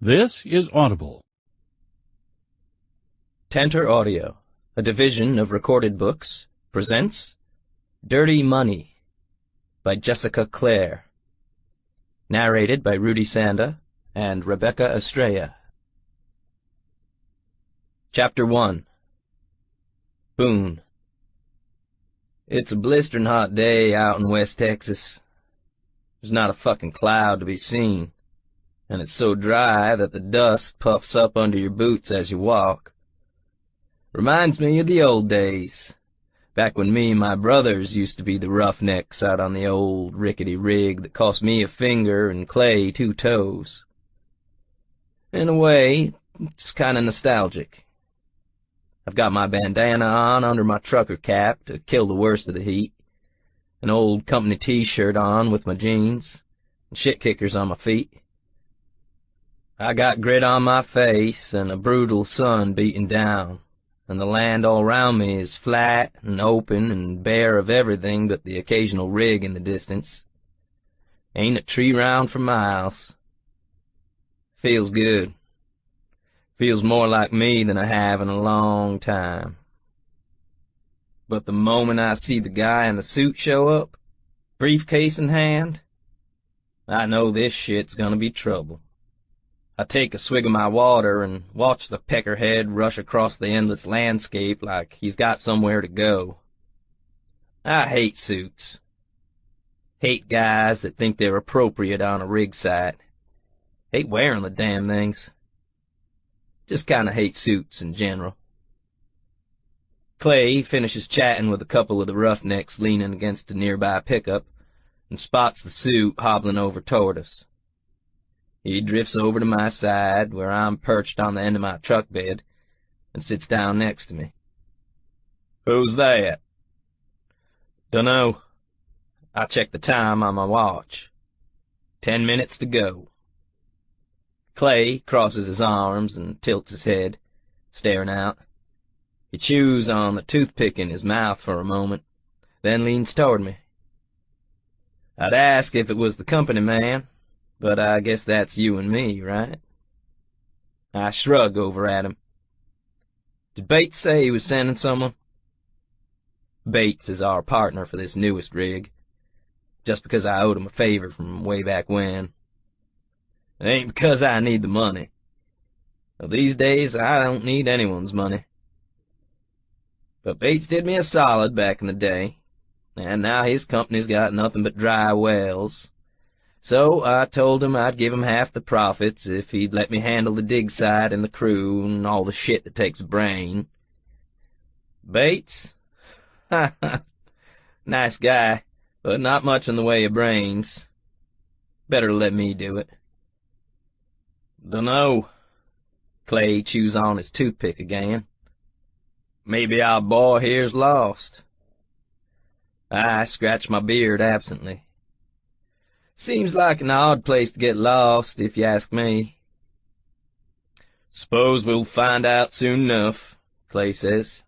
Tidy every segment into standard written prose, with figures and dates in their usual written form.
This is Audible. Tantor Audio, a division of Recorded Books, presents Dirty Money by Jessica Clare, narrated by Rudy Sanda and Rebecca Estrella. Chapter 1. Boone. It's a blistering hot day out in West Texas. There's not a fucking cloud to be seen, and it's so dry that the dust puffs up under your boots as you walk. Reminds me of the old days, back when me and my brothers used to be the roughnecks out on the old rickety rig that cost me a finger and Clay 2 toes. In a way, it's kind of nostalgic. I've got my bandana on under my trucker cap to kill the worst of the heat, an old company t-shirt on with my jeans, and shit kickers on my feet. I got grit on my face and a brutal sun beating down, and the land all around me is flat and open and bare of everything but the occasional rig in the distance. Ain't a tree round for miles. Feels good. Feels more like me than I have in a long time. But the moment I see the guy in the suit show up, briefcase in hand, I know this shit's gonna be trouble. I take a swig of my water and watch the peckerhead rush across the endless landscape like he's got somewhere to go. I hate suits. Hate guys that think they're appropriate on a rig site. Hate wearing the damn things. Just kinda hate suits in general. Clay finishes chatting with a couple of the roughnecks leaning against a nearby pickup and spots the suit hobbling over toward us. He drifts over to my side, where I'm perched on the end of my truck bed, and sits down next to me. "Who's that?" "Dunno." I check the time on my watch. 10 minutes to go. Clay crosses his arms and tilts his head, staring out. He chews on the toothpick in his mouth for a moment, then leans toward me. I'd ask if it was the company man, but I guess that's you and me, right? I shrug over at him. "Did Bates say he was sending someone?" Bates is our partner for this newest rig, just because I owed him a favor from way back when. It ain't because I need the money. Well, these days, I don't need anyone's money. But Bates did me a solid back in the day, and now his company's got nothing but dry wells. So I told him I'd give him half the profits if he'd let me handle the dig site and the crew and all the shit that takes a brain. Bates? Ha ha. Nice guy, but not much in the way of brains. Better let me do it. "Dunno." Clay chews on his toothpick again. "Maybe our boy here's lost." I scratch my beard absently. Seems like an odd place to get lost, if you ask me. "Suppose we'll find out soon enough," Clay says.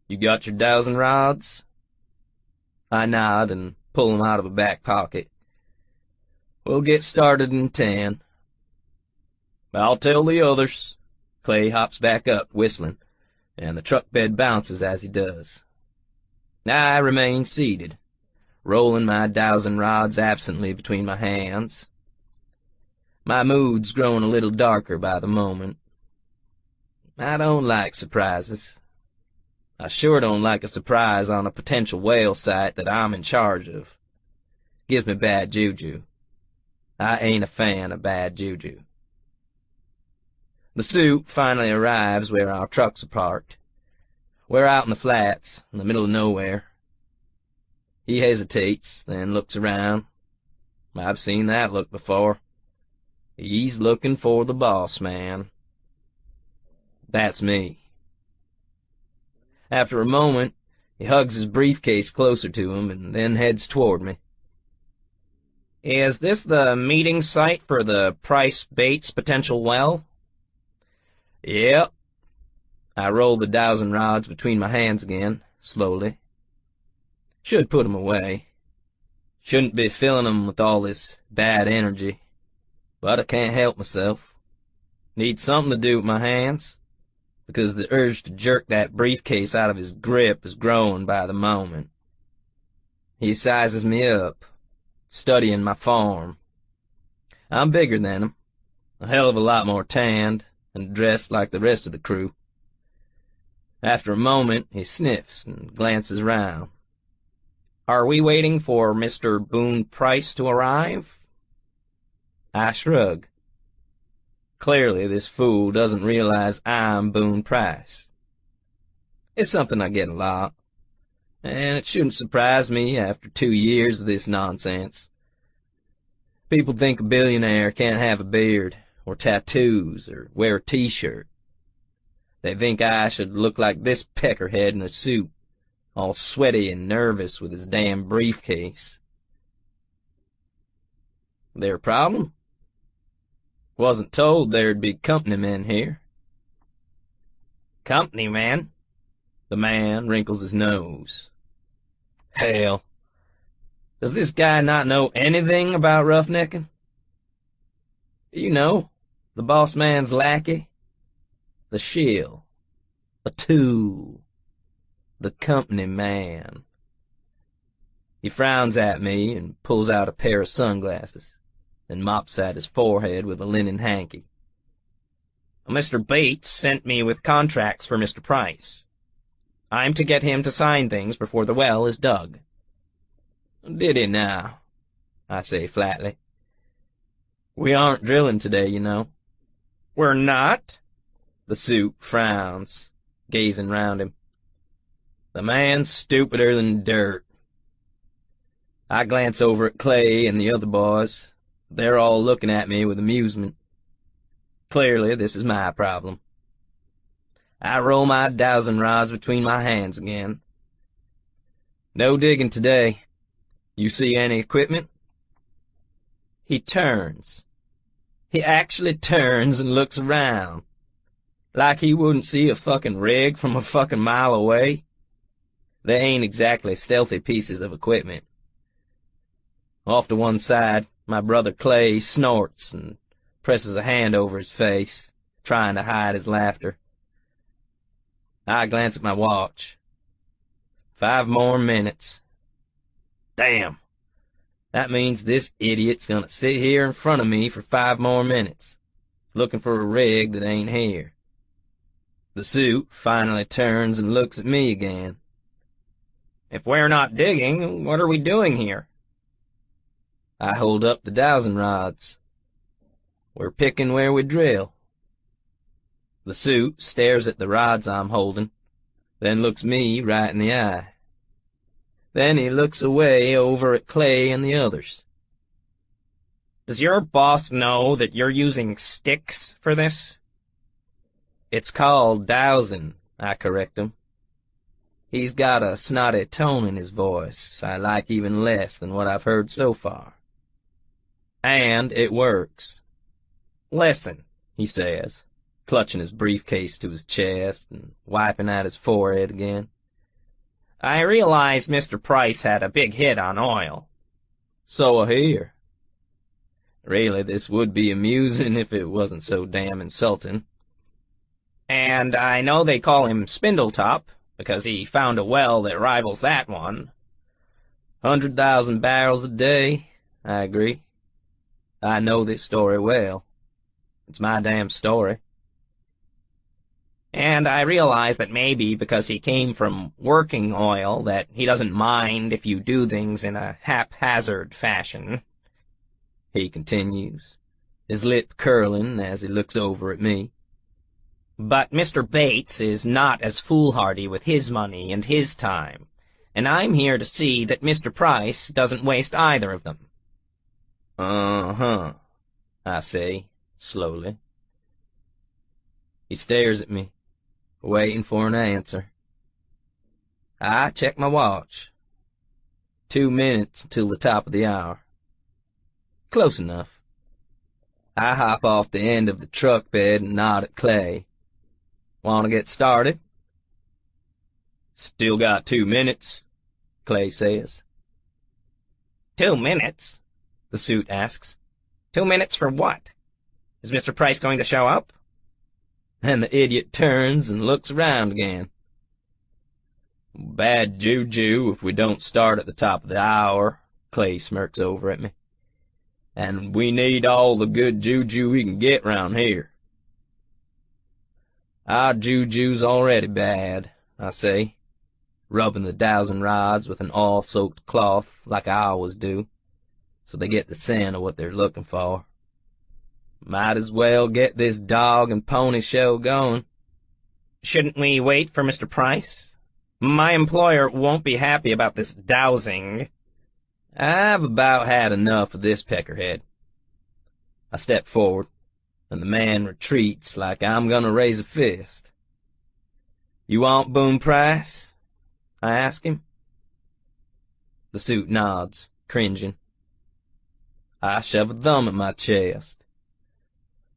"You got your dowsing rods?" I nod and pull them out of a back pocket. "We'll get started in 10. "I'll tell the others." Clay hops back up, whistling, and the truck bed bounces as he does. I remain seated, rolling my dowsing rods absently between my hands. My mood's growing a little darker by the moment. I don't like surprises. I sure don't like a surprise on a potential whale site that I'm in charge of. Gives me bad juju. I ain't a fan of bad juju. The suit finally arrives where our trucks are parked. We're out in the flats, in the middle of nowhere. He hesitates, then looks around. I've seen that look before. He's looking for the boss man. That's me. After a moment, he hugs his briefcase closer to him and then heads toward me. "Is this the meeting site for the Price Bates potential well?" "Yep." I roll the dowsing rods between my hands again, slowly. Should put 'em away. Shouldn't be filling 'em with all this bad energy. But I can't help myself. Need something to do with my hands, because the urge to jerk that briefcase out of his grip is growing by the moment. He sizes me up, studying my form. I'm bigger than him, a hell of a lot more tanned, and dressed like the rest of the crew. After a moment, he sniffs and glances round. "Are we waiting for Mr. Boone Price to arrive?" I shrug. Clearly, this fool doesn't realize I'm Boone Price. It's something I get a lot, and it shouldn't surprise me after 2 years of this nonsense. People think a billionaire can't have a beard, or tattoos, or wear a t-shirt. They think I should look like this peckerhead in a suit, all sweaty and nervous with his damn briefcase. Their problem? Wasn't told there'd be company men here. Company men? The man wrinkles his nose. Hell, does this guy not know anything about roughnecking? You know, the boss man's lackey, the shill, a tool, the company man. He frowns at me and pulls out a pair of sunglasses, and mops at his forehead with a linen hanky. "Mr. Bates sent me with contracts for Mr. Price. I'm to get him to sign things before the well is dug." "Did he now?" I say flatly. "We aren't drilling today, you know." "We're not?" The suit frowns, gazing round him. The man's stupider than dirt. I glance over at Clay and the other boys. They're all looking at me with amusement. Clearly, this is my problem. I roll my dowsing rods between my hands again. "No digging today. You see any equipment?" He turns. He actually turns and looks around. Like he wouldn't see a fucking rig from a fucking mile away. They ain't exactly stealthy pieces of equipment. Off to one side, my brother Clay snorts and presses a hand over his face, trying to hide his laughter. I glance at my watch. 5 more minutes. Damn. That means this idiot's gonna sit here in front of me for 5 more minutes, looking for a rig that ain't here. The suit finally turns and looks at me again. "If we're not digging, what are we doing here?" I hold up the dowsing rods. "We're picking where we drill." The suit stares at the rods I'm holding, then looks me right in the eye. Then he looks away over at Clay and the others. "Does your boss know that you're using sticks for this?" "It's called dowsing," I correct him. He's got a snotty tone in his voice I like even less than what I've heard so far. And it works. "Listen," he says, clutching his briefcase to his chest and wiping at his forehead again. "I realize Mr. Price had a big hit on oil." "So I hear." Really, this would be amusing if it wasn't so damn insulting. "And I know they call him Spindletop, because he found a well that rivals that one." 100,000 barrels a day, I agree. I know this story well. It's my damn story. "And I realize that maybe because he came from working oil that he doesn't mind if you do things in a haphazard fashion," he continues, his lip curling as he looks over at me. "But Mr. Bates is not as foolhardy with his money and his time, and I'm here to see that Mr. Price doesn't waste either of them." "Uh-huh," I say, slowly. He stares at me, waiting for an answer. I check my watch. 2 minutes till the top of the hour. Close enough. I hop off the end of the truck bed and nod at Clay. "Want to get started?" "Still got 2 minutes," Clay says. 2 minutes? The suit asks. 2 minutes for what? Is Mr. Price going to show up? and the idiot turns and looks around again. Bad juju if we don't start at the top of the hour, Clay smirks over at me. And we need all the good juju we can get round here. Our juju's already bad, I say, rubbing the dowsing rods with an oil-soaked cloth like I always do, so they get the scent of what they're looking for. Might as well get this dog and pony show going. Shouldn't we wait for Mr. Price? My employer won't be happy about this dowsing. I've about had enough of this peckerhead. I step forward, and the man retreats like I'm gonna raise a fist. You want Boone Price? I ask him. The suit nods, cringing. I shove a thumb at my chest.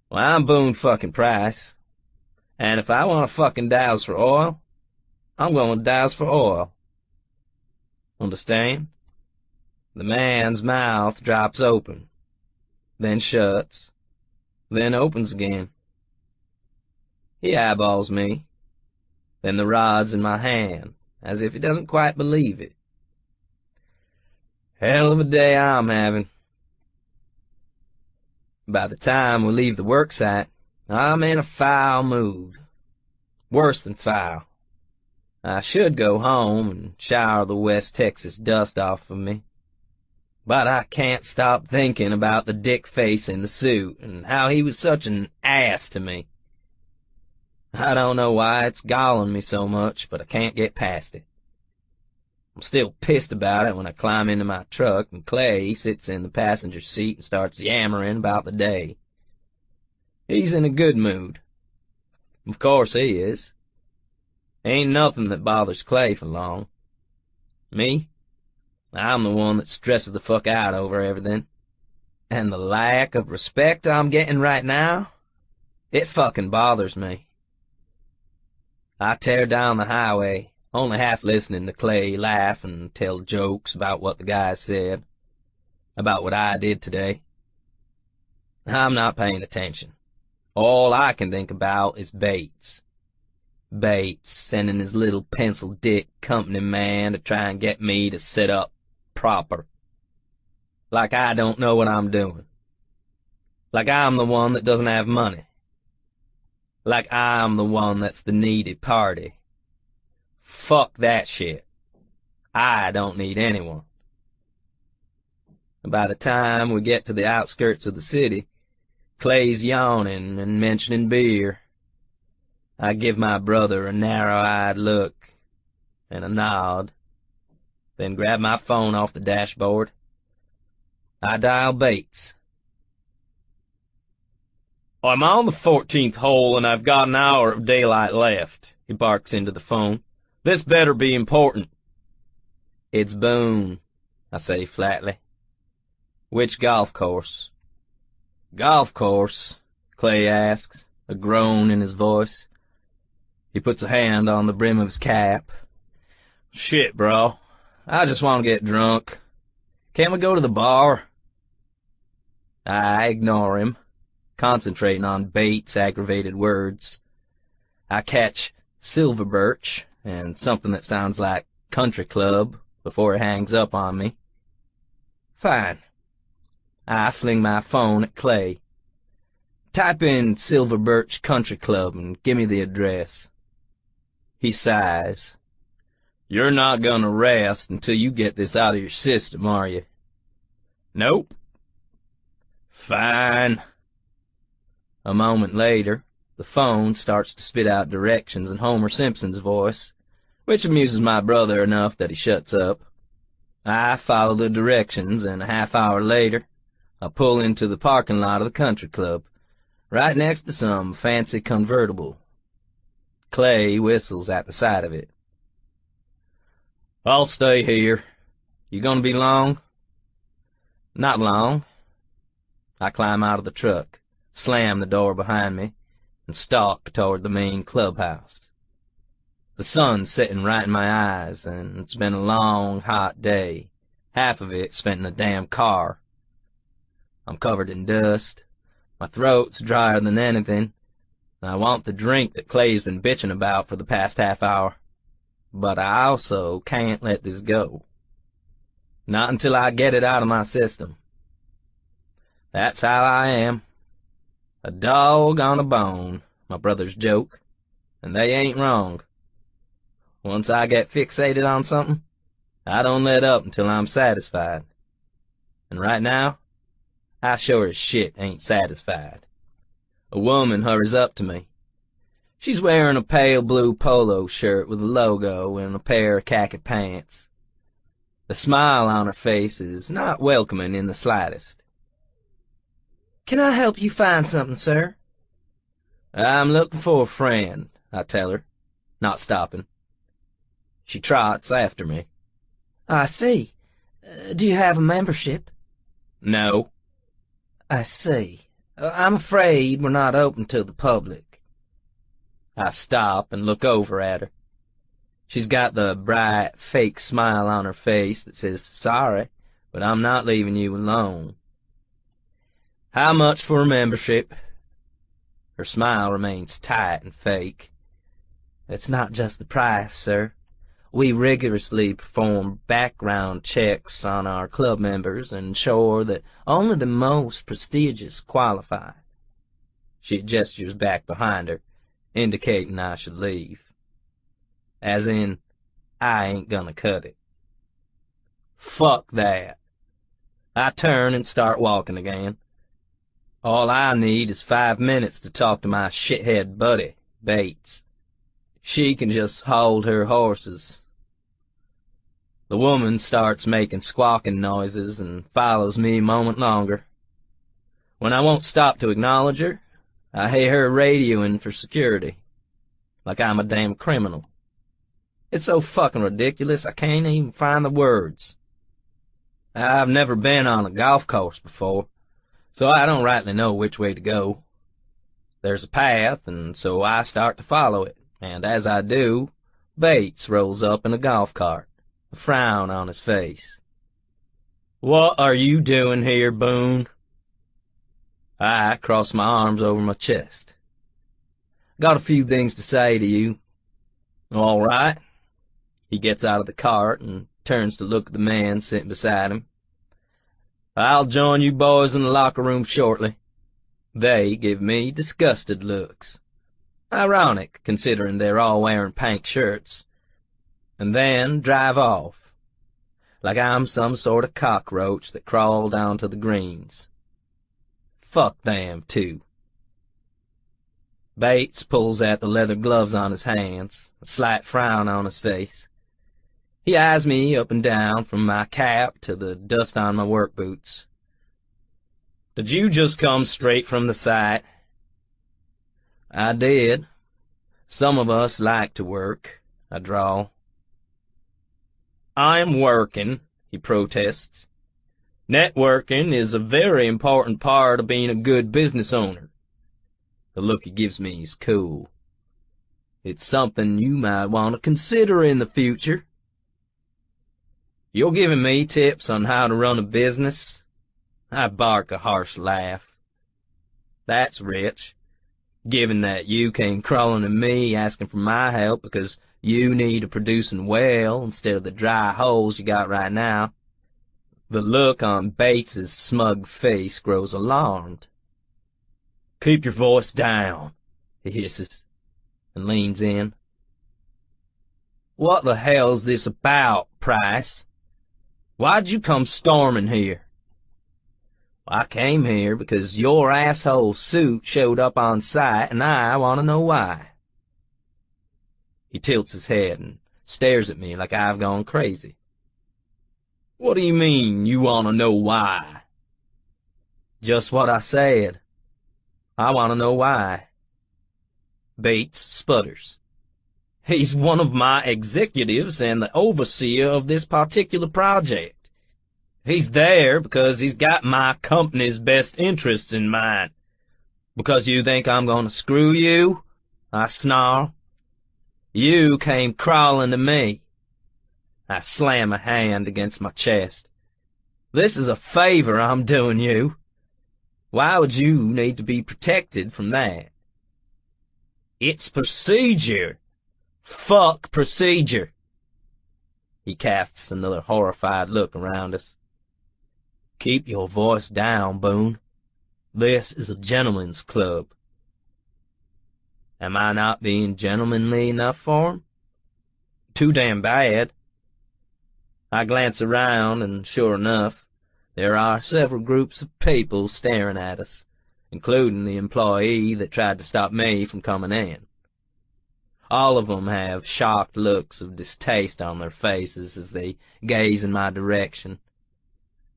Well, I'm Boone fucking Price, and if I want to fucking douse for oil, I'm gonna douse for oil. Understand? The man's mouth drops open, then shuts, then opens again. He eyeballs me, then the rod's in my hand, as if he doesn't quite believe it. Hell of a day I'm having. By the time we leave the work site, I'm in a foul mood. Worse than foul. I should go home and shower the West Texas dust off of me. But I can't stop thinking about the dick face in the suit and how he was such an ass to me. I don't know why it's galling me so much, but I can't get past it. I'm still pissed about it when I climb into my truck and Clay sits in the passenger seat and starts yammering about the day. He's in a good mood. Of course he is. Ain't nothing that bothers Clay for long. Me? I'm the one that stresses the fuck out over everything. And the lack of respect I'm getting right now, it fucking bothers me. I tear down the highway, only half listening to Clay laugh and tell jokes about what the guys said, about what I did today. I'm not paying attention. All I can think about is Bates. Bates sending his little pencil dick company man to try and get me to sit up proper. Like I don't know what I'm doing. Like I'm the one that doesn't have money. Like I'm the one that's the needy party. Fuck that shit. I don't need anyone. By the time we get to the outskirts of the city, Clay's yawning and mentioning beer. I give my brother a narrow-eyed look and a nod, then grab my phone off the dashboard. I dial Bates. I'm on the 14th hole and I've got an hour of daylight left, he barks into the phone. This better be important. It's Boone, I say flatly. Which golf course? Golf course? Clay asks, a groan in his voice. He puts a hand on the brim of his cap. Shit, bro. I just want to get drunk. Can't we go to the bar? I ignore him, concentrating on Bates' aggravated words. I catch Silver Birch and something that sounds like country club before he hangs up on me. Fine. I fling my phone at Clay. Type in Silver Birch Country Club and give me the address. He sighs. You're not gonna rest until you get this out of your system, are you? Nope. Fine. A moment later, the phone starts to spit out directions in Homer Simpson's voice, which amuses my brother enough that he shuts up. I follow the directions, and a half hour later, I pull into the parking lot of the country club, right next to some fancy convertible. Clay whistles at the sight of it. I'll stay here. You gonna be long? Not long. I climb out of the truck, slam the door behind me, and stalk toward the main clubhouse. The sun's setting right in my eyes, and it's been a long, hot day, half of it spent in a damn car. I'm covered in dust, my throat's drier than anything, I want the drink that Clay's been bitching about for the past half hour, but I also can't let this go. Not until I get it out of my system. That's how I am. A dog on a bone, my brothers joke, and they ain't wrong. Once I get fixated on something, I don't let up until I'm satisfied. And right now, I sure as shit ain't satisfied. A woman hurries up to me. She's wearing a pale blue polo shirt with a logo and a pair of khaki pants. The smile on her face is not welcoming in the slightest. "Can I help you find something, sir?" "I'm looking for a friend," I tell her, not stopping. She trots after me. "I see. Do you have a membership?" "No." "I see. I'm afraid we're not open to the public." I stop and look over at her. She's got the bright, fake smile on her face that says, "Sorry, but I'm not leaving you alone." "How much for a membership?" Her smile remains tight and fake. "It's not just the price, sir. We rigorously perform background checks on our club members and ensure that only the most prestigious qualify." She gestures back behind her, indicating I should leave. As in, I ain't gonna cut it. Fuck that. I turn and start walking again. All I need is 5 minutes to talk to my shithead buddy, Bates. She can just hold her horses. The woman starts making squawking noises and follows me a moment longer. When I won't stop to acknowledge her, I hear her radioing for security, like I'm a damn criminal. It's so fucking ridiculous I can't even find the words. I've never been on a golf course before, so I don't rightly know which way to go. There's a path, and so I start to follow it, and as I do, Bates rolls up in a golf cart, a frown on his face. "What are you doing here, Boone?" I cross my arms over my chest. "Got a few things to say to you." "All right." He gets out of the cart and turns to look at the man sitting beside him. "I'll join you boys in the locker room shortly." They give me disgusted looks. Ironic, considering they're all wearing pink shirts. And then drive off, like I'm some sort of cockroach that crawled onto the greens. Fuck them, too. Bates pulls at the leather gloves on his hands, a slight frown on his face. He eyes me up and down from my cap to the dust on my work boots. "Did you just come straight from the site?" "I did. Some of us like to work," I drawl. "I'm working," he protests. "Networking is a very important part of being a good business owner." The look he gives me is cool. "It's something you might want to consider in the future." "You're giving me tips on how to run a business?" I bark a harsh laugh. "That's rich, given that you came crawling to me asking for my help because you need a producing well instead of the dry holes you got right now." The look on Bates's smug face grows alarmed. "Keep your voice down," he hisses, and leans in. "What the hell's this about, Price? Why'd you come storming here?" "I came here because your asshole suit showed up on site, and I want to know why." He tilts his head and stares at me like I've gone crazy. "What do you mean, you want to know why?" "Just what I said. I want to know why." Bates sputters. "He's one of my executives and the overseer of this particular project. He's there because he's got my company's best interests in mind. Because you think I'm going to screw you?" I snarl. "You came crawling to me." I slam a hand against my chest. "This is a favor I'm doing you. Why would you need to be protected from that?" It's procedure. Fuck procedure. He casts another horrified look around us. Keep your voice down, Boone. This is a gentleman's club. Am I not being gentlemanly enough for him? Too damn bad. I glance around, and sure enough, there are several groups of people staring at us, including the employee that tried to stop me from coming in. All of them have shocked looks of distaste on their faces as they gaze in my direction.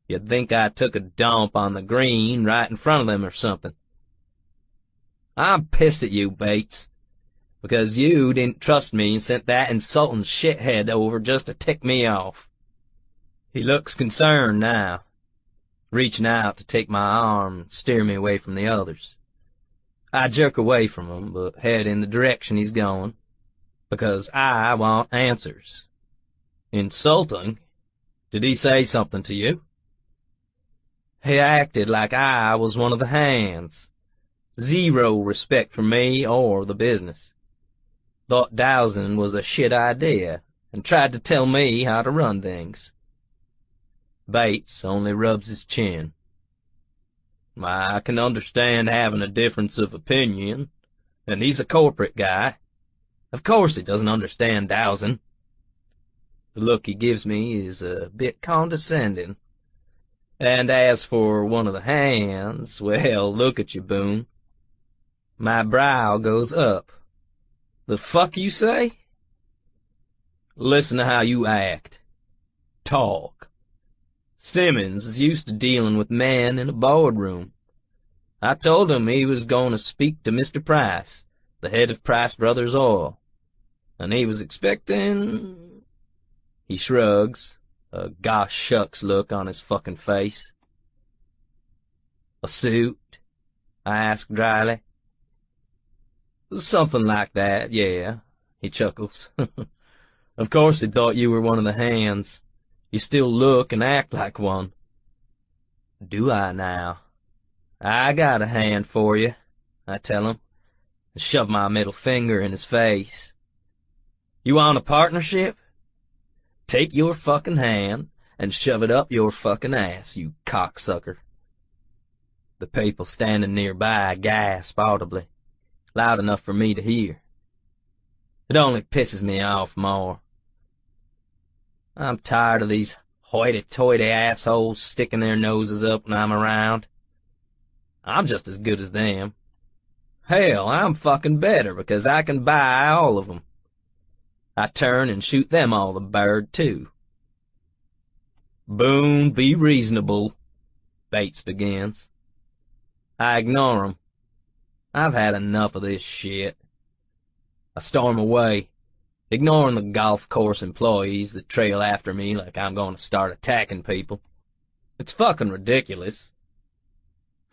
You'd think I took a dump on the green right in front of them or something. I'm pissed at you, Bates, because you didn't trust me and sent that insulting shithead over just to tick me off. He looks concerned now, reaching out to take my arm and steer me away from the others. I jerk away from him, but head in the direction he's going, because I want answers. Insulting? Did he say something to you? He acted like I was one of the hands. Zero respect for me or the business. Thought dowsing was a shit idea, and tried to tell me how to run things. Bates only rubs his chin. I can understand having a difference of opinion, and he's a corporate guy. Of course he doesn't understand dowsing. The look he gives me is a bit condescending. And as for one of the hands, well, look at you, Boone. My brow goes up. The fuck you say? Listen to how you act. Talk. Simmons is used to dealing with men in a boardroom. I told him he was going to speak to Mr. Price, the head of Price Brothers Oil, and he was expecting... He shrugs, a gosh shucks look on his fucking face. A suit? I ask dryly. Something like that, yeah, he chuckles. Of course he thought you were one of the hands. You still look and act like one. Do I now? I got a hand for you, I tell him, and shove my middle finger in his face. You want a partnership? Take your fucking hand and shove it up your fucking ass, you cocksucker. The people standing nearby gasp audibly, loud enough for me to hear. It only pisses me off more. I'm tired of these hoity-toity assholes sticking their noses up when I'm around. I'm just as good as them. Hell, I'm fucking better because I can buy all of them. I turn and shoot them all the bird, too. Boone, be reasonable, Bates begins. I ignore him. I've had enough of this shit. I storm away, ignoring the golf course employees that trail after me like I'm going to start attacking people. It's fucking ridiculous.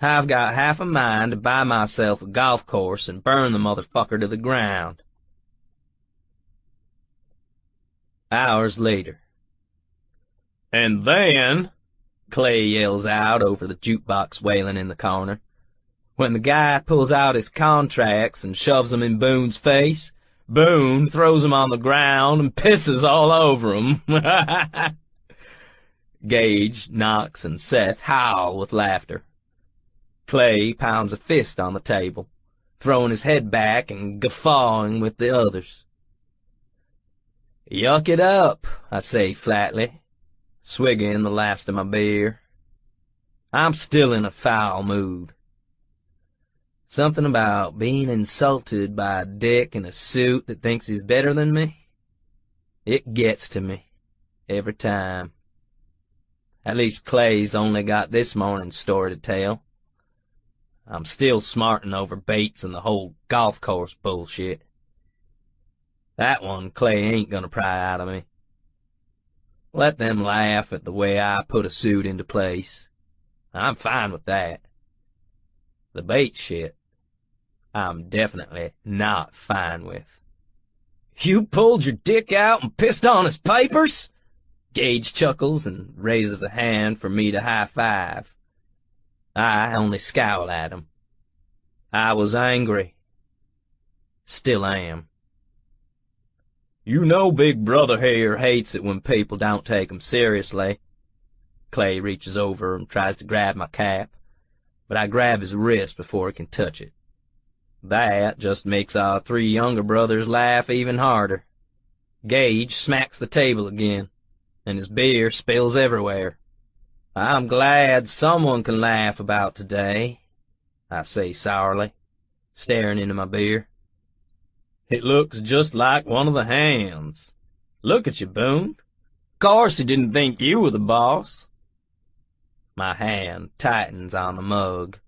I've got half a mind to buy myself a golf course and burn the motherfucker to the ground. Hours later. And then, Clay yells out over the jukebox wailing in the corner, when the guy pulls out his contracts and shoves them in Boone's face, Boone throws them on the ground and pisses all over him. Gage, Knox, and Seth howl with laughter. Clay pounds a fist on the table, throwing his head back and guffawing with the others. Yuck it up, I say flatly, swigging the last of my beer. I'm still in a foul mood. Something about being insulted by a dick in a suit that thinks he's better than me. It gets to me, every time. At least Clay's only got this morning's story to tell. I'm still smarting over Bates and the whole golf course bullshit. That one Clay ain't gonna pry out of me. Let them laugh at the way I put a suit into place. I'm fine with that. The Bates shit, I'm definitely not fine with. You pulled your dick out and pissed on his papers? Gage chuckles and raises a hand for me to high-five. I only scowl at him. I was angry. Still am. You know Big Brother here hates it when people don't take him seriously. Clay reaches over and tries to grab my cap, but I grab his wrist before he can touch it. That just makes our 3 younger brothers laugh even harder. Gage smacks the table again, and his beer spills everywhere. I'm glad someone can laugh about today, I say sourly, staring into my beer. It looks just like one of the hands. Look at you, Boone. Course he didn't think you were the boss. My hand tightens on the mug.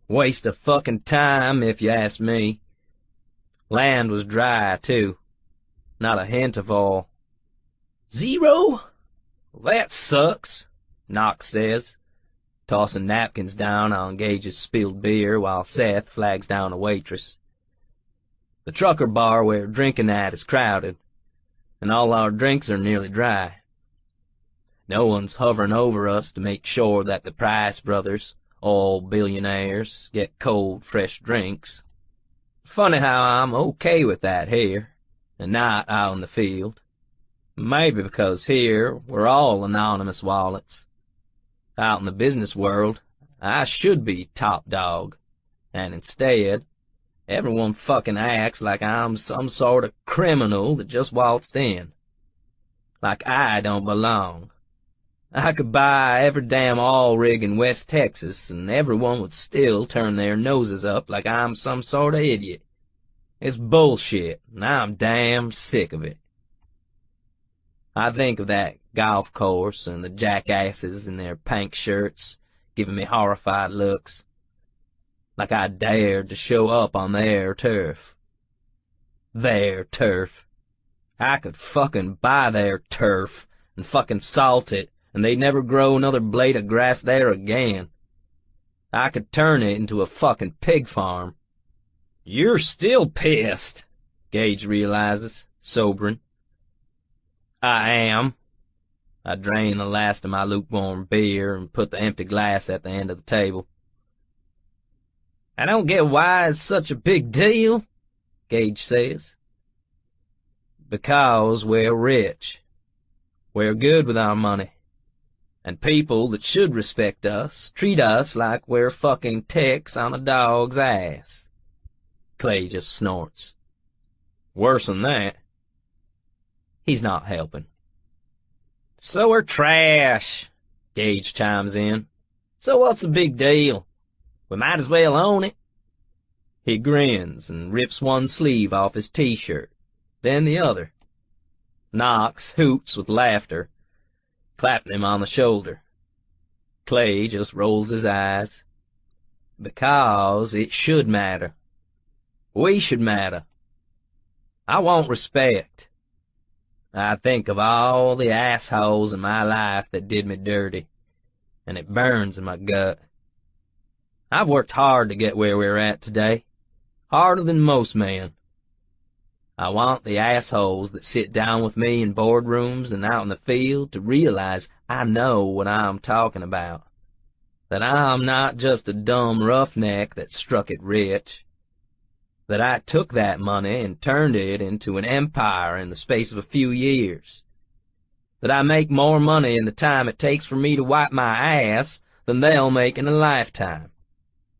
Waste of fucking time, if you ask me. Land was dry, too. Not a hint of oil. 0? That sucks, Knox says, tossing napkins down on Gage's spilled beer while Seth flags down a waitress. The trucker bar we're drinking at is crowded, and all our drinks are nearly dry. No one's hovering over us to make sure that the Price brothers, all billionaires, get cold, fresh drinks. Funny how I'm okay with that here, and not out in the field. Maybe because here we're all anonymous wallets. Out in the business world, I should be top dog, and instead, everyone fucking acts like I'm some sort of criminal that just waltzed in. Like I don't belong. I could buy every damn oil rig in West Texas, and everyone would still turn their noses up like I'm some sort of idiot. It's bullshit, and I'm damn sick of it. I think of that golf course and the jackasses in their pink shirts giving me horrified looks, like I dared to show up on their turf. Their turf. I could fucking buy their turf and fucking salt it, and they'd never grow another blade of grass there again. I could turn it into a fucking pig farm. You're still pissed, Gage realizes, sobering. I am. I drain the last of my lukewarm beer and put the empty glass at the end of the table. I don't get why it's such a big deal, Gage says. Because we're rich. We're good with our money. And people that should respect us treat us like we're fucking ticks on a dog's ass. Clay just snorts. Worse than that. He's not helping. So we're trash, Gage chimes in. So what's the big deal? We might as well own it. He grins and rips one sleeve off his t-shirt, then the other. Knox hoots with laughter, clapping him on the shoulder. Clay just rolls his eyes. Because it should matter. We should matter. I want respect. I think of all the assholes in my life that did me dirty, and it burns in my gut. I've worked hard to get where we're at today, harder than most men. I want the assholes that sit down with me in boardrooms and out in the field to realize I know what I'm talking about, that I'm not just a dumb roughneck that struck it rich, that I took that money and turned it into an empire in the space of a few years, that I make more money in the time it takes for me to wipe my ass than they'll make in a lifetime.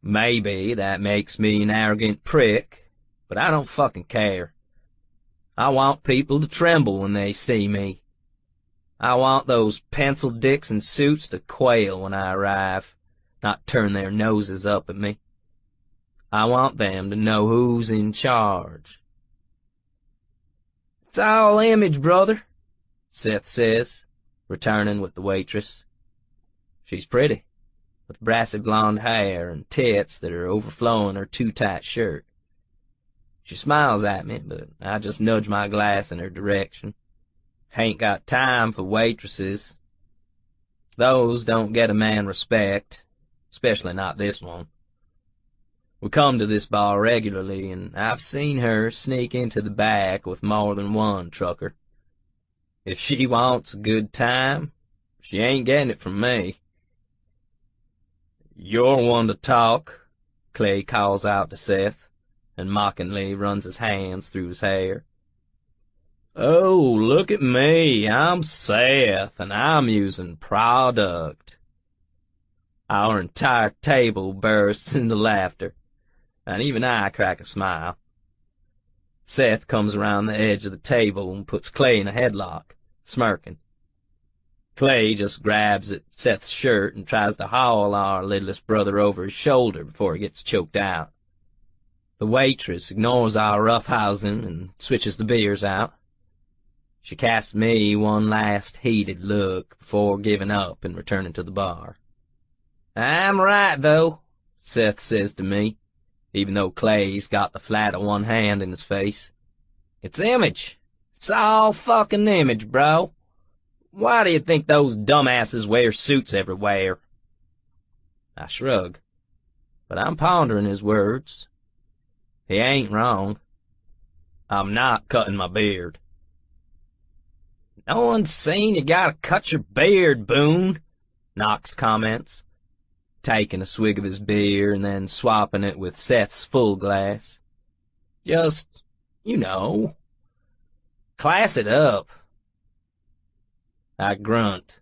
Maybe that makes me an arrogant prick, but I don't fucking care. I want people to tremble when they see me. I want those pencil dicks in suits to quail when I arrive, not turn their noses up at me. I want them to know who's in charge. It's all image, brother, Seth says, returning with the waitress. She's pretty, with brassy blonde hair and tits that are overflowing her too-tight shirt. She smiles at me, but I just nudge my glass in her direction. Ain't got time for waitresses. Those don't get a man respect, especially not this one. We come to this bar regularly, and I've seen her sneak into the back with more than one trucker. If she wants a good time, she ain't getting it from me. You're one to talk, Clay calls out to Seth, and mockingly runs his hands through his hair. "Oh, look at me, I'm Seth, and I'm using product." Our entire table bursts into laughter, and even I crack a smile. Seth comes around the edge of the table and puts Clay in a headlock, smirking. Clay just grabs at Seth's shirt and tries to haul our littlest brother over his shoulder before he gets choked out. The waitress ignores our roughhousing and switches the beers out. She casts me one last heated look before giving up and returning to the bar. "I'm right, though," Seth says to me, even though Clay's got the flat of one hand in his face. "It's image. It's all fucking image, bro. Why do you think those dumbasses wear suits everywhere?" I shrug, but I'm pondering his words. He ain't wrong. I'm not cutting my beard. "No one's seen you gotta cut your beard, Boone," Knox comments, taking a swig of his beer and then swapping it with Seth's full glass. "Just, you know, class it up." I grunt.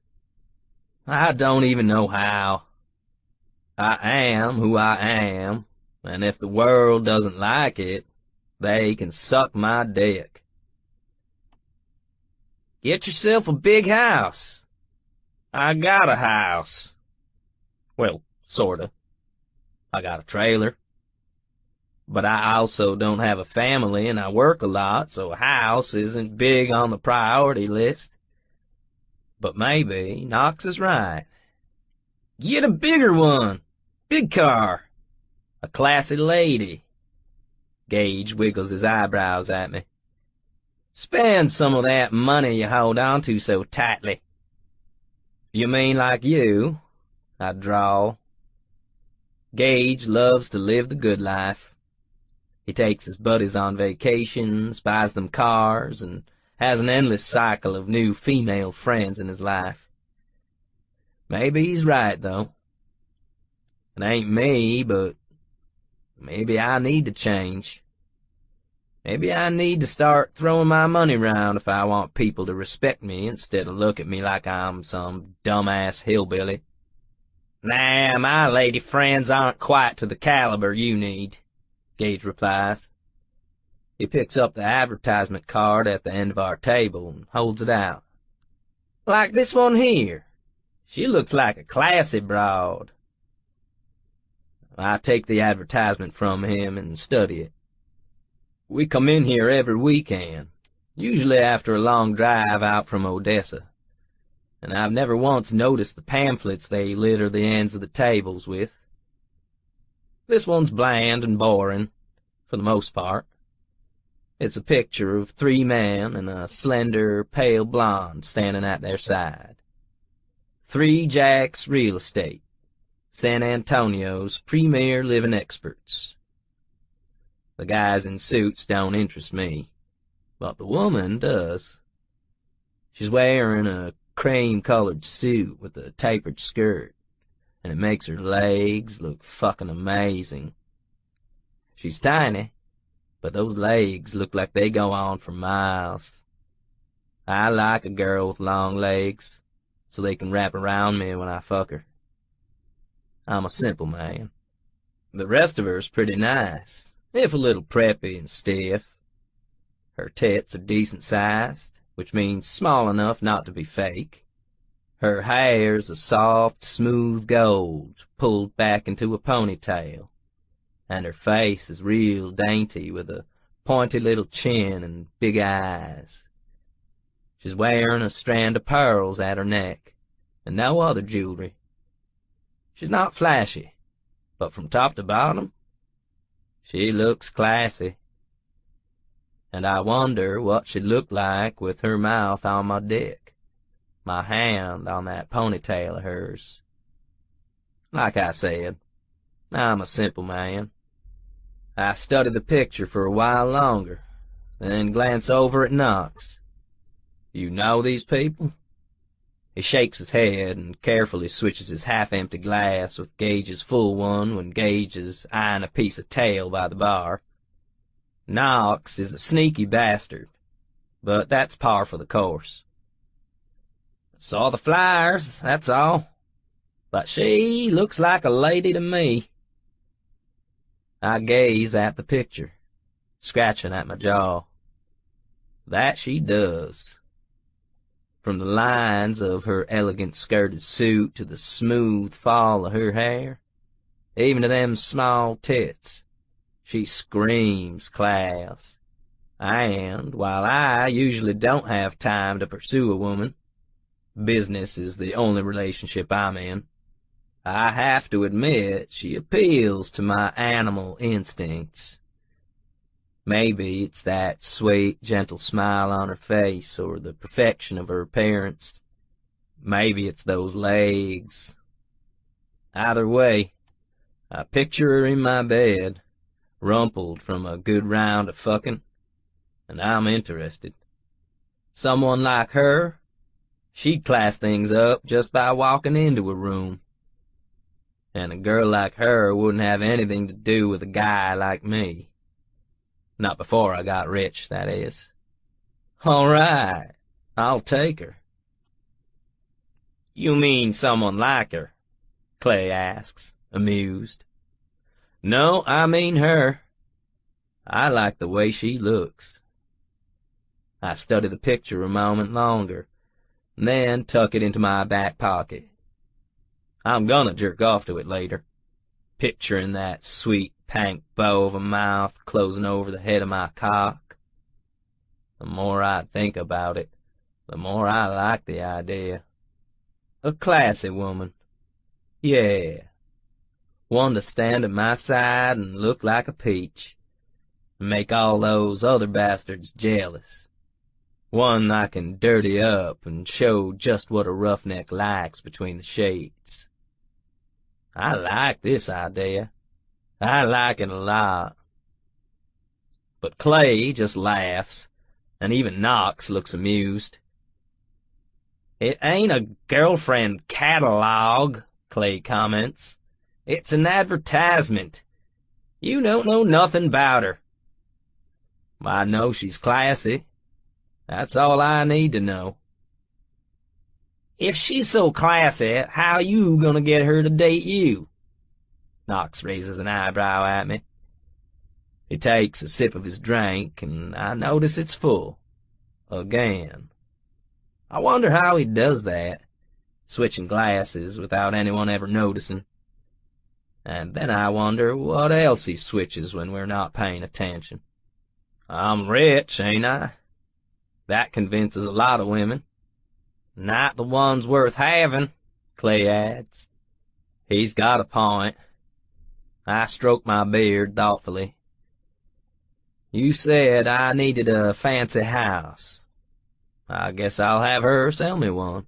I don't even know how. I am who I am, and if the world doesn't like it, they can suck my dick. "Get yourself a big house." "I got a house." Well, sorta. I got a trailer. But I also don't have a family and I work a lot, so a house isn't big on the priority list. But maybe Knox is right. "Get a bigger one. Big car. A classy lady." Gage wiggles his eyebrows at me. "Spend some of that money you hold on to so tightly." "You mean like you?" I drawl. Gage loves to live the good life. He takes his buddies on vacations, buys them cars, and has an endless cycle of new female friends in his life. Maybe he's right, though. It ain't me, but maybe I need to change. Maybe I need to start throwing my money around if I want people to respect me instead of look at me like I'm some dumbass hillbilly. "Nah, my lady friends aren't quite to the caliber you need," Gage replies. He picks up the advertisement card at the end of our table and holds it out. "Like this one here. She looks like a classy broad." I take the advertisement from him and study it. We come in here every weekend, usually after a long drive out from Odessa, and I've never once noticed the pamphlets they litter the ends of the tables with. This one's bland and boring, for the most part. It's a picture of 3 men and a slender, pale blonde standing at their side. 3 Jacks Real Estate, San Antonio's premier living experts. The guys in suits don't interest me, but the woman does. She's wearing a cream-colored suit with a tapered skirt, and it makes her legs look fucking amazing. She's tiny, but those legs look like they go on for miles. I like a girl with long legs, so they can wrap around me when I fuck her. I'm a simple man. The rest of her's pretty nice, if a little preppy and stiff. Her tits are decent-sized, which means small enough not to be fake. Her hair's a soft, smooth gold, pulled back into a ponytail. And her face is real dainty with a pointy little chin and big eyes. She's wearing a strand of pearls at her neck, and no other jewelry. She's not flashy, but from top to bottom, she looks classy. And I wonder what she'd look like with her mouth on my dick, my hand on that ponytail of hers. Like I said, I'm a simple man. I study the picture for a while longer, then glance over at Knox. "You know these people?" He shakes his head and carefully switches his half-empty glass with Gage's full one when Gage is eyeing a piece of tail by the bar. Knox is a sneaky bastard, but that's par for the course. Saw the flyers, that's all. But she looks like a lady to me. I gaze at the picture, scratching at my jaw. That she does. From the lines of her elegant skirted suit to the smooth fall of her hair, even to them small tits, she screams class. And while I usually don't have time to pursue a woman, business is the only relationship I'm in, I have to admit she appeals to my animal instincts. Maybe it's that sweet, gentle smile on her face, or the perfection of her appearance. Maybe it's those legs. Either way, I picture her in my bed, rumpled from a good round of fucking, and I'm interested. Someone like her, she'd class things up just by walking into a room. And a girl like her wouldn't have anything to do with a guy like me. Not before I got rich, that is. All right, I'll take her. You mean someone like her? Clay asks, amused. No, I mean her. I like the way she looks. I study the picture a moment longer, and then tuck it into my back pocket. I'm gonna jerk off to it later, picturing that sweet pink bow of a mouth closing over the head of my cock. The more I think about it, the more I like the idea. A classy woman. Yeah. One to stand at my side and look like a peach, and make all those other bastards jealous. One I can dirty up and show just what a roughneck likes between the shades. I like this idea. I like it a lot. But Clay just laughs, and even Knox looks amused. It ain't a girlfriend catalog, Clay comments. It's an advertisement. You don't know nothing about her. I know she's classy. That's all I need to know. If she's so classy, how you gonna get her to date you? Knox raises an eyebrow at me. He takes a sip of his drink, and I notice it's full. Again. I wonder how he does that, switching glasses without anyone ever noticing. And then I wonder what else he switches when we're not paying attention. I'm rich, ain't I? That convinces a lot of women. Not the ones worth having, Clay adds. He's got a point. I stroke my beard thoughtfully. You said I needed a fancy house. I guess I'll have her sell me one.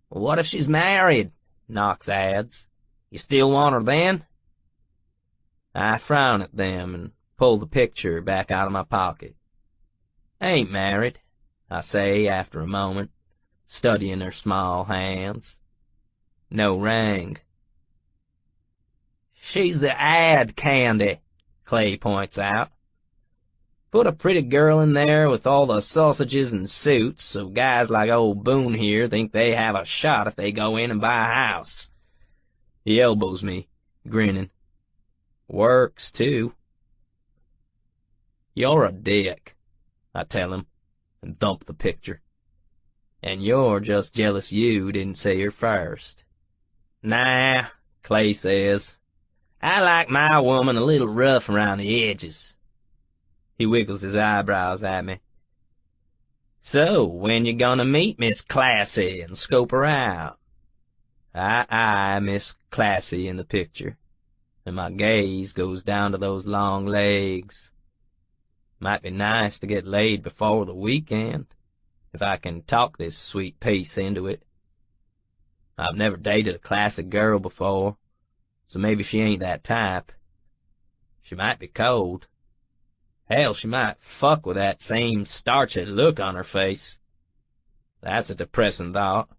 What if she's married? Knox adds. You still want her then? I frown at them and pull the picture back out of my pocket. Ain't married, I say after a moment, studying her small hands. No ring. She's the ad candy, Clay points out. Put a pretty girl in there with all the sausages and suits, so guys like old Boone here think they have a shot if they go in and buy a house. He elbows me, grinning. Works, too. You're a dick, I tell him, and thump the picture. And you're just jealous you didn't say her first. Nah, Clay says. I like my woman a little rough around the edges. He wiggles his eyebrows at me. So, when you gonna meet Miss Classy and scope her out? I eye Miss Classy in the picture, and my gaze goes down to those long legs. Might be nice to get laid before the weekend, if I can talk this sweet piece into it. I've never dated a classy girl before, so maybe she ain't that type. She might be cold. Hell, she might fuck with that same starchy look on her face. That's a depressing thought.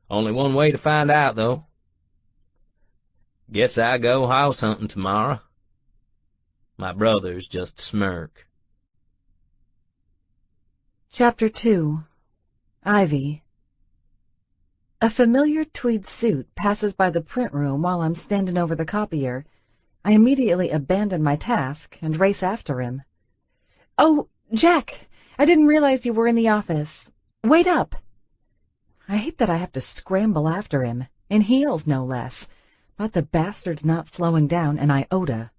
Only one way to find out, though. Guess I go house hunting tomorrow. My brothers just smirk. Chapter 2. Ivy. A familiar tweed suit passes by the print room while I'm standing over the copier. I immediately abandon my task and race after him. "Oh, Jack! I didn't realize you were in the office. Wait up!" I hate that I have to scramble after him, in heels no less, but the bastard's not slowing down an iota.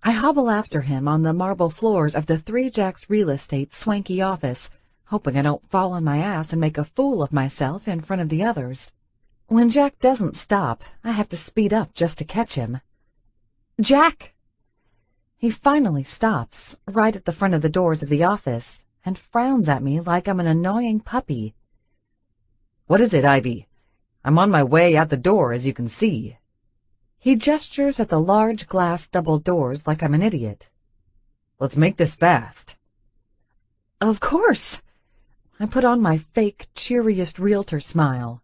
I hobble after him on the marble floors of the Three Jacks Real Estate swanky office, hoping I don't fall on my ass and make a fool of myself in front of the others. When Jack doesn't stop, I have to speed up just to catch him. "Jack!" He finally stops, right at the front of the doors of the office, and frowns at me like I'm an annoying puppy. "What is it, Ivy? I'm on my way out the door, as you can see." He gestures at the large glass double doors like I'm an idiot. "Let's make this fast." "Of course." I put on my fake, cheeriest realtor smile.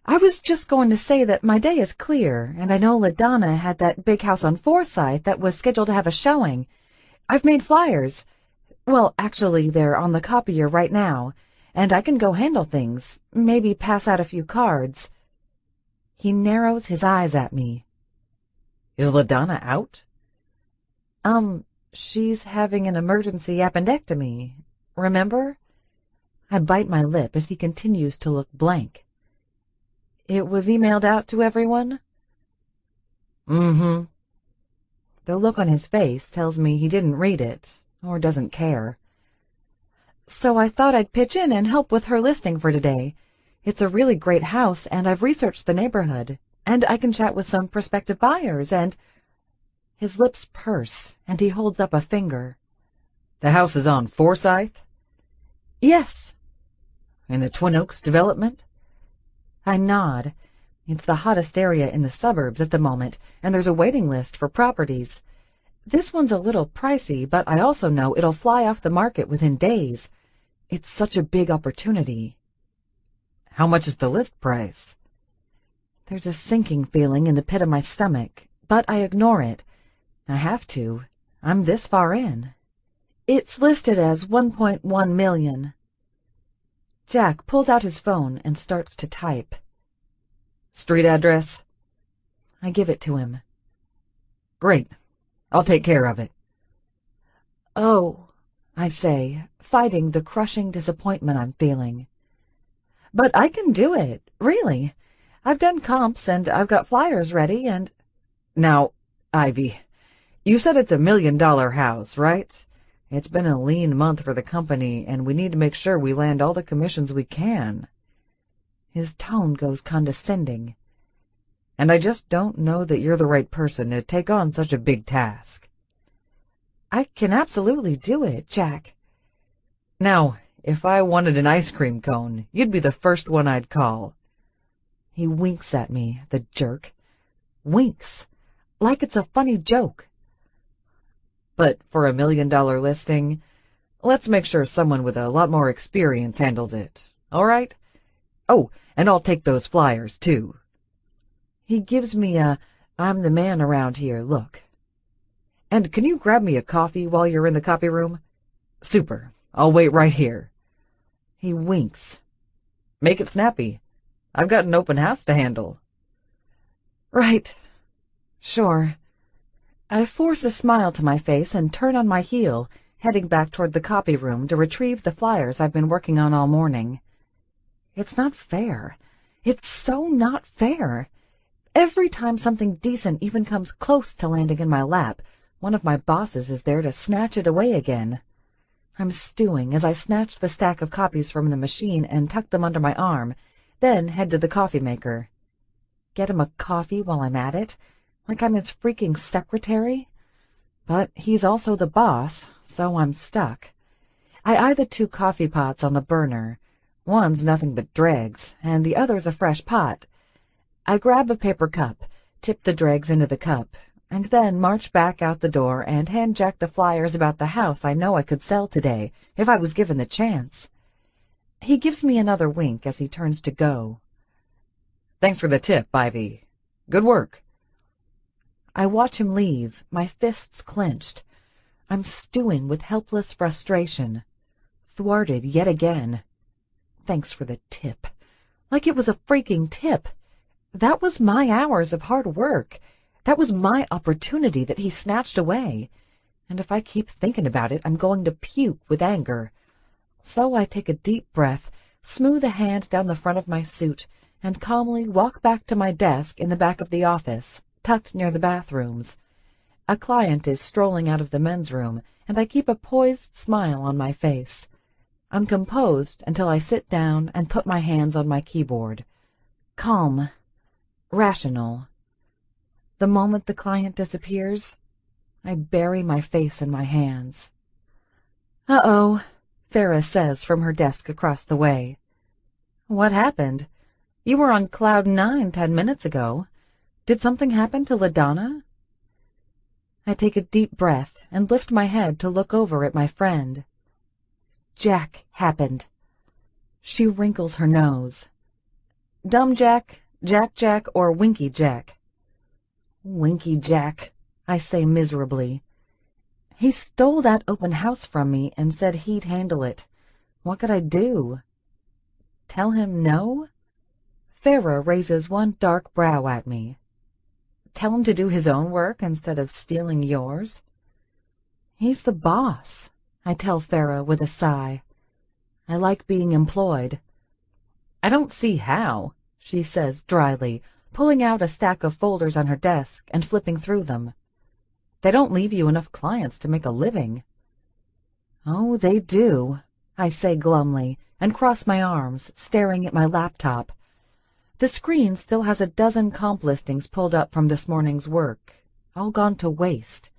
"I was just going to say that my day is clear, and I know LaDonna had that big house on Forsyth that was scheduled to have a showing. I've made flyers. Well, actually, they're on the copier right now, and I can go handle things, maybe pass out a few cards." He narrows his eyes at me. "Is LaDonna out?" She's having an emergency appendectomy. Remember?" I bite my lip as he continues to look blank. "It was emailed out to everyone?" "Mm-hmm." The look on his face tells me he didn't read it, or doesn't care. "So I thought I'd pitch in and help with her listing for today. It's a really great house, and I've researched the neighborhood, and I can chat with some prospective buyers, and—" His lips purse, and he holds up a finger. "The house is on Forsyth?" "Yes." "In the Twin Oaks development?" I nod. It's the hottest area in the suburbs at the moment, and there's a waiting list for properties. This one's a little pricey, but I also know it'll fly off the market within days. It's such a big opportunity. "How much is the list price?" There's a sinking feeling in the pit of my stomach, but I ignore it. I have to. I'm this far in. "It's listed as $1.1 million. Jack pulls out his phone and starts to type. "Street address?" I give it to him. "Great. I'll take care of it." "Oh," I say, fighting the crushing disappointment I'm feeling. "But I can do it, really. I've done comps, and I've got flyers ready, and—" "Now, Ivy, you said it's $1 million house, right? It's been a lean month for the company, and we need to make sure we land all the commissions we can." His tone goes condescending. "And I just don't know that you're the right person to take on such a big task." "I can absolutely do it, Jack." "Now, if I wanted an ice cream cone, you'd be the first one I'd call." He winks at me, the jerk. Winks. Like it's a funny joke. "But for $1 million listing, let's make sure someone with a lot more experience handles it, all right? Oh, and I'll take those flyers, too." He gives me a "I'm the man around here" look. "And can you grab me a coffee while you're in the copy room?" "Super. I'll wait right here." He winks. "Make it snappy. I've got an open house to handle." "Right. Sure." I force a smile to my face and turn on my heel, heading back toward the copy room to retrieve the flyers I've been working on all morning. It's not fair. It's so not fair. Every time something decent even comes close to landing in my lap, one of my bosses is there to snatch it away again. I'm stewing as I snatch the stack of copies from the machine and tuck them under my arm, then head to the coffee maker. Get him a coffee while I'm at it? Like I'm his freaking secretary? But he's also the boss, so I'm stuck. I eye the 2 coffee pots on the burner. One's nothing but dregs, and the other's a fresh pot. I grab a paper cup, tip the dregs into the cup, and then march back out the door and hand Jack the flyers about the house I know I could sell today, if I was given the chance. He gives me another wink as he turns to go. "Thanks for the tip, Ivy. Good work." I watch him leave, my fists clenched. I'm stewing with helpless frustration. Thwarted yet again. Thanks for the tip. Like it was a freaking tip. That was my hours of hard work. That was my opportunity that he snatched away. And if I keep thinking about it, I'm going to puke with anger. So I take a deep breath, smooth a hand down the front of my suit, and calmly walk back to my desk in the back of the office, tucked near the bathrooms. A client is strolling out of the men's room, and I keep a poised smile on my face. I'm composed until I sit down and put my hands on my keyboard. Calm. Rational. The moment the client disappears, I bury my face in my hands. "Uh-oh," Farah says from her desk across the way. "What happened? You were on cloud 9 10 minutes ago. Did something happen to LaDonna?" I take a deep breath and lift my head to look over at my friend. "Jack happened." She wrinkles her nose. "Dumb Jack, Jack Jack, or Winky Jack?" "Winky Jack," I say miserably. "He stole that open house from me and said he'd handle it. What could I do?" "Tell him no?" Farah raises one dark brow at me. "Tell him to do his own work instead of stealing yours?" "He's the boss," I tell Farah with a sigh. "I like being employed." "I don't see how," she says dryly, pulling out a stack of folders on her desk and flipping through them. "They don't leave you enough clients to make a living." "Oh, they do," I say glumly, and cross my arms, staring at my laptop. The screen still has a dozen comp listings pulled up from this morning's work, all gone to waste.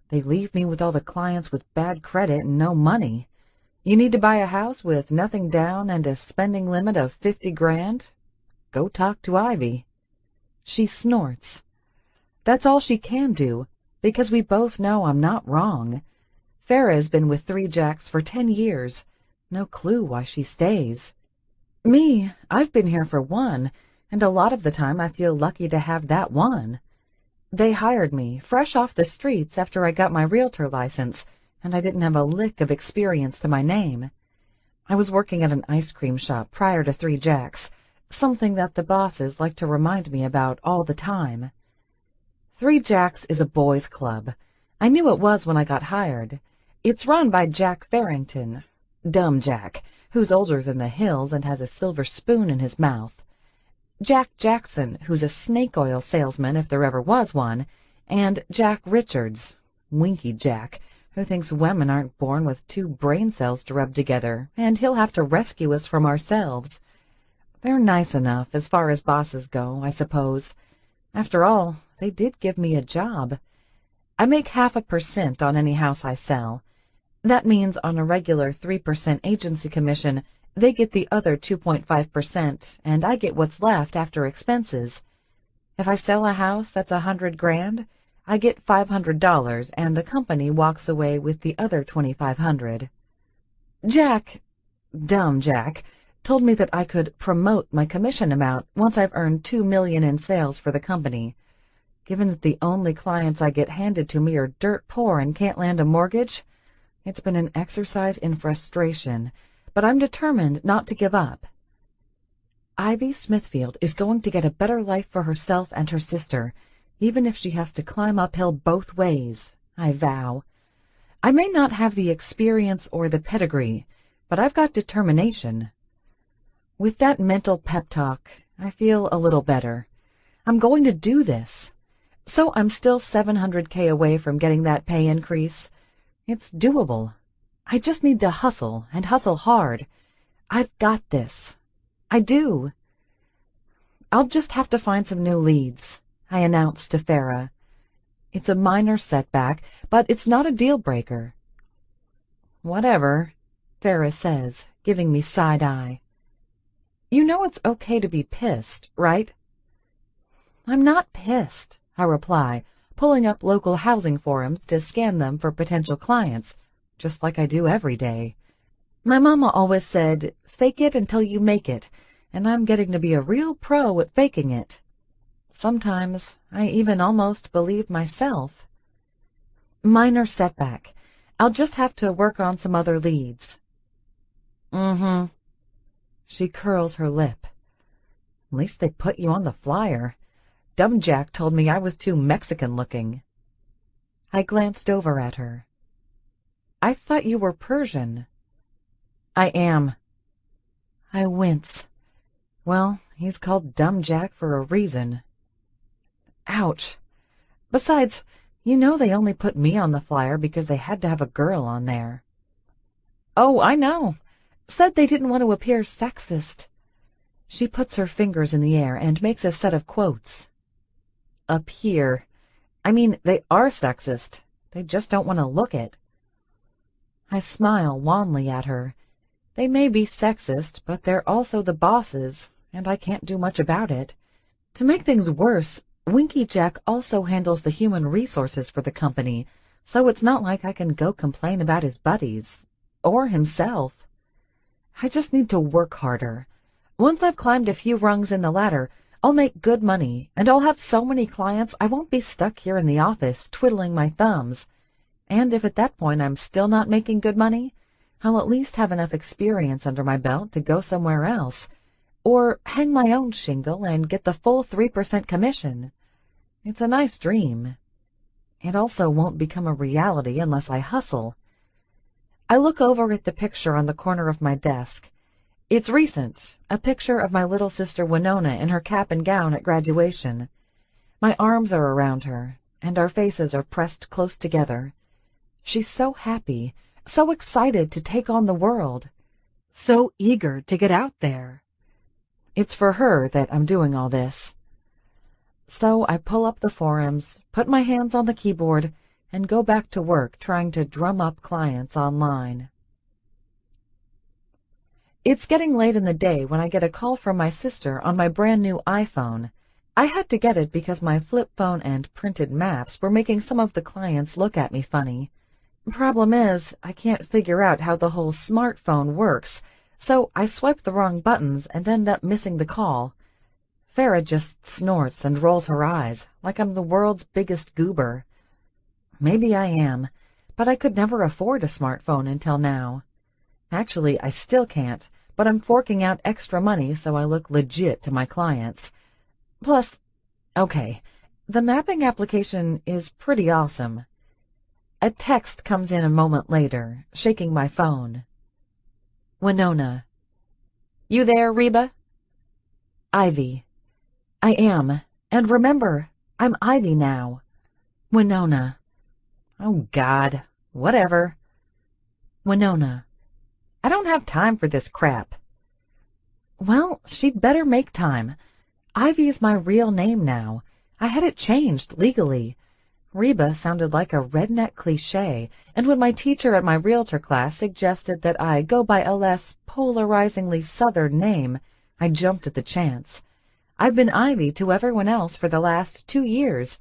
They leave me with all the clients with bad credit and no money. You need to buy a house with nothing down and a spending limit of 50 grand? Go talk to Ivy. She snorts. That's all she can do, because we both know I'm not wrong. Farah's been with 3 Jacks for 10 years. No clue why she stays. Me, I've been here for 1, and a lot of the time I feel lucky to have that 1. They hired me, fresh off the streets after I got my realtor license, and I didn't have a lick of experience to my name. I was working at an ice cream shop prior to 3 Jacks, something that the bosses like to remind me about all the time. 3 Jacks is a boys' club. I knew it was when I got hired. It's run by Jack Farrington, Dumb Jack, who's older than the hills and has a silver spoon in his mouth. Jack Jackson, who's a snake oil salesman if there ever was one, and Jack Richards, Winky Jack, who thinks women aren't born with 2 brain cells to rub together, and he'll have to rescue us from ourselves. They're nice enough as far as bosses go, I suppose. After all, they did give me a job. I make 0.5% on any house I sell. That means on a regular 3% agency commission, they get the other 2.5%, and I get what's left after expenses. If I sell a house that's 100 grand, I get $500, and the company walks away with the other 2,500. Jack, Dumb Jack, told me that I could promote my commission amount once I've earned $2 million in sales for the company. Given that the only clients I get handed to me are dirt poor and can't land a mortgage, it's been an exercise in frustration, but I'm determined not to give up. Ivy Smithfield is going to get a better life for herself and her sister, even if she has to climb uphill both ways, I vow. I may not have the experience or the pedigree, but I've got determination. With that mental pep talk, I feel a little better. I'm going to do this. So I'm still $700K away from getting that pay increase. It's doable. I just need to hustle, and hustle hard. I've got this. I do. I'll just have to find some new leads, I announced to Farah. It's a minor setback, but it's not a deal-breaker. Whatever, Farah says, giving me side-eye. You know it's okay to be pissed, right? I'm not pissed, I reply, pulling up local housing forums to scan them for potential clients, just like I do every day. My mama always said, fake it until you make it, and I'm getting to be a real pro at faking it. Sometimes I even almost believe myself. Minor setback. I'll just have to work on some other leads. Mm-hmm. She curls her lip. At least they put you on the flyer. Dumb Jack told me I was too Mexican-looking. I glanced over at her. I thought you were Persian. I am. I wince. Well, he's called Dumb Jack for a reason. Ouch. Besides, you know they only put me on the flyer because they had to have a girl on there. Oh, I know. Said they didn't want to appear sexist. She puts her fingers in the air and makes a set of quotes. Appear. I mean, they are sexist. They just don't want to look it. I smile wanly at her. They may be sexist, but they're also the bosses, and I can't do much about it. To make things worse, Winky Jack also handles the human resources for the company, so it's not like I can go complain about his buddies. Or himself. I just need to work harder. Once I've climbed a few rungs in the ladder, I'll make good money, and I'll have so many clients I won't be stuck here in the office twiddling my thumbs. And if at that point I'm still not making good money, I'll at least have enough experience under my belt to go somewhere else, or hang my own shingle and get the full 3% commission. It's a nice dream. It also won't become a reality unless I hustle. I look over at the picture on the corner of my desk. It's recent, a picture of my little sister Winona in her cap and gown at graduation. My arms are around her, and our faces are pressed close together. She's so happy, so excited to take on the world, so eager to get out there. It's for her that I'm doing all this. So I pull up the forums, put my hands on the keyboard, and go back to work trying to drum up clients online. It's getting late in the day when I get a call from my sister on my brand new iPhone. I had to get it because my flip phone and printed maps were making some of the clients look at me funny. Problem is, I can't figure out how the whole smartphone works, so I swipe the wrong buttons and end up missing the call. Farah just snorts and rolls her eyes, like I'm the world's biggest goober. Maybe I am, but I could never afford a smartphone until now. Actually, I still can't, but I'm forking out extra money so I look legit to my clients. Plus, okay, the mapping application is pretty awesome. A text comes in a moment later, shaking my phone. Winona. You there, Reba? Ivy. I am, and remember, I'm Ivy now. Winona. Oh, God, whatever. Winona. I don't have time for this crap. Well, she'd better make time. Ivy is my real name now. I had it changed legally. Reba sounded like a redneck cliché, and when my teacher at my realtor class suggested that I go by a less polarizingly southern name, I jumped at the chance. I've been Ivy to everyone else for the last 2 years,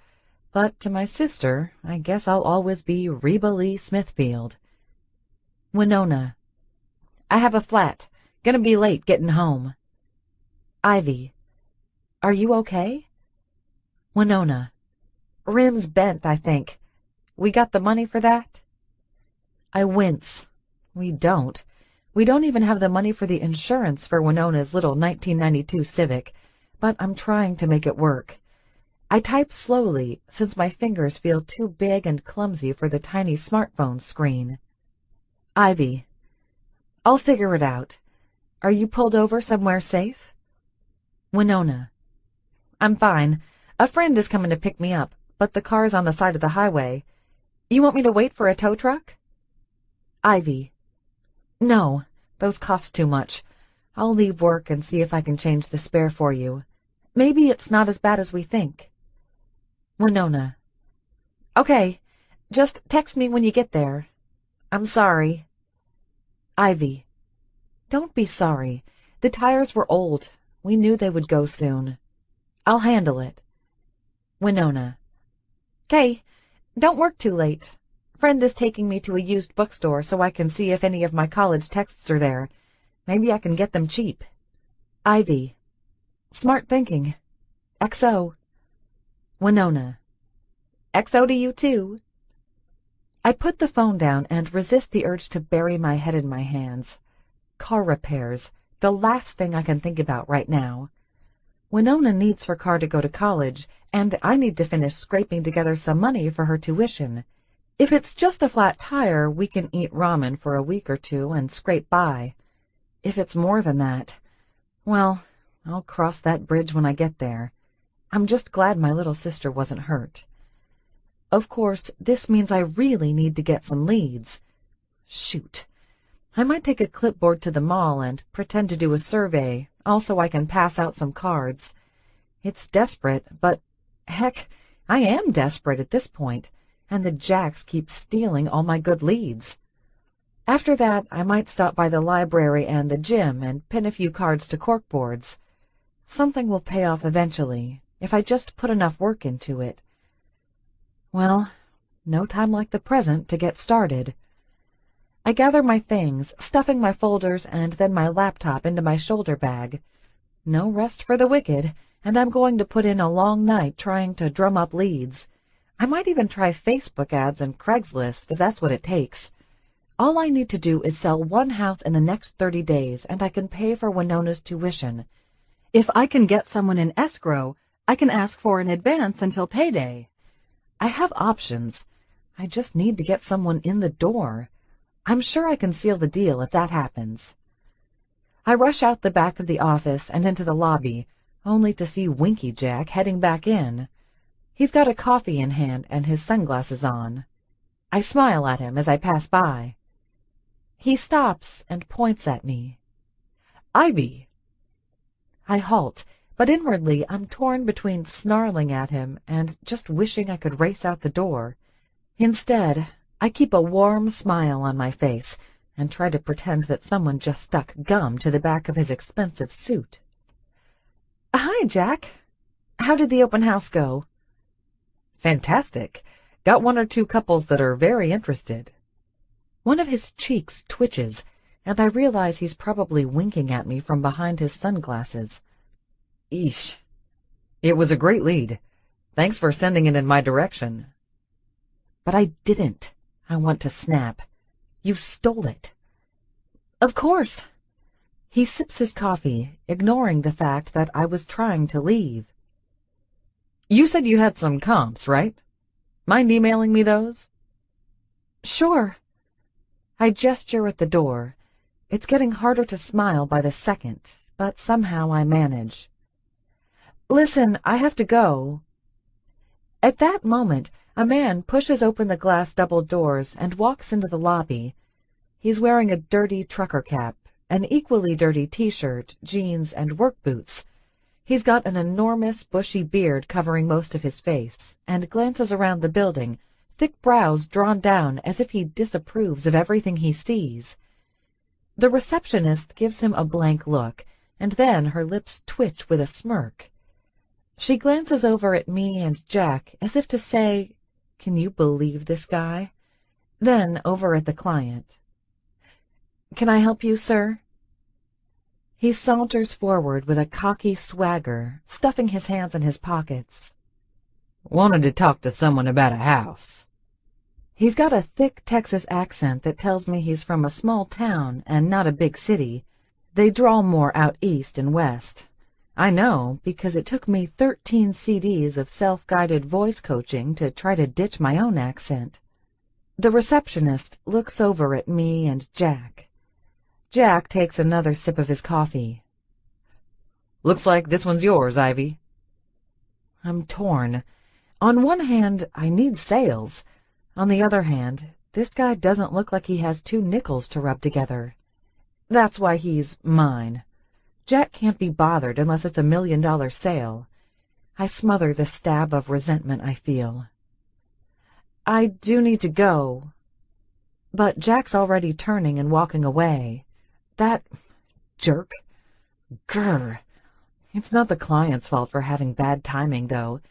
but to my sister, I guess I'll always be Reba Lee Smithfield. Winona. I have a flat. Gonna be late getting home. Ivy. Are you okay? Winona. Rim's bent, I think. We got the money for that? I wince. We don't. We don't even have the money for the insurance for Winona's little 1992 Civic, but I'm trying to make it work. I type slowly, since my fingers feel too big and clumsy for the tiny smartphone screen. Ivy. I'll figure it out. Are you pulled over somewhere safe? Winona. I'm fine. A friend is coming to pick me up, but the car's on the side of the highway. You want me to wait for a tow truck? Ivy. No, those cost too much. I'll leave work and see if I can change the spare for you. Maybe it's not as bad as we think. Winona. Okay, just text me when you get there. I'm sorry. Ivy. Don't be sorry. The tires were old. We knew they would go soon. I'll handle it. Winona. 'Kay, don't work too late. Friend is taking me to a used bookstore so I can see if any of my college texts are there. Maybe I can get them cheap. Ivy. Smart thinking. XO. Winona. XO to you, too. I put the phone down and resist the urge to bury my head in my hands. Car repairs, the last thing I can think about right now. Winona needs her car to go to college, and I need to finish scraping together some money for her tuition. If it's just a flat tire, we can eat ramen for a week or two and scrape by. If it's more than that, well, I'll cross that bridge when I get there. I'm just glad my little sister wasn't hurt. Of course, this means I really need to get some leads. Shoot. I might take a clipboard to the mall and pretend to do a survey, also I can pass out some cards. It's desperate, but heck, I am desperate at this point, and the jacks keep stealing all my good leads. After that, I might stop by the library and the gym and pin a few cards to corkboards. Something will pay off eventually, if I just put enough work into it. Well, no time like the present to get started. I gather my things, stuffing my folders and then my laptop into my shoulder bag. No rest for the wicked, and I'm going to put in a long night trying to drum up leads. I might even try Facebook ads and Craigslist, if that's what it takes. All I need to do is sell one house in the next 30 days, and I can pay for Winona's tuition. If I can get someone in escrow, I can ask for an advance until payday. I have options. I just need to get someone in the door. I'm sure I can seal the deal if that happens. I rush out the back of the office and into the lobby, only to see Winky Jack heading back in. He's got a coffee in hand and his sunglasses on. I smile at him as I pass by. He stops and points at me. Ivy! I halt, but inwardly I'm torn between snarling at him and just wishing I could race out the door. Instead, I keep a warm smile on my face and try to pretend that someone just stuck gum to the back of his expensive suit. Hi, Jack. How did the open house go? Fantastic. Got one or two couples that are very interested. One of his cheeks twitches, and I realize he's probably winking at me from behind his sunglasses. Eesh. It was a great lead. Thanks for sending it in my direction. But I didn't. I want to snap. You stole it. Of course. He sips his coffee, ignoring the fact that I was trying to leave. You said you had some comps, right? Mind emailing me those? Sure. I gesture at the door. It's getting harder to smile by the second, but somehow I manage. Listen, I have to go. At that moment, a man pushes open the glass double doors and walks into the lobby. He's wearing a dirty trucker cap, an equally dirty t-shirt, jeans, and work boots. He's got an enormous, bushy beard covering most of his face, and glances around the building, thick brows drawn down as if he disapproves of everything he sees. The receptionist gives him a blank look, and then her lips twitch with a smirk. She glances over at me and Jack as if to say, "Can you believe this guy?" Then over at the client. "Can I help you, sir?" He saunters forward with a cocky swagger, stuffing his hands in his pockets. "Wanted to talk to someone about a house." He's got a thick Texas accent that tells me he's from a small town and not a big city. They drawl more out east and west. I know, because it took me 13 CDs of self-guided voice coaching to try to ditch my own accent. The receptionist looks over at me and Jack. Jack takes another sip of his coffee. "Looks like this one's yours, Ivy." I'm torn. On one hand, I need sales. On the other hand, this guy doesn't look like he has 2 nickels to rub together. That's why he's mine. Jack can't be bothered unless it's $1 million sale. I smother the stab of resentment I feel. "I do need to go." But Jack's already turning and walking away. That jerk. Grr. It's not the client's fault for having bad timing, though.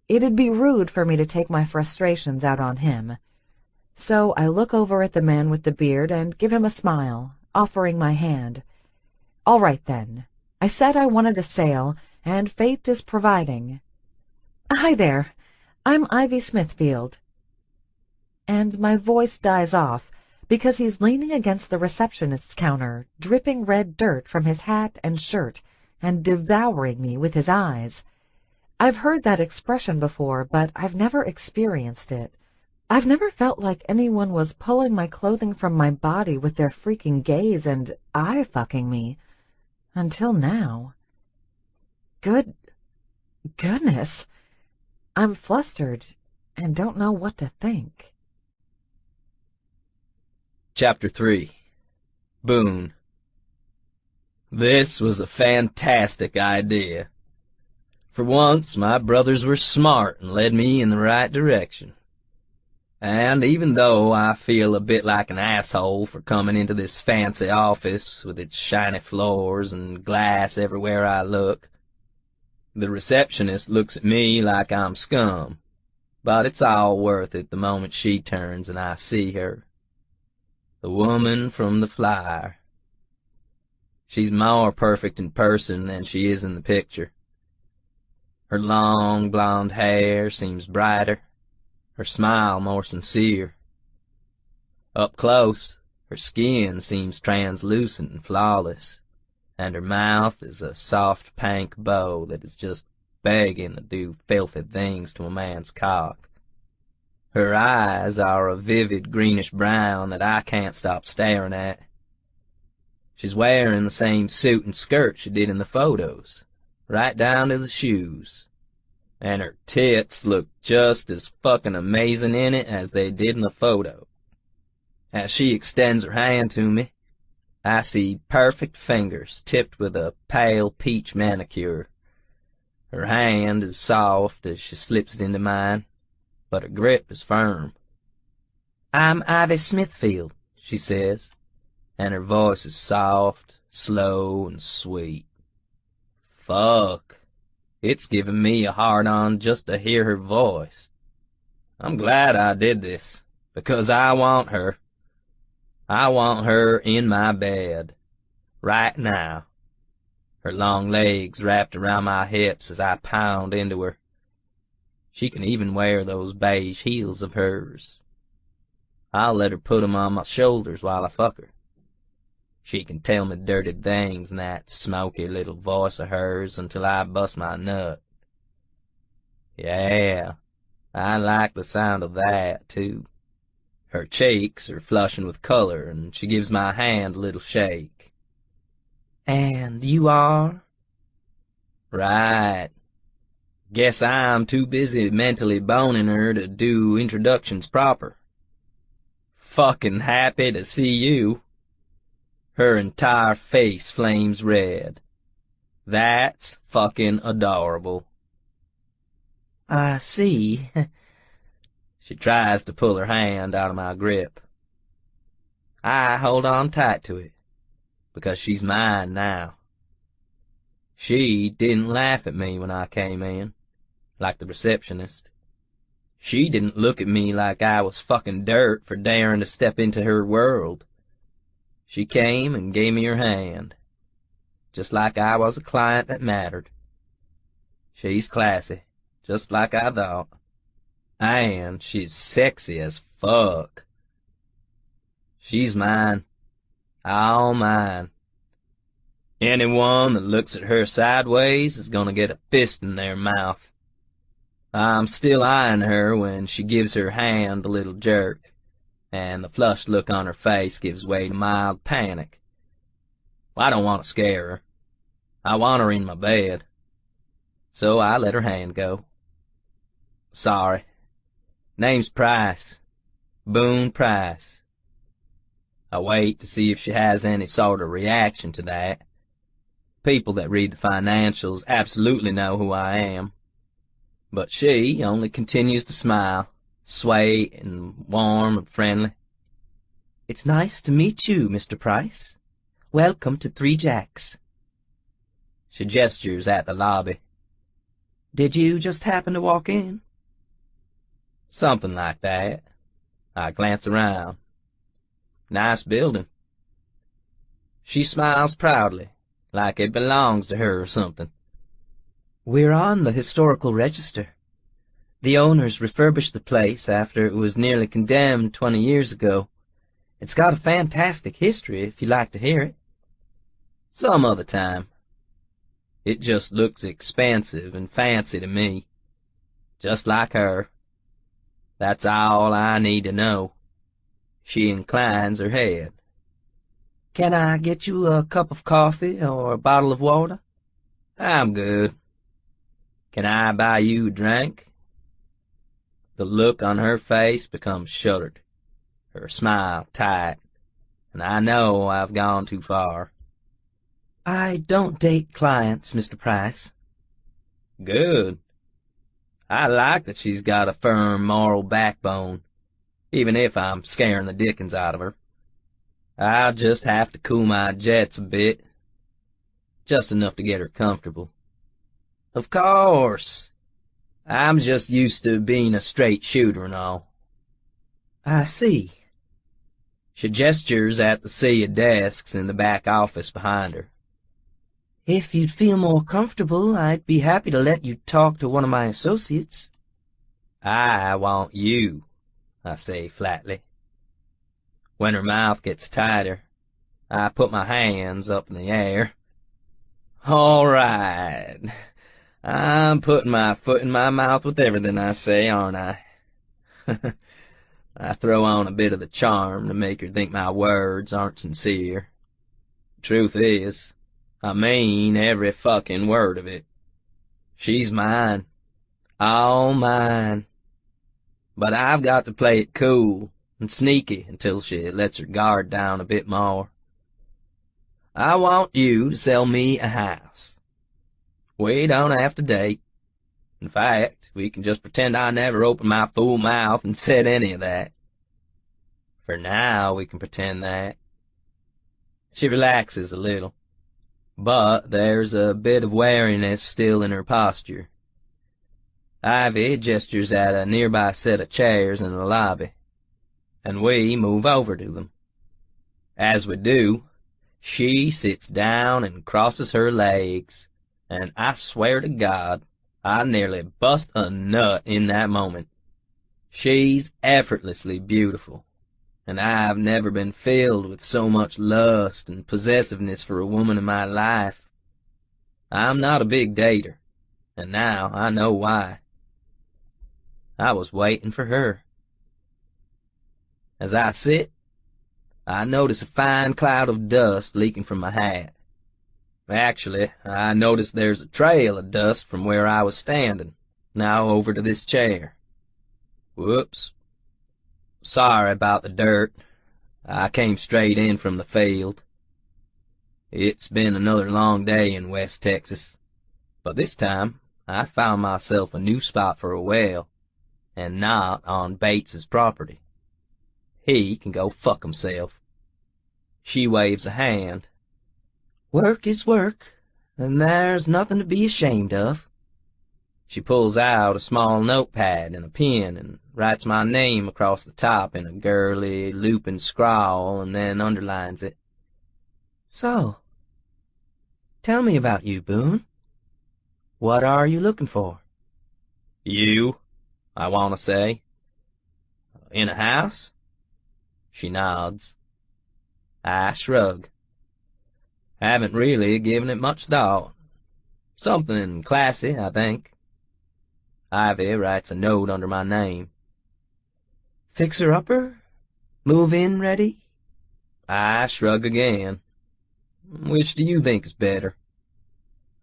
It'd be rude for me to take my frustrations out on him. So I look over at the man with the beard and give him a smile, offering my hand. "All right, then. I said I wanted a sale, and fate is providing." Hi there. I'm Ivy Smithfield. And my voice dies off because he's leaning against the receptionist's counter, dripping red dirt from his hat and shirt, and devouring me with his eyes. I've heard that expression before, but I've never experienced it. I've never felt like anyone was pulling my clothing from my body with their freaking gaze and eye-fucking me. Until now. Goodness. I'm flustered and don't know what to think. Chapter 3. Boone. This was a fantastic idea. For once, my brothers were smart and led me in the right direction. And even though I feel a bit like an asshole for coming into this fancy office with its shiny floors and glass everywhere I look, the receptionist looks at me like I'm scum. But it's all worth it the moment she turns and I see her. The woman from the flyer. She's more perfect in person than she is in the picture. Her long blonde hair seems brighter, her smile more sincere. Up close, her skin seems translucent and flawless, and her mouth is a soft pink bow that is just begging to do filthy things to a man's cock. Her eyes are a vivid greenish-brown that I can't stop staring at. She's wearing the same suit and skirt she did in the photos, right down to the shoes. And her tits look just as fucking amazing in it as they did in the photo. As she extends her hand to me, I see perfect fingers tipped with a pale peach manicure. Her hand is soft as she slips it into mine, but her grip is firm. I'm Ivy Smithfield, she says, and her voice is soft, slow, and sweet. Fuck. It's giving me a hard-on just to hear her voice. I'm glad I did this, because I want her. I want her in my bed, right now. Her long legs wrapped around my hips as I pound into her. She can even wear those beige heels of hers. I'll let her put 'em on my shoulders while I fuck her. She can tell me dirty things in that smoky little voice of hers until I bust my nut. Yeah, I like the sound of that, too. Her cheeks are flushing with color, and she gives my hand a little shake. And you are? Right. Guess I'm too busy mentally boning her to do introductions proper. Fucking happy to see you. Her entire face flames red. That's fucking adorable. I see. She tries to pull her hand out of my grip. I hold on tight to it, because she's mine now. She didn't laugh at me when I came in, like the receptionist. She didn't look at me like I was fucking dirt for daring to step into her world. She came and gave me her hand, just like I was a client that mattered. She's classy, just like I thought. And she's sexy as fuck. She's mine, all mine. Anyone that looks at her sideways is gonna get a fist in their mouth. I'm still eyeing her when she gives her hand a little jerk, and the flushed look on her face gives way to mild panic. I don't want to scare her. I want her in my bed. So I let her hand go. Sorry. Name's Price. Boone Price. I wait to see if she has any sort of reaction to that. People that read the financials absolutely know who I am. But she only continues to smile, sweet and warm and friendly. It's nice to meet you, Mr. Price. Welcome to Three Jacks. She gestures at the lobby. Did you just happen to walk in? Something like that. I glance around. Nice building. She smiles proudly, like it belongs to her or something. We're on the historical register. The owners refurbished the place after it was nearly condemned 20 years ago. It's got a fantastic history if you'd like to hear it. Some other time. It just looks expensive and fancy to me. Just like her. That's all I need to know. She inclines her head. Can I get you a cup of coffee or a bottle of water? I'm good. Can I buy you a drink? The look on her face becomes shuttered, her smile tight, and I know I've gone too far. I don't date clients, Mr. Price. Good. I like that she's got a firm moral backbone, even if I'm scaring the dickens out of her. I'll just have to cool my jets a bit, just enough to get her comfortable. Of course. I'm just used to being a straight shooter and all. I see. She gestures at the sea of desks in the back office behind her. If you'd feel more comfortable, I'd be happy to let you talk to one of my associates. I want you, I say flatly. When her mouth gets tighter, I put my hands up in the air. All right. I'm putting my foot in my mouth with everything I say, aren't I? I throw on a bit of the charm to make her think my words aren't sincere. Truth is, I mean every fucking word of it. She's mine. All mine. But I've got to play it cool and sneaky until she lets her guard down a bit more. I want you to sell me a house. We don't have to date. In fact, we can just pretend I never opened my fool mouth and said any of that. For now, we can pretend that. She relaxes a little, but there's a bit of wariness still in her posture. Ivy gestures at a nearby set of chairs in the lobby, and we move over to them. As we do, she sits down and crosses her legs, and I swear to God, I nearly bust a nut in that moment. She's effortlessly beautiful, and I've never been filled with so much lust and possessiveness for a woman in my life. I'm not a big dater, and now I know why. I was waiting for her. As I sit, I notice a fine cloud of dust leaking from my hat. Actually, I notice there's a trail of dust from where I was standing, now over to this chair. Whoops. Sorry about the dirt. I came straight in from the field. It's been another long day in West Texas, but this time I found myself a new spot for a well, and not on Bates's property. He can go fuck himself. She waves a hand. Work is work, and there's nothing to be ashamed of. She pulls out a small notepad and a pen and writes my name across the top in a girly, looping scrawl and then underlines it. So, tell me about you, Boone. What are you looking for? You, I want to say. In a house? She nods. I shrug. Haven't really given it much thought. Something classy, I think. Ivy writes a note under my name. Fixer-upper? Move-in ready? I shrug again. Which do you think is better?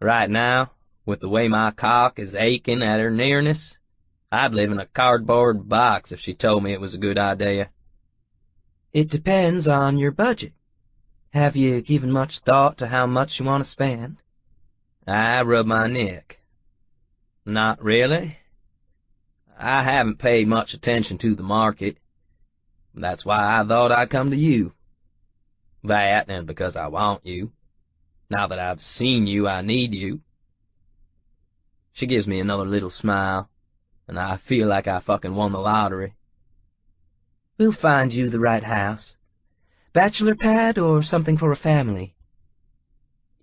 Right now, with the way my cock is aching at her nearness, I'd live in a cardboard box if she told me it was a good idea. It depends on your budget. Have you given much thought to how much you want to spend? I rub my neck. Not really. I haven't paid much attention to the market. That's why I thought I'd come to you. That, and because I want you. Now that I've seen you, I need you. She gives me another little smile, and I feel like I fucking won the lottery. We'll find you the right house. Bachelor pad or something for a family?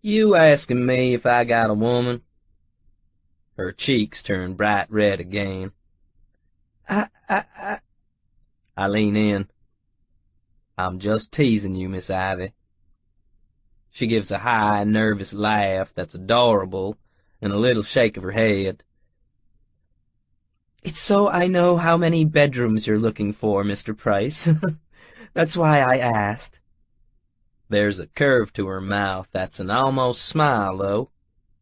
You asking me if I got a woman? Her cheeks turn bright red again. I lean in. I'm just teasing you, Miss Ivy. She gives a high, nervous laugh that's adorable and a little shake of her head. It's so I know how many bedrooms you're looking for, Mr. Price. That's why I asked. There's a curve to her mouth that's an almost smile, though,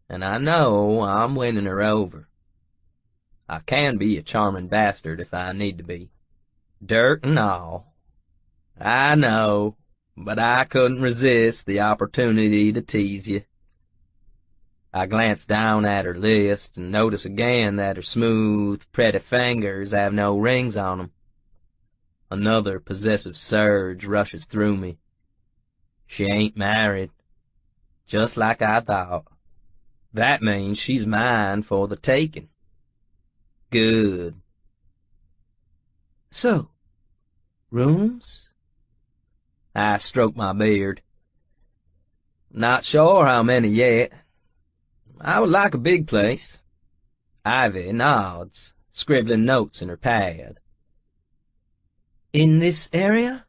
and I know I'm winning her over. I can be a charming bastard if I need to be. Dirt and all. I know, but I couldn't resist the opportunity to tease you. I glance down at her list and notice again that her smooth, pretty fingers have no rings on them. Another possessive surge rushes through me. She ain't married, just like I thought. That means she's mine for the taking. Good. So, rooms? I stroke my beard. Not sure how many yet. I would like a big place. Ivy nods, scribbling notes in her pad. In this area?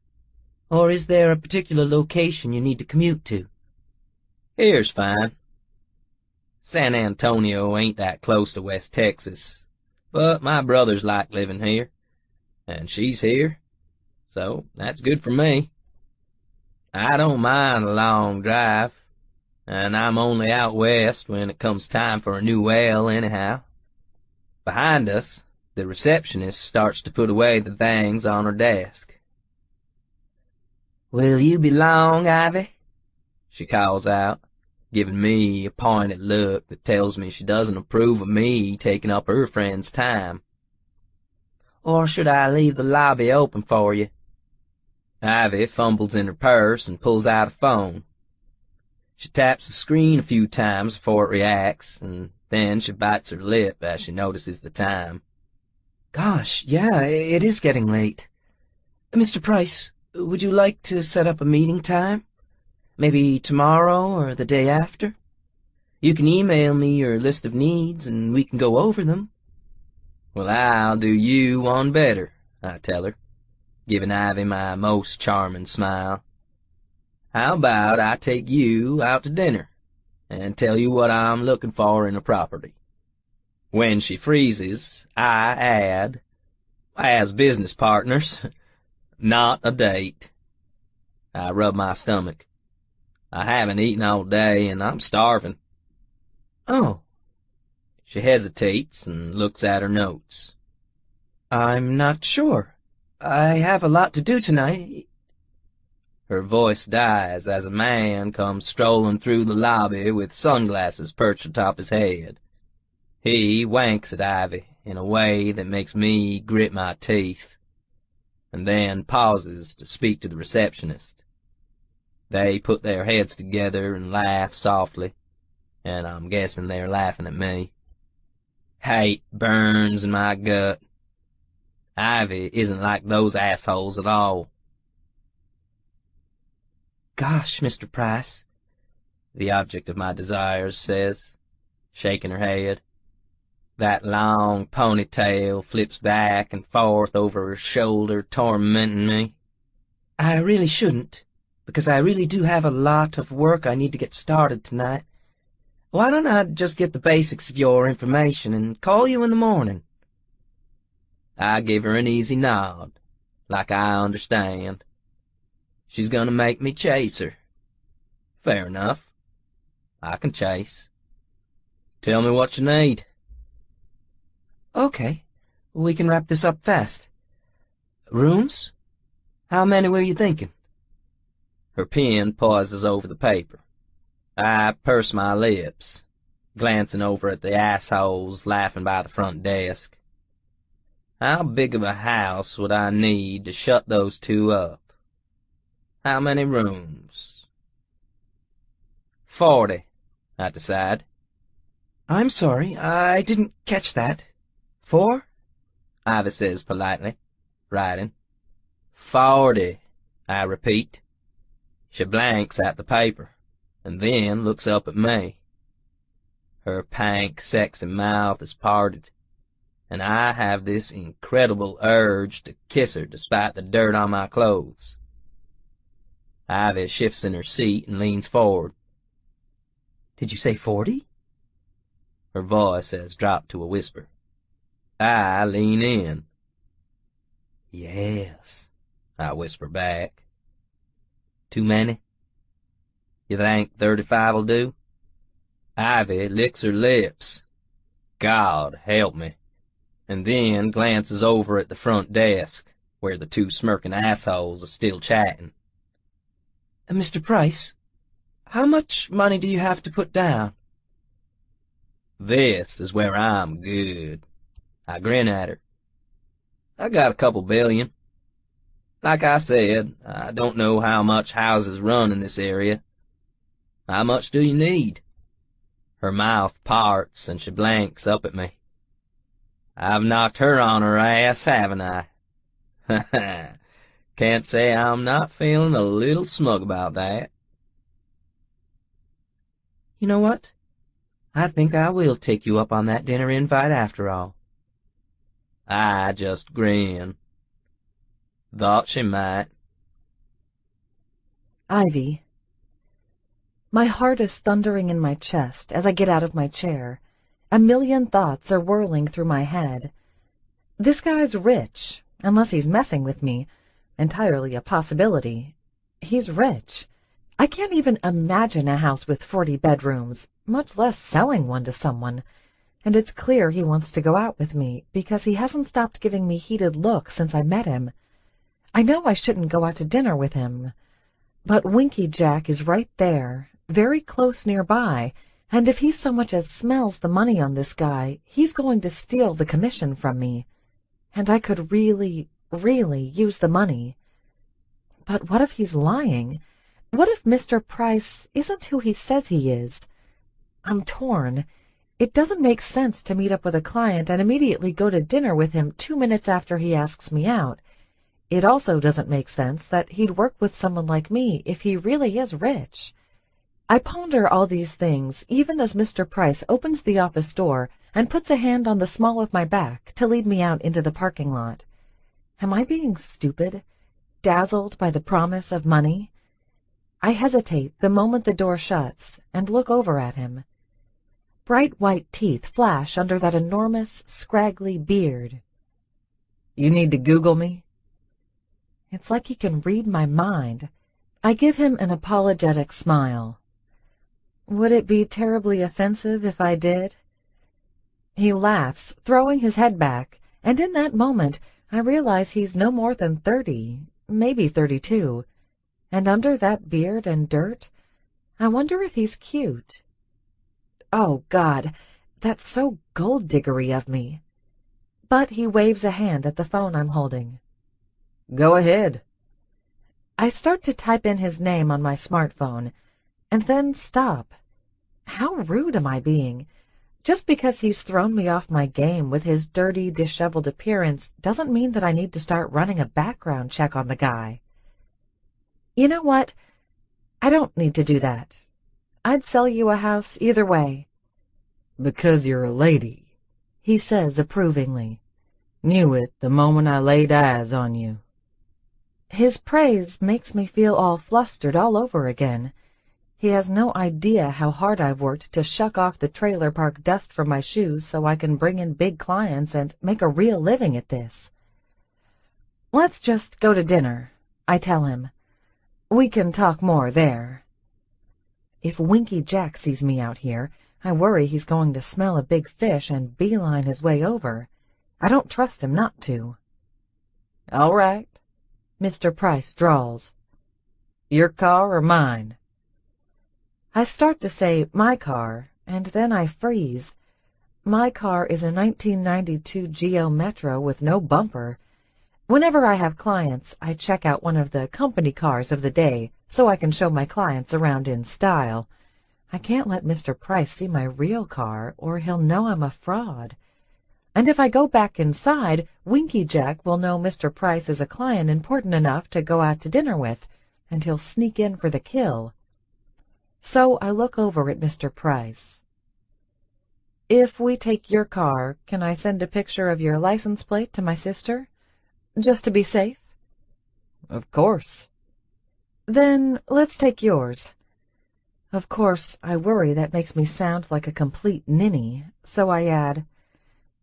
Or is there a particular location you need to commute to? Here's fine. San Antonio ain't that close to West Texas, but my brothers like living here, and she's here, so that's good for me. I don't mind a long drive, and I'm only out west when it comes time for a new ale anyhow. Behind us, the receptionist starts to put away the things on her desk. Will you be long, Ivy? She calls out, giving me a pointed look that tells me she doesn't approve of me taking up her friend's time. Or should I leave the lobby open for you? Ivy fumbles in her purse and pulls out a phone. She taps the screen a few times before it reacts, and then she bites her lip as she notices the time. Gosh, yeah, it is getting late. Mr. Price, would you like to set up a meeting time? Maybe tomorrow or the day after? You can email me your list of needs and we can go over them. Well, I'll do you one better, I tell her, giving Ivy my most charming smile. How about I take you out to dinner and tell you what I'm looking for in a property? When she freezes, I add, as business partners, not a date. I rub my stomach. I haven't eaten all day and I'm starving. Oh. She hesitates and looks at her notes. I'm not sure. I have a lot to do tonight. Her voice dies as a man comes strolling through the lobby with sunglasses perched atop his head. He winks at Ivy in a way that makes me grit my teeth, and then pauses to speak to the receptionist. They put their heads together and laugh softly, and I'm guessing they're laughing at me. Hate burns in my gut. Ivy isn't like those assholes at all. Gosh, Mr. Price, the object of my desires says, shaking her head. That long ponytail flips back and forth over her shoulder, tormenting me. I really shouldn't, because I really do have a lot of work I need to get started tonight. Why don't I just get the basics of your information and call you in the morning? I give her an easy nod, like I understand. She's gonna make me chase her. Fair enough. I can chase. Tell me what you need. Okay, we can wrap this up fast. Rooms? How many were you thinking? Her pen pauses over the paper. I purse my lips, glancing over at the assholes laughing by the front desk. How big of a house would I need to shut those two up? How many rooms? 40, I decide. I'm sorry, I didn't catch that. 4? Ivy says politely, writing. 40, I repeat. She blanks at the paper, and then looks up at me. Her pank, sexy mouth is parted, and I have this incredible urge to kiss her despite the dirt on my clothes. Ivy shifts in her seat and leans forward. Did you say 40? Her voice has dropped to a whisper. I lean in. Yes, I whisper back. Too many? You think 35'll do? Ivy licks her lips. God help me. And then glances over at the front desk, where the two smirking assholes are still chatting. Mr. Price, how much money do you have to put down? This is where I'm good. I grin at her. I got a couple billion. Like I said, I don't know how much houses run in this area. How much do you need? Her mouth parts and she blanks up at me. I've knocked her on her ass, haven't I? Ha ha. Can't say I'm not feeling a little smug about that. You know what? I think I will take you up on that dinner invite after all. I just grin. Thought she might. Ivy. My heart is thundering in my chest as I get out of my chair. A million thoughts are whirling through my head. This guy's rich, unless he's messing with me. Entirely a possibility. He's rich. I can't even imagine a house with 40 bedrooms, much less selling one to someone. And it's clear he wants to go out with me, because he hasn't stopped giving me heated looks since I met him. I know I shouldn't go out to dinner with him. But Winky Jack is right there, very close nearby, and if he so much as smells the money on this guy, he's going to steal the commission from me. And I could really use the money. But what if he's lying? What if Mr. Price isn't who he says he is? I'm torn. It doesn't make sense to meet up with a client and immediately go to dinner with him 2 minutes after he asks me out. It also doesn't make sense that he'd work with someone like me if he really is rich. I ponder all these things even as Mr. Price opens the office door and puts a hand on the small of my back to lead me out into the parking lot. Am I being stupid, dazzled by the promise of money? I hesitate the moment the door shuts and look over at him. Bright white teeth flash under that enormous, scraggly beard. You need to Google me? It's like he can read my mind. I give him an apologetic smile. Would it be terribly offensive if I did? He laughs, throwing his head back, and in that moment I realize he's no more than 30, maybe 32. And under that beard and dirt, I wonder if he's cute. Oh, God, that's so gold-diggery of me. But he waves a hand at the phone I'm holding. Go ahead. I start to type in his name on my smartphone, and then stop. How rude am I being? Just because he's thrown me off my game with his dirty, disheveled appearance doesn't mean that I need to start running a background check on the guy. You know what? I don't need to do that. I'd sell you a house either way. Because you're a lady, he says approvingly. Knew it the moment I laid eyes on you. His praise makes me feel all flustered all over again. He has no idea how hard I've worked to shuck off the trailer park dust from my shoes so I can bring in big clients and make a real living at this. Let's just go to dinner, I tell him. We can talk more there. If Winky Jack sees me out here, I worry he's going to smell a big fish and beeline his way over. I don't trust him not to. All right, Mr. Price drawls. Your car or mine? I start to say my car, and then I freeze. My car is a 1992 Geo Metro with no bumper. Whenever I have clients, I check out one of the company cars of the day so I can show my clients around in style. I can't let Mr. Price see my real car, or he'll know I'm a fraud. And if I go back inside, Winky Jack will know Mr. Price is a client important enough to go out to dinner with, and he'll sneak in for the kill. So I look over at Mr. Price. If we take your car, can I send a picture of your license plate to my sister? Just to be safe? Of course. Then let's take yours. Of course, I worry that makes me sound like a complete ninny, so I add,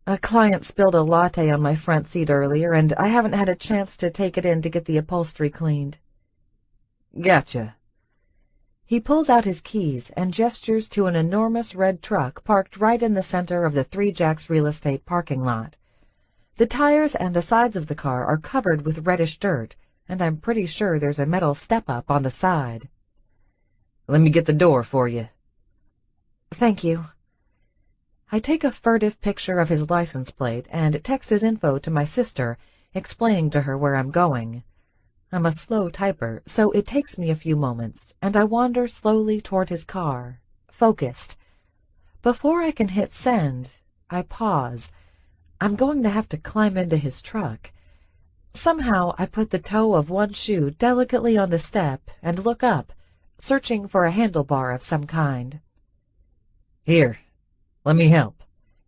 a client spilled a latte on my front seat earlier, and I haven't had a chance to take it in to get the upholstery cleaned. Gotcha. He pulls out his keys and gestures to an enormous red truck parked right in the center of the Three Jacks real estate parking lot. The tires and the sides of the car are covered with reddish dirt, and I'm pretty sure there's a metal step-up on the side. Let me get the door for you. Thank you. I take a furtive picture of his license plate and text his info to my sister, explaining to her where I'm going. I'm a slow typer, so it takes me a few moments, and I wander slowly toward his car, focused. Before I can hit send, I pause. I'm going to have to climb into his truck. Somehow I put the toe of one shoe delicately on the step and look up, searching for a handlebar of some kind. Here, let me help,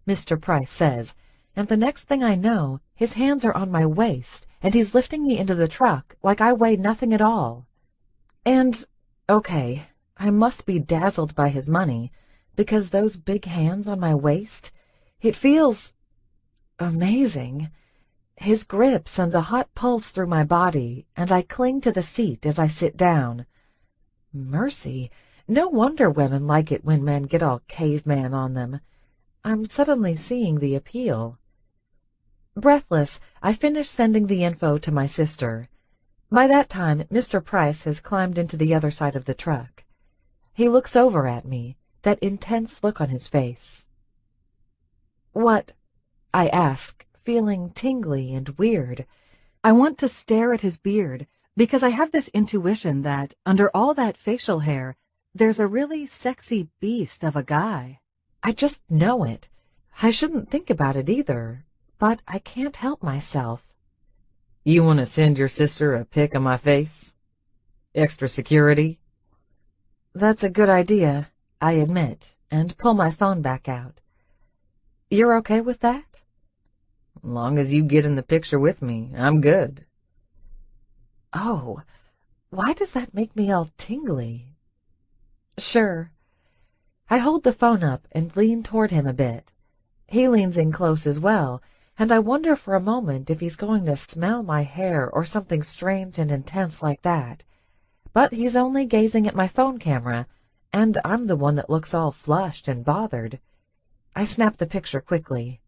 Mr. Price says, and the next thing I know, his hands are on my waist, and he's lifting me into the truck like I weigh nothing at all. And, okay, I must be dazzled by his money, because those big hands on my waist, it feels amazing. His grip sends a hot pulse through my body, and I cling to the seat as I sit down. Mercy, no wonder women like it when men get all caveman on them. I'm suddenly seeing the appeal. Breathless, I finish sending the info to my sister. By that time, Mr. Price has climbed into the other side of the truck. He looks over at me, that intense look on his face. What? I ask, feeling tingly and weird. I want to stare at his beard, because I have this intuition that, under all that facial hair, there's a really sexy beast of a guy. I just know it. I shouldn't think about it either, but I can't help myself. You want to send your sister a pic of my face? Extra security? That's a good idea, I admit, and pull my phone back out. You're okay with that? Long as you get in the picture with me, I'm good. Oh, why does that make me all tingly? Sure. I hold the phone up and lean toward him a bit. He leans in close as well, and I wonder for a moment if he's going to smell my hair or something strange and intense like that. But he's only gazing at my phone camera, and I'm the one that looks all flushed and bothered. I snap the picture quickly.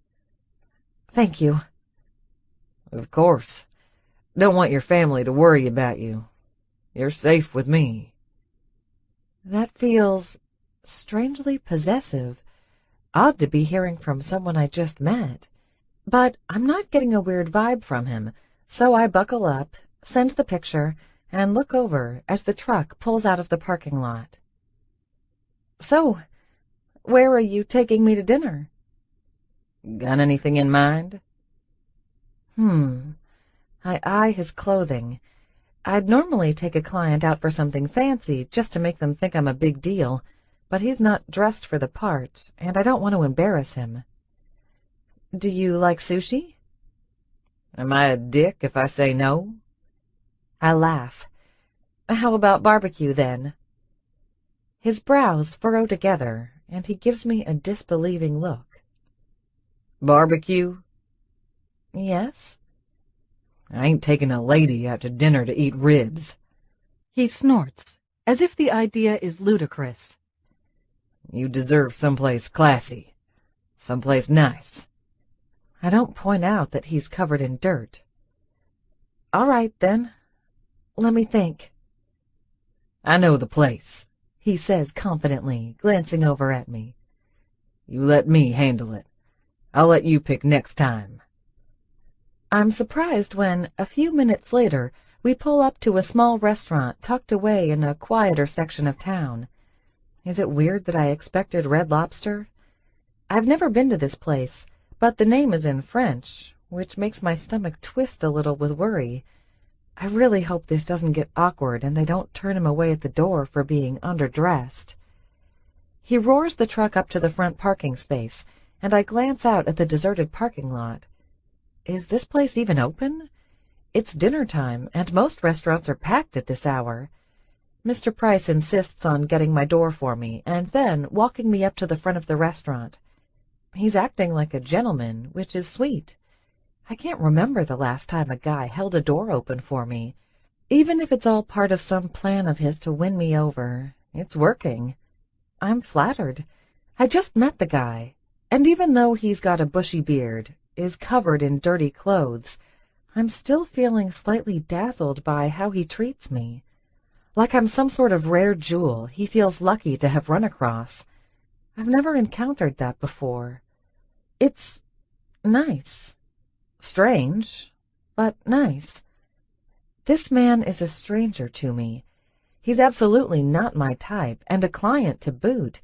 Thank you. Of course. Don't want your family to worry about you. You're safe with me. That feels strangely possessive. Odd to be hearing from someone I just met. But I'm not getting a weird vibe from him, so I buckle up, send the picture, and look over as the truck pulls out of the parking lot. So, where are you taking me to dinner? Got anything in mind? I eye his clothing. I'd normally take a client out for something fancy just to make them think I'm a big deal, but he's not dressed for the part, and I don't want to embarrass him. Do you like sushi? Am I a dick if I say no? I laugh. How about barbecue, then? His brows furrow together, and he gives me a disbelieving look. Barbecue? Yes? I ain't taking a lady out to dinner to eat ribs. He snorts, as if the idea is ludicrous. You deserve someplace classy, someplace nice. I don't point out that he's covered in dirt. All right, then. Let me think. I know the place, he says confidently, glancing over at me. You let me handle it. I'll let you pick next time. I'm surprised when, a few minutes later, we pull up to a small restaurant tucked away in a quieter section of town. Is it weird that I expected Red Lobster? I've never been to this place, but the name is in French, which makes my stomach twist a little with worry. I really hope this doesn't get awkward and they don't turn him away at the door for being underdressed. He roars the truck up to the front parking space, and I glance out at the deserted parking lot. Is this place even open? It's dinner time, and most restaurants are packed at this hour. Mr. Price insists on getting my door for me, and then walking me up to the front of the restaurant. He's acting like a gentleman, which is sweet. I can't remember the last time a guy held a door open for me. Even if it's all part of some plan of his to win me over, it's working. I'm flattered. I just met the guy, and even though he's got a bushy beard, is covered in dirty clothes, I'm still feeling slightly dazzled by how he treats me. Like I'm some sort of rare jewel he feels lucky to have run across. I've never encountered that before. It's nice. Strange, but nice. This man is a stranger to me. He's absolutely not my type, and a client to boot.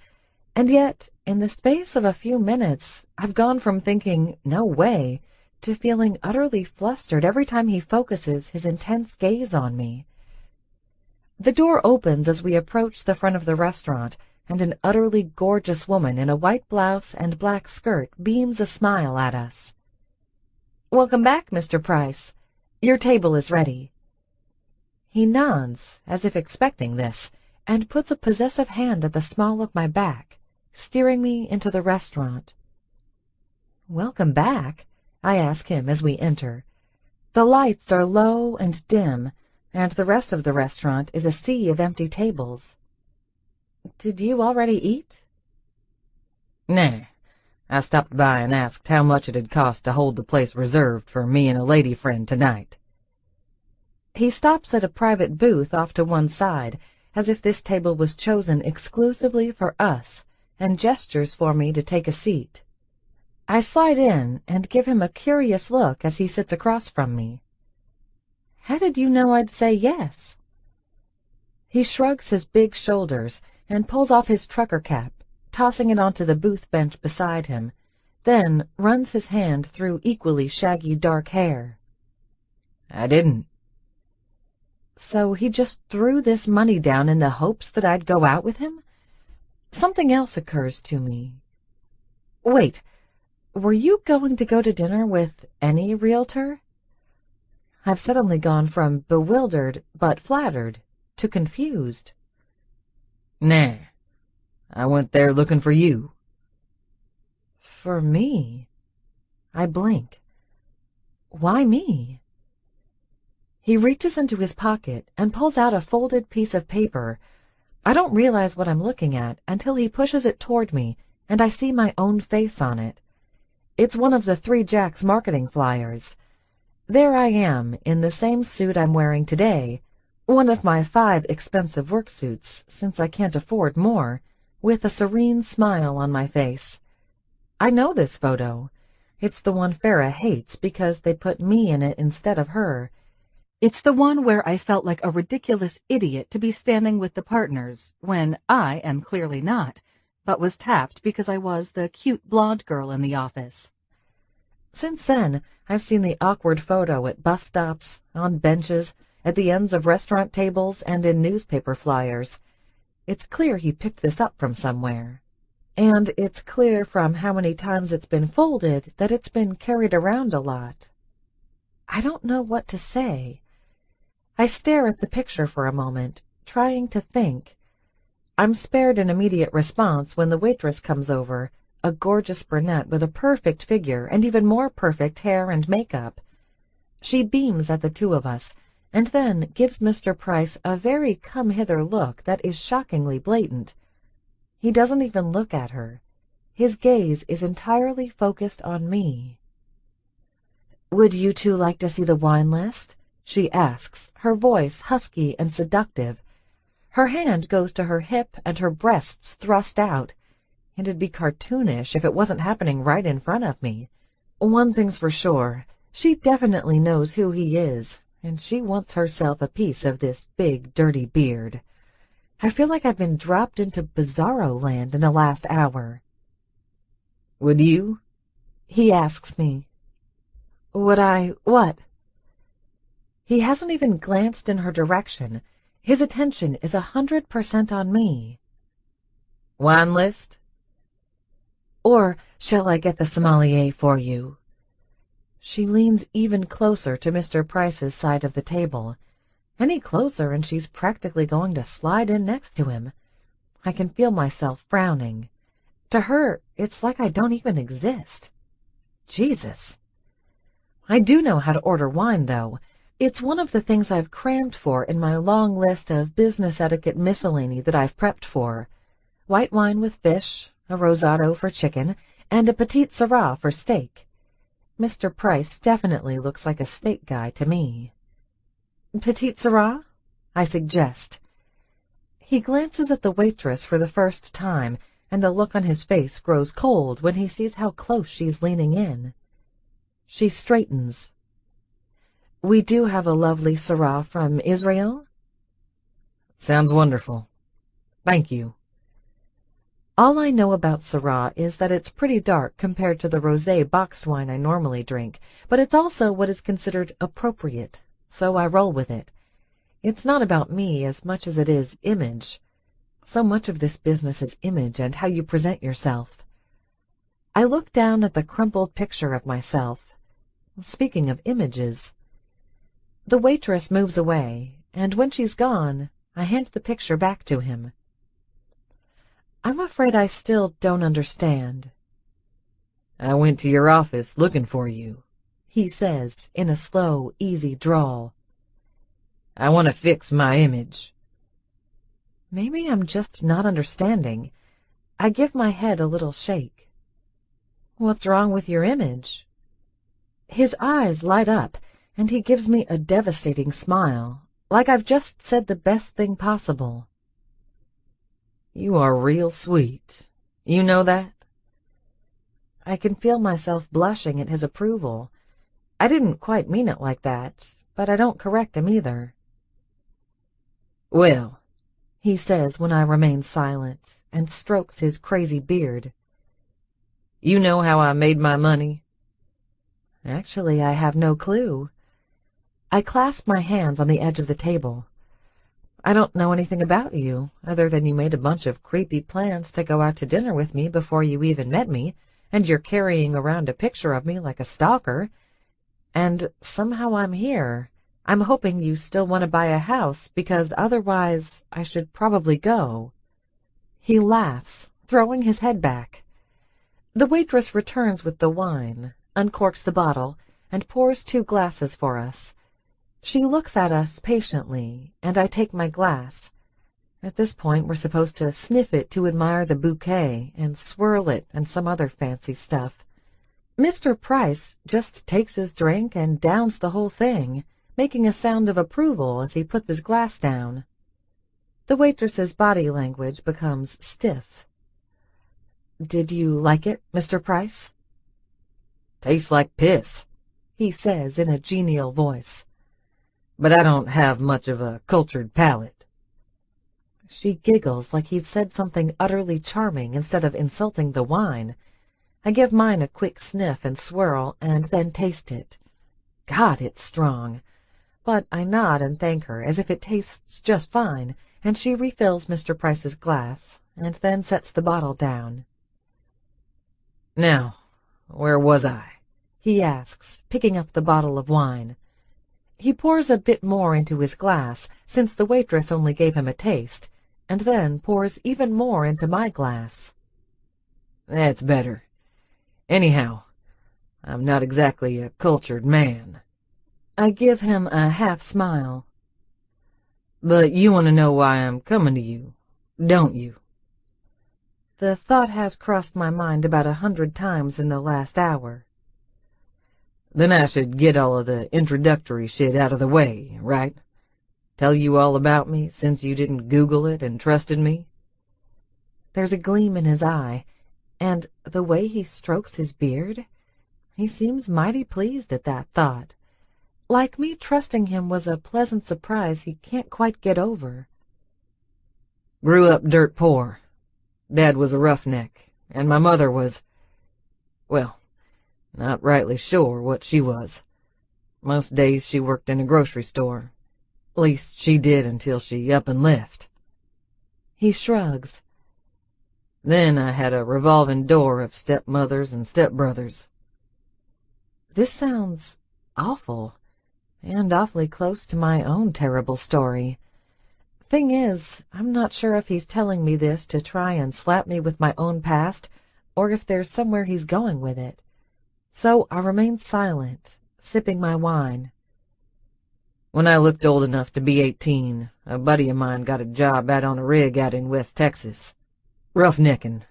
And yet, in the space of a few minutes, I've gone from thinking, no way, to feeling utterly flustered every time he focuses his intense gaze on me. The door opens as we approach the front of the restaurant, and an utterly gorgeous woman in a white blouse and black skirt beams a smile at us. "Welcome back, Mr. Price. Your table is ready." He nods, as if expecting this, and puts a possessive hand at the small of my back, steering me into the restaurant. "Welcome back?" I ask him as we enter. The lights are low and dim, and the rest of the restaurant is a sea of empty tables. "Did you already eat?" Nah. I stopped by and asked how much it'd cost to hold the place reserved for me and a lady friend tonight. He stops at a private booth off to one side, as if this table was chosen exclusively for us, and gestures for me to take a seat. I slide in and give him a curious look as he sits across from me. "How did you know I'd say yes?" He shrugs his big shoulders and pulls off his trucker cap, tossing it onto the booth bench beside him, then runs his hand through equally shaggy dark hair. I didn't. So he just threw this money down in the hopes that I'd go out with him? Something else occurs to me. Wait, were you going to go to dinner with any realtor? I've suddenly gone from bewildered but flattered to confused. Nah. I went there looking for you. For me? I blink. Why me? He reaches into his pocket and pulls out a folded piece of paper. I don't realize what I'm looking at until he pushes it toward me, and I see my own face on it. It's one of the Three Jacks marketing flyers. There I am, in the same suit I'm wearing today, one of my 5 expensive work suits, since I can't afford more, with a serene smile on my face. I know this photo. It's the one Farah hates because they put me in it instead of her. It's the one where I felt like a ridiculous idiot to be standing with the partners, when I am clearly not, but was tapped because I was the cute blonde girl in the office. Since then, I've seen the awkward photo at bus stops, on benches, at the ends of restaurant tables, and in newspaper flyers. It's clear he picked this up from somewhere. And it's clear from how many times it's been folded that it's been carried around a lot. I don't know what to say. I stare at the picture for a moment, trying to think. I'm spared an immediate response when the waitress comes over, a gorgeous brunette with a perfect figure and even more perfect hair and makeup. She beams at the two of us, and then gives Mr. Price a very come-hither look that is shockingly blatant. He doesn't even look at her. His gaze is entirely focused on me. "Would you two like to see the wine list?" she asks, her voice husky and seductive. Her hand goes to her hip and her breasts thrust out, and it'd be cartoonish if it wasn't happening right in front of me. One thing's for sure, she definitely knows who he is, and she wants herself a piece of this big, dirty beard. I feel like I've been dropped into Bizarro land in the last hour. Would you? He asks me. Would I what? He hasn't even glanced in her direction. His attention is 100% on me. Wine list? Or shall I get the sommelier for you? She leans even closer to Mr. Price's side of the table. Any closer and she's practically going to slide in next to him. I can feel myself frowning. To her, it's like I don't even exist. Jesus. I do know how to order wine, though. It's one of the things I've crammed for in my long list of business etiquette miscellany that I've prepped for. White wine with fish, a rosado for chicken, and a petite sirah for steak. Mr. Price definitely looks like a steak guy to me. Petite sirah? I suggest. He glances at the waitress for the first time, and the look on his face grows cold when he sees how close she's leaning in. She straightens. We do have a lovely sirah from Israel? Sounds wonderful. Thank you. All I know about Syrah is that it's pretty dark compared to the rosé boxed wine I normally drink, but it's also what is considered appropriate, so I roll with it. It's not about me as much as it is image. So much of this business is image and how you present yourself. I look down at the crumpled picture of myself. Speaking of images, the waitress moves away, and when she's gone, I hand the picture back to him. I'm afraid I still don't understand. I went to your office looking for you, he says in a slow, easy drawl. I want to fix my image. Maybe I'm just not understanding. I give my head a little shake. What's wrong with your image? His eyes light up, and he gives me a devastating smile, like I've just said the best thing possible. You are real sweet. You know that? I can feel myself blushing at his approval. I didn't quite mean it like that, but I don't correct him either. Well, he says when I remain silent, and strokes his crazy beard. You know how I made my money? Actually, I have no clue. I clasp my hands on the edge of the table. I don't know anything about you, other than you made a bunch of creepy plans to go out to dinner with me before you even met me, and you're carrying around a picture of me like a stalker. And somehow I'm here. I'm hoping you still want to buy a house, because otherwise I should probably go. He laughs, throwing his head back. The waitress returns with the wine, uncorks the bottle, and pours 2 glasses for us. She looks at us patiently, and I take my glass. At this point, we're supposed to sniff it to admire the bouquet, and swirl it, and some other fancy stuff. Mr. Price just takes his drink and downs the whole thing, making a sound of approval as he puts his glass down. The waitress's body language becomes stiff. Did you like it, Mr. Price? Tastes like piss, he says in a genial voice. But I don't have much of a cultured palate. She giggles like he'd said something utterly charming instead of insulting the wine. I give mine a quick sniff and swirl, and then taste it. God, it's strong. But I nod and thank her as if it tastes just fine, and she refills Mr. Price's glass, and then sets the bottle down. Now, where was I? He asks, picking up the bottle of wine. He pours a bit more into his glass, since the waitress only gave him a taste, and then pours even more into my glass. That's better. Anyhow, I'm not exactly a cultured man. I give him a half-smile. But you want to know why I'm coming to you, don't you? The thought has crossed my mind about 100 times in the last hour. Then I should get all of the introductory shit out of the way, right? Tell you all about me, since you didn't Google it and trusted me? There's a gleam in his eye, and the way he strokes his beard, he seems mighty pleased at that thought. Like me trusting him was a pleasant surprise he can't quite get over. Grew up dirt poor. Dad was a roughneck, and my mother was, well, not rightly sure what she was. Most days she worked in a grocery store. At least she did until she up and left. He shrugs. Then I had a revolving door of stepmothers and stepbrothers. This sounds awful, and awfully close to my own terrible story. Thing is, I'm not sure if he's telling me this to try and slap me with my own past, or if there's somewhere he's going with it. So I remained silent, sipping my wine. When I looked old enough to be 18, a buddy of mine got a job out on a rig out in West Texas. Roughnecking.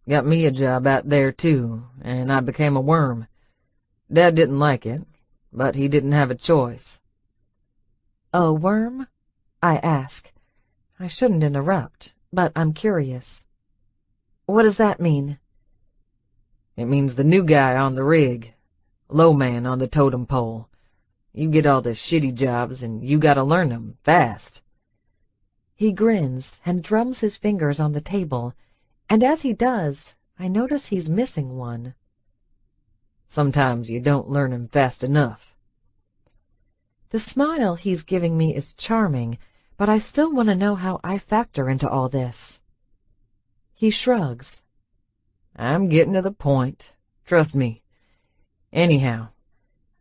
Got me a job out there, too, and I became a worm. Dad didn't like it, but he didn't have a choice. A worm? I ask. I shouldn't interrupt, but I'm curious. What does that mean? It means the new guy on the rig. Low man on the totem pole. You get all the shitty jobs, and you gotta learn them, fast. He grins and drums his fingers on the table, and as he does, I notice he's missing one. Sometimes you don't learn 'em fast enough. The smile he's giving me is charming, but I still want to know how I factor into all this. He shrugs. I'm getting to the point. Trust me. Anyhow,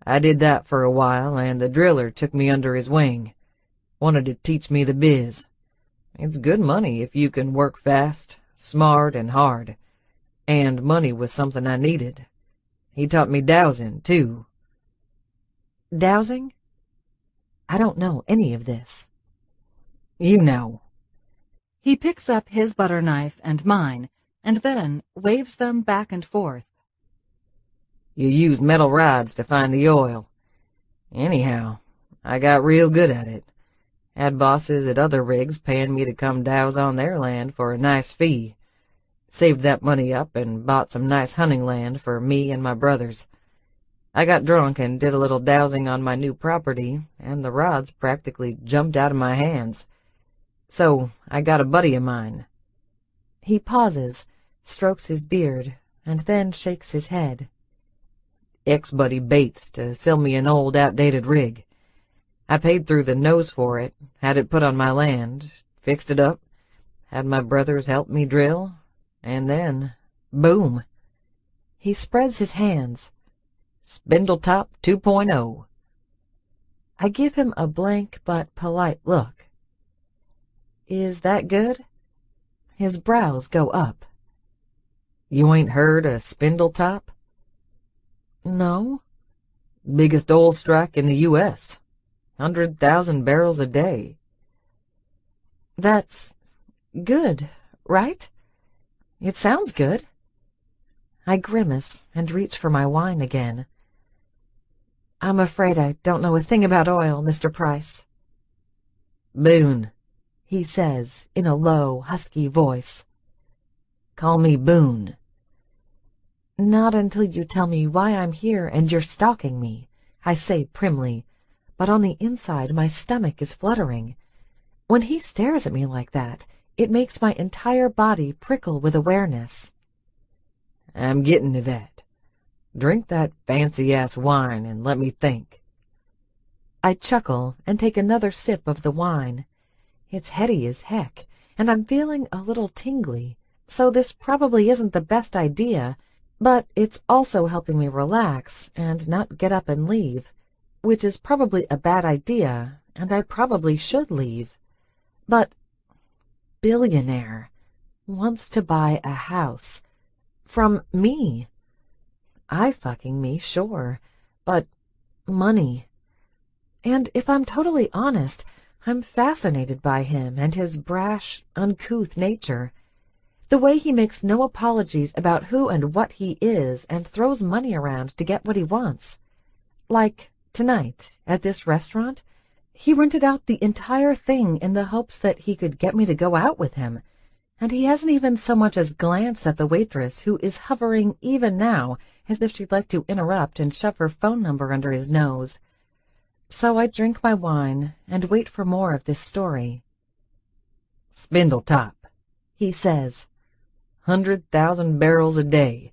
I did that for a while, and the driller took me under his wing. Wanted to teach me the biz. It's good money if you can work fast, smart, and hard. And money was something I needed. He taught me dowsing, too. Dowsing? I don't know any of this. You know. He picks up his butter knife and mine, and then waves them back and forth. You use metal rods to find the oil. Anyhow, I got real good at it. Had bosses at other rigs paying me to come douse on their land for a nice fee. Saved that money up and bought some nice hunting land for me and my brothers. I got drunk and did a little dowsing on my new property, and the rods practically jumped out of my hands. So I got a buddy of mine. He pauses, strokes his beard, and then shakes his head. Ex-buddy Bates to sell me an old, outdated rig. I paid through the nose for it, had it put on my land, fixed it up, had my brothers help me drill, and then, boom! He spreads his hands. Spindletop 2.0. I give him a blank but polite look. Is that good? His brows go up. You ain't heard of Spindletop? No. Biggest oil strike in the U.S. 100,000 barrels a day. That's good, right? It sounds good. I grimace and reach for my wine again. I'm afraid I don't know a thing about oil, Mr. Price. Boone, he says in a low, husky voice. Call me Boone. Not until you tell me why I'm here and you're stalking me, I say primly, but on the inside my stomach is fluttering. When he stares at me like that, it makes my entire body prickle with awareness. I'm getting to that. Drink that fancy-ass wine and let me think. I chuckle and take another sip of the wine. It's heady as heck, and I'm feeling a little tingly, so this probably isn't the best idea, but it's also helping me relax and not get up and leave, which is probably a bad idea, and I probably should leave. But billionaire wants to buy a house from me. I fucking me, sure, but money. And if I'm totally honest, I'm fascinated by him and his brash, uncouth nature. The way he makes no apologies about who and what he is and throws money around to get what he wants. Like tonight, at this restaurant, he rented out the entire thing in the hopes that he could get me to go out with him, and he hasn't even so much as glanced at the waitress, who is hovering even now as if she'd like to interrupt and shove her phone number under his nose. So I drink my wine and wait for more of this story. Spindletop, he says. 100,000 barrels a day.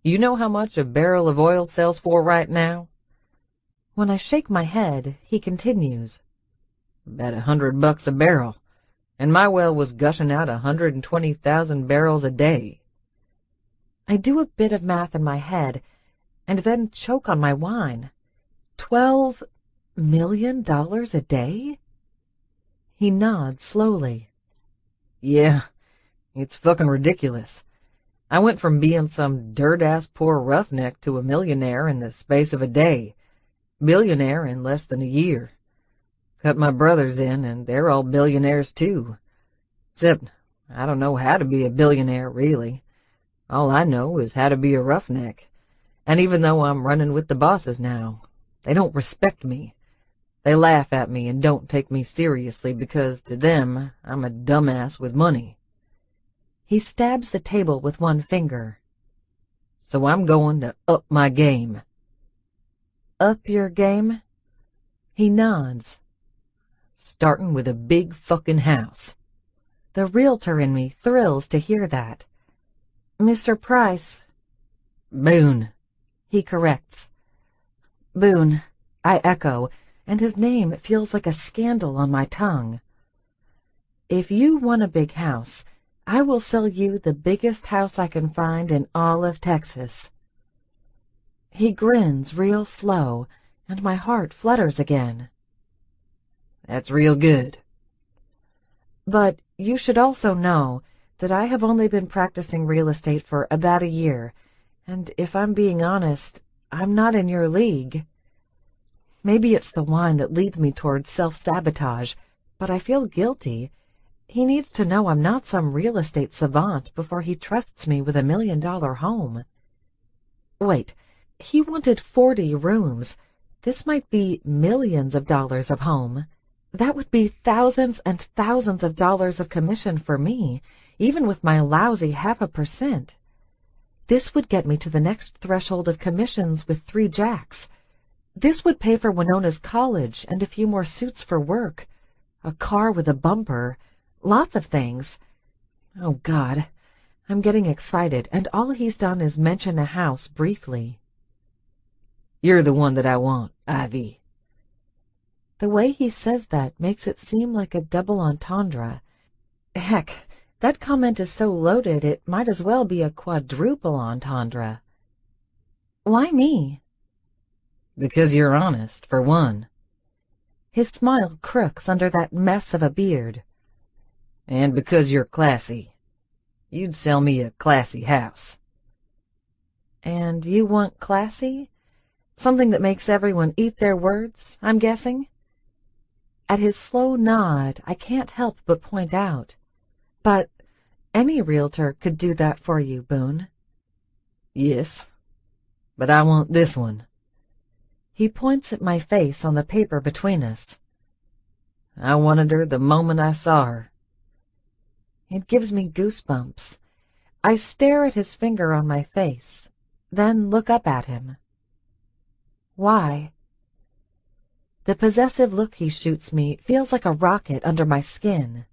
You know how much a barrel of oil sells for right now? When I shake my head, he continues. Bet $100 a barrel. and my well was gushing out 120,000 barrels a day. I do a bit of math in my head, and then choke on my wine. $12 million a day? He nods slowly. Yeah, it's fucking ridiculous. I went from being some dirt-ass poor roughneck to a millionaire in the space of a day, billionaire in less than a year. Cut my brothers in, and they're all billionaires too. Except I don't know how to be a billionaire, really. All I know is how to be a roughneck. And even though I'm running with the bosses now, they don't respect me. They laugh at me and don't take me seriously because, to them, I'm a dumbass with money. He stabs the table with one finger. So I'm going to up my game. Up your game? He nods. Starting with a big fucking house. The realtor in me thrills to hear that. Mr. Price. Boone. He corrects. Boone, I echo, and his name feels like a scandal on my tongue. If you want a big house, I will sell you the biggest house I can find in all of Texas. He grins real slow, and my heart flutters again. That's real good. But you should also know that I have only been practicing real estate for about a year, and if I'm being honest, I'm not in your league. Maybe it's the wine that leads me towards self-sabotage, but I feel guilty. He needs to know I'm not some real estate savant before he trusts me with $1 million home. Wait, he wanted 40 rooms. This might be millions of dollars of home. That would be thousands and thousands of dollars of commission for me, even with my lousy 0.5%. This would get me to the next threshold of commissions with 3 jacks. This would pay for Winona's college and a few more suits for work, a car with a bumper, lots of things. Oh, God, I'm getting excited, and all he's done is mention a house briefly. You're the one that I want, Ivy. The way he says that makes it seem like a double entendre. Heck, that comment is so loaded it might as well be a quadruple entendre. Why me? Because you're honest, for one. His smile crooks under that mess of a beard. And because you're classy. You'd sell me a classy house. And you want classy? Something that makes everyone eat their words, I'm guessing? At his slow nod, I can't help but point out. But any realtor could do that for you, Boone. Yes, but I want this one. He points at my face on the paper between us. I wanted her the moment I saw her. It gives me goosebumps. I stare at his finger on my face, then look up at him. Why? The possessive look he shoots me feels like a rocket under my skin.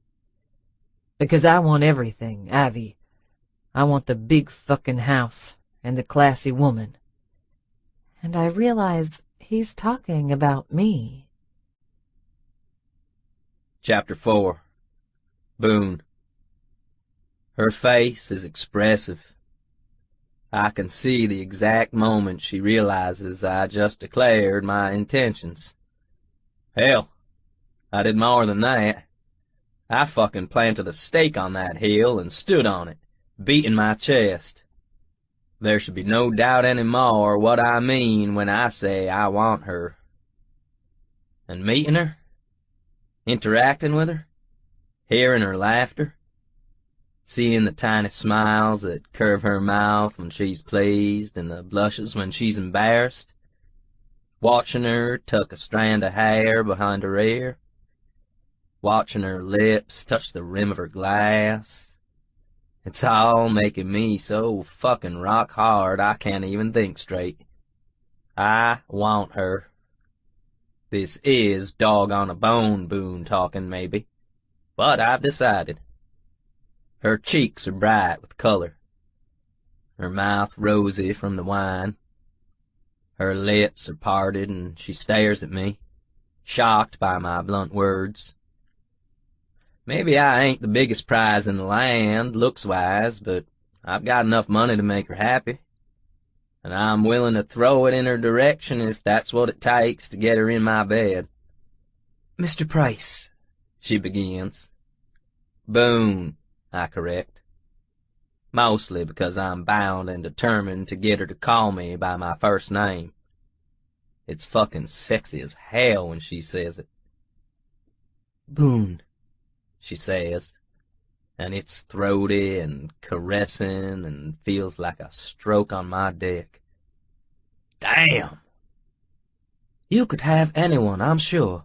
Because I want everything, Ivy. I want the big fucking house and the classy woman. And I realize he's talking about me. Chapter 4. Boone. Her face is expressive. I can see the exact moment she realizes I just declared my intentions. Hell, I did more than that. I fucking planted a stake on that hill and stood on it, beating my chest. There should be no doubt anymore what I mean when I say I want her. And meeting her, interacting with her, hearing her laughter, seeing the tiny smiles that curve her mouth when she's pleased and the blushes when she's embarrassed, watching her tuck a strand of hair behind her ear, watching her lips touch the rim of her glass. It's all making me so fucking rock hard I can't even think straight. I want her. This is dog-on-a-bone Boone talking, maybe, but I've decided. Her cheeks are bright with color, her mouth rosy from the wine. Her lips are parted and she stares at me, shocked by my blunt words. Maybe I ain't the biggest prize in the land, looks-wise, but I've got enough money to make her happy. And I'm willing to throw it in her direction if that's what it takes to get her in my bed. Mr. Price, she begins. Boone, I correct. Mostly because I'm bound and determined to get her to call me by my first name. It's fucking sexy as hell when she says it. Boone, she says, and it's throaty and caressing and feels like a stroke on my dick. Damn! You could have anyone, I'm sure.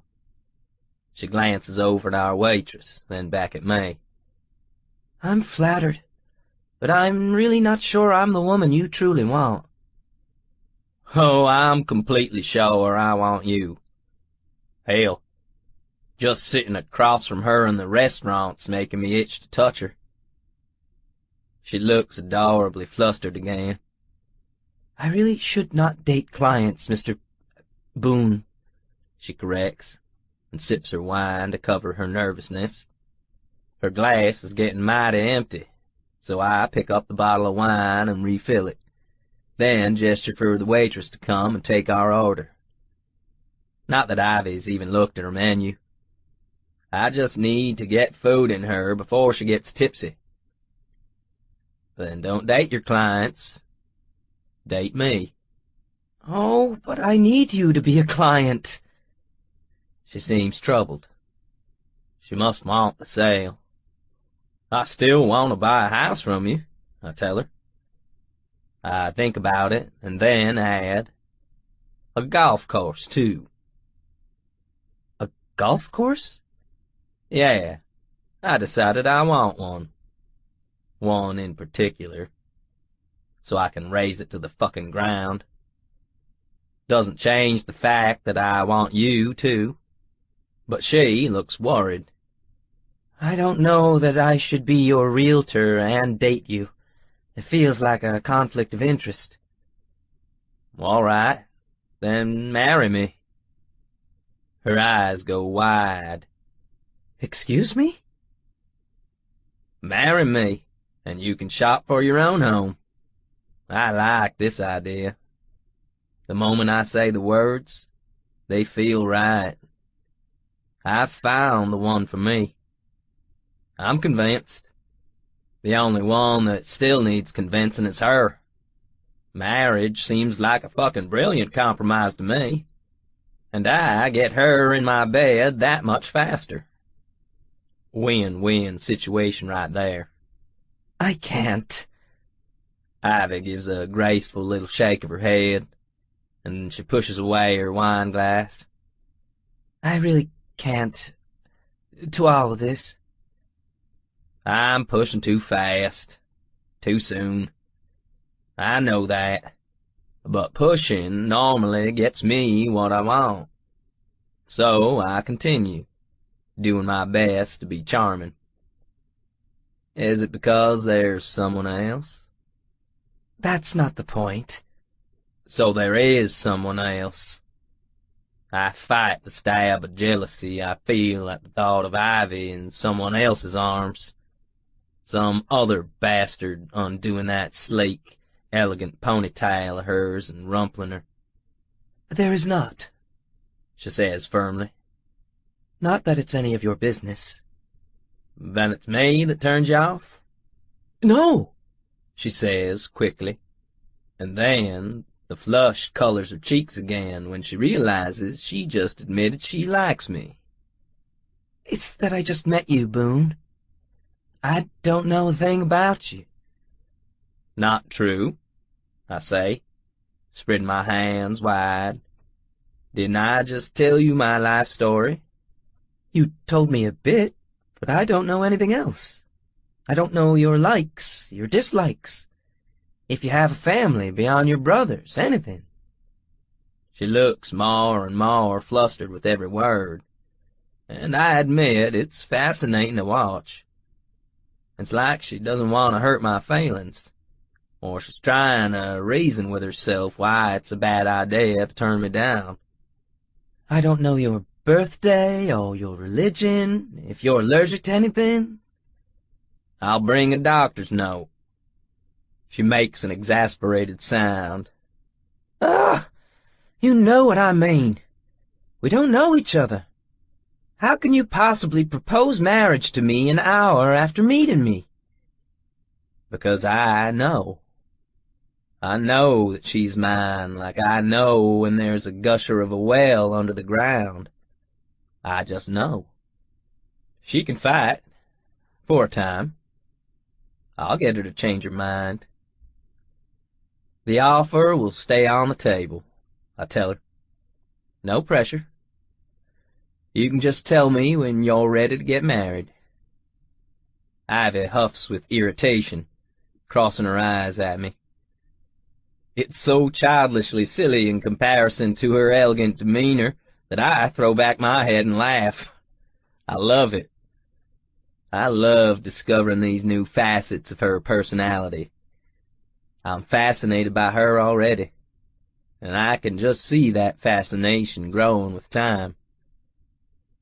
She glances over at our waitress, then back at me. I'm flattered, but I'm really not sure I'm the woman you truly want. Oh, I'm completely sure I want you. Hell, just sitting across from her in the restaurant's making me itch to touch her. She looks adorably flustered again. I really should not date clients, Mr. Boone, she corrects, and sips her wine to cover her nervousness. Her glass is getting mighty empty, so I pick up the bottle of wine and refill it, then gesture for the waitress to come and take our order. Not that Ivy's even looked at her menu. I just need to get food in her before she gets tipsy. Then don't date your clients. Date me. Oh, but I need you to be a client. She seems troubled. She must want the sale. I still want to buy a house from you, I tell her. I think about it, and then add, a golf course, too. A golf course? Yeah, I decided I want one. One in particular. So I can raise it to the fucking ground. Doesn't change the fact that I want you, too. But she looks worried. I don't know that I should be your realtor and date you. It feels like a conflict of interest. All right, then marry me. Her eyes go wide. Excuse me? Marry me, and you can shop for your own home. I like this idea. The moment I say the words, they feel right. I've found the one for me. I'm convinced. The only one that still needs convincing is her. Marriage seems like a fucking brilliant compromise to me. And I get her in my bed that much faster. Win-win situation right there. I can't. Ivy gives a graceful little shake of her head, and she pushes away her wine glass. I really can't. To all of this. I'm pushing too fast. Too soon. I know that. But pushing normally gets me what I want. So I continue, doing my best to be charming. Is it because there's someone else? That's not the point. So there is someone else. I fight the stab of jealousy I feel at the thought of Ivy in someone else's arms. Some other bastard undoing that sleek, elegant ponytail of hers and rumpling her. There is not, she says firmly. Not that it's any of your business. Then it's me that turns you off? No, she says quickly, and then the flush colors her cheeks again when she realizes she just admitted she likes me. It's that I just met you, Boone. I don't know a thing about you. Not true, I say, spreading my hands wide. Didn't I just tell you my life story? You told me a bit, but I don't know anything else. I don't know your likes, your dislikes. If you have a family beyond your brothers, anything. She looks more and more flustered with every word, and I admit it's fascinating to watch. It's like she doesn't want to hurt my feelings, or she's trying to reason with herself why it's a bad idea to turn me down. I don't know your birthday or your religion, if you're allergic to anything. I'll bring a doctor's note. She makes an exasperated sound. Ah, you know what I mean. We don't know each other. How can you possibly propose marriage to me an hour after meeting me? Because I know. I know that she's mine, like I know when there's a gusher of a well under the ground. I just know. She can fight, for a time. I'll get her to change her mind. The offer will stay on the table, I tell her. No pressure. You can just tell me when you're ready to get married. Ivy huffs with irritation, crossing her eyes at me. It's so childishly silly in comparison to her elegant demeanor that I throw back my head and laugh. I love it. I love discovering these new facets of her personality. I'm fascinated by her already, and I can just see that fascination growing with time.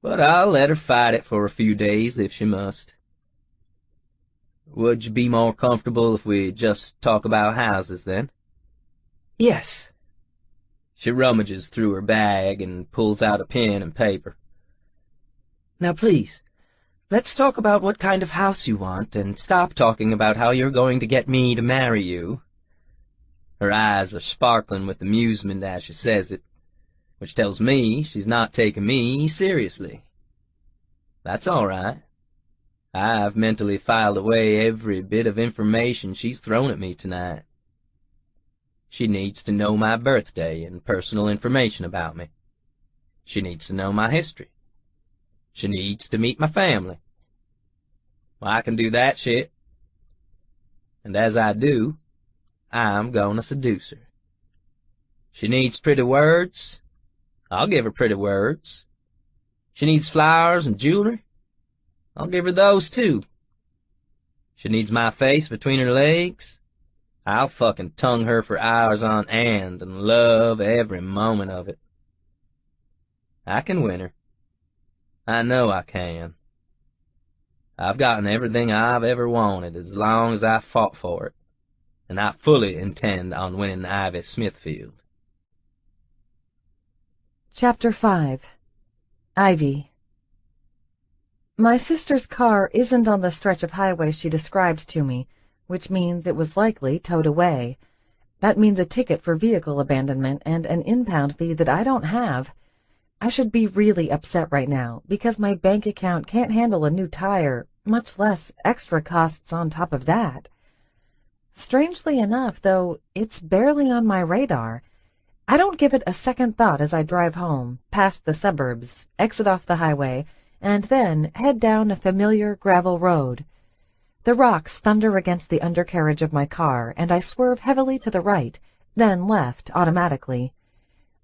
But I'll let her fight it for a few days if she must. Would you be more comfortable if we just talk about houses, then? Yes. She rummages through her bag and pulls out a pen and paper. Now please, let's talk about what kind of house you want, and stop talking about how you're going to get me to marry you. Her eyes are sparkling with amusement as she says it, which tells me she's not taking me seriously. That's all right. I've mentally filed away every bit of information she's thrown at me tonight. She needs to know my birthday and personal information about me. She needs to know my history. She needs to meet my family. Well, I can do that shit. And as I do, I'm gonna seduce her. She needs pretty words. I'll give her pretty words. She needs flowers and jewelry. I'll give her those too. She needs my face between her legs. I'll fucking tongue her for hours on end and love every moment of it. I can win her. I know I can. I've gotten everything I've ever wanted as long as I fought for it, and I fully intend on winning Ivy Smithfield. Chapter 5. Ivy. My sister's car isn't on the stretch of highway she described to me, which means it was likely towed away. That means a ticket for vehicle abandonment and an impound fee that I don't have. I should be really upset right now, because my bank account can't handle a new tire, much less extra costs on top of that. Strangely enough, though, it's barely on my radar. I don't give it a second thought as I drive home, past the suburbs, exit off the highway, and then head down a familiar gravel road. The rocks thunder against the undercarriage of my car, and I swerve heavily to the right, then left automatically.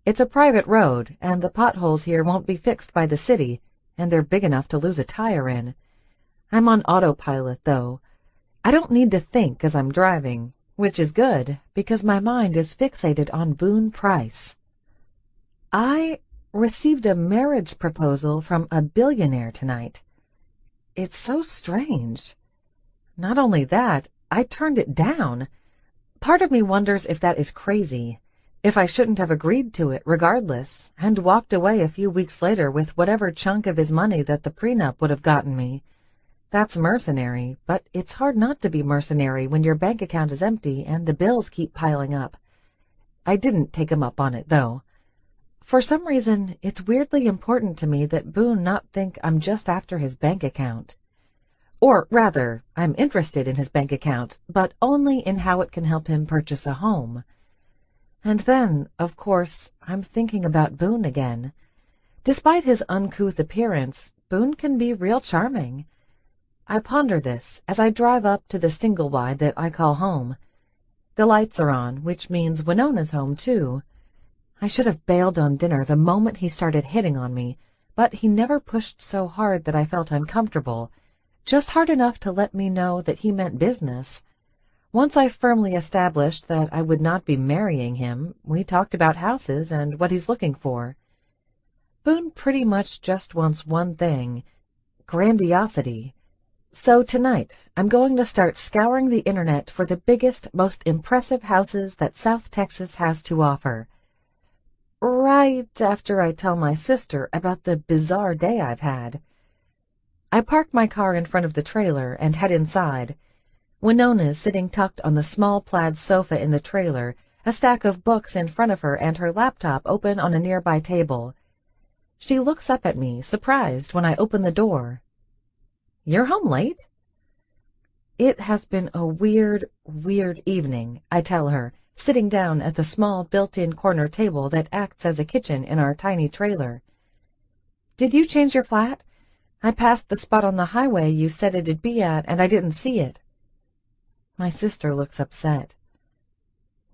It's a private road, and the potholes here won't be fixed by the city, and they're big enough to lose a tire in. I'm on autopilot, though. I don't need to think as I'm driving, which is good, because my mind is fixated on Boone Price. I received a marriage proposal from a billionaire tonight. It's so strange. Not only that, I turned it down. Part of me wonders if that is crazy, if I shouldn't have agreed to it regardless, and walked away a few weeks later with whatever chunk of his money that the prenup would have gotten me. That's mercenary, but it's hard not to be mercenary when your bank account is empty and the bills keep piling up. I didn't take him up on it, though. For some reason, it's weirdly important to me that Boone not think I'm just after his bank account. Or, rather, I'm interested in his bank account, but only in how it can help him purchase a home. And then, of course, I'm thinking about Boone again. Despite his uncouth appearance, Boone can be real charming. I ponder this as I drive up to the single-wide that I call home. The lights are on, which means Winona's home, too. I should have bailed on dinner the moment he started hitting on me, but he never pushed so hard that I felt uncomfortable, just hard enough to let me know that he meant business. Once I firmly established that I would not be marrying him, we talked about houses and what he's looking for. Boone pretty much just wants one thing: grandiosity. So tonight, I'm going to start scouring the internet for the biggest, most impressive houses that South Texas has to offer. Right after I tell my sister about the bizarre day I've had. I park my car in front of the trailer and head inside. Winona's sitting tucked on the small plaid sofa in the trailer, a stack of books in front of her and her laptop open on a nearby table. She looks up at me, surprised, when I open the door. "You're home late?" "It has been a weird evening," I tell her, sitting down at the small built-in corner table that acts as a kitchen in our tiny trailer. "Did you change your flat? I passed the spot on the highway you said it'd be at, and I didn't see it." My sister looks upset.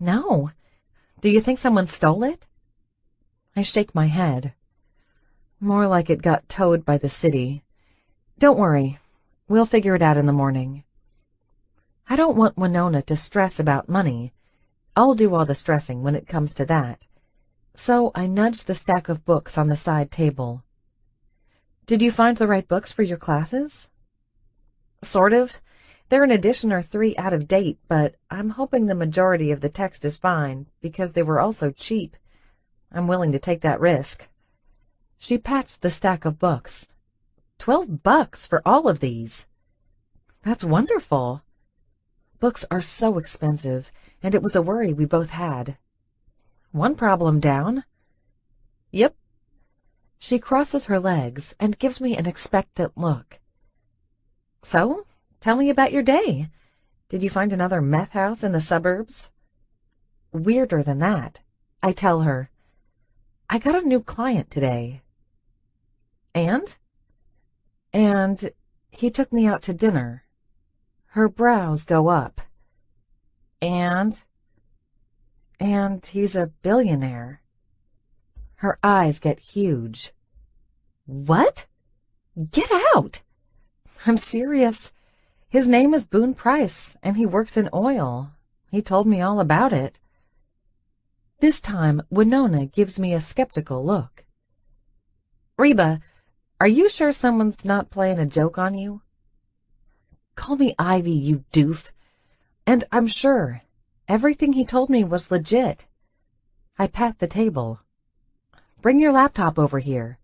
"No. Do you think someone stole it?" I shake my head. "More like it got towed by the city. Don't worry. We'll figure it out in the morning." I don't want Winona to stress about money. I'll do all the stressing when it comes to that. So I nudge the stack of books on the side table. "Did you find the right books for your classes?" "Sort of. They're an edition or 3 out of date, but I'm hoping the majority of the text is fine, because they were also cheap. I'm willing to take that risk." She pats the stack of books. $12 for all of these." "That's wonderful." Books are so expensive, and it was a worry we both had. "One problem down." "Yep." She crosses her legs and gives me an expectant look. "So, tell me about your day. Did you find another meth house in the suburbs?" "Weirder than that," I tell her. "I got a new client today." "And?" "And he took me out to dinner." Her brows go up. "And?" "And he's a billionaire." Her eyes get huge. "What? Get out!" "I'm serious. His name is Boone Price, and he works in oil. He told me all about it." This time, Winona gives me a skeptical look. "Reba, are you sure someone's not playing a joke on you?" "Call me Ivy, you doof. And I'm sure. Everything he told me was legit." I pat the table. "Bring your laptop over here."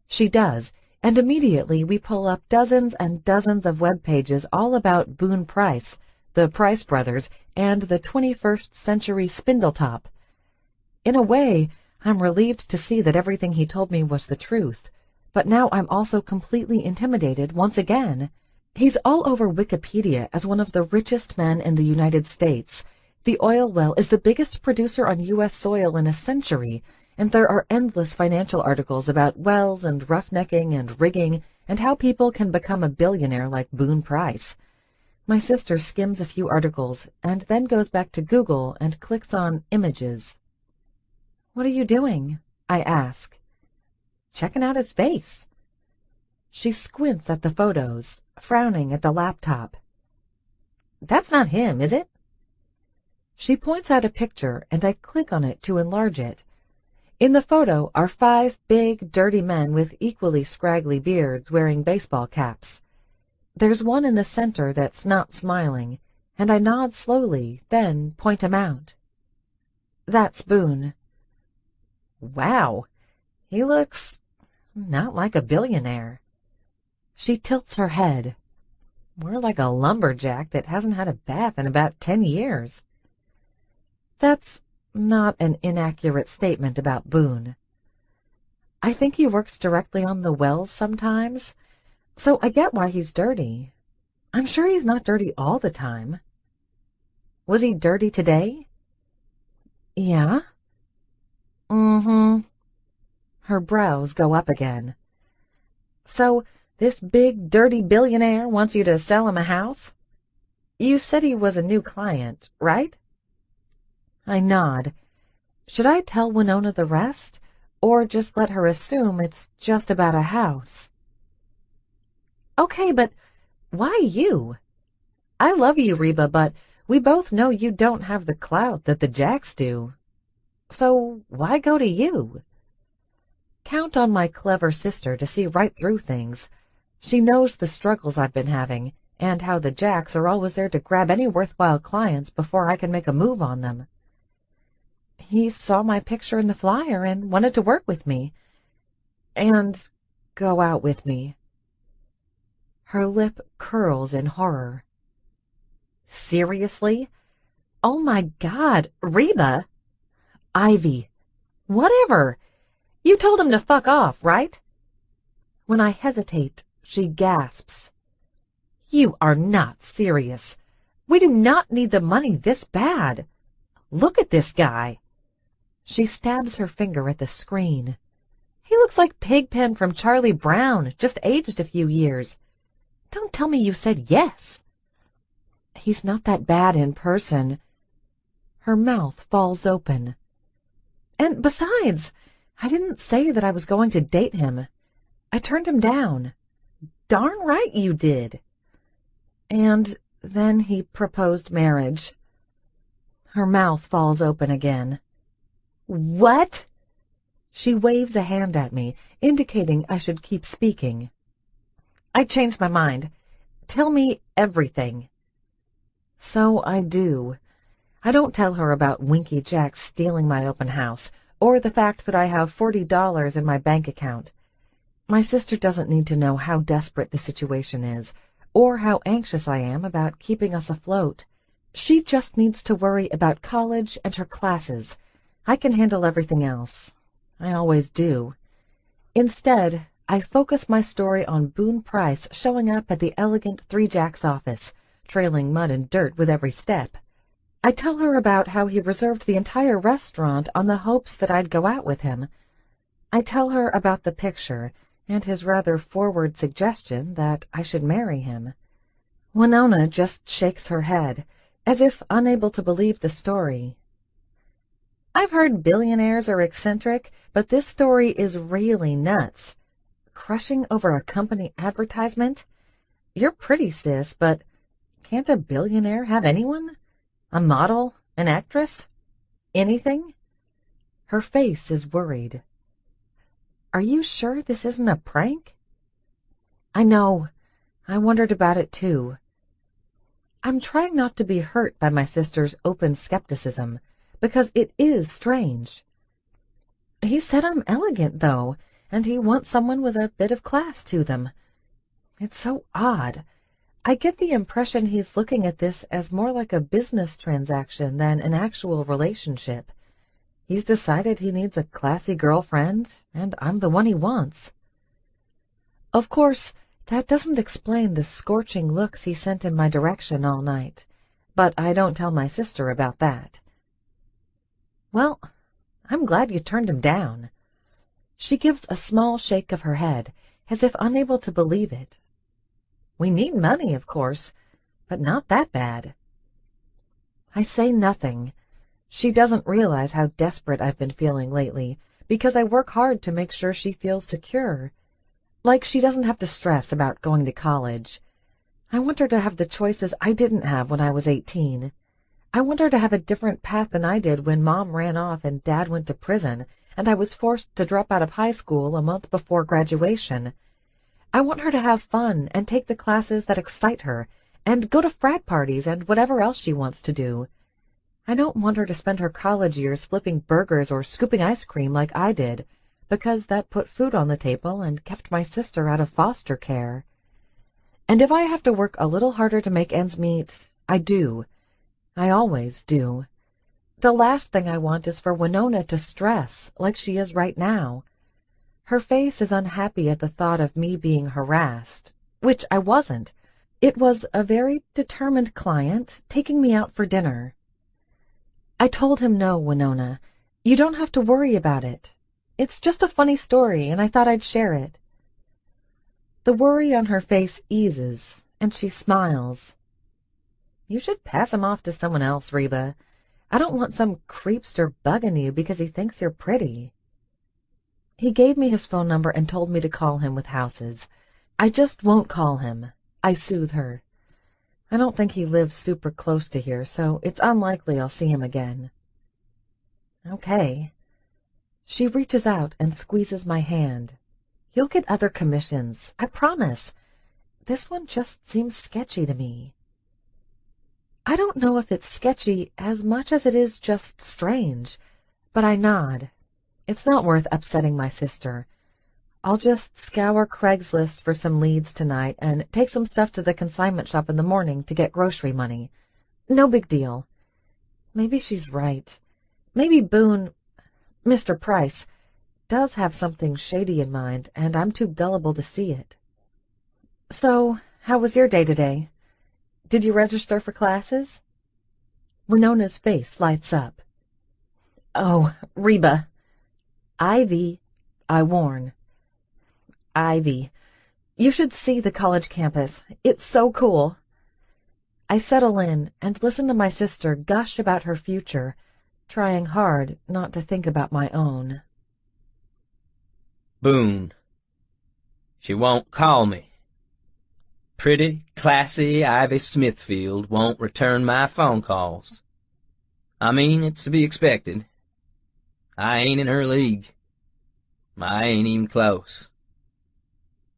She does, and immediately we pull up dozens and dozens of web pages all about Boone Price, the Price brothers, and the 21st century Spindletop. In a way, I'm relieved to see that everything he told me was the truth, but now I'm also completely intimidated once again. He's all over Wikipedia as one of the richest men in the United States. The oil well is the biggest producer on U.S. soil in a century, and there are endless financial articles about wells and roughnecking and rigging and how people can become a billionaire like Boone Price. My sister skims a few articles and then goes back to Google and clicks on images. "What are you doing?" I ask. "Checking out his face." She squints at the photos, frowning at the laptop. "That's not him, is it?" She points out a picture, and I click on it to enlarge it. In the photo are 5 big, dirty men with equally scraggly beards wearing baseball caps. There's one in the center that's not smiling, and I nod slowly, then point him out. "That's Boone." "Wow, he looks not like a billionaire." She tilts her head. "More like a lumberjack that hasn't had a bath in about 10 years. That's not an inaccurate statement about Boone. I think he works directly on the wells sometimes, so I get why he's dirty. I'm sure he's not dirty all the time." "Was he dirty today?" "Yeah." "Mm-hmm." Her brows go up again. "So this big, dirty billionaire wants you to sell him a house? You said he was a new client, right?" I nod. Should I tell Winona the rest, or just let her assume it's just about a house? "Okay, but why you? I love you, Reba, but we both know you don't have the clout that the Jacks do. So why go to you?" Count on my clever sister to see right through things. She knows the struggles I've been having, and how the Jacks are always there to grab any worthwhile clients before I can make a move on them. He saw my picture in the flyer and wanted to work with me. And go out with me. Her lip curls in horror. Seriously? Oh my God, Reba! Ivy, whatever. You told him to fuck off, right? When I hesitate, she gasps. You are not serious. We do not need the money this bad. Look at this guy. She stabs her finger at the screen. He looks like Pigpen from Charlie Brown, just aged a few years. Don't tell me you said yes. He's not that bad in person. Her mouth falls open. And besides, I didn't say that I was going to date him. I turned him down. Darn right you did. And then he proposed marriage. Her mouth falls open again. What? She waves a hand at me, indicating I should keep speaking. I changed my mind. Tell me everything. So I do. I don't tell her about Winky Jack stealing my open house, or the fact that I have $40 in my bank account. My sister doesn't need to know how desperate the situation is, or how anxious I am about keeping us afloat. She just needs to worry about college and her classes. I can handle everything else. I always do. Instead, I focus my story on Boone Price showing up at the elegant Three Jacks office, trailing mud and dirt with every step. I tell her about how he reserved the entire restaurant on the hopes that I'd go out with him. I tell her about the picture and his rather forward suggestion that I should marry him. Winona just shakes her head, as if unable to believe the story. I've heard billionaires are eccentric, but this story is really nuts. Crushing over a company advertisement? You're pretty, sis, but can't a billionaire have anyone? A model? An actress? Anything? Her face is worried. Are you sure this isn't a prank? I know. I wondered about it, too. I'm trying not to be hurt by my sister's open skepticism, because it is strange. He said I'm elegant, though, and he wants someone with a bit of class to them. It's so odd. I get the impression he's looking at this as more like a business transaction than an actual relationship. He's decided he needs a classy girlfriend, and I'm the one he wants. Of course, that doesn't explain the scorching looks he sent in my direction all night, but I don't tell my sister about that. Well, I'm glad you turned him down. She gives a small shake of her head, as if unable to believe it. We need money, of course, but not that bad. I say nothing. She doesn't realize how desperate I've been feeling lately, because I work hard to make sure she feels secure. Like she doesn't have to stress about going to college. I want her to have the choices I didn't have when I was 18. I want her to have a different path than I did when Mom ran off and Dad went to prison, and I was forced to drop out of high school a month before graduation. I want her to have fun and take the classes that excite her, and go to frat parties and whatever else she wants to do. I don't want her to spend her college years flipping burgers or scooping ice cream like I did, because that put food on the table and kept my sister out of foster care. And if I have to work a little harder to make ends meet, I do. I always do. The last thing I want is for Winona to stress, like she is right now. Her face is unhappy at the thought of me being harassed, which I wasn't. It was a very determined client taking me out for dinner. I told him no, Winona. You don't have to worry about it. It's just a funny story, and I thought I'd share it. The worry on her face eases, and she smiles. You should pass him off to someone else, Reba. I don't want some creepster bugging you because he thinks you're pretty. He gave me his phone number and told me to call him with houses. I just won't call him. I soothe her. I don't think he lives super close to here, so it's unlikely I'll see him again. Okay. She reaches out and squeezes my hand. You'll get other commissions, I promise. This one just seems sketchy to me. I don't know if it's sketchy as much as it is just strange, but I nod. It's not worth upsetting my sister. I'll just scour Craigslist for some leads tonight and take some stuff to the consignment shop in the morning to get grocery money. No big deal. Maybe she's right. Maybe Boone, Mr. Price, does have something shady in mind, and I'm too gullible to see it. So, how was your day today? Did you register for classes? Winona's face lights up. Oh, Reba. Ivy, I warn. Ivy. You should see the college campus. It's so cool. I settle in and listen to my sister gush about her future, trying hard not to think about my own. Boone. She won't call me. Pretty, classy Ivy Smithfield won't return my phone calls. I mean, it's to be expected. I ain't in her league. I ain't even close.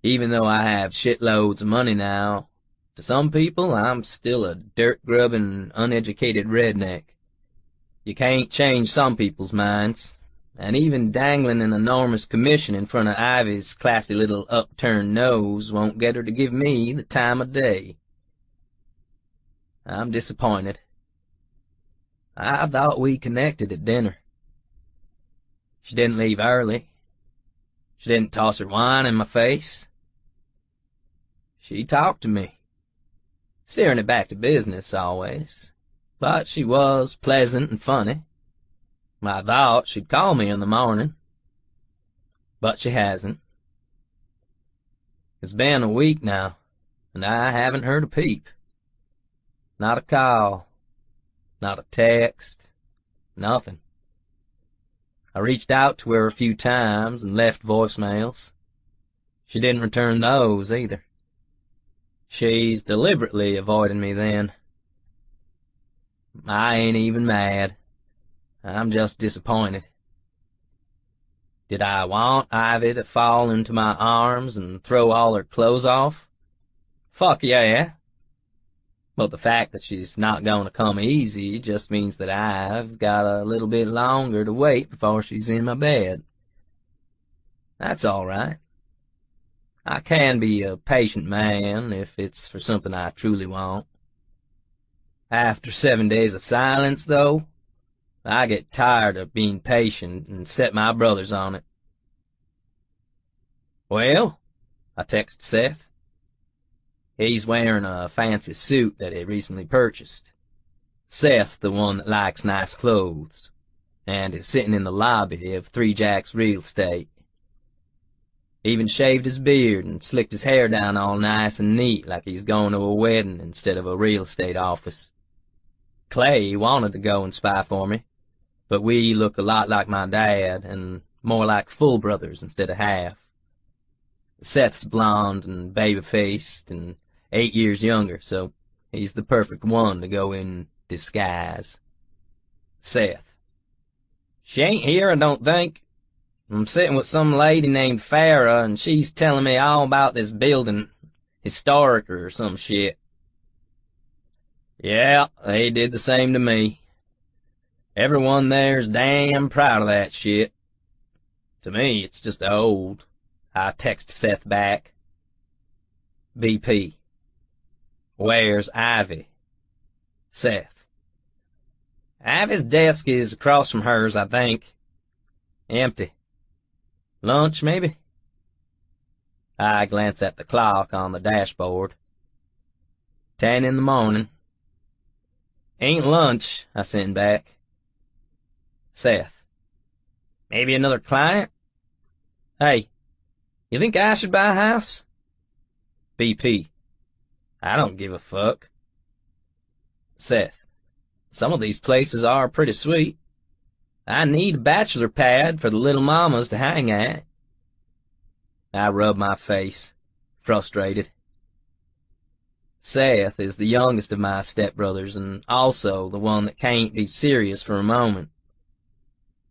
Even though I have shitloads of money now, to some people I'm still a dirt-grubbing, uneducated redneck. You can't change some people's minds, and even dangling an enormous commission in front of Ivy's classy little upturned nose won't get her to give me the time of day. I'm disappointed. I thought we connected at dinner. She didn't leave early. She didn't toss her wine in my face. She talked to me, steering it back to business always, but she was pleasant and funny. I thought she'd call me in the morning, but she hasn't. It's been a week now, and I haven't heard a peep. Not a call, not a text, nothing. I reached out to her a few times and left voicemails. She didn't return those either. She's deliberately avoiding me then. I ain't even mad. I'm just disappointed. Did I want Ivy to fall into my arms and throw all her clothes off? Fuck yeah. But the fact that she's not going to come easy just means that I've got a little bit longer to wait before she's in my bed. That's all right. I can be a patient man if it's for something I truly want. After 7 days of silence, though, I get tired of being patient and set my brothers on it. Well, I text Seth. He's wearing a fancy suit that he recently purchased. Seth's the one that likes nice clothes, and is sitting in the lobby of Three Jacks Real Estate. Even shaved his beard and slicked his hair down all nice and neat like he's going to a wedding instead of a real estate office. Clay wanted to go and spy for me, but we look a lot like my dad, and more like full brothers instead of half. Seth's blonde and baby-faced and 8 years younger, so he's the perfect one to go in disguise. Seth. She ain't here, I don't think. I'm sitting with some lady named Farrah, and she's telling me all about this building, historic or some shit. Yeah, they did the same to me. Everyone there's damn proud of that shit. To me, it's just old. I text Seth back. BP. Where's Ivy? Seth. Ivy's desk is across from hers, I think. Empty. Lunch, maybe? I glance at the clock on the dashboard. 10 in the morning. Ain't lunch, I send back. Seth. Maybe another client? Hey, you think I should buy a house? BP. I don't give a fuck. Seth. Some of these places are pretty sweet. I need a bachelor pad for the little mamas to hang at. I rub my face, frustrated. Seth is the youngest of my stepbrothers, and also the one that can't be serious for a moment.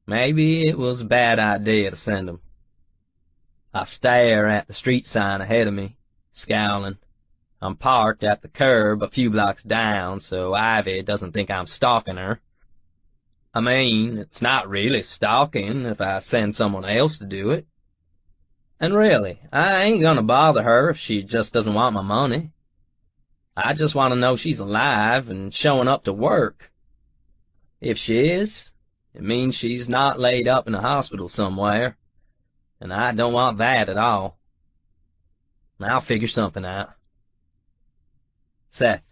Maybe it was a bad idea to send 'em. I stare at the street sign ahead of me, scowling. I'm parked at the curb a few blocks down, so Ivy doesn't think I'm stalking her. I mean, it's not really stalking if I send someone else to do it. And really, I ain't gonna bother her if she just doesn't want my money. I just want to know she's alive and showing up to work. If she is, it means she's not laid up in a hospital somewhere, and I don't want that at all. I'll figure something out. Seth.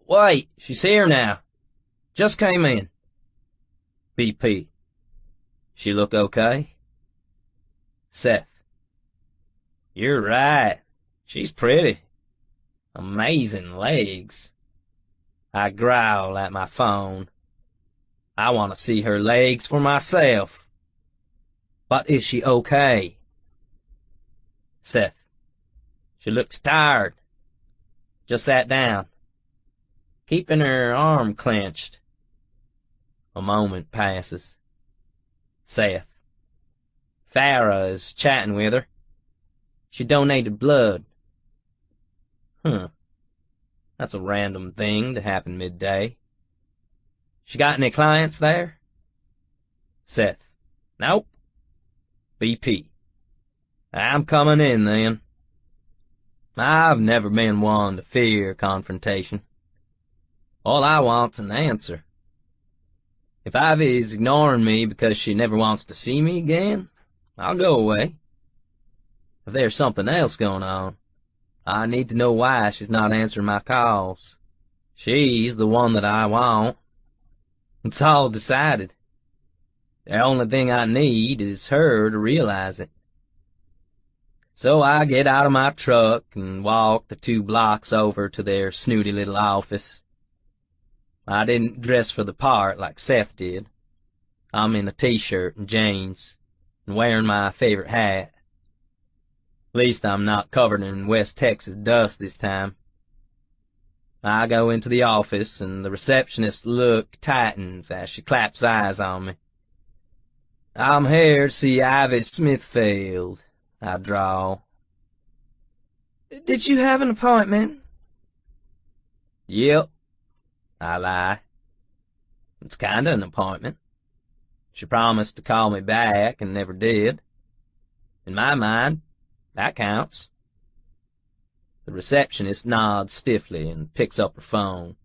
Wait, she's here now. Just came in. BP. She look okay? Seth. You're right. She's pretty. Amazing legs. I growl at my phone. I want to see her legs for myself. But is she okay? Seth. She looks tired. Just sat down, keeping her arm clenched. A moment passes. Seth. Farrah is chatting with her. She donated blood. That's a random thing to happen midday. She got any clients there? Seth. Nope. BP. I'm coming in then. I've never been one to fear confrontation. All I want's an answer. If Ivy's ignoring me because she never wants to see me again, I'll go away. If there's something else going on, I need to know why she's not answering my calls. She's the one that I want. It's all decided. The only thing I need is her to realize it. So I get out of my truck and walk the 2 blocks over to their snooty little office. I didn't dress for the part like Seth did. I'm in a t-shirt and jeans, and wearing my favorite hat. At least I'm not covered in West Texas dust this time. I go into the office, and the receptionist's look tightens as she claps eyes on me. I'm here to see Ivy Smithfield, I drawl. Did you have an appointment? Yep, I lie. It's kinda an appointment. She promised to call me back and never did. In my mind, that counts. The receptionist nods stiffly and picks up her phone.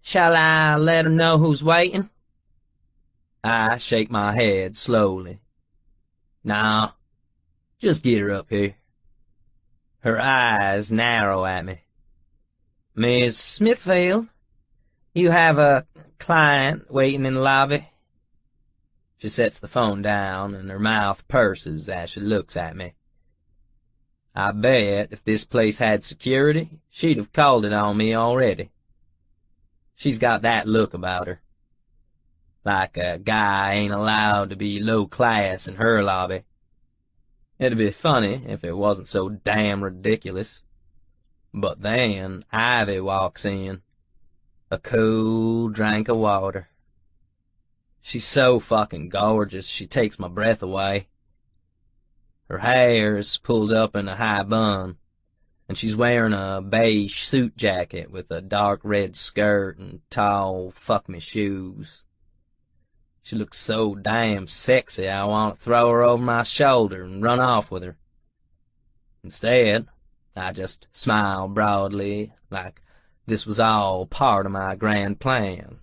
Shall I let her know who's waiting? I shake my head slowly. Nah, just get her up here. Her eyes narrow at me. Miss Smithfield, you have a client waiting in the lobby? She sets the phone down and her mouth purses as she looks at me. I bet if this place had security, she'd have called it on me already. She's got that look about her. Like a guy ain't allowed to be low class in her lobby. It'd be funny if it wasn't so damn ridiculous. But then Ivy walks in. A cool drink of water. She's so fucking gorgeous, she takes my breath away. Her hair's pulled up in a high bun, and she's wearing a beige suit jacket with a dark red skirt and tall fuck-me shoes. She looks so damn sexy I want to throw her over my shoulder and run off with her. Instead, I just smile broadly, like this was all part of my grand plan.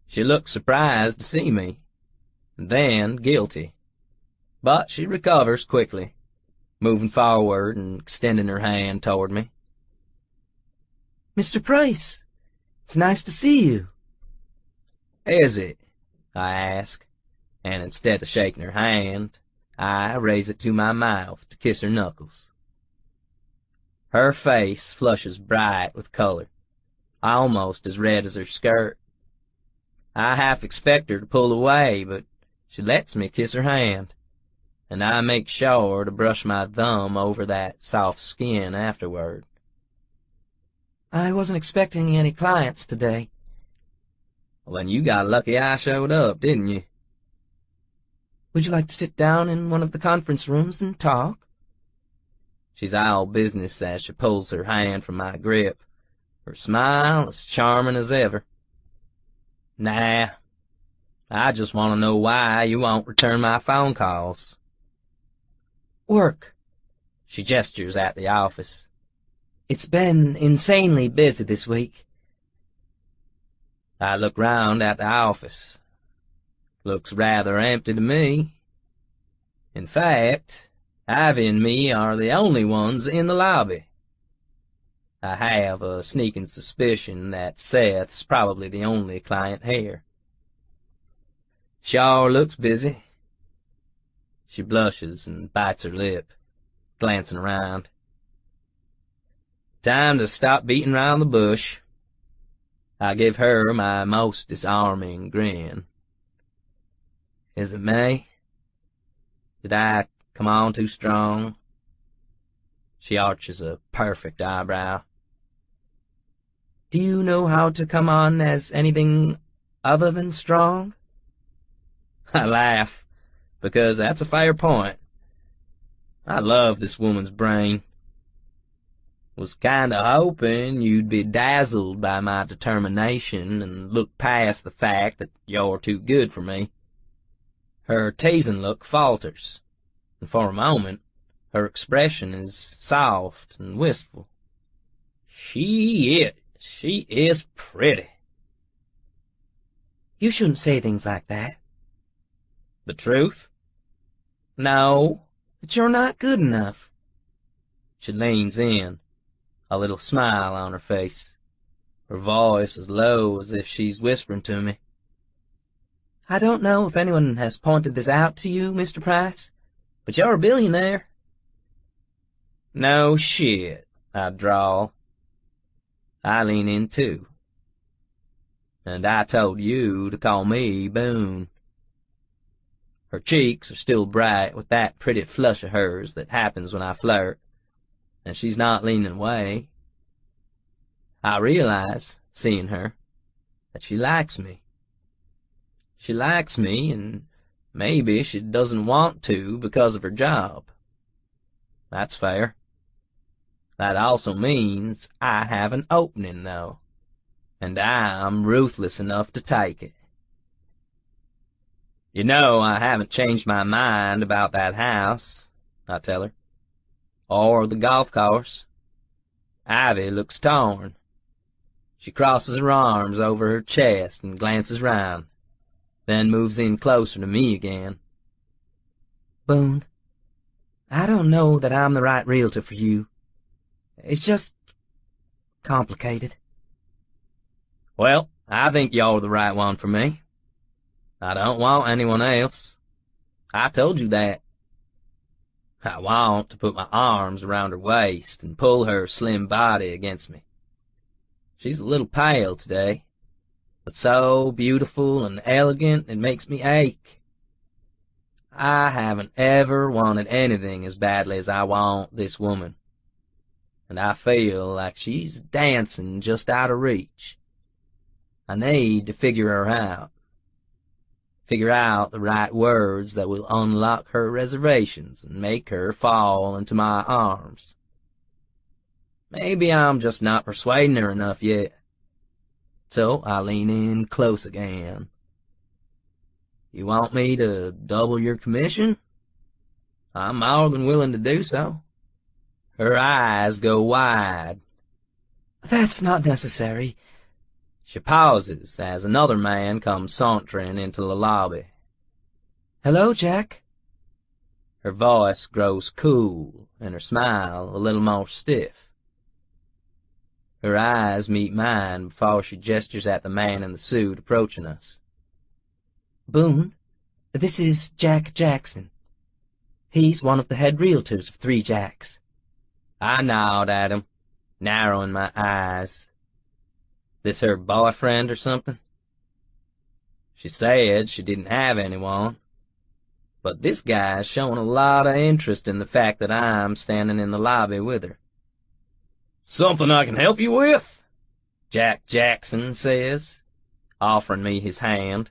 She looks surprised to see me, and then guilty. But she recovers quickly, moving forward and extending her hand toward me. Mr. Price, it's nice to see you. Is it? I ask, and instead of shaking her hand, I raise it to my mouth to kiss her knuckles. Her face flushes bright with color, almost as red as her skirt. I half expect her to pull away, but she lets me kiss her hand, and I make sure to brush my thumb over that soft skin afterward. I wasn't expecting any clients today. Well, then you got lucky I showed up, didn't you? Would you like to sit down in one of the conference rooms and talk? She's all business as she pulls her hand from my grip, her smile as charming as ever. Nah, I just want to know why you won't return my phone calls. Work. She gestures at the office. It's been insanely busy this week. I look round at the office. Looks rather empty to me. In fact, Ivy and me are the only ones in the lobby. I have a sneaking suspicion that Seth's probably the only client here. Sure looks busy. She blushes and bites her lip, glancing around. Time to stop beating round the bush. I give her my most disarming grin. Is it me? Did I come on too strong? She arches a perfect eyebrow. Do you know how to come on as anything other than strong? I laugh, because that's a fair point. I love this woman's brain. Was kinda hoping you'd be dazzled by my determination and look past the fact that you're too good for me. Her teasing look falters, and for a moment her expression is soft and wistful. She is pretty. You shouldn't say things like that. The truth? No, that you're not good enough. She leans in, a little smile on her face, her voice as low as if she's whispering to me. I don't know if anyone has pointed this out to you, Mr. Price, but you're a billionaire. No shit, I drawl. I lean in too. And I told you to call me Boone. Her cheeks are still bright with that pretty flush of hers that happens when I flirt, and she's not leaning away. I realize, seeing her, that she likes me. She likes me, and maybe she doesn't want to because of her job. That's fair. That also means I have an opening, though, and I'm ruthless enough to take it. You know, I haven't changed my mind about that house, I tell her, or the golf course. Ivy looks torn. She crosses her arms over her chest and glances round, then moves in closer to me again. Boone, I don't know that I'm the right realtor for you. It's just complicated. Well, I think you're the right one for me. I don't want anyone else. I told you that. I want to put my arms around her waist and pull her slim body against me. She's a little pale today, but so beautiful and elegant it makes me ache. I haven't ever wanted anything as badly as I want this woman, and I feel like she's dancing just out of reach. I need to figure her out. Figure out the right words that will unlock her reservations and make her fall into my arms. Maybe I'm just not persuading her enough yet. So I lean in close again. You want me to double your commission? I'm more than willing to do so. Her eyes go wide. That's not necessary. She pauses as another man comes sauntering into the lobby. Hello, Jack. Her voice grows cool and her smile a little more stiff. Her eyes meet mine before she gestures at the man in the suit approaching us. Boone, this is Jack Jackson. He's one of the head realtors of Three Jacks. I nod at him, narrowing my eyes. This her boyfriend or something? She said she didn't have anyone, but this guy's showing a lot of interest in the fact that I'm standing in the lobby with her. Something I can help you with? Jack Jackson says, offering me his hand.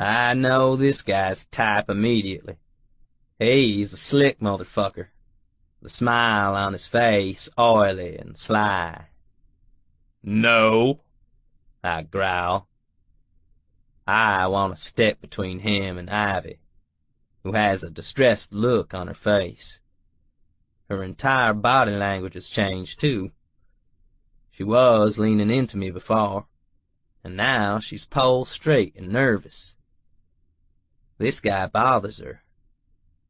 I know this guy's type immediately. He's a slick motherfucker. The smile on his face oily and sly. No, I growl. I want to step between him and Ivy, who has a distressed look on her face. Her entire body language has changed, too. She was leaning into me before, and now she's pole straight and nervous. This guy bothers her,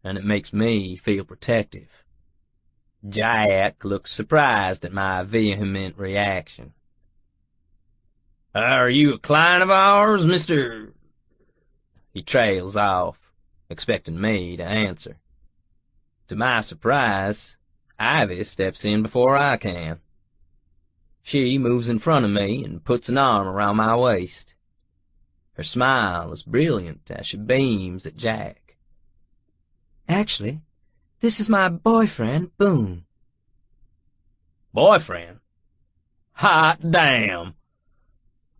and it makes me feel protective. Jack looks surprised at my vehement reaction. Are you a client of ours, Mr.? He trails off, expecting me to answer. To my surprise, Ivy steps in before I can. She moves in front of me and puts an arm around my waist. Her smile is brilliant as she beams at Jack. Actually, this is my boyfriend, Boone. Boyfriend? Hot damn!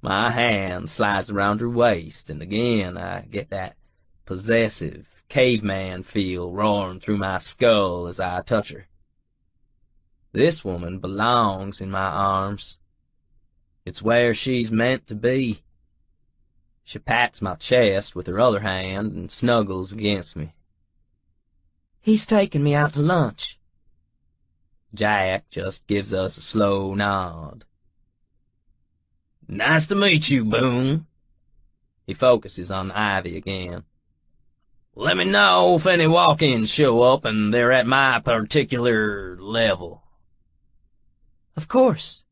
My hand slides around her waist, and again I get that possessive, caveman feel roaring through my skull as I touch her. This woman belongs in my arms. It's where she's meant to be. She pats my chest with her other hand and snuggles against me. He's taking me out to lunch. Jack just gives us a slow nod. Nice to meet you, Boone. He focuses on Ivy again. Let me know if any walk-ins show up and they're at my particular level. Of course.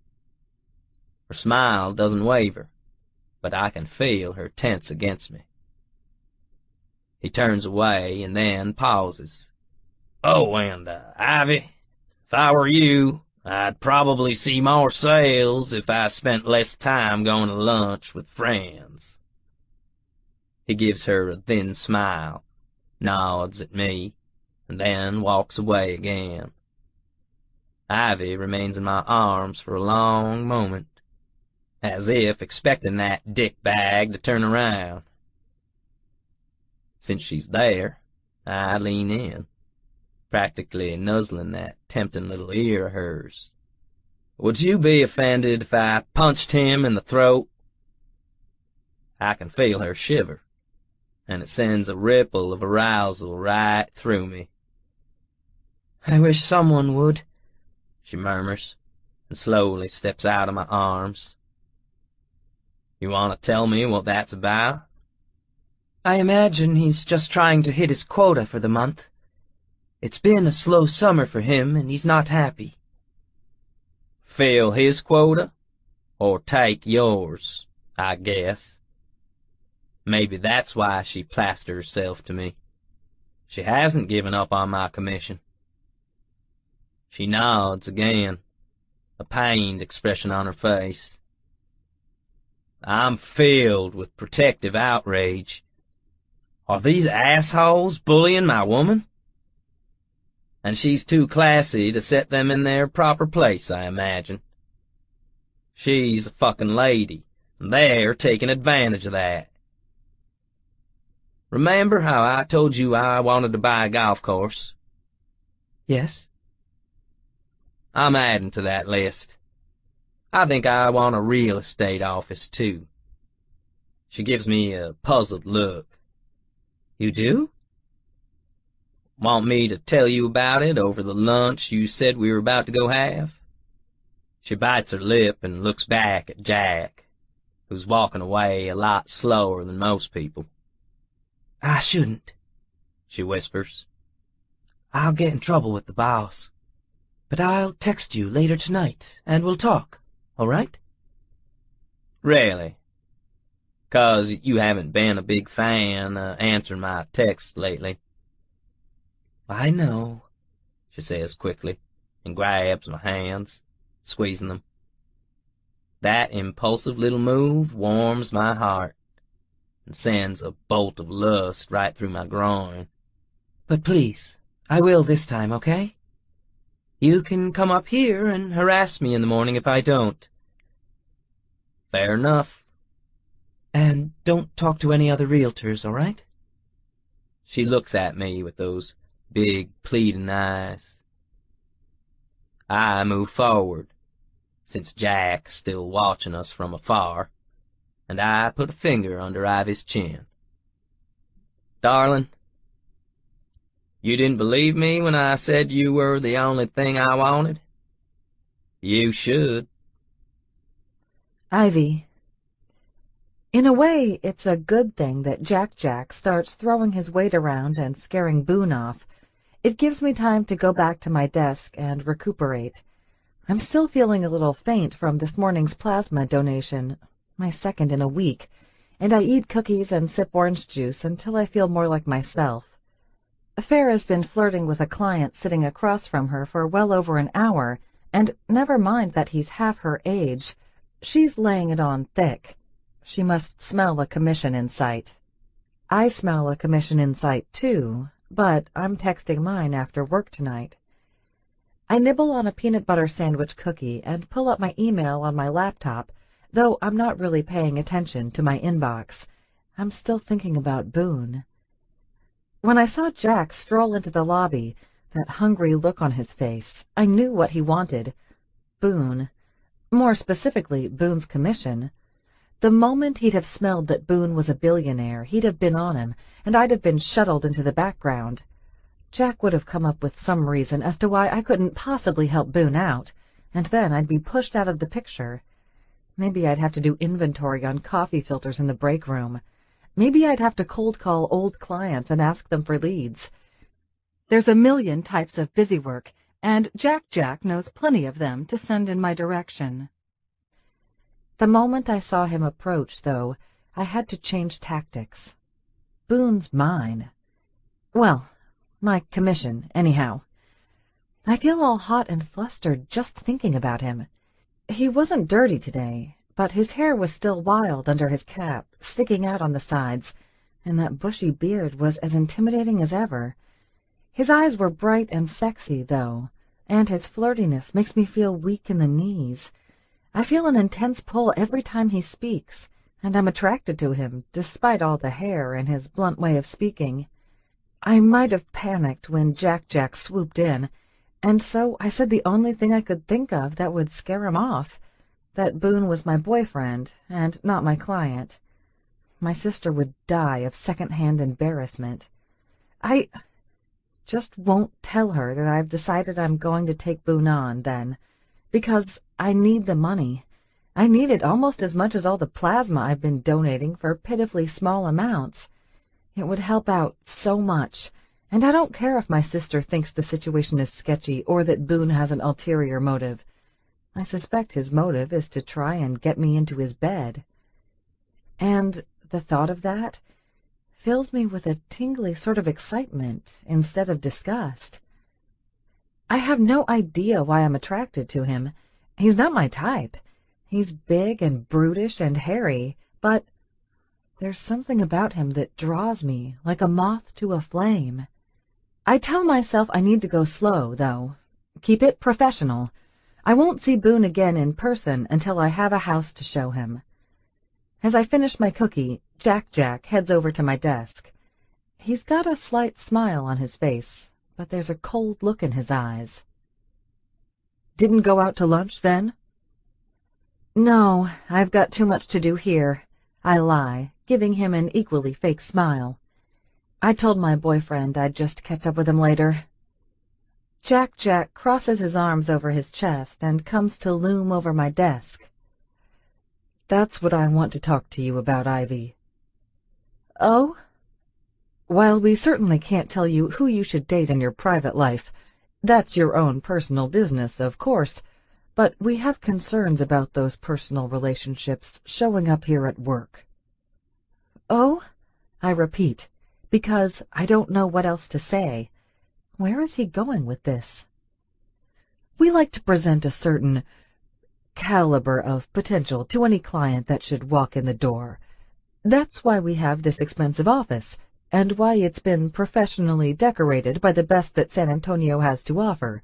Her smile doesn't waver, but I can feel her tense against me. He turns away and then pauses. Oh, and Ivy, if I were you, I'd probably see more sales if I spent less time going to lunch with friends. He gives her a thin smile, nods at me, and then walks away again. Ivy remains in my arms for a long moment, as if expecting that dickbag to turn around. Since she's there, I lean in, practically nuzzling that tempting little ear of hers. Would you be offended if I punched him in the throat? I can feel her shiver, and it sends a ripple of arousal right through me. I wish someone would, she murmurs, and slowly steps out of my arms. You want to tell me what that's about? I imagine he's just trying to hit his quota for the month. It's been a slow summer for him, and he's not happy. Fill his quota, or take yours, I guess. Maybe that's why she plastered herself to me. She hasn't given up on my commission. She nods again, a pained expression on her face. I'm filled with protective outrage. Are these assholes bullying my woman? And she's too classy to set them in their proper place, I imagine. She's a fucking lady, and they're taking advantage of that. Remember how I told you I wanted to buy a golf course? Yes? I'm adding to that list. I think I want a real estate office, too. She gives me a puzzled look. You do? Want me to tell you about it over the lunch you said we were about to go have? She bites her lip and looks back at Jack, who's walking away a lot slower than most people. I shouldn't, she whispers. I'll get in trouble with the boss. But I'll text you later tonight, and we'll talk, all right? Really? 'Cause you haven't been a big fan answering my texts lately. I know, she says quickly, and grabs my hands, squeezing them. That impulsive little move warms my heart, and sends a bolt of lust right through my groin. But please, I will this time, okay? You can come up here and harass me in the morning if I don't. Fair enough. And don't talk to any other realtors, all right? She looks at me with those big, pleading eyes. I move forward, since Jack's still watching us from afar, and I put a finger under Ivy's chin. Darling, you didn't believe me when I said you were the only thing I wanted? You should. Ivy, in a way, it's a good thing that Jack starts throwing his weight around and scaring Boone off. It gives me time to go back to my desk and recuperate. I'm still feeling a little faint from this morning's plasma donation, my second in a week, and I eat cookies and sip orange juice until I feel more like myself. Farrah's been flirting with a client sitting across from her for well over an hour, and never mind that he's half her age, she's laying it on thick. She must smell a commission in sight. I smell a commission in sight, too, but I'm texting mine after work tonight. I nibble on a peanut butter sandwich cookie and pull up my email on my laptop, though I'm not really paying attention to my inbox. I'm still thinking about Boone. When I saw Jack stroll into the lobby, that hungry look on his face, I knew what he wanted. Boone. More specifically, Boone's commission. The moment he'd have smelled that Boone was a billionaire, he'd have been on him, and I'd have been shuttled into the background. Jack would have come up with some reason as to why I couldn't possibly help Boone out, and then I'd be pushed out of the picture. Maybe I'd have to do inventory on coffee filters in the break room. Maybe I'd have to cold call old clients and ask them for leads. There's a million types of busy work, and Jack knows plenty of them to send in my direction. The moment I saw him approach, though, I had to change tactics. Boone's mine. Well, my commission, anyhow. I feel all hot and flustered just thinking about him. He wasn't dirty today, but his hair was still wild under his cap, sticking out on the sides, and that bushy beard was as intimidating as ever. His eyes were bright and sexy, though, and his flirtiness makes me feel weak in the knees. I feel an intense pull every time he speaks, and I'm attracted to him, despite all the hair and his blunt way of speaking. I might have panicked when Jack swooped in, and so I said the only thing I could think of that would scare him off, that Boone was my boyfriend, and not my client. My sister would die of second-hand embarrassment. I just won't tell her that I've decided I'm going to take Boone on, then, because I need the money. I need it almost as much as all the plasma I've been donating for pitifully small amounts. It would help out so much, and I don't care if my sister thinks the situation is sketchy or that Boone has an ulterior motive. I suspect his motive is to try and get me into his bed. And the thought of that fills me with a tingly sort of excitement instead of disgust. I have no idea why I'm attracted to him. He's not my type. He's big and brutish and hairy, but there's something about him that draws me like a moth to a flame. I tell myself I need to go slow, though. Keep it professional. I won't see Boone again in person until I have a house to show him. As I finish my cookie, Jack heads over to my desk. He's got a slight smile on his face, but there's a cold look in his eyes. Didn't go out to lunch, then? No, I've got too much to do here. I lie, giving him an equally fake smile. I told my boyfriend I'd just catch up with him later. Jack crosses his arms over his chest and comes to loom over my desk. That's what I want to talk to you about, Ivy. Oh? While we certainly can't tell you who you should date in your private life, that's your own personal business, of course, but we have concerns about those personal relationships showing up here at work. Oh? I repeat, because I don't know what else to say. Where is he going with this? We like to present a certain caliber of potential to any client that should walk in the door. That's why we have this expensive office, and why it's been professionally decorated by the best that San Antonio has to offer.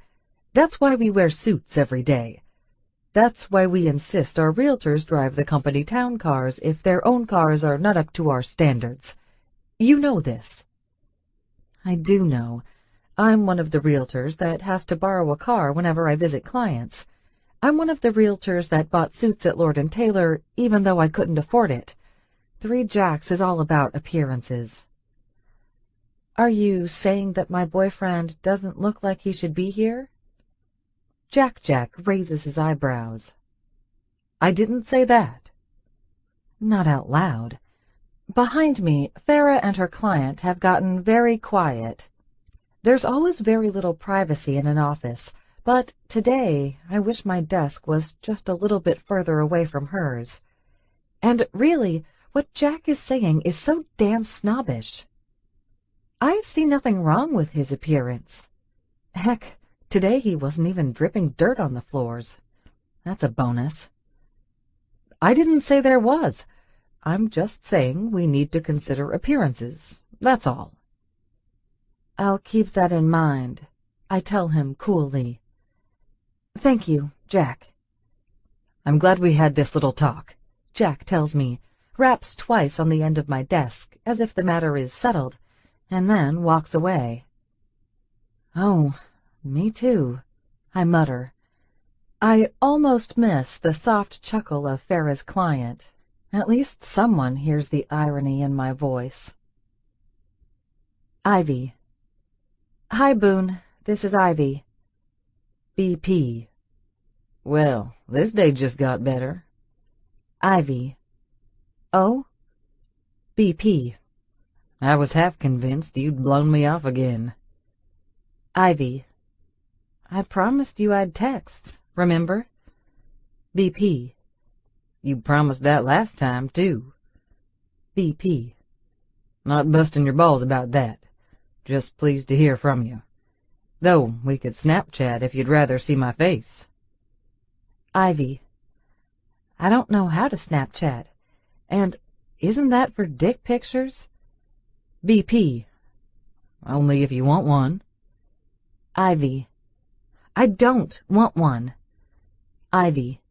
That's why we wear suits every day. That's why we insist our realtors drive the company town cars if their own cars are not up to our standards. You know this. I do know. I'm one of the realtors that has to borrow a car whenever I visit clients. I'm one of the realtors that bought suits at Lord & Taylor even though I couldn't afford it. 3 Jacks is all about appearances. Are you saying that my boyfriend doesn't look like he should be here? Jack raises his eyebrows. I didn't say that. Not out loud. Behind me, Farah and her client have gotten very quiet. There's always very little privacy in an office, but today I wish my desk was just a little bit further away from hers. And really, what Jack is saying is so damn snobbish. I see nothing wrong with his appearance. Heck, today he wasn't even dripping dirt on the floors. That's a bonus. I didn't say there was. I'm just saying we need to consider appearances, that's all. I'll keep that in mind, I tell him coolly. Thank you, Jack. I'm glad we had this little talk, Jack tells me, raps twice on the end of my desk as if the matter is settled, and then walks away. Oh, me too, I mutter. I almost miss the soft chuckle of Farah's client. At least someone hears the irony in my voice. Ivy. Hi, Boone. This is Ivy. BP. Well, this day just got better. Ivy. Oh? BP. I was half convinced you'd blown me off again. Ivy. I promised you I'd text, remember? BP. You promised that last time, too. BP. Not busting your balls about that. Just pleased to hear from you. Though we could Snapchat if you'd rather see my face. Ivy. I don't know how to Snapchat. And isn't that for dick pictures? BP. Only if you want one. Ivy. I don't want one. Ivy.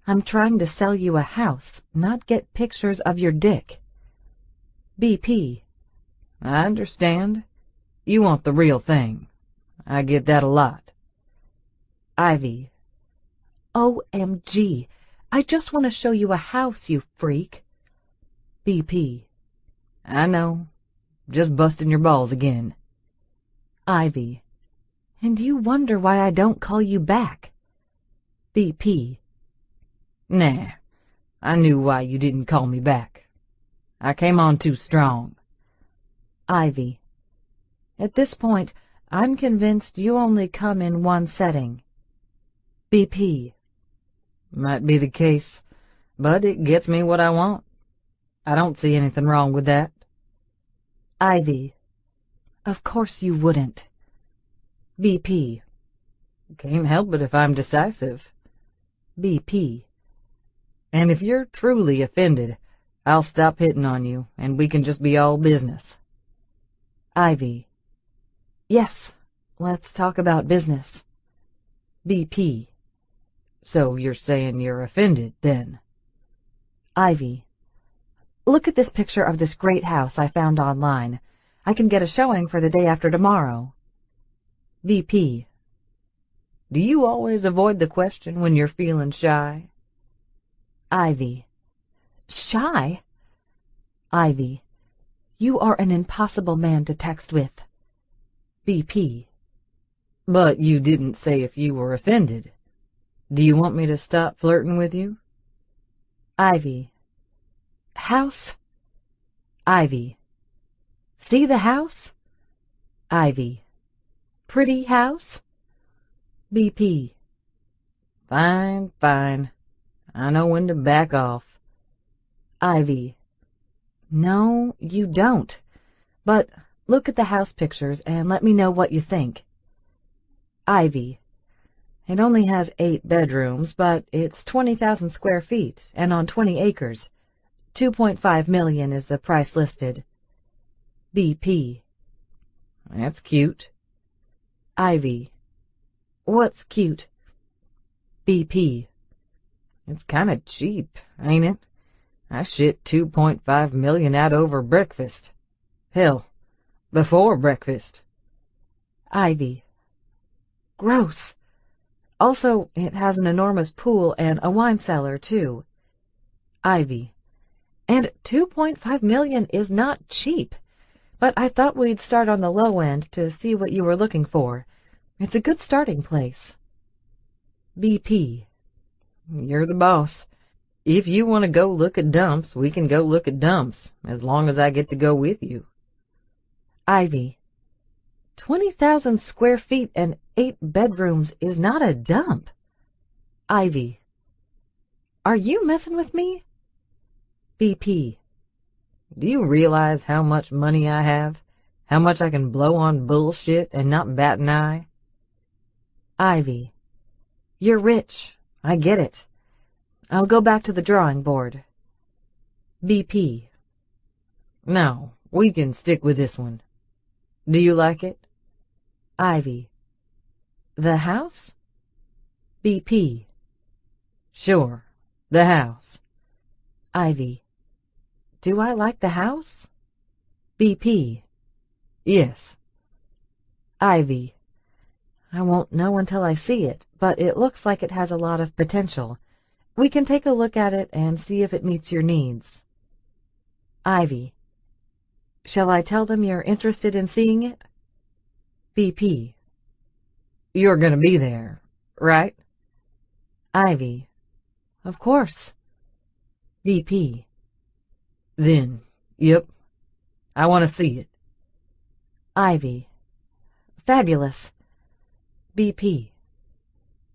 I'm trying to sell you a house, not get pictures of your dick. BP. I understand. You want the real thing. I get that a lot. Ivy. OMG. I just want to show you a house, you freak. BP. I know. Just busting your balls again. Ivy. And you wonder why I don't call you back. BP. Nah, I knew why you didn't call me back. I came on too strong. Ivy. At this point, I'm convinced you only come in one setting. BP. Might be the case, but it gets me what I want. I don't see anything wrong with that. Ivy. Of course you wouldn't. BP. Can't help it if I'm decisive. BP. And if you're truly offended, I'll stop hitting on you, and we can just be all business. Ivy. Yes, let's talk about business. BP. So you're saying you're offended, then? Ivy. Look at this picture of this great house I found online. I can get a showing for the day after tomorrow. BP. Do you always avoid the question when you're feeling shy? Ivy. Shy? Ivy. You are an impossible man to text with. BP. But you didn't say if you were offended. Do you want me to stop flirting with you? Ivy. House? Ivy. See the house? Ivy. Pretty house? BP. Fine, fine. I know when to back off. Ivy. No, you don't. But look at the house pictures and let me know what you think. Ivy. It only has 8 bedrooms, but it's 20,000 square feet and on 20 acres. $2.5 million is the price listed. BP. That's cute. Ivy. What's cute? BP. It's kinda cheap, ain't it? I shit $2.5 million out over breakfast. Hell, before breakfast. Ivy. Gross. Also, it has an enormous pool and a wine cellar, too. Ivy. And $2.5 million is not cheap, but I thought we'd start on the low end to see what you were looking for. It's a good starting place. BP. You're the boss. If you want to go look at dumps, we can go look at dumps, as long as I get to go with you. Ivy. 20,000 square feet and 8 bedrooms is not a dump. Ivy. Are you messing with me? BP. Do you realize how much money I have? How much I can blow on bullshit and not bat an eye? Ivy. You're rich. I get it. I'll go back to the drawing board. BP. No, we can stick with this one. Do you like it? Ivy. The house? BP. Sure, the house. Ivy. Do I like the house? BP. Yes. Ivy. I won't know until I see it, but it looks like it has a lot of potential. We can take a look at it and see if it meets your needs. Ivy. Shall I tell them you're interested in seeing it? BP. You're gonna be there, right? Ivy. Of course. BP. Then, yep. I want to see it. Ivy. Fabulous. BP.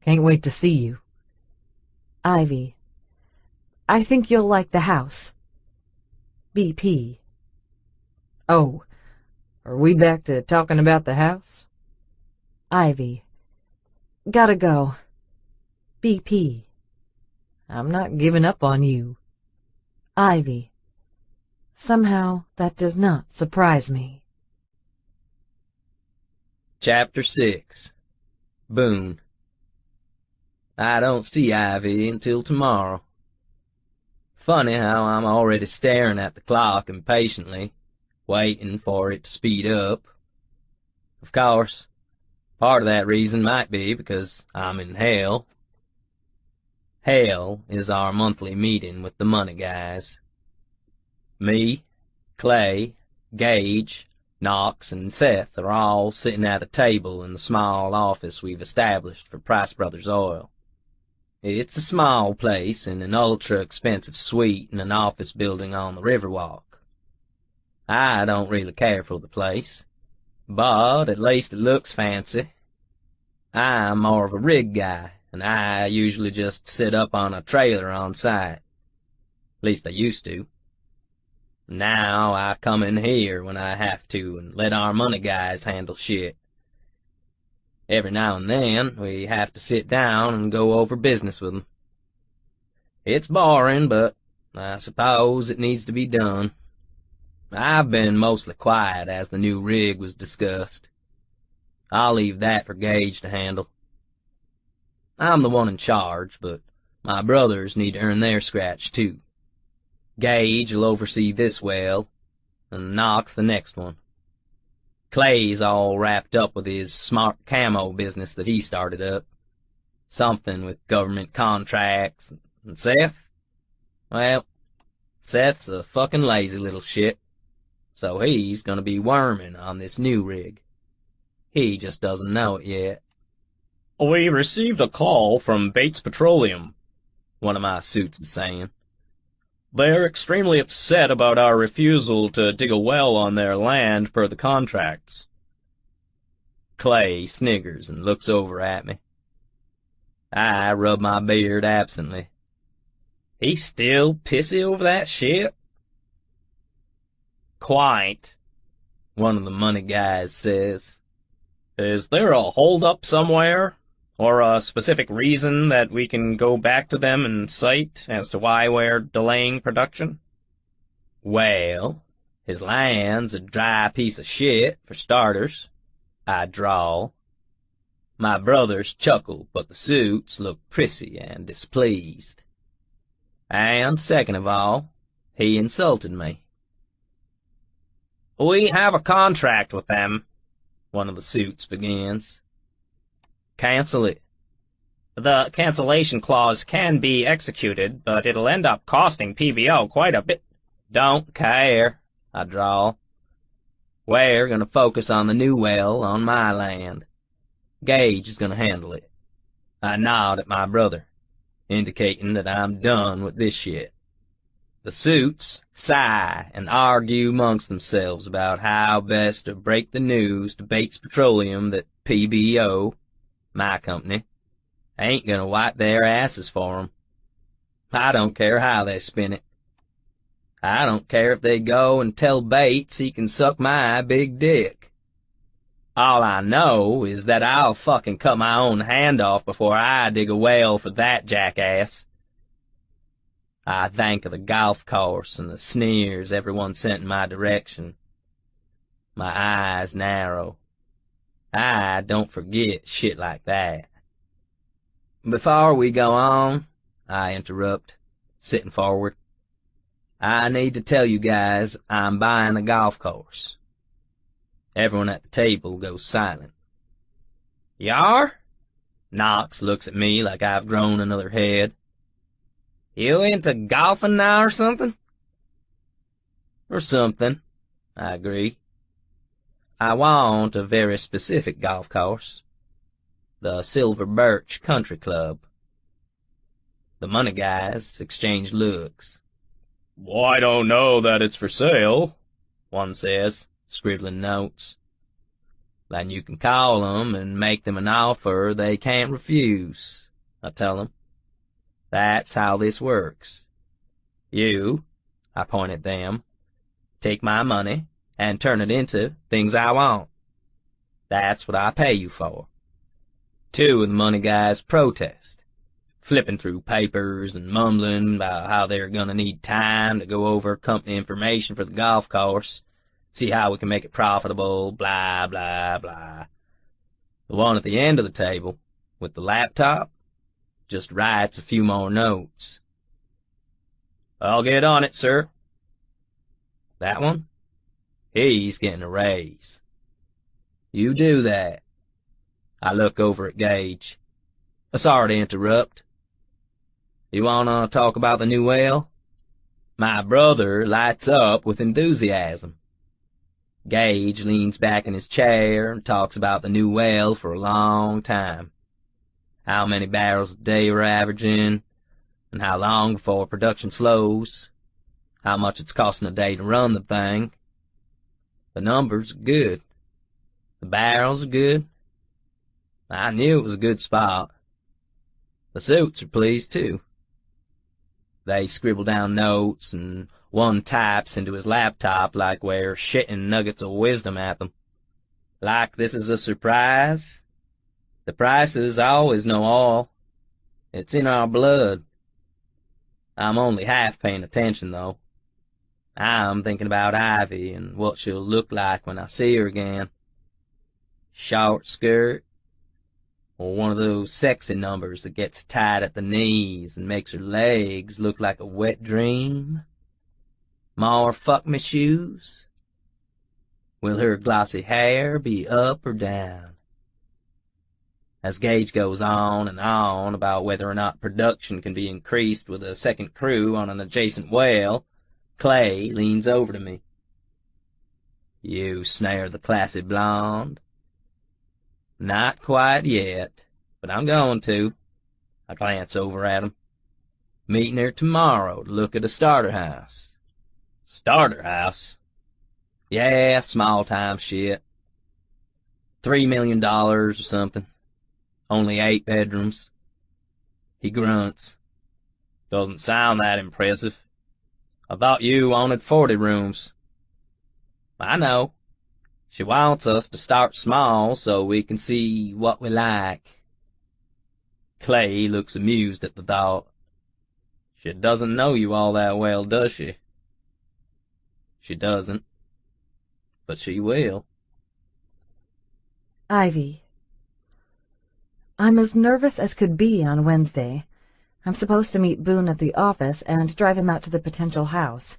Can't wait to see you. Ivy. I think you'll like the house. BP. Oh, are we back to talking about the house? Ivy. Gotta go. BP. I'm not giving up on you. Ivy. Somehow that does not surprise me. Chapter 6. Boone. I don't see Ivy until tomorrow. Funny how I'm already staring at the clock impatiently, waiting for it to speed up. Of course, part of that reason might be because I'm in hell. Hell is our monthly meeting with the money guys. Me, Clay, Gage, Knox, and Seth are all sitting at a table in the small office we've established for Price Brothers Oil. It's a small place in an ultra-expensive suite in an office building on the Riverwalk. I don't really care for the place, but at least it looks fancy. I'm more of a rig guy, and I usually just sit up on a trailer on site. At least I used to. Now I come in here when I have to and let our money guys handle shit. Every now and then, we have to sit down and go over business with them. It's boring, but I suppose it needs to be done. I've been mostly quiet as the new rig was discussed. I'll leave that for Gage to handle. I'm the one in charge, but my brothers need to earn their scratch too. Gage will oversee this well, and Knox the next one. Clay's all wrapped up with his smart camo business that he started up. Something with government contracts. And Seth? Well, Seth's a fucking lazy little shit, so he's gonna be worming on this new rig. He just doesn't know it yet. We received a call from Bates Petroleum, One of my suits is saying. They're extremely upset about our refusal to dig a well on their land per the contracts. Clay sniggers and looks over at me. I rub my beard absently. He's still pissy over that shit? Quite. One of the money guys says. Is there a hold-up somewhere? Or a specific reason that we can go back to them and cite as to why we're delaying production? Well, his land's a dry piece of shit, for starters, I drawl. My brothers chuckle, but the suits look prissy and displeased. And second of all, he insulted me. "We have a contract with them," one of the suits begins. "Cancel it." "The cancellation clause can be executed, but it'll end up costing PBO quite a bit." "Don't care," I drawl. "We're gonna focus on the new well on my land. Gage is gonna handle it." I nod at my brother, indicating that I'm done with this shit. The suits sigh and argue amongst themselves about how best to break the news to Bates Petroleum that PBO, my company, ain't gonna wipe their asses for 'em. I don't care how they spin it. I don't care if they go and tell Bates he can suck my big dick. All I know is that I'll fucking cut my own hand off before I dig a well for that jackass. I think of the golf course and the sneers everyone sent in my direction. My eyes narrow. I don't forget shit like that. "Before we go on," I interrupt, sitting forward, "I need to tell you guys I'm buying a golf course." Everyone at the table goes silent. "Y'are?" Knox looks at me like I've grown another head. "You into golfing now or something?" "Or something," I agree. "I want a very specific golf course. The Silver Birch Country Club." The money guys exchange looks. "Well, I don't know that it's for sale," one says, scribbling notes. "Then you can call them and make them an offer they can't refuse," I tell them. "That's how this works. You," I point at them, "take my money and turn it into things I want. That's what I pay you for." Two of the money guys protest, flipping through papers and mumbling about how they're gonna need time to go over company information for the golf course, see how we can make it profitable, blah, blah, blah. The one at the end of the table, with the laptop, just writes a few more notes. "I'll get on it, sir." That one? He's getting a raise. "You do that." I look over at Gage. "Sorry to interrupt. You wanna talk about the new well?" My brother lights up with enthusiasm. Gage leans back in his chair and talks about the new well for a long time. How many barrels a day we're averaging, and how long before production slows, how much it's costing a day to run the thing. The numbers are good. The barrels are good. I knew it was a good spot. The suits are pleased, too. They scribble down notes, and one types into his laptop like we're shitting nuggets of wisdom at them. Like this is a surprise? The prices always know all. It's in our blood. I'm only half paying attention, though. I'm thinking about Ivy and what she'll look like when I see her again. Short skirt, or one of those sexy numbers that gets tight at the knees and makes her legs look like a wet dream. More fuck-me shoes? Will her glossy hair be up or down? As Gage goes on and on about whether or not production can be increased with a second crew on an adjacent well, Clay leans over to me. "You snare the classy blonde?" "Not quite yet, but I'm going to." I glance over at him. "Meeting her tomorrow to look at a starter house." "Starter house?" "Yeah, small-time shit. $3 million or something. Only 8 bedrooms. He grunts. "Doesn't sound that impressive. I thought you wanted 40 rooms. "I know. She wants us to start small so we can see what we like." Clay looks amused at the thought. "She doesn't know you all that well, does she?" "She doesn't. But she will." Ivy. I'm as nervous as could be on Wednesday. I'm supposed to meet Boone at the office and drive him out to the potential house.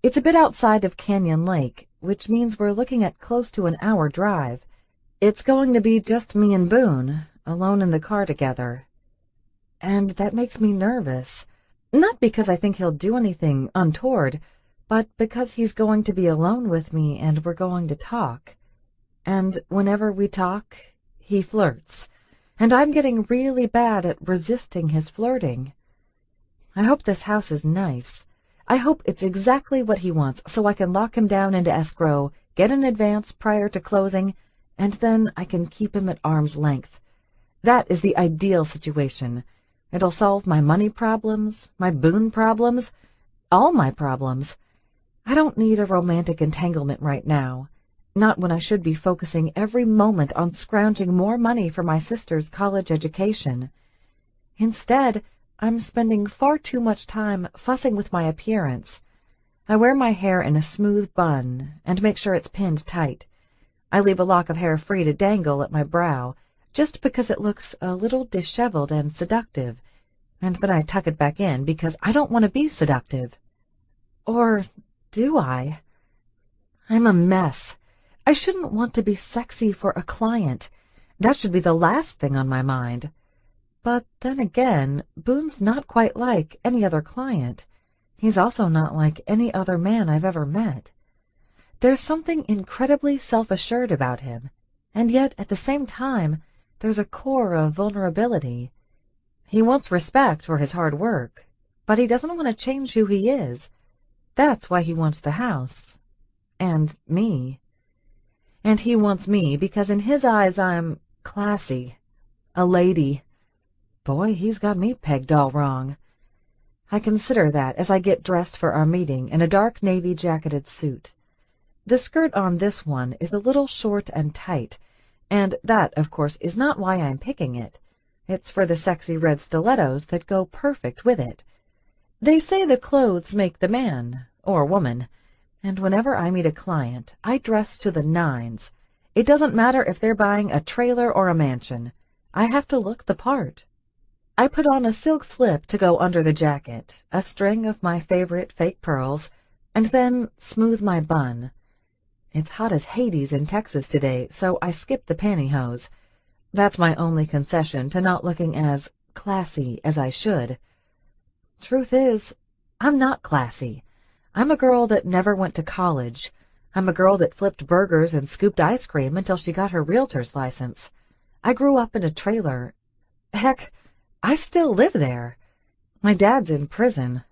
It's a bit outside of Canyon Lake, which means we're looking at close to an hour drive. It's going to be just me and Boone, alone in the car together. And that makes me nervous. Not because I think he'll do anything untoward, but because he's going to be alone with me and we're going to talk. And whenever we talk, he flirts. And I'm getting really bad at resisting his flirting. I hope this house is nice. I hope it's exactly what he wants, so I can lock him down into escrow, get an advance prior to closing, and then I can keep him at arm's length. That is the ideal situation. It'll solve my money problems, my Boone problems, all my problems. I don't need a romantic entanglement right now. Not when I should be focusing every moment on scrounging more money for my sister's college education. Instead, I'm spending far too much time fussing with my appearance. I wear my hair in a smooth bun and make sure it's pinned tight. I leave a lock of hair free to dangle at my brow, just because it looks a little disheveled and seductive, and then I tuck it back in because I don't want to be seductive. Or do I? I'm a mess. I shouldn't want to be sexy for a client. That should be the last thing on my mind. But then again, Boone's not quite like any other client. He's also not like any other man I've ever met. There's something incredibly self-assured about him, and yet at the same time, there's a core of vulnerability. He wants respect for his hard work, but he doesn't want to change who he is. That's why he wants the house. And me. And he wants me because in his eyes I'm classy. A lady. Boy, he's got me pegged all wrong. I consider that as I get dressed for our meeting in a dark navy jacketed suit. The skirt on this one is a little short and tight, and that, of course, is not why I'm picking it. It's for the sexy red stilettos that go perfect with it. They say the clothes make the man, or woman, and whenever I meet a client, I dress to the nines. It doesn't matter if they're buying a trailer or a mansion. I have to look the part. I put on a silk slip to go under the jacket, a string of my favorite fake pearls, and then smooth my bun. It's hot as Hades in Texas today, so I skip the pantyhose. That's my only concession to not looking as classy as I should. Truth is, I'm not classy. I'm a girl that never went to college. I'm a girl that flipped burgers and scooped ice cream until she got her realtor's license. I grew up in a trailer. Heck, I still live there. My dad's in prison.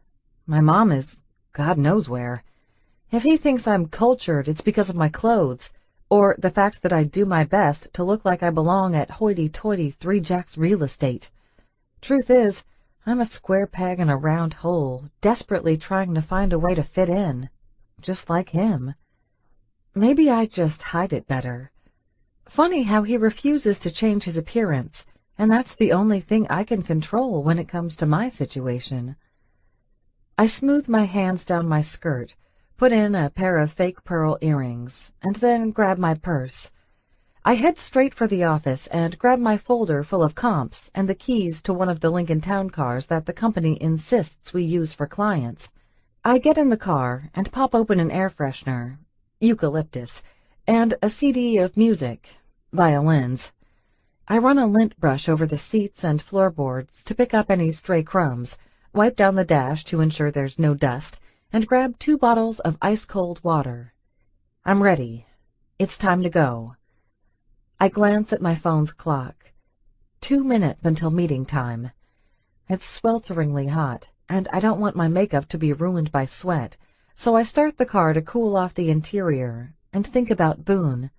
My mom is God knows where. If he thinks I'm cultured, it's because of my clothes, or the fact that I do my best to look like I belong at hoity-toity Three Jacks Real Estate. Truth is, I'm a square peg in a round hole, desperately trying to find a way to fit in, just like him. Maybe I just hide it better. Funny how he refuses to change his appearance, and that's the only thing I can control when it comes to my situation. I smooth my hands down my skirt, put in a pair of fake pearl earrings, and then grab my purse. I head straight for the office and grab my folder full of comps and the keys to one of the Lincoln Town cars that the company insists we use for clients. I get in the car and pop open an air freshener, eucalyptus, and a CD of music, violins. I run a lint brush over the seats and floorboards to pick up any stray crumbs, wipe down the dash to ensure there's no dust, and grab 2 bottles of ice-cold water. I'm ready. It's time to go. I glance at my phone's clock. 2 minutes until meeting time. It's swelteringly hot, and I don't want my makeup to be ruined by sweat, so I start the car to cool off the interior and think about Boone.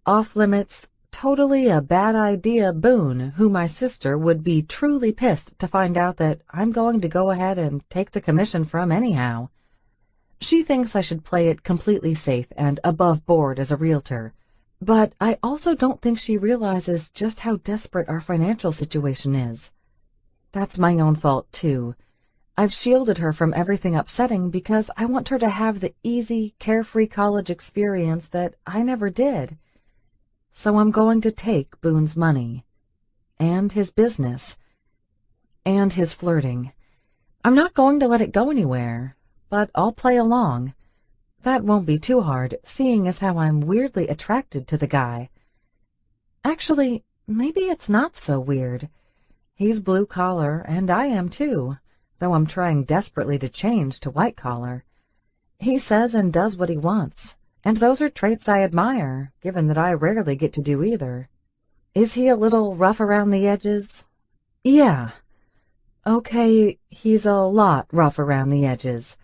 Off-limits, totally a bad idea Boone, who my sister would be truly pissed to find out that I'm going to go ahead and take the commission from anyhow. She thinks I should play it completely safe and above board as a realtor. But I also don't think she realizes just how desperate our financial situation is. That's my own fault, too. I've shielded her from everything upsetting because I want her to have the easy, carefree college experience that I never did. So I'm going to take Boone's money. And his business. And stand his flirting. I'm not going to let it go anywhere, but I'll play along. That won't be too hard, seeing as how I'm weirdly attracted to the guy. Actually, maybe it's not so weird. He's blue-collar, and I am too, though I'm trying desperately to change to white-collar. He says and does what he wants, and those are traits I admire, given that I rarely get to do either. Is he a little rough around the edges? Yeah. Okay, he's a lot rough around the edges.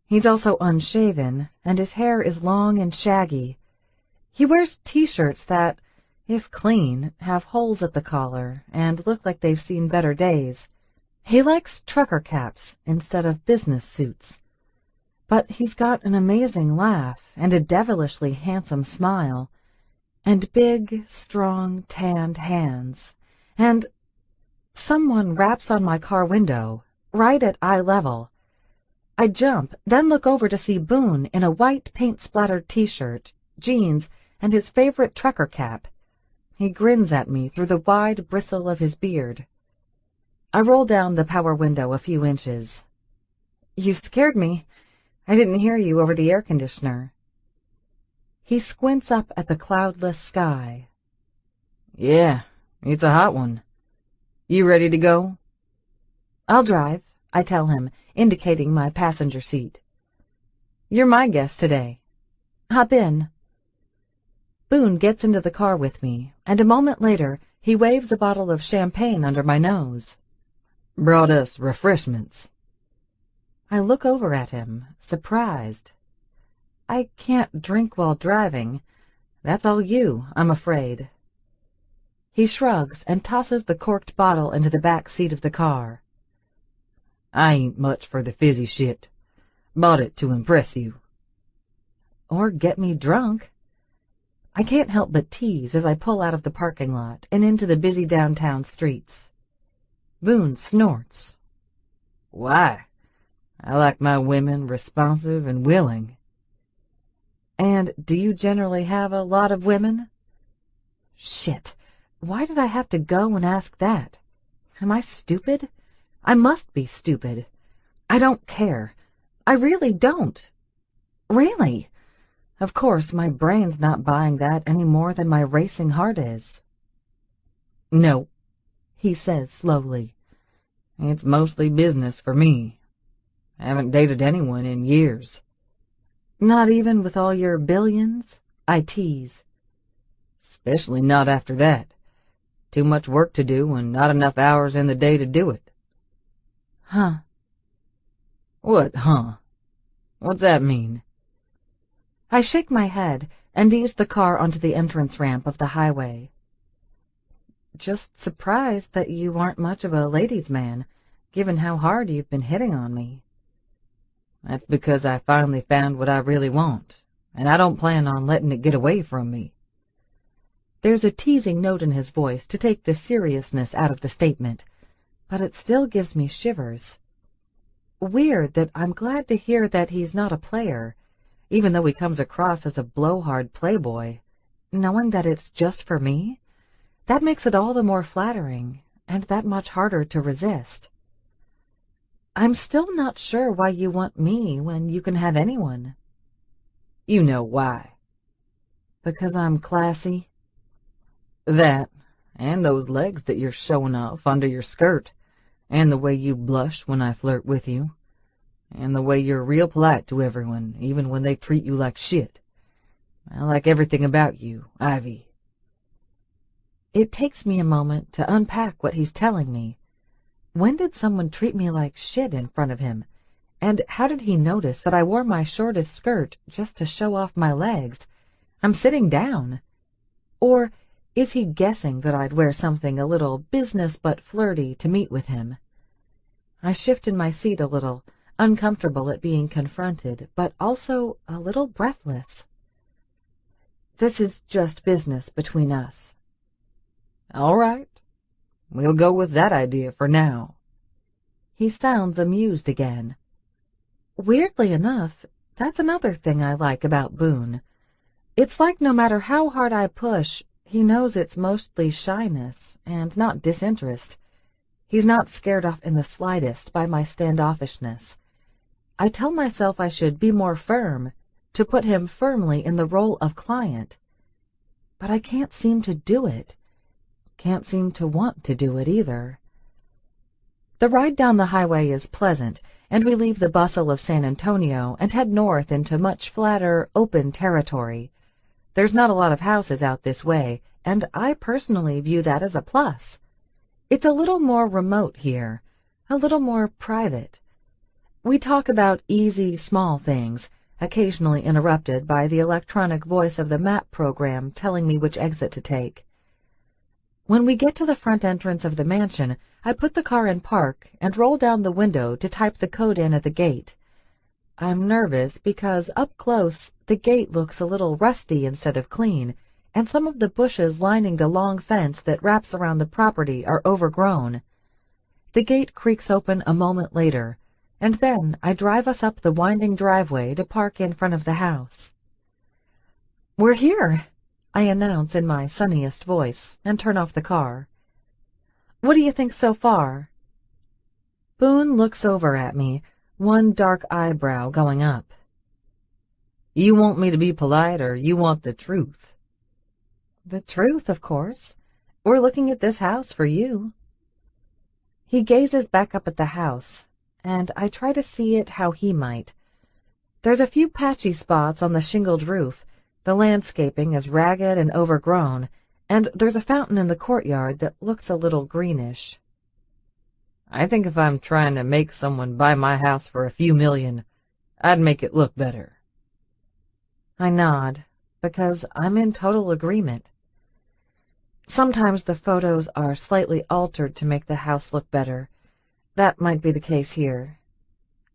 He's also unshaven, and his hair is long and shaggy. He wears T-shirts that, if clean, have holes at the collar and look like they've seen better days. He likes trucker caps instead of business suits. But he's got an amazing laugh and a devilishly handsome smile, and big, strong, tanned hands, and someone raps on my car window, right at eye level. I jump, then look over to see Boone in a white paint-splattered T-shirt, jeans, and his favorite trucker cap. He grins at me through the wide bristle of his beard. I roll down the power window a few inches. You scared me. I didn't hear you over the air conditioner. He squints up at the cloudless sky. Yeah, it's a hot one. You ready to go? I'll drive, I tell him, indicating my passenger seat. You're my guest today. Hop in. Boone gets into the car with me, and a moment later he waves a bottle of champagne under my nose. Brought us refreshments. I look over at him, surprised. I can't drink while driving. That's all you, I'm afraid. He shrugs and tosses the corked bottle into the back seat of the car. I ain't much for the fizzy shit. Bought it to impress you. Or get me drunk. I can't help but tease as I pull out of the parking lot and into the busy downtown streets. Boone snorts. Why? I like my women responsive and willing. And do you generally have a lot of women? Shit. Why did I have to go and ask that? Am I stupid? I must be stupid. I don't care. I really don't. Really? Of course, my brain's not buying that any more than my racing heart is. No, he says slowly. It's mostly business for me. I haven't dated anyone in years. Not even with all your billions? I tease. Especially not after that. Too much work to do and not enough hours in the day to do it. Huh. What, huh? What's that mean? I shake my head and ease the car onto the entrance ramp of the highway. Just surprised that you aren't much of a ladies' man, given how hard you've been hitting on me. That's because I finally found what I really want, and I don't plan on letting it get away from me. There's a teasing note in his voice to take the seriousness out of the statement, but it still gives me shivers. Weird that I'm glad to hear that he's not a player, even though he comes across as a blowhard playboy, knowing that it's just for me. That makes it all the more flattering, and that much harder to resist. I'm still not sure why you want me when you can have anyone. You know why. Because I'm classy? That, and those legs that you're showing off under your skirt, and the way you blush when I flirt with you, and the way you're real polite to everyone, even when they treat you like shit. I like everything about you, Ivy. It takes me a moment to unpack what he's telling me. When did someone treat me like shit in front of him? And how did he notice that I wore my shortest skirt just to show off my legs? I'm sitting down. Or is he guessing that I'd wear something a little business but flirty to meet with him? I shift in my seat a little, uncomfortable at being confronted, but also a little breathless. This is just business between us. All right. We'll go with that idea for now. He sounds amused again. Weirdly enough, that's another thing I like about Boone. It's like no matter how hard I push, he knows it's mostly shyness and not disinterest. He's not scared off in the slightest by my standoffishness. I tell myself I should be more firm, to put him firmly in the role of client. But I can't seem to do it. Can't seem to want to do it either. The ride down the highway is pleasant, and we leave the bustle of San Antonio and head north into much flatter, open territory. There's not a lot of houses out this way, and I personally view that as a plus. It's a little more remote here, a little more private. We talk about easy, small things, occasionally interrupted by the electronic voice of the map program telling me which exit to take. When we get to the front entrance of the mansion, I put the car in park and roll down the window to type the code in at the gate. I'm nervous because up close the gate looks a little rusty instead of clean, and some of the bushes lining the long fence that wraps around the property are overgrown. The gate creaks open a moment later, and then I drive us up the winding driveway to park in front of the house. "We're here," I announce in my sunniest voice, and turn off the car. "What do you think so far?" Boone looks over at me, one dark eyebrow going up. You want me to be polite, or you want the truth? "The truth, of course. We're looking at this house for you." He gazes back up at the house, and I try to see it how he might. There's a few patchy spots on the shingled roof, the landscaping is ragged and overgrown, and there's a fountain in the courtyard that looks a little greenish. I think if I'm trying to make someone buy my house for a few million, I'd make it look better. I nod, because I'm in total agreement. Sometimes the photos are slightly altered to make the house look better. That might be the case here.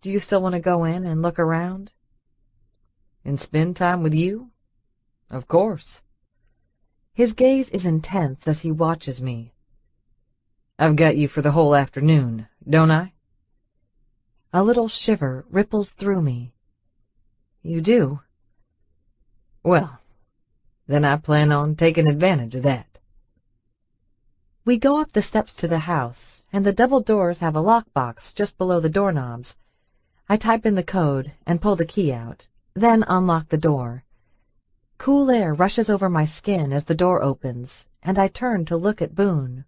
Do you still want to go in and look around? And spend time with you? Of course. His gaze is intense as he watches me. I've got you for the whole afternoon, don't I? A little shiver ripples through me. You do? Well, then I plan on taking advantage of that. We go up the steps to the house, and the double doors have a lockbox just below the doorknobs. I type in the code and pull the key out, then unlock the door. Cool air rushes over my skin as the door opens, and I turn to look at Boone.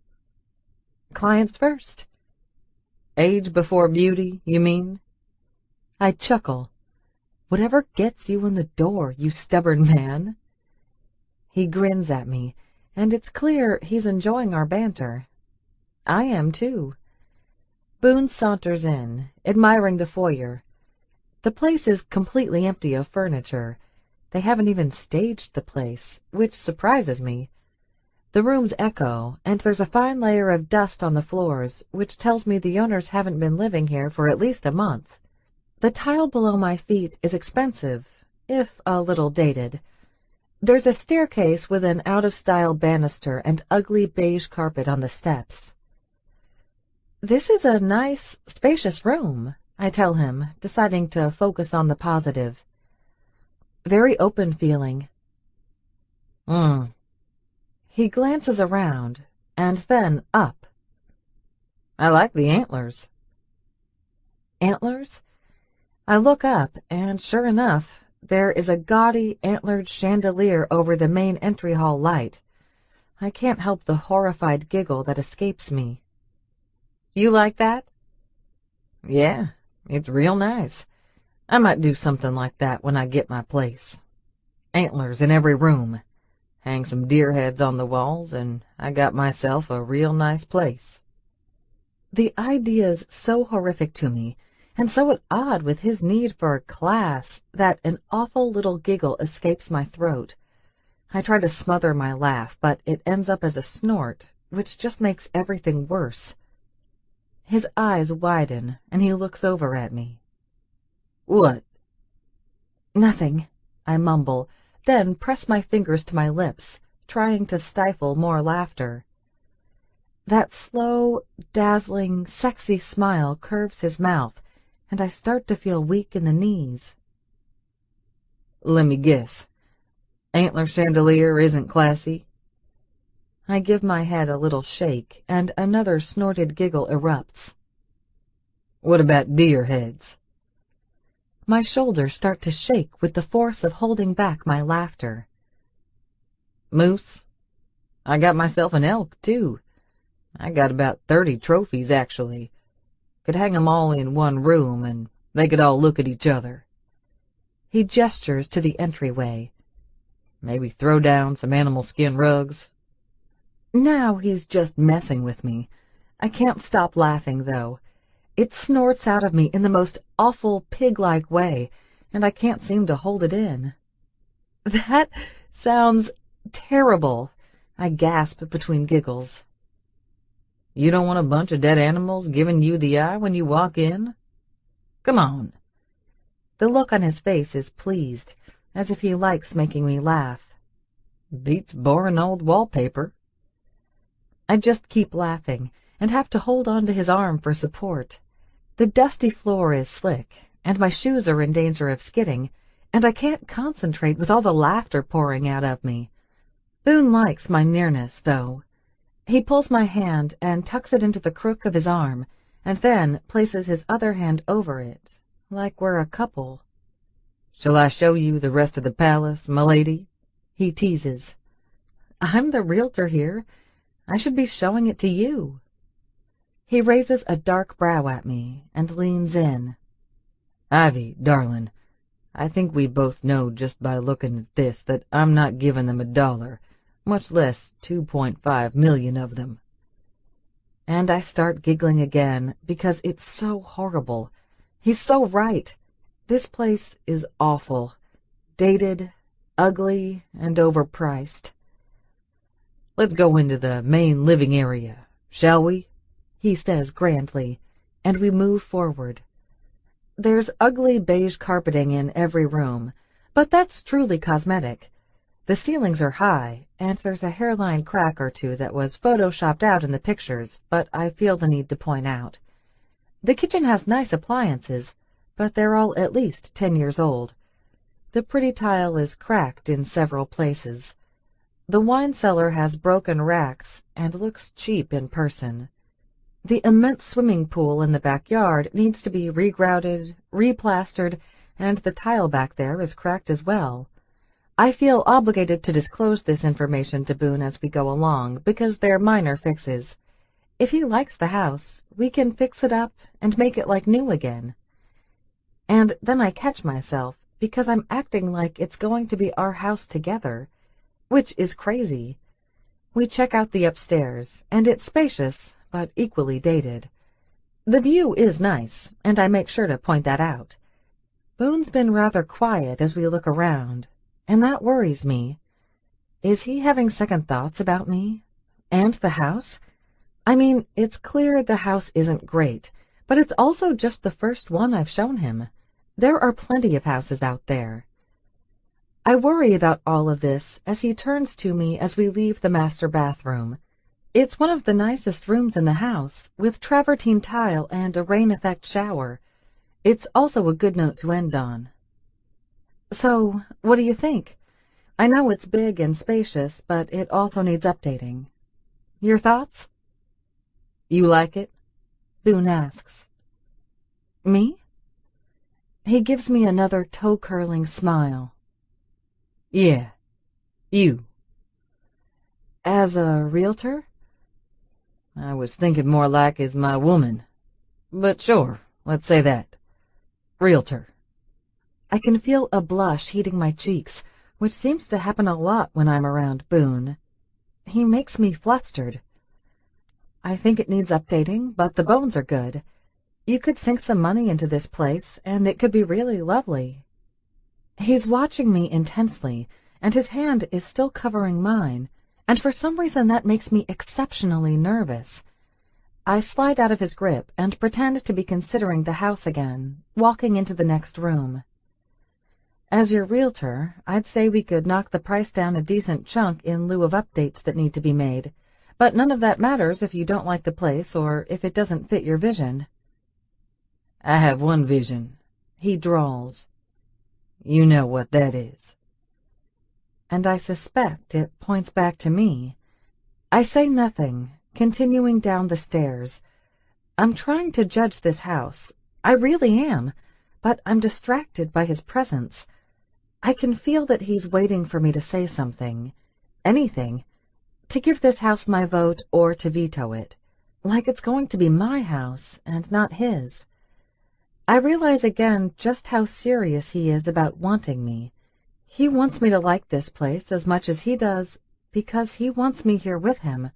Clients first. Age before beauty, you mean? I chuckle. Whatever gets you in the door, you stubborn man. He grins at me, and it's clear he's enjoying our banter. I am, too. Boone saunters in, admiring the foyer. The place is completely empty of furniture. They haven't even staged the place, which surprises me. The rooms echo, and there's a fine layer of dust on the floors, which tells me the owners haven't been living here for at least a month. The tile below my feet is expensive, if a little dated. There's a staircase with an out-of-style banister and ugly beige carpet on the steps. This is a nice, spacious room, I tell him, deciding to focus on the positive. Very open feeling. He glances around, and then up. I like the antlers. Antlers? I look up, and sure enough, there is a gaudy, antlered chandelier over the main entry hall light. I can't help the horrified giggle that escapes me. You like that? Yeah, it's real nice. I might do something like that when I get my place. Antlers in every room. Hang some deer heads on the walls, and I got myself a real nice place. The idea's so horrific to me, and so at odd with his need for class, that an awful little giggle escapes my throat. I try to smother my laugh, but it ends up as a snort, which just makes everything worse. His eyes widen, and he looks over at me. What? Nothing, I mumble, then press my fingers to my lips, trying to stifle more laughter. That slow, dazzling, sexy smile curves his mouth, and I start to feel weak in the knees. Let me guess. Antler chandelier isn't classy? I give my head a little shake, and another snorted giggle erupts. What about deer heads? My shoulders start to shake with the force of holding back my laughter. Moose? I got myself an elk, too. I got about 30 trophies, actually. Could hang 'em all in one room, and they could all look at each other. He gestures to the entryway. Maybe throw down some animal skin rugs. Now he's just messing with me. I can't stop laughing, though. It snorts out of me in the most awful pig-like way, and I can't seem to hold it in. That sounds terrible, I gasp between giggles. You don't want a bunch of dead animals giving you the eye when you walk in? Come on. The look on his face is pleased, as if he likes making me laugh. Beats boring old wallpaper. I just keep laughing, and have to hold on to his arm for support. The dusty floor is slick, and my shoes are in danger of skidding, and I can't concentrate with all the laughter pouring out of me. Boone likes my nearness, though. He pulls my hand and tucks it into the crook of his arm, and then places his other hand over it, like we're a couple. Shall I show you the rest of the palace, my lady? He teases. I'm the realtor here. I should be showing it to you. He raises a dark brow at me and leans in. Ivy, darling, I think we both know just by looking at this that I'm not giving them $1, much less 2.5 million of them. And I start giggling again, because it's so horrible. He's so right. This place is awful. Dated, ugly, and overpriced. Let's go into the main living area, shall we? He says grandly, and we move forward. There's ugly beige carpeting in every room, but that's truly cosmetic. The ceilings are high, and there's a hairline crack or two that was photoshopped out in the pictures, but I feel the need to point out. The kitchen has nice appliances, but they're all at least 10 years old. The pretty tile is cracked in several places. The wine cellar has broken racks and looks cheap in person. The immense swimming pool in the backyard needs to be regrouted, replastered, and the tile back there is cracked as well. I feel obligated to disclose this information to Boone as we go along, because they're minor fixes. If he likes the house, we can fix it up and make it like new again. And then I catch myself, because I'm acting like it's going to be our house together, which is crazy. We check out the upstairs, and it's spacious, but equally dated. The view is nice, and I make sure to point that out. Boone's been rather quiet as we look around, and that worries me. Is he having second thoughts about me? And the house? I mean, it's clear the house isn't great, but it's also just the first one I've shown him. There are plenty of houses out there. I worry about all of this as he turns to me as we leave the master bathroom. It's one of the nicest rooms in the house, with travertine tile and a rain-effect shower. It's also a good note to end on. So, what do you think? I know it's big and spacious, but it also needs updating. Your thoughts? You like it? Boone asks. Me? He gives me another toe-curling smile. Yeah, you. As a realtor? I was thinking more like as my woman. But sure, let's say that. Realtor. I can feel a blush heating my cheeks, which seems to happen a lot when I'm around Boone. He makes me flustered. I think it needs updating, but the bones are good. You could sink some money into this place, and it could be really lovely. He's watching me intensely, and his hand is still covering mine, and for some reason that makes me exceptionally nervous. I slide out of his grip and pretend to be considering the house again, walking into the next room. As your realtor, I'd say we could knock the price down a decent chunk in lieu of updates that need to be made, but none of that matters if you don't like the place or if it doesn't fit your vision. I have one vision, he drawls. You know what that is. And I suspect it points back to me. I say nothing, continuing down the stairs. I'm trying to judge this house. I really am, but I'm distracted by his presence. I can feel that he's waiting for me to say something, anything, to give this house my vote or to veto it, like it's going to be my house and not his. I realize again just how serious he is about wanting me. He wants me to like this place as much as he does because he wants me here with him.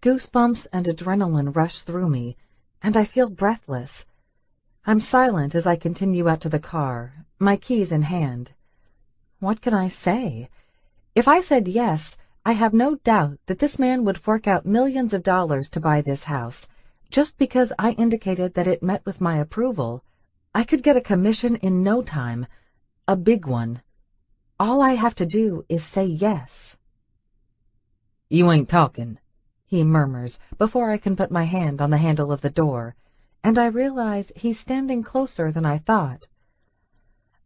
Goosebumps and adrenaline rush through me, and I feel breathless. I'm silent as I continue out to the car, my keys in hand. What can I say? If I said yes, I have no doubt that this man would fork out millions of dollars to buy this house, just because I indicated that it met with my approval. I could get a commission in no time, a big one. All I have to do is say yes. You ain't talking, he murmurs before I can put my hand on the handle of the door, and I realize he's standing closer than I thought.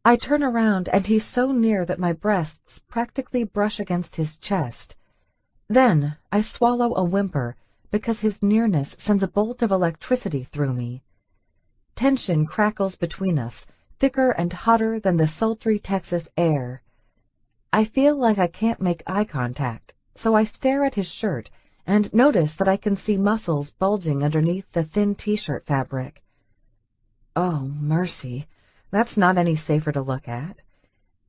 I turn around, and he's so near that my breasts practically brush against his chest. Then I swallow a whimper, because his nearness sends a bolt of electricity through me. Tension crackles between us, thicker and hotter than the sultry Texas air. I feel like I can't make eye contact, so I stare at his shirt and notice that I can see muscles bulging underneath the thin t-shirt fabric. Oh, mercy. That's not any safer to look at.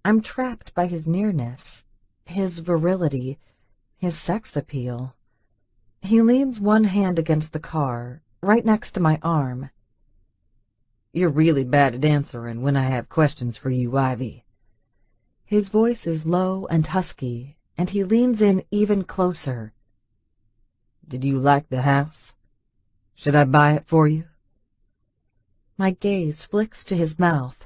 I'm trapped by his nearness, his virility, his sex appeal. He leans one hand against the car, right next to my arm. You're really bad at answering when I have questions for you, Ivy. His voice is low and husky, and he leans in even closer. Did you like the house? Should I buy it for you? My gaze flicks to his mouth.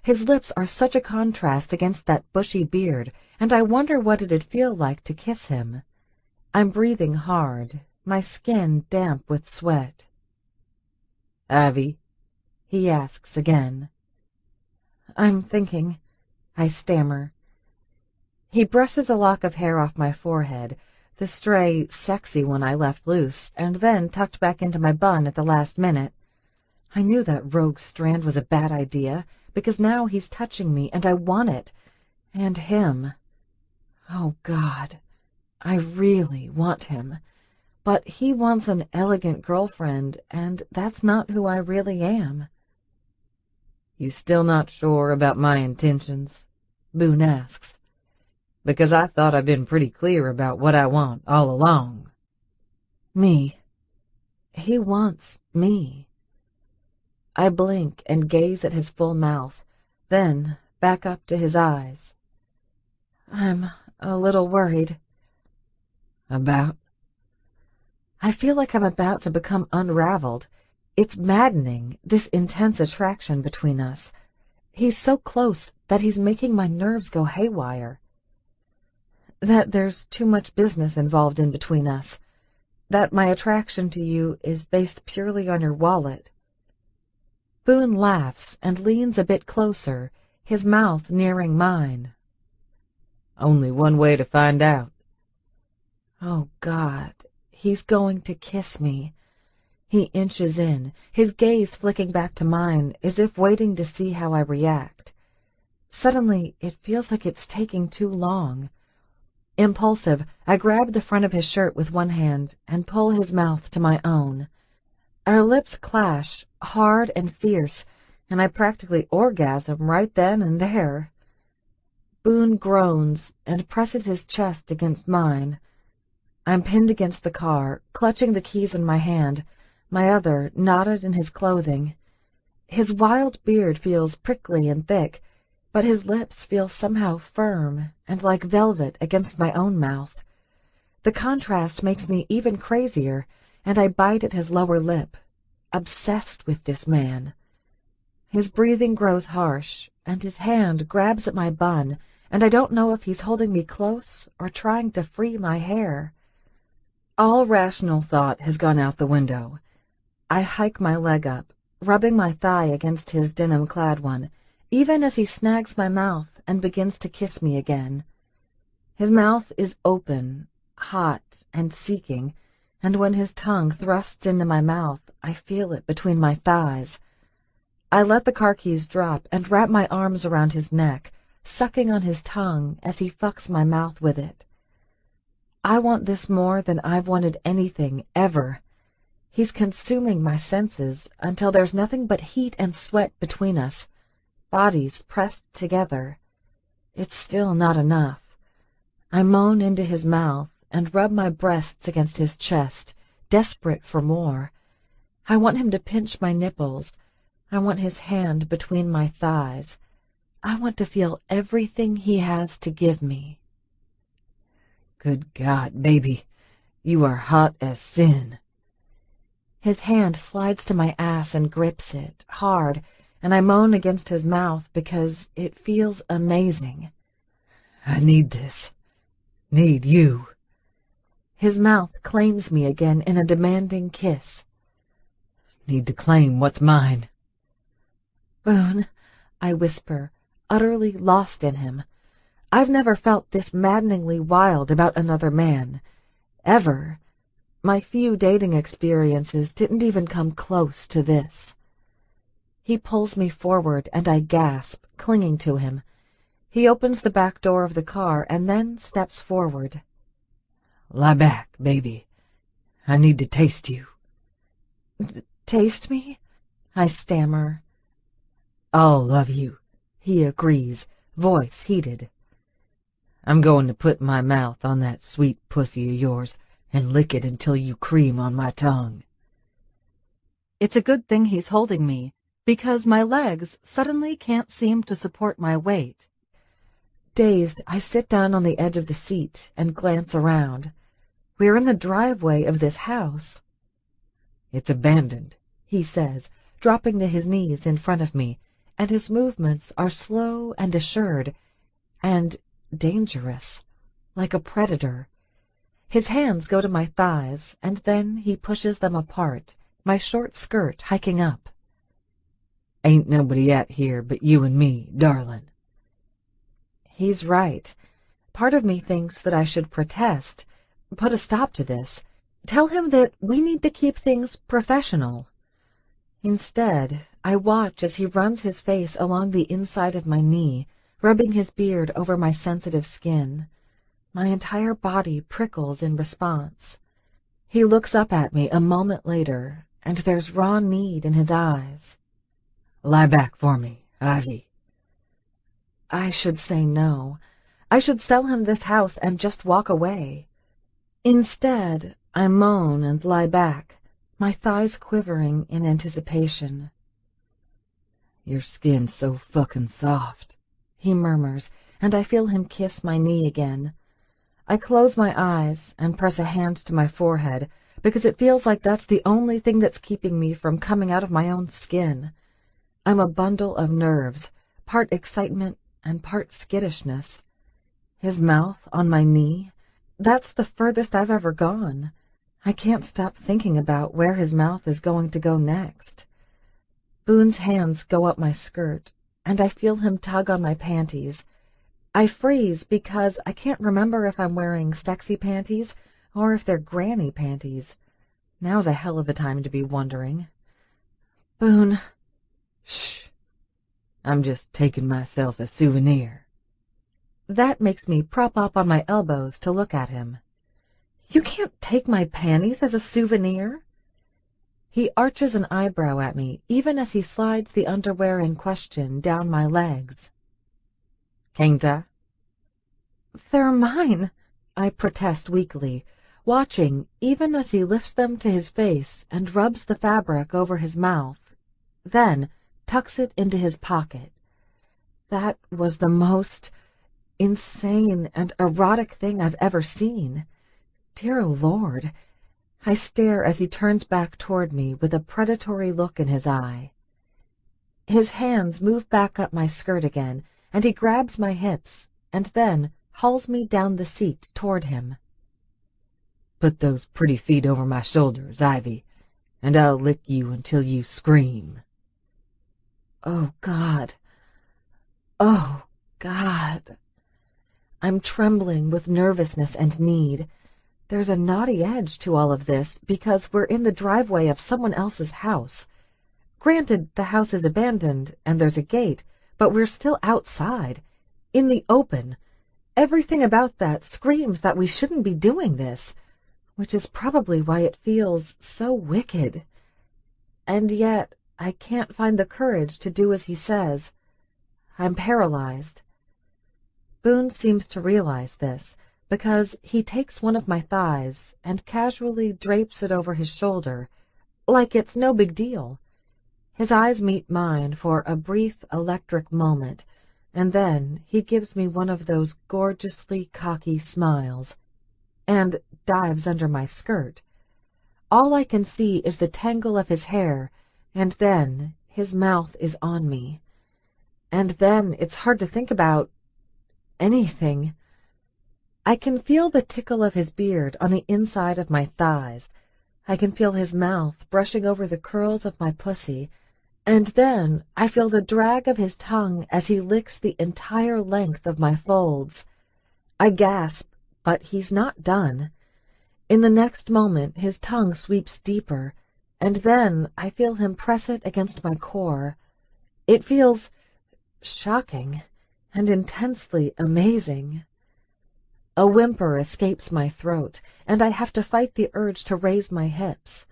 His lips are such a contrast against that bushy beard, and I wonder what it'd feel like to kiss him. I'm breathing hard, my skin damp with sweat. Ivy? He asks again. I'm thinking, I stammer. He brushes a lock of hair off my forehead, the stray, sexy one I left loose, and then tucked back into my bun at the last minute. I knew that rogue strand was a bad idea, because now he's touching me, and I want it. And him. Oh, God. I really want him. But he wants an elegant girlfriend, and that's not who I really am. You still not sure about my intentions? Boone asks. Because I thought I've been pretty clear about what I want all along. Me. He wants me. I blink and gaze at his full mouth, then back up to his eyes. I'm a little worried. About? I feel like I'm about to become unraveled. It's maddening, this intense attraction between us. He's so close that he's making my nerves go haywire. That there's too much business involved in between us. That my attraction to you is based purely on your wallet. Boone laughs and leans a bit closer, his mouth nearing mine. Only one way to find out. Oh, God, he's going to kiss me. He inches in, his gaze flicking back to mine, as if waiting to see how I react. Suddenly, it feels like it's taking too long. Impulsive, I grab the front of his shirt with one hand and pull his mouth to my own. Our lips clash, hard and fierce, and I practically orgasm right then and there. Boone groans and presses his chest against mine. I'm pinned against the car, clutching the keys in my hand, my other knotted in his clothing. His wild beard feels prickly and thick, but his lips feel somehow firm and like velvet against my own mouth. The contrast makes me even crazier, and I bite at his lower lip, obsessed with this man. His breathing grows harsh, and his hand grabs at my bun, and I don't know if he's holding me close or trying to free my hair. All rational thought has gone out the window. I hike my leg up, rubbing my thigh against his denim-clad one, even as he snags my mouth and begins to kiss me again. His mouth is open, hot and seeking, and when his tongue thrusts into my mouth, I feel it between my thighs. I let the car keys drop and wrap my arms around his neck, sucking on his tongue as he fucks my mouth with it. I want this more than I've wanted anything, ever. He's consuming my senses until there's nothing but heat and sweat between us, bodies pressed together. It's still not enough. I moan into his mouth and rub my breasts against his chest, desperate for more. I want him to pinch my nipples. I want his hand between my thighs. I want to feel everything he has to give me. Good God, baby, you are hot as sin. His hand slides to my ass and grips it, hard, and I moan against his mouth because it feels amazing. I need this. Need you. His mouth claims me again in a demanding kiss. Need to claim what's mine. Boone, I whisper, utterly lost in him. I've never felt this maddeningly wild about another man. Ever. My few dating experiences didn't even come close to this. He pulls me forward, and I gasp, clinging to him. He opens the back door of the car and then steps forward. Lie back, baby. I need to taste you. Taste me? I stammer. All of you, He agrees, voice heated. I'm going to put my mouth on that sweet pussy of yours and lick it until you cream on my tongue. It's a good thing he's holding me, because my legs suddenly can't seem to support my weight. Dazed, I sit down on the edge of the seat and glance around. We're in the driveway of this house. It's abandoned, He says, dropping to his knees in front of me, and his movements are slow and assured, and dangerous, like a predator. His hands go to my thighs, and then he pushes them apart, my short skirt hiking up. Ain't nobody out here but you and me, darling. He's right. Part of me thinks that I should protest, put a stop to this, tell him that we need to keep things professional. Instead, I watch as he runs his face along the inside of my knee, rubbing his beard over my sensitive skin. My entire body prickles in response. He looks up at me a moment later, and there's raw need in his eyes. Lie back for me, Ivy. I should say no. I should sell him this house and just walk away. Instead, I moan and lie back, my thighs quivering in anticipation. Your skin's so fucking soft, he murmurs, and I feel him kiss my knee again. I close my eyes and press a hand to my forehead, because it feels like that's the only thing that's keeping me from coming out of my own skin. I'm a bundle of nerves, part excitement and part skittishness. His mouth on my knee, that's the furthest I've ever gone. I can't stop thinking about where his mouth is going to go next. Boone's hands go up my skirt, and I feel him tug on my panties. I freeze because I can't remember if I'm wearing sexy panties or if they're granny panties. Now's a hell of a time to be wondering. Boone. Shh. I'm just taking myself a souvenir. That makes me prop up on my elbows to look at him. You can't take my panties as a souvenir. He arches an eyebrow at me, even as he slides the underwear in question down my legs. Can't I? They're mine, I protest weakly, watching even as he lifts them to his face and rubs the fabric over his mouth, then tucks it into his pocket. That was the most insane and erotic thing I've ever seen. Dear Lord, I stare as he turns back toward me with a predatory look in his eye. His hands move back up my skirt again, and he grabs my hips, and then hauls me down the seat toward him. Put those pretty feet over my shoulders, Ivy, and I'll lick you until you scream. Oh, God. Oh, God. I'm trembling with nervousness and need. There's a naughty edge to all of this because we're in the driveway of someone else's house. Granted, the house is abandoned and there's a gate, but we're still outside, in the open. Everything about that screams that we shouldn't be doing this, which is probably why it feels so wicked. And yet, I can't find the courage to do as he says. I'm paralyzed. Boone seems to realize this, because he takes one of my thighs and casually drapes it over his shoulder, like it's no big deal. His eyes meet mine for a brief electric moment, and then he gives me one of those gorgeously cocky smiles, and dives under my skirt. All I can see is the tangle of his hair, and then his mouth is on me. And then it's hard to think about anything. I can feel the tickle of his beard on the inside of my thighs. I can feel his mouth brushing over the curls of my pussy, and then I feel the drag of his tongue as he licks the entire length of my folds. I gasp, but he's not done. In the next moment, his tongue sweeps deeper, and then I feel him press it against my core. It feels shocking and intensely amazing. A whimper escapes my throat, and I have to fight the urge to raise my hips.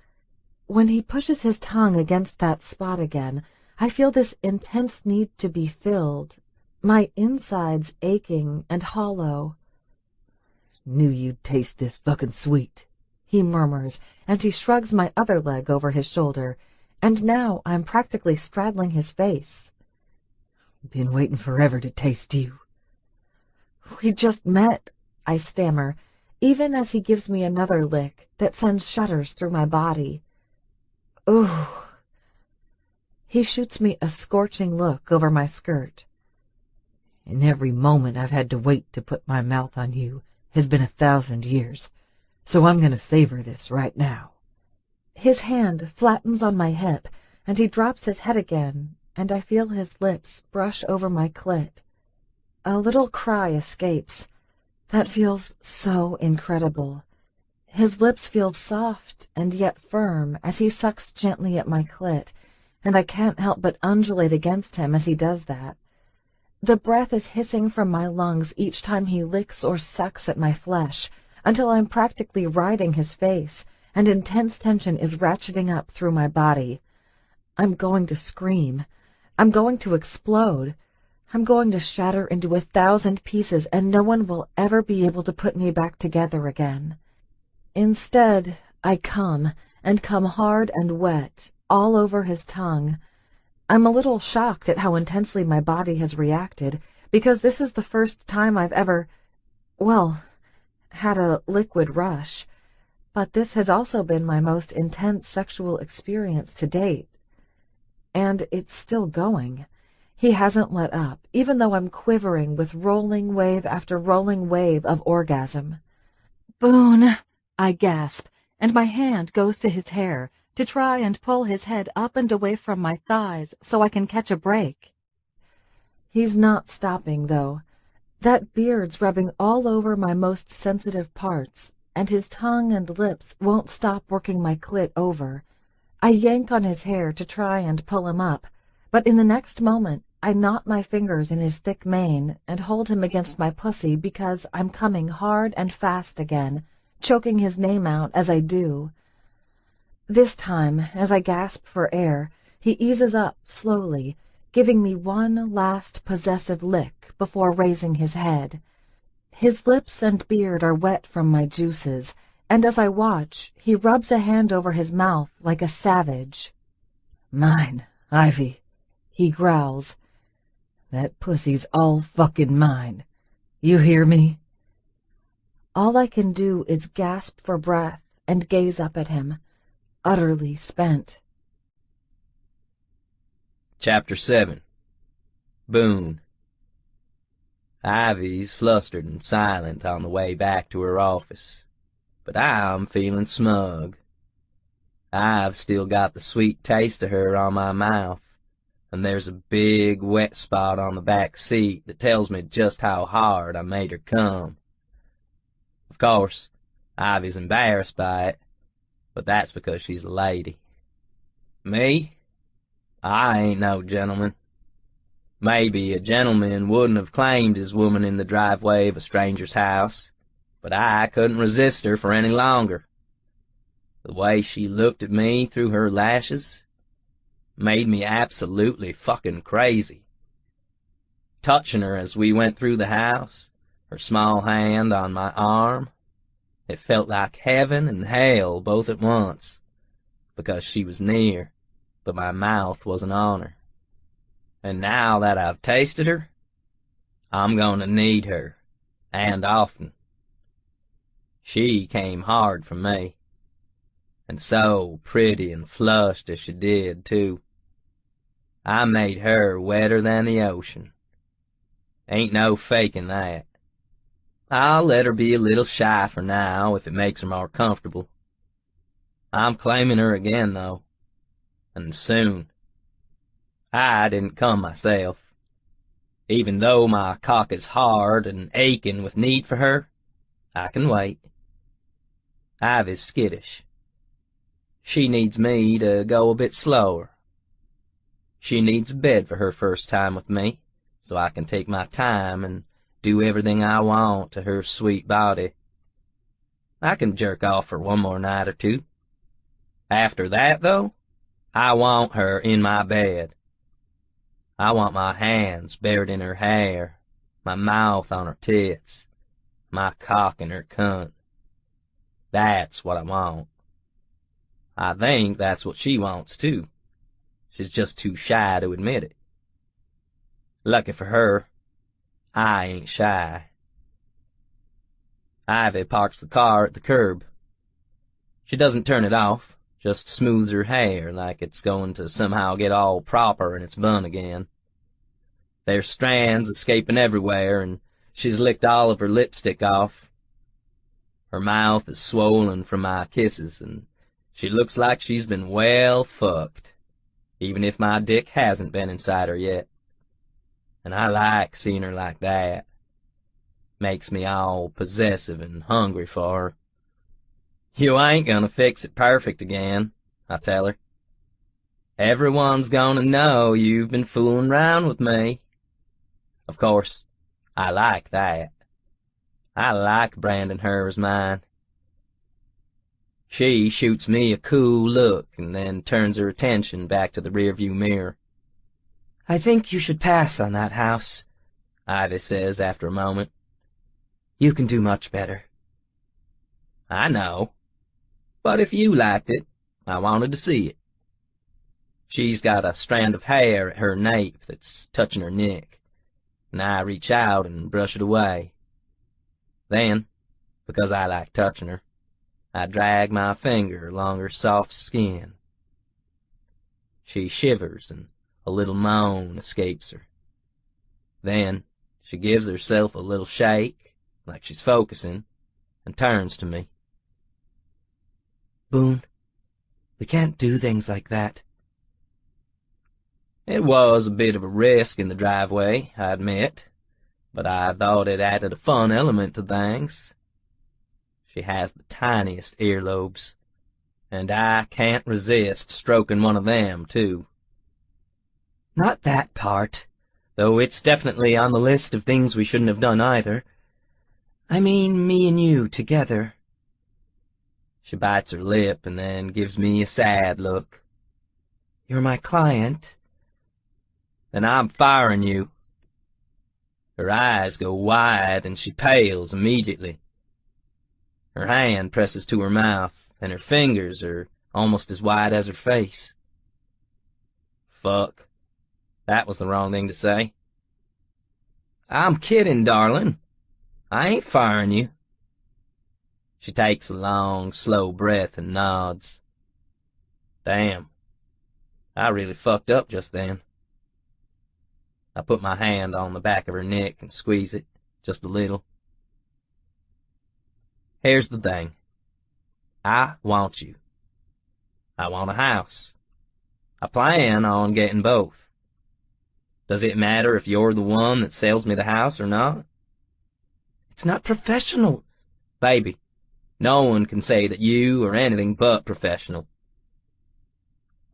When he pushes his tongue against that spot again, I feel this intense need to be filled, my insides aching and hollow. Knew you'd taste this fucking sweet, he murmurs, and he shrugs my other leg over his shoulder, and now I'm practically straddling his face. Been waiting forever to taste you. We just met, I stammer, even as he gives me another lick that sends shudders through my body. Ooh. He shoots me a scorching look over my skirt. And every moment I've had to wait to put my mouth on you has been 1,000 years, so I'm going to savor this right now. His hand flattens on my hip, and he drops his head again, and I feel his lips brush over my clit. A little cry escapes. That feels so incredible. His lips feel soft and yet firm as he sucks gently at my clit, and I can't help but undulate against him as he does that. The breath is hissing from my lungs each time he licks or sucks at my flesh, until I'm practically riding his face, and intense tension is ratcheting up through my body. I'm going to scream. I'm going to explode. I'm going to shatter into 1,000 pieces, and no one will ever be able to put me back together again. Instead, I come, and come hard and wet, all over his tongue. I'm a little shocked at how intensely my body has reacted, because this is the first time I've ever, had a liquid rush. But this has also been my most intense sexual experience to date. And it's still going. He hasn't let up, even though I'm quivering with rolling wave after rolling wave of orgasm. "Boone," I gasp, and my hand goes to his hair to try and pull his head up and away from my thighs so I can catch a break. He's not stopping, though. That beard's rubbing all over my most sensitive parts, and his tongue and lips won't stop working my clit over. I yank on his hair to try and pull him up, but in the next moment I knot my fingers in his thick mane and hold him against my pussy because I'm coming hard and fast again, choking his name out as I do. This time, as I gasp for air, he eases up slowly, giving me one last possessive lick before raising his head. His lips and beard are wet from my juices, and as I watch, he rubs a hand over his mouth like a savage. "Mine, Ivy," he growls. "That pussy's all fucking mine. You hear me?" All I can do is gasp for breath and gaze up at him, utterly spent. Chapter 7. Boone. Ivy's flustered and silent on the way back to her office, but I'm feeling smug. I've still got the sweet taste of her on my mouth, and there's a big wet spot on the back seat that tells me just how hard I made her come. Of course, Ivy's embarrassed by it, but that's because she's a lady. Me? I ain't no gentleman. Maybe a gentleman wouldn't have claimed his woman in the driveway of a stranger's house, but I couldn't resist her for any longer. The way she looked at me through her lashes made me absolutely fucking crazy. Touching her as we went through the house, her small hand on my arm, it felt like heaven and hell both at once, because she was near, but my mouth wasn't on her. And now that I've tasted her, I'm gonna need her, and often. She came hard for me, and so pretty and flushed as she did, too. I made her wetter than the ocean. Ain't no faking that. I'll let her be a little shy for now if it makes her more comfortable. I'm claiming her again, though, and soon. I didn't come myself. Even though my cock is hard and aching with need for her, I can wait. Ivy's skittish. She needs me to go a bit slower. She needs a bed for her first time with me, so I can take my time and do everything I want to her sweet body. I can jerk off for one more night or two. After that, though, I want her in my bed. I want my hands buried in her hair, my mouth on her tits, my cock in her cunt. That's what I want. I think that's what she wants, too. She's just too shy to admit it. Lucky for her, I ain't shy. Ivy parks the car at the curb. She doesn't turn it off, just smooths her hair like it's going to somehow get all proper in its bun again. There's strands escaping everywhere, and she's licked all of her lipstick off. Her mouth is swollen from my kisses, and she looks like she's been well fucked, even if my dick hasn't been inside her yet. And I like seeing her like that. Makes me all possessive and hungry for her. You ain't gonna fix it perfect again, I tell her. Everyone's gonna know you've been fooling around with me. Of course, I like that. I like branding her as mine. She shoots me a cool look and then turns her attention back to the rearview mirror. I think you should pass on that house, Ivy says after a moment. You can do much better. I know. But if you liked it, I wanted to see it. She's got a strand of hair at her nape that's touching her neck, and I reach out and brush it away. Then, because I like touching her, I drag my finger along her soft skin. She shivers and a little moan escapes her. Then she gives herself a little shake, like she's focusing, and turns to me. Boone, we can't do things like that. It was a bit of a risk in the driveway, I admit, but I thought it added a fun element to things. She has the tiniest earlobes, and I can't resist stroking one of them, too. Not that part, though it's definitely on the list of things we shouldn't have done either. I mean me and you together. She bites her lip and then gives me a sad look. You're my client. Then I'm firing you. Her eyes go wide and she pales immediately. Her hand presses to her mouth, and her fingers are almost as wide as her face. Fuck. That was the wrong thing to say. I'm kidding, darling. I ain't firing you. She takes a long, slow breath and nods. Damn. I really fucked up just then. I put my hand on the back of her neck and squeeze it, just a little. Here's the thing. I want you. I want a house. I plan on getting both. Does it matter if you're the one that sells me the house or not? It's not professional. Baby, No one can say that you are anything but professional.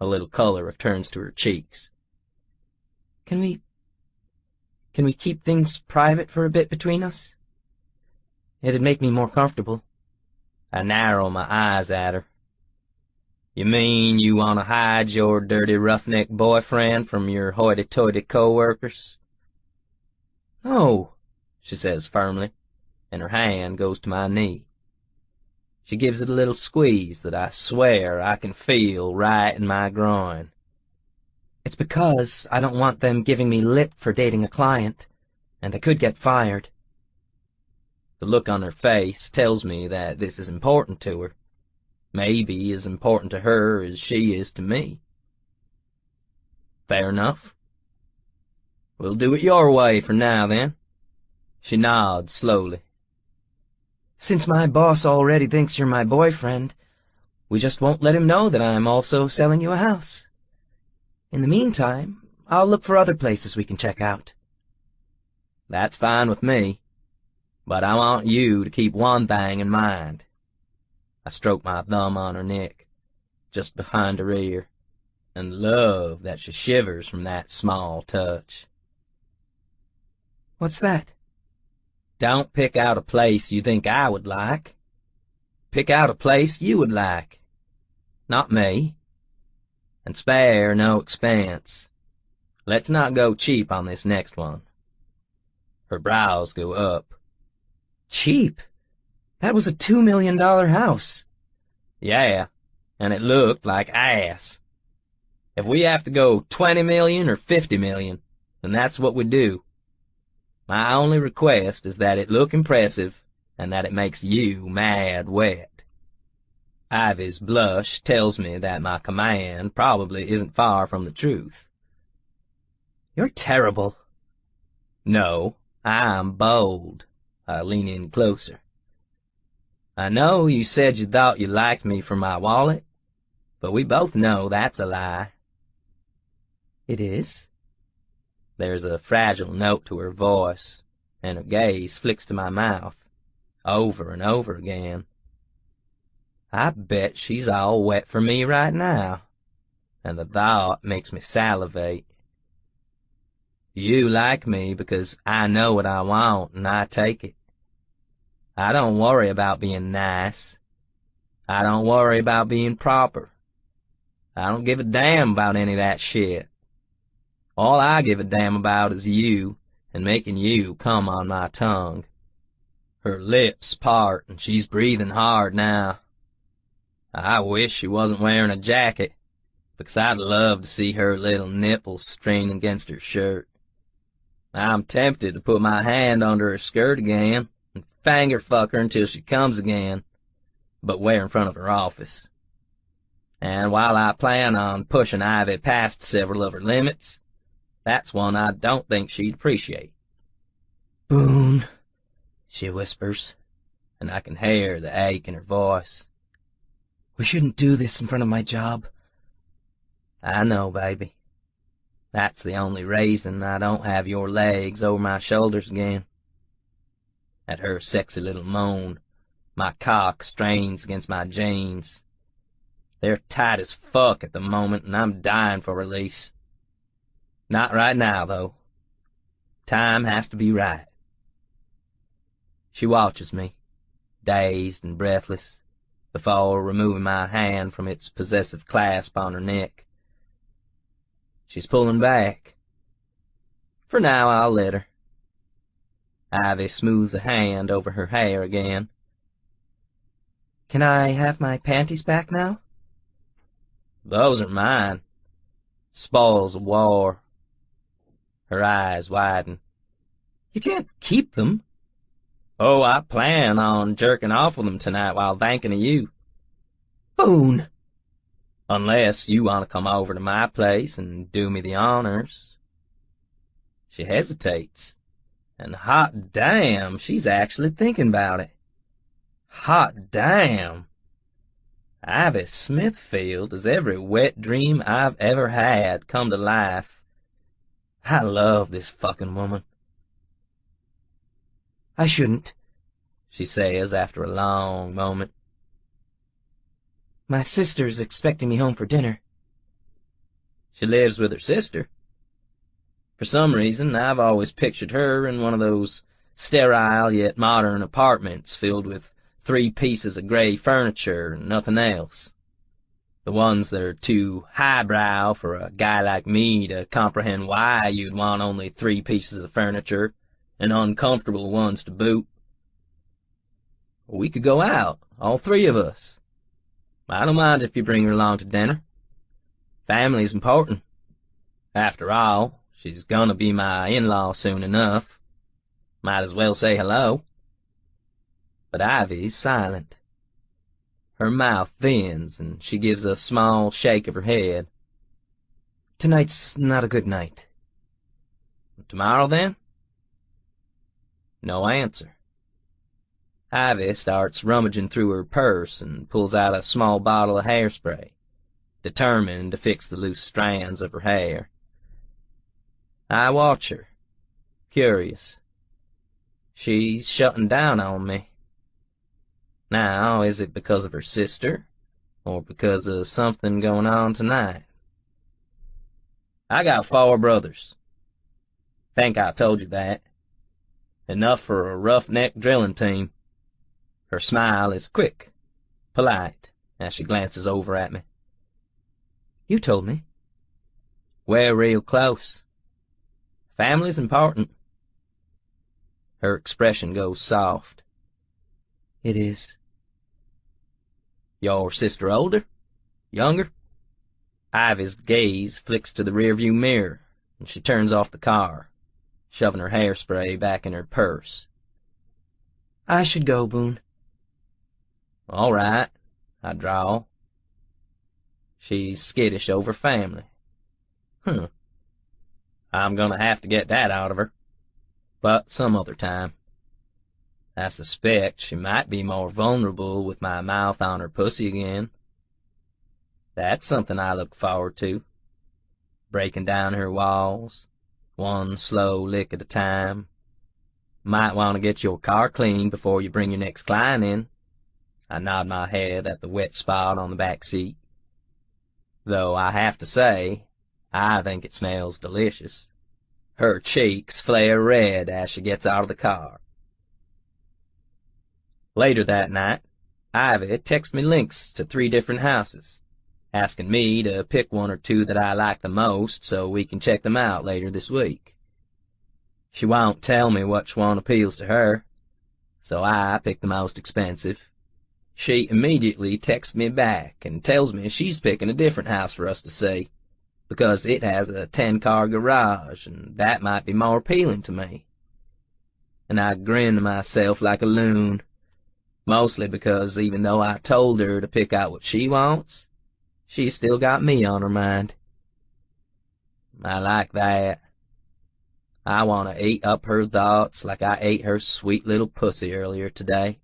A little color returns to her cheeks. Can we keep things private for a bit between us? It'd make me more comfortable. I narrow my eyes at her. You mean you want to hide your dirty roughneck boyfriend from your hoity-toity co-workers? No, she says firmly, and her hand goes to my knee. She gives it a little squeeze that I swear I can feel right in my groin. It's because I don't want them giving me lip for dating a client, and I could get fired. The look on her face tells me that this is important to her. Maybe as important to her as she is to me. Fair enough. We'll do it your way for now, then. She nods slowly. Since my boss already thinks you're my boyfriend, we just won't let him know that I'm also selling you a house. In the meantime, I'll look for other places we can check out. That's fine with me, but I want you to keep one thing in mind. I stroke my thumb on her neck, just behind her ear, and love that she shivers from that small touch. What's that? Don't pick out a place you think I would like. Pick out a place you would like. Not me. And spare no expense. Let's not go cheap on this next one. Her brows go up. Cheap? That was a $2 million house. Yeah, and it looked like ass. If we have to go 20 million or 50 million, then that's what we do. My only request is that it look impressive and that it makes you mad wet. Ivy's blush tells me that my command probably isn't far from the truth. You're terrible. No, I'm bold. I lean in closer. I know you said you thought you liked me for my wallet, but we both know that's a lie. It is? There's a fragile note to her voice, and her gaze flicks to my mouth, over and over again. I bet she's all wet for me right now, and the thought makes me salivate. You like me because I know what I want and I take it. I don't worry about being nice. I don't worry about being proper. I don't give a damn about any of that shit. All I give a damn about is you and making you come on my tongue. Her lips part and she's breathing hard now. I wish she wasn't wearing a jacket, because I'd love to see her little nipples straining against her shirt. I'm tempted to put my hand under her skirt again and finger fuck her until she comes again, but we're in front of her office. And while I plan on pushing Ivy past several of her limits, that's one I don't think she'd appreciate. Boone, she whispers, and I can hear the ache in her voice. We shouldn't do this in front of my job. I know, baby. That's the only reason I don't have your legs over my shoulders again. At her sexy little moan, my cock strains against my jeans. They're tight as fuck at the moment, and I'm dying for release. Not right now, though. Time has to be right. She watches me, dazed and breathless, before removing my hand from its possessive clasp on her neck. She's pulling back. For now, I'll let her. Ivy smooths a hand over her hair again. Can I have my panties back now? Those are mine. Spoils of war. Her eyes widen. You can't keep them. Oh, I plan on jerking off with them tonight while thinking of you. Boone! Unless you want to come over to my place and do me the honors. She hesitates, and hot damn, she's actually thinking about it. Hot damn! Ivy Smithfield is every wet dream I've ever had come to life. I love this fucking woman. I shouldn't, she says after a long moment. My sister's expecting me home for dinner. She lives with her sister? For some reason, I've always pictured her in one of those sterile yet modern apartments filled with 3 pieces of gray furniture and nothing else. The ones that are too highbrow for a guy like me to comprehend why you'd want only 3 pieces of furniture, and uncomfortable ones to boot. We could go out, all 3 of us. I don't mind if you bring her along to dinner. Family's important. After all, she's gonna be my in-law soon enough. Might as well say hello. But Ivy's silent. Her mouth thins, and she gives a small shake of her head. Tonight's not a good night. Tomorrow, then? No answer. Ivy starts rummaging through her purse and pulls out a small bottle of hairspray, determined to fix the loose strands of her hair. I watch her, curious. She's shutting down on me. Now, is it because of her sister, or because of something going on tonight? I got 4 brothers. Think I told you that. Enough for a roughneck drilling team. Her smile is quick, polite, as she glances over at me. You told me. We're real close. Family's important. Her expression goes soft. It is. Your sister older? Younger? Ivy's gaze flicks to the rearview mirror, and she turns off the car, shoving her hairspray back in her purse. I should go, Boone. All right, I drawl. She's skittish over family. I'm gonna have to get that out of her. But some other time. I suspect she might be more vulnerable with my mouth on her pussy again. That's something I look forward to. Breaking down her walls, one slow lick at a time. Might want to get your car cleaned before you bring your next client in. I nod my head at the wet spot on the back seat. Though I have to say, I think it smells delicious. Her cheeks flare red as she gets out of the car. Later that night, Ivy texts me links to 3 different houses, asking me to pick 1 or 2 that I like the most so we can check them out later this week. She won't tell me which one appeals to her, so I pick the most expensive. She immediately texts me back and tells me she's picking a different house for us to see, because it has a 10-car garage, and that might be more appealing to me. And I grin to myself like a loon, mostly because even though I told her to pick out what she wants, she's still got me on her mind. I like that. I want to eat up her thoughts like I ate her sweet little pussy earlier today.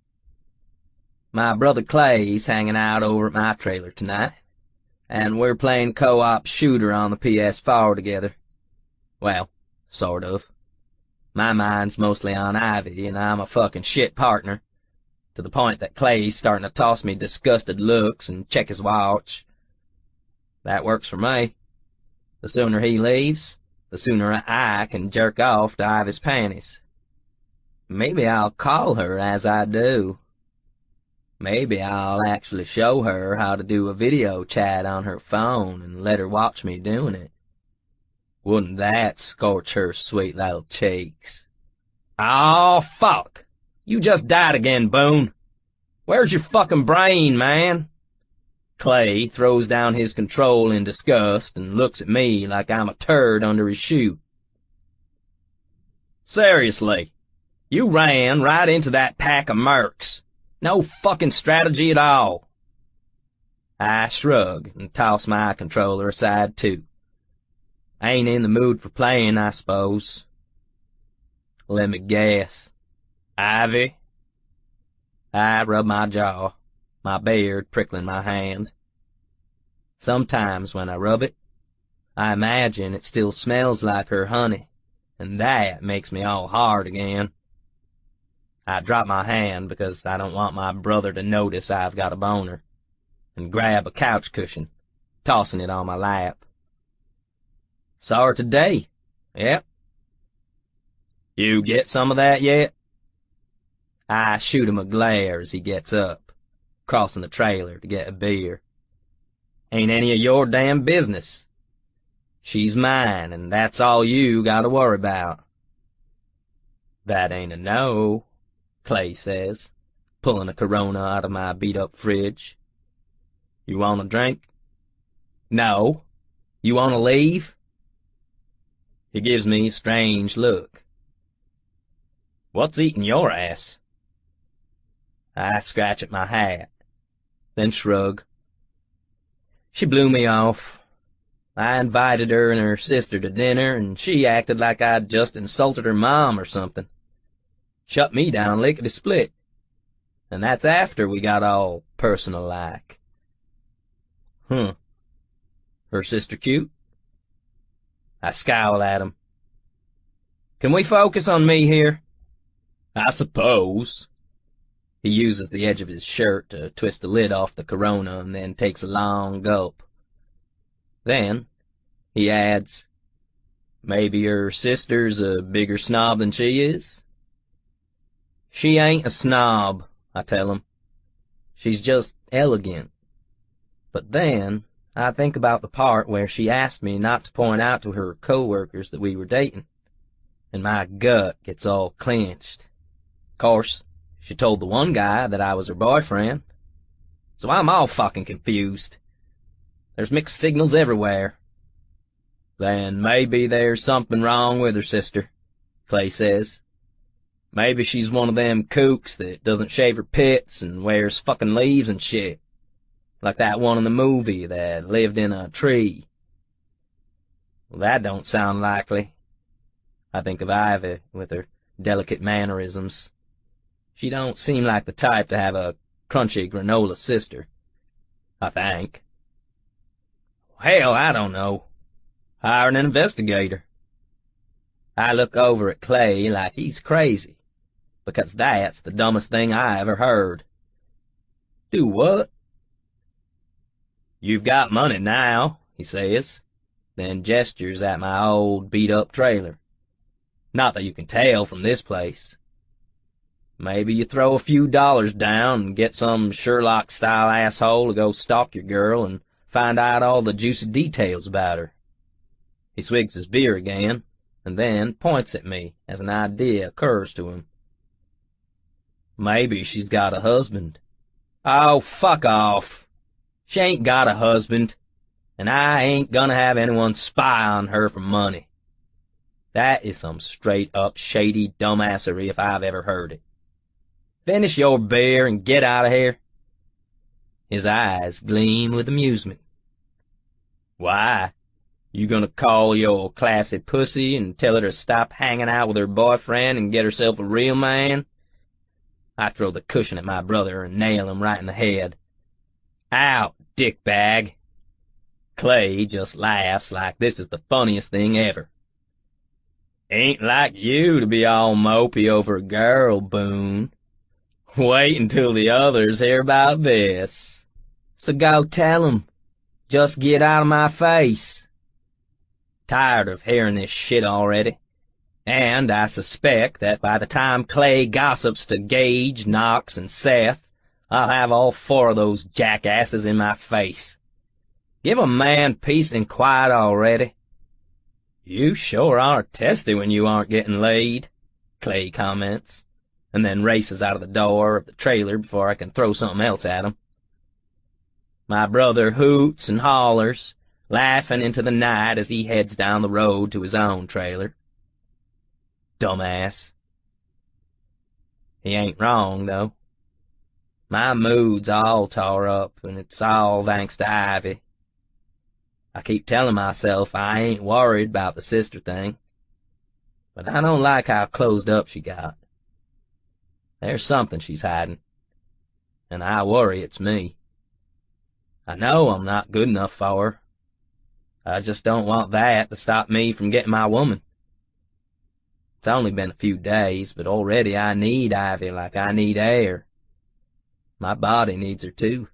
My brother Clay's hanging out over at my trailer tonight, and we're playing co-op shooter on the PS4 together. Well, sort of. My mind's mostly on Ivy, and I'm a fucking shit partner, to the point that Clay's starting to toss me disgusted looks and check his watch. That works for me. The sooner he leaves, the sooner I can jerk off to Ivy's panties. Maybe I'll call her as I do. Maybe I'll actually show her how to do a video chat on her phone and let her watch me doing it. Wouldn't that scorch her sweet little cheeks? Oh, fuck! You just died again, Boone. Where's your fucking brain, man? Clay throws down his control in disgust and looks at me like I'm a turd under his shoe. Seriously, you ran right into that pack of mercs. No fucking strategy at all. I shrug and toss my controller aside, too. Ain't in the mood for playing, I suppose. Let me guess. Ivy? I rub my jaw, my beard prickling my hand. Sometimes when I rub it, I imagine it still smells like her honey, and that makes me all hard again. I drop my hand because I don't want my brother to notice I've got a boner, and grab a couch cushion, tossing it on my lap. Saw her today. Yep. You get some of that yet? I shoot him a glare as he gets up, crossing the trailer to get a beer. Ain't any of your damn business. She's mine, and that's all you gotta worry about. That ain't a no, Clay says, pulling a Corona out of my beat-up fridge. You want a drink? No. You want to leave? He gives me a strange look. What's eating your ass? I scratch at my hat, then shrug. She blew me off. I invited her and her sister to dinner, and she acted like I'd just insulted her mom or something. Shut me down lickety-split. And that's after we got all personal-like. Her sister cute? I scowl at him. Can we focus on me here? I suppose. He uses the edge of his shirt to twist the lid off the Corona and then takes a long gulp. Then he adds, maybe her sister's a bigger snob than she is? She ain't a snob, I tell him. She's just elegant. But then I think about the part where she asked me not to point out to her co-workers that we were dating, and my gut gets all clenched. Of course, she told the one guy that I was her boyfriend, so I'm all fucking confused. There's mixed signals everywhere. Then maybe there's something wrong with her sister, Clay says. Maybe she's one of them kooks that doesn't shave her pits and wears fucking leaves and shit. Like that one in the movie that lived in a tree. Well, that don't sound likely. I think of Ivy with her delicate mannerisms. She don't seem like the type to have a crunchy granola sister, I think. Hell, I don't know. Hire an investigator. I look over at Clay like he's crazy, because that's the dumbest thing I ever heard. Do what? You've got money now, he says, then gestures at my old beat-up trailer. Not that you can tell from this place. Maybe you throw a few dollars down and get some Sherlock-style asshole to go stalk your girl and find out all the juicy details about her. He swigs his beer again, and then points at me as an idea occurs to him. Maybe she's got a husband. Oh, fuck off. She ain't got a husband, and I ain't gonna have anyone spy on her for money. That is some straight-up shady dumbassery if I've ever heard it. Finish your beer and get out of here. His eyes gleam with amusement. Why? You gonna call your classy pussy and tell her to stop hanging out with her boyfriend and get herself a real man? I throw the cushion at my brother and nail him right in the head. Out, dickbag. Clay just laughs like this is the funniest thing ever. Ain't like you to be all mopey over a girl, Boone. Wait until the others hear about this. So go tell 'em. Just get out of my face. Tired of hearing this shit already. And I suspect that by the time Clay gossips to Gage, Knox, and Seth, I'll have all four of those jackasses in my face. Give a man peace and quiet already. You sure are testy when you aren't getting laid, Clay comments, and then races out of the door of the trailer before I can throw something else at him. My brother hoots and hollers, laughing into the night as he heads down the road to his own trailer. Dumbass. He ain't wrong, though. My mood's all tore up, and it's all thanks to Ivy. I keep telling myself I ain't worried about the sister thing, but I don't like how closed up she got. There's something she's hiding, and I worry it's me. I know I'm not good enough for her. I just don't want that to stop me from getting my woman. It's only been a few days, but already I need Ivy like I need air. My body needs her too.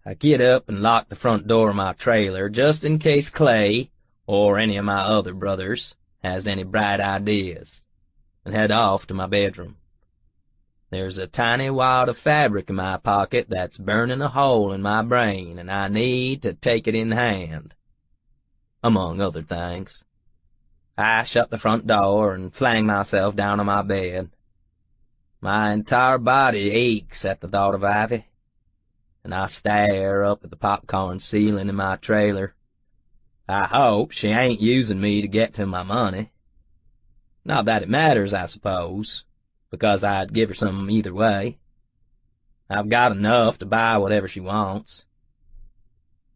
I get up and lock the front door of my trailer just in case Clay, or any of my other brothers, has any bright ideas, and head off to my bedroom. There's a tiny wad of fabric in my pocket that's burning a hole in my brain, and I need to take it in hand, among other things. I shut the front door and fling myself down on my bed. My entire body aches at the thought of Ivy, and I stare up at the popcorn ceiling in my trailer. I hope she ain't using me to get to my money. Not that it matters, I suppose, because I'd give her some either way. I've got enough to buy whatever she wants.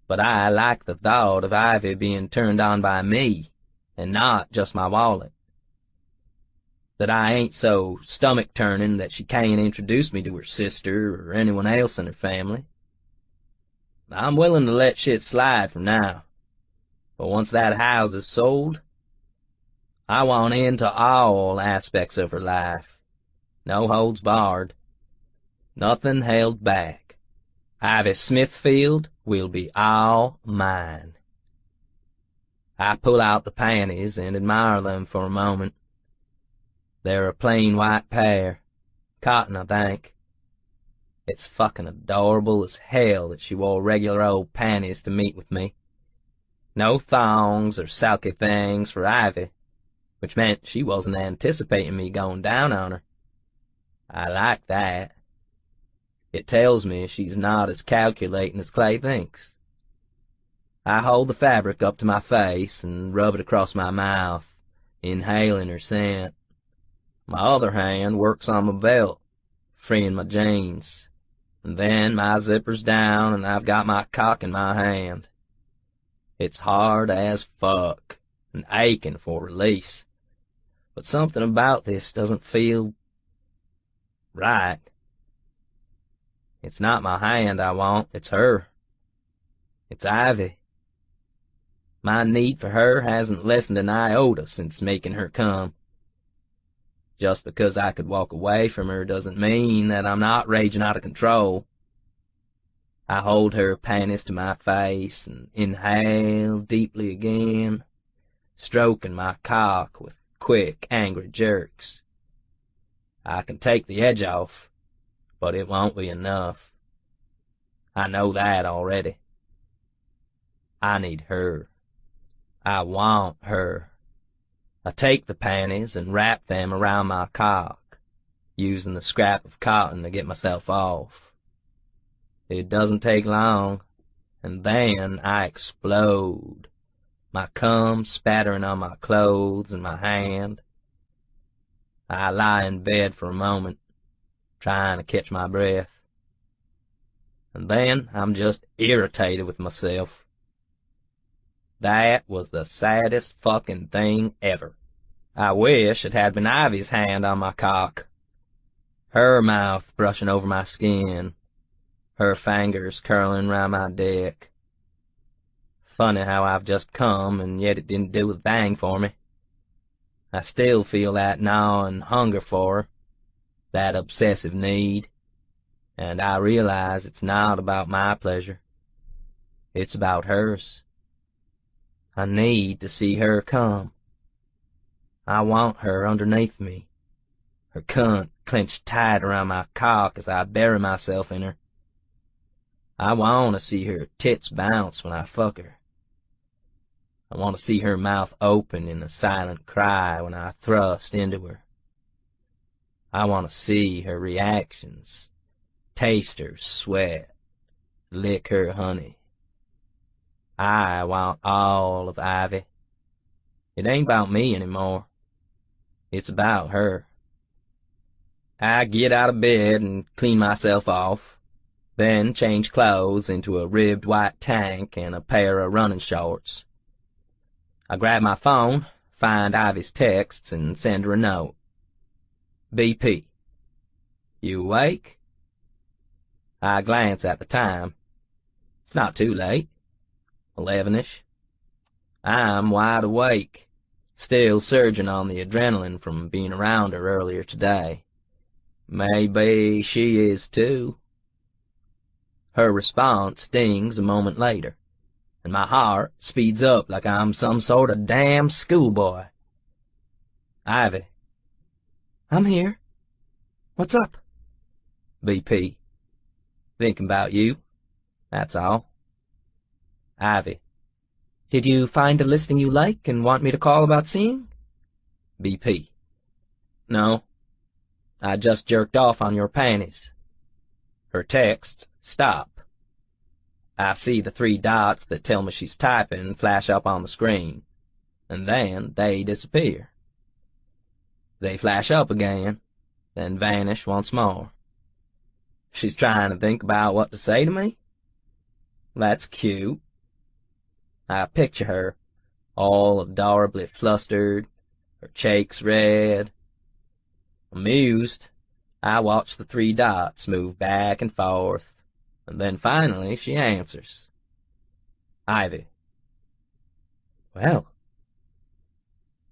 But I like the thought of Ivy being turned on by me, and not just my wallet. That I ain't so stomach-turning that she can't introduce me to her sister or anyone else in her family. I'm willing to let shit slide for now, but once that house is sold, I want into all aspects of her life. No holds barred. Nothing held back. Ivy Smithfield will be all mine. I pull out the panties and admire them for a moment. They're a plain white pair. Cotton, I think. It's fucking adorable as hell that she wore regular old panties to meet with me. No thongs or sulky things for Ivy, which meant she wasn't anticipating me going down on her. I like that. It tells me she's not as calculating as Clay thinks. I hold the fabric up to my face and rub it across my mouth, inhaling her scent. My other hand works on my belt, freeing my jeans, and then my zipper's down and I've got my cock in my hand. It's hard as fuck and aching for release, but something about this doesn't feel right. It's not my hand I want, it's her. It's Ivy. My need for her hasn't lessened an iota since making her come. Just because I could walk away from her doesn't mean that I'm not raging out of control. I hold her panties to my face and inhale deeply again, stroking my cock with quick, angry jerks. I can take the edge off, but it won't be enough. I know that already. I need her. I want her. I take the panties and wrap them around my cock, using the scrap of cotton to get myself off. It doesn't take long, and then I explode, my cum spattering on my clothes and my hand. I lie in bed for a moment, trying to catch my breath. And then I'm just irritated with myself. That was the saddest fucking thing ever. I wish it had been Ivy's hand on my cock. Her mouth brushing over my skin. Her fingers curling round my dick. Funny how I've just come, and yet it didn't do a thing for me. I still feel that gnawing hunger for her, that obsessive need, and I realize it's not about my pleasure. It's about hers. I need to see her come. I want her underneath me, her cunt clenched tight around my cock as I bury myself in her. I want to see her tits bounce when I fuck her. I want to see her mouth open in a silent cry when I thrust into her. I want to see her reactions, taste her sweat, lick her honey. I want all of Ivy. It ain't about me anymore. It's about her. I get out of bed and clean myself off, then change clothes into a ribbed white tank and a pair of running shorts. I grab my phone, find Ivy's texts, and send her a note. BP. You awake? I glance at the time. It's not too late. 11-ish. I'm wide awake, still surging on the adrenaline from being around her earlier today. Maybe she is too. Her response stings a moment later, and my heart speeds up like I'm some sort of damn schoolboy. Ivy. I'm here. What's up? BP. Thinking about you. That's all. Ivy. Did you find a listing you like and want me to call about seeing? BP. No. I just jerked off on your panties. Her texts stop. I see the 3 dots that tell me she's typing flash up on the screen, and then they disappear. They flash up again, then vanish once more. She's trying to think about what to say to me? That's cute. I picture her, all adorably flustered, her cheeks red. Amused, I watch the 3 dots move back and forth, and then finally she answers. Ivy. Well.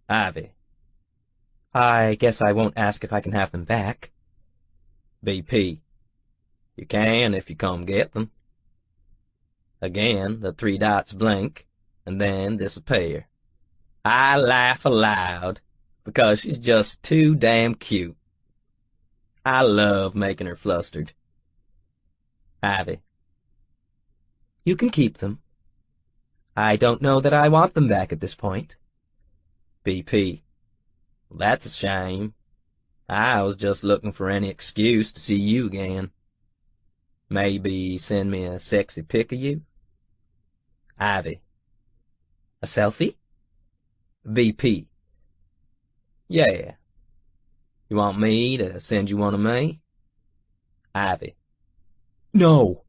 Ivy. I guess I won't ask if I can have them back. BP. You can if you come get them. Again, the 3 dots blink, and then disappear. I laugh aloud, because she's just too damn cute. I love making her flustered. Ivy. You can keep them. I don't know that I want them back at this point. BP. That's a shame. I was just looking for any excuse to see you again. Maybe send me a sexy pic of you? Ivy. A selfie? BP. Yeah. You want me to send you one of me? Ivy. No.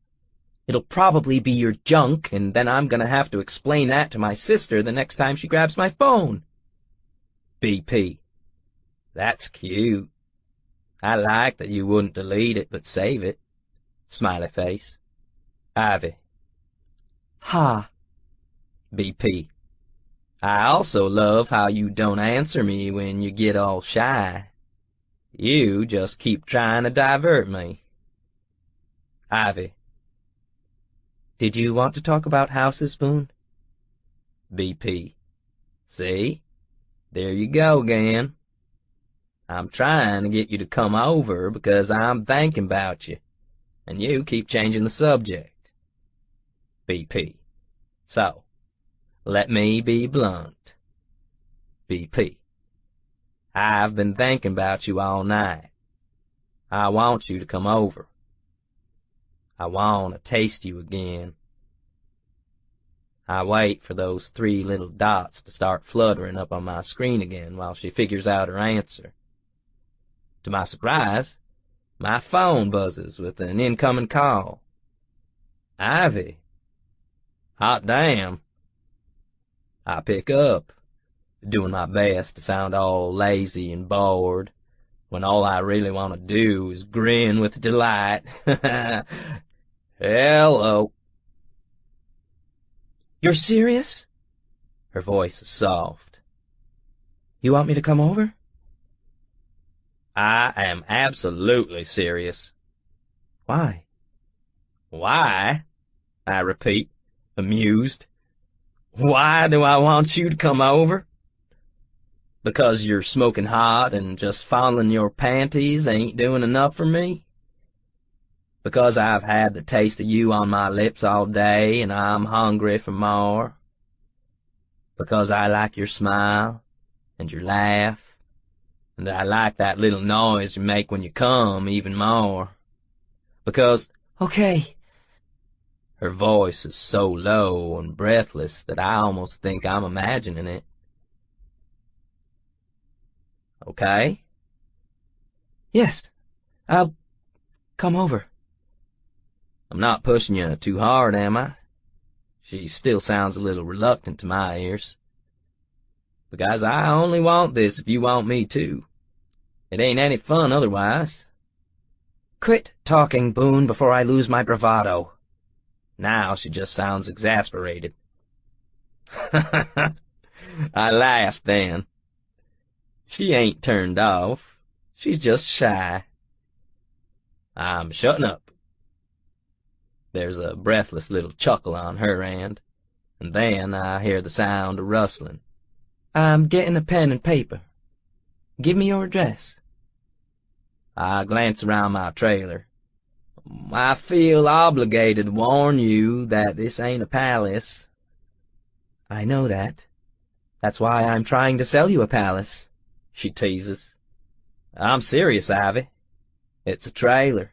It'll probably be your junk, and then I'm gonna have to explain that to my sister the next time she grabs my phone. BP. That's cute. I like that you wouldn't delete it but save it. Smiley face. Ivy. Ha. BP. I also love how you don't answer me when you get all shy. You just keep trying to divert me. Ivy. Did you want to talk about houses, Boone? BP. See? There you go again. I'm trying to get you to come over because I'm thinking about you, and you keep changing the subject. BP. So, let me be blunt. BP. I've been thinking about you all night. I want you to come over. I want to taste you again. I wait for those 3 little dots to start fluttering up on my screen again while she figures out her answer. To my surprise, my phone buzzes with an incoming call. Ivy. Hot damn. I pick up, doing my best to sound all lazy and bored, when all I really want to do is grin with delight. Hello. You're serious? Her voice is soft. You want me to come over? I am absolutely serious. Why? Why? I repeat, amused. Why do I want you to come over? Because you're smoking hot and just fondling your panties ain't doing enough for me? Because I've had the taste of you on my lips all day and I'm hungry for more? Because I like your smile and your laugh, and I like that little noise you make when you come even more? Because, okay. Her voice is so low and breathless that I almost think I'm imagining it. Okay? Yes, I'll come over. I'm not pushing you too hard, am I? She still sounds a little reluctant to my ears. Because I only want this if you want me to. It ain't any fun otherwise. Quit talking, Boone, before I lose my bravado. Now she just sounds exasperated. I laughed then. She ain't turned off. She's just shy. I'm shutting up. There's a breathless little chuckle on her end, and then I hear the sound of rustling. I'm getting a pen and paper. Give me your address. I glance around my trailer. I feel obligated to warn you that this ain't a palace. I know that. That's why I'm trying to sell you a palace, she teases. I'm serious, Ivy. It's a trailer.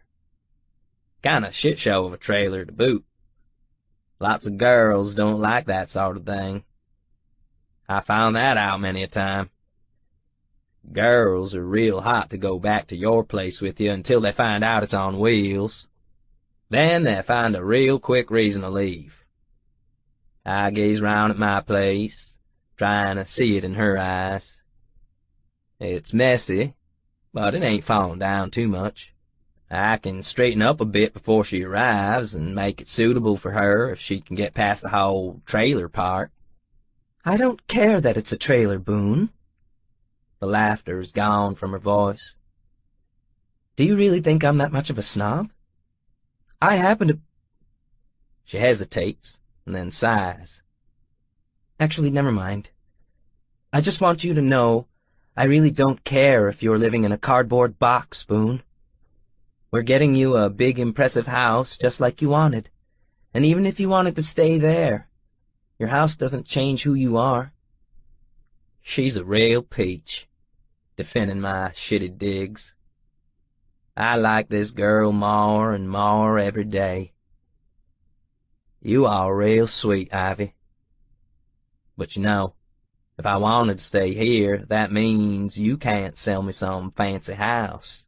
Kinda shit show of a trailer to boot. Lots of girls don't like that sort of thing. I found that out many a time. Girls are real hot to go back to your place with you until they find out it's on wheels. Then they find a real quick reason to leave. I gaze round at my place, trying to see it in her eyes. It's messy, but it ain't falling down too much. I can straighten up a bit before she arrives and make it suitable for her if she can get past the whole trailer part. I don't care that it's a trailer, Boone. The laughter is gone from her voice. Do you really think I'm that much of a snob? I happen to... She hesitates, and then sighs. Actually, never mind. I just want you to know I really don't care if you're living in a cardboard box, Boone. We're getting you a big, impressive house just like you wanted. And even if you wanted to stay there, your house doesn't change who you are. She's a real peach, defending my shitty digs. I like this girl more and more every day. You are real sweet, Ivy. But you know, if I wanted to stay here, that means you can't sell me some fancy house.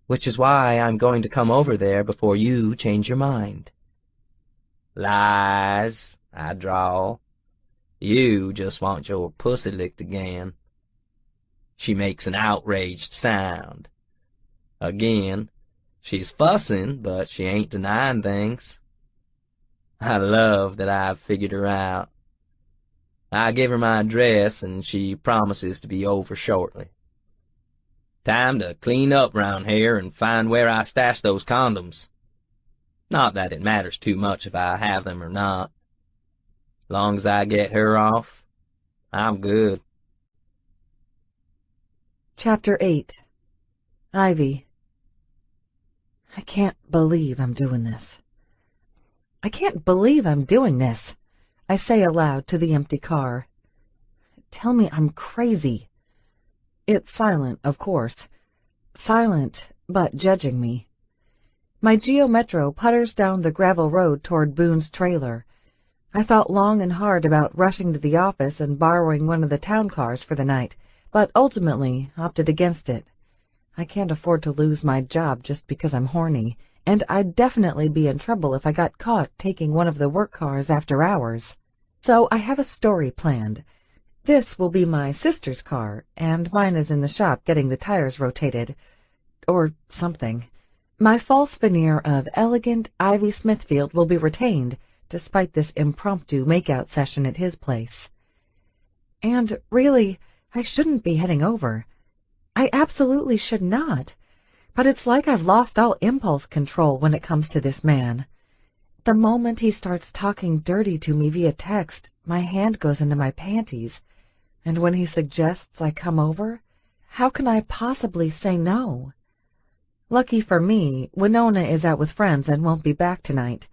Which is why I'm going to come over there before you change your mind. Lies, I drawl. You just want your pussy licked again. She makes an outraged sound. Again, she's fussing, but she ain't denying things. I love that I've figured her out. I give her my address, and she promises to be over shortly. Time to clean up round here and find where I stashed those condoms. Not that it matters too much if I have them or not. Long as I get her off, I'm good. Chapter 8. Ivy. I can't believe I'm doing this. I can't believe I'm doing this, I say aloud to the empty car. Tell me I'm crazy. It's silent, of course. Silent, but judging me. My Geo Metro putters down the gravel road toward Boone's trailer. I thought long and hard about rushing to the office and borrowing one of the town cars for the night, but ultimately opted against it. I can't afford to lose my job just because I'm horny, and I'd definitely be in trouble if I got caught taking one of the work cars after hours. So I have a story planned. This will be my sister's car, and mine is in the shop getting the tires rotated. Or something. My false veneer of elegant Ivy Smithfield will be retained, despite this impromptu make-out session at his place. And really, I shouldn't be heading over. I absolutely should not. But it's like I've lost all impulse control when it comes to this man. The moment he starts talking dirty to me via text, my hand goes into my panties. And when he suggests I come over, how can I possibly say no? Lucky for me, Winona is out with friends and won't be back tonight.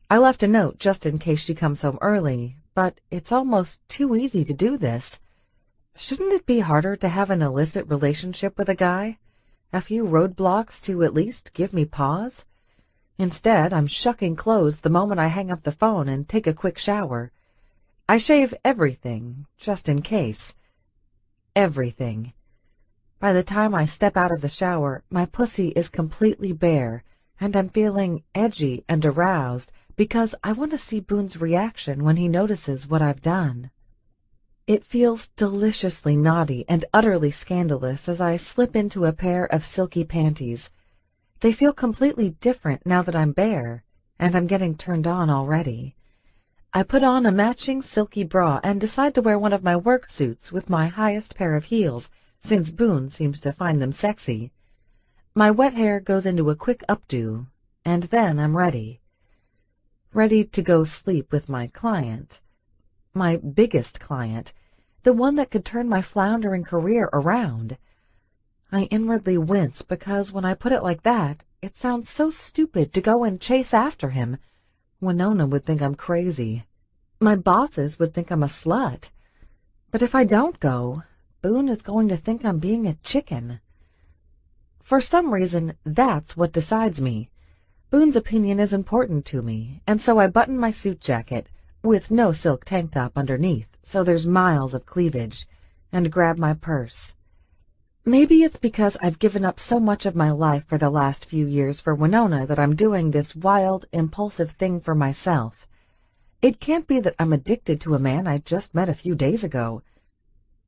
I left a note just in case she comes home early, but it's almost too easy to do this. Shouldn't it be harder to have an illicit relationship with a guy? A few roadblocks to at least give me pause? Instead, I'm shucking clothes the moment I hang up the phone and take a quick shower. I shave everything, just in case. Everything. By the time I step out of the shower, my pussy is completely bare, and I'm feeling edgy and aroused because I want to see Boone's reaction when he notices what I've done. It feels deliciously naughty and utterly scandalous as I slip into a pair of silky panties. They feel completely different now that I'm bare, and I'm getting turned on already. I put on a matching silky bra and decide to wear one of my work suits with my highest pair of heels, since Boone seems to find them sexy. My wet hair goes into a quick updo, and then I'm ready. Ready to go sleep with my client. My biggest client. The one that could turn my floundering career around. I inwardly wince because when I put it like that, it sounds so stupid to go and chase after him. Winona would think I'm crazy. My bosses would think I'm a slut. But if I don't go, Boone is going to think I'm being a chicken. For some reason, that's what decides me. Boone's opinion is important to me, and so I button my suit jacket, with no silk tank top underneath, so there's miles of cleavage, and grab my purse. Maybe it's because I've given up so much of my life for the last few years for Winona that I'm doing this wild, impulsive thing for myself. It can't be that I'm addicted to a man I just met a few days ago.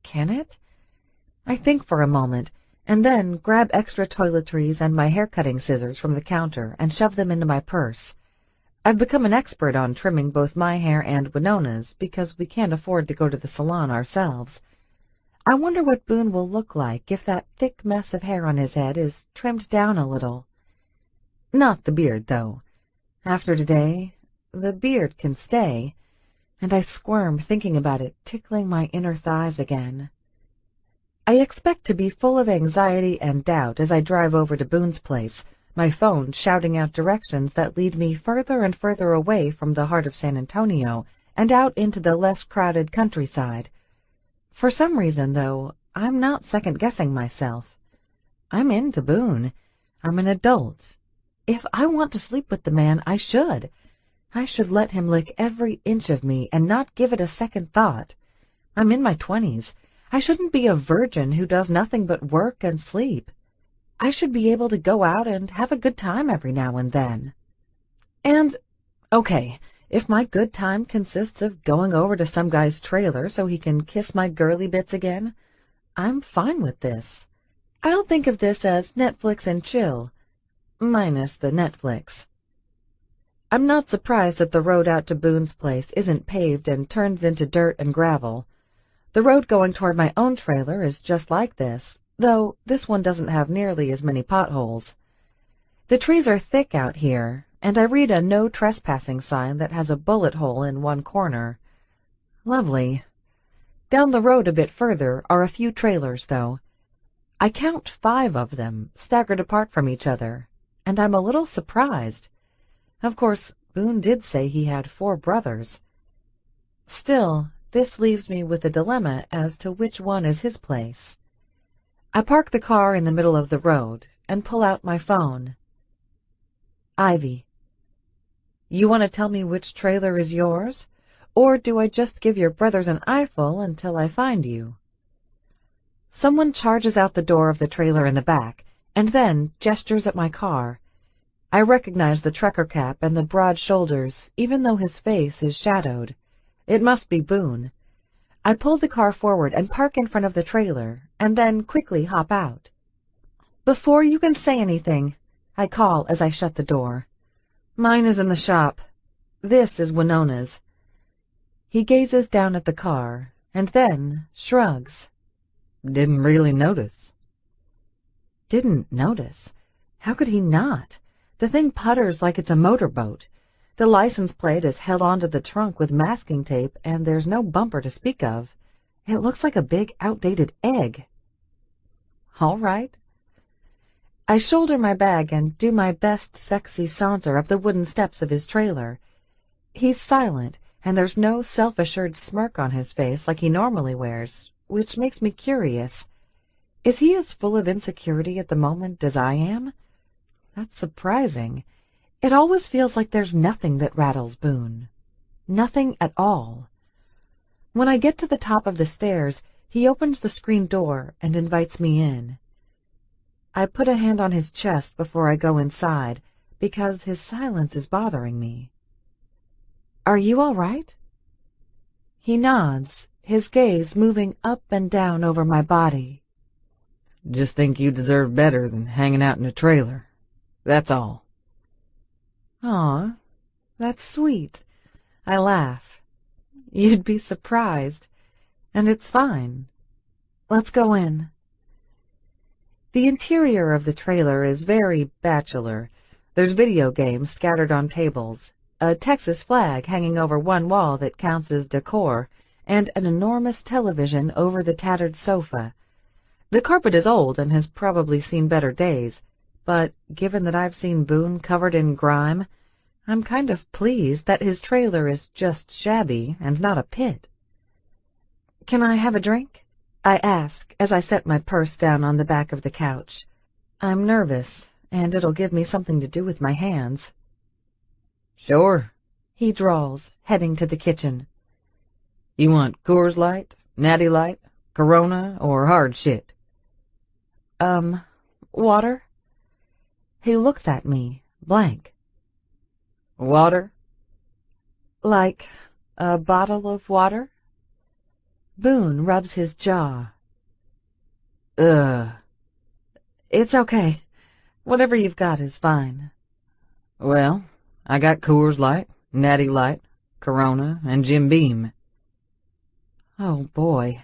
Can it? I think for a moment, and then grab extra toiletries and my hair-cutting scissors from the counter and shove them into my purse. I've become an expert on trimming both my hair and Winona's because we can't afford to go to the salon ourselves. I wonder what Boone will look like if that thick mess of hair on his head is trimmed down a little. Not the beard, though. After today, the beard can stay, and I squirm thinking about it tickling my inner thighs again. I expect to be full of anxiety and doubt as I drive over to Boone's place, my phone shouting out directions that lead me further and further away from the heart of San Antonio and out into the less crowded countryside. For some reason, though, I'm not second-guessing myself. I'm into Boone. I'm an adult. If I want to sleep with the man, I should. I should let him lick every inch of me and not give it a second thought. I'm in my 20s. I shouldn't be a virgin who does nothing but work and sleep. I should be able to go out and have a good time every now and then. And, okay, if my good time consists of going over to some guy's trailer so he can kiss my girly bits again, I'm fine with this. I'll think of this as Netflix and chill, minus the Netflix. I'm not surprised that the road out to Boone's place isn't paved and turns into dirt and gravel. The road going toward my own trailer is just like this, though this one doesn't have nearly as many potholes. The trees are thick out here, and I read a no trespassing sign that has a bullet hole in one corner. Lovely. Down the road a bit further are a few trailers, though. I count 5 of them, staggered apart from each other, and I'm a little surprised. Of course, Boone did say he had 4 brothers. Still, this leaves me with a dilemma as to which one is his place. I park the car in the middle of the road and pull out my phone. Ivy. You want to tell me which trailer is yours, or do I just give your brothers an eyeful until I find you? Someone charges out the door of the trailer in the back, and then gestures at my car. I recognize the trucker cap and the broad shoulders, even though his face is shadowed. It must be Boone. I pull the car forward and park in front of the trailer, and then quickly hop out. Before you can say anything, I call as I shut the door. Mine is in the shop. This is Winona's. He gazes down at the car, and then shrugs. Didn't really notice. Didn't notice? How could he not? The thing putters like it's a motorboat. The license plate is held onto the trunk with masking tape, and there's no bumper to speak of. It looks like a big, outdated egg. All right. I shoulder my bag and do my best sexy saunter up the wooden steps of his trailer. He's silent, and there's no self-assured smirk on his face like he normally wears, which makes me curious. Is he as full of insecurity at the moment as I am? That's surprising. It always feels like there's nothing that rattles Boone. Nothing at all. When I get to the top of the stairs, he opens the screen door and invites me in. I put a hand on his chest before I go inside, because his silence is bothering me. Are you all right? He nods, his gaze moving up and down over my body. Just think you deserve better than hanging out in a trailer. That's all. Aw, that's sweet. I laugh. You'd be surprised. And it's fine. Let's go in. The interior of the trailer is very bachelor. There's video games scattered on tables, a Texas flag hanging over one wall that counts as decor, and an enormous television over the tattered sofa. The carpet is old and has probably seen better days, but given that I've seen Boone covered in grime, I'm kind of pleased that his trailer is just shabby and not a pit. "Can I have a drink?" I ask as I set my purse down on the back of the couch. I'm nervous, and it'll give me something to do with my hands. "Sure," he drawls, heading to the kitchen. "You want Coors Light, Natty Light, Corona, or hard shit?" Water?" He looks at me, blank. "Water?" "Like a bottle of water?" Boone rubs his jaw. Ugh. "It's okay. Whatever you've got is fine." "Well, I got Coors Light, Natty Light, Corona, and Jim Beam." Oh, boy.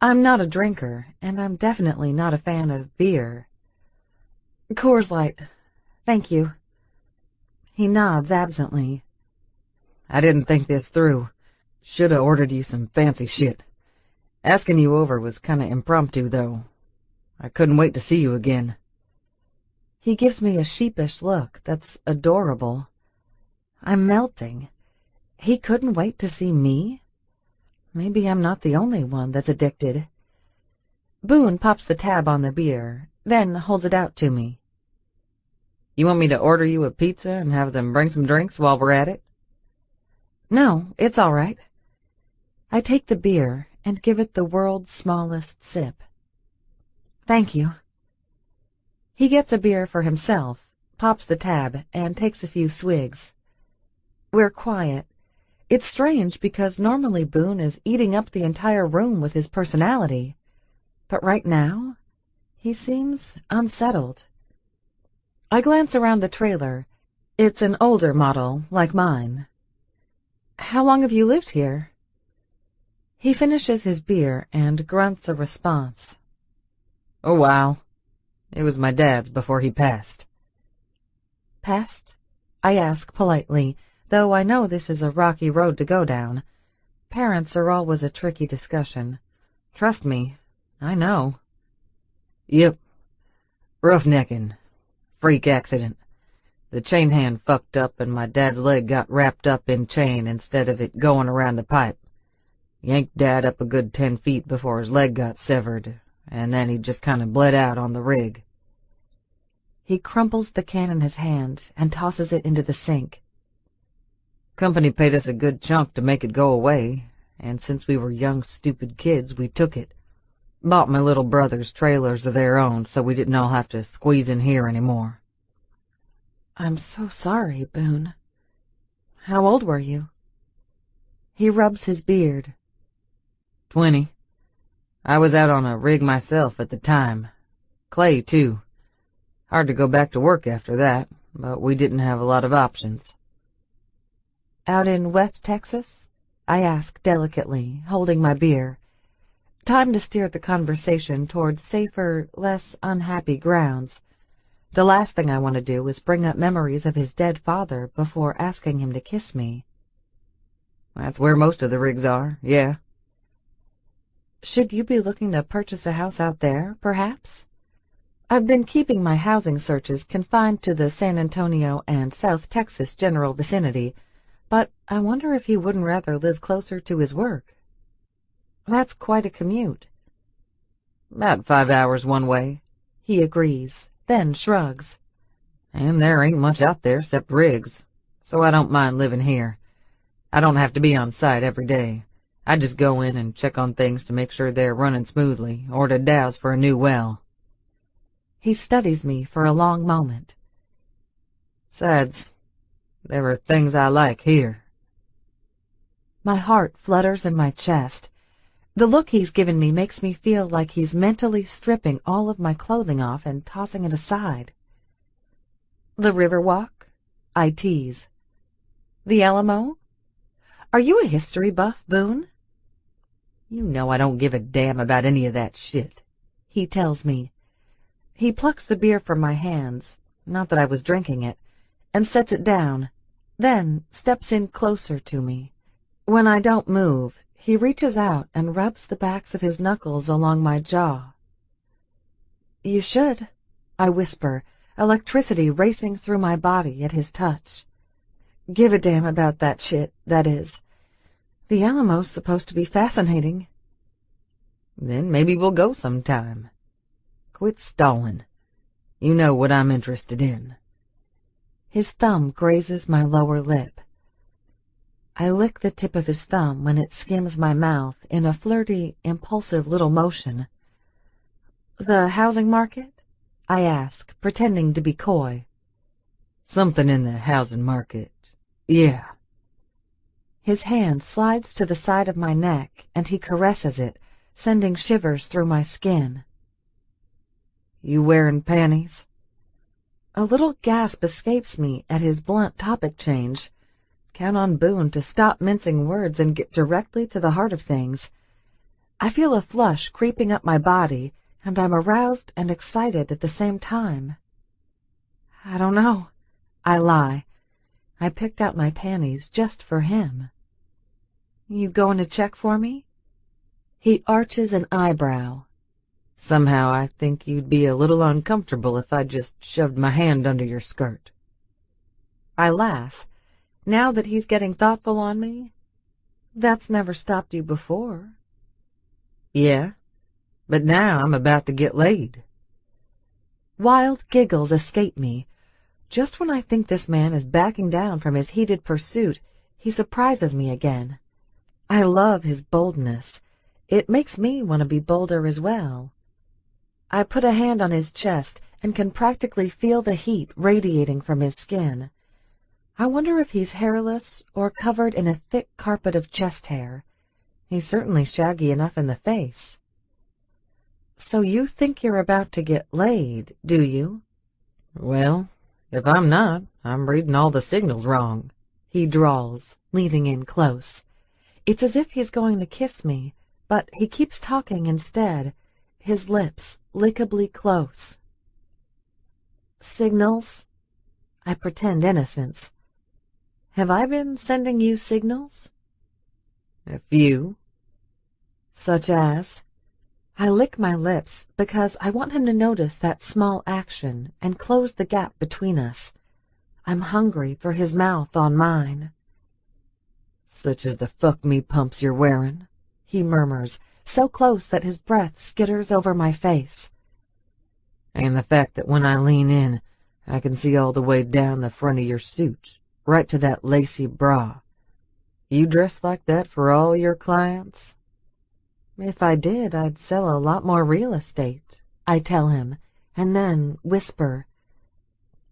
I'm not a drinker, and I'm definitely not a fan of beer. "Coors Light. Thank you." He nods absently. "I didn't think this through. Shoulda ordered you some fancy shit. Asking you over was kinda impromptu, though. I couldn't wait to see you again." He gives me a sheepish look that's adorable. I'm melting. He couldn't wait to see me? Maybe I'm not the only one that's addicted. Boone pops the tab on the beer, then holds it out to me. "You want me to order you a pizza and have them bring some drinks while we're at it?" "No, it's all right." I take the beer and give it the world's smallest sip. "Thank you." He gets a beer for himself, pops the tab, and takes a few swigs. We're quiet. It's strange because normally Boone is eating up the entire room with his personality. But right now, he seems unsettled. I glance around the trailer. It's an older model, like mine. "How long have you lived here?" He finishes his beer and grunts a response. "A while. It was my dad's before he passed." "Passed?" I ask politely, though I know this is a rocky road to go down. Parents are always a tricky discussion. Trust me, I know. "Yep. Roughnecking. Freak accident. The chain hand fucked up and my dad's leg got wrapped up in chain instead of it going around the pipe. Yanked Dad up a good 10 feet before his leg got severed, and then he just kinda bled out on the rig." He crumples the can in his hand and tosses it into the sink. "Company paid us a good chunk to make it go away, and since we were young, stupid kids, we took it. Bought my little brothers trailers of their own so we didn't all have to squeeze in here anymore." "I'm so sorry, Boone. How old were you?" He rubs his beard. 20. I was out on a rig myself at the time. Clay, too. Hard to go back to work after that, but we didn't have a lot of options." "Out in West Texas?" I ask delicately, holding my beer. Time to steer the conversation toward safer, less unhappy grounds. The last thing I want to do is bring up memories of his dead father before asking him to kiss me. "That's where most of the rigs are, yeah." "Should you be looking to purchase a house out there, perhaps?" I've been keeping my housing searches confined to the San Antonio and South Texas general vicinity, but I wonder if he wouldn't rather live closer to his work. That's quite a commute. "About 5 hours one way," he agrees, then shrugs. "And there ain't much out there except rigs, so I don't mind living here. I don't have to be on site every day. I just go in and check on things to make sure they're running smoothly, or to douse for a new well." He studies me for a long moment. "Besides, there are things I like here." My heart flutters in my chest. The look he's given me makes me feel like he's mentally stripping all of my clothing off and tossing it aside. "The Riverwalk?" I tease. "The Alamo?" Are you a history buff, Boone? You know I don't give a damn about any of that shit, he tells me. He plucks the beer from my hands, not that I was drinking it, and sets it down, then steps in closer to me. When I don't move, he reaches out and rubs the backs of his knuckles along my jaw. You should, I whisper, electricity racing through my body at his touch. Give a damn about that shit, that is. The Alamo's supposed to be fascinating. Then maybe we'll go sometime. Quit stalling. You know what I'm interested in. His thumb grazes my lower lip. I lick the tip of his thumb when it skims my mouth in a flirty, impulsive little motion. The housing market? I ask, pretending to be coy. Something in the housing market. Yeah. His hand slides to the side of my neck, and he caresses it, sending shivers through my skin. You wearing panties? A little gasp escapes me at his blunt topic change. Count on Boone to stop mincing words and get directly to the heart of things. I feel a flush creeping up my body, and I'm aroused and excited at the same time. I don't know. I lie. I picked out my panties just for him. You going to check for me? He arches an eyebrow. Somehow I think you'd be a little uncomfortable if I just shoved my hand under your skirt. I laugh. Now that he's getting thoughtful on me, that's never stopped you before. Yeah, but now I'm about to get laid. Wild giggles escape me. Just when I think this man is backing down from his heated pursuit, he surprises me again. I love his boldness. It makes me want to be bolder as well. I put a hand on his chest and can practically feel the heat radiating from his skin. I wonder if he's hairless or covered in a thick carpet of chest hair. He's certainly shaggy enough in the face. So you think you're about to get laid, do you? Well, if I'm not, I'm reading all the signals wrong, he drawls, leaning in close. It's as if he's going to kiss me, but he keeps talking instead, his lips lickably close. Signals? I pretend innocence. Have I been sending you signals? A few. Such as? I lick my lips because I want him to notice that small action and close the gap between us. I'm hungry for his mouth on mine. Such as the fuck-me pumps you're wearing, he murmurs, so close that his breath skitters over my face. And the fact that when I lean in, I can see all the way down the front of your suit, right to that lacy bra. You dress like that for all your clients? If I did, I'd sell a lot more real estate, I tell him, and then whisper,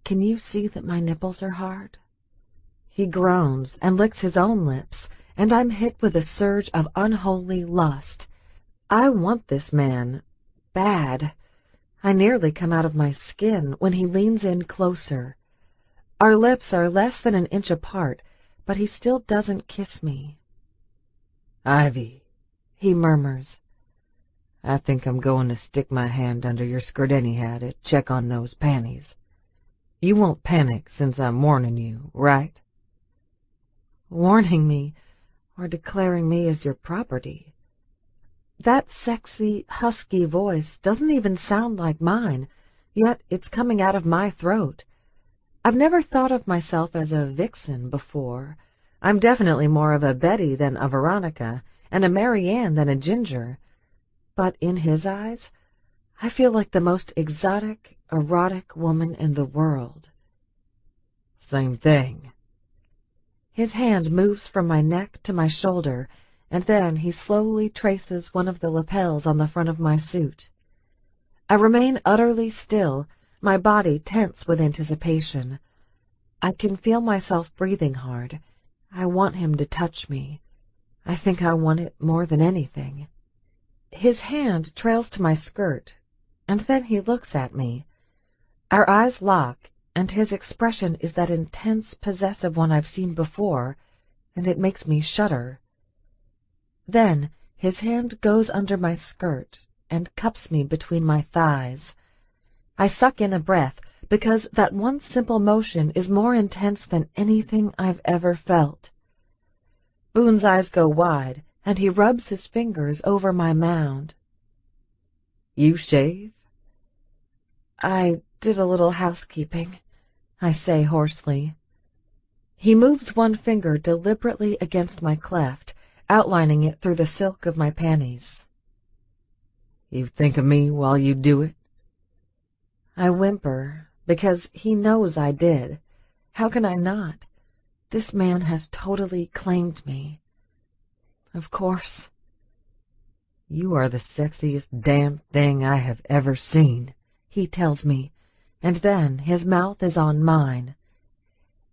Can you see that my nipples are hard? He groans and licks his own lips, and I'm hit with a surge of unholy lust. I want this man. Bad. I nearly come out of my skin when he leans in closer. Our lips are less than an inch apart, but he still doesn't kiss me. Ivy, he murmurs. I think I'm going to stick my hand under your skirt anyhow to check on those panties. You won't panic since I'm warning you, right? Warning me, or declaring me as your property. That sexy, husky voice doesn't even sound like mine, yet it's coming out of my throat. I've never thought of myself as a vixen before. I'm definitely more of a Betty than a Veronica, and a Mary Ann than a Ginger. But in his eyes, I feel like the most exotic, erotic woman in the world. Same thing. His hand moves from my neck to my shoulder, and then he slowly traces one of the lapels on the front of my suit. I remain utterly still, my body tense with anticipation. I can feel myself breathing hard. I want him to touch me. I think I want it more than anything. His hand trails to my skirt, and then he looks at me. Our eyes lock, and his expression is that intense, possessive one I've seen before, and it makes me shudder. Then his hand goes under my skirt and cups me between my thighs. I suck in a breath, because that one simple motion is more intense than anything I've ever felt. Boone's eyes go wide, and he rubs his fingers over my mound. "You shave?" "I did a little housekeeping," I say hoarsely. He moves one finger deliberately against my cleft, outlining it through the silk of my panties. "You think of me while you do it?" I whimper, because he knows I did. How can I not? This man has totally claimed me. Of course. "You are the sexiest damn thing I have ever seen," he tells me, and then his mouth is on mine.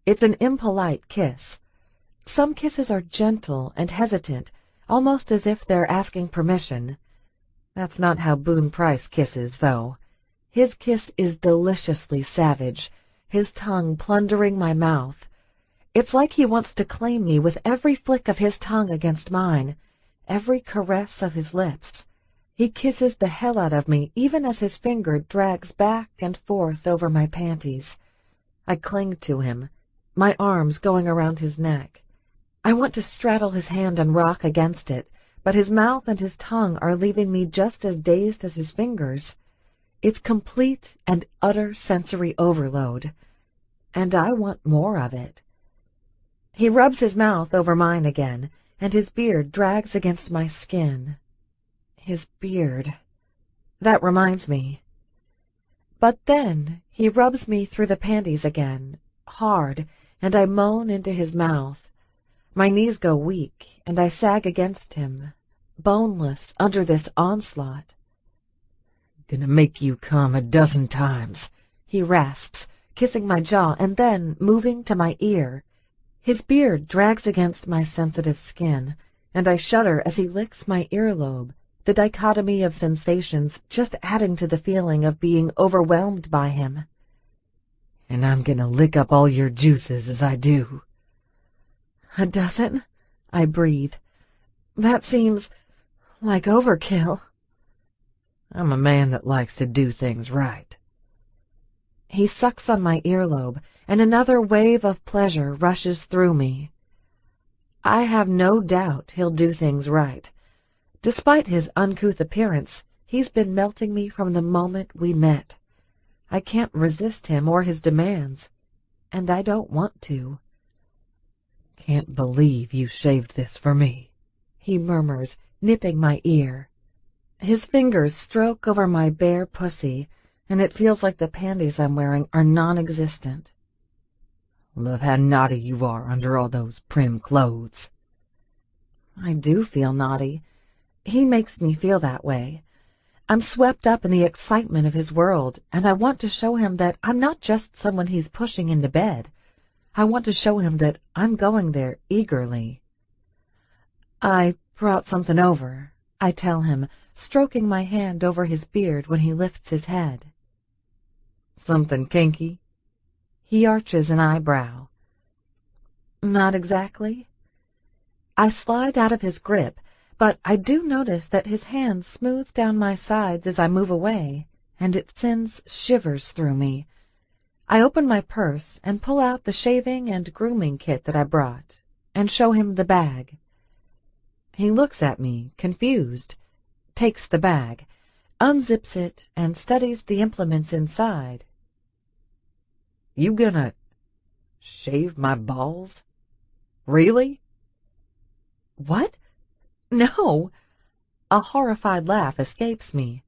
It's an impolite kiss. Some kisses are gentle and hesitant, almost as if they're asking permission. That's not how Boone Price kisses, though. His kiss is deliciously savage, his tongue plundering my mouth. It's like he wants to claim me with every flick of his tongue against mine, every caress of his lips. He kisses the hell out of me, even as his finger drags back and forth over my panties. I cling to him, my arms going around his neck. I want to straddle his hand and rock against it, but his mouth and his tongue are leaving me just as dazed as his fingers. It's complete and utter sensory overload, and I want more of it. He rubs his mouth over mine again, and his beard drags against my skin. His beard. That reminds me. But then he rubs me through the panties again, hard, and I moan into his mouth. My knees go weak, and I sag against him, boneless under this onslaught. "Gonna make you come 12 times," he rasps, kissing my jaw and then moving to my ear. His beard drags against my sensitive skin, and I shudder as he licks my earlobe, the dichotomy of sensations just adding to the feeling of being overwhelmed by him. "And I'm gonna lick up all your juices as I do." 12? I breathe. That seems like overkill. "I'm a man that likes to do things right." He sucks on my earlobe, and another wave of pleasure rushes through me. I have no doubt he'll do things right. Despite his uncouth appearance, he's been melting me from the moment we met. I can't resist him or his demands, and I don't want to. "Can't believe you shaved this for me," he murmurs, nipping my ear. His fingers stroke over my bare pussy, and it feels like the panties I'm wearing are non-existent. "Love how naughty you are under all those prim clothes." I do feel naughty. He makes me feel that way. I'm swept up in the excitement of his world, and I want to show him that I'm not just someone he's pushing into bed. I want to show him that I'm going there eagerly. "I brought something over," I tell him, stroking my hand over his beard when he lifts his head. "Something kinky?" He arches an eyebrow. "Not exactly." I slide out of his grip, but I do notice that his hands smooth down my sides as I move away, and it sends shivers through me. I open my purse and pull out the shaving and grooming kit that I brought, and show him the bag. He looks at me, confused, takes the bag, unzips it, and studies the implements inside. "You gonna shave my balls? Really?" "What? No!" A horrified laugh escapes me.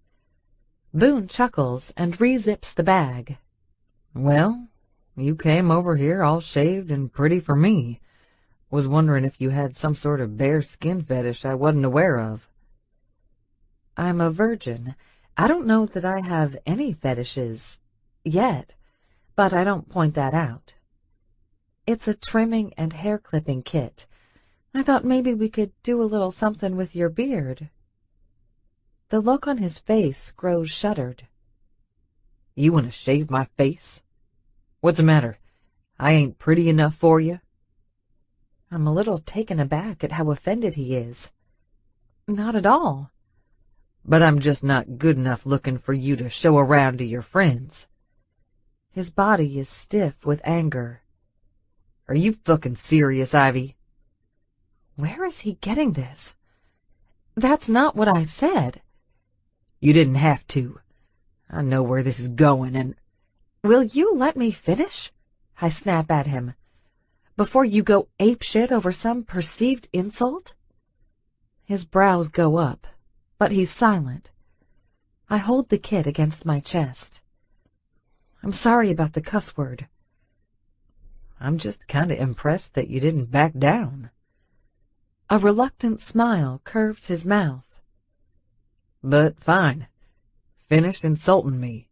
Boone chuckles and re-zips the bag. "Well, you came over here all shaved and pretty for me. Was wondering if you had some sort of bare skin fetish I wasn't aware of." I'm a virgin. I don't know that I have any fetishes yet, but I don't point that out. It's a trimming and hair clipping kit. I thought maybe we could do a little something with your beard. The look on his face grows shuttered. "You want to shave my face? What's the matter? I ain't pretty enough for you?" I'm a little taken aback at how offended he is. Not at all. But I'm just not good enough looking for you to show around to your friends. His body is stiff with anger. Are you fucking serious, Ivy? Where is he getting this? That's not what I said. You didn't have to. I know where this is going, and... Will you let me finish? I snap at him. Before you go apeshit over some perceived insult? His brows go up, but he's silent. I hold the kid against my chest. I'm sorry about the cuss word. I'm just kinda impressed that you didn't back down. A reluctant smile curves his mouth. But fine. Finish insulting me.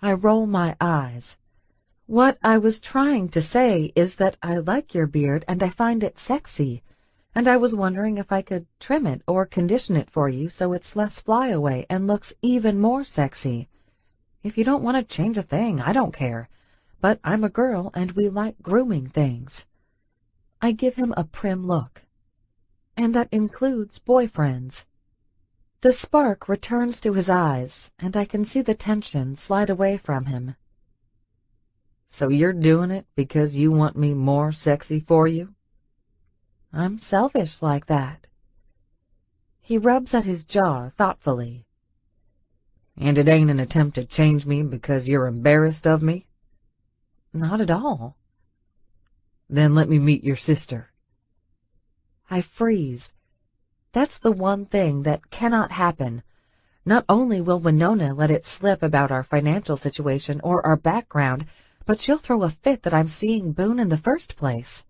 I roll my eyes. What I was trying to say is that I like your beard and I find it sexy, and I was wondering if I could trim it or condition it for you so it's less flyaway and looks even more sexy. If you don't want to change a thing, I don't care. But I'm a girl and we like grooming things. I give him a prim look. And that includes boyfriends. The spark returns to his eyes, and I can see the tension slide away from him. So you're doing it because you want me more sexy for you? I'm selfish like that. He rubs at his jaw thoughtfully. And it ain't an attempt to change me because you're embarrassed of me? Not at all. Then let me meet your sister. I freeze. That's the one thing that cannot happen. Not only will Winona let it slip about our financial situation or our background, but she'll throw a fit that I'm seeing Boone in the first place.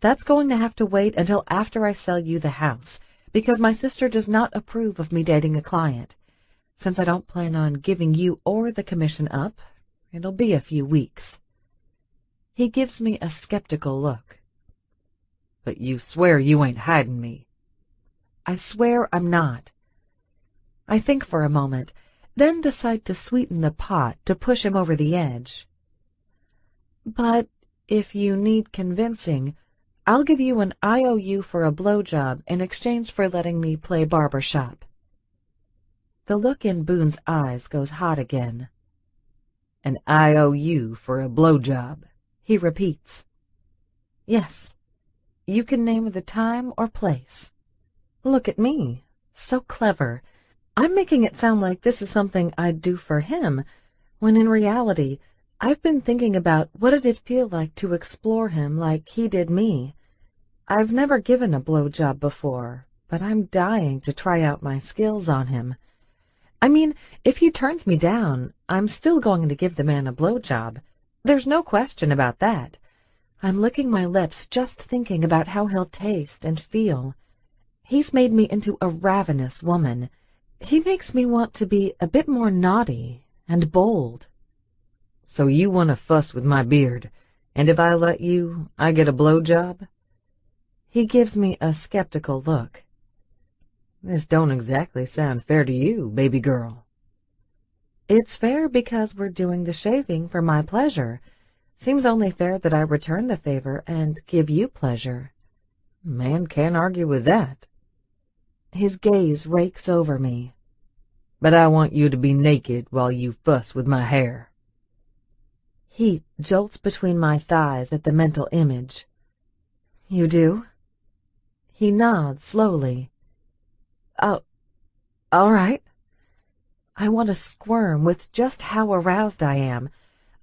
That's going to have to wait until after I sell you the house, because my sister does not approve of me dating a client. Since I don't plan on giving you or the commission up, it'll be a few weeks. He gives me a skeptical look. But you swear you ain't hiding me. I swear I'm not. I think for a moment, then decide to sweeten the pot to push him over the edge. But if you need convincing, I'll give you an IOU for a blowjob in exchange for letting me play barber shop. The look in Boone's eyes goes hot again. An IOU for a blowjob, he repeats. Yes. You can name the time or place. Look at me. So clever. I'm making it sound like this is something I'd do for him, when in reality, I've been thinking about what it'd feel like to explore him like he did me. I've never given a blowjob before, but I'm dying to try out my skills on him. I mean, if he turns me down, I'm still going to give the man a blowjob. There's no question about that. I'm licking my lips just thinking about how he'll taste and feel. He's made me into a ravenous woman. He makes me want to be a bit more naughty and bold. So you want to fuss with my beard, and if I let you, I get a blowjob? He gives me a skeptical look. This don't exactly sound fair to you, baby girl. It's fair because we're doing the shaving for my pleasure. Seems only fair that I return the favor and give you pleasure. Man can't argue with that. His gaze rakes over me. But I want you to be naked while you fuss with my hair. Heat jolts between my thighs at the mental image. You do? He nods slowly. Oh, all right. I want to squirm with just how aroused I am.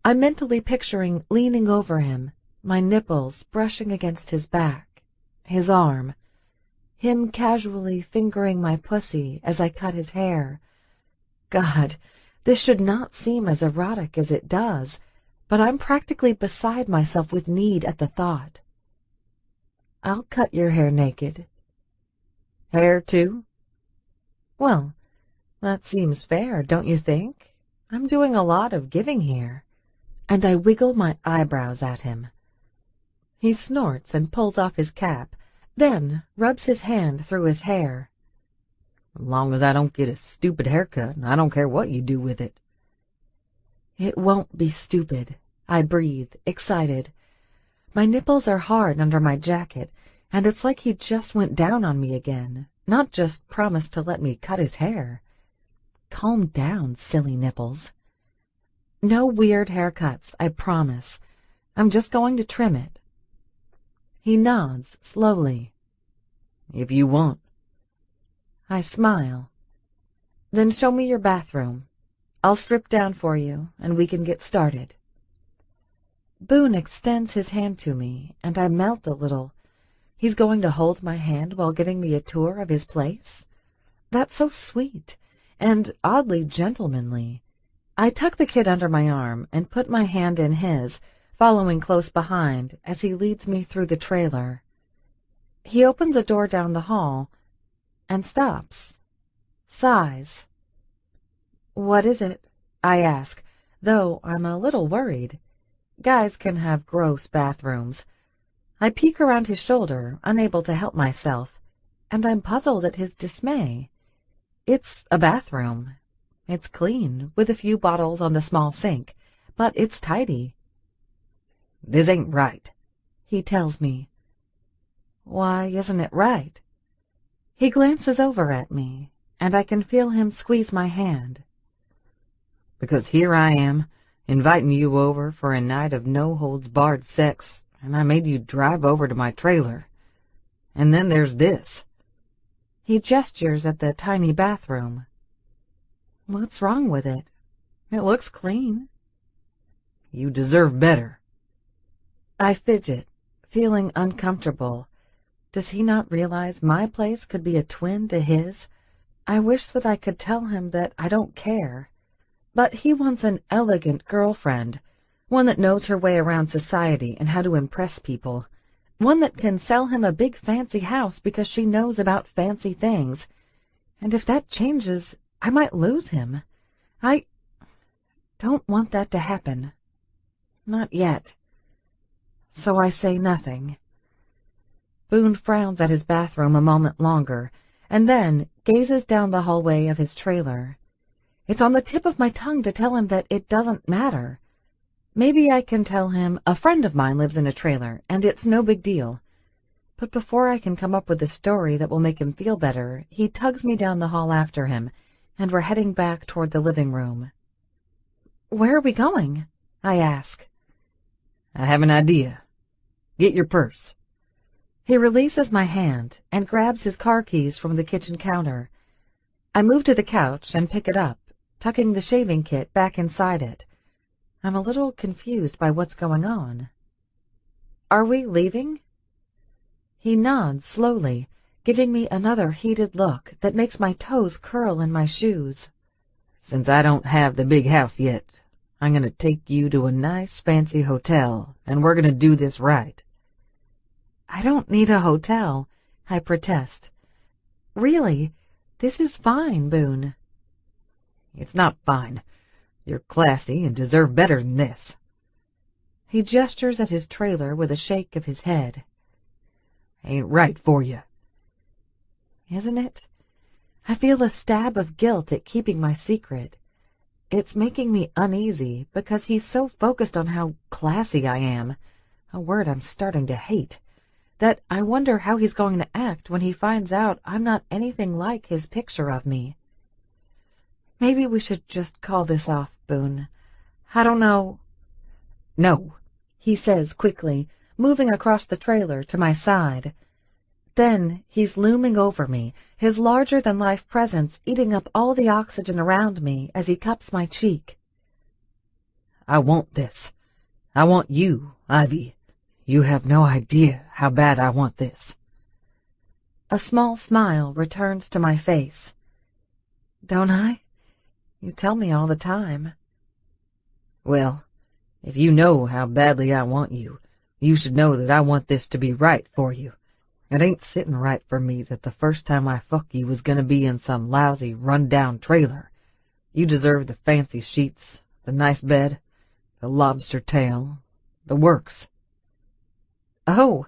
I'm mentally picturing leaning over him, my nipples brushing against his back, his arm, him casually fingering my pussy as I cut his hair. God, this should not seem as erotic as it does, but I'm practically beside myself with need at the thought. I'll cut your hair naked. Hair, too? Well, that seems fair, don't you think? I'm doing a lot of giving here. And I wiggle my eyebrows at him. He snorts and pulls off his cap, then rubs his hand through his hair. As long as I don't get a stupid haircut, I don't care what you do with it. It won't be stupid, I breathe, excited. My nipples are hard under my jacket, and it's like he just went down on me again, not just promised to let me cut his hair. Calm down, silly nipples. No weird haircuts, I promise. I'm just going to trim it. He nods slowly. If you want. I smile. Then show me your bathroom. I'll strip down for you, and we can get started. Boone extends his hand to me, and I melt a little. He's going to hold my hand while giving me a tour of his place? That's so sweet, and oddly gentlemanly. I tuck the kid under my arm and put my hand in his, following close behind as he leads me through the trailer. He opens a door down the hall and stops. Sighs. What is it? I ask, though I'm a little worried. Guys can have gross bathrooms. I peek around his shoulder, unable to help myself, and I'm puzzled at his dismay. It's a bathroom. It's clean, with a few bottles on the small sink, but it's tidy. This ain't right, he tells me. Why isn't it right? He glances over at me, and I can feel him squeeze my hand. Because here I am, inviting you over for a night of no-holds-barred sex, and I made you drive over to my trailer. And then there's this. He gestures at the tiny bathroom. What's wrong with it? It looks clean. You deserve better. I fidget, feeling uncomfortable. Does he not realize my place could be a twin to his? I wish that I could tell him that I don't care. But he wants an elegant girlfriend, one that knows her way around society and how to impress people, one that can sell him a big fancy house because she knows about fancy things. And if that changes, I might lose him. I don't want that to happen. Not yet. So I say nothing. Boone frowns at his bathroom a moment longer, and then gazes down the hallway of his trailer. It's on the tip of my tongue to tell him that it doesn't matter. Maybe I can tell him a friend of mine lives in a trailer, and it's no big deal. But before I can come up with a story that will make him feel better, he tugs me down the hall after him, and we're heading back toward the living room. Where are we going? I ask. I have an idea. Get your purse. He releases my hand and grabs his car keys from the kitchen counter. I move to the couch and pick it up, tucking the shaving kit back inside it. I'm a little confused by what's going on. Are we leaving? He nods slowly, giving me another heated look that makes my toes curl in my shoes. Since I don't have the big house yet, I'm going to take you to a nice fancy hotel, and we're going to do this right. I don't need a hotel, I protest. Really, this is fine, Boone. It's not fine. You're classy and deserve better than this. He gestures at his trailer with a shake of his head. Ain't right for you. Isn't it? I feel a stab of guilt at keeping my secret. It's making me uneasy because he's so focused on how classy I am, a word I'm starting to hate, that I wonder how he's going to act when he finds out I'm not anything like his picture of me. Maybe we should just call this off, Boone. I don't know. No, he says quickly, moving across the trailer to my side. Then he's looming over me, his larger-than-life presence eating up all the oxygen around me as he cups my cheek. I want this. I want you, Ivy. You have no idea how bad I want this. A small smile returns to my face. Don't I? You tell me all the time. Well, if you know how badly I want you, you should know that I want this to be right for you. It ain't sitting right for me that the first time I fuck you was gonna be in some lousy, run-down trailer. You deserve the fancy sheets, the nice bed, the lobster tail, the works. Oh,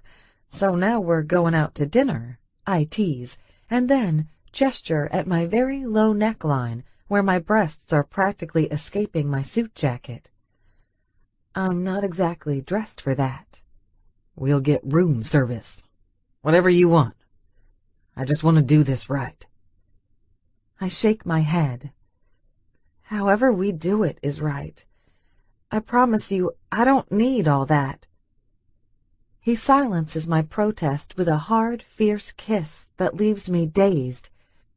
so now we're going out to dinner, I tease, and then gesture at my very low neckline, where my breasts are practically escaping my suit jacket. I'm not exactly dressed for that. We'll get room service. Whatever you want. I just want to do this right. I shake my head. However we do it is right. I promise you, I don't need all that. He silences my protest with a hard, fierce kiss that leaves me dazed.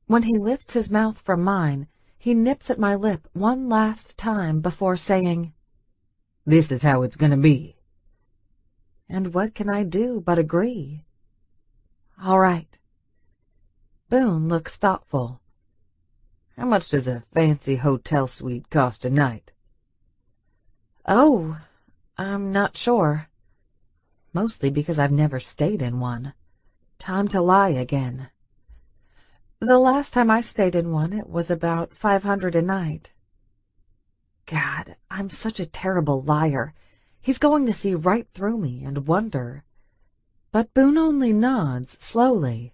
When he lifts his mouth from mine, he nips at my lip one last time before saying, "This is how it's gonna be." And what can I do but agree? All right. Boone looks thoughtful. How much does a fancy hotel suite cost a night? Oh, I'm not sure. Mostly because I've never stayed in one. Time to lie again. The last time I stayed in one, it was about $500 a night. God, I'm such a terrible liar. He's going to see right through me and wonder. But Boone only nods slowly.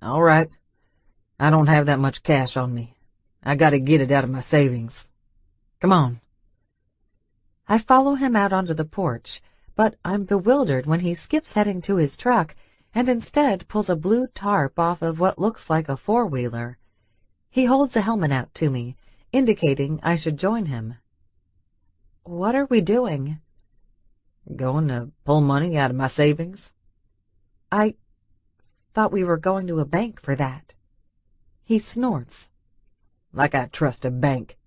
All right. I don't have that much cash on me. I gotta get it out of my savings. Come on. I follow him out onto the porch, but I'm bewildered when he skips heading to his truck and instead pulls a blue tarp off of what looks like a four-wheeler. He holds a helmet out to me, indicating I should join him. What are we doing? Going to pull money out of my savings. I thought we were going to a bank for that. He snorts. Like I trust a bank.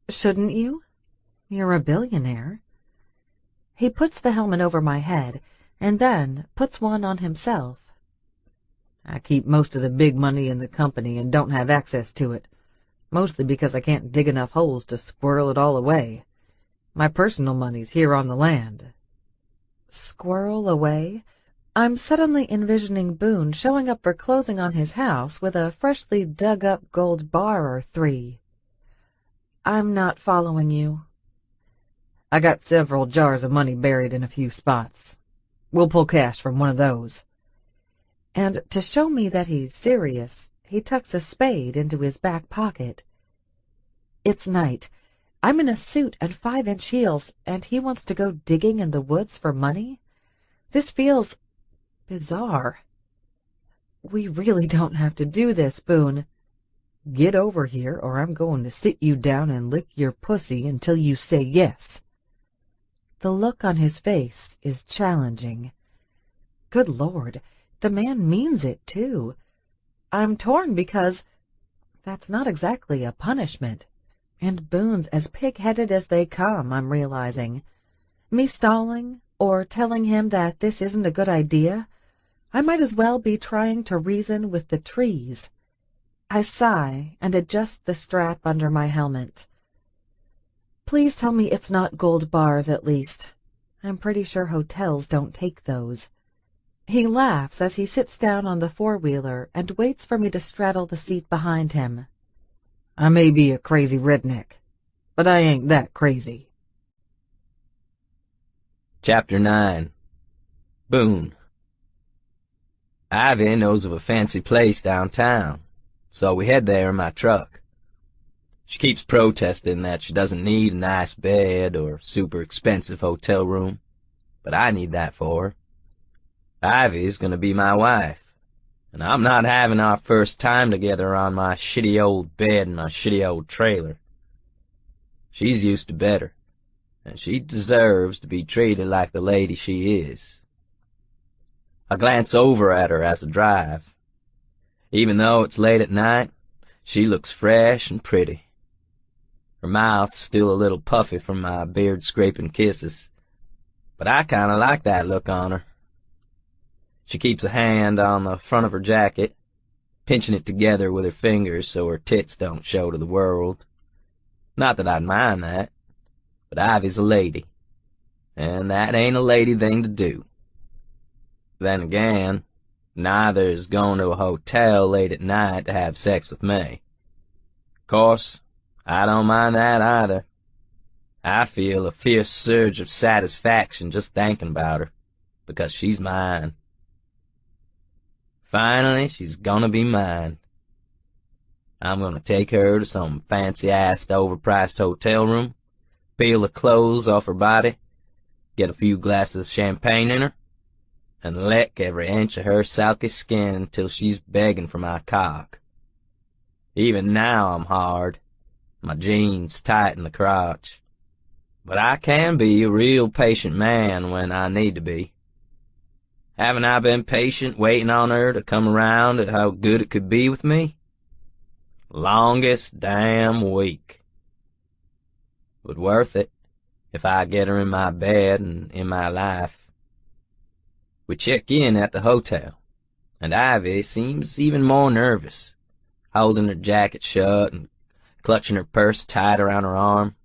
Shouldn't you? You're a billionaire. He puts the helmet over my head and then puts one on himself. I keep most of the big money in the company and don't have access to it, mostly because I can't dig enough holes to squirrel it all away. My personal money's here on the land. Squirrel away? I'm suddenly envisioning Boone showing up for closing on his house with a freshly dug-up gold bar or three. I'm not following you. I got several jars of money buried in a few spots. We'll pull cash from one of those. And to show me that he's serious, he tucks a spade into his back pocket. It's night. I'm in a suit and 5-inch heels, and he wants to go digging in the woods for money? This feels bizarre. We really don't have to do this, Boone. Get over here, or I'm going to sit you down and lick your pussy until you say yes. The look on his face is challenging. Good Lord, the man means it, too. I'm torn because that's not exactly a punishment. And Boone's as pig-headed as they come, I'm realizing. Me stalling, or telling him that this isn't a good idea, I might as well be trying to reason with the trees. I sigh and adjust the strap under my helmet. Please tell me it's not gold bars, at least. I'm pretty sure hotels don't take those. He laughs as he sits down on the four-wheeler and waits for me to straddle the seat behind him. I may be a crazy redneck, but I ain't that crazy. Chapter 9. Boone. Ivy knows of a fancy place downtown, so we head there in my truck. She keeps protesting that she doesn't need a nice bed or super expensive hotel room, but I need that for her. Ivy's gonna be my wife, and I'm not having our first time together on my shitty old bed in my shitty old trailer. She's used to better, and she deserves to be treated like the lady she is. I glance over at her as I drive. Even though it's late at night, she looks fresh and pretty. Her mouth's still a little puffy from my beard-scraping kisses, but I kinda like that look on her. She keeps a hand on the front of her jacket, pinching it together with her fingers so her tits don't show to the world. Not that I'd mind that, but Ivy's a lady, and that ain't a lady thing to do. Then again, neither's going to a hotel late at night to have sex with me. Of course, I don't mind that either. I feel a fierce surge of satisfaction just thinking about her, because she's mine. Finally, she's gonna be mine. I'm gonna take her to some fancy-assed, overpriced hotel room, peel the clothes off her body, get a few glasses of champagne in her, and lick every inch of her silky skin until she's begging for my cock. Even now I'm hard, my jeans tight in the crotch, but I can be a real patient man when I need to be. Haven't I been patient waiting on her to come around at how good it could be with me? Longest damn week. But worth it, if I get her in my bed and in my life. We check in at the hotel, and Ivy seems even more nervous, holding her jacket shut and clutching her purse tight around her arm.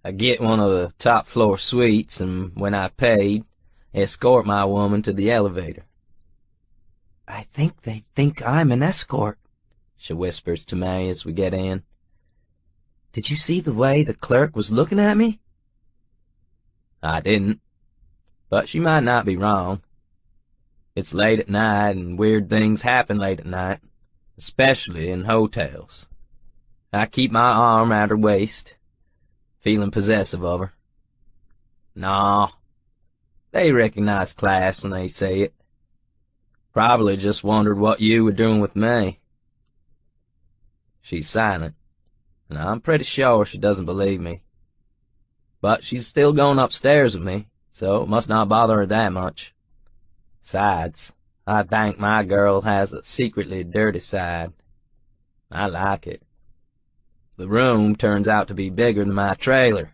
I get one of the top-floor suites, and when I've paid, escort my woman to the elevator. "I think they think I'm an escort," she whispers to me as we get in. "Did you see the way the clerk was looking at me?" I didn't, but she might not be wrong. It's late at night, and weird things happen late at night, especially in hotels. I keep my arm at her waist, feeling possessive of her. Nah, they recognize class when they say it. Probably just wondered what you were doing with me. She's silent, and I'm pretty sure she doesn't believe me. But she's still going upstairs with me, so it must not bother her that much. Besides, I think my girl has a secretly dirty side. I like it. The room turns out to be bigger than my trailer.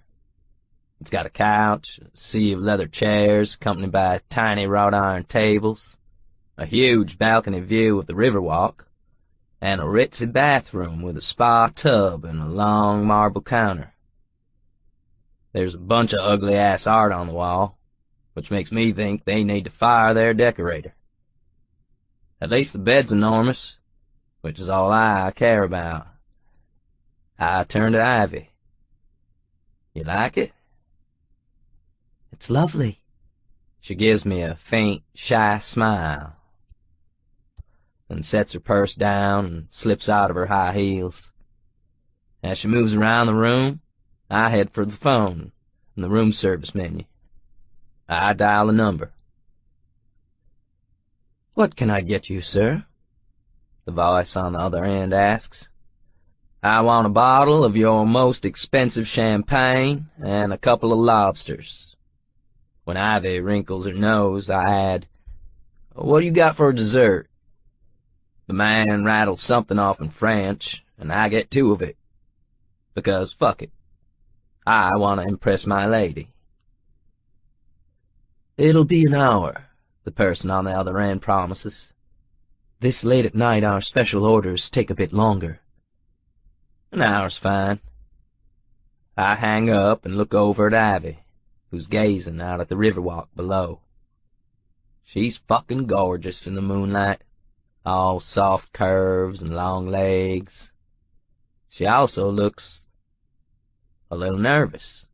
It's got a couch, a sea of leather chairs, accompanied by tiny wrought iron tables, a huge balcony view of the Riverwalk, and a ritzy bathroom with a spa tub and a long marble counter. There's a bunch of ugly-ass art on the wall, which makes me think they need to fire their decorator. At least the bed's enormous, which is all I care about. I turn to Ivy. You like it? "It's lovely." She gives me a faint, shy smile, and sets her purse down and slips out of her high heels. As she moves around the room, I head for the phone and the room service menu. I dial a number. "What can I get you, sir?" the voice on the other end asks. "I want a bottle of your most expensive champagne and a couple of lobsters." When Ivy wrinkles her nose, I add, "What do you got for dessert?" The man rattles something off in French, and I get two of it. Because fuck it. I want to impress my lady. "It'll be an hour," the person on the other end promises. "This late at night our special orders take a bit longer." An hour's fine. I hang up and look over at Ivy, who's gazing out at the Riverwalk below. She's fucking gorgeous in the moonlight, all soft curves and long legs. She also looks a little nervous.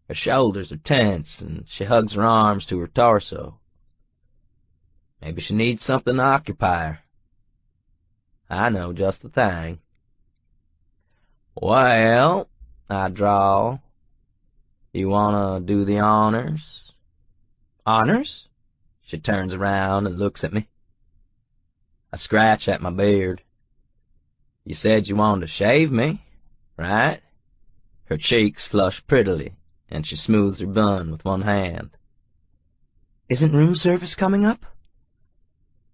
Her shoulders are tense, and she hugs her arms to her torso. Maybe she needs something to occupy her. I know just the thing. "Well," I drawl, "you wanna do the honors?" "Honors?" She turns around and looks at me. I scratch at my beard. "You said you wanted to shave me, right?" Her cheeks flush prettily, and she smooths her bun with one hand. "Isn't room service coming up?"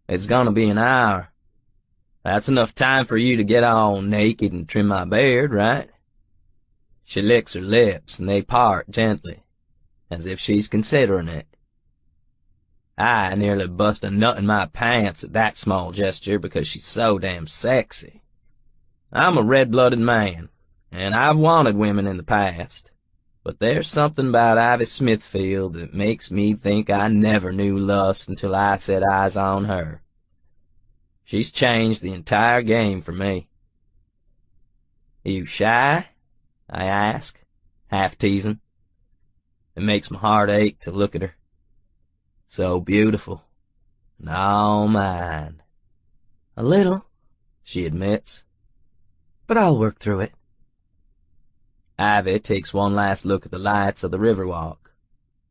"It's gonna be an hour. That's enough time for you to get all naked and trim my beard, right?" She licks her lips, and they part gently, as if she's considering it. I nearly bust a nut in my pants at that small gesture because she's so damn sexy. I'm a red-blooded man, and I've wanted women in the past, but there's something about Ivy Smithfield that makes me think I never knew lust until I set eyes on her. She's changed the entire game for me. "You shy?" I ask, half teasing. It makes my heart ache to look at her. So beautiful, and all mine. "A little," she admits. "but I'll work through it." Ivy takes one last look at the lights of the Riverwalk,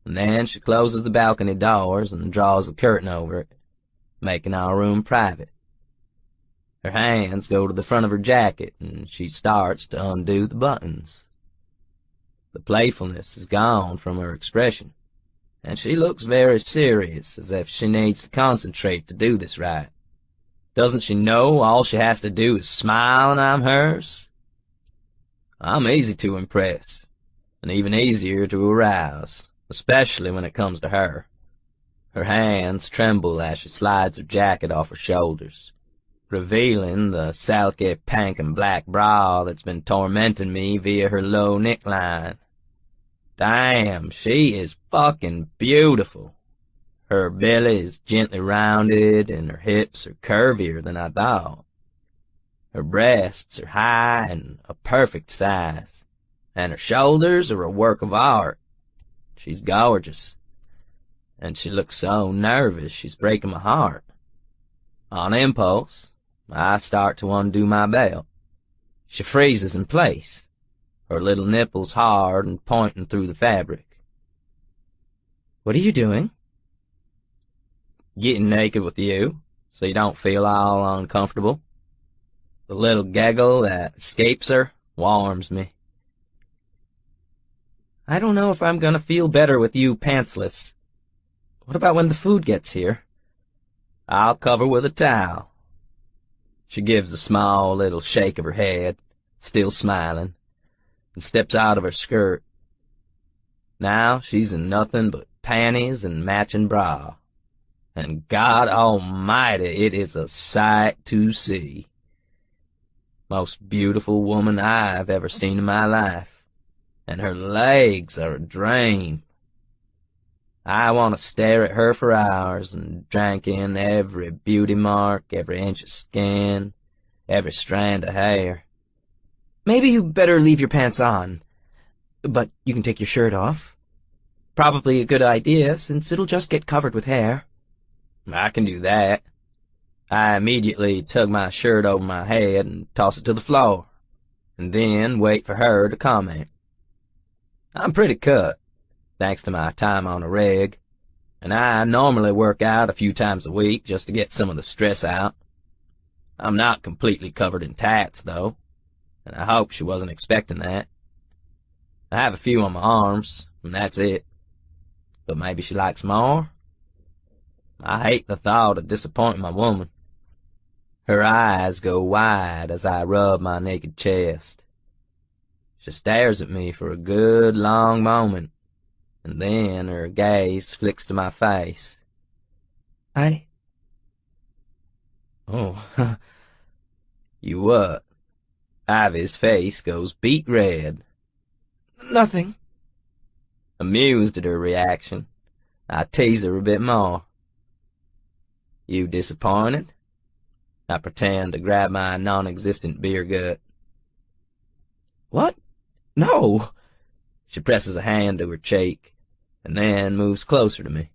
and then she closes the balcony doors and draws the curtain over it, making our room private. Her hands go to the front of her jacket, and she starts to undo the buttons. The playfulness is gone from her expression, and she looks very serious, as if she needs to concentrate to do this right. Doesn't she know all she has to do is smile and I'm hers? I'm easy to impress, and even easier to arouse, especially when it comes to her. Her hands tremble as she slides her jacket off her shoulders, revealing the silky pink and black bra that's been tormenting me via her low neckline. Damn, she is fucking beautiful. Her belly is gently rounded, and her hips are curvier than I thought. Her breasts are high and a perfect size, and her shoulders are a work of art. She's gorgeous, and she looks so nervous she's breaking my heart. On impulse, I start to undo my belt. She freezes in place, her little nipples hard and pointing through the fabric. "What are you doing?" "Getting naked with you, so you don't feel all uncomfortable." The little giggle that escapes her warms me. "I don't know if I'm gonna feel better with you pantsless. What about when the food gets here?" "I'll cover with a towel." She gives a small little shake of her head, still smiling, and steps out of her skirt. Now she's in nothing but panties and matching bra, and God Almighty, it is a sight to see. Most beautiful woman I've ever seen in my life, and her legs are a dream. I want to stare at her for hours and drink in every beauty mark, every inch of skin, every strand of hair. "Maybe you better leave your pants on, but you can take your shirt off. Probably a good idea, since it'll just get covered with hair." "I can do that." I immediately tug my shirt over my head and toss it to the floor, and then wait for her to comment. I'm pretty cut, thanks to my time on a rig, and I normally work out a few times a week just to get some of the stress out. I'm not completely covered in tats, though, and I hope she wasn't expecting that. I have a few on my arms, and that's it. But maybe she likes more? I hate the thought of disappointing my woman. Her eyes go wide as I rub my naked chest. She stares at me for a good long moment, and then her gaze flicks to my face. Oh, you what?" Ivy's face goes beet red. "Nothing." Amused at her reaction, I tease her a bit more. "You disappointed?" I pretend to grab my non-existent beer gut. "What? No." She presses a hand to her cheek, and then moves closer to me.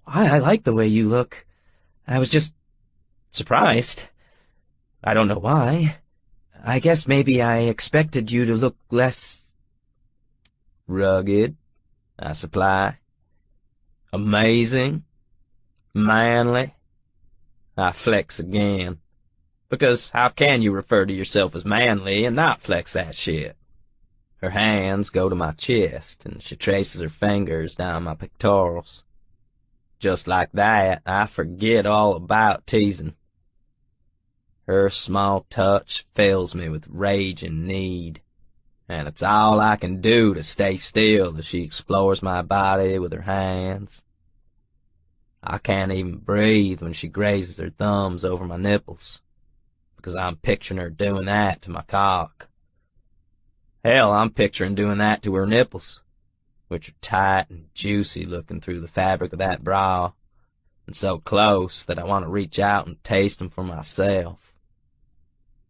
I like the way you look. I was just surprised. I don't know why. I guess maybe I expected you to look less "Rugged," I supply. "Amazing. Manly." I flex again, because how can you refer to yourself as manly and not flex that shit? Her hands go to my chest, and she traces her fingers down my pectorals. Just like that, I forget all about teasing. Her small touch fills me with rage and need, and it's all I can do to stay still as she explores my body with her hands. I can't even breathe when she grazes her thumbs over my nipples, because I'm picturing her doing that to my cock. Hell, I'm picturing doing that to her nipples, which are tight and juicy looking through the fabric of that bra, and so close that I want to reach out and taste them for myself.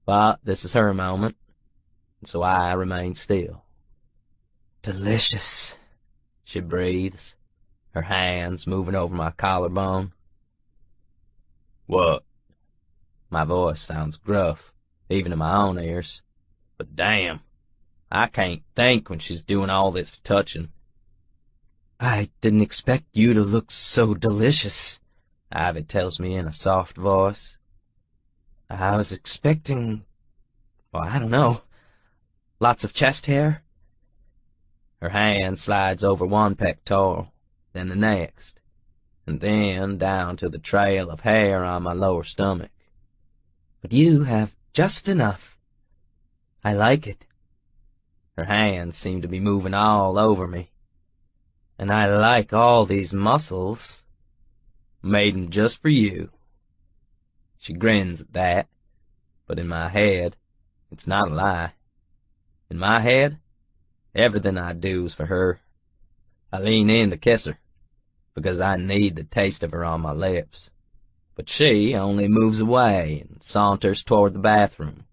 But this is her moment, and so I remain still. "Delicious," she breathes, her hands moving over my collarbone. "What?" My voice sounds gruff, even in my own ears, but damn, I can't think when she's doing all this touching. I didn't expect you to look so delicious, Ivy tells me in a soft voice. I was expecting, well, I don't know, lots of chest hair. Her hand slides over one pectoral, then the next, and then down to the trail of hair on my lower stomach. But you have just enough. I like it. Her hands seem to be moving all over me. And I like all these muscles. Made 'em just for you. She grins at that, but in my head, it's not a lie. In my head, everything I do's for her. I lean in to kiss her, because I need the taste of her on my lips. But she only moves away and saunters toward the bathroom,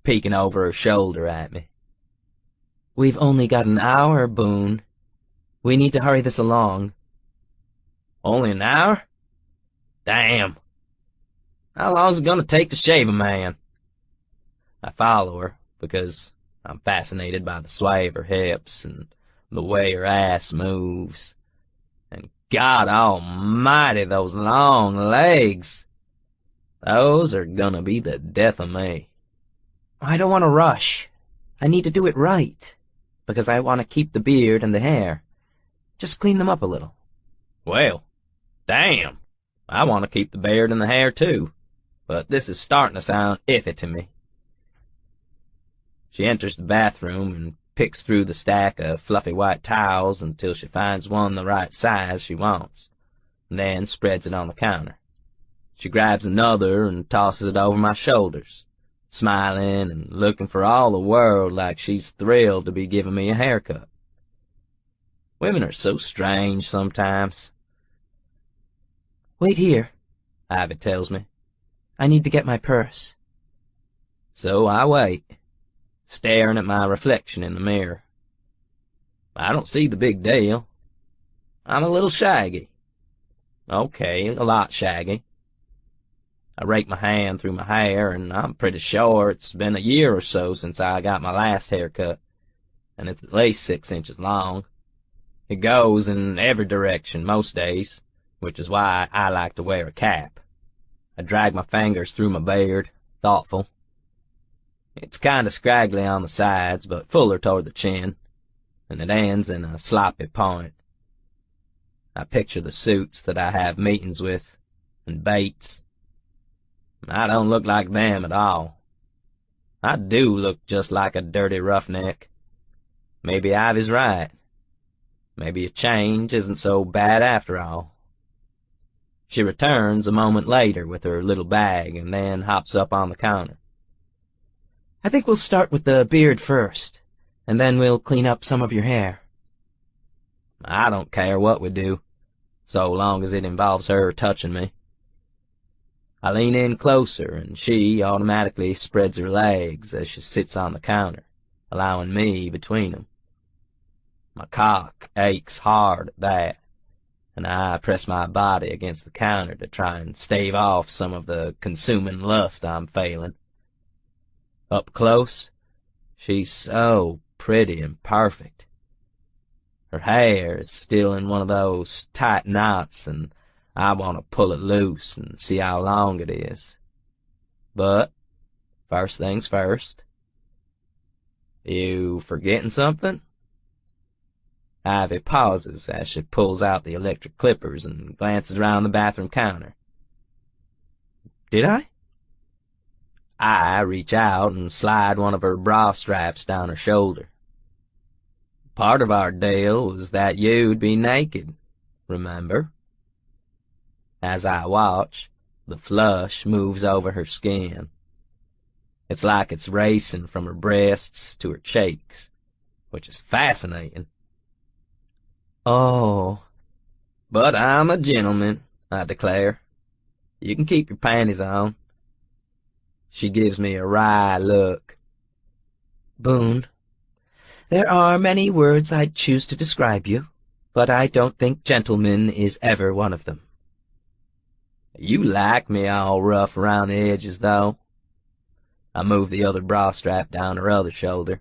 peeking over her shoulder at me. We've only got an hour, Boone. We need to hurry this along. Only an hour? Damn. How long's it gonna take to shave a man? I follow her, because I'm fascinated by the sway of her hips and the way her ass moves. And God almighty, those long legs. Those are gonna be the death of me. I don't want to rush. I need to do it right, because I want to keep the beard and the hair. Just clean them up a little. Well, damn. I want to keep the beard and the hair too, but this is starting to sound iffy to me. She enters the bathroom and picks through the stack of fluffy white towels until she finds one the right size she wants, and then spreads it on the counter. She grabs another and tosses it over my shoulders, smiling and looking for all the world like she's thrilled to be giving me a haircut. Women are so strange sometimes. Wait here, Ivy tells me. I need to get my purse. So I wait, staring at my reflection in the mirror. I don't see the big deal. I'm a little shaggy. Okay, a lot shaggy. I rake my hand through my hair, and I'm pretty sure it's been a year or so since I got my last haircut, and it's at least 6 inches long. It goes in every direction most days, which is why I like to wear a cap. I drag my fingers through my beard, thoughtful. It's kind of scraggly on the sides, but fuller toward the chin, and it ends in a sloppy point. I picture the suits that I have meetings with, and Bates. I don't look like them at all. I do look just like a dirty roughneck. Maybe Ivy's right. Maybe a change isn't so bad after all. She returns a moment later with her little bag and then hops up on the counter. I think we'll start with the beard first, and then we'll clean up some of your hair. I don't care what we do, so long as it involves her touching me. I lean in closer, and she automatically spreads her legs as she sits on the counter, allowing me between them. My cock aches hard at that, and I press my body against the counter to try and stave off some of the consuming lust I'm feeling. Up close, she's so pretty and perfect. Her hair is still in one of those tight knots, and I want to pull it loose and see how long it is. But, first things first. You forgetting something? Ivy pauses as she pulls out the electric clippers and glances around the bathroom counter. Did I? I reach out and slide one of her bra straps down her shoulder. Part of our deal was that you'd be naked, remember? As I watch, the flush moves over her skin. It's like it's racing from her breasts to her cheeks, which is fascinating. Oh. But I'm a gentleman, I declare. You can keep your panties on. She gives me a wry look. Boone, there are many words I'd choose to describe you, but I don't think gentleman is ever one of them. You like me all rough around the edges, though. I move the other bra strap down her other shoulder,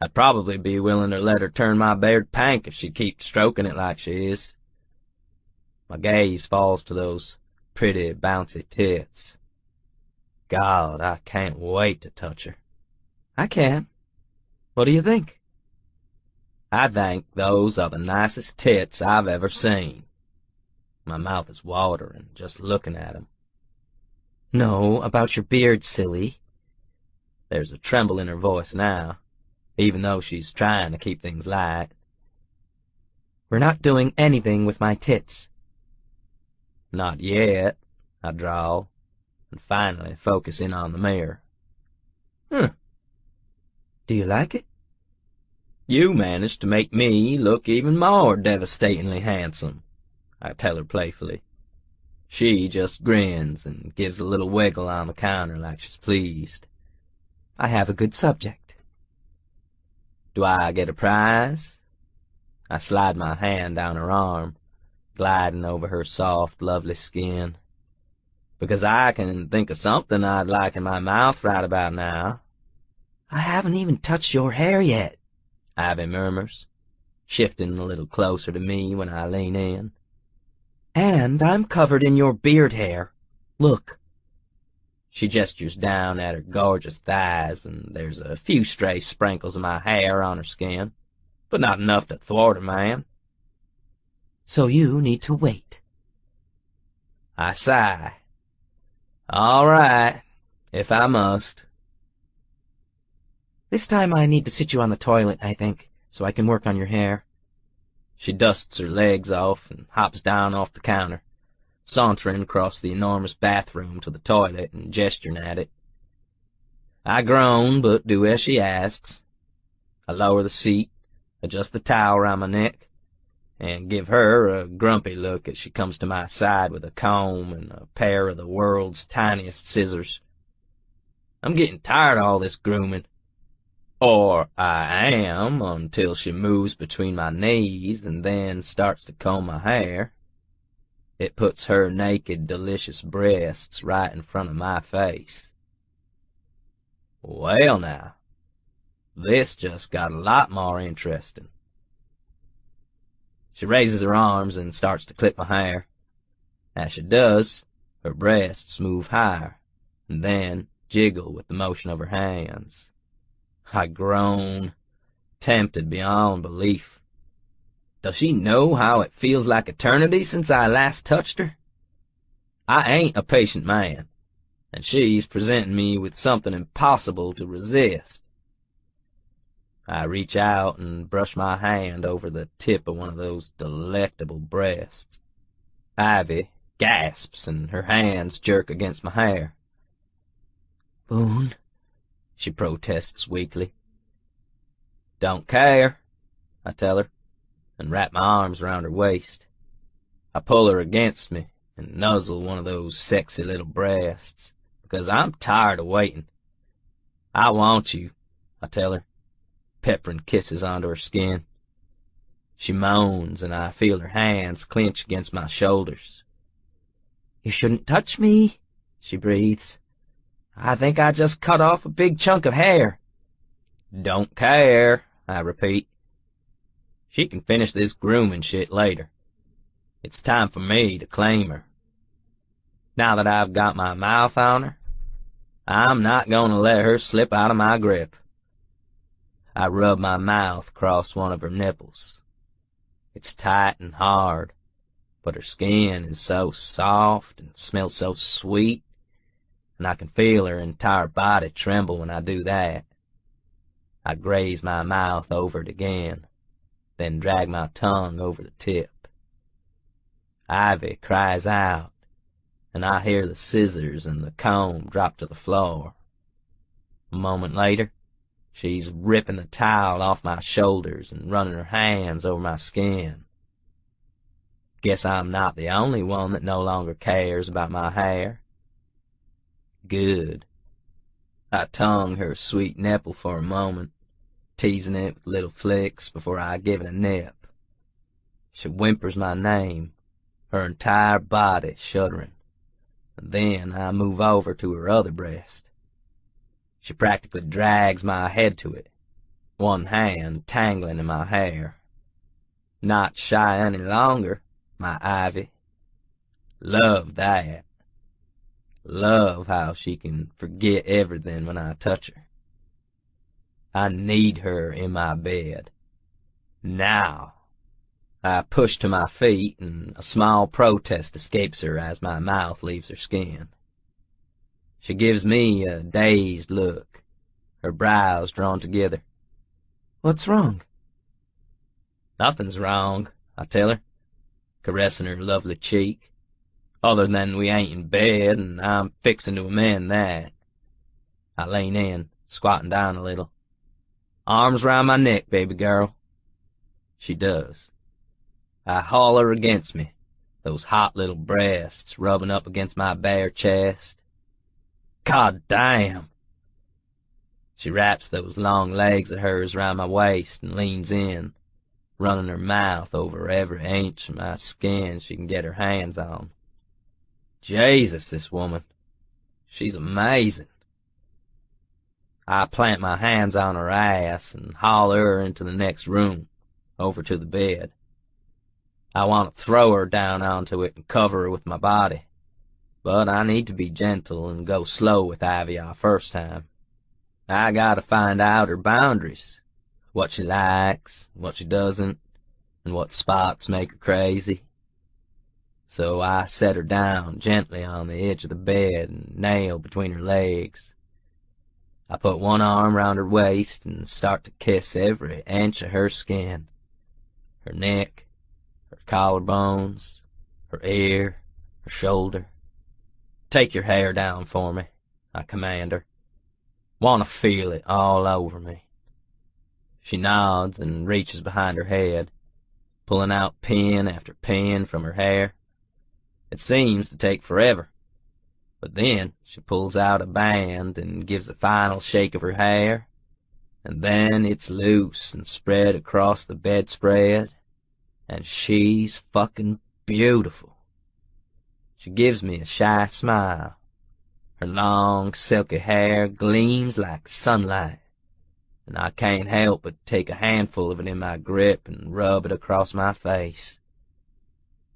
I'd probably be willing to let her turn my beard pink if she'd keep stroking it like she is. My gaze falls to those pretty, bouncy tits. God, I can't wait to touch her. I can. What do you think? I think those are the nicest tits I've ever seen. My mouth is watering just looking at 'em. No, about your beard, silly. There's a tremble in her voice now, even though she's trying to keep things light. We're not doing anything with my tits. Not yet, I drawl, and finally focus in on the mirror. Do you like it? You managed to make me look even more devastatingly handsome, I tell her playfully. She just grins and gives a little wiggle on the counter like she's pleased. I have a good subject. Do I get a prize? I slide my hand down her arm, gliding over her soft, lovely skin. Because I can think of something I'd like in my mouth right about now. I haven't even touched your hair yet, Ivy murmurs, shifting a little closer to me when I lean in. And I'm covered in your beard hair. Look. She gestures down at her gorgeous thighs, and there's a few stray sprinkles of my hair on her skin, but not enough to thwart a man. So you need to wait. I sigh. All right, if I must. This time I need to sit you on the toilet, I think, so I can work on your hair. She dusts her legs off and hops down off the counter, sauntering across the enormous bathroom to the toilet and gesturing at it. I groan, but do as she asks. I lower the seat, adjust the towel around my neck, and give her a grumpy look as she comes to my side with a comb and a pair of the world's tiniest scissors. I'm getting tired of all this grooming. Or I am, until she moves between my knees and then starts to comb my hair. It puts her naked, delicious breasts right in front of my face. Well now, this just got a lot more interesting. She raises her arms and starts to clip my hair. As she does, her breasts move higher, and then jiggle with the motion of her hands. I groan, tempted beyond belief. Does she know how it feels like eternity since I last touched her? I ain't a patient man, and she's presenting me with something impossible to resist. I reach out and brush my hand over the tip of one of those delectable breasts. Ivy gasps and her hands jerk against my hair. Boone, she protests weakly. Don't care, I tell her, and wrap my arms around her waist. I pull her against me and nuzzle one of those sexy little breasts, because I'm tired of waiting. I want you, I tell her, peppering kisses onto her skin. She moans, and I feel her hands clench against my shoulders. You shouldn't touch me, she breathes. I think I just cut off a big chunk of hair. Don't care, I repeat. She can finish this grooming shit later. It's time for me to claim her. Now that I've got my mouth on her, I'm not going to let her slip out of my grip. I rub my mouth across one of her nipples. It's tight and hard, but her skin is so soft and smells so sweet, and I can feel her entire body tremble when I do that. I graze my mouth over it again, then drag my tongue over the tip. Ivy cries out, and I hear the scissors and the comb drop to the floor. A moment later, she's ripping the towel off my shoulders and running her hands over my skin. Guess I'm not the only one that no longer cares about my hair. Good. I tongue her sweet nipple for a moment, teasing it with little flicks before I give it a nip. She whimpers my name, her entire body shuddering, and then I move over to her other breast. She practically drags my head to it, one hand tangling in my hair. Not shy any longer, my Ivy. Love that. Love how she can forget everything when I touch her. I need her in my bed. Now. I push to my feet, and a small protest escapes her as my mouth leaves her skin. She gives me a dazed look, her brows drawn together. "What's wrong?" "Nothing's wrong," I tell her, caressing her lovely cheek, "other than we ain't in bed, and I'm fixin' to amend that." I lean in, squatting down a little. "Arms round my neck, baby girl." She does. I haul her against me, those hot little breasts rubbing up against my bare chest. God damn! She wraps those long legs of hers round my waist and leans in, running her mouth over every inch of my skin she can get her hands on. Jesus, this woman. She's amazing. I plant my hands on her ass and haul her into the next room, over to the bed. I want to throw her down onto it and cover her with my body, but I need to be gentle and go slow with Ivy our first time. I gotta find out her boundaries, what she likes, what she doesn't, and what spots make her crazy. So I set her down gently on the edge of the bed and nail between her legs. I put one arm round her waist and start to kiss every inch of her skin, her neck, her collarbones, her ear, her shoulder. "Take your hair down for me," I command her. "Want to feel it all over me." She nods and reaches behind her head, pulling out pin after pin from her hair. It seems to take forever, but then she pulls out a band and gives a final shake of her hair, and then it's loose and spread across the bedspread, and she's fucking beautiful. She gives me a shy smile. Her long, silky hair gleams like sunlight, and I can't help but take a handful of it in my grip and rub it across my face.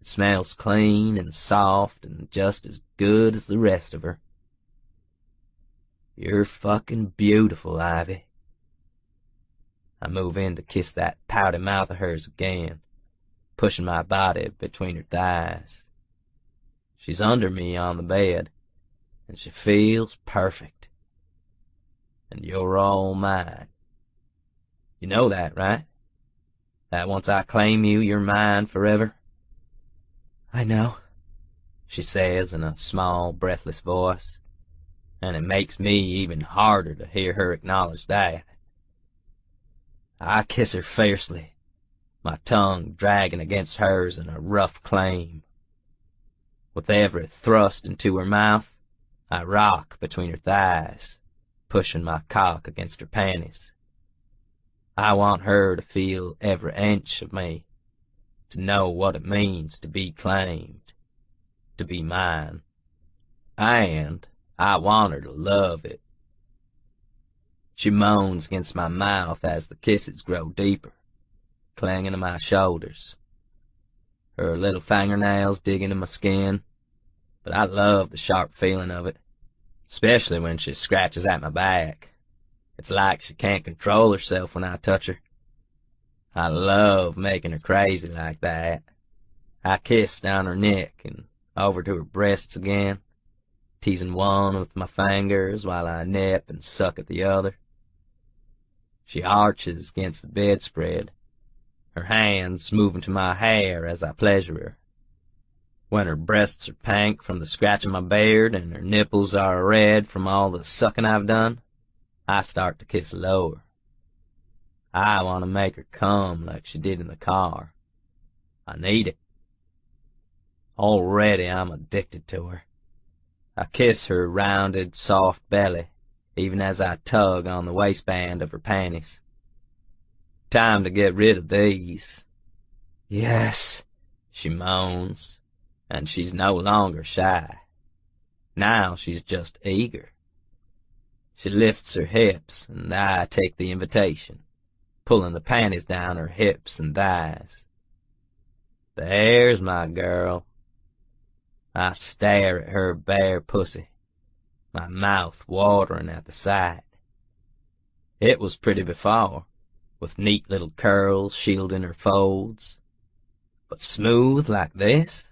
It smells clean and soft and just as good as the rest of her. "You're fucking beautiful, Ivy." I move in to kiss that pouty mouth of hers again, pushing my body between her thighs. She's under me on the bed, and she feels perfect. And you're all mine. You know that, right? That once I claim you, you're mine forever? "I know," she says in a small, breathless voice, and it makes me even harder to hear her acknowledge that. I kiss her fiercely, my tongue dragging against hers in a rough claim. With every thrust into her mouth, I rock between her thighs, pushing my cock against her panties. I want her to feel every inch of me, to know what it means to be claimed, to be mine. And I want her to love it. She moans against my mouth as the kisses grow deeper, clinging to my shoulders. Her little fingernails dig into my skin, but I love the sharp feeling of it, especially when she scratches at my back. It's like she can't control herself when I touch her. I love making her crazy like that. I kiss down her neck and over to her breasts again, teasing one with my fingers while I nip and suck at the other. She arches against the bedspread, her hands moving to my hair as I pleasure her. When her breasts are pink from the scratching my beard and her nipples are red from all the sucking I've done, I start to kiss lower. I want to make her come like she did in the car. I need it. Already I'm addicted to her. I kiss her rounded, soft belly, even as I tug on the waistband of her panties. Time to get rid of these. "Yes," she moans, and she's no longer shy. Now she's just eager. She lifts her hips, and I take the invitation, pulling the panties down her hips and thighs. There's my girl. I stare at her bare pussy, my mouth watering at the sight. It was pretty before, with neat little curls shielding her folds. But smooth like this?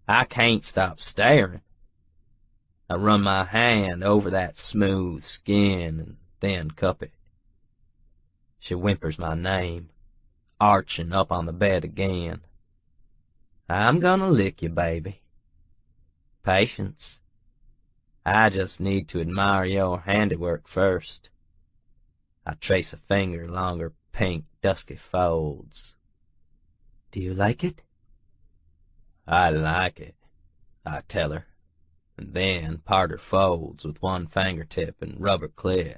I can't stop staring. I run my hand over that smooth skin and then cup it. She whimpers my name, arching up on the bed again. I'm gonna lick you, baby. Patience. I just need to admire your handiwork first. I trace a finger along her pink, dusky folds. Do you like it? I like it, I tell her, and then part her folds with one fingertip and rub her clit.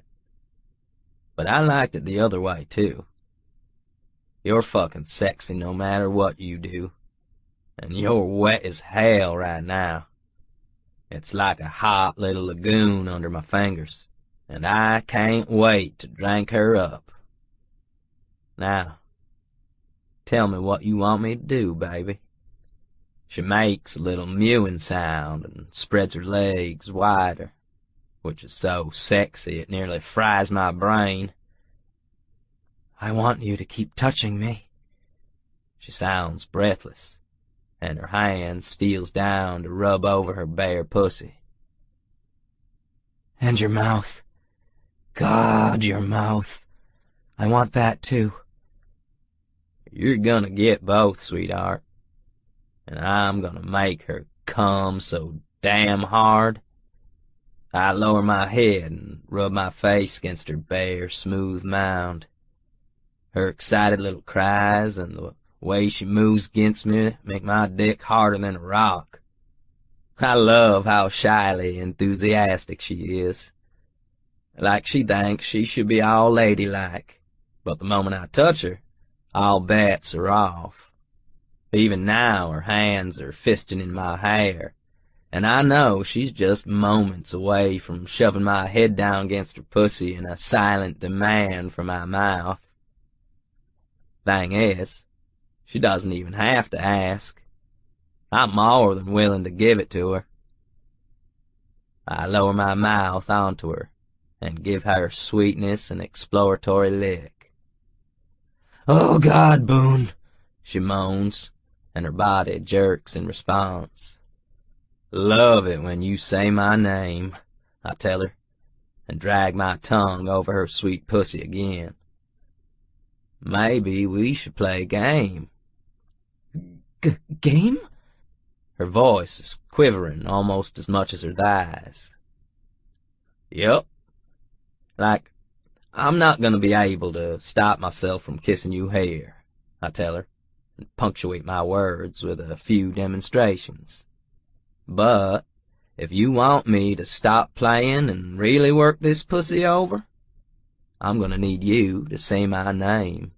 But I liked it the other way, too. You're fucking sexy no matter what you do, and you're wet as hell right now. It's like a hot little lagoon under my fingers, and I can't wait to drink her up. Now, tell me what you want me to do, baby. She makes a little mewing sound and spreads her legs wider, which is so sexy it nearly fries my brain. I want you to keep touching me. She sounds breathless, and her hand steals down to rub over her bare pussy. And your mouth. God, your mouth. I want that too. You're gonna get both, sweetheart. And I'm gonna make her come so damn hard. I lower my head and rub my face against her bare, smooth mound. Her excited little cries and the way she moves against me make my dick harder than a rock. I love how shyly enthusiastic she is. Like she thinks she should be all ladylike, but the moment I touch her, all bets are off. Even now her hands are fisting in my hair, and I know she's just moments away from shoving my head down against her pussy in a silent demand for my mouth. Thing is, she doesn't even have to ask. I'm more than willing to give it to her. I lower my mouth onto her and give her sweetness an exploratory lick. Oh, God, Boone, she moans, and her body jerks in response. Love it when you say my name, I tell her, and drag my tongue over her sweet pussy again. Maybe we should play a game. Game? Her voice is quivering almost as much as her thighs. Yup. Like, I'm not gonna be able to stop myself from kissing you here, I tell her, and punctuate my words with a few demonstrations. But if you want me to stop playing and really work this pussy over, I'm gonna need you to say my name.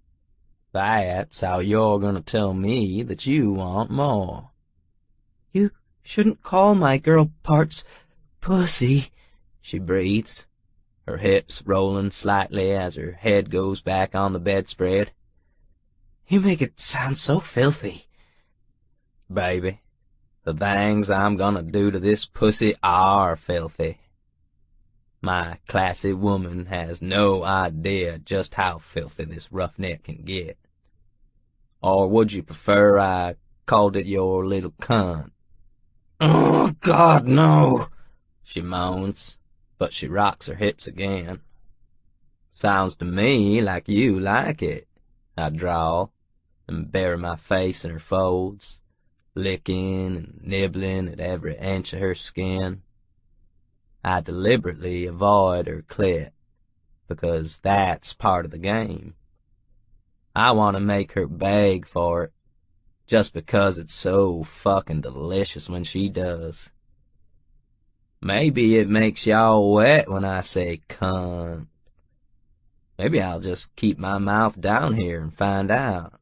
That's how you're gonna tell me that you want more. You shouldn't call my girl parts pussy, she breathes, her hips rolling slightly as her head goes back on the bedspread. You make it sound so filthy. Baby, the things I'm gonna do to this pussy are filthy. My classy woman has no idea just how filthy this roughneck can get. Or would you prefer I called it your little cunt? Oh, God, no, she moans, but she rocks her hips again. Sounds to me like you like it, I drawl, and bury my face in her folds, licking and nibbling at every inch of her skin. I deliberately avoid her clit, because that's part of the game. I want to make her beg for it, just because it's so fucking delicious when she does. Maybe it makes y'all wet when I say cunt. Maybe I'll just keep my mouth down here and find out.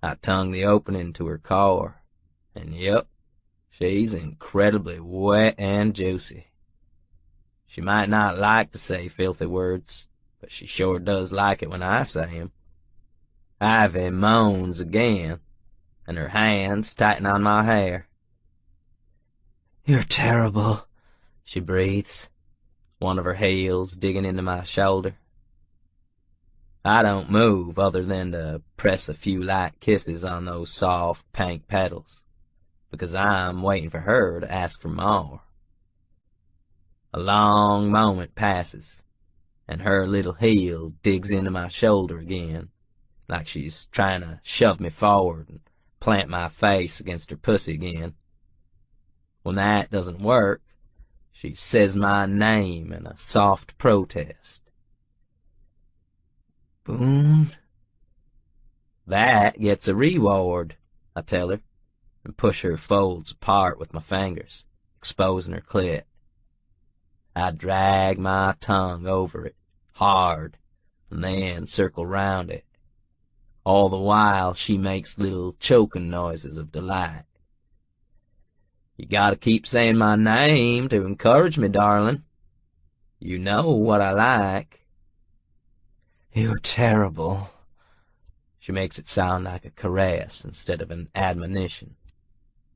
I tongue the opening to her core, and yep, she's incredibly wet and juicy. She might not like to say filthy words, but she sure does like it when I say 'em. Ivy moans again, and her hands tighten on my hair. "You're terrible," she breathes, one of her heels digging into my shoulder. I don't move other than to press a few light kisses on those soft pink petals, because I'm waiting for her to ask for more. A long moment passes, and her little heel digs into my shoulder again, like she's trying to shove me forward and plant my face against her pussy again. When that doesn't work, she says my name in a soft protest. "Boone." "That gets a reward," I tell her, and push her folds apart with my fingers, exposing her clit. I drag my tongue over it, hard, and then circle round it. All the while she makes little choking noises of delight. "You gotta keep saying my name to encourage me, darling. You know what I like." "You're terrible." She makes it sound like a caress instead of an admonition.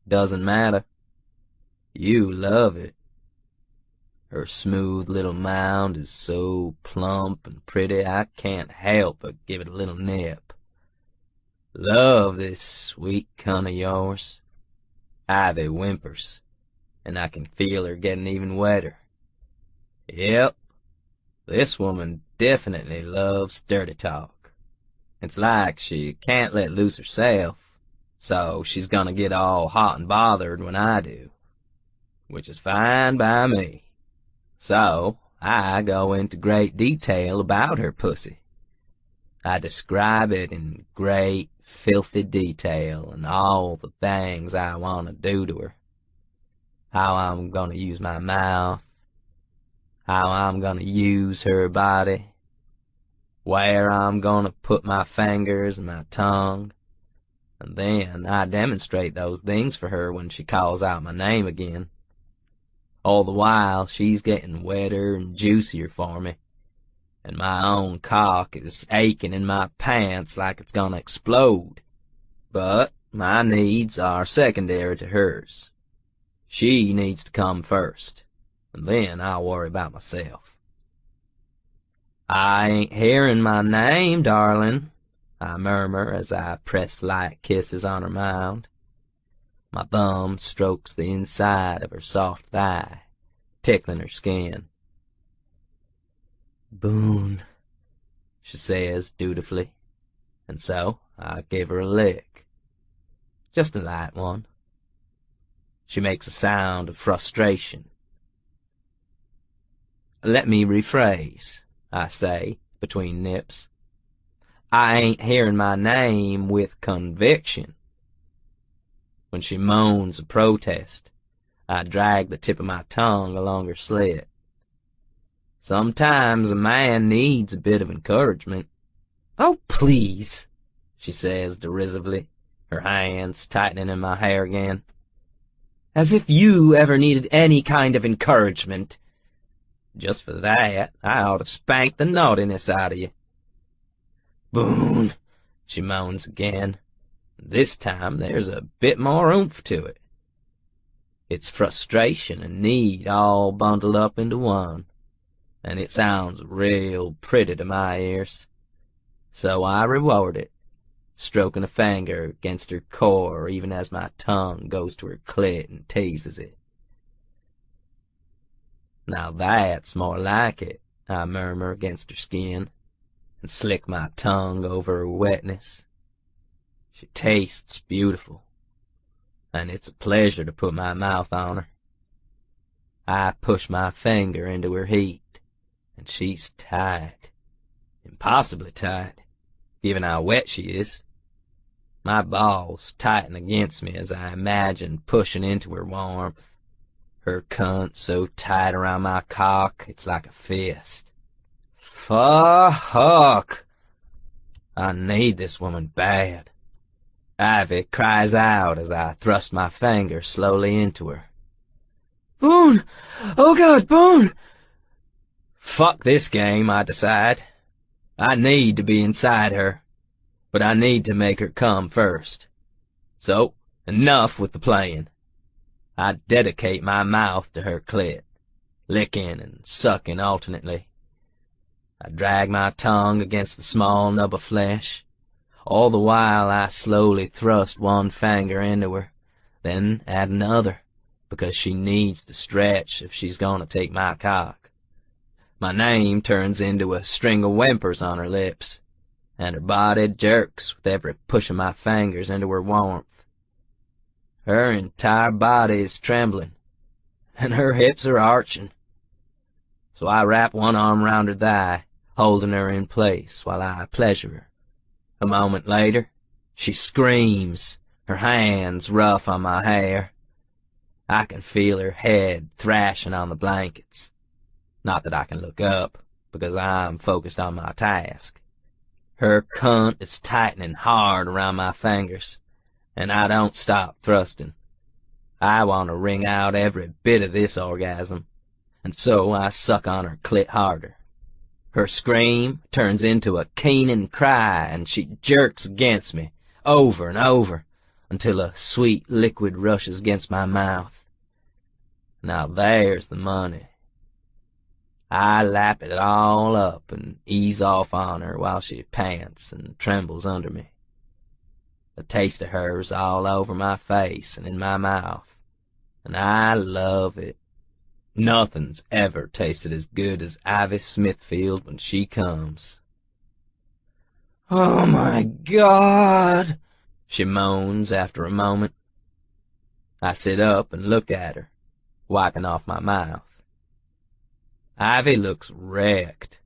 "Doesn't matter. You love it." Her smooth little mound is so plump and pretty I can't help but give it a little nip. "Love this sweet cunt of yours." Ivy whimpers, and I can feel her getting even wetter. Yep, this woman definitely loves dirty talk. It's like she can't let loose herself, so she's gonna get all hot and bothered when I do, which is fine by me. So I go into great detail about her pussy. I describe it in great, filthy detail and all the things I want to do to her. How I'm going to use my mouth, how I'm going to use her body, where I'm going to put my fingers and my tongue, and then I demonstrate those things for her when she calls out my name again. All the while she's getting wetter and juicier for me, and my own cock is aching in my pants like it's gonna explode. But my needs are secondary to hers. She needs to come first, and then I'll worry about myself. "I ain't hearing my name, darling," I murmur as I press light kisses on her mound. My thumb strokes the inside of her soft thigh, tickling her skin. "Boone," she says dutifully, and so I give her a lick. Just a light one. She makes a sound of frustration. "Let me rephrase," I say, between nips. "I ain't hearing my name with conviction." When she moans a protest, I drag the tip of my tongue along her slit. Sometimes a man needs a bit of encouragement. "Oh, please," she says derisively, her hands tightening in my hair again. "As if you ever needed any kind of encouragement. Just for that, I ought to spank the naughtiness out of you." "Boone," she moans again. This time there's a bit more oomph to it. It's frustration and need all bundled up into one, and it sounds real pretty to my ears. So I reward it, stroking a finger against her core even as my tongue goes to her clit and teases it. "Now that's more like it," I murmur against her skin, and slick my tongue over her wetness. She tastes beautiful, and it's a pleasure to put my mouth on her. I push my finger into her heat, and she's tight, impossibly tight, given how wet she is. My balls tighten against me as I imagine pushing into her warmth, her cunt so tight around my cock it's like a fist. Fuck! I need this woman bad. Ivy cries out as I thrust my finger slowly into her. "Boone! Oh God, Boone!" Fuck this game, I decide, I need to be inside her, but I need to make her come first. So, enough with the playing. I dedicate my mouth to her clit, licking and sucking alternately. I drag my tongue against the small nub of flesh. All the while I slowly thrust one finger into her, then add another, because she needs to stretch if she's going to take my cock. My name turns into a string of whimpers on her lips, and her body jerks with every push of my fingers into her warmth. Her entire body is trembling, and her hips are arching. So I wrap one arm round her thigh, holding her in place while I pleasure her. A moment later, she screams, her hands rough on my hair. I can feel her head thrashing on the blankets. Not that I can look up, because I'm focused on my task. Her cunt is tightening hard around my fingers, and I don't stop thrusting. I want to wring out every bit of this orgasm, and so I suck on her clit harder. Her scream turns into a keening cry, and she jerks against me, over and over, until a sweet liquid rushes against my mouth. Now there's the money. I lap it all up and ease off on her while she pants and trembles under me. The taste of her's all over my face and in my mouth, and I love it. Nothing's ever tasted as good as Ivy Smithfield when she comes. "Oh, my God," she moans after a moment. I sit up and look at her, wiping off my mouth. Ivy looks wrecked.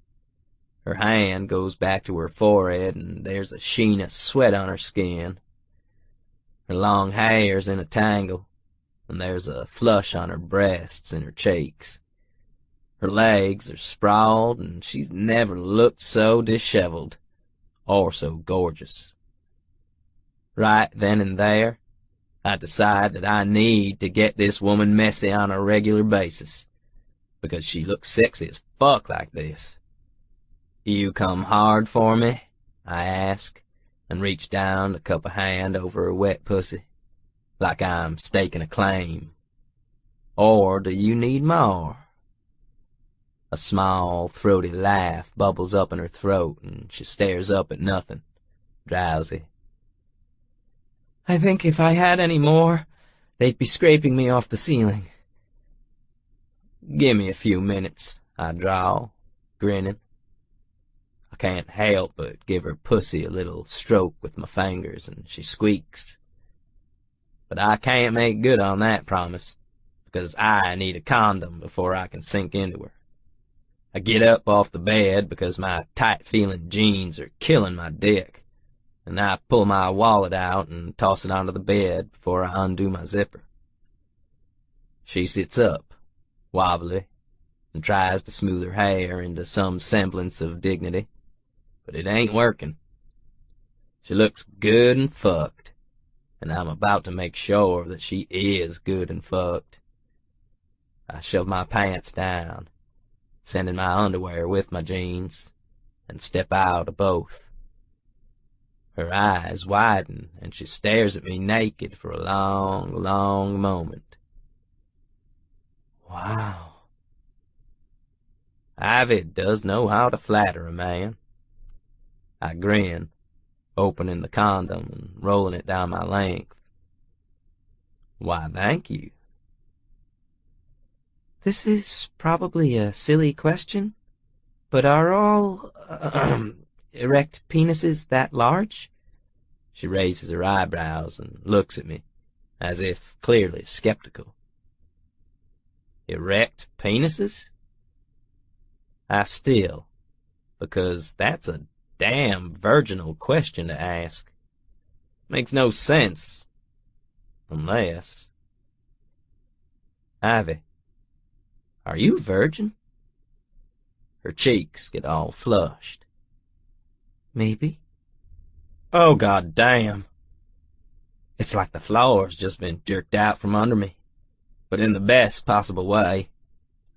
Her hand goes back to her forehead, and there's a sheen of sweat on her skin. Her long hair's in a tangle, and there's a flush on her breasts and her cheeks. Her legs are sprawled, and she's never looked so disheveled, or so gorgeous. Right then and there, I decide that I need to get this woman messy on a regular basis, because she looks sexy as fuck like this. "You come hard for me?" I ask, and reach down to cup a hand over her wet pussy, like I'm staking a claim. "Or do you need more?" A small, throaty laugh bubbles up in her throat, and she stares up at nothing, drowsy. "I think if I had any more, they'd be scraping me off the ceiling." "Give me a few minutes," I drawl, grinning. I can't help but give her pussy a little stroke with my fingers, and she squeaks. But I can't make good on that promise, because I need a condom before I can sink into her. I get up off the bed because my tight-feeling jeans are killing my dick, and I pull my wallet out and toss it onto the bed before I undo my zipper. She sits up, wobbly, and tries to smooth her hair into some semblance of dignity, but it ain't working. She looks good and fucked, and I'm about to make sure that she is good and fucked. I shove my pants down, sending my underwear with my jeans, and step out of both. Her eyes widen, and she stares at me naked for a long, long moment. Wow. Ivy does know how to flatter a man. I grin, opening the condom and rolling it down my length. "Why, thank you." "This is probably a silly question, but are all erect penises that large?" She raises her eyebrows and looks at me, as if clearly skeptical. Erect penises? I still, because that's a damn virginal question to ask. Makes no sense. Unless... "Ivy, are you a virgin?" Her cheeks get all flushed. "Maybe." Oh, god damn. It's like the floor's just been jerked out from under me, but in the best possible way.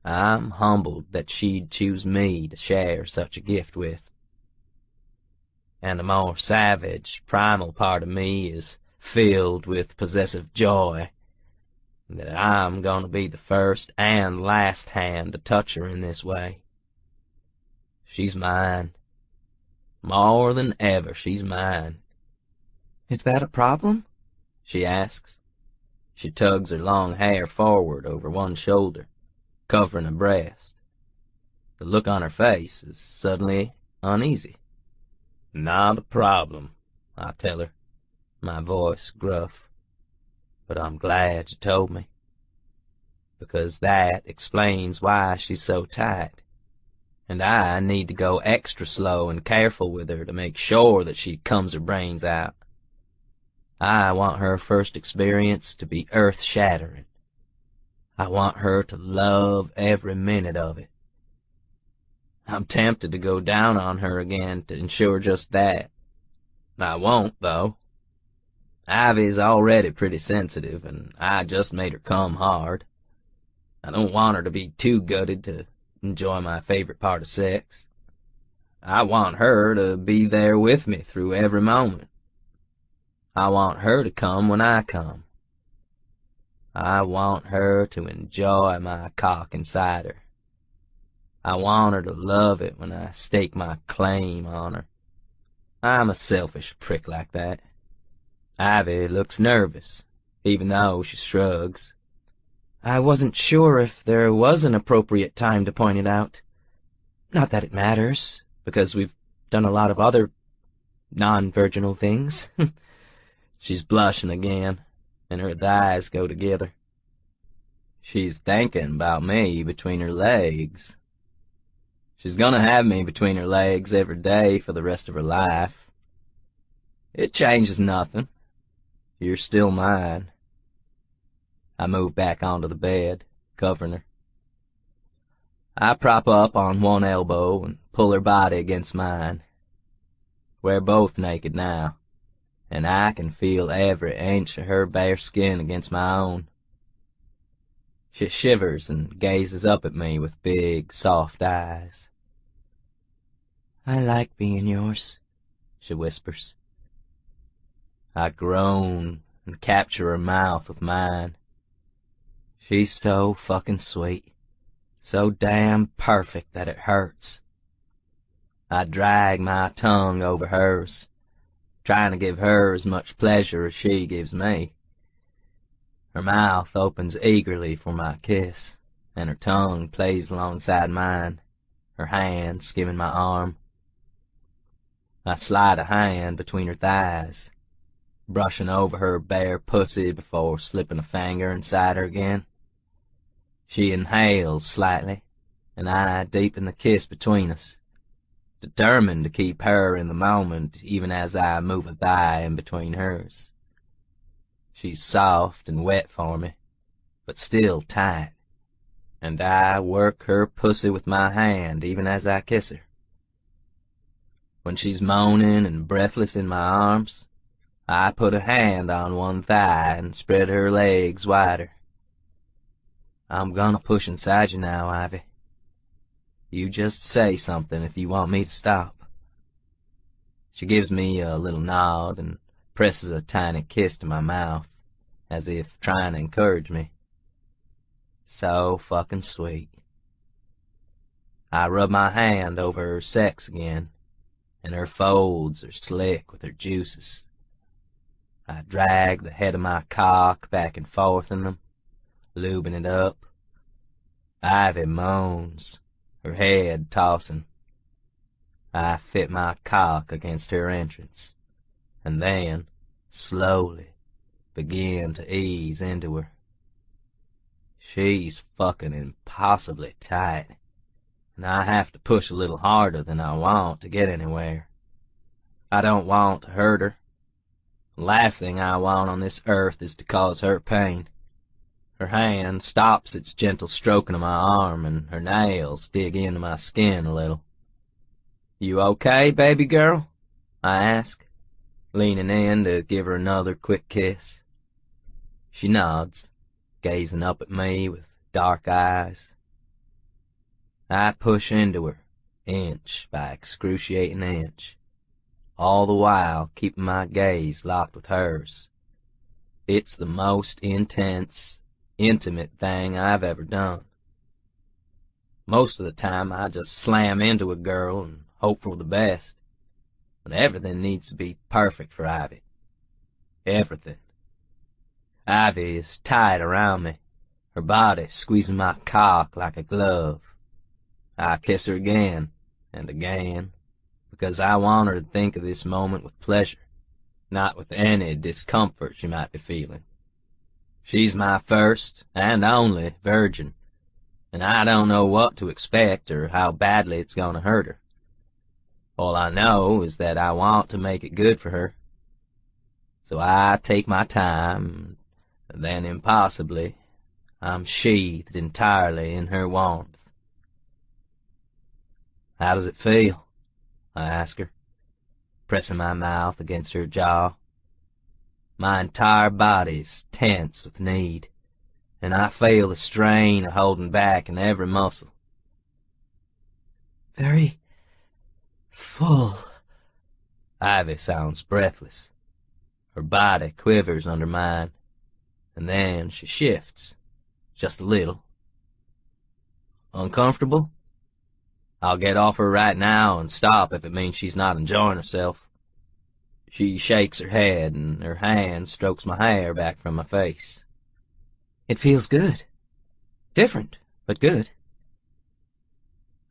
I'm humbled that she'd choose me to share such a gift with. and the more savage, primal part of me is filled with possessive joy that I'm gonna be the first and last hand to touch her in this way. She's mine. More than ever, she's mine. Is that a problem? She asks. She tugs her long hair forward over one shoulder, covering her breast. The look on her face is suddenly uneasy. Not a problem, I tell her, my voice gruff. But I'm glad you told me, because that explains why she's so tight, and I need to go extra slow and careful with her to make sure that she comes her brains out. I want her first experience to be earth-shattering. I want her to love every minute of it. I'm tempted to go down on her again to ensure just that. I won't, though. Ivy's already pretty sensitive, and I just made her come hard. I don't want her to be too gutted to enjoy my favorite part of sex. I want her to be there with me through every moment. I want her to come when I come. I want her to enjoy my cock inside her. I want her to love it when I stake my claim on her. I'm a selfish prick like that. Ivy looks nervous, even though she shrugs. I wasn't sure if there was an appropriate time to point it out. Not that it matters, because we've done a lot of other non-virginal things. She's blushing again, and her thighs go together. She's thinking about me between her legs. She's gonna have me between her legs every day for the rest of her life. It changes nothing. You're still mine. I move back onto the bed, covering her. I prop up on one elbow and pull her body against mine. We're both naked now, and I can feel every inch of her bare skin against my own. She shivers and gazes up at me with big, soft eyes. I like being yours, she whispers. I groan and capture her mouth with mine. She's so fucking sweet, so damn perfect that it hurts. I drag my tongue over hers, trying to give her as much pleasure as she gives me. Her mouth opens eagerly for my kiss, and her tongue plays alongside mine, her hand skimming my arm. I slide a hand between her thighs, brushing over her bare pussy before slipping a finger inside her again. She inhales slightly, and I deepen the kiss between us, determined to keep her in the moment even as I move a thigh in between hers. She's soft and wet for me, but still tight, and I work her pussy with my hand even as I kiss her. When she's moaning and breathless in my arms, I put a hand on one thigh and spread her legs wider. I'm gonna push inside you now, Ivy. You just say something if you want me to stop. She gives me a little nod and presses a tiny kiss to my mouth, as if trying to encourage me. So fucking sweet. I rub my hand over her sex again, and her folds are slick with her juices. I drag the head of my cock back and forth in them, lubing it up. Ivy moans, her head tossing. I fit my cock against her entrance, and then, slowly, begin to ease into her. She's fucking impossibly tight, and I have to push a little harder than I want to get anywhere. I don't want to hurt her. The last thing I want on this earth is to cause her pain. Her hand stops its gentle stroking of my arm, and her nails dig into my skin a little. You okay, baby girl? I ask, leaning in to give her another quick kiss. She nods, gazing up at me with dark eyes. I push into her, inch by excruciating inch. all the while keeping my gaze locked with hers. It's the most intense, intimate thing I've ever done. Most of the time I just slam into a girl and hope for the best, but everything needs to be perfect for Ivy. Everything. Ivy is tight around me, her body squeezing my cock like a glove. I kiss her again and again, because I want her to think of this moment with pleasure, not with any discomfort she might be feeling. She's my first and only virgin, and I don't know what to expect or how badly it's going to hurt her. All I know is that I want to make it good for her. So I take my time, and then impossibly, I'm sheathed entirely in her warmth. How does it feel? I ask her, pressing my mouth against her jaw. My entire body's tense with need, and I feel the strain of holding back in every muscle. Very full. Ivy sounds breathless. Her body quivers under mine, and then she shifts, just a little. Uncomfortable? I'll get off her right now and stop if it means she's not enjoying herself. She shakes her head, and her hand strokes my hair back from my face. It feels good. Different, but good.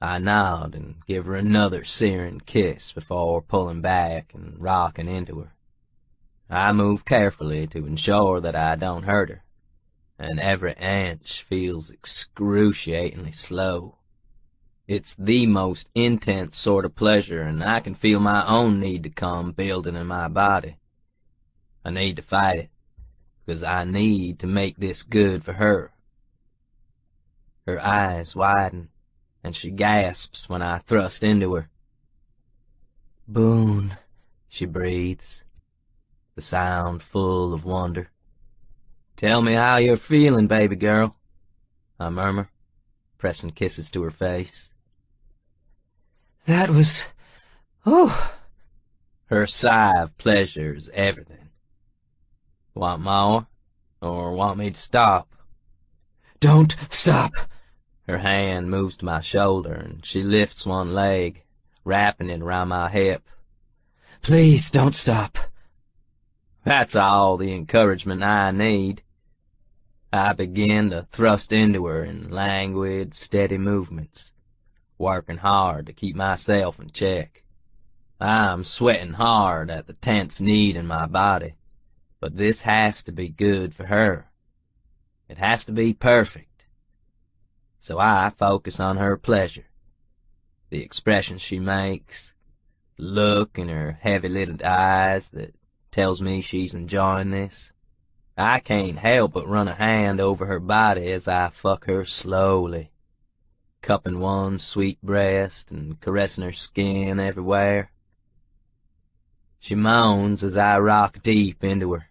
I nod and give her another searing kiss before pulling back and rocking into her. I move carefully to ensure that I don't hurt her, and every inch feels excruciatingly slow. It's the most intense sort of pleasure, and I can feel my own need to come building in my body. I need to fight it, because I need to make this good for her. Her eyes widen, and she gasps when I thrust into her. Boone, she breathes, the sound full of wonder. Tell me how you're feeling, baby girl, I murmur, pressing kisses to her face. That was... oh! Her sigh of pleasure is everything. Want more? Or want me to stop? Don't stop! Her hand moves to my shoulder, and she lifts one leg, wrapping it around my hip. Please don't stop. That's all the encouragement I need. I begin to thrust into her in languid, steady movements, working hard to keep myself in check. I'm sweating hard at the tense need in my body, but this has to be good for her. It has to be perfect. So I focus on her pleasure, the expression she makes, the look in her heavy-lidded eyes that tells me she's enjoying this. I can't help but run a hand over her body as I fuck her slowly, cupping one sweet breast and caressing her skin everywhere. She moans as I rock deep into her,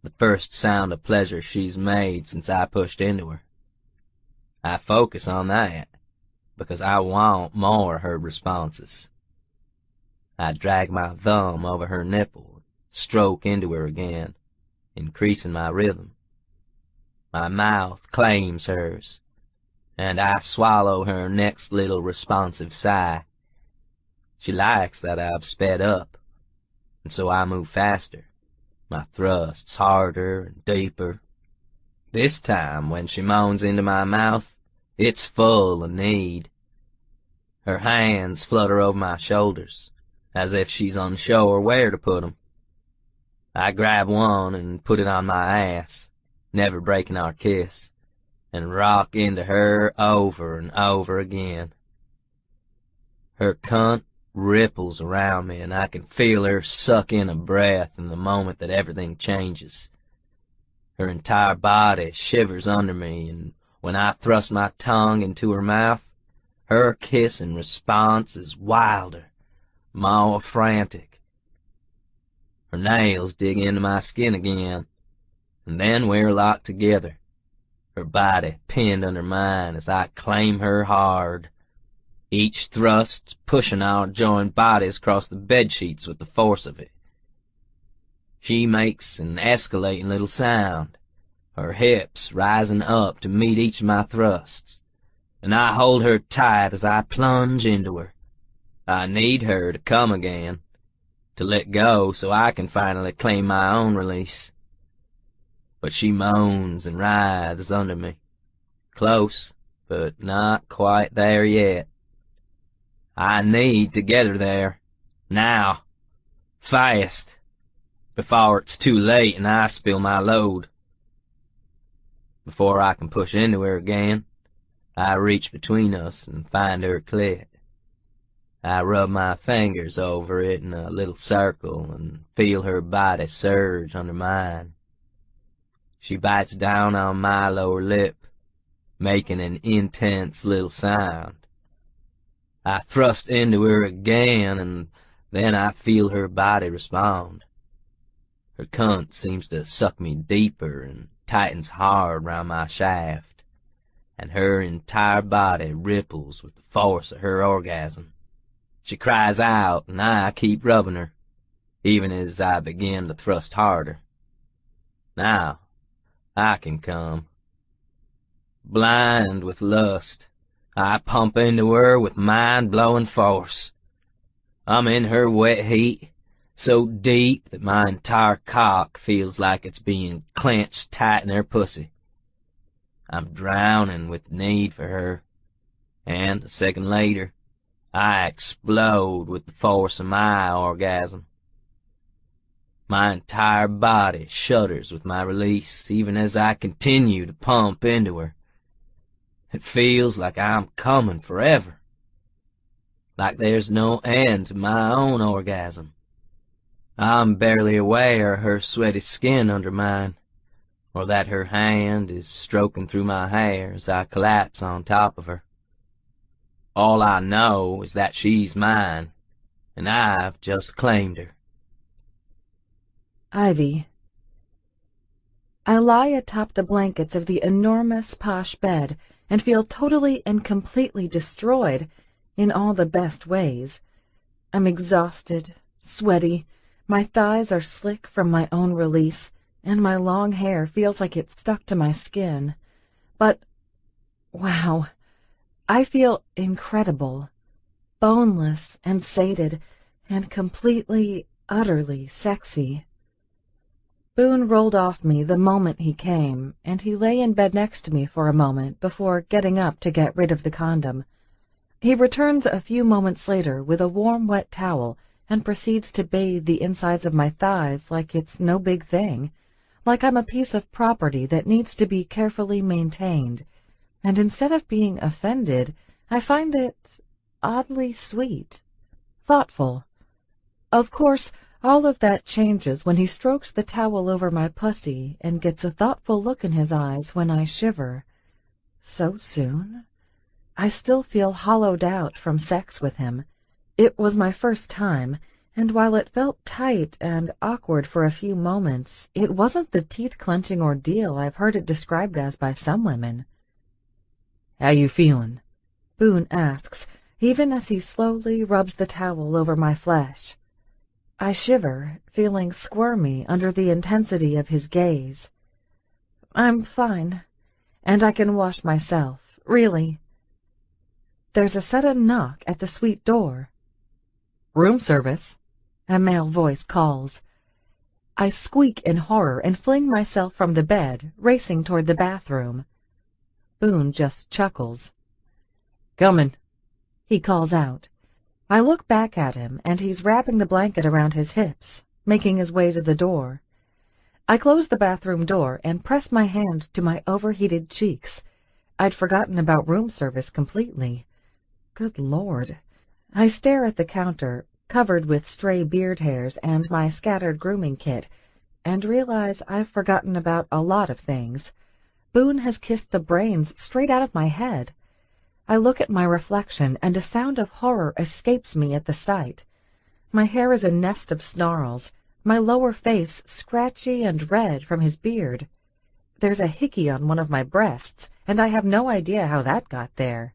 the first sound of pleasure she's made since I pushed into her. I focus on that, because I want more of her responses. I drag my thumb over her nipple, stroke into her again, increasing my rhythm. My mouth claims hers, and I swallow her next little responsive sigh. She likes that I've sped up, and so I move faster, my thrusts harder and deeper. This time, when she moans into my mouth, it's full of need. Her hands flutter over my shoulders, as if she's unsure where to put 'em. I grab one and put it on my ass, never breaking our kiss, and rock into her over and over again. Her cunt ripples around me, and I can feel her suck in a breath in the moment that everything changes. Her entire body shivers under me, and when I thrust my tongue into her mouth, her kiss in response is wilder, more frantic. Her nails dig into my skin again, and then we're locked together, her body pinned under mine as I claim her hard. each thrust pushing our joined bodies across the bedsheets with the force of it. She makes an escalating little sound, her hips rising up to meet each of my thrusts, and I hold her tight as I plunge into her. I need her to come again, to let go so I can finally claim my own release. But she moans and writhes under me, close, but not quite there yet. I need to get her there, now, fast, before it's too late and I spill my load. Before I can push into her again, I reach between us and find her clit. I rub my fingers over it in a little circle and feel her body surge under mine. She bites down on my lower lip, making an intense little sound. I thrust into her again, and then I feel her body respond. Her cunt seems to suck me deeper and tightens hard round my shaft, and her entire body ripples with the force of her orgasm. She cries out, and I keep rubbing her, even as I begin to thrust harder. Now, I can come. Blind with lust, I pump into her with mind-blowing force. I'm in her wet heat, so deep that my entire cock feels like it's being clenched tight in her pussy. I'm drowning with need for her, and a second later, I explode with the force of my orgasm. My entire body shudders with my release, even as I continue to pump into her. It feels like I'm coming forever, like there's no end to my own orgasm. I'm barely aware of her sweaty skin under mine, or that her hand is stroking through my hair as I collapse on top of her. All I know is that she's mine, and I've just claimed her. Ivy. I lie atop the blankets of the enormous posh bed and feel totally and completely destroyed in all the best ways. I'm exhausted, sweaty, my thighs are slick from my own release, and my long hair feels like it's stuck to my skin. But, wow, I feel incredible, boneless and sated, and completely, utterly sexy. Boone rolled off me the moment he came, and he lay in bed next to me for a moment before getting up to get rid of the condom. He returns a few moments later with a warm, wet towel and proceeds to bathe the insides of my thighs like it's no big thing, like I'm a piece of property that needs to be carefully maintained. And instead of being offended, I find it oddly sweet, thoughtful. Of course, all of that changes when he strokes the towel over my pussy and gets a thoughtful look in his eyes when I shiver. So soon? I still feel hollowed out from sex with him. It was my first time, and while it felt tight and awkward for a few moments, it wasn't the teeth-clenching ordeal I've heard it described as by some women. "How you feeling?" Boone asks, even as he slowly rubs the towel over my flesh. I shiver, feeling squirmy under the intensity of his gaze. "I'm fine, and I can wash myself, really." There's a sudden knock at the suite door. "Room service," a male voice calls. I squeak in horror and fling myself from the bed, racing toward the bathroom. Boone just chuckles. "Comin'," he calls out. I look back at him, and he's wrapping the blanket around his hips, making his way to the door. I close the bathroom door and press my hand to my overheated cheeks. I'd forgotten about room service completely. Good Lord. I stare at the counter, covered with stray beard hairs and my scattered grooming kit, and realize I've forgotten about a lot of things. Boone has kissed the brains straight out of my head. I look at my reflection, and a sound of horror escapes me at the sight. My hair is a nest of snarls, my lower face scratchy and red from his beard. There's a hickey on one of my breasts, and I have no idea how that got there.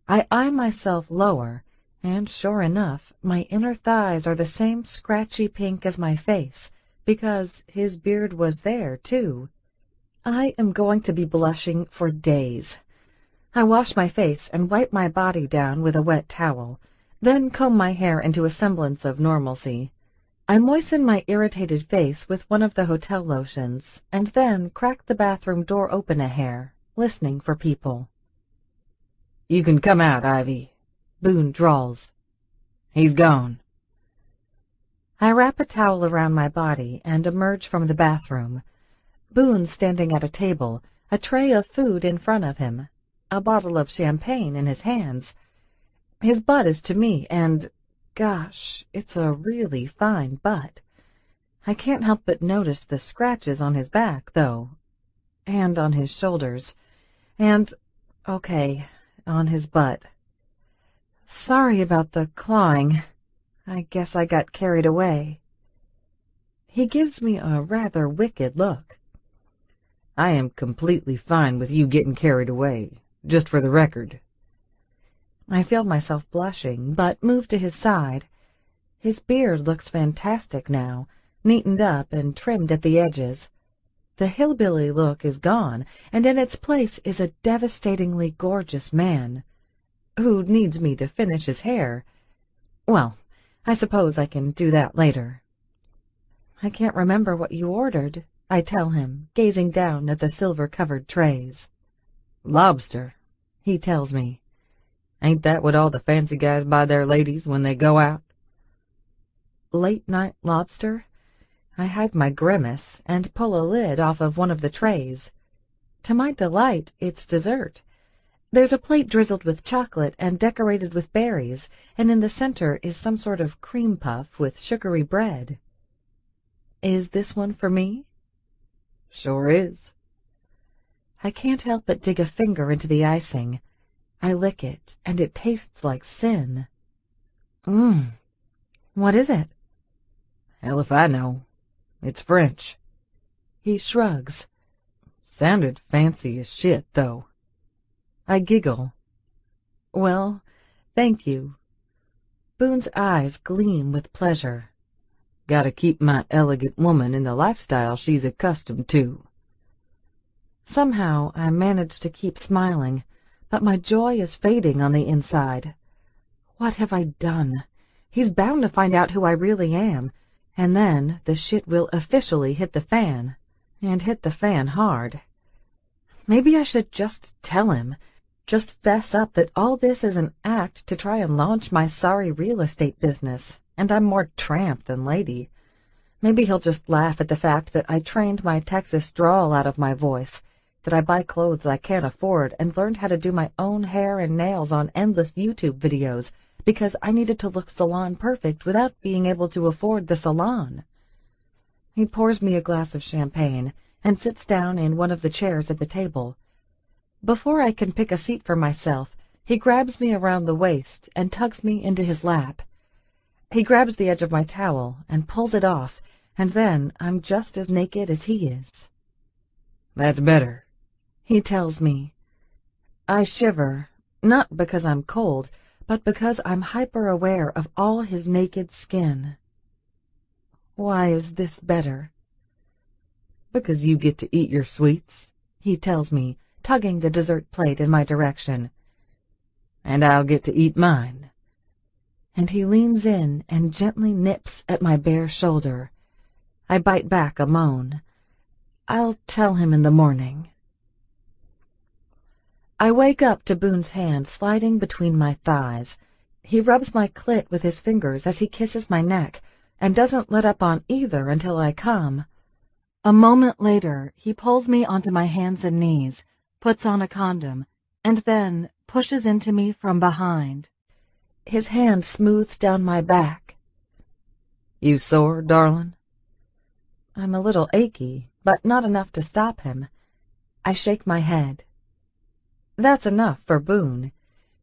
I eye myself lower, and sure enough, my inner thighs are the same scratchy pink as my face, because his beard was there, too. I am going to be blushing for days. I wash my face and wipe my body down with a wet towel, then comb my hair into a semblance of normalcy. I moisten my irritated face with one of the hotel lotions, and then crack the bathroom door open a hair, listening for people. "You can come out, Ivy," Boone drawls. "He's gone." I wrap a towel around my body and emerge from the bathroom. Boone's standing at a table, a tray of food in front of him, a bottle of champagne in his hands. His butt is to me, and, gosh, it's a really fine butt. I can't help but notice the scratches on his back, though, and on his shoulders, and, okay, on his butt. Sorry about the clawing. I guess I got carried away. He gives me a rather wicked look. "I am completely fine with you getting carried away, just for the record." I feel myself blushing, but move to his side. His beard looks fantastic now, neatened up and trimmed at the edges. The hillbilly look is gone, and in its place is a devastatingly gorgeous man, who needs me to finish his hair. Well, I suppose I can do that later. I can't remember what you ordered, I tell him, gazing down at the silver-covered trays. "Lobster," he tells me. "Ain't that what all the fancy guys buy their ladies when they go out?" Late-night lobster? I hide my grimace and pull a lid off of one of the trays. To my delight, it's dessert. There's a plate drizzled with chocolate and decorated with berries, and in the center is some sort of cream puff with sugary bread. Is this one for me? "Sure is." I can't help but dig a finger into the icing. I lick it, and it tastes like sin. What is it? "Hell if I know. It's French." He shrugs. "Sounded fancy as shit, though." I giggle. Well, thank you. Boone's eyes gleam with pleasure. "Gotta keep my elegant woman in the lifestyle she's accustomed to." Somehow I manage to keep smiling, but my joy is fading on the inside. What have I done? He's bound to find out who I really am, and then the shit will officially hit the fan, and hit the fan hard. Maybe I should just tell him, just fess up that all this is an act to try and launch my sorry real estate business, and I'm more tramp than lady. Maybe he'll just laugh at the fact that I trained my Texas drawl out of my voice, that I buy clothes I can't afford and learned how to do my own hair and nails on endless YouTube videos because I needed to look salon perfect without being able to afford the salon. He pours me a glass of champagne and sits down in one of the chairs at the table. Before I can pick a seat for myself, he grabs me around the waist and tugs me into his lap. He grabs the edge of my towel and pulls it off, and then I'm just as naked as he is. "That's better," he tells me. I shiver, not because I'm cold, but because I'm hyper-aware of all his naked skin. Why is this better? "Because you get to eat your sweets," he tells me, tugging the dessert plate in my direction. "And I'll get to eat mine." And he leans in and gently nips at my bare shoulder. I bite back a moan. I'll tell him in the morning. I wake up to Boone's hand sliding between my thighs. He rubs my clit with his fingers as he kisses my neck, and doesn't let up on either until I come. A moment later, he pulls me onto my hands and knees, puts on a condom, and then pushes into me from behind. His hand smooths down my back. "You sore, darling?" I'm a little achy, but not enough to stop him. I shake my head. That's enough for Boone.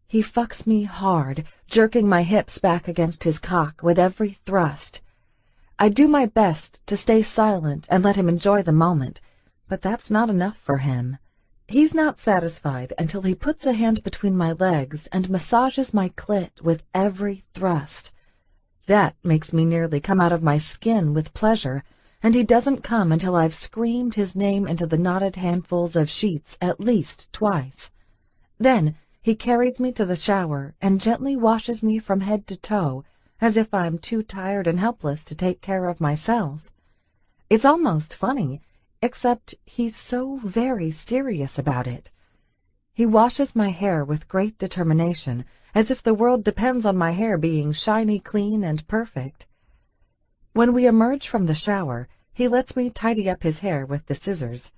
He fucks me hard, jerking my hips back against his cock with every thrust. I do my best to stay silent and let him enjoy the moment, but that's not enough for him. He's not satisfied until he puts a hand between my legs and massages my clit with every thrust. That makes me nearly come out of my skin with pleasure, and he doesn't come until I've screamed his name into the knotted handfuls of sheets at least twice. Then he carries me to the shower and gently washes me from head to toe, as if I'm too tired and helpless to take care of myself. It's almost funny, except he's so very serious about it. He washes my hair with great determination, as if the world depends on my hair being shiny, clean, and perfect. When we emerge from the shower, he lets me tidy up his hair with the scissors.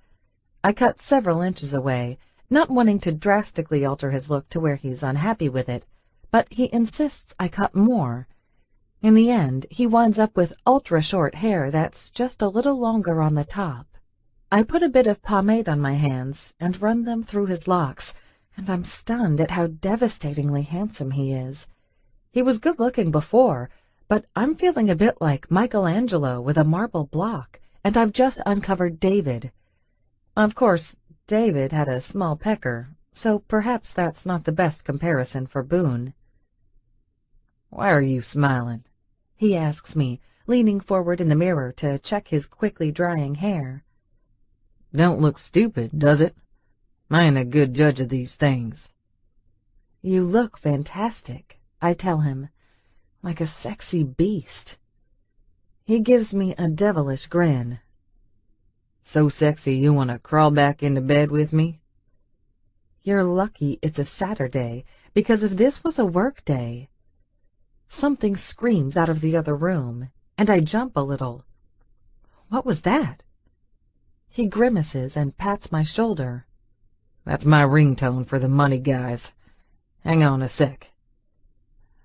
I cut several inches away, not wanting to drastically alter his look to where he's unhappy with it, but he insists I cut more. In the end, he winds up with ultra-short hair that's just a little longer on the top. I put a bit of pomade on my hands and run them through his locks, and I'm stunned at how devastatingly handsome he is. He was good-looking before, but I'm feeling a bit like Michelangelo with a marble block, and I've just uncovered David. Of course, David had a small pecker, so perhaps that's not the best comparison for Boone. "Why are you smiling?" he asks me, leaning forward in the mirror to check his quickly drying hair. "Don't look stupid, does it? I ain't a good judge of these things." "You look fantastic," I tell him, "like a sexy beast." He gives me a devilish grin. "So sexy you want to crawl back into bed with me?" "You're lucky it's a Saturday, because if this was a work day..." Something screams out of the other room, and I jump a little. What was that? He grimaces and pats my shoulder. "That's my ringtone for the money guys. Hang on a sec."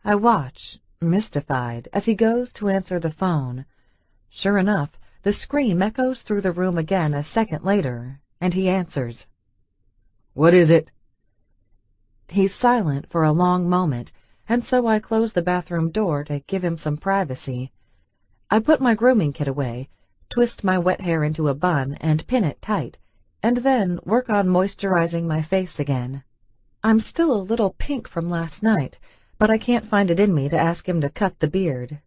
I watch, mystified, as he goes to answer the phone. Sure enough, the scream echoes through the room again a second later, and he answers. "What is it?" He's silent for a long moment, and so I close the bathroom door to give him some privacy. I put my grooming kit away, twist my wet hair into a bun and pin it tight, and then work on moisturizing my face again. I'm still a little pink from last night, but I can't find it in me to ask him to cut the beard.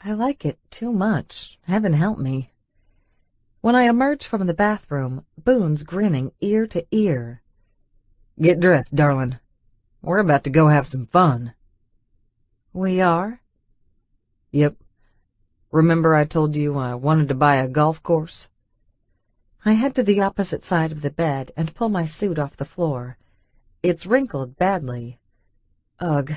I like it too much, heaven help me. When I emerge from the bathroom, Boone's grinning ear to ear. "Get dressed, darling. We're about to go have some fun." "We are?" "Yep. Remember I told you I wanted to buy a golf course?" I head to the opposite side of the bed and pull my suit off the floor. It's wrinkled badly. Ugh,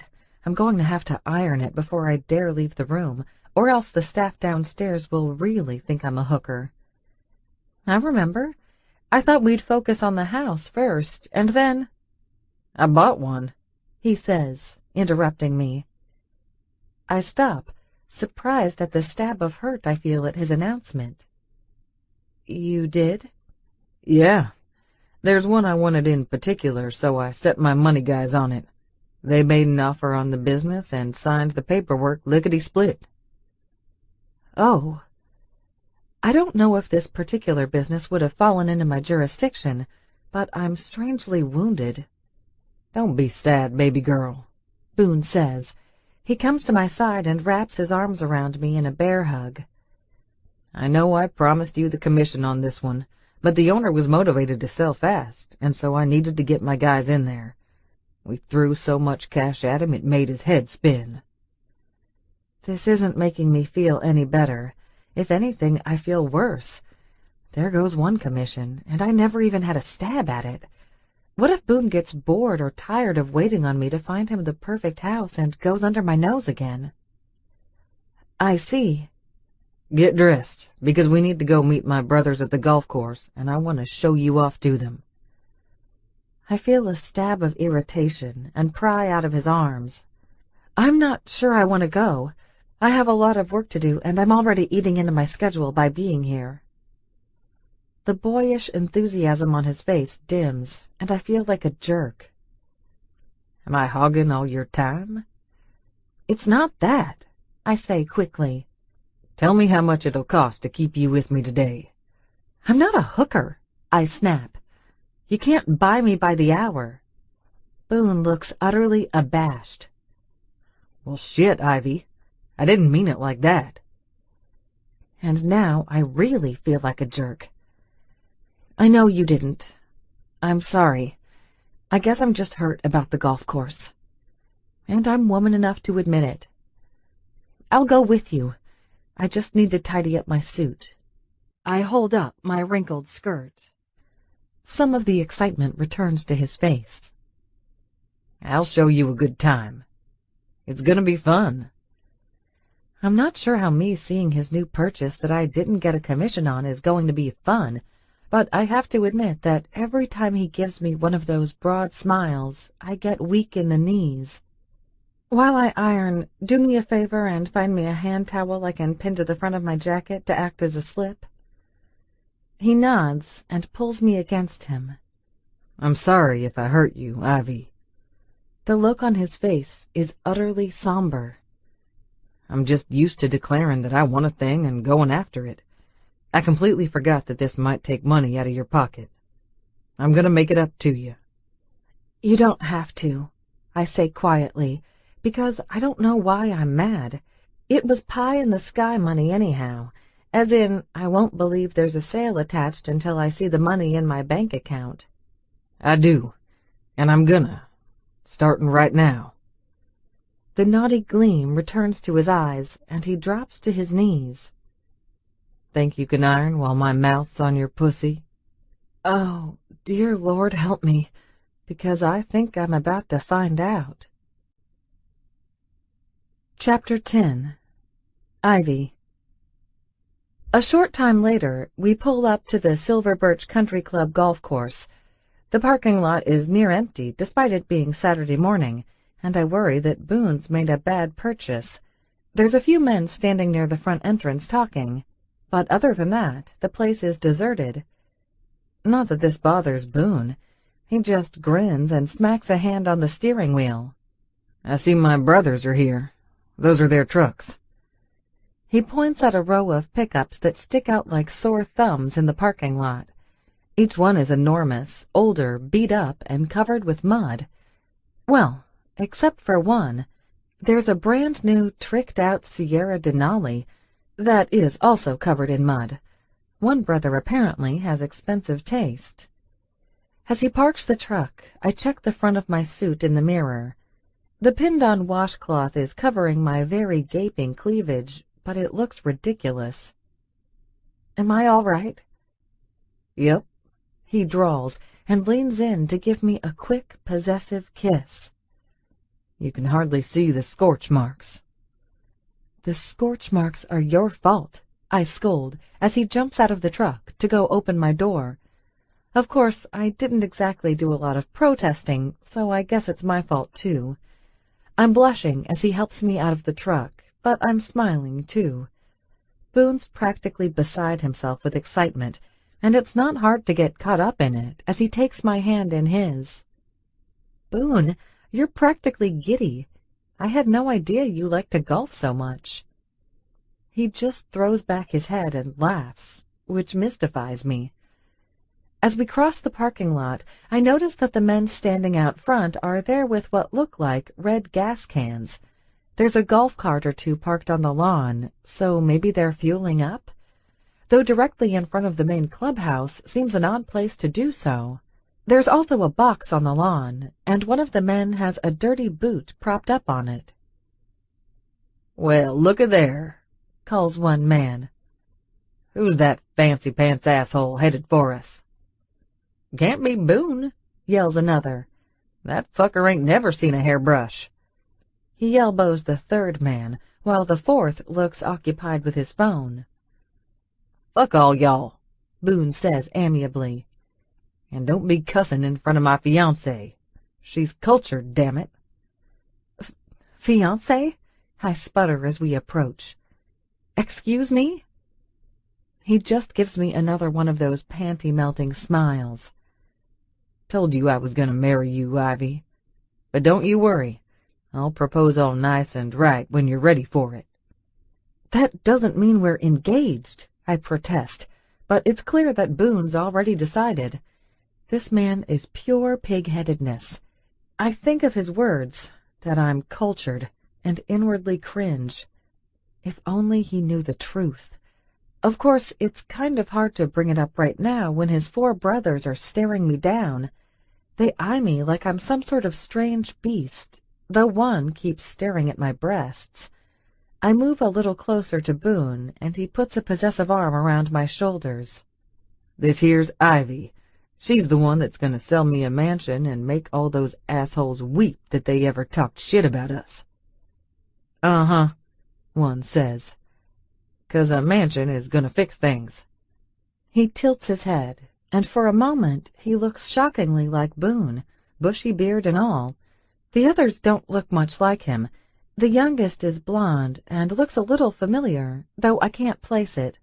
I'm going to have to iron it before I dare leave the room, or else the staff downstairs will really think I'm a hooker. I remember. I thought we'd focus on the house first, and then... "I bought one," he says, interrupting me. I stop, surprised at the stab of hurt I feel at his announcement. "You did?" "Yeah. There's one I wanted in particular, so I set my money guys on it. They made an offer on the business and signed the paperwork lickety-split." "Oh. I don't know if this particular business would have fallen into my jurisdiction, but I'm strangely wounded." "Don't be sad, baby girl," Boone says. He comes to my side and wraps his arms around me in a bear hug. "I know I promised you the commission on this one, but the owner was motivated to sell fast, and so I needed to get my guys in there. We threw so much cash at him it made his head spin." This isn't making me feel any better. If anything, I feel worse. There goes one commission, and I never even had a stab at it. What if Boone gets bored or tired of waiting on me to find him the perfect house and goes under my nose again? "I see." "Get dressed, because we need to go meet my brothers at the golf course, and I want to show you off to them." I feel a stab of irritation and pry out of his arms. "I'm not sure I want to go. I have a lot of work to do, and I'm already eating into my schedule by being here." The boyish enthusiasm on his face dims, and I feel like a jerk. "Am I hogging all your time?" "It's not that," I say quickly. "Tell me how much it'll cost to keep you with me today." "I'm not a hooker," I snap. You can't buy me by the hour." Boone looks utterly abashed. "Well, shit, Ivy. I didn't mean it like that." And now I really feel like a jerk. "I know you didn't. I'm sorry. I guess I'm just hurt about the golf course. And I'm woman enough to admit it. I'll go with you. I just need to tidy up my suit." I hold up my wrinkled skirt. Some of the excitement returns to his face. "I'll show you a good time. It's gonna be fun." I'm not sure how me seeing his new purchase that I didn't get a commission on is going to be fun, but I have to admit that every time he gives me one of those broad smiles, I get weak in the knees. "While I iron, do me a favor and find me a hand towel I can pin to the front of my jacket to act as a slip." He nods and pulls me against him. "I'm sorry if I hurt you, Ivy." The look on his face is utterly somber. "I'm just used to declaring that I want a thing and going after it. I completely forgot that this might take money out of your pocket. I'm gonna make it up to you." "You don't have to," I say quietly, because I don't know why I'm mad. It was pie-in-the-sky money anyhow, as in, I won't believe there's a sale attached until I see the money in my bank account. "I do, and I'm gonna, starting right now." The naughty gleam returns to his eyes, and he drops to his knees. "Think you can iron while my mouth's on your pussy?" Oh, dear Lord help me, because I think I'm about to find out. Chapter 10. Ivy. A short time later, we pull up to the Silver Birch Country Club golf course. The parking lot is near empty, despite it being Saturday morning, and I worry that Boone's made a bad purchase. There's a few men standing near the front entrance talking, but other than that, the place is deserted. Not that this bothers Boone. He just grins and smacks a hand on the steering wheel. "I see my brothers are here. Those are their trucks." He points at a row of pickups that stick out like sore thumbs in the parking lot. Each one is enormous, older, beat up, and covered with mud. Well, except for one. There's a brand-new, tricked-out Sierra Denali that is also covered in mud. One brother apparently has expensive taste. As he parks the truck, I check the front of my suit in the mirror. The pinned-on washcloth is covering my very gaping cleavage, but it looks ridiculous. "Am I all right?" "Yep," he drawls, and leans in to give me a quick, possessive kiss. "You can hardly see the scorch marks." "The scorch marks are your fault," I scold, as he jumps out of the truck to go open my door. Of course, I didn't exactly do a lot of protesting, so I guess it's my fault, too. I'm blushing as he helps me out of the truck, but I'm smiling, too. Boone's practically beside himself with excitement, and it's not hard to get caught up in it as he takes my hand in his. "Boone, you're practically giddy. I had no idea you liked to golf so much." He just throws back his head and laughs, which mystifies me. As we cross the parking lot, I notice that the men standing out front are there with what look like red gas cans. There's a golf cart or two parked on the lawn, so maybe they're fueling up? Though directly in front of the main clubhouse seems an odd place to do so. There's also a box on the lawn, and one of the men has a dirty boot propped up on it. "Well, look-a there," calls one man. "Who's that fancy-pants asshole headed for us?" "Can't be Boone," yells another. "That fucker ain't never seen a hairbrush." He elbows the third man, while the fourth looks occupied with his phone. "Fuck all y'all," Boone says amiably. "And don't be cussing in front of my fiancée. She's cultured, damn it." "Fiancé?" I sputter as we approach. "Excuse me?" He just gives me another one of those panty-melting smiles. "Told you I was gonna marry you, Ivy. But don't you worry. I'll propose all nice and right when you're ready for it." "That doesn't mean we're engaged," I protest, but it's clear that Boone's already decided. This man is pure pig-headedness. I think of his words, that I'm cultured, and inwardly cringe. If only he knew the truth. Of course, it's kind of hard to bring it up right now when his 4 brothers are staring me down. They eye me like I'm some sort of strange beast, though one keeps staring at my breasts. I move a little closer to Boone, and he puts a possessive arm around my shoulders. This here's Ivy. She's the one that's going to sell me a mansion and make all those assholes weep that they ever talked shit about us. Uh-huh, one says. 'Cause a mansion is going to fix things. He tilts his head, and for a moment he looks shockingly like Boone, bushy beard and all. The others don't look much like him. The youngest is blonde and looks a little familiar, though I can't place it.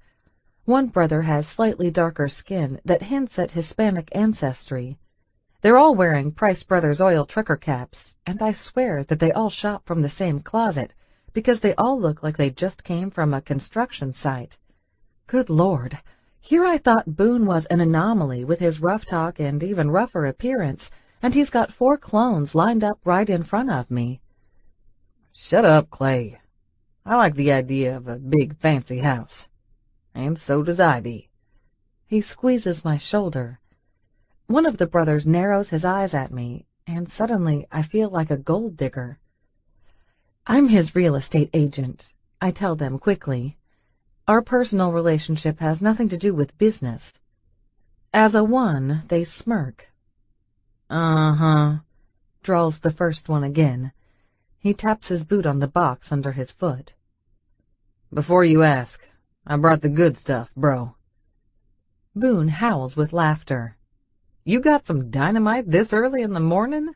One brother has slightly darker skin that hints at Hispanic ancestry. They're all wearing Price Brothers oil trucker caps, and I swear that they all shop from the same closet, because they all look like they just came from a construction site. Good Lord, here I thought Boone was an anomaly with his rough talk and even rougher appearance, and he's got 4 clones lined up right in front of me. Shut up, Clay. I like the idea of a big fancy house. And so does Ivy. He squeezes my shoulder. One of the brothers narrows his eyes at me, and suddenly I feel like a gold digger. I'm his real estate agent, I tell them quickly. Our personal relationship has nothing to do with business. As a one, they smirk. Uh-huh, drawls the first one again. He taps his boot on the box under his foot. Before you ask, I brought the good stuff, bro. Boone howls with laughter. You got some dynamite this early in the morning?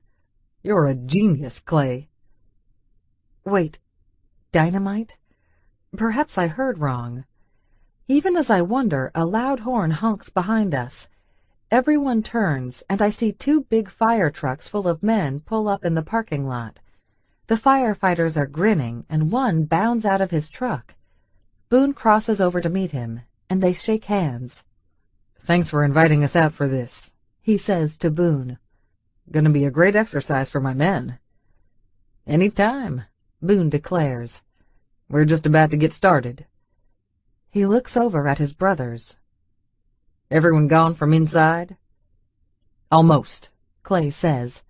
You're a genius, Clay. Wait, dynamite? Perhaps I heard wrong. Even as I wonder, a loud horn honks behind us. Everyone turns, and I see 2 big fire trucks full of men pull up in the parking lot. The firefighters are grinning, and one bounds out of his truck. Boone crosses over to meet him, and they shake hands. Thanks for inviting us out for this, he says to Boone. Gonna be a great exercise for my men. Any time, Boone declares. We're just about to get started. He looks over at his brothers. Everyone gone from inside? Almost, Clay says.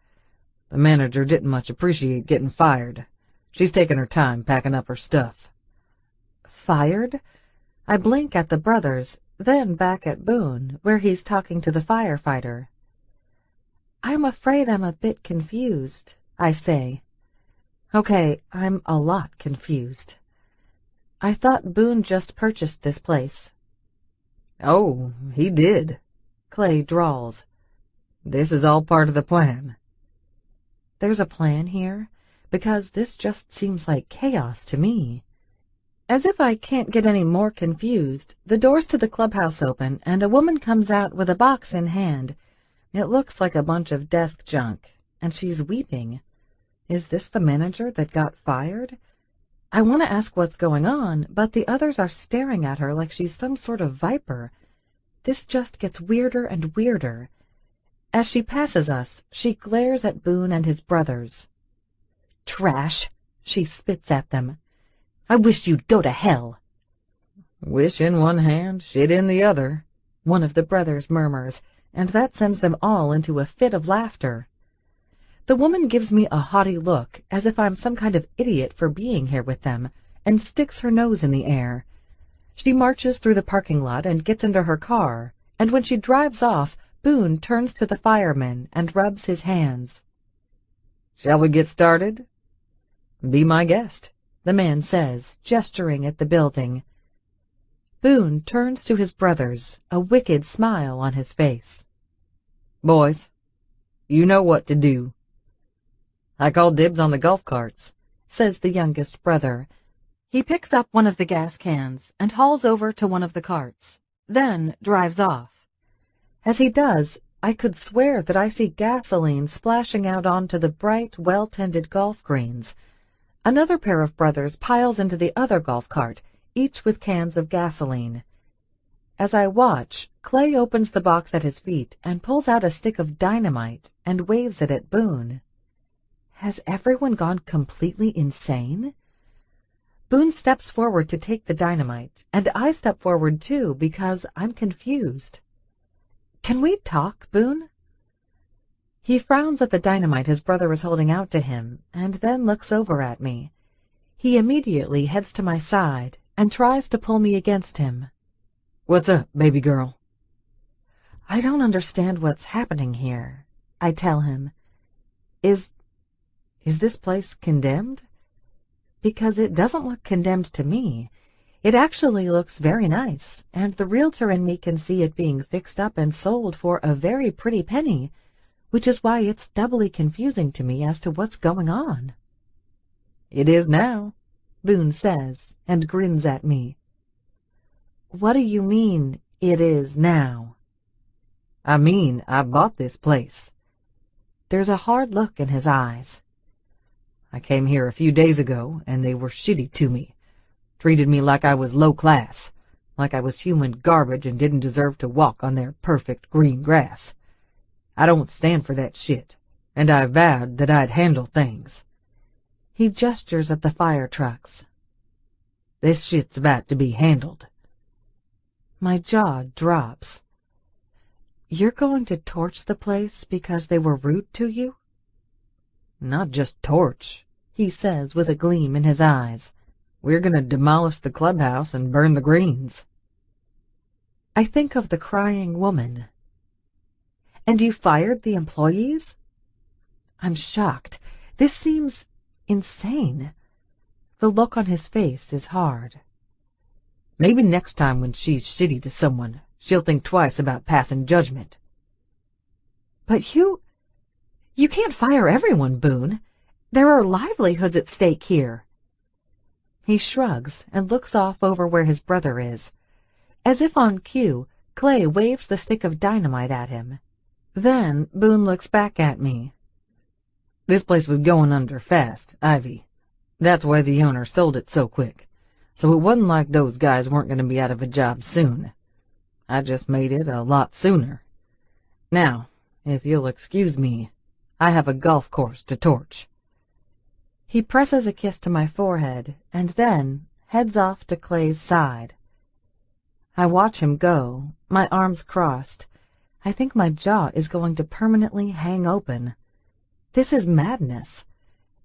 The manager didn't much appreciate getting fired. She's taking her time packing up her stuff. Fired? I blink at the brothers, then back at Boone, where he's talking to the firefighter. I'm afraid I'm a bit confused, I say. Okay, I'm a lot confused. I thought Boone just purchased this place. Oh, he did, Clay drawls. This is all part of the plan. There's a plan here, because this just seems like chaos to me. As if I can't get any more confused, the doors to the clubhouse open, and a woman comes out with a box in hand. It looks like a bunch of desk junk, and she's weeping. Is this the manager that got fired? I want to ask what's going on, but the others are staring at her like she's some sort of viper. This just gets weirder and weirder. As she passes us, she glares at Boone and his brothers. Trash! She spits at them. I wish you'd go to hell. Wish in one hand, shit in the other, one of the brothers murmurs, and that sends them all into a fit of laughter. The woman gives me a haughty look, as if I'm some kind of idiot for being here with them, and sticks her nose in the air. She marches through the parking lot and gets into her car, and when she drives off, Boone turns to the fireman and rubs his hands. Shall we get started? Be my guest, the man says, gesturing at the building. Boone turns to his brothers, a wicked smile on his face. Boys, you know what to do. I call dibs on the golf carts, says the youngest brother. He picks up one of the gas cans and hauls over to one of the carts, then drives off. As he does, I could swear that I see gasoline splashing out onto the bright, well-tended golf greens. Another pair of brothers piles into the other golf cart, each with cans of gasoline. As I watch, Clay opens the box at his feet and pulls out a stick of dynamite and waves it at Boone. Has everyone gone completely insane? Boone steps forward to take the dynamite, and I step forward too because I'm confused. Can we talk, Boone? He frowns at the dynamite his brother is holding out to him, and then looks over at me. He immediately heads to my side and tries to pull me against him. What's up, baby girl? I don't understand what's happening here, I tell him. Is this place condemned? Because it doesn't look condemned to me. It actually looks very nice, and the realtor in me can see it being fixed up and sold for a very pretty penny, which is why it's doubly confusing to me as to what's going on. It is now, Boone says, and grins at me. What do you mean, it is now? I mean, I bought this place. There's a hard look in his eyes. I came here a few days ago, and they were shitty to me. Treated me like I was low class, like I was human garbage and didn't deserve to walk on their perfect green grass. I don't stand for that shit, and I vowed that I'd handle things. He gestures at the fire trucks. This shit's about to be handled. My jaw drops. You're going to torch the place because they were rude to you? Not just torch, he says with a gleam in his eyes. We're going to demolish the clubhouse and burn the greens. I think of the crying woman. And you fired the employees? I'm shocked. This seems insane. The look on his face is hard. Maybe next time when she's shitty to someone, she'll think twice about passing judgment. But you can't fire everyone, Boone. There are livelihoods at stake here. He shrugs and looks off over where his brother is. As if on cue, Clay waves the stick of dynamite at him. Then Boone looks back at me. This place was going under fast, Ivy. That's why the owner sold it so quick. So it wasn't like those guys weren't going to be out of a job soon. I just made it a lot sooner. Now, if you'll excuse me, I have a golf course to torch. He presses a kiss to my forehead and then heads off to Clay's side. I watch him go, my arms crossed. I think my jaw is going to permanently hang open. This is madness.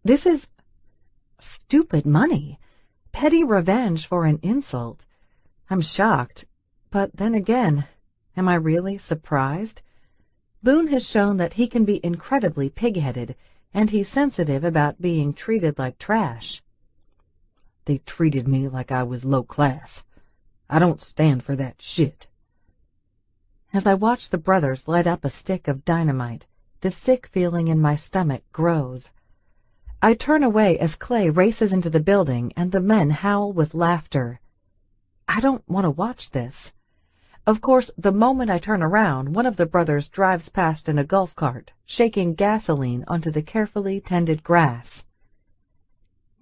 This is stupid money. Petty revenge for an insult. I'm shocked, but then again, am I really surprised? Boone has shown that he can be incredibly pig-headed, and he's sensitive about being treated like trash. They treated me like I was low class. I don't stand for that shit. As I watch the brothers light up a stick of dynamite, the sick feeling in my stomach grows. I turn away as Clay races into the building and the men howl with laughter. I don't want to watch this. Of course, the moment I turn around, one of the brothers drives past in a golf cart, shaking gasoline onto the carefully tended grass.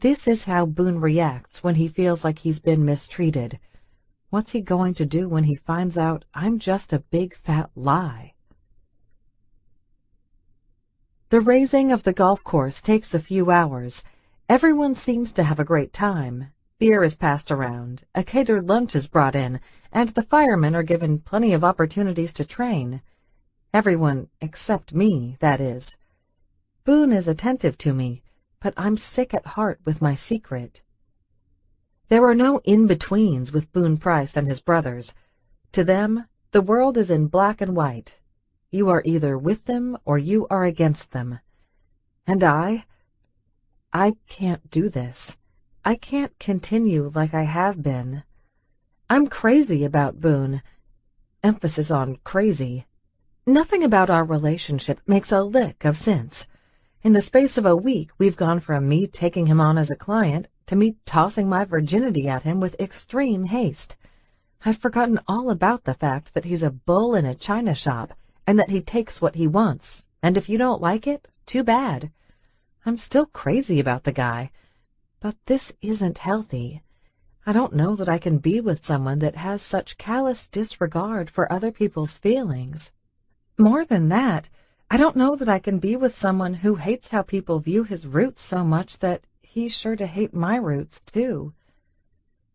This is how Boone reacts when he feels like he's been mistreated. What's he going to do when he finds out I'm just a big fat lie? The raising of the golf course takes a few hours. Everyone seems to have a great time. Beer is passed around, a catered lunch is brought in, and the firemen are given plenty of opportunities to train. Everyone except me, that is. Boone is attentive to me, but I'm sick at heart with my secret. There are no in-betweens with Boone Price and his brothers. To them, the world is in black and white. You are either with them or you are against them. And I can't do this. I can't continue like I have been. I'm crazy about Boone. Emphasis on crazy. Nothing about our relationship makes a lick of sense. In the space of a week, we've gone from me taking him on as a client to me tossing my virginity at him with extreme haste. I've forgotten all about the fact that he's a bull in a china shop, and that he takes what he wants, and if you don't like it, too bad. I'm still crazy about the guy, but this isn't healthy. I don't know that I can be with someone that has such callous disregard for other people's feelings. More than that, I don't know that I can be with someone who hates how people view his roots so much that he's sure to hate my roots, too.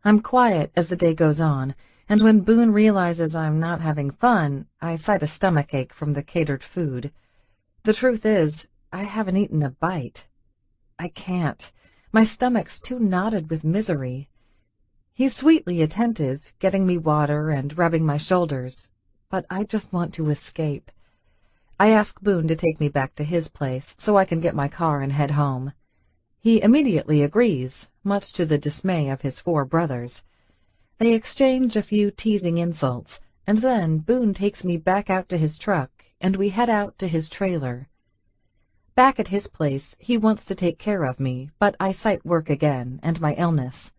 I'm quiet as the day goes on, and when Boone realizes I'm not having fun, I cite a stomachache from the catered food. The truth is, I haven't eaten a bite. I can't. My stomach's too knotted with misery. He's sweetly attentive, getting me water and rubbing my shoulders, but I just want to escape. I ask Boone to take me back to his place so I can get my car and head home. He immediately agrees, much to the dismay of his 4 brothers. They exchange a few teasing insults, and then Boone takes me back out to his truck, and we head out to his trailer. Back at his place, he wants to take care of me, but I cite work again, and my illness.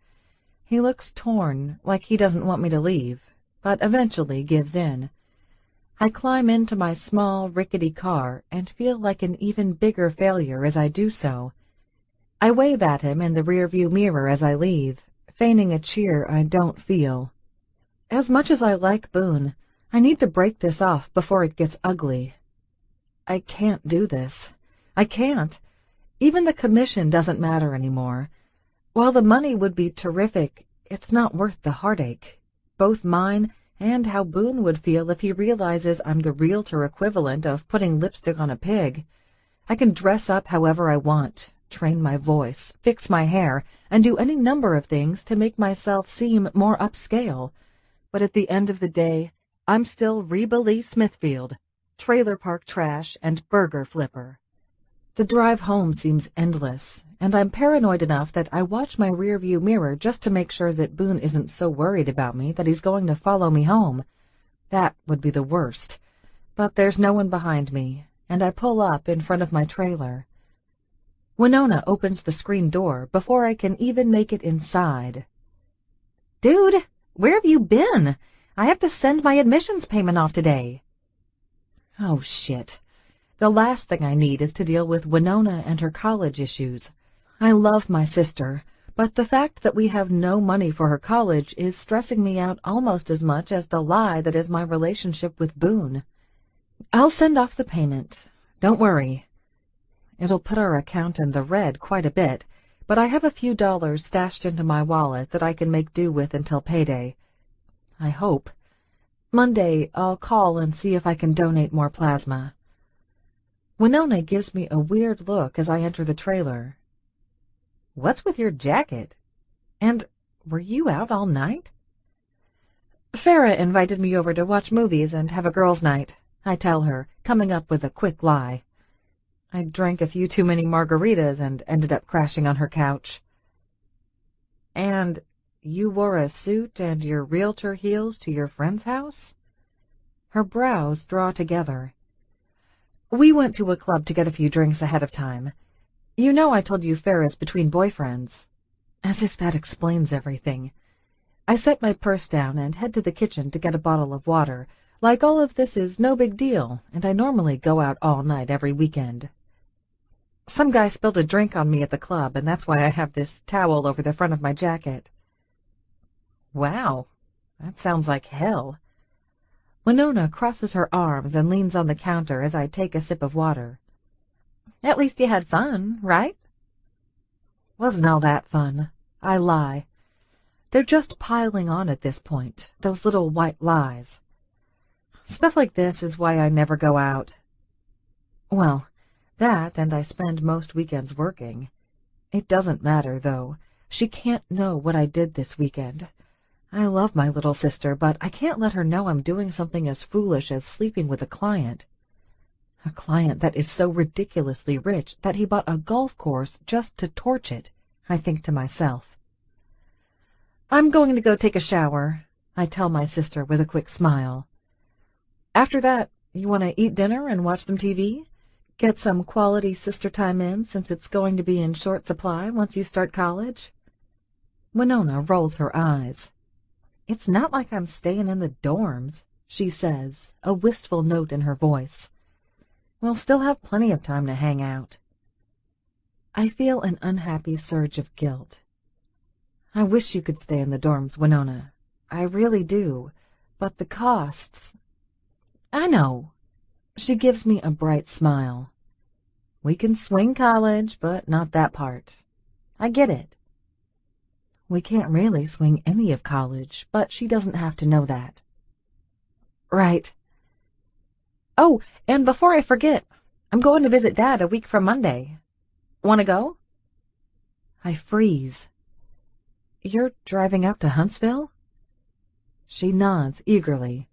He looks torn, like he doesn't want me to leave, but eventually gives in. I climb into my small, rickety car and feel like an even bigger failure as I do so. I wave at him in the rearview mirror as I leave, feigning a cheer I don't feel. As much as I like Boone, I need to break this off before it gets ugly. I can't do this. I can't. Even the commission doesn't matter anymore. While the money would be terrific, it's not worth the heartache, both mine and how Boone would feel if he realizes I'm the realtor equivalent of putting lipstick on a pig. I can dress up however I want, train my voice, fix my hair, and do any number of things to make myself seem more upscale. But at the end of the day, I'm still Reba Lee Smithfield, trailer park trash and burger flipper. The drive home seems endless, and I'm paranoid enough that I watch my rearview mirror just to make sure that Boone isn't so worried about me that he's going to follow me home. That would be the worst. But there's no one behind me, and I pull up in front of my trailer. Winona opens the screen door before I can even make it inside. "Dude, where have you been? I have to send my admissions payment off today." Oh, shit. The last thing I need is to deal with Winona and her college issues. I love my sister, but the fact that we have no money for her college is stressing me out almost as much as the lie that is my relationship with Boone. I'll send off the payment. Don't worry. It'll put our account in the red quite a bit, but I have a few dollars stashed into my wallet that I can make do with until payday. I hope. Monday, I'll call and see if I can donate more plasma. Winona gives me a weird look as I enter the trailer. "What's with your jacket? And were you out all night?" "Farrah invited me over to watch movies and have a girls' night," I tell her, coming up with a quick lie. I drank a few too many margaritas and ended up crashing on her couch. "And you wore a suit and your realtor heels to your friend's house?" Her brows draw together. "We went to a club to get a few drinks ahead of time. You know I told you Farrah's between boyfriends." As if that explains everything. I set my purse down and head to the kitchen to get a bottle of water, like all of this is no big deal, and I normally go out all night every weekend. Some guy spilled a drink on me at the club, and that's why I have this towel over the front of my jacket. Wow, that sounds like hell. Winona crosses her arms and leans on the counter as I take a sip of water. "At least you had fun, right?" "Wasn't all that fun." I lie. They're just piling on at this point, those little white lies. Stuff like this is why I never go out. Well, that and I spend most weekends working. It doesn't matter, though. She can't know what I did this weekend. I love my little sister, but I can't let her know I'm doing something as foolish as sleeping with a client. A client that is so ridiculously rich that he bought a golf course just to torch it, I think to myself. "I'm going to go take a shower," I tell my sister with a quick smile. "After that, you want to eat dinner and watch some TV? Get some quality sister time in since it's going to be in short supply once you start college?" Winona rolls her eyes. "It's not like I'm staying in the dorms," she says, a wistful note in her voice. "We'll still have plenty of time to hang out." I feel an unhappy surge of guilt. I wish you could stay in the dorms, Winona. I really do. But the costs... I know. She gives me a bright smile. We can swing college, but not that part. I get it. We can't really swing any of college, but she doesn't have to know that. Right. Oh, and before I forget, I'm going to visit Dad a week from Monday. Want to go? I freeze. You're driving out to Huntsville? She nods eagerly.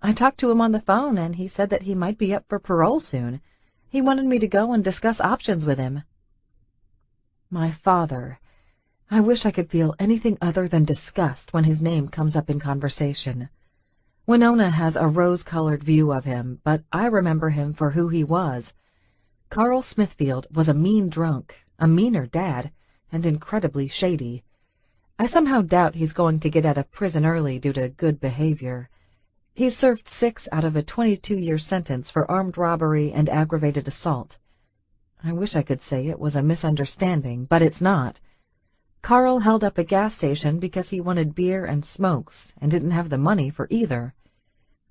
I talked to him on the phone, and he said that he might be up for parole soon. He wanted me to go and discuss options with him. My father. I wish I could feel anything other than disgust when his name comes up in conversation. Winona has a rose-colored view of him, but I remember him for who he was. Carl Smithfield was a mean drunk, a meaner dad, and incredibly shady. I somehow doubt he's going to get out of prison early due to good behavior. He's served 6 out of a 22-year sentence for armed robbery and aggravated assault. I wish I could say it was a misunderstanding, but it's not. Carl held up a gas station because he wanted beer and smokes and didn't have the money for either.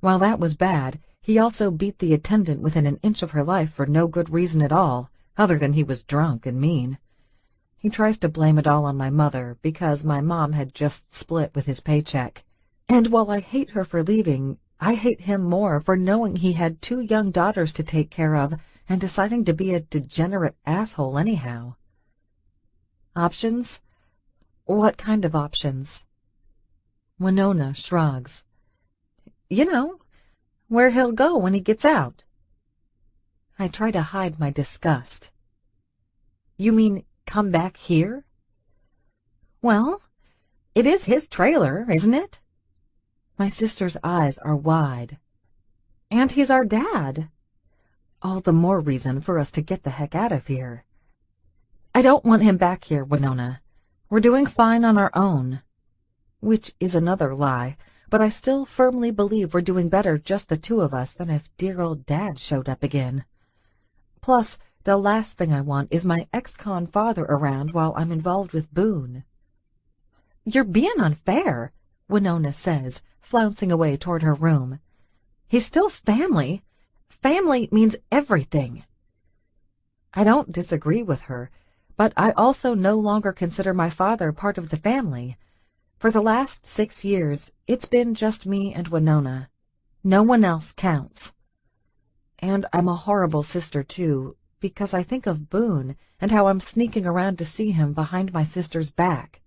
While that was bad, he also beat the attendant within an inch of her life for no good reason at all, other than he was drunk and mean. He tries to blame it all on my mother because my mom had just split with his paycheck. And while I hate her for leaving, I hate him more for knowing he had 2 young daughters to take care of and deciding to be a degenerate asshole anyhow. Options? What kind of options? Winona shrugs. You know, where he'll go when he gets out. I try to hide my disgust. You mean come back here? Well, it is his trailer, isn't it? My sister's eyes are wide. And he's our dad. All the more reason for us to get the heck out of here. I don't want him back here, Winona. We're doing fine on our own. Which is another lie, but I still firmly believe we're doing better just the 2 of us than if dear old Dad showed up again. Plus, the last thing I want is my ex-con father around while I'm involved with Boone. You're being unfair, Winona says, flouncing away toward her room. He's still family. Family means everything. I don't disagree with her, but I also no longer consider my father part of the family. For the last 6 years, it's been just me and Winona. No one else counts. And I'm a horrible sister, too, because I think of Boone and how I'm sneaking around to see him behind my sister's back.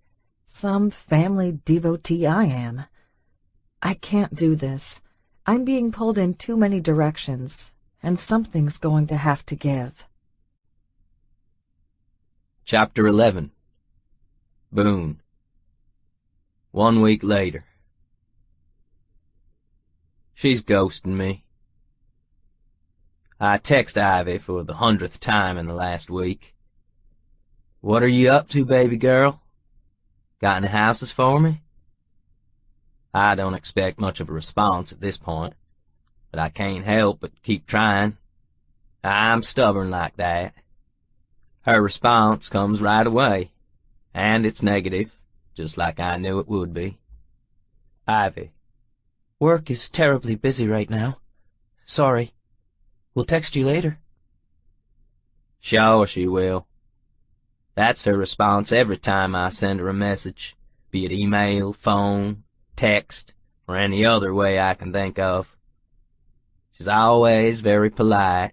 Some family devotee I am. I can't do this. I'm being pulled in too many directions, and something's going to have to give. Chapter 11. Boone. 1 week later. She's ghosting me. I text Ivy for the 100th time in the last week. What are you up to, baby girl? Got any houses for me? I don't expect much of a response at this point, but I can't help but keep trying. I'm stubborn like that. Her response comes right away, and it's negative, just like I knew it would be. Ivy. Work is terribly busy right now. Sorry. We'll text you later. Sure she will. That's her response every time I send her a message, be it email, phone, text, or any other way I can think of. She's always very polite,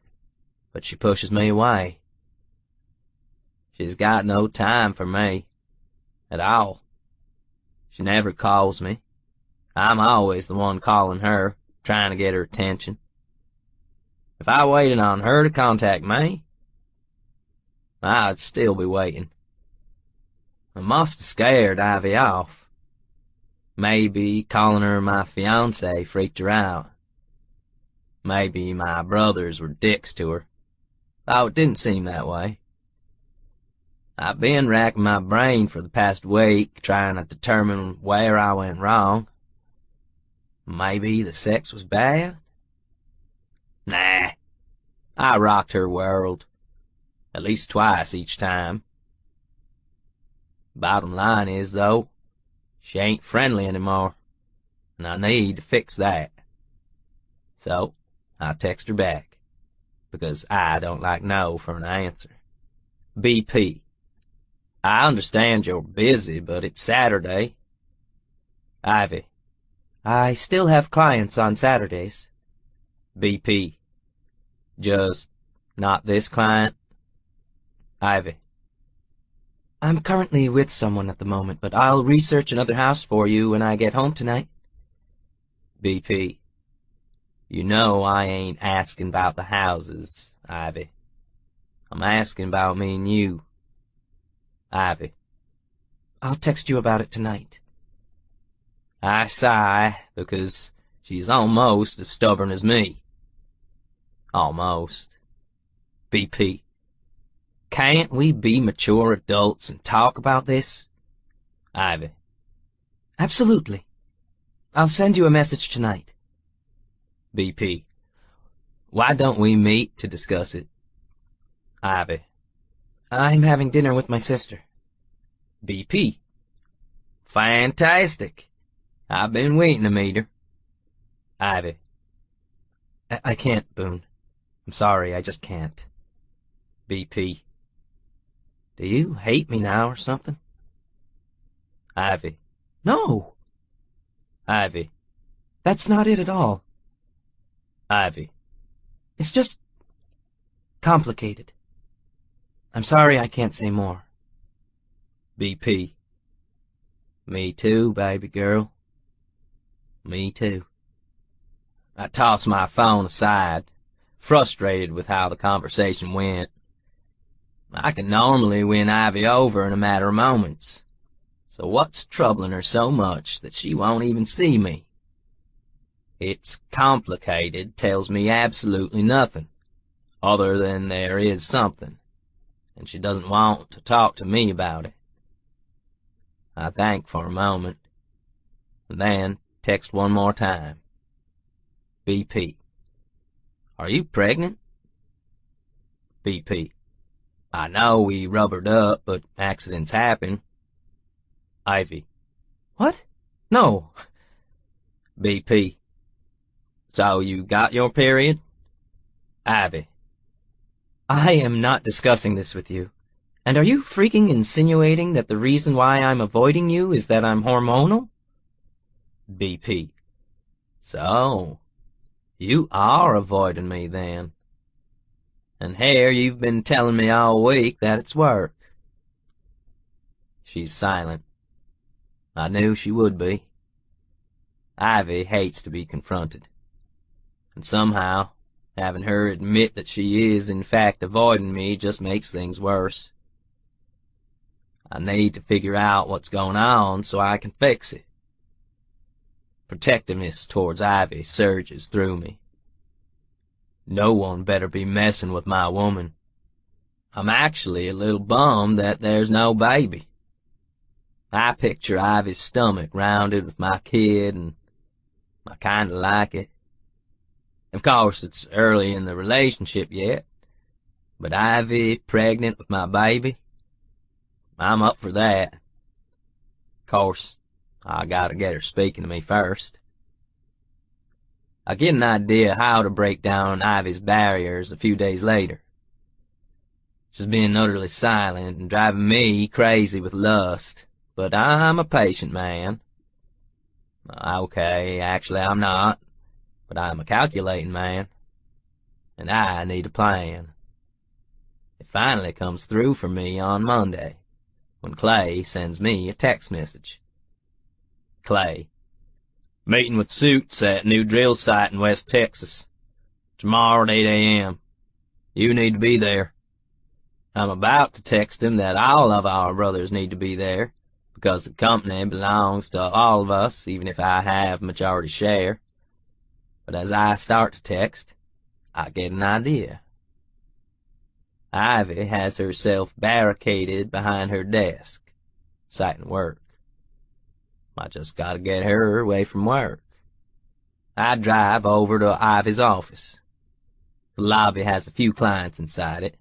but she pushes me away. She's got no time for me, at all. She never calls me. I'm always the one calling her, trying to get her attention. If I waited on her to contact me, I'd still be waiting. I must have scared Ivy off. Maybe calling her my fiancé freaked her out. Maybe my brothers were dicks to her, though it didn't seem that way. I've been racking my brain for the past week, trying to determine where I went wrong. Maybe the sex was bad? Nah, I rocked her world, at least twice each time. Bottom line is, though, she ain't friendly anymore, and I need to fix that. So, I text her back, because I don't like no for an answer. BP. I understand you're busy, but it's Saturday. Ivy. I still have clients on Saturdays. BP. Just not this client? Ivy. I'm currently with someone at the moment, but I'll research another house for you when I get home tonight. BP. You know I ain't asking about the houses, Ivy. I'm asking about me and you. Ivy. I'll text you about it tonight. I sigh, because she's almost as stubborn as me. Almost. BP. Can't we be mature adults and talk about this? Ivy. Absolutely. I'll send you a message tonight. BP. Why don't we meet to discuss it? Ivy. I'm having dinner with my sister. BP. Fantastic. I've been waiting to meet her. Ivy. I can't, Boone. I'm sorry, I just can't. BP. Do you hate me now or something? Ivy. No. Ivy. That's not it at all. Ivy. It's just complicated. I'm sorry I can't say more. BP. Me too, baby girl. Me too. I tossed my phone aside, frustrated with how the conversation went. I can normally win Ivy over in a matter of moments. So what's troubling her so much that she won't even see me? It's complicated tells me absolutely nothing, other than there is something, and she doesn't want to talk to me about it. I think for a moment, and then text one more time. BP. Are you pregnant? BP. I know we rubbered up, but accidents happen. Ivy. What? No. BP. So you got your period? Ivy. I am not discussing this with you. And are you freaking insinuating that the reason why I'm avoiding you is that I'm hormonal? BP. So, you are avoiding me then. And here you've been telling me all week that it's work. She's silent. I knew she would be. Ivy hates to be confronted. And somehow, having her admit that she is in fact avoiding me just makes things worse. I need to figure out what's going on so I can fix it. Protectiveness towards Ivy surges through me. No one better be messing with my woman. I'm actually a little bummed that there's no baby. I picture Ivy's stomach rounded with my kid, and I kinda like it. Of course, it's early in the relationship yet, but Ivy pregnant with my baby, I'm up for that. Of course, I gotta get her speaking to me first. I get an idea how to break down Ivy's barriers a few days later. She's being utterly silent and driving me crazy with lust, but I'm a patient man. Okay, actually I'm not, but I'm a calculating man, and I need a plan. It finally comes through for me on Monday, when Clay sends me a text message. Clay. Meeting with Suits at new drill site in West Texas. Tomorrow at 8 a.m. You need to be there. I'm about to text him that all of our brothers need to be there, because the company belongs to all of us, even if I have majority share. But as I start to text, I get an idea. Ivy has herself barricaded behind her desk, citing work. I just gotta get her away from work. I drive over to Ivy's office. The lobby has a few clients inside it,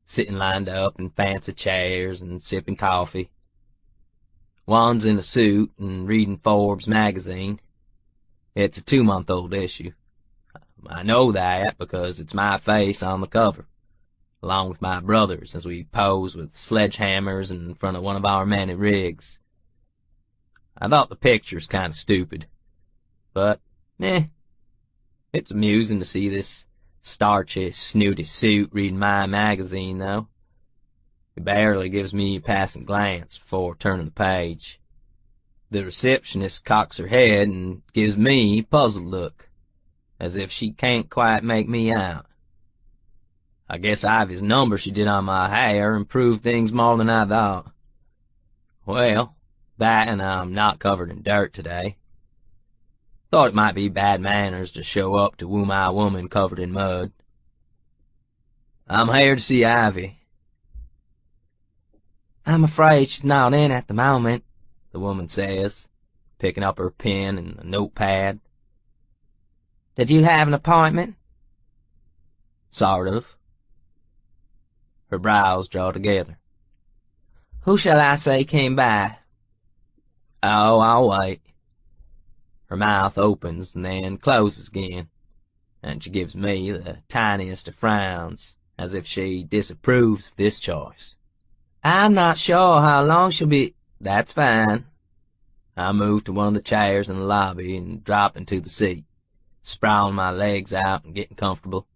sitting lined up in fancy chairs and sipping coffee. One's in a suit and reading Forbes magazine. It's a 2-month-old issue. I know that because it's my face on the cover, along with my brother's as we pose with sledgehammers in front of one of our many rigs. I thought the picture's kind of stupid, but, it's amusing to see this starchy, snooty suit reading my magazine, though. He barely gives me a passing glance before turning the page. The receptionist cocks her head and gives me a puzzled look, as if she can't quite make me out. I guess Ivy's number she did on my hair improved things more than I thought. Well, that and I'm not covered in dirt today. Thought it might be bad manners to show up to woo my woman covered in mud. I'm here to see Ivy. I'm afraid she's not in at the moment, the woman says, picking up her pen and a notepad. Did you have an appointment? Sort of. Her brows draw together. Who shall I say came by? Oh, I'll wait. Her mouth opens and then closes again, and she gives me the tiniest of frowns, as if she disapproves of this choice. I'm not sure how long she'll be... That's fine. I move to one of the chairs in the lobby and drop into the seat, sprawling my legs out and getting comfortable.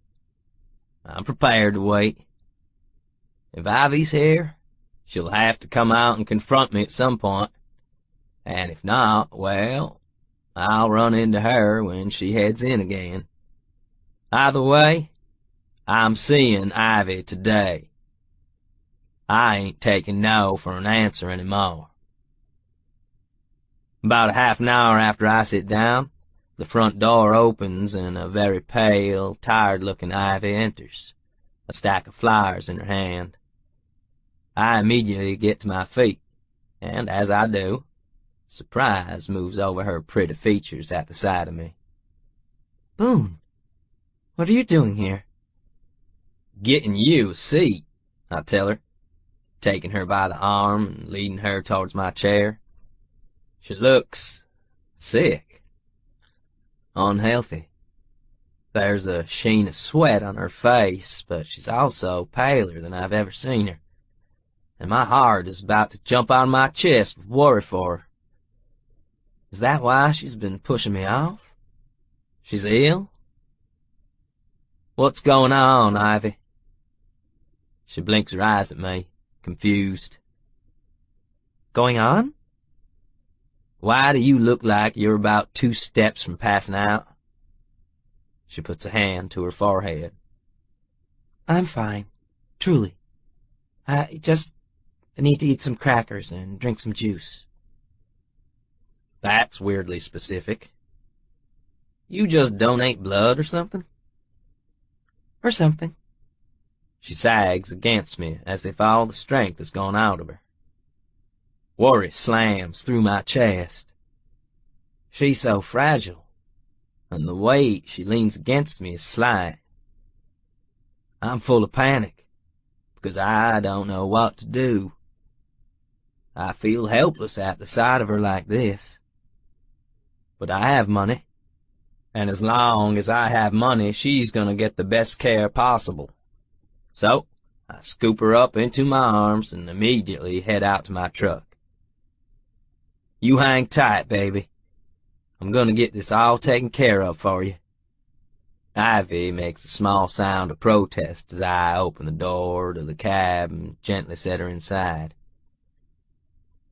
I'm prepared to wait. If Ivy's here, she'll have to come out and confront me at some point, and if not, well, I'll run into her when she heads in again. Either way, I'm seeing Ivy today. I ain't taking no for an answer anymore. About a half an hour after I sit down, the front door opens and a very pale, tired-looking Ivy enters, a stack of flyers in her hand. I immediately get to my feet, and as I do, surprise moves over her pretty features at the sight of me. Boone, what are you doing here? Getting you a seat, I tell her, taking her by the arm and leading her towards my chair. She looks sick, unhealthy. There's a sheen of sweat on her face, but she's also paler than I've ever seen her, and my heart is about to jump out of my chest with worry for her. Is that why she's been pushing me off? She's ill? What's going on, Ivy? She blinks her eyes at me, confused. Going on? Why do you look like you're about 2 steps from passing out? She puts a hand to her forehead. I'm fine, truly. I need to eat some crackers and drink some juice. That's weirdly specific. You just donate blood or something? Or something. She sags against me as if all the strength has gone out of her. Worry slams through my chest. She's so fragile, and the weight she leans against me is slight. I'm full of panic, because I don't know what to do. I feel helpless at the sight of her like this. But I have money, and as long as I have money, she's gonna get the best care possible. So, I scoop her up into my arms and immediately head out to my truck. You hang tight, baby. I'm gonna get this all taken care of for you. Ivy makes a small sound of protest as I open the door to the cab and gently set her inside.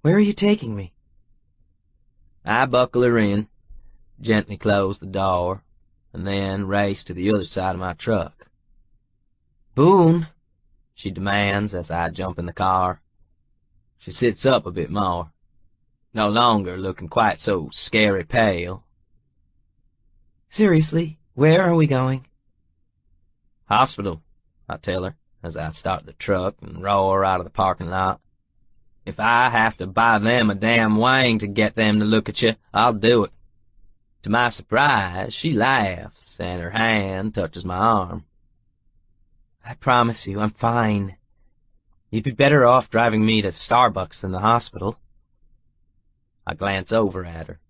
Where are you taking me? I buckle her in, gently close the door, and then race to the other side of my truck. Boone, she demands as I jump in the car. She sits up a bit more, no longer looking quite so scary pale. Seriously, where are we going? Hospital, I tell her as I start the truck and roar out of the parking lot. If I have to buy them a damn wang to get them to look at you, I'll do it. To my surprise, she laughs, and her hand touches my arm. I promise you, I'm fine. You'd be better off driving me to Starbucks than the hospital. I glance over at her.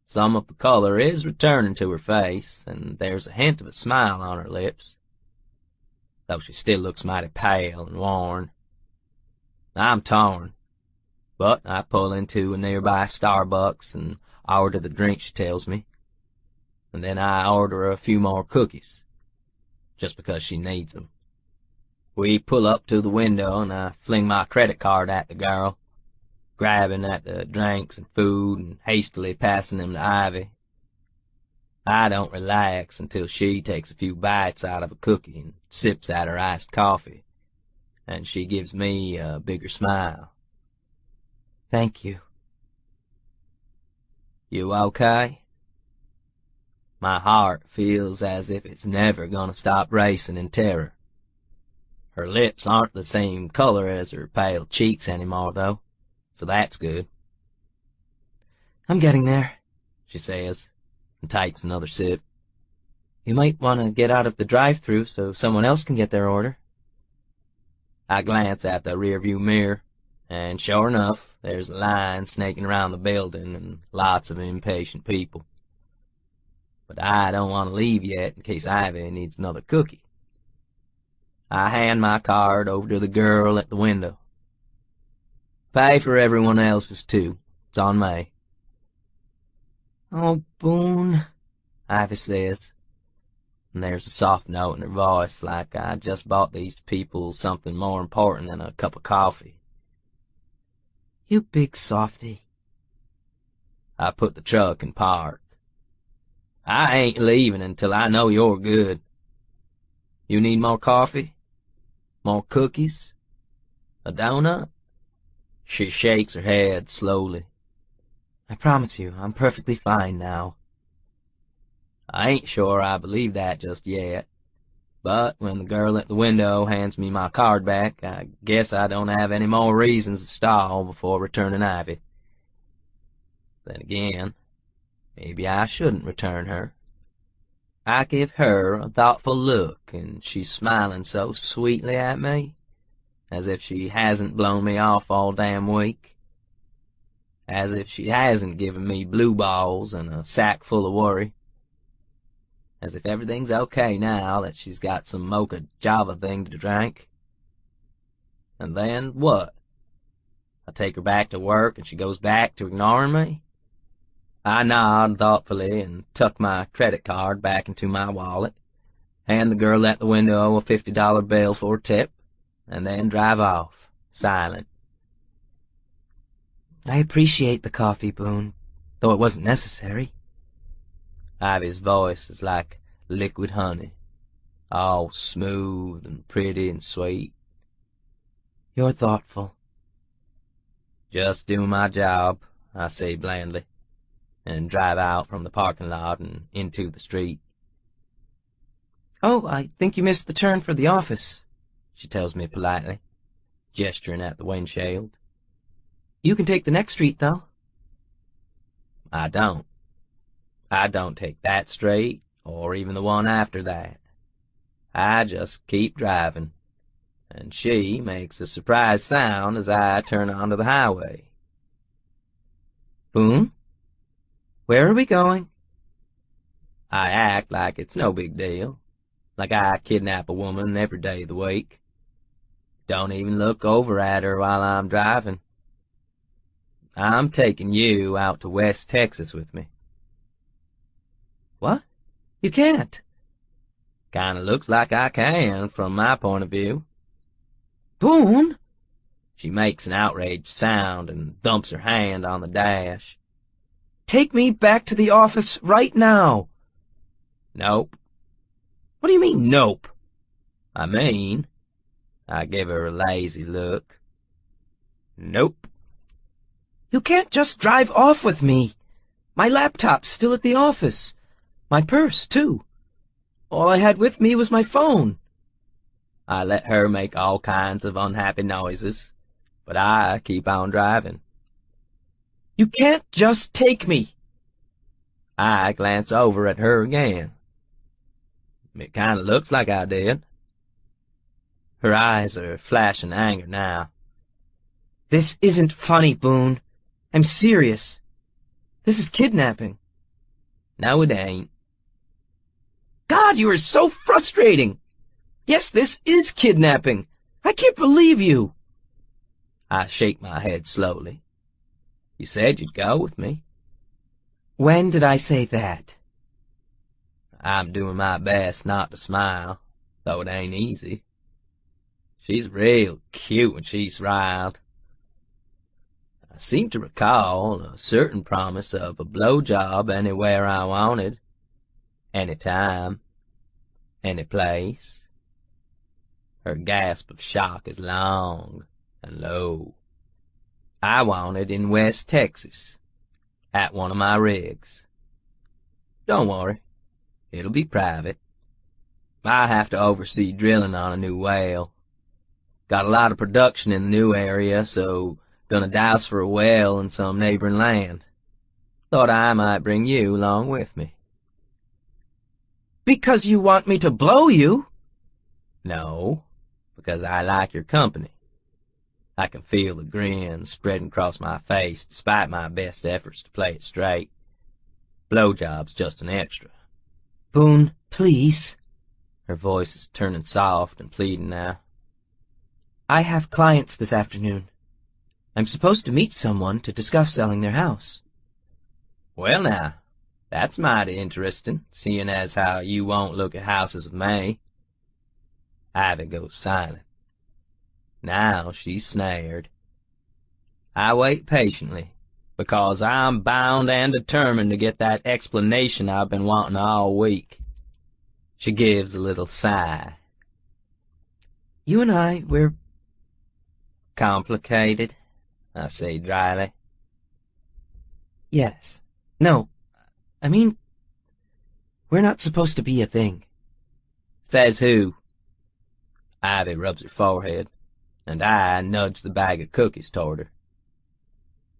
Some of the color is returning to her face, and there's a hint of a smile on her lips, though she still looks mighty pale and worn. I'm torn, but I pull into a nearby Starbucks and order the drink she tells me, and then I order a few more cookies, just because she needs them. We pull up to the window, and I fling my credit card at the girl, grabbing at the drinks and food and hastily passing them to Ivy. I don't relax until she takes a few bites out of a cookie and sips at her iced coffee, and she gives me a bigger smile. Thank you. You okay? My heart feels as if it's never gonna stop racing in terror. Her lips aren't the same color as her pale cheeks anymore, though, so that's good. I'm getting there, she says, and takes another sip. You might want to get out of the drive-thru so someone else can get their order. I glance at the rearview mirror, and sure enough, there's a line snaking around the building and lots of impatient people. But I don't want to leave yet in case Ivy needs another cookie. I hand my card over to the girl at the window. Pay for everyone else's, too. It's on me. Oh, Boone, Ivy says, and there's a soft note in her voice like I just bought these people something more important than a cup of coffee. You big softy. I put the truck in park. I ain't leaving until I know you're good. You need more coffee? More cookies? A donut? She shakes her head slowly. I promise you, I'm perfectly fine now. I ain't sure I believe that just yet, but when the girl at the window hands me my card back, I guess I don't have any more reasons to stall before returning Ivy. Then again, maybe I shouldn't return her. I give her a thoughtful look, and she's smiling so sweetly at me, as if she hasn't blown me off all damn week, as if she hasn't given me blue balls and a sack full of worry, as if everything's okay now that she's got some mocha java thing to drink. And then what? I take her back to work and she goes back to ignoring me? I nod thoughtfully and tuck my credit card back into my wallet, hand the girl at the window a $50 bill for a tip, and then drive off, silent. I appreciate the coffee, Boone, though it wasn't necessary. Ivy's voice is like liquid honey, all smooth and pretty and sweet. You're thoughtful. Just doing my job, I say blandly, and drive out from the parking lot and into the street. Oh, I think you missed the turn for the office, she tells me politely, gesturing at the windshield. You can take the next street, though. I don't. I don't take that street, or even the one after that. I just keep driving, and she makes a surprised sound as I turn onto the highway. Boone? Where are we going? I act like it's no big deal, like I kidnap a woman every day of the week. Don't even look over at her while I'm driving. I'm taking you out to West Texas with me. What? You can't. Kinda looks like I can, from my point of view. Boone? She makes an outraged sound and thumps her hand on the dash. Take me back to the office right now. Nope. What do you mean, nope? I mean, I give her a lazy look. Nope. You can't just drive off with me. My laptop's still at the office. My purse, too. All I had with me was my phone. I let her make all kinds of unhappy noises, but I keep on driving. You can't just take me. I glance over at her again. It kinda looks like I did. Her eyes are flashing anger now. This isn't funny, Boone. I'm serious. This is kidnapping. No, it ain't. God, you are so frustrating. Yes, this is kidnapping. I can't believe you. I shake my head slowly. You said you'd go with me. When did I say that? I'm doing my best not to smile, though it ain't easy. She's real cute when she's riled. I seem to recall a certain promise of a blowjob anywhere I wanted, any time, any place. Her gasp of shock is long and low. I want it in West Texas, at one of my rigs. Don't worry, it'll be private. I have to oversee drilling on a new well. Got a lot of production in the new area, so gonna douse for a well in some neighboring land. Thought I might bring you along with me. Because you want me to blow you? No, because I like your company. I can feel the grin spreading across my face despite my best efforts to play it straight. Blowjob's just an extra. Boone, please. Her voice is turning soft and pleading now. I have clients this afternoon. I'm supposed to meet someone to discuss selling their house. Well now, that's mighty interesting, seeing as how you won't look at houses with me. Ivy goes silent. Now she's snared. I wait patiently, because I'm bound and determined to get that explanation I've been wanting all week. She gives a little sigh. You and I, we're complicated, I say dryly. Yes. No. I mean, we're not supposed to be a thing. Says who? Ivy rubs her forehead, and I nudge the bag of cookies toward her.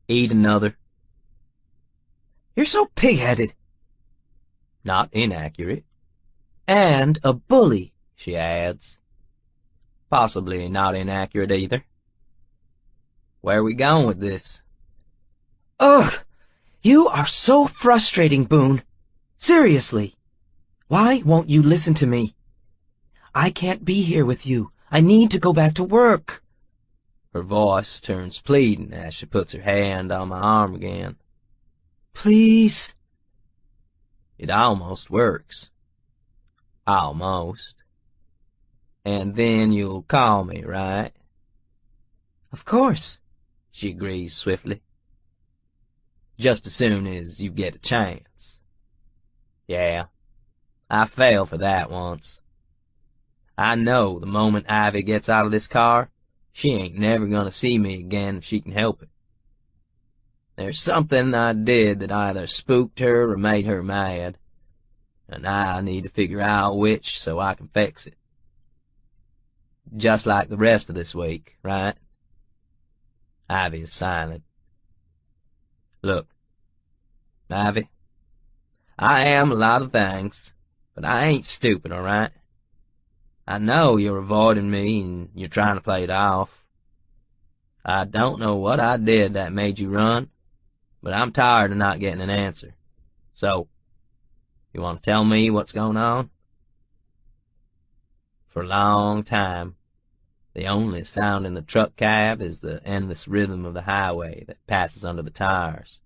Eat another. You're so pig-headed. Not inaccurate. And a bully, she adds. Possibly not inaccurate either. Where are we going with this? Ugh! You are so frustrating, Boone. Seriously. Why won't you listen to me? I can't be here with you. I need to go back to work. Her voice turns pleading as she puts her hand on my arm again. Please. It almost works. Almost. And then you'll call me, right? Of course, she agrees swiftly. Just as soon as you get a chance. Yeah, I fell for that once. I know the moment Ivy gets out of this car, she ain't never gonna see me again if she can help it. There's something I did that either spooked her or made her mad, and I need to figure out which so I can fix it. Just like the rest of this week, right? Ivy is silent. Look, Ivy, I am a lot of things, but I ain't stupid, all right? I know you're avoiding me and you're trying to play it off. I don't know what I did that made you run, but I'm tired of not getting an answer. So, you want to tell me what's going on? For a long time, the only sound in the truck cab is the endless rhythm of the highway that passes under the tires,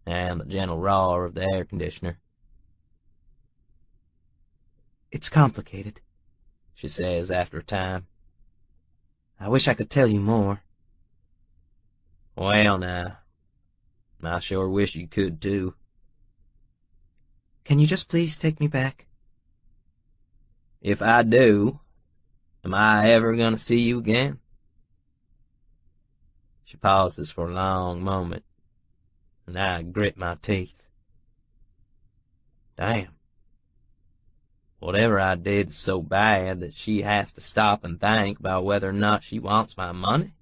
and the gentle roar of the air conditioner. It's complicated, she says after a time. I wish I could tell you more. Well now, I sure wish you could too. Can you just please take me back? If I do, am I ever going to see you again? She pauses for a long moment, and I grit my teeth. Damn. Whatever I did's so bad that she has to stop and think about whether or not she wants my money?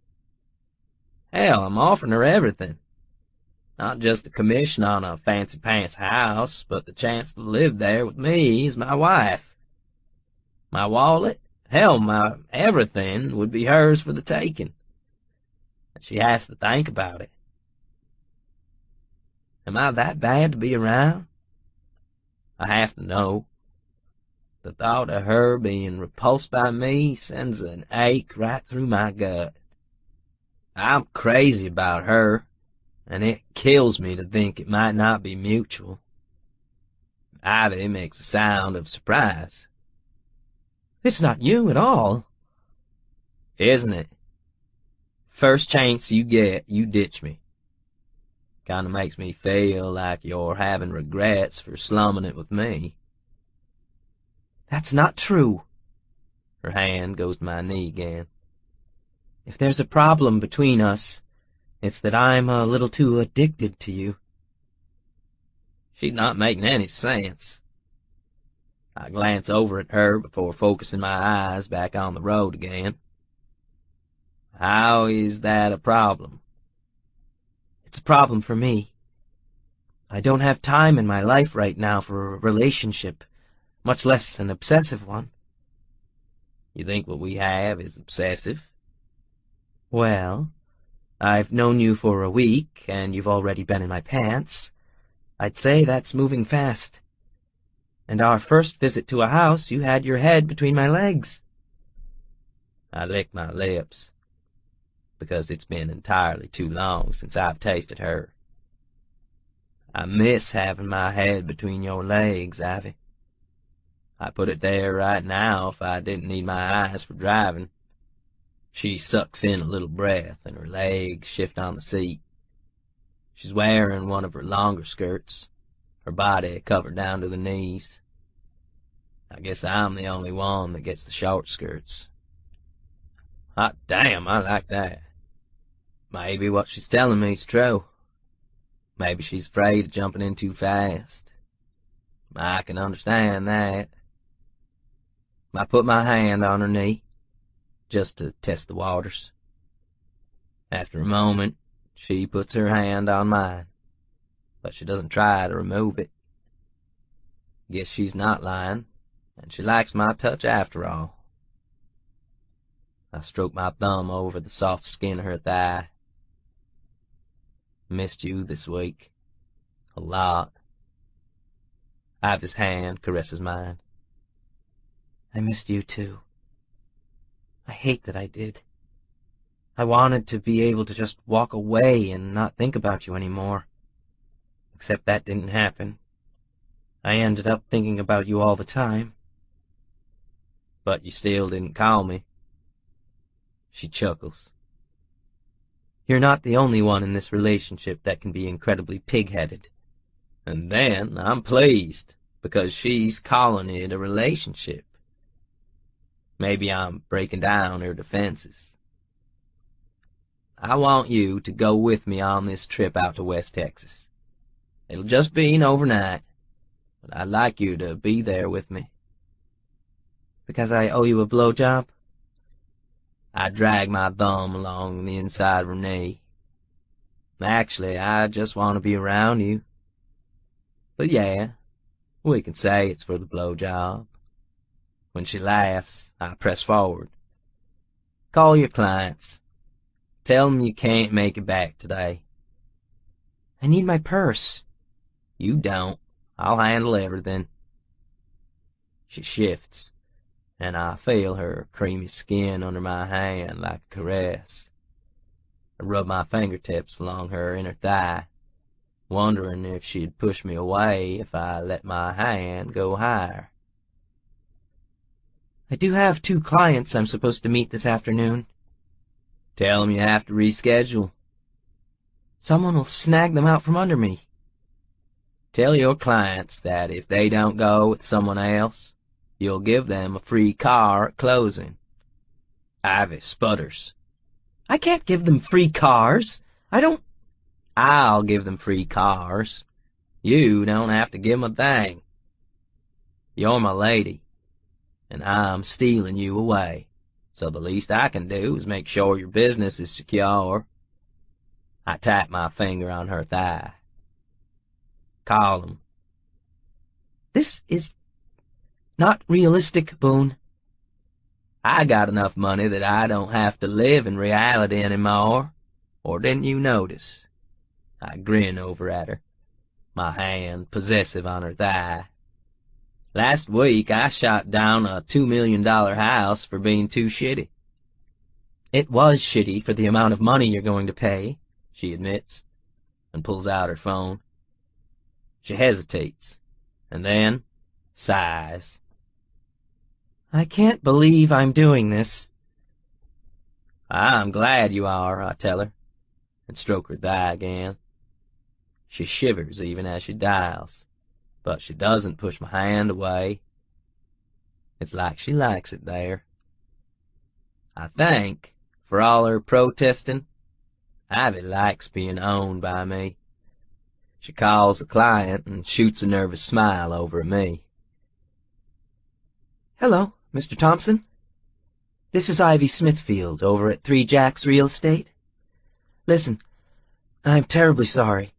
Hell, I'm offering her everything. Not just a commission on a fancy-pants house, but the chance to live there with me as my wife. My wallet, hell, my everything would be hers for the taking. And she has to think about it. Am I that bad to be around? I have to know. The thought of her being repulsed by me sends an ache right through my gut. I'm crazy about her, and it kills me to think it might not be mutual. Ivy makes a sound of surprise. It's not you at all. Isn't it? First chance you get, you ditch me. Kinda makes me feel like you're having regrets for slumming it with me. That's not true. Her hand goes to my knee again. If there's a problem between us, it's that I'm a little too addicted to you. She's not making any sense. I glance over at her before focusing my eyes back on the road again. How is that a problem? It's a problem for me. I don't have time in my life right now for a relationship, much less an obsessive one. You think what we have is obsessive? Well, I've known you for a week, and you've already been in my pants. I'd say that's moving fast. And our first visit to a house, you had your head between my legs. I lick my lips, because it's been entirely too long since I've tasted her. I miss having my head between your legs, Ivy. I put it there right now if I didn't need my eyes for driving. She sucks in a little breath, and her legs shift on the seat. She's wearing one of her longer skirts, her body covered down to the knees. I guess I'm the only one that gets the short skirts. Hot damn, I like that. Maybe what she's telling me's true. Maybe she's afraid of jumping in too fast. I can understand that. I put my hand on her knee, just to test the waters. After a moment, she puts her hand on mine, but she doesn't try to remove it. Guess she's not lying, and she likes my touch after all. I stroke my thumb over the soft skin of her thigh. Missed you this week. A lot. Ivy's hand caresses mine. I missed you too. I hate that I did. I wanted to be able to just walk away and not think about you anymore. Except that didn't happen. I ended up thinking about you all the time. But you still didn't call me. She chuckles. You're not the only one in this relationship that can be incredibly pig-headed. And then I'm pleased, because she's calling it a relationship. Maybe I'm breaking down her defenses. I want you to go with me on this trip out to West Texas. It'll just be an overnight, but I'd like you to be there with me. Because I owe you a blowjob? I drag my thumb along the inside of her knee. Actually, I just want to be around you. But yeah, we can say it's for the blowjob. When she laughs, I press forward. Call your clients. Tell them you can't make it back today. I need my purse. You don't. I'll handle everything. She shifts, and I feel her creamy skin under my hand like a caress. I rub my fingertips along her inner thigh, wondering if she'd push me away if I let my hand go higher. I do have 2 clients I'm supposed to meet this afternoon. Tell them you have to reschedule. Someone will snag them out from under me. Tell your clients that if they don't go with someone else, you'll give them a free car at closing. Ivy sputters. I can't give them free cars. I'll give them free cars. You don't have to give them a thing. You're my lady, and I'm stealing you away, so the least I can do is make sure your business is secure. I tap my finger on her thigh. Call them. This is not realistic, Boone. I got enough money that I don't have to live in reality anymore. Or didn't you notice? I grin over at her. my hand possessive on her thigh. Last week I shot down a $2 million house for being too shitty. It was shitty for the amount of money you're going to pay, she admits, and pulls out her phone. She hesitates, and then sighs. I can't believe I'm doing this. I'm glad you are, I tell her, and stroke her thigh again. She shivers even as she dials, but she doesn't push my hand away. It's like she likes it there. I think, for all her protesting, Ivy likes being owned by me. She calls the client and shoots a nervous smile over at me. Hello, Mr. Thompson. This is Ivy Smithfield over at 3 Jacks Real Estate. Listen, I'm terribly sorry.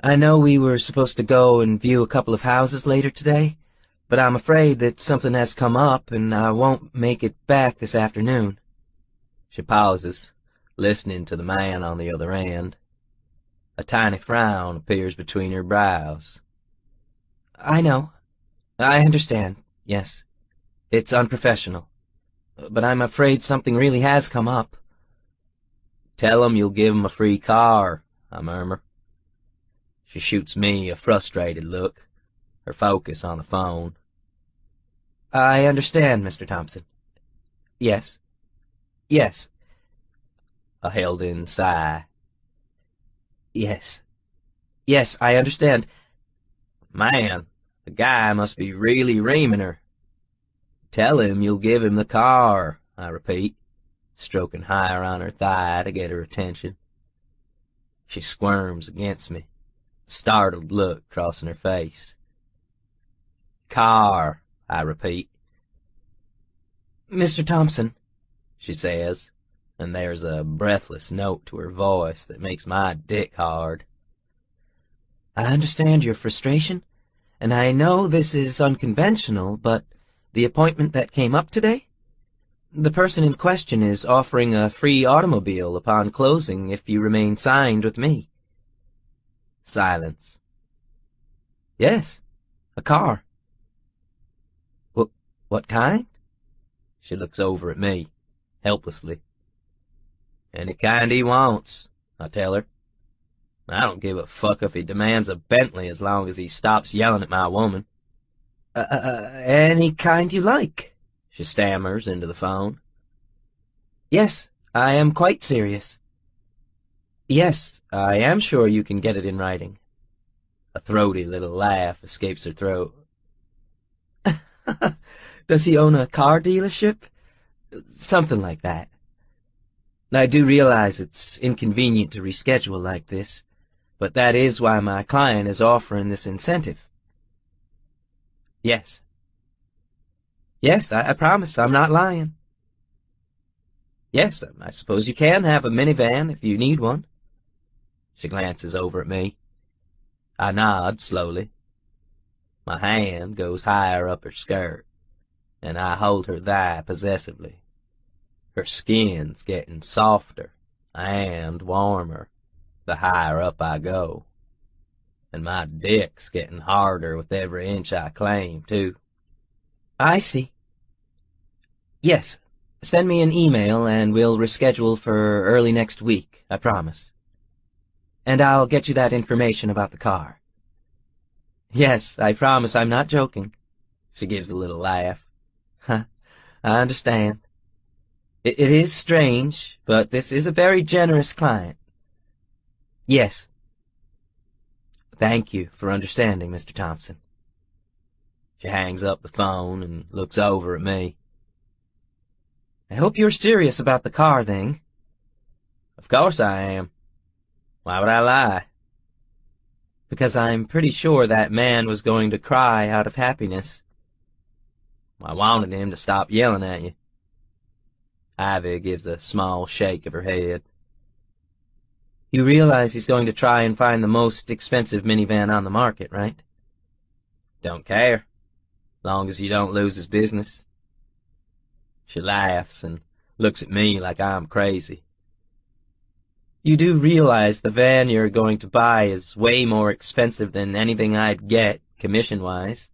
I know we were supposed to go and view a couple of houses later today, but I'm afraid that something has come up and I won't make it back this afternoon. She pauses, listening to the man on the other end. A tiny frown appears between her brows. I know. I understand, yes. It's unprofessional. But I'm afraid something really has come up. Tell him you'll give him a free car, I murmur. She shoots me a frustrated look, her focus on the phone. I understand, Mr. Thompson. Yes. Yes. A held-in sigh. Yes. Yes, I understand. Man, the guy must be really reaming her. Tell him you'll give him the car, I repeat, stroking higher on her thigh to get her attention. She squirms against me, a startled look crossing her face. Car, I repeat. Mr. Thompson, she says, and there's a breathless note to her voice that makes my dick hard. I understand your frustration, and I know this is unconventional, but the appointment that came up today? The person in question is offering a free automobile upon closing if you remain signed with me. Silence. Yes, a car. What kind? She looks over at me, helplessly. Any kind he wants, I tell her. I don't give a fuck if he demands a Bentley as long as he stops yelling at my woman. Any kind you like, she stammers into the phone. Yes, I am quite serious. Yes, I am sure you can get it in writing. A throaty little laugh escapes her throat. Does he own a car dealership? Something like that. I do realize it's inconvenient to reschedule like this, but that is why my client is offering this incentive. Yes. Yes, I promise I'm not lying. Yes, I suppose you can have a minivan if you need one. She glances over at me. I nod slowly. My hand goes higher up her skirt, and I hold her thigh possessively. Her skin's getting softer and warmer the higher up I go, and my dick's getting harder with every inch I claim, too. I see. Yes, send me an email and we'll reschedule for early next week, I promise. And I'll get you that information about the car. Yes, I promise I'm not joking. She gives a little laugh. I understand. It is strange, but this is a very generous client. Yes. Thank you for understanding, Mr. Thompson. She hangs up the phone and looks over at me. I hope you're serious about the car thing. Of course I am. Why would I lie? Because I'm pretty sure that man was going to cry out of happiness. I wanted him to stop yelling at you. Ivy gives a small shake of her head. You realize he's going to try and find the most expensive minivan on the market, right? Don't care, long as you don't lose his business. She laughs and looks at me like I'm crazy. You do realize the van you're going to buy is way more expensive than anything I'd get, commission-wise.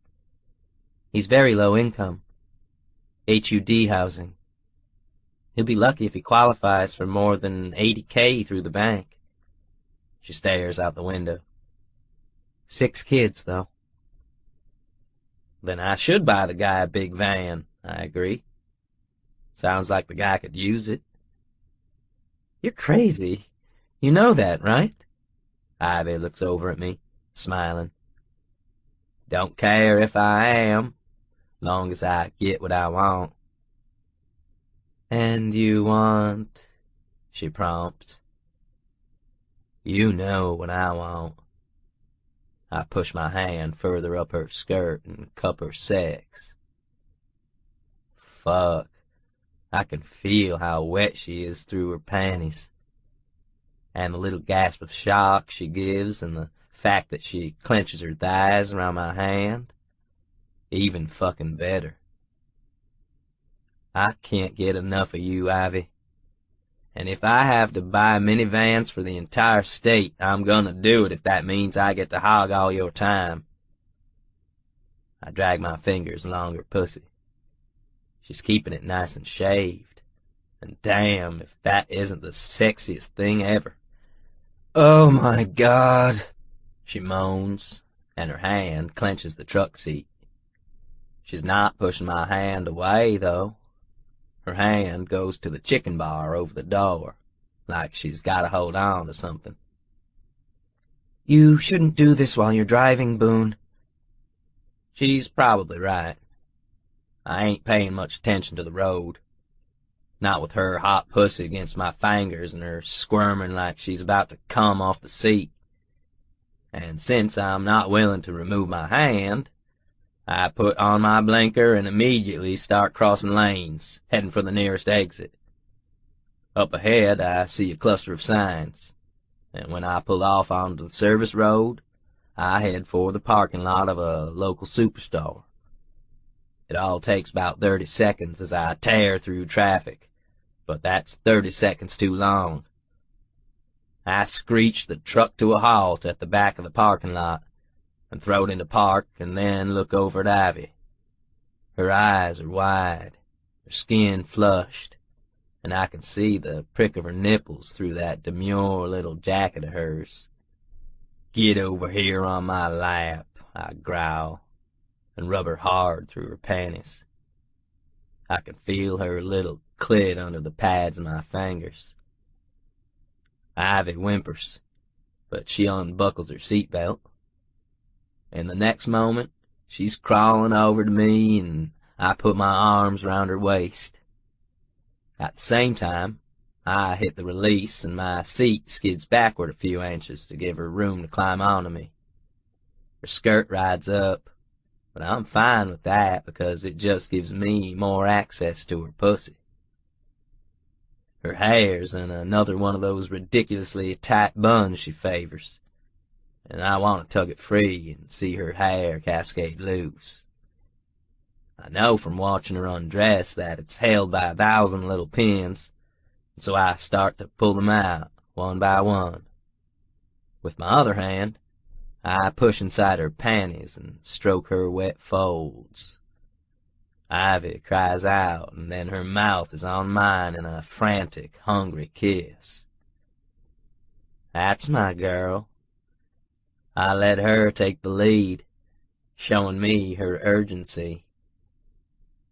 He's very low income. HUD housing. He'll be lucky if he qualifies for more than $80K through the bank. She stares out the window. 6 kids, though. Then I should buy the guy a big van, I agree. Sounds like the guy could use it. You're crazy. You know that, right? Ivy looks over at me, smiling. Don't care if I am, long as I get what I want. And you want? She prompts. You know what I want. I push my hand further up her skirt and cup her sex. Fuck. I can feel how wet she is through her panties. And the little gasp of shock she gives, and the fact that she clenches her thighs around my hand. Even fucking better. I can't get enough of you, Ivy. And if I have to buy minivans for the entire state, I'm gonna do it if that means I get to hog all your time. I drag my fingers along her pussy. She's keeping it nice and shaved. And damn if that isn't the sexiest thing ever. Oh my God, she moans, and her hand clenches the truck seat. She's not pushing my hand away, though. Her hand goes to the chicken bar over the door, like she's got to hold on to something. You shouldn't do this while you're driving, Boone. She's probably right. I ain't paying much attention to the road. Not with her hot pussy against my fingers and her squirming like she's about to come off the seat. And since I'm not willing to remove my hand, I put on my blinker and immediately start crossing lanes, heading for the nearest exit. Up ahead, I see a cluster of signs, and when I pull off onto the service road, I head for the parking lot of a local superstore. It all takes about 30 seconds as I tear through traffic, but that's 30 seconds too long. I screech the truck to a halt at the back of the parking lot, and throw it into park, and then look over at Ivy. Her eyes are wide, her skin flushed, and I can see the prick of her nipples through that demure little jacket of hers. Get over here on my lap, I growl, and rub her hard through her panties. I can feel her little clit under the pads of my fingers. Ivy whimpers, but she unbuckles her seatbelt. And the next moment, she's crawling over to me, and I put my arms around her waist. At the same time, I hit the release, and my seat skids backward a few inches to give her room to climb onto me. Her skirt rides up, but I'm fine with that because it just gives me more access to her pussy. Her hair's in another one of those ridiculously tight buns she favors, and I want to tug it free and see her hair cascade loose. I know from watching her undress that it's held by 1,000 little pins, and so I start to pull them out, one by one. With my other hand, I push inside her panties and stroke her wet folds. Ivy cries out, and then her mouth is on mine in a frantic, hungry kiss. That's my girl. I let her take the lead, showing me her urgency.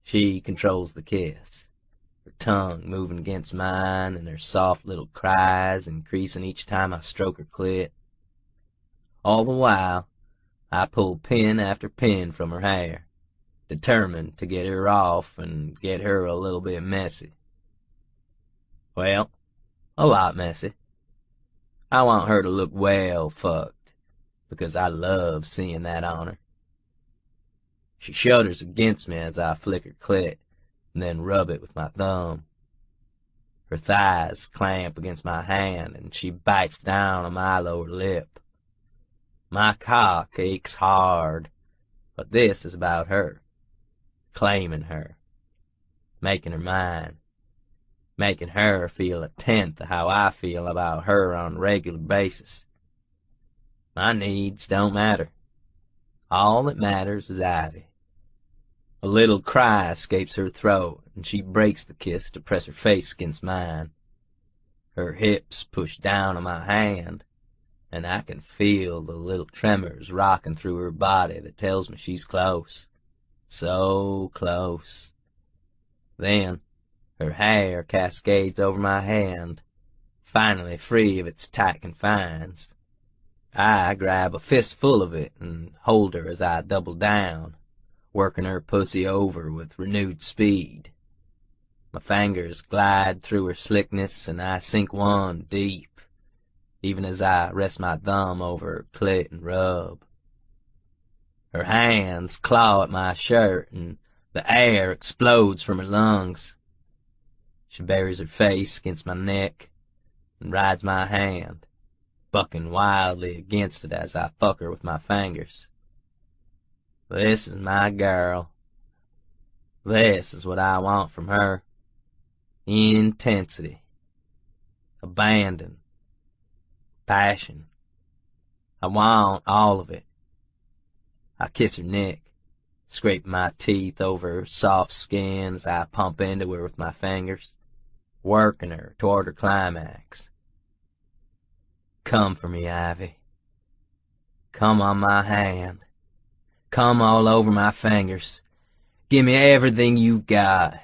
She controls the kiss, her tongue moving against mine and her soft little cries increasing each time I stroke her clit. All the while, I pull pin after pin from her hair, determined to get her off and get her a little bit messy. Well, a lot messy. I want her to look well fucked, because I love seeing that on her. She shudders against me as I flick her clit, and then rub it with my thumb. Her thighs clamp against my hand, and she bites down on my lower lip. My cock aches hard, but this is about her, claiming her, making her mine. making her feel a tenth of how I feel about her on a regular basis. My needs don't matter. All that matters is Ivy. A little cry escapes her throat, and she breaks the kiss to press her face against mine. Her hips push down on my hand, and I can feel the little tremors rocking through her body that tells me she's close. So close. Then, her hair cascades over my hand, finally free of its tight confines. I grab a fistful of it and hold her as I double down, working her pussy over with renewed speed. My fingers glide through her slickness, and I sink one deep, even as I rest my thumb over her clit and rub. Her hands claw at my shirt, and the air explodes from her lungs. She buries her face against my neck and rides my hand, bucking wildly against it as I fuck her with my fingers. This is my girl. This is what I want from her. Intensity. Abandon. Passion. I want all of it. I kiss her neck, scrape my teeth over her soft skin as I pump into her with my fingers, working her toward her climax. Come for me, Ivy. Come on my hand. Come all over my fingers. Give me everything you got.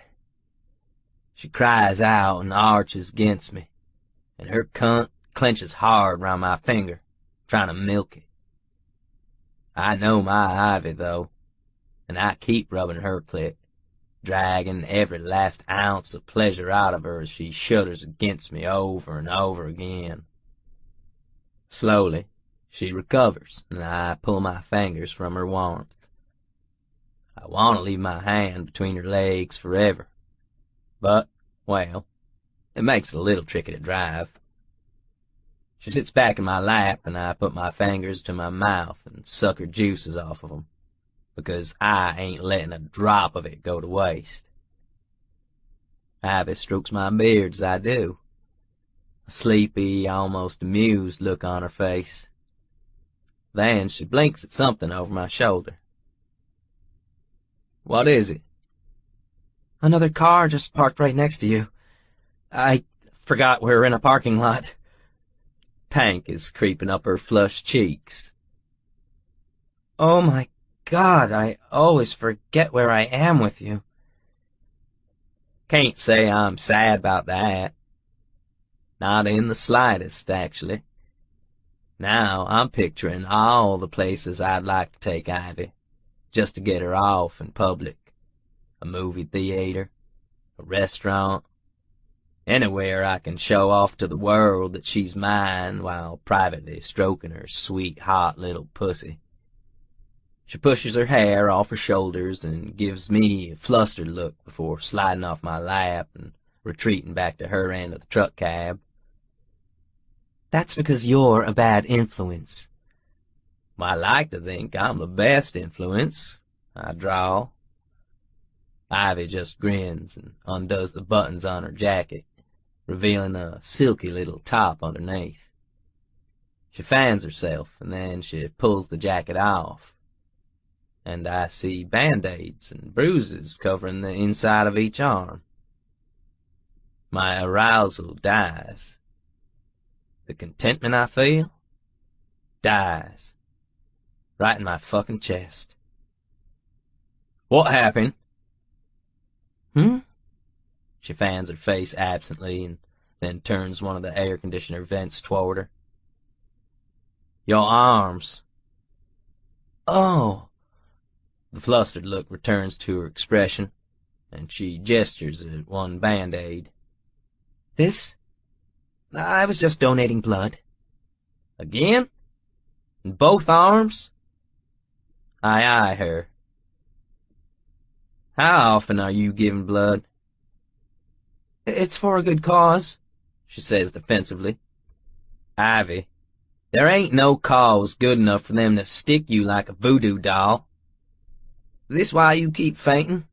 She cries out and arches against me, and her cunt clenches hard round my finger, trying to milk it. I know my Ivy, though, and I keep rubbing her clit, dragging every last ounce of pleasure out of her as she shudders against me over and over again. Slowly, she recovers, and I pull my fingers from her warmth. I want to leave my hand between her legs forever, but, well, it makes it a little tricky to drive. She sits back in my lap, and I put my fingers to my mouth and suck her juices off of them, because I ain't letting a drop of it go to waste. Ivy strokes my beard as I do, a sleepy, almost amused look on her face. Then she blinks at something over my shoulder. What is it? Another car just parked right next to you. I forgot we were in a parking lot. Pink is creeping up her flushed cheeks. Oh my God, I always forget where I am with you. Can't say I'm sad about that. Not in the slightest, actually. Now I'm picturing all the places I'd like to take Ivy, just to get her off in public. A movie theater, a restaurant, anywhere I can show off to the world that she's mine while privately stroking her sweet, hot little pussy. She pushes her hair off her shoulders and gives me a flustered look before sliding off my lap and retreating back to her end of the truck cab. That's because you're a bad influence. I like to think I'm the best influence, I drawl. Ivy just grins and undoes the buttons on her jacket, revealing a silky little top underneath. She fans herself, and then she pulls the jacket off, and I see band-aids and bruises covering the inside of each arm. My arousal dies. The contentment I feel dies. Right in my fucking chest. What happened? She fans her face absently and then turns one of the air conditioner vents toward her. Your arms. Oh. The flustered look returns to her expression, and she gestures at one band-aid. This? I was just donating blood. Again? In both arms? I eye her. How often are you giving blood? It's for a good cause, she says defensively. Ivy, there ain't no cause good enough for them to stick you like a voodoo doll. This why you keep fainting?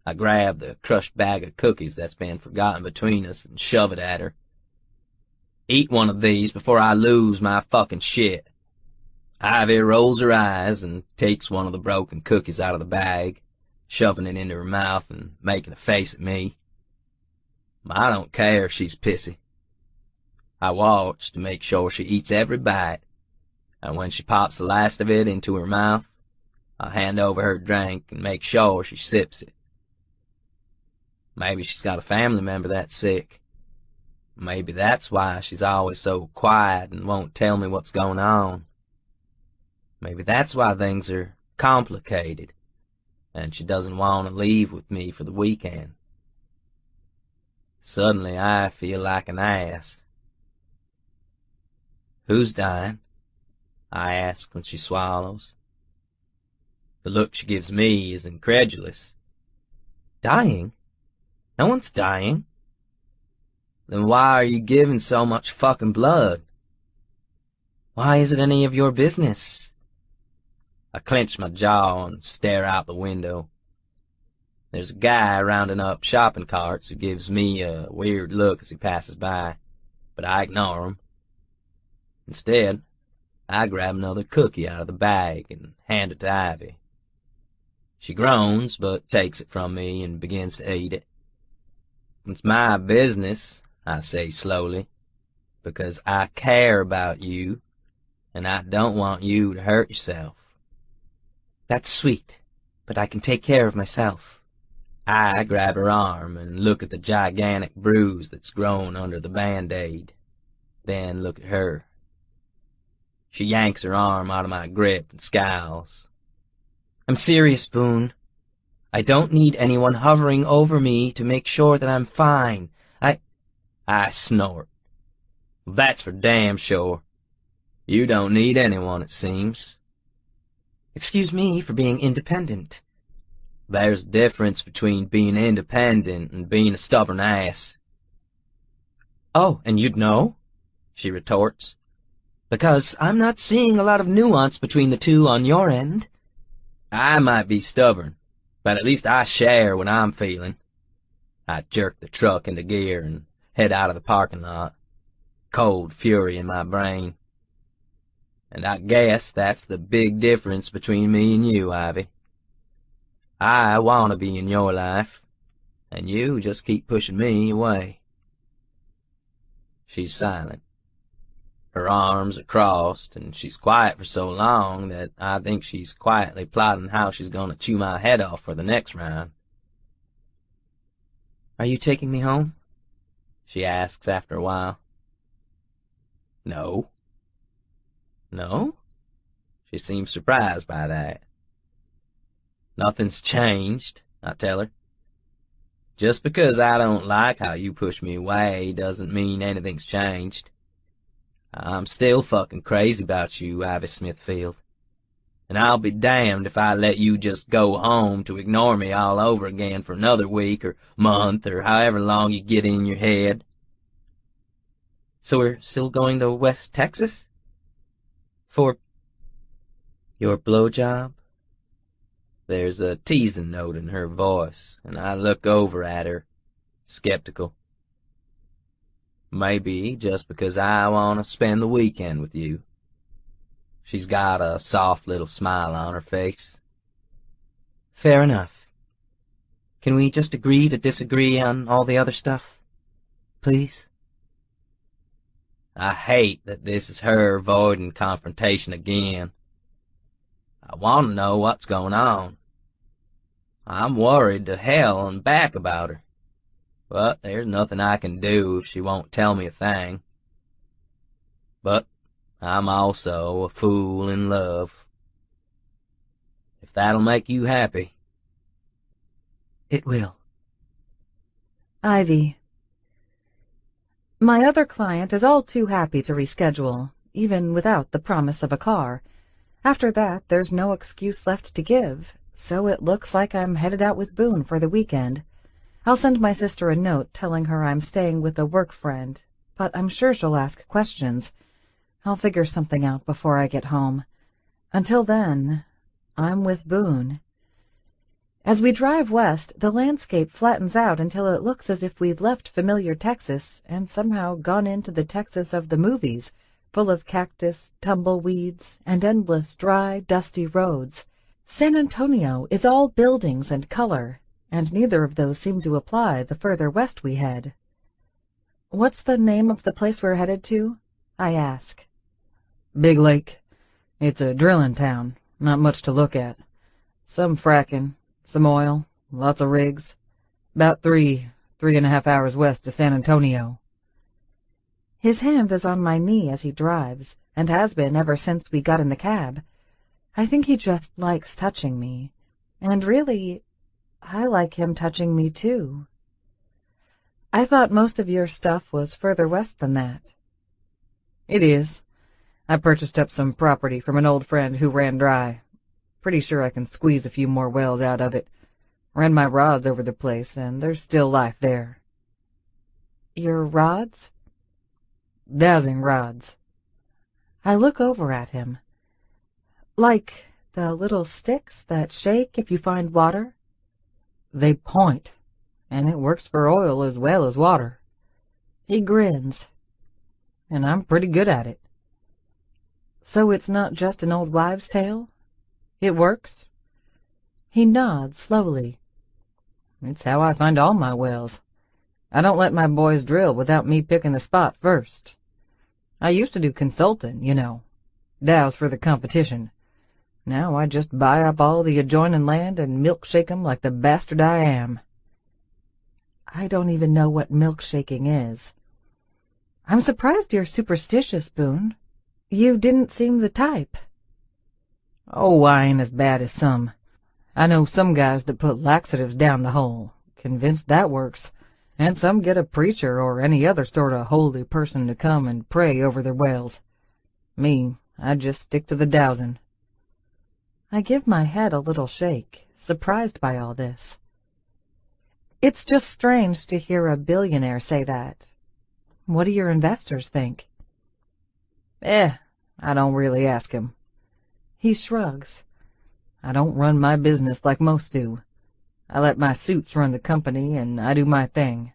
I grab the crushed bag of cookies that's been forgotten between us and shove it at her. Eat one of these before I lose my fucking shit. Ivy rolls her eyes and takes one of the broken cookies out of the bag, shoving it into her mouth and making a face at me. I don't care if she's pissy. I watch to make sure she eats every bite, and when she pops the last of it into her mouth, I hand over her drink and make sure she sips it. Maybe she's got a family member that's sick. Maybe that's why she's always so quiet and won't tell me what's going on. Maybe that's why things are complicated, and she doesn't want to leave with me for the weekend. Suddenly I feel like an ass. Who's dying? I ask when she swallows. The look she gives me is incredulous. Dying? No one's dying. Then why are you giving so much fucking blood? Why is it any of your business? I clench my jaw and stare out the window. There's a guy rounding up shopping carts who gives me a weird look as he passes by, but I ignore him. Instead, I grab another cookie out of the bag and hand it to Ivy. She groans, but takes it from me and begins to eat it. It's my business, I say slowly, because I care about you, and I don't want you to hurt yourself. That's sweet, but I can take care of myself. I grab her arm and look at the gigantic bruise that's grown under the Band-Aid, then look at her. She yanks her arm out of my grip and scowls. I'm serious, Boone. I don't need anyone hovering over me to make sure that I'm fine. I snort. That's for damn sure. You don't need anyone, it seems. Excuse me for being independent. There's a difference between being independent and being a stubborn ass. Oh, and you'd know? She retorts. Because I'm not seeing a lot of nuance between the two on your end. I might be stubborn, but at least I share what I'm feeling. I jerk the truck into gear and head out of the parking lot, cold fury in my brain. And I guess that's the big difference between me and you, Ivy. I want to be in your life, and you just keep pushing me away. She's silent. Her arms are crossed, and she's quiet for so long that I think she's quietly plotting how she's going to chew my head off for the next round. Are you taking me home? She asks after a while. No. No? She seems surprised by that. Nothing's changed, I tell her. Just because I don't like how you push me away doesn't mean anything's changed. I'm still fucking crazy about you, Ivy Smithfield. And I'll be damned if I let you just go home to ignore me all over again for another week or month or however long you get in your head. So we're still going to West Texas? For your blowjob? There's a teasing note in her voice, and I look over at her, skeptical. Maybe just because I want to spend the weekend with you. She's got a soft little smile on her face. Fair enough. Can we just agree to disagree on all the other stuff? Please? I hate that this is her avoiding confrontation again. I want to know what's going on. I'm worried to hell and back about her. But there's nothing I can do if she won't tell me a thing. But I'm also a fool in love. If that'll make you happy. It will. Ivy. My other client is all too happy to reschedule, even without the promise of a car. After that, there's no excuse left to give, so it looks like I'm headed out with Boone for the weekend. I'll send my sister a note telling her I'm staying with a work friend, but I'm sure she'll ask questions. I'll figure something out before I get home. Until then, I'm with Boone. As we drive west, the landscape flattens out until it looks as if we've left familiar Texas and somehow gone into the Texas of the movies, full of cactus, tumbleweeds, and endless dry, dusty roads. San Antonio is all buildings and color, and neither of those seem to apply the further west we head. "What's the name of the place we're headed to?" I ask. Big Lake. It's a drilling town, not much to look at. Some fracking, some oil, lots of rigs. About 3.5 hours west of San Antonio. His hand is on my knee as he drives, and has been ever since we got in the cab. I think he just likes touching me, and really, I like him touching me too. "I thought most of your stuff was further west than that." It is. I purchased up some property from an old friend who ran dry. Pretty sure I can squeeze a few more wells out of it. Ran my rods over the place, and there's still life there." "Your rods?" "Dowsing rods." I look over at him. "Like the little sticks that shake if you find water?" "They point, and it works for oil as well as water." He grins. "And I'm pretty good at it." "So it's not just an old wives' tale? It works." He nods slowly. "It's how I find all my wells. I don't let my boys drill without me picking the spot first. I used to do consulting, you know, dows for the competition. Now I just buy up all the adjoining land and milkshake 'em like the bastard I am." I don't even know what milkshaking is. "I'm surprised you're superstitious, Boone. You didn't seem the type." "Oh, I ain't as bad as some. I know some guys that put laxatives down the hole, convinced that works, and some get a preacher or any other sort of holy person to come and pray over their wells. Me, I just stick to the dowsing." I give my head a little shake, surprised by all this. It's just strange to hear a billionaire say that. What do your investors think? I don't really ask 'em. He shrugs. "I don't run my business like most do. I let my suits run the company, and I do my thing.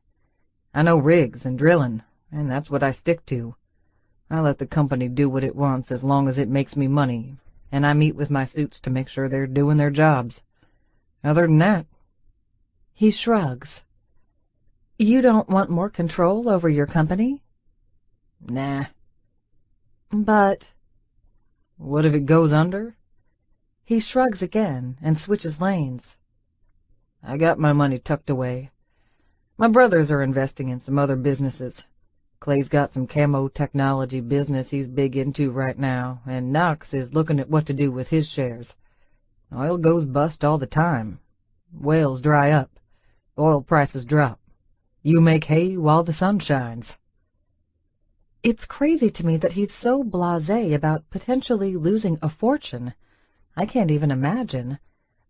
I know rigs and drilling, and that's what I stick to. I let the company do what it wants as long as it makes me money, and I meet with my suits to make sure they're doing their jobs. Other than that..." He shrugs. "You don't want more control over your company?" "Nah." "But..." "What if it goes under?" He shrugs again and switches lanes. "I got my money tucked away. My brothers are investing in some other businesses. Clay's got some camo technology business he's big into right now, and Knox is looking at what to do with his shares. Oil goes bust all the time. Whales dry up. Oil prices drop. You make hay while the sun shines." It's crazy to me that he's so blasé about potentially losing a fortune. I can't even imagine.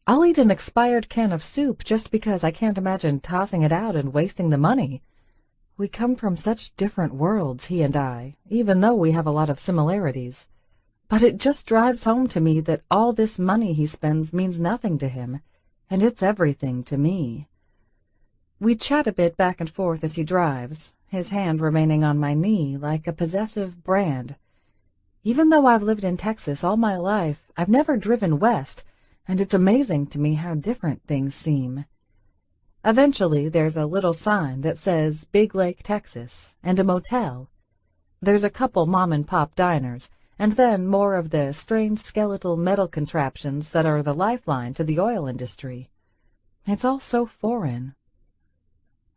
I'll eat an expired can of soup just because I can't imagine tossing it out and wasting the money. We come from such different worlds, he and I, even though we have a lot of similarities. But it just drives home to me that all this money he spends means nothing to him, and it's everything to me. We chat a bit back and forth as he drives, his hand remaining on my knee like a possessive brand. Even though I've lived in Texas all my life, I've never driven west, and it's amazing to me how different things seem. Eventually, there's a little sign that says Big Lake, Texas, and a motel. There's a couple mom-and-pop diners, and then more of the strange skeletal metal contraptions that are the lifeline to the oil industry. It's all so foreign.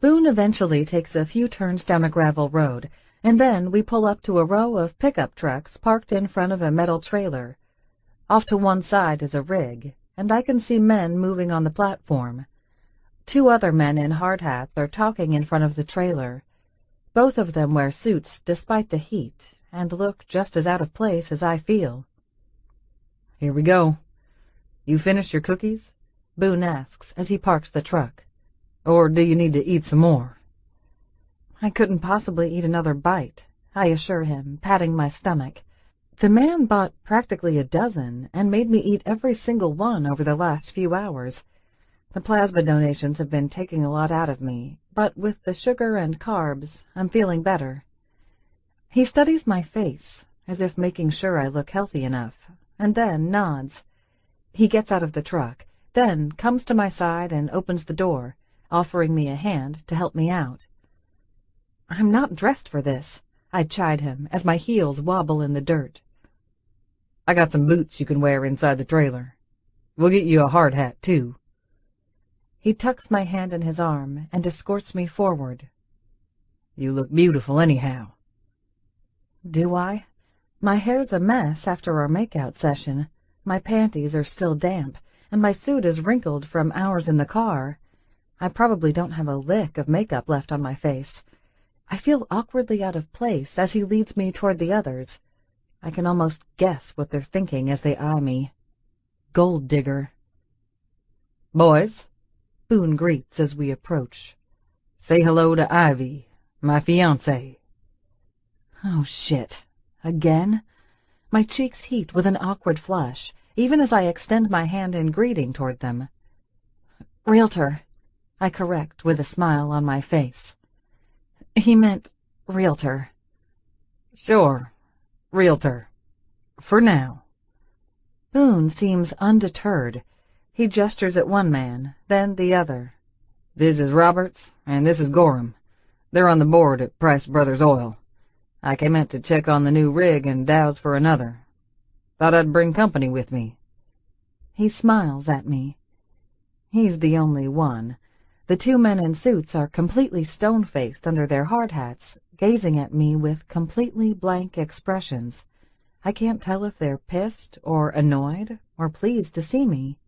Boone eventually takes a few turns down a gravel road, and then we pull up to a row of pickup trucks parked in front of a metal trailer. Off to one side is a rig, and I can see men moving on the platform. 2 other men in hard hats are talking in front of the trailer. Both of them wear suits despite the heat, and look just as out of place as I feel. "Here we go. You finished your cookies?" Boone asks as he parks the truck. "Or do you need to eat some more?" "I couldn't possibly eat another bite," I assure him, patting my stomach. The man bought practically a dozen and made me eat every single one over the last few hours. The plasma donations have been taking a lot out of me, but with the sugar and carbs, I'm feeling better. He studies my face, as if making sure I look healthy enough, and then nods. He gets out of the truck, then comes to my side and opens the door, offering me a hand to help me out. I'm not dressed for this, I chide him as my heels wobble in the dirt. I got some boots you can wear inside the trailer. We'll get you a hard hat, too. He tucks my hand in his arm and escorts me forward. You look beautiful anyhow. Do I? My hair's a mess after our make-out session. My panties are still damp, and my suit is wrinkled from hours in the car. I probably don't have a lick of makeup left on my face. I feel awkwardly out of place as he leads me toward the others. I can almost guess what they're thinking as they eye me. Gold digger. Boys, Boone greets as we approach. Say hello to Ivy, my fiancée. Oh, shit. Again? My cheeks heat with an awkward flush, even as I extend my hand in greeting toward them. Realtor, I correct with a smile on my face. He meant realtor. Sure, realtor. For now. Boone seems undeterred. He gestures at one man, then the other. This is Roberts, and this is Gorham. They're on the board at Price Brothers Oil. I came out to check on the new rig and douse for another. Thought I'd bring company with me. He smiles at me. He's the only one. The two men in suits are completely stone-faced under their hard hats, gazing at me with completely blank expressions. I can't tell if they're pissed or annoyed or pleased to see me.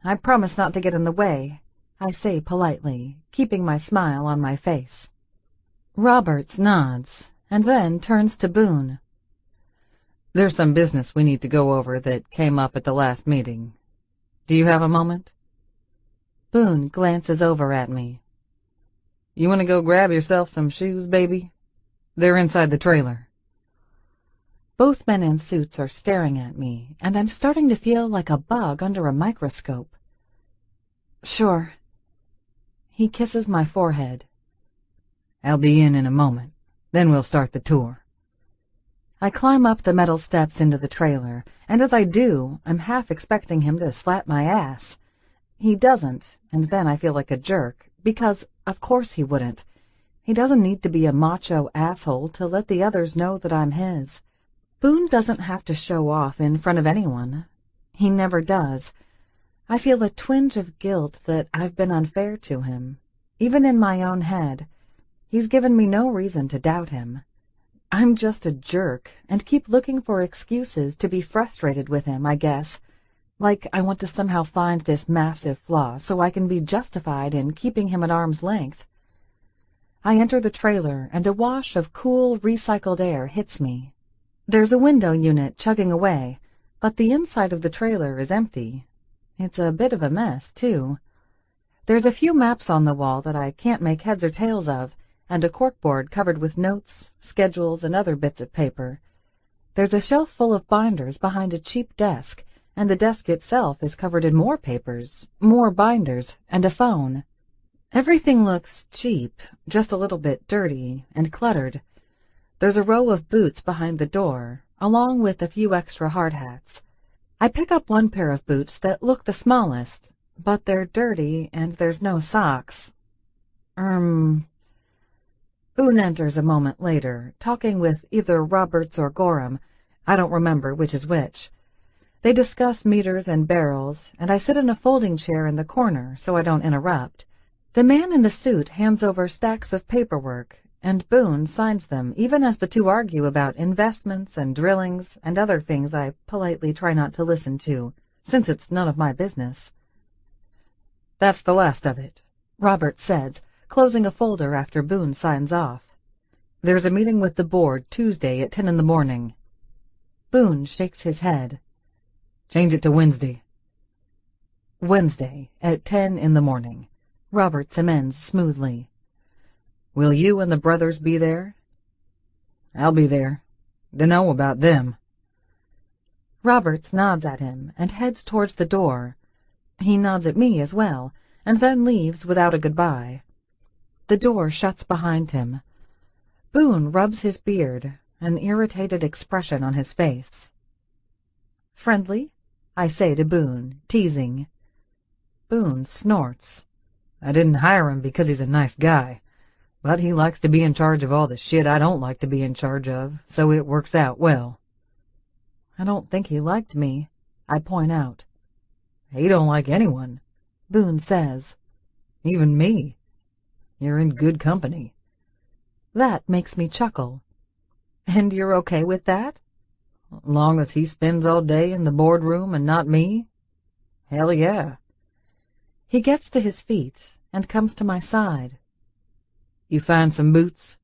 I promise not to get in the way, I say politely, keeping my smile on my face. Roberts nods, and then turns to Boone. There's some business we need to go over that came up at the last meeting. Do you have a moment? Boone glances over at me. You want to go grab yourself some shoes, baby? They're inside the trailer. Both men in suits are staring at me, and I'm starting to feel like a bug under a microscope. Sure. He kisses my forehead. I'll be in a moment. Then we'll start the tour. I climb up the metal steps into the trailer, and as I do, I'm half expecting him to slap my ass. He doesn't, and then I feel like a jerk, because of course he wouldn't. He doesn't need to be a macho asshole to let the others know that I'm his. Boone doesn't have to show off in front of anyone. He never does. I feel a twinge of guilt that I've been unfair to him, even in my own head. He's given me no reason to doubt him. I'm just a jerk, and keep looking for excuses to be frustrated with him, I guess. Like I want to somehow find this massive flaw so I can be justified in keeping him at arm's length. I enter the trailer, and a wash of cool, recycled air hits me. There's a window unit chugging away, but the inside of the trailer is empty. It's a bit of a mess, too. There's a few maps on the wall that I can't make heads or tails of, and a corkboard covered with notes, schedules, and other bits of paper. There's a shelf full of binders behind a cheap desk, and the desk itself is covered in more papers, more binders, and a phone. Everything looks cheap, just a little bit dirty and cluttered. There's a row of boots behind the door, along with a few extra hard hats. I pick up one pair of boots that look the smallest, but they're dirty and there's no socks. Boone enters a moment later, talking with either Roberts or Gorham. I don't remember which is which. They discuss meters and barrels, and I sit in a folding chair in the corner so I don't interrupt. The man in the suit hands over stacks of paperwork, and Boone signs them, even as the two argue about investments and drillings and other things I politely try not to listen to, since it's none of my business. That's the last of it, Roberts says, closing a folder after Boone signs off. There's a meeting with the board Tuesday at 10 in the morning. Boone shakes his head. Change it to Wednesday. Wednesday at 10 in the morning, Roberts amends smoothly. Will you and the brothers be there? I'll be there. Dunno about them. Roberts nods at him and heads towards the door. He nods at me as well, and then leaves without a goodbye. The door shuts behind him. Boone rubs his beard, an irritated expression on his face. "Friendly?" I say to Boone, teasing. Boone snorts. I didn't hire him because he's a nice guy, but he likes to be in charge of all the shit I don't like to be in charge of, so it works out well. I don't think he liked me, I point out. He don't like anyone, Boone says. Even me. You're in good company. That makes me chuckle. And you're okay with that? Long as he spends all day in the boardroom and not me? Hell yeah. He gets to his feet and comes to my side. You find some boots?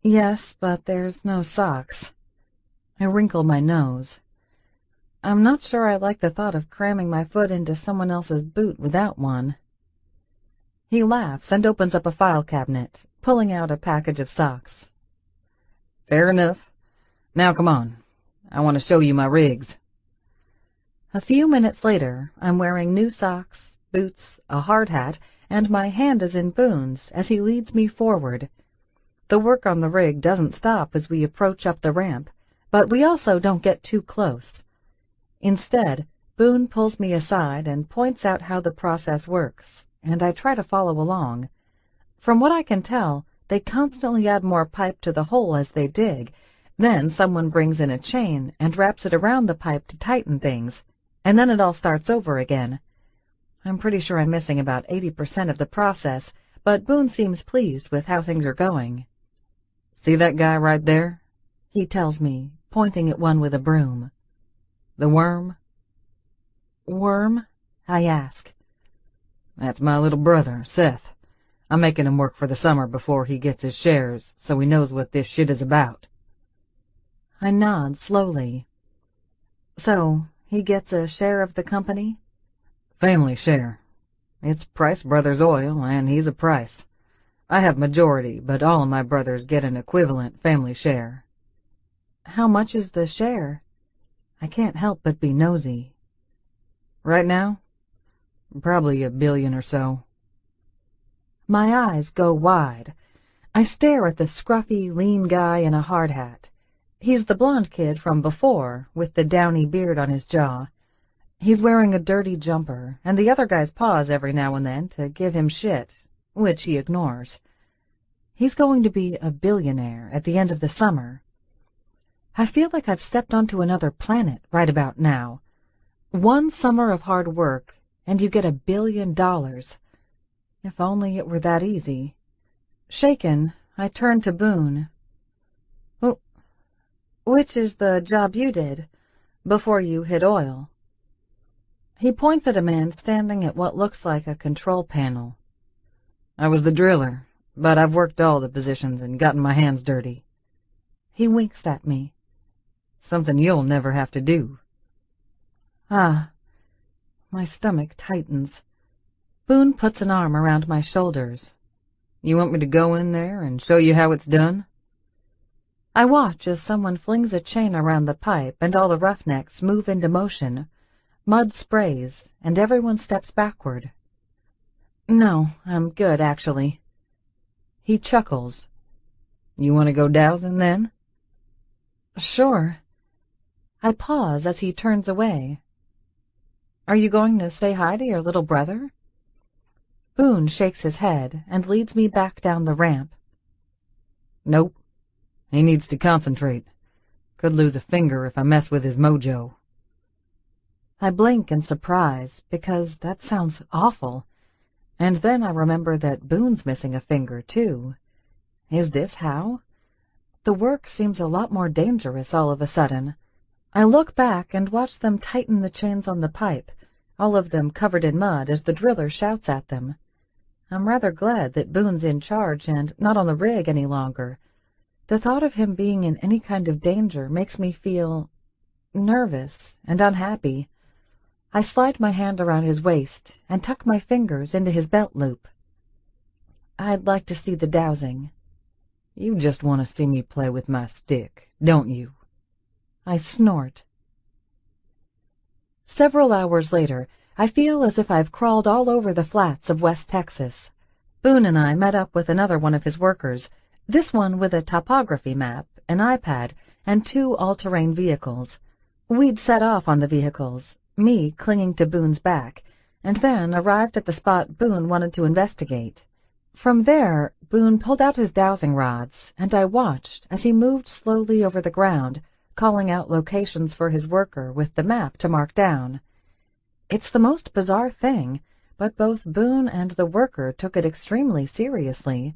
Yes, but there's no socks. I wrinkle my nose. I'm not sure I like the thought of cramming my foot into someone else's boot without one. He laughs and opens up a file cabinet, pulling out a package of socks. Fair enough. Now come on. I want to show you my rigs. A few minutes later, I'm wearing new socks, boots, a hard hat, and my hand is in Boone's as he leads me forward. The work on the rig doesn't stop as we approach up the ramp, but we also don't get too close. Instead, Boone pulls me aside and points out how the process works, and I try to follow along. From what I can tell, they constantly add more pipe to the hole as they dig. Then someone brings in a chain and wraps it around the pipe to tighten things, and then it all starts over again. I'm pretty sure I'm missing about 80% of the process, but Boone seems pleased with how things are going. See that guy right there? He tells me, pointing at one with a broom. The worm? Worm? I ask. That's my little brother, Seth. I'm making him work for the summer before he gets his shares, so he knows what this shit is about. I nod slowly. So, he gets a share of the company? Family share. It's Price Brothers Oil, and he's a Price. I have majority, but all of my brothers get an equivalent family share. How much is the share? I can't help but be nosy. Right now? Probably $1 billion or so. My eyes go wide. I stare at the scruffy, lean guy in a hard hat. He's the blonde kid from before, with the downy beard on his jaw. He's wearing a dirty jumper, and the other guys pause every now and then to give him shit, which he ignores. He's going to be a billionaire at the end of the summer. I feel like I've stepped onto another planet right about now. One summer of hard work, and you get $1 billion. If only it were that easy. Shaken, I turn to Boone. Which is the job you did, before you hit oil? He points at a man standing at what looks like a control panel. I was the driller, but I've worked all the positions and gotten my hands dirty. He winks at me. Something you'll never have to do. Ah, my stomach tightens. Boone puts an arm around my shoulders. You want me to go in there and show you how it's done? I watch as someone flings a chain around the pipe and all the roughnecks move into motion. Mud sprays, and everyone steps backward. No, I'm good, actually. He chuckles. You want to go dowsing, then? Sure. I pause as he turns away. Are you going to say hi to your little brother? Boone shakes his head and leads me back down the ramp. Nope. He needs to concentrate. Could lose a finger if I mess with his mojo. I blink in surprise, because that sounds awful. And then I remember that Boone's missing a finger, too. Is this how? The work seems a lot more dangerous all of a sudden. I look back and watch them tighten the chains on the pipe, all of them covered in mud as the driller shouts at them. I'm rather glad that Boone's in charge and not on the rig any longer. The thought of him being in any kind of danger makes me feel nervous and unhappy. I slide my hand around his waist and tuck my fingers into his belt loop. I'd like to see the dowsing. You just want to see me play with my stick, don't you? I snort. Several hours later, I feel as if I've crawled all over the flats of West Texas. Boone and I met up with another one of his workers, this one with a topography map, an iPad, and 2 all-terrain vehicles. We'd set off on the vehicles, me clinging to Boone's back, and then arrived at the spot Boone wanted to investigate. From there, Boone pulled out his dowsing rods, and I watched as he moved slowly over the ground, calling out locations for his worker with the map to mark down. It's the most bizarre thing, but both Boone and the worker took it extremely seriously.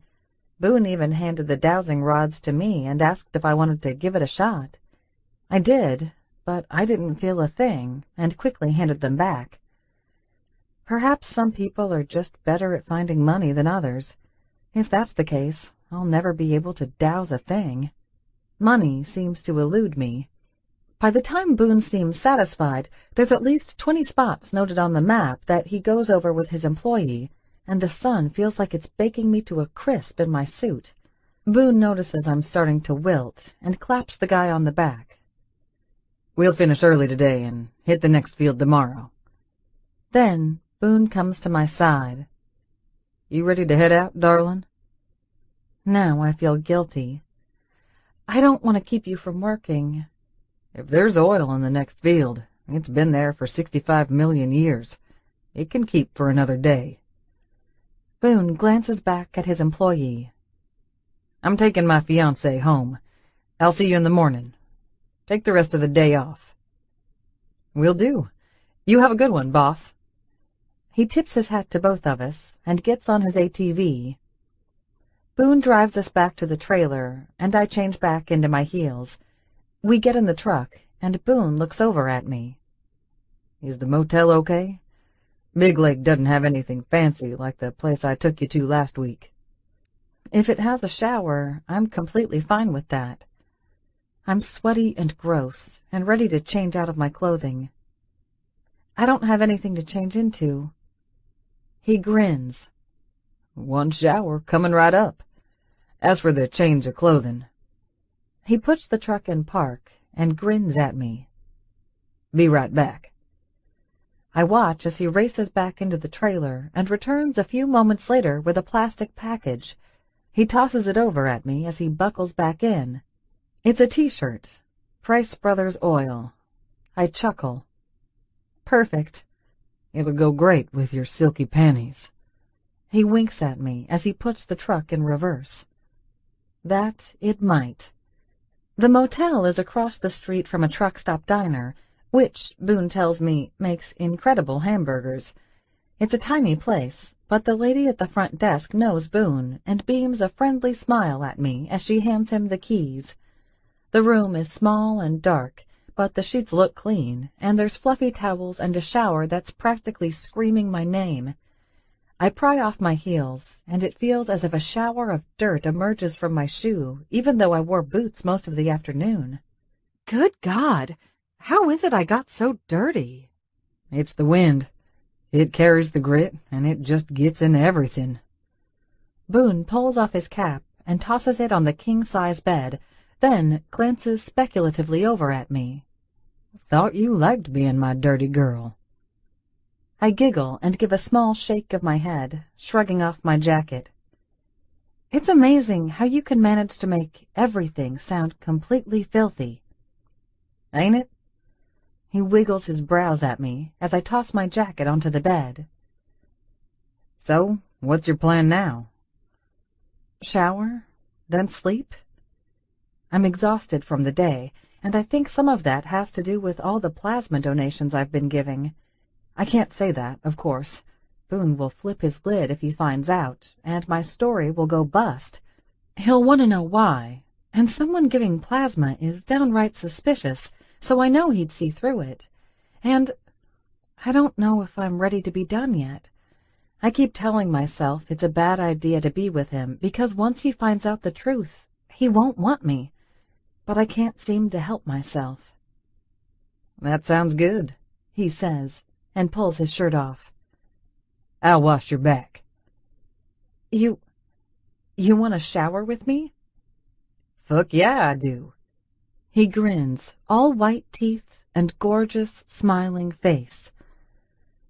Boone even handed the dowsing rods to me and asked if I wanted to give it a shot. I did, but I didn't feel a thing, and quickly handed them back. Perhaps some people are just better at finding money than others. If that's the case, I'll never be able to douse a thing. Money seems to elude me. By the time Boone seems satisfied, there's at least 20 spots noted on the map that he goes over with his employee, and the sun feels like it's baking me to a crisp in my suit. Boone notices I'm starting to wilt and claps the guy on the back. "We'll finish early today and hit the next field tomorrow." Then Boone comes to my side. "You ready to head out, darling?" Now I feel guilty. "I don't want to keep you from working." "If there's oil in the next field, it's been there for 65 million years. It can keep for another day." Boone glances back at his employee. "I'm taking my fiancée home. I'll see you in the morning. Take the rest of the day off." "Will do. You have a good one, boss." He tips his hat to both of us and gets on his ATV. Boone drives us back to the trailer, and I change back into my heels. We get in the truck, and Boone looks over at me. "Is the motel okay? Big Lake doesn't have anything fancy like the place I took you to last week." "If it has a shower, I'm completely fine with that." I'm sweaty and gross, and ready to change out of my clothing. "I don't have anything to change into." He grins. "One shower coming right up. As for the change of clothing..." He puts the truck in park and grins at me. "Be right back." I watch as he races back into the trailer and returns a few moments later with a plastic package. He tosses it over at me as he buckles back in. It's a T-shirt. Price Brothers Oil. I chuckle. "Perfect. It'll go great with your silky panties." He winks at me as he puts the truck in reverse. That it might. The motel is across the street from a truck stop diner, which, Boone tells me, makes incredible hamburgers. It's a tiny place, but the lady at the front desk knows Boone and beams a friendly smile at me as she hands him the keys. The room is small and dark, but the sheets look clean, and there's fluffy towels and a shower that's practically screaming my name. I pry off my heels, and it feels as if a shower of dirt emerges from my shoe, even though I wore boots most of the afternoon. Good God! How is it I got so dirty? "It's the wind. It carries the grit, and it just gets into everything." Boone pulls off his cap and tosses it on the king-size bed, then glances speculatively over at me. "Thought you liked being my dirty girl." I giggle and give a small shake of my head, shrugging off my jacket. "It's amazing how you can manage to make everything sound completely filthy." "Ain't it?" He wiggles his brows at me as I toss my jacket onto the bed. "So, what's your plan now?" "Shower, then sleep." I'm exhausted from the day, and I think some of that has to do with all the plasma donations I've been giving. I can't say that, of course. Boone will flip his lid if he finds out, and my story will go bust. He'll want to know why, and someone giving plasma is downright suspicious, so I know he'd see through it. And I don't know if I'm ready to be done yet. I keep telling myself it's a bad idea to be with him, because once he finds out the truth, he won't want me. But I can't seem to help myself. "That sounds good," he says, and pulls his shirt off. "I'll wash your back." You want to shower with me?" "Fuck yeah, I do." He grins, all white teeth and gorgeous, smiling face.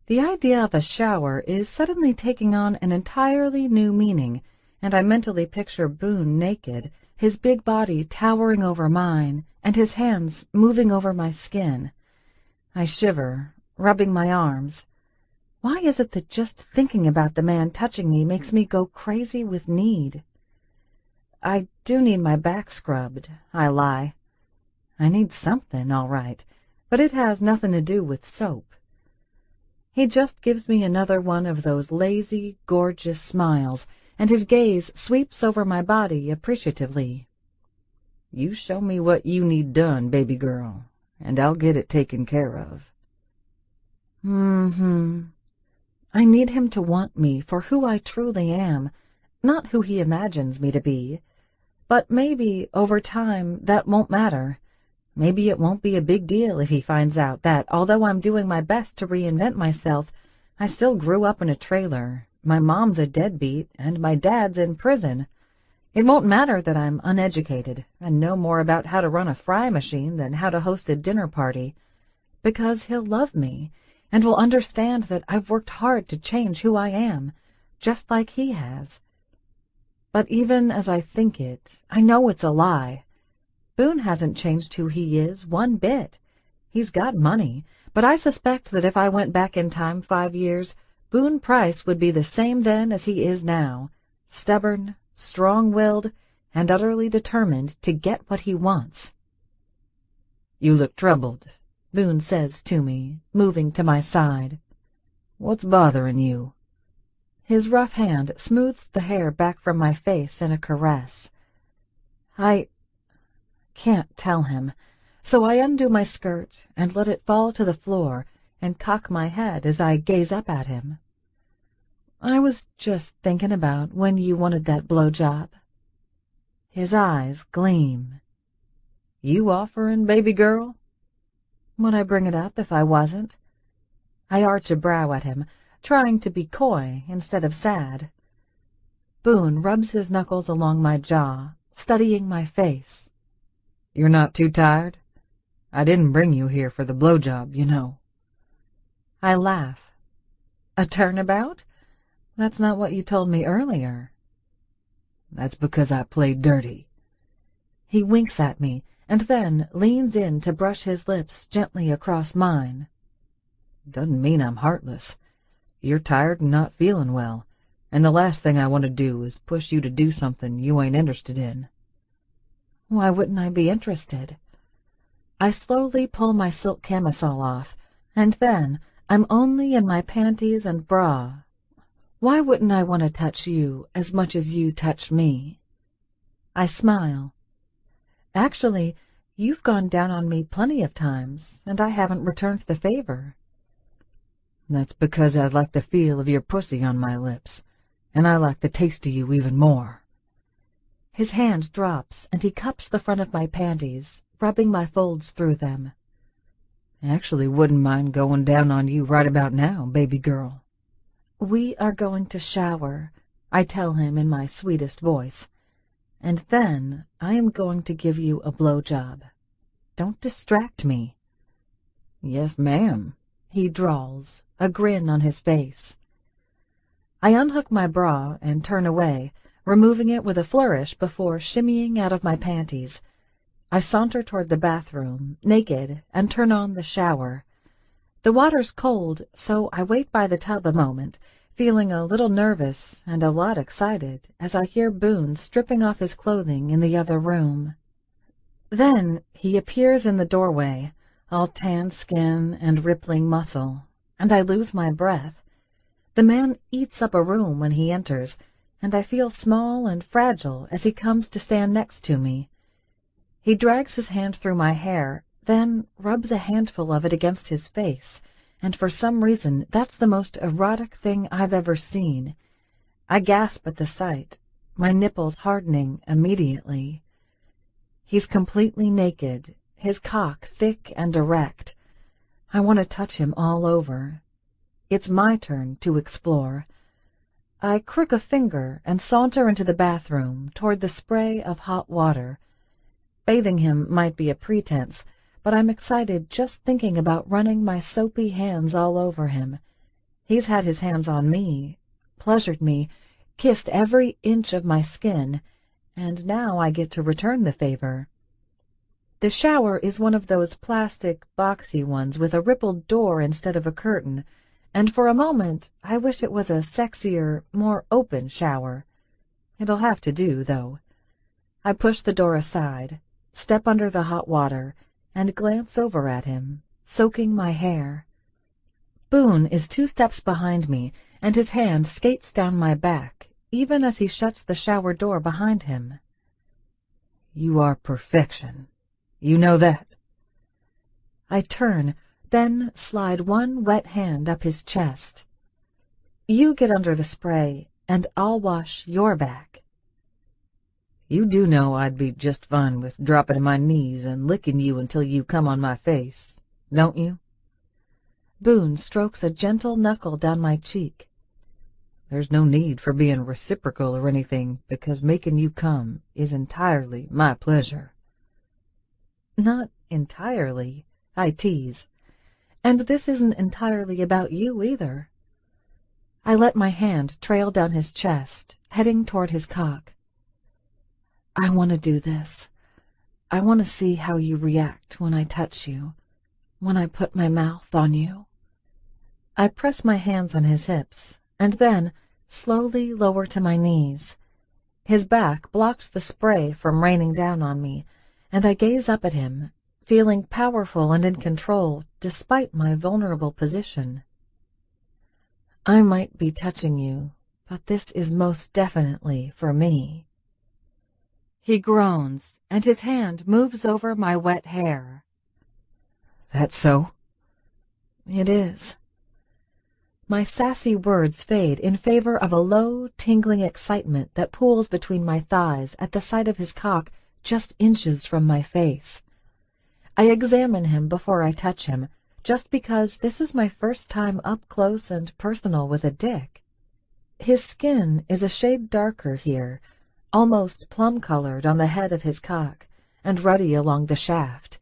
The idea of a shower is suddenly taking on an entirely new meaning, and I mentally picture Boone naked, his big body towering over mine, and his hands moving over my skin. I shiver, rubbing my arms. Why is it that just thinking about the man touching me makes me go crazy with need? I do need my back scrubbed, I lie. I need something, all right, but it has nothing to do with soap. He just gives me another one of those lazy, gorgeous smiles, and his gaze sweeps over my body appreciatively. You show me what you need done, baby girl, and I'll get it taken care of. I need him to want me for who I truly am, not who he imagines me to be. But maybe, over time, that won't matter. Maybe it won't be a big deal if he finds out that, although I'm doing my best to reinvent myself, I still grew up in a trailer, my mom's a deadbeat, and my dad's in prison. It won't matter that I'm uneducated and know more about how to run a fry machine than how to host a dinner party, because he'll love me, and will understand that I've worked hard to change who I am, just like he has. But even as I think it, I know it's a lie. Boone hasn't changed who he is one bit. He's got money, but I suspect that if I went back in time 5 years, Boone Price would be the same then as he is now, stubborn, strong-willed, and utterly determined to get what he wants. You look troubled, Boone says to me, moving to my side. What's bothering you? His rough hand smooths the hair back from my face in a caress. I can't tell him, so I undo my skirt and let it fall to the floor and cock my head as I gaze up at him. I was just thinking about when you wanted that blowjob. His eyes gleam. You offering, baby girl? Would I bring it up if I wasn't? I arch a brow at him, trying to be coy instead of sad. Boone rubs his knuckles along my jaw, studying my face. You're not too tired? I didn't bring you here for the blowjob, you know. I laugh. A turnabout? That's not what you told me earlier. That's because I played dirty. He winks at me, and then leans in to brush his lips gently across mine. Doesn't mean I'm heartless. You're tired and not feeling well, and the last thing I want to do is push you to do something you ain't interested in. Why wouldn't I be interested? I slowly pull my silk camisole off, and then I'm only in my panties and bra. Why wouldn't I want to touch you as much as you touch me? I smile. Actually, you've gone down on me plenty of times, and I haven't returned the favor. That's because I like the feel of your pussy on my lips, and I like the taste of you even more. His hand drops, and he cups the front of my panties, rubbing my folds through them. I actually wouldn't mind going down on you right about now, baby girl. We are going to shower, I tell him in my sweetest voice, and then I am going to give you a blowjob. Don't distract me. Yes, ma'am, he drawls, a grin on his face. I unhook my bra and turn away, removing it with a flourish before shimmying out of my panties. I saunter toward the bathroom, naked, and turn on the shower. The water's cold, so I wait by the tub a moment, feeling a little nervous and a lot excited as I hear Boone stripping off his clothing in the other room. Then he appears in the doorway, all tan skin and rippling muscle, and I lose my breath. The man eats up a room when he enters, and I feel small and fragile as he comes to stand next to me. He drags his hand through my hair, then rubs a handful of it against his face, and for some reason that's the most erotic thing I've ever seen. I gasp at the sight, my nipples hardening immediately. He's completely naked, his cock thick and erect. I want to touch him all over. It's my turn to explore. I crook a finger and saunter into the bathroom toward the spray of hot water. Bathing him might be a pretense, but I'm excited just thinking about running my soapy hands all over him. He's had his hands on me, pleasured me, kissed every inch of my skin, and now I get to return the favor. The shower is one of those plastic, boxy ones with a rippled door instead of a curtain, and for a moment I wish it was a sexier, more open shower. It'll have to do, though. I push the door aside, step under the hot water, and glance over at him, soaking my hair. Boone is 2 steps behind me, and his hand skates down my back, even as he shuts the shower door behind him. You are perfection. You know that. I turn, then slide one wet hand up his chest. You get under the spray, and I'll wash your back. You do know I'd be just fine with dropping to my knees and licking you until you come on my face, don't you? Boone strokes a gentle knuckle down my cheek. There's no need for being reciprocal or anything, because making you come is entirely my pleasure. Not entirely, I tease. And this isn't entirely about you either. I let my hand trail down his chest, heading toward his cock. I want to do this. I want to see how you react when I touch you, when I put my mouth on you. I press my hands on his hips, and then slowly lower to my knees. His back blocks the spray from raining down on me, and I gaze up at him, feeling powerful and in control despite my vulnerable position. I might be touching you, but this is most definitely for me. He groans, and his hand moves over my wet hair. That so? It is. My sassy words fade in favor of a low, tingling excitement that pools between my thighs at the sight of his cock just inches from my face. I examine him before I touch him, just because this is my first time up close and personal with a dick. His skin is a shade darker here, almost plum-colored on the head of his cock, and ruddy along the shaft.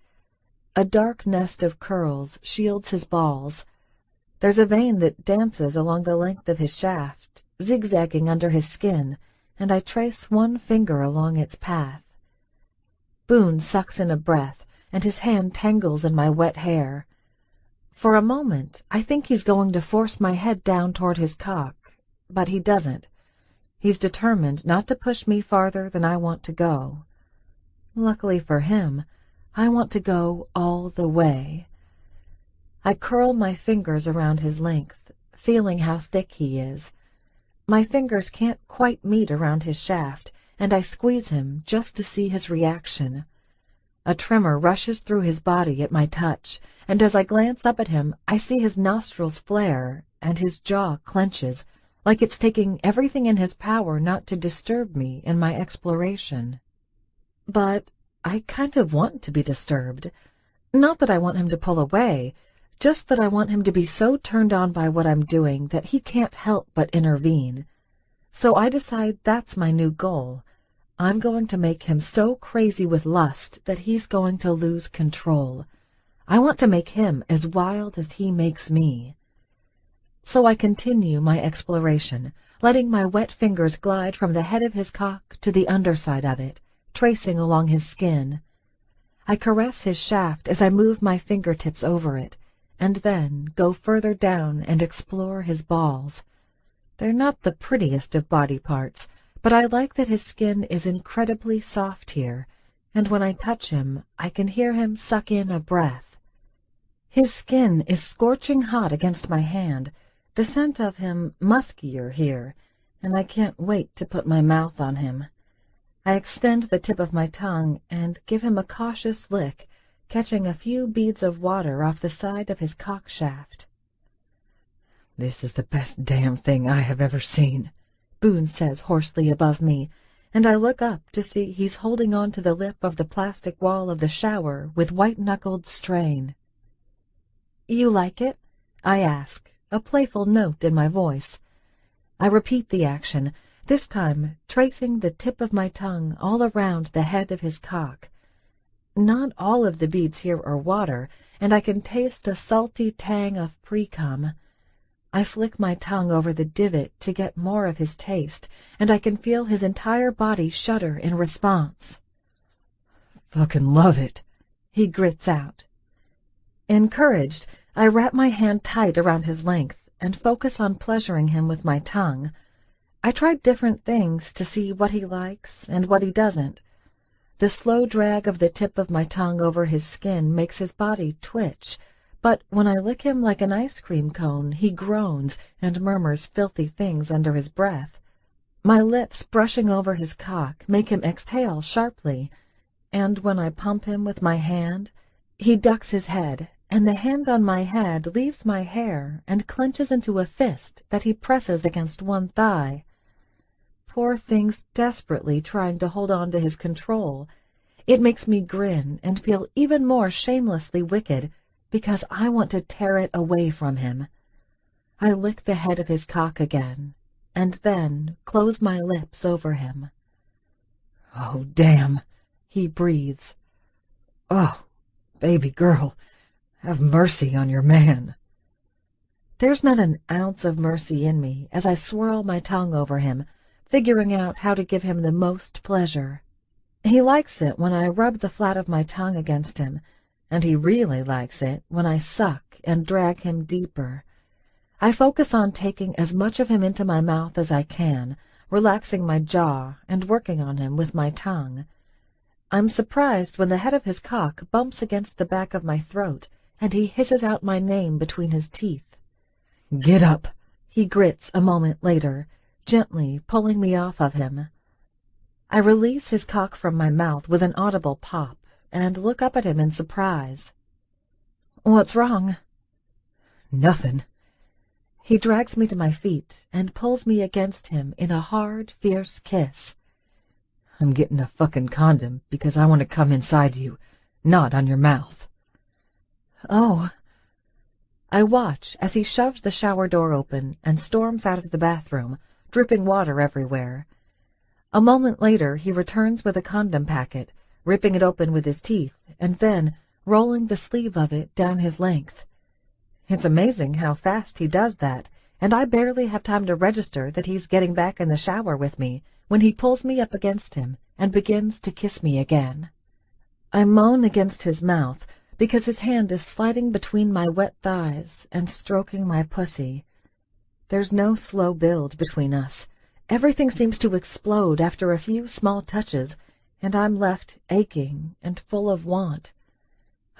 A dark nest of curls shields his balls. There's a vein that dances along the length of his shaft, zigzagging under his skin, and I trace one finger along its path. Boone sucks in a breath, and his hand tangles in my wet hair. For a moment, I think he's going to force my head down toward his cock, but he doesn't. He's determined not to push me farther than I want to go. Luckily for him, I want to go all the way. I curl my fingers around his length, feeling how thick he is. My fingers can't quite meet around his shaft, and I squeeze him just to see his reaction. A tremor rushes through his body at my touch, and as I glance up at him, I see his nostrils flare, and his jaw clenches, like it's taking everything in his power not to disturb me in my exploration. But I kind of want to be disturbed. Not that I want him to pull away, just that I want him to be so turned on by what I'm doing that he can't help but intervene. So I decide that's my new goal. I'm going to make him so crazy with lust that he's going to lose control. I want to make him as wild as he makes me. So I continue my exploration, letting my wet fingers glide from the head of his cock to the underside of it, tracing along his skin. I caress his shaft as I move my fingertips over it, and then go further down and explore his balls. They're not the prettiest of body parts, but I like that his skin is incredibly soft here, and when I touch him, I can hear him suck in a breath. His skin is scorching hot against my hand, the scent of him muskier here, and I can't wait to put my mouth on him. I extend the tip of my tongue and give him a cautious lick, catching a few beads of water off the side of his cock shaft. This is the best damn thing I have ever seen, Boone says hoarsely above me, and I look up to see he's holding on to the lip of the plastic wall of the shower with white-knuckled strain. You like it? I ask, a playful note in my voice. I repeat the action, this time tracing the tip of my tongue all around the head of his cock. Not all of the beads here are water, and I can taste a salty tang of pre-cum. I flick my tongue over the divot to get more of his taste, and I can feel his entire body shudder in response. Fucking love it, he grits out. Encouraged, I wrap my hand tight around his length and focus on pleasuring him with my tongue. I tried different things to see what he likes and what he doesn't. The slow drag of the tip of my tongue over his skin makes his body twitch, but when I lick him like an ice cream cone, he groans and murmurs filthy things under his breath. My lips brushing over his cock make him exhale sharply, and when I pump him with my hand, he ducks his head, and the hand on my head leaves my hair and clenches into a fist that he presses against one thigh. Poor thing's desperately trying to hold on to his control. It makes me grin and feel even more shamelessly wicked because I want to tear it away from him. I lick the head of his cock again, and then close my lips over him. Oh, damn, he breathes. Oh, baby girl, have mercy on your man. There's not an ounce of mercy in me as I swirl my tongue over him, figuring out how to give him the most pleasure. He likes it when I rub the flat of my tongue against him, and he really likes it when I suck and drag him deeper. I focus on taking as much of him into my mouth as I can, relaxing my jaw and working on him with my tongue. I'm surprised when the head of his cock bumps against the back of my throat, and he hisses out my name between his teeth. Get up, he grits a moment later, gently pulling me off of him. I release his cock from my mouth with an audible pop and look up at him in surprise. What's wrong? Nothing. He drags me to my feet and pulls me against him in a hard, fierce kiss. I'm getting a fucking condom because I want to come inside you, not on your mouth. Oh. I watch as he shoves the shower door open and storms out of the bathroom, dripping water everywhere. A moment later he returns with a condom packet, ripping it open with his teeth, and then rolling the sleeve of it down his length. It's amazing how fast he does that, and I barely have time to register that he's getting back in the shower with me when he pulls me up against him and begins to kiss me again. I moan against his mouth because his hand is sliding between my wet thighs and stroking my pussy. There's no slow build between us. Everything seems to explode after a few small touches, and I'm left aching and full of want.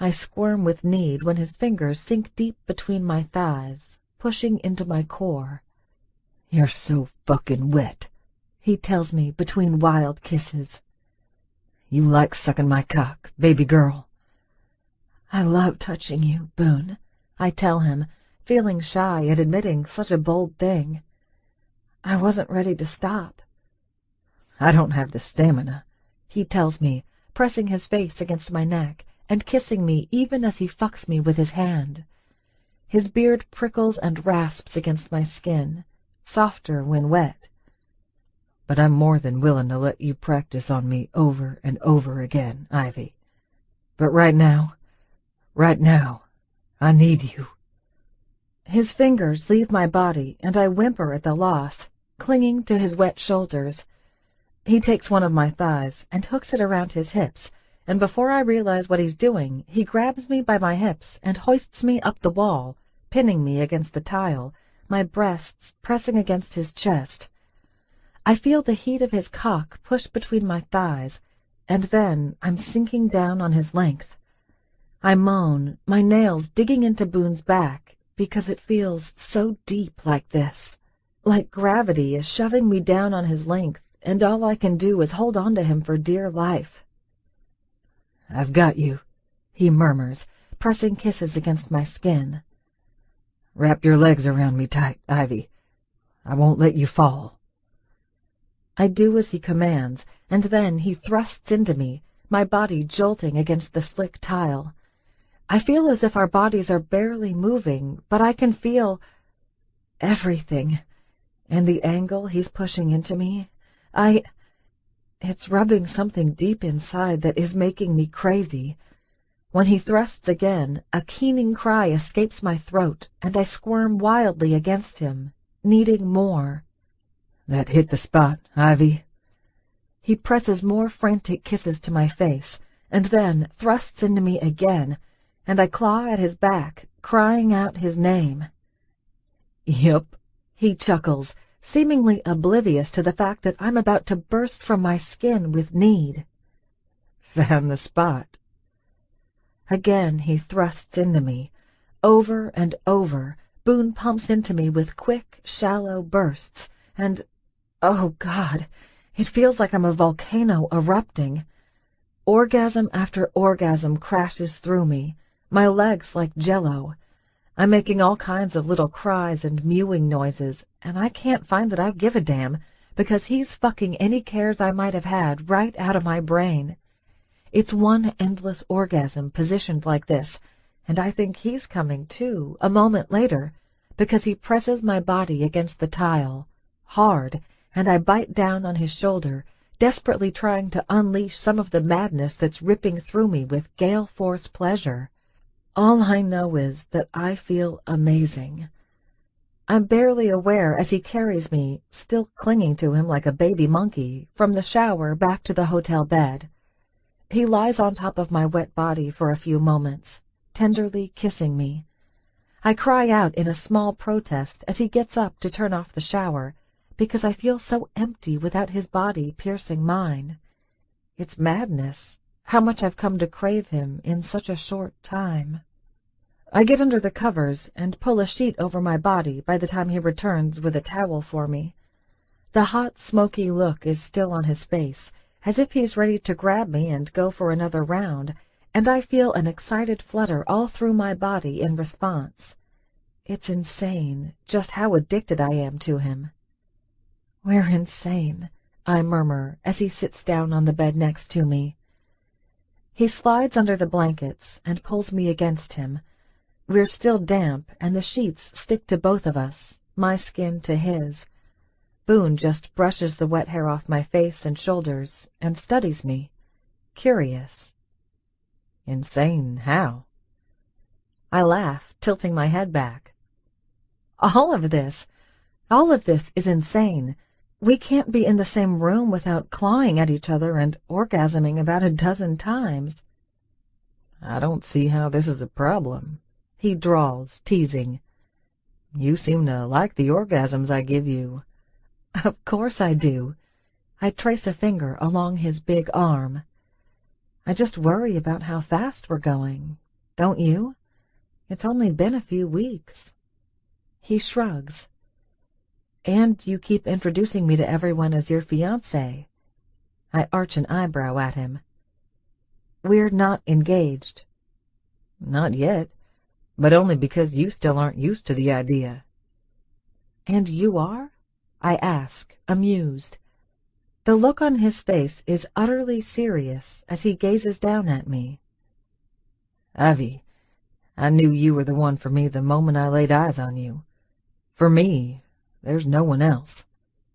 I squirm with need when his fingers sink deep between my thighs, pushing into my core. You're so fucking wet, he tells me between wild kisses. You like sucking my cock, baby girl. I love touching you, Boone, I tell him, feeling shy at admitting such a bold thing. I wasn't ready to stop. I don't have the stamina, he tells me, pressing his face against my neck and kissing me even as he fucks me with his hand. His beard prickles and rasps against my skin, softer when wet. But I'm more than willing to let you practice on me over and over again, Ivy. But right now, I need you. His fingers leave my body, and I whimper at the loss, clinging to his wet shoulders. He takes one of my thighs and hooks it around his hips, and before I realize what he's doing, he grabs me by my hips and hoists me up the wall, pinning me against the tile, my breasts pressing against his chest. I feel the heat of his cock push between my thighs, and then I'm sinking down on his length. I moan, my nails digging into Boone's back, because it feels so deep like this. Like gravity is shoving me down on his length, and all I can do is hold on to him for dear life. I've got you, he murmurs, pressing kisses against my skin. Wrap your legs around me tight, Ivy. I won't let you fall. I do as he commands, and then he thrusts into me, my body jolting against the slick tile. I feel as if our bodies are barely moving, but I can feel everything. And the angle he's pushing into me, it's rubbing something deep inside that is making me crazy. When he thrusts again, a keening cry escapes my throat, and I squirm wildly against him, needing more. That hit the spot, Ivy. He presses more frantic kisses to my face, and then thrusts into me again, and I claw at his back, crying out his name. Yep, he chuckles, seemingly oblivious to the fact that I'm about to burst from my skin with need. Found the spot. Again he thrusts into me. Over and over, Boone pumps into me with quick, shallow bursts, and, oh God, it feels like I'm a volcano erupting. Orgasm after orgasm crashes through me, my legs like jello. I'm making all kinds of little cries and mewing noises, and I can't find that I give a damn, because he's fucking any cares I might have had right out of my brain. It's one endless orgasm positioned like this, and I think he's coming too, a moment later, because he presses my body against the tile, hard, and I bite down on his shoulder, desperately trying to unleash some of the madness that's ripping through me with gale-force pleasure. All I know is that I feel amazing. I'm barely aware as he carries me, still clinging to him like a baby monkey, from the shower back to the hotel bed. He lies on top of my wet body for a few moments, tenderly kissing me. I cry out in a small protest as he gets up to turn off the shower, because I feel so empty without his body piercing mine. It's madness, how much I've come to crave him in such a short time. I get under the covers and pull a sheet over my body by the time he returns with a towel for me. The hot, smoky look is still on his face, as if he's ready to grab me and go for another round, and I feel an excited flutter all through my body in response. It's insane, just how addicted I am to him. "We're insane," I murmur as he sits down on the bed next to me. He slides under the blankets and pulls me against him. We're still damp, and the sheets stick to both of us, my skin to his. Boone just brushes the wet hair off my face and shoulders and studies me, curious. Insane how? I laugh, tilting my head back. All of this is insane. We can't be in the same room without clawing at each other and orgasming about a dozen times. I don't see how this is a problem, he drawls, teasing. You seem to like the orgasms I give you. Of course I do. I trace a finger along his big arm. I just worry about how fast we're going. Don't you? It's only been a few weeks. He shrugs. And you keep introducing me to everyone as your fiancé. I arch an eyebrow at him. We're not engaged. Not yet, but only because you still aren't used to the idea. And you are? I ask, amused. The look on his face is utterly serious as he gazes down at me. Ivy, I knew you were the one for me the moment I laid eyes on you. For me, there's no one else.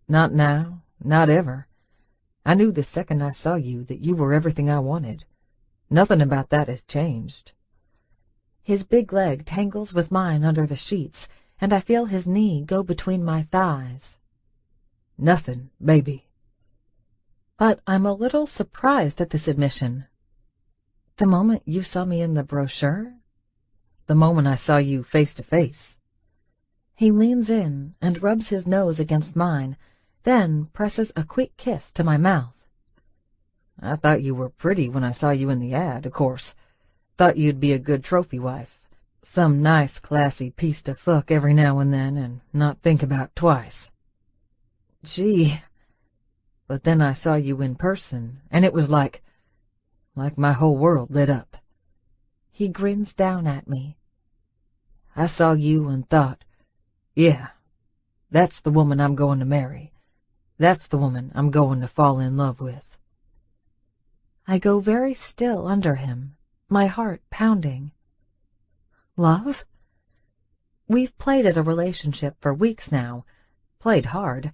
Not now, not ever. I knew the second I saw you that you were everything I wanted. Nothing about that has changed. His big leg tangles with mine under the sheets, and I feel his knee go between my thighs. Nothing, baby. But I'm a little surprised at this admission. The moment you saw me in the brochure? The moment I saw you face to face. He leans in and rubs his nose against mine, then presses a quick kiss to my mouth. I thought you were pretty when I saw you in the ad, of course. Thought you'd be a good trophy wife. Some nice, classy piece to fuck every now and then and not think about twice. Gee. But then I saw you in person, and it was like my whole world lit up. He grins down at me. I saw you and thought, yeah, that's the woman I'm going to marry. That's the woman I'm going to fall in love with. I go very still under him, my heart pounding. Love? We've played at a relationship for weeks now, played hard,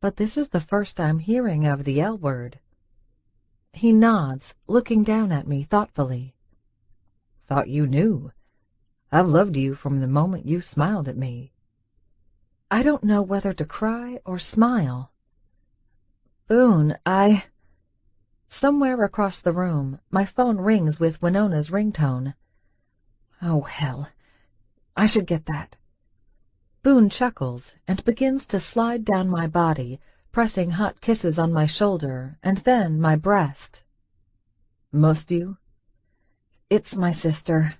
but this is the first I'm hearing of the L word. He nods, looking down at me thoughtfully. thought you knew. I've loved you from the moment you smiled at me. I don't know whether to cry or smile. Boone, Somewhere across the room, my phone rings with Winona's ringtone. Oh, hell. I should get that. Boone chuckles and begins to slide down my body, pressing hot kisses on my shoulder and then my breast. Must you? It's my sister.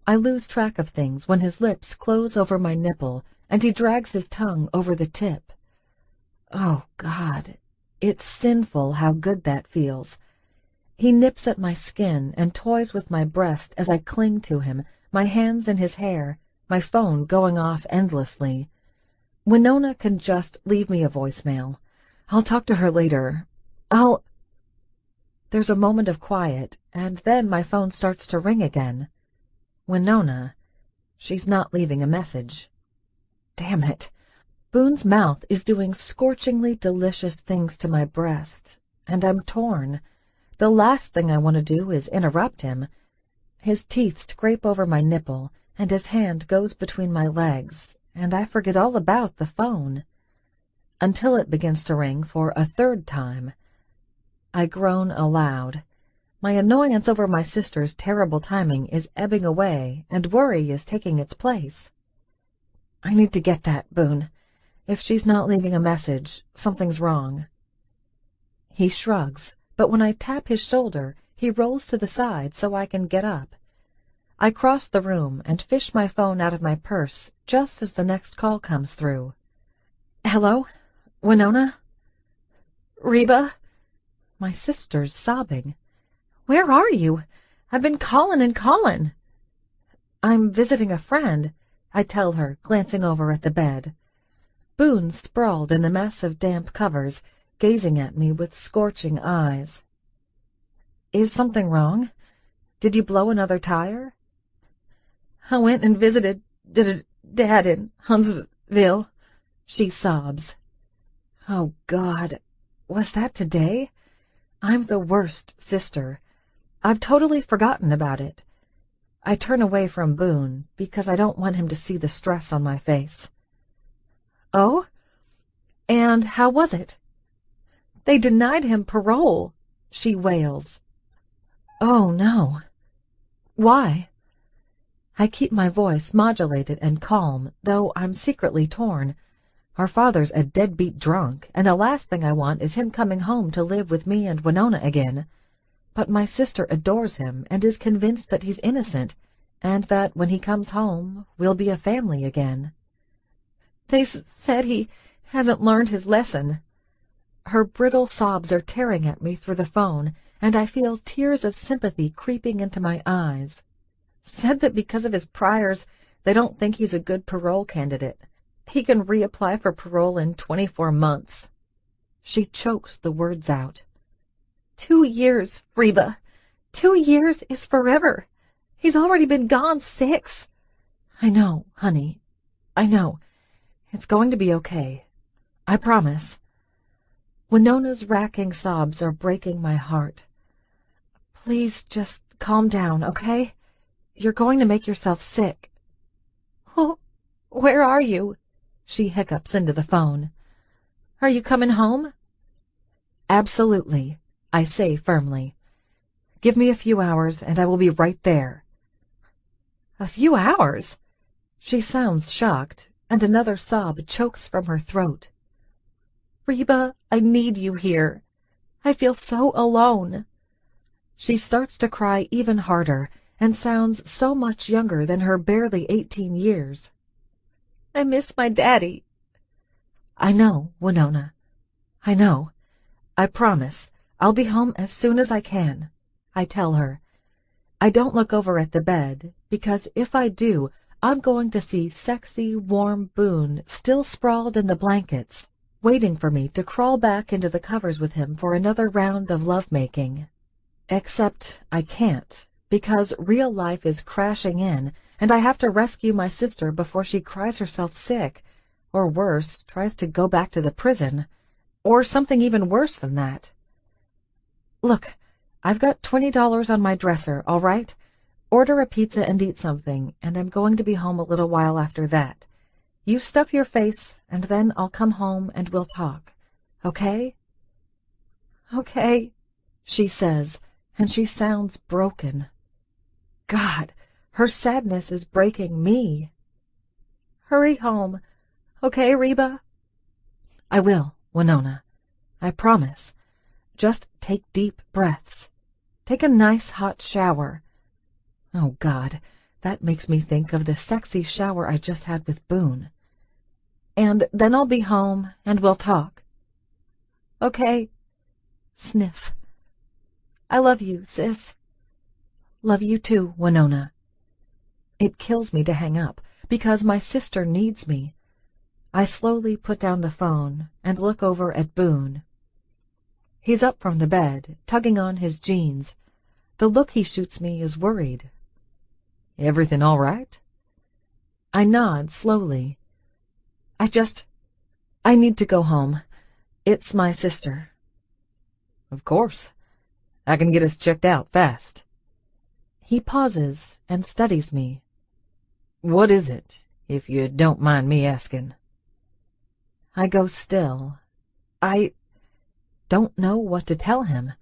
I lose track of things when his lips close over my nipple and he drags his tongue over the tip. Oh, God, it's sinful how good that feels. He nips at my skin and toys with my breast as I cling to him, my hands in his hair, my phone going off endlessly. Winona can just leave me a voicemail. I'll talk to her later. There's a moment of quiet, and then my phone starts to ring again. Winona. She's not leaving a message. Damn it. Boone's mouth is doing scorchingly delicious things to my breast, and I'm torn. The last thing I want to do is interrupt him. His teeth scrape over my nipple, and his hand goes between my legs, and I forget all about the phone. Until it begins to ring for a third time. I groan aloud. My annoyance over my sister's terrible timing is ebbing away, and worry is taking its place. I need to get that, Boone. If she's not leaving a message, something's wrong. He shrugs, but when I tap his shoulder, he rolls to the side so I can get up. I cross the room and fish my phone out of my purse just as the next call comes through. Hello? Winona? Reba? My sister's sobbing. Where are you? I've been calling and calling. I'm visiting a friend, I tell her, glancing over at the bed. Boone sprawled in the mess of damp covers, gazing at me with scorching eyes. Is something wrong? Did you blow another tire? I went and visited Dad in Huntsville, she sobs. Oh, God, was that today? I'm the worst sister. I've totally forgotten about it. I turn away from Boone because I don't want him to see the stress on my face. Oh? And how was it? They denied him parole, she wails. Oh, no. Why? I keep my voice modulated and calm, though I'm secretly torn. Our father's a deadbeat drunk, and the last thing I want is him coming home to live with me and Winona again. But my sister adores him and is convinced that he's innocent, and that when he comes home, we'll be a family again. They said he hasn't learned his lesson. Her brittle sobs are tearing at me through the phone, and I feel tears of sympathy creeping into my eyes. Said that because of his priors, they don't think he's a good parole candidate. He can reapply for parole in 24 months. She chokes the words out. 2 years, Reba. 2 years is forever. He's already been gone 6. I know, honey. I know. It's going to be okay. I promise. Winona's racking sobs are breaking my heart. Please just calm down, okay? You're going to make yourself sick. Oh, where are you? She hiccups into the phone. Are you coming home? Absolutely, I say firmly. Give me a few hours and I will be right there. A few hours? She sounds shocked, and another sob chokes from her throat. Reba, I need you here. I feel so alone. She starts to cry even harder, and sounds so much younger than her barely 18 years. I miss my daddy. I know, Winona. I know. I promise. I'll be home as soon as I can, I tell her. I don't look over at the bed, because if I do, I'm going to see sexy, warm Boone still sprawled in the blankets, waiting for me to crawl back into the covers with him for another round of lovemaking. Except I can't, because real life is crashing in, and I have to rescue my sister before she cries herself sick, or worse, tries to go back to the prison, or something even worse than that. Look, I've got $20 on my dresser, all right? Order a pizza and eat something, and I'm going to be home a little while after that. You stuff your face, and then I'll come home and we'll talk. Okay? Okay, she says, and she sounds broken. God, her sadness is breaking me. Hurry home. Okay, Reba? I will, Winona. I promise. Just take deep breaths. Take a nice hot shower. Oh, God, that makes me think of the sexy shower I just had with Boone. And then I'll be home, and we'll talk. Okay. Sniff. I love you, sis. Love you too, Winona. It kills me to hang up, because my sister needs me. I slowly put down the phone and look over at Boone. He's up from the bed, tugging on his jeans. The look he shoots me is worried. Everything all right? I nod slowly. I need to go home. It's my sister. Of course. I can get us checked out fast. He pauses and studies me. What is it, if you don't mind me asking? I go still. I don't know what to tell him.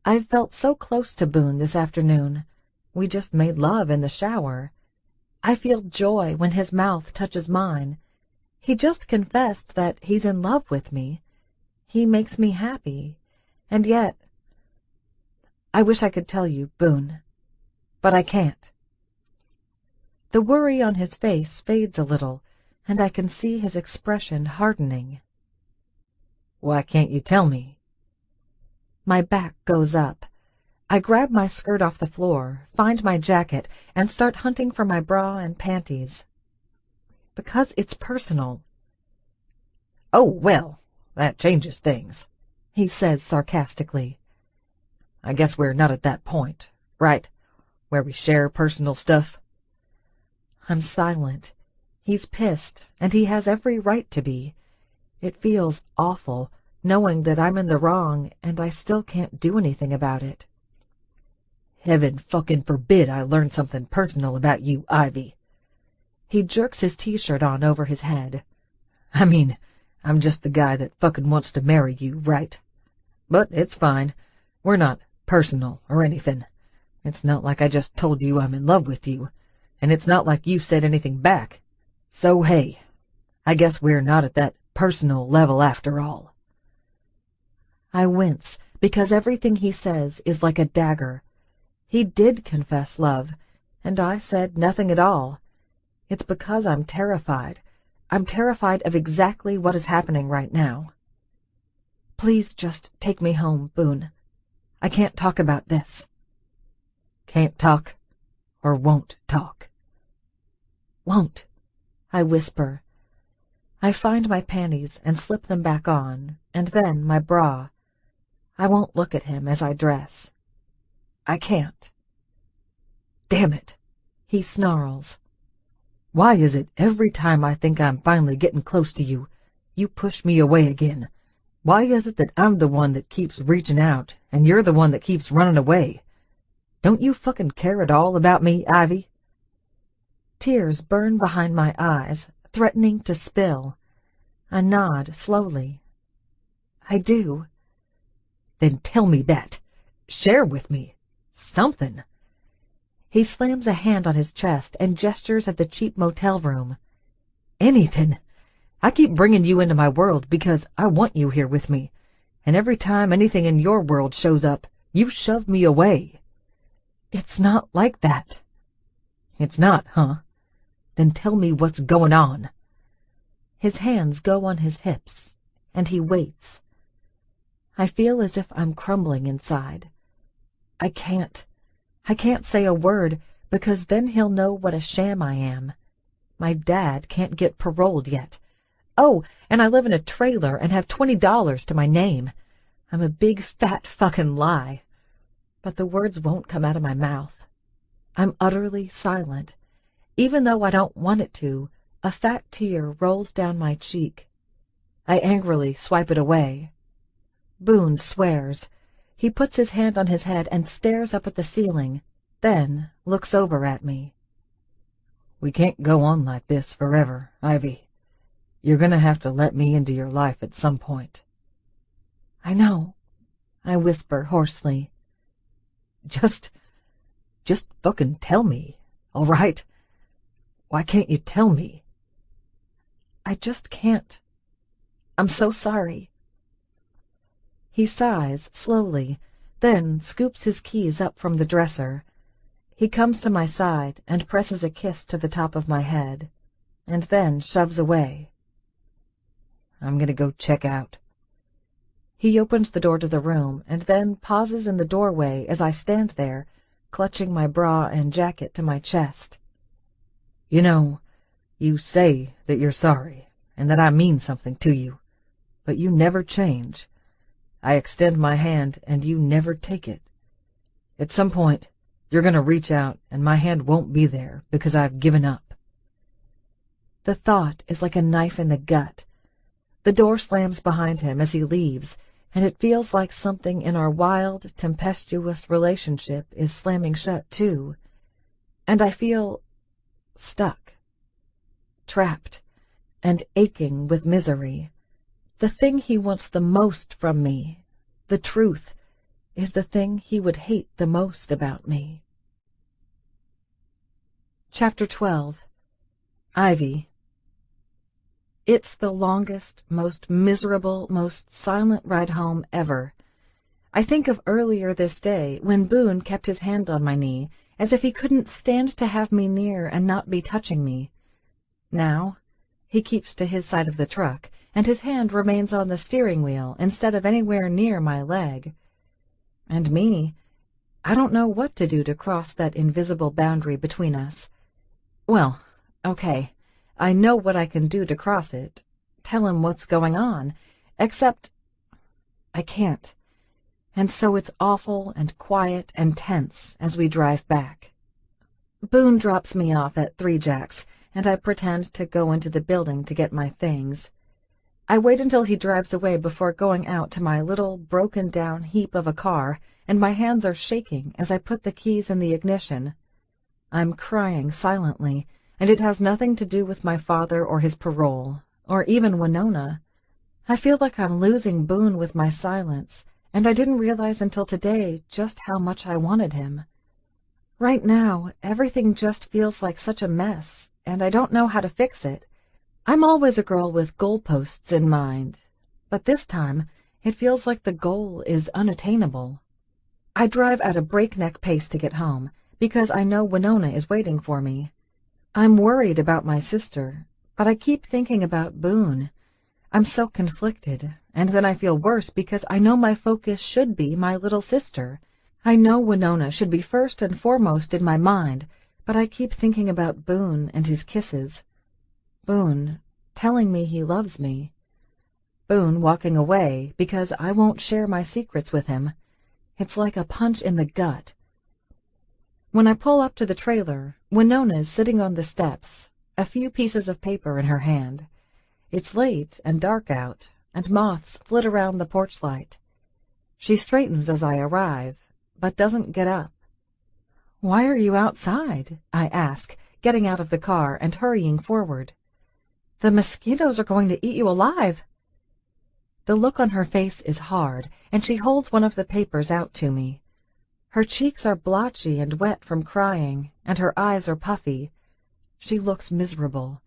I've felt so close to Boone this afternoon. We just made love in the shower. I feel joy when his mouth touches mine. He just confessed that he's in love with me. He makes me happy. And yet, I wish I could tell you, Boone, but I can't. The worry on his face fades a little, and I can see his expression hardening. Why can't you tell me? My back goes up. I grab my skirt off the floor, find my jacket, and start hunting for my bra and panties. Because it's personal. Oh, well, that changes things, he says sarcastically. I guess we're not at that point, right, where we share personal stuff? I'm silent. He's pissed, and he has every right to be. It feels awful, knowing that I'm in the wrong, and I still can't do anything about it. Heaven fucking forbid I learn something personal about you, Ivy. He jerks his t-shirt on over his head. I mean, I'm just the guy that fucking wants to marry you, right? But it's fine. We're not personal or anything. It's not like I just told you I'm in love with you, and it's not like you said anything back. So, hey, I guess we're not at that personal level after all. I wince, because everything he says is like a dagger. He did confess love, and I said nothing at all. It's because I'm terrified. I'm terrified of exactly what is happening right now. Please just take me home, Boone. I can't talk about this. Can't talk, or won't talk? Won't, I whisper. I find my panties and slip them back on, and then my bra. I won't look at him as I dress. I can't. Damn it, he snarls. Why is it every time I think I'm finally getting close to you, you push me away again? Why is it that I'm the one that keeps reaching out, and you're the one that keeps running away? Don't you fucking care at all about me, Ivy? Tears burn behind my eyes, threatening to spill. I nod slowly. I do. Then tell me that. Share with me. Something. He slams a hand on his chest and gestures at the cheap motel room. Anything. I keep bringing you into my world because I want you here with me, and every time anything in your world shows up, you shove me away. It's not like that. It's not, huh? Then tell me what's going on. His hands go on his hips, and he waits. I feel as if I'm crumbling inside. I can't say a word, because then he'll know what a sham I am. My dad can't get paroled yet. Oh, and I live in a trailer and have $20 to my name. I'm a big, fat fucking lie. But the words won't come out of my mouth. I'm utterly silent. Even though I don't want it to, a fat tear rolls down my cheek. I angrily swipe it away. Boone swears. He puts his hand on his head and stares up at the ceiling, then looks over at me. We can't go on like this forever, Ivy. You're gonna have to let me into your life at some point. I know, I whisper hoarsely. Just fucking tell me, all right? Why can't you tell me? I just can't. I'm so sorry. He sighs slowly, then scoops his keys up from the dresser. He comes to my side and presses a kiss to the top of my head, and then shoves away. I'm gonna go check out. He opens the door to the room and then pauses in the doorway as I stand there, clutching my bra and jacket to my chest. You know, you say that you're sorry and that I mean something to you, but you never change. I extend my hand and you never take it. At some point, you're gonna reach out and my hand won't be there because I've given up. The thought is like a knife in the gut. The door slams behind him as he leaves, and it feels like something in our wild, tempestuous relationship is slamming shut too. And I feel stuck, trapped, and aching with misery. The thing he wants the most from me, the truth, is the thing he would hate the most about me. Chapter 12. Ivy. It's the longest, most miserable, most silent ride home ever. I think of earlier this day when Boone kept his hand on my knee, as if he couldn't stand to have me near and not be touching me. Now, he keeps to his side of the truck, and his hand remains on the steering wheel instead of anywhere near my leg. And me, I don't know what to do to cross that invisible boundary between us. Well, okay. I know what I can do to cross it, tell him what's going on, except I can't. And so it's awful and quiet and tense as we drive back. Boone drops me off at 3 Jacks, and I pretend to go into the building to get my things. I wait until he drives away before going out to my little broken-down heap of a car, and my hands are shaking as I put the keys in the ignition. I'm crying silently, and it has nothing to do with my father or his parole, or even Winona. I feel like I'm losing Boone with my silence, and I didn't realize until today just how much I wanted him. Right now, everything just feels like such a mess, and I don't know how to fix it. I'm always a girl with goalposts in mind, but this time it feels like the goal is unattainable. I drive at a breakneck pace to get home, because I know Winona is waiting for me. I'm worried about my sister, but I keep thinking about Boone. I'm so conflicted, and then I feel worse because I know my focus should be my little sister. I know Winona should be first and foremost in my mind, but I keep thinking about Boone and his kisses. Boone telling me he loves me. Boone walking away because I won't share my secrets with him. It's like a punch in the gut. When I pull up to the trailer, Winona's sitting on the steps, a few pieces of paper in her hand. It's late and dark out, and moths flit around the porch light. She straightens as I arrive, but doesn't get up. "Why are you outside?" I ask, getting out of the car and hurrying forward. "The mosquitoes are going to eat you alive." The look on her face is hard, and she holds one of the papers out to me. Her cheeks are blotchy and wet from crying, and her eyes are puffy. She looks miserable.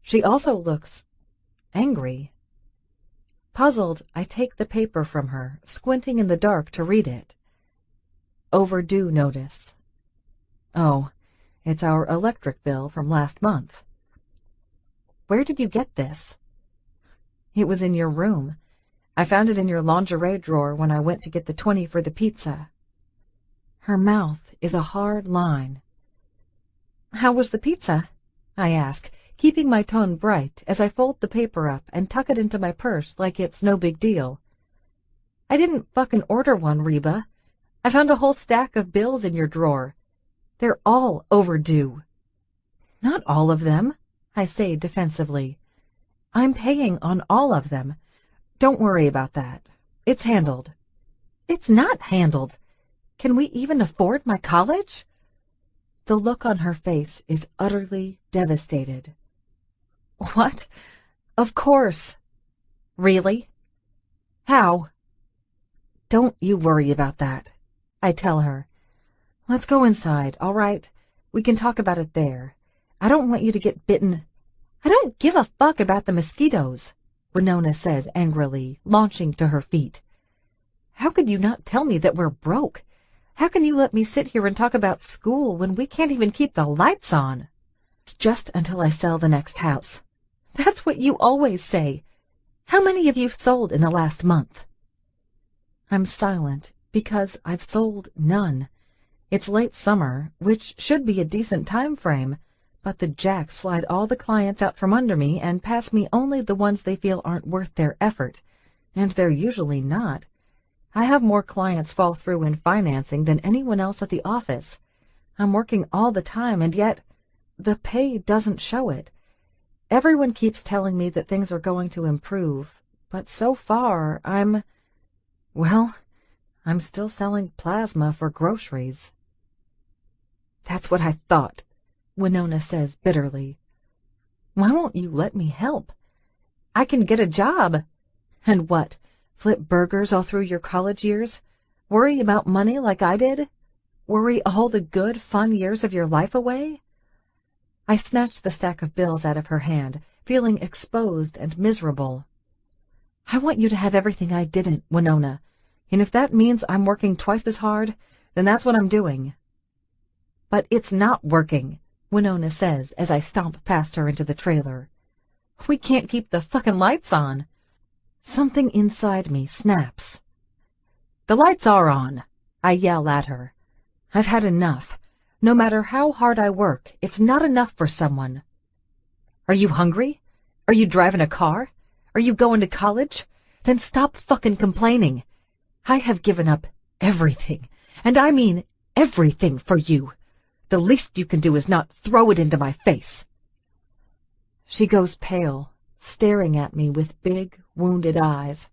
She also looks angry. Puzzled, I take the paper from her, squinting in the dark to read it. Overdue notice. Oh, it's our electric bill from last month. "Where did you get this?" "It was in your room. I found it in your lingerie drawer when I went to get the 20 for the pizza." Her mouth is a hard line. "How was the pizza?" I ask, keeping my tone bright as I fold the paper up and tuck it into my purse like it's no big deal. "I didn't fucking order one, Reba. I found a whole stack of bills in your drawer. They're all overdue." "Not all of them," I say defensively. "I'm paying on all of them. Don't worry about that. It's handled." "It's not handled. Can we even afford my college?" The look on her face is utterly devastated. What? Of course. Really? How? Don't you worry about that, I tell her. Let's go inside, all right? We can talk about it there. I don't want you to get bitten. I don't give a fuck about the mosquitoes, Winona says angrily, launching to her feet. How could you not tell me that we're broke? How can you let me sit here and talk about school when we can't even keep the lights on? It's just until I sell the next house. That's what you always say. How many have you sold in the last month? I'm silent because I've sold none. It's late summer, which should be a decent time frame, but the jacks slide all the clients out from under me and pass me only the ones they feel aren't worth their effort, and they're usually not. I have more clients fall through in financing than anyone else at the office. I'm working all the time, and yet the pay doesn't show it. Everyone keeps telling me that things are going to improve, but so far I'm still selling plasma for groceries. That's what I thought, Winona says bitterly. Why won't you let me help? I can get a job. And what, flip burgers all through your college years? Worry about money like I did? Worry all the good, fun years of your life away? I snatched the stack of bills out of her hand, feeling exposed and miserable. I want you to have everything I didn't, Winona, and if that means I'm working twice as hard, then that's what I'm doing. But it's not working, Winona says as I stomp past her into the trailer. We can't keep the fucking lights on. Something inside me snaps. The lights are on, I yell at her. I've had enough. No matter how hard I work, it's not enough for someone. Are you hungry? Are you driving a car? Are you going to college? Then stop fucking complaining. I have given up everything, and I mean everything for you. The least you can do is not throw it into my face. She goes pale, staring at me with big, wounded eyes.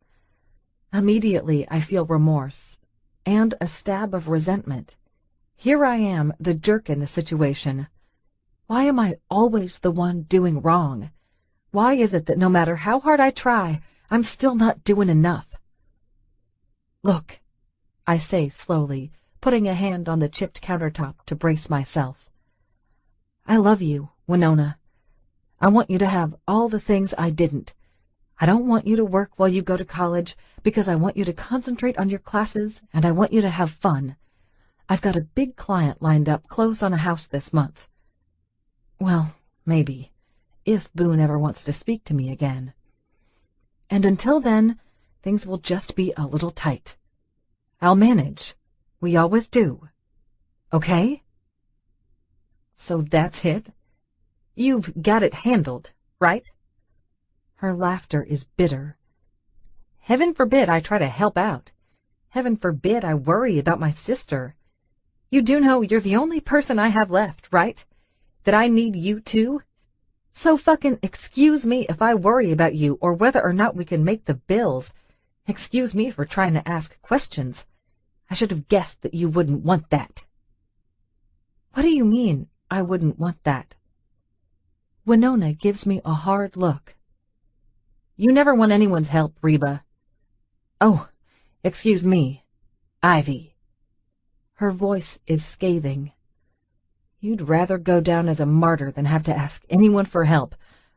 Immediately I feel remorse, and a stab of resentment. Here I am, the jerk in the situation. Why am I always the one doing wrong? Why is it that no matter how hard I try, I'm still not doing enough? Look, I say slowly, putting a hand on the chipped countertop to brace myself. I love you, Winona. I want you to have all the things I didn't. I don't want you to work while you go to college because I want you to concentrate on your classes and I want you to have fun. I've got a big client lined up close on a house this month. Well, maybe, if Boone ever wants to speak to me again. And until then, things will just be a little tight. I'll manage. We always do. Okay? So that's it? You've got it handled, right? Her laughter is bitter. Heaven forbid I try to help out. Heaven forbid I worry about my sister. You do know you're the only person I have left, right? That I need you too? So fucking excuse me if I worry about you or whether or not we can make the bills. Excuse me for trying to ask questions. I should have guessed that you wouldn't want that. What do you mean, I wouldn't want that? Winona gives me a hard look. You never want anyone's help, Reba. Oh, excuse me, Ivy. Her voice is scathing. You'd rather go down as a martyr than have to ask anyone for help,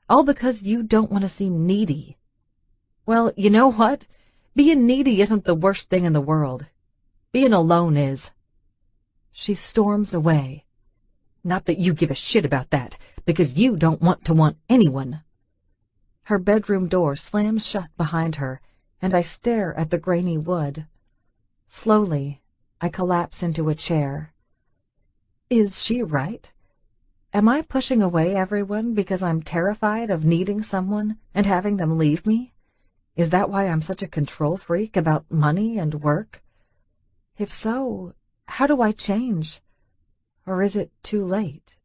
all because you don't want to seem needy. Well, you know what? Being needy isn't the worst thing in the world. Being alone is. She storms away. Not that you give a shit about that, because you don't want anyone. Her bedroom door slams shut behind her, and I stare at the grainy wood. Slowly, I collapse into a chair. Is she right? Am I pushing away everyone because I'm terrified of needing someone and having them leave me? Is that why I'm such a control freak about money and work? If so, how do I change? Or is it too late?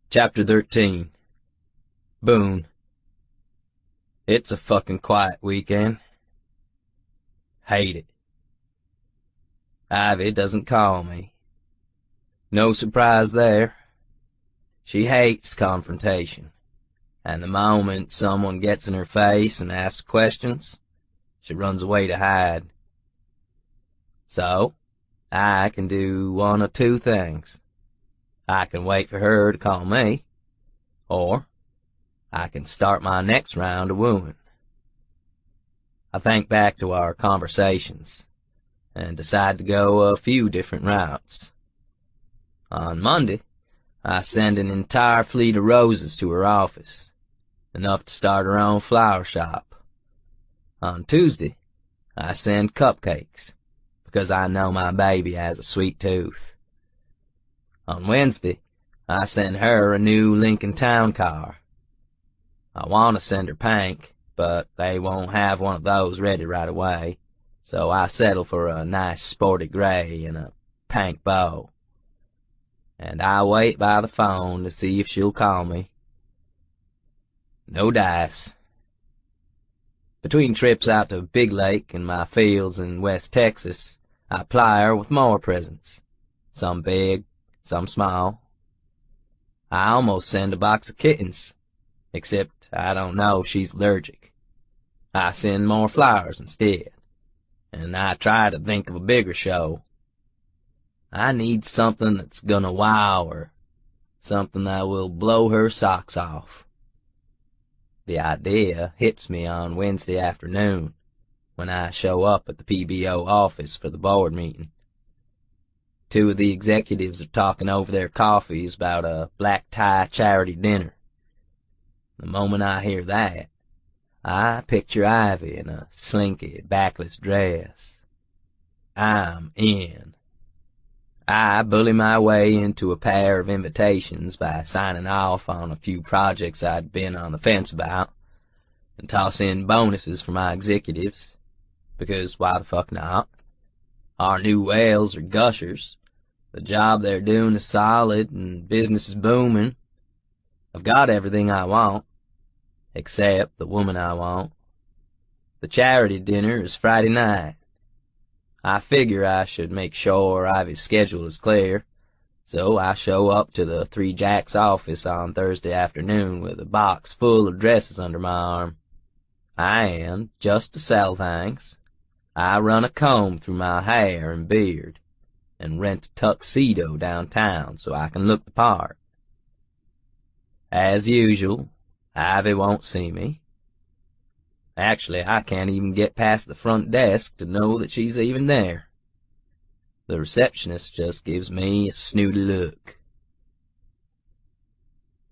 Chapter 13. Boone. It's a fucking quiet weekend. Hate it. Ivy doesn't call me. No surprise there. She hates confrontation, and the moment someone gets in her face and asks questions, she runs away to hide. So, I can do one of two things. I can wait for her to call me, or I can start my next round of wooing. I think back to our conversations and decide to go a few different routes. On Monday, I send an entire fleet of roses to her office, enough to start her own flower shop. On Tuesday, I send cupcakes, because I know my baby has a sweet tooth. On Wednesday, I send her a new Lincoln Town car. I want to send her pink, but they won't have one of those ready right away, so I settle for a nice sporty gray and a pink bow. And I wait by the phone to see if she'll call me. No dice. Between trips out to Big Lake and my fields in West Texas, I ply her with more presents, some big, some small. I almost send a box of kittens, except I don't know she's allergic. I send more flowers instead, and I try to think of a bigger show. I need something that's gonna wow her, something that will blow her socks off. The idea hits me on Wednesday afternoon, when I show up at the PBO office for the board meeting. Two of the executives are talking over their coffees about a black tie charity dinner. The moment I hear that, I picture Ivy in a slinky, backless dress. I'm in. I bully my way into a pair of invitations by signing off on a few projects I'd been on the fence about, and toss in bonuses for my executives, because why the fuck not? Our new whales are gushers, the job they're doing is solid, and business is booming. I've got everything I want, except the woman I want. The charity dinner is Friday night. I figure I should make sure Ivy's schedule is clear, so I show up to the Three Jacks office on Thursday afternoon with a box full of dresses under my arm. And, just to sell things, I run a comb through my hair and beard, and rent a tuxedo downtown so I can look the part. As usual, Ivy won't see me. Actually, I can't even get past the front desk to know that she's even there. The receptionist just gives me a snooty look.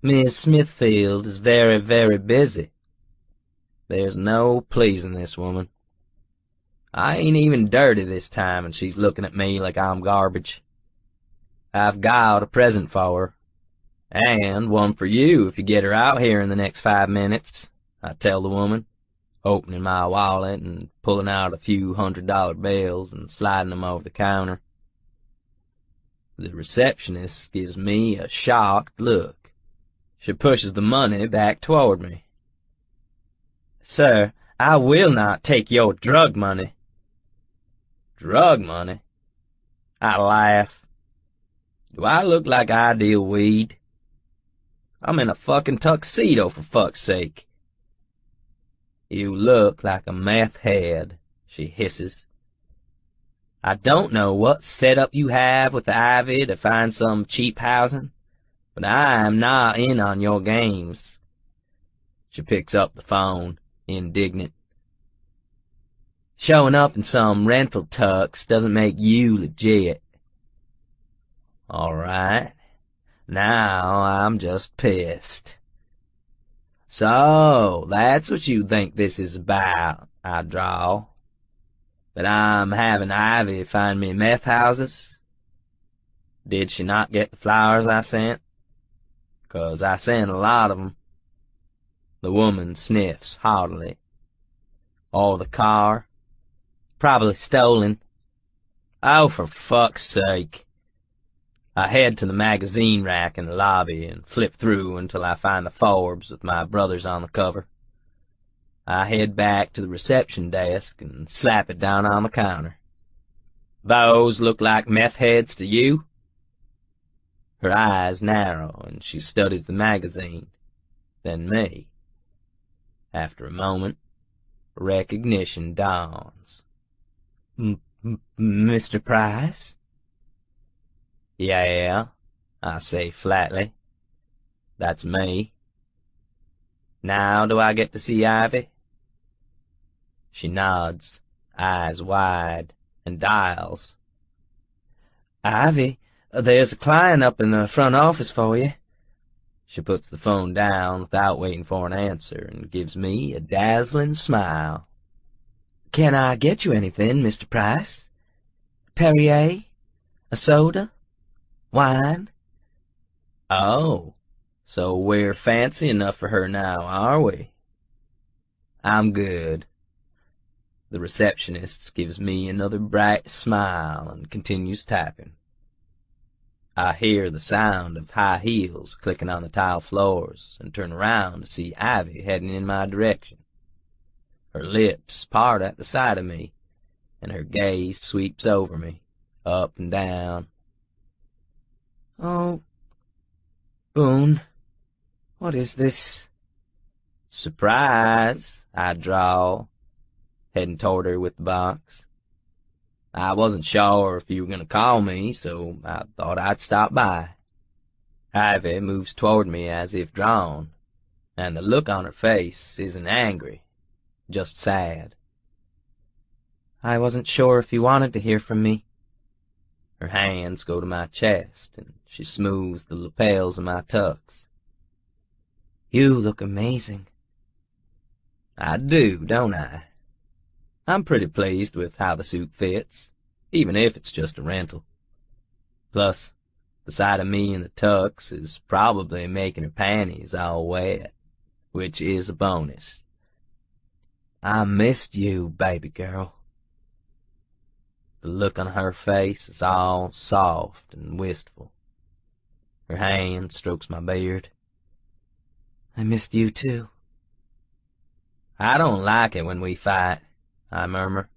Miss Smithfield is very, very busy. There's no pleasing this woman. I ain't even dirty this time, and she's looking at me like I'm garbage. I've got a present for her, and one for you if you get her out here in the next 5 minutes, I tell the woman, opening my wallet and pulling out a few $100 bills and sliding them over the counter. The receptionist gives me a shocked look. She pushes the money back toward me. Sir, I will not take your drug money. Drug money? I laugh. Do I look like I deal weed? I'm in a fucking tuxedo, for fuck's sake. You look like a meth head, she hisses. I don't know what setup you have with Ivy to find some cheap housing, but I am not in on your games. She picks up the phone, indignant. Showing up in some rental tux doesn't make you legit. All right, now I'm just pissed. So, that's what you think this is about, I drawl. That I'm having Ivy find me meth houses? Did she not get the flowers I sent? 'Cause I sent a lot of 'em. The woman sniffs haughtily. Or the car? Probably stolen. Oh, for fuck's sake. I head to the magazine rack in the lobby and flip through until I find the Forbes with my brothers on the cover. I head back to the reception desk and slap it down on the counter. Those look like meth heads to you? Her eyes narrow, and she studies the magazine, then me. After a moment, recognition dawns. Mr. Price? Yeah, I say flatly. That's me. Now do I get to see Ivy? She nods, eyes wide, and dials. Ivy, there's a client up in the front office for you. She puts the phone down without waiting for an answer and gives me a dazzling smile. Can I get you anything, Mr. Price? Perrier? A soda? Wine? Oh, so we're fancy enough for her now, are we? I'm good. The receptionist gives me another bright smile and continues tapping. I hear the sound of high heels clicking on the tile floors and turn around to see Ivy heading in my direction. Her lips part at the sight of me, and her gaze sweeps over me, up and down. Oh, Boone, what is this? Surprise, I drawl, heading toward her with the box. I wasn't sure if you were going to call me, so I thought I'd stop by. Ivy moves toward me as if drawn, and the look on her face isn't angry, just sad. I wasn't sure if you wanted to hear from me. Her hands go to my chest, and she smooths the lapels of my tux. You look amazing. I do, don't I? I'm pretty pleased with how the suit fits, even if it's just a rental. Plus, the sight of me in the tux is probably making her panties all wet, which is a bonus. I missed you, baby girl. The look on her face is all soft and wistful. Her hand strokes my beard. I missed you too. I don't like it when we fight, I murmur.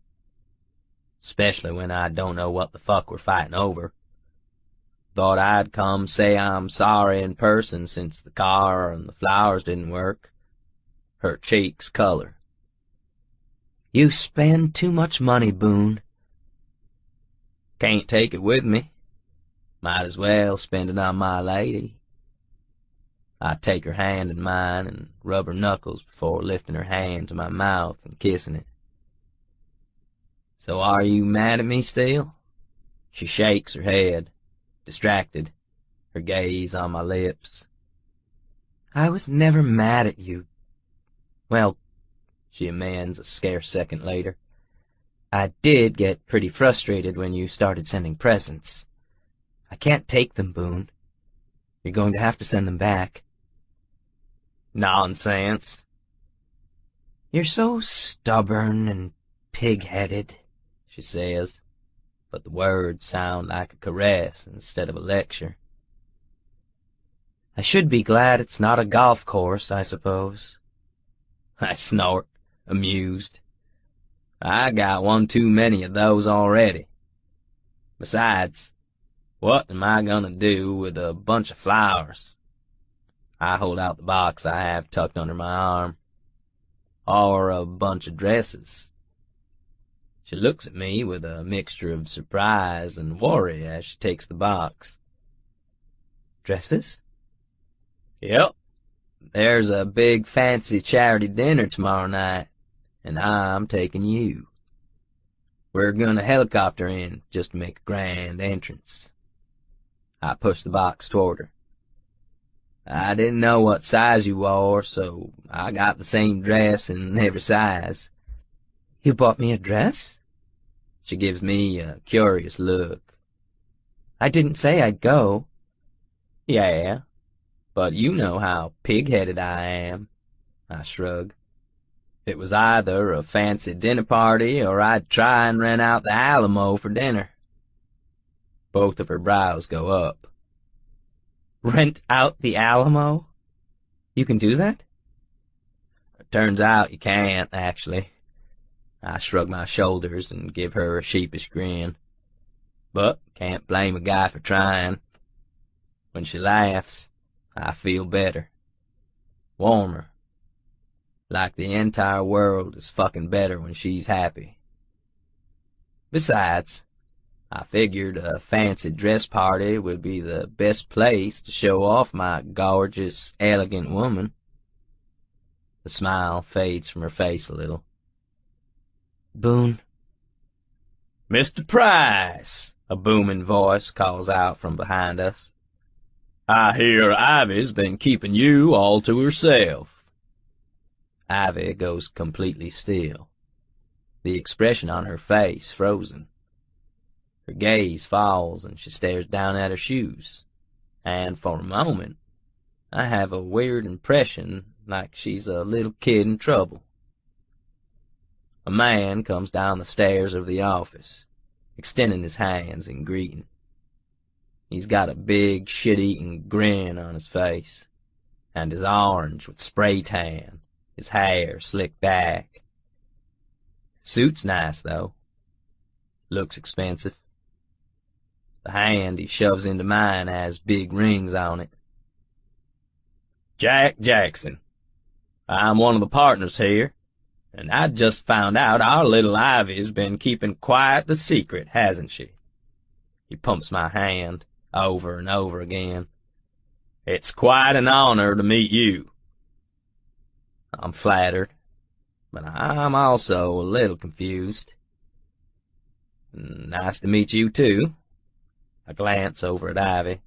Especially when I don't know what the fuck we're fighting over. Thought I'd come say I'm sorry in person since the car and the flowers didn't work. Her cheeks color. You spend too much money, Boone. Can't take it with me. Might as well spend it on my lady. I take her hand in mine and rub her knuckles before lifting her hand to my mouth and kissing it. So are you mad at me still? She shakes her head, distracted, her gaze on my lips. I was never mad at you. Well, she amends a scarce second later. I did get pretty frustrated when you started sending presents. I can't take them, Boone. You're going to have to send them back. Nonsense. You're so stubborn and pig-headed, she says, but the words sound like a caress instead of a lecture. I should be glad it's not a golf course, I suppose. I snort, amused. I got one too many of those already. Besides, what am I gonna do with a bunch of flowers? I hold out the box I have tucked under my arm. Or a bunch of dresses. She looks at me with a mixture of surprise and worry as she takes the box. Dresses? Yep. There's a big fancy charity dinner tomorrow night, and I'm taking you. We're gonna helicopter in just to make a grand entrance. I push the box toward her. I didn't know what size you wore, so I got the same dress in every size. You bought me a dress? She gives me a curious look. I didn't say I'd go. Yeah, but you know how pig-headed I am. I shrug. It was either a fancy dinner party or I'd try and rent out the Alamo for dinner. Both of her brows go up. Rent out the Alamo? You can do that? It turns out you can't, actually. I shrug my shoulders and give her a sheepish grin. But can't blame a guy for trying. When she laughs, I feel better. Warmer. Like the entire world is fucking better when she's happy. Besides, I figured a fancy dress party would be the best place to show off my gorgeous, elegant woman. The smile fades from her face a little. Boone. Mr. Price, a booming voice calls out from behind us. I hear Ivy's been keeping you all to herself. Ivy goes completely still, the expression on her face frozen. Her gaze falls and she stares down at her shoes, and for a moment I have a weird impression like she's a little kid in trouble. A man comes down the stairs of the office, extending his hands in greeting. He's got a big, shit-eating grin on his face, and is orange with spray tan, his hair slicked back. Suit's nice, though. Looks expensive. The hand he shoves into mine has big rings on it. Jack Jackson. I'm one of the partners here, and I just found out our little Ivy's been keeping quite the secret, hasn't she? He pumps my hand over and over again. It's quite an honor to meet you. I'm flattered, but I'm also a little confused. Nice to meet you, too. I glance over at Ivy,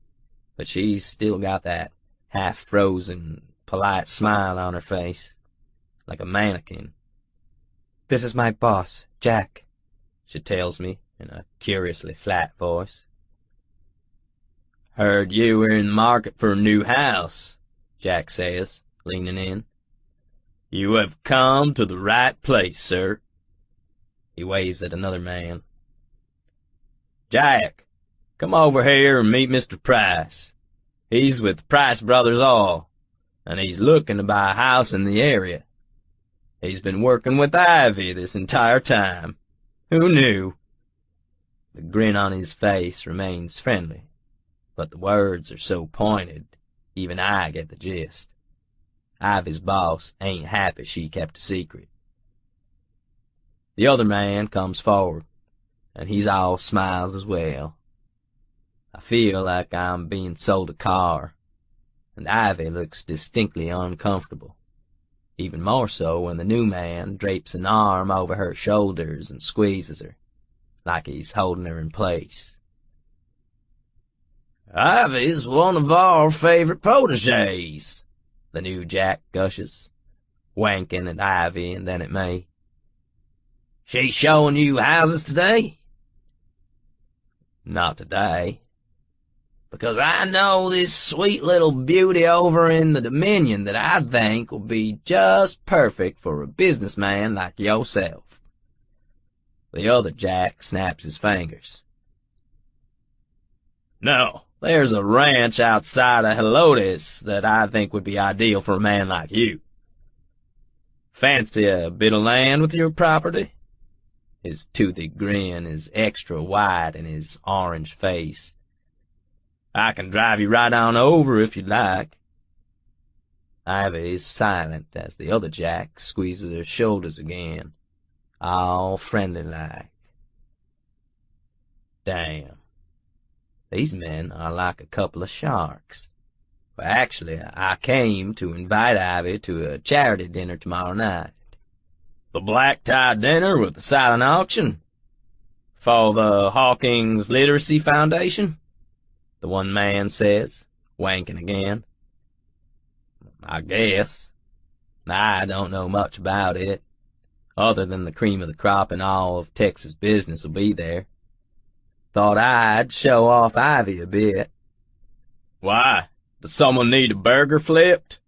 but she's still got that half-frozen, polite smile on her face, like a mannequin. This is my boss, Jack, she tells me in a curiously flat voice. Heard you were in the market for a new house, Jack says, leaning in. You have come to the right place, sir. He waves at another man. Jack, come over here and meet Mr. Price. He's with Price Brothers All, and he's looking to buy a house in the area. He's been working with Ivy this entire time. Who knew? The grin on his face remains friendly, but the words are so pointed, even I get the gist. Ivy's boss ain't happy she kept a secret. The other man comes forward, and he's all smiles as well. I feel like I'm being sold a car, and Ivy looks distinctly uncomfortable, even more so when the new man drapes an arm over her shoulders and squeezes her, like he's holding her in place. Ivy's one of our favorite protégés, the new Jack gushes, wanking at Ivy and then at me. She showing you houses today? Not today. Because I know this sweet little beauty over in the Dominion that I think will be just perfect for a businessman like yourself. The other Jack snaps his fingers. No, there's a ranch outside of Helotes that I think would be ideal for a man like you. Fancy a bit of land with your property? His toothy grin is extra wide in his orange face. I can drive you right on over if you like. Ivy is silent as the other Jack squeezes her shoulders again, all friendly-like. Damn. These men are like a couple of sharks. Well, actually, I came to invite Ivy to a charity dinner tomorrow night. The black-tie dinner with the silent auction? For the Hawkins Literacy Foundation? The one man says, wanking again. I guess. I don't know much about it, other than the cream of the crop and all of Texas business will be there. Thought I'd show off Ivy a bit. Why? Does someone need a burger flipped?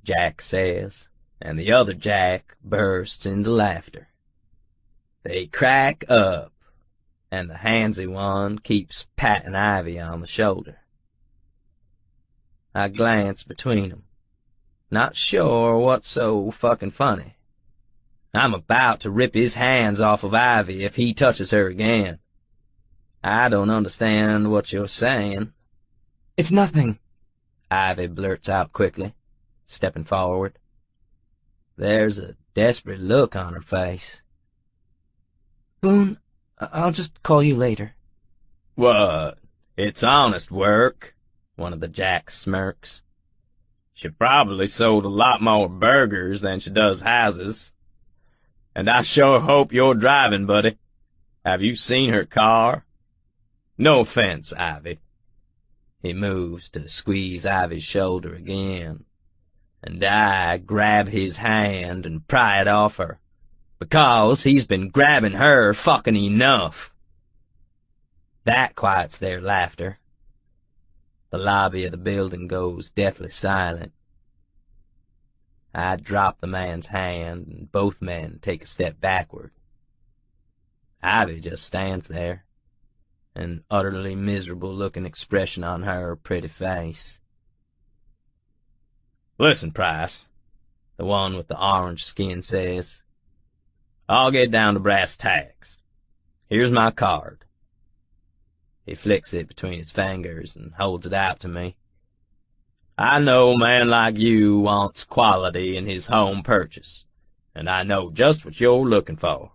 Jack says, and the other Jack bursts into laughter. They crack up, and the handsy one keeps patting Ivy on the shoulder. I glance between them, not sure what's so fucking funny. I'm about to rip his hands off of Ivy if he touches her again. I don't understand what you're saying. It's nothing, Ivy blurts out quickly, stepping forward. There's a desperate look on her face. Boone, I'll just call you later. What? It's honest work, one of the jacks smirks. She probably sold a lot more burgers than she does houses. And I sure hope you're driving, buddy. Have you seen her car? No offense, Ivy. He moves to squeeze Ivy's shoulder again, and I grab his hand and pry it off her, because he's been grabbing her fucking enough. That quiets their laughter. The lobby of the building goes deathly silent. I drop the man's hand, and both men take a step backward. Ivy just stands there, an utterly miserable-looking expression on her pretty face. Listen, Price, the one with the orange skin says, I'll get down to brass tacks. Here's my card. He flicks it between his fingers and holds it out to me. I know a man like you wants quality in his home purchase, and I know just what you're looking for.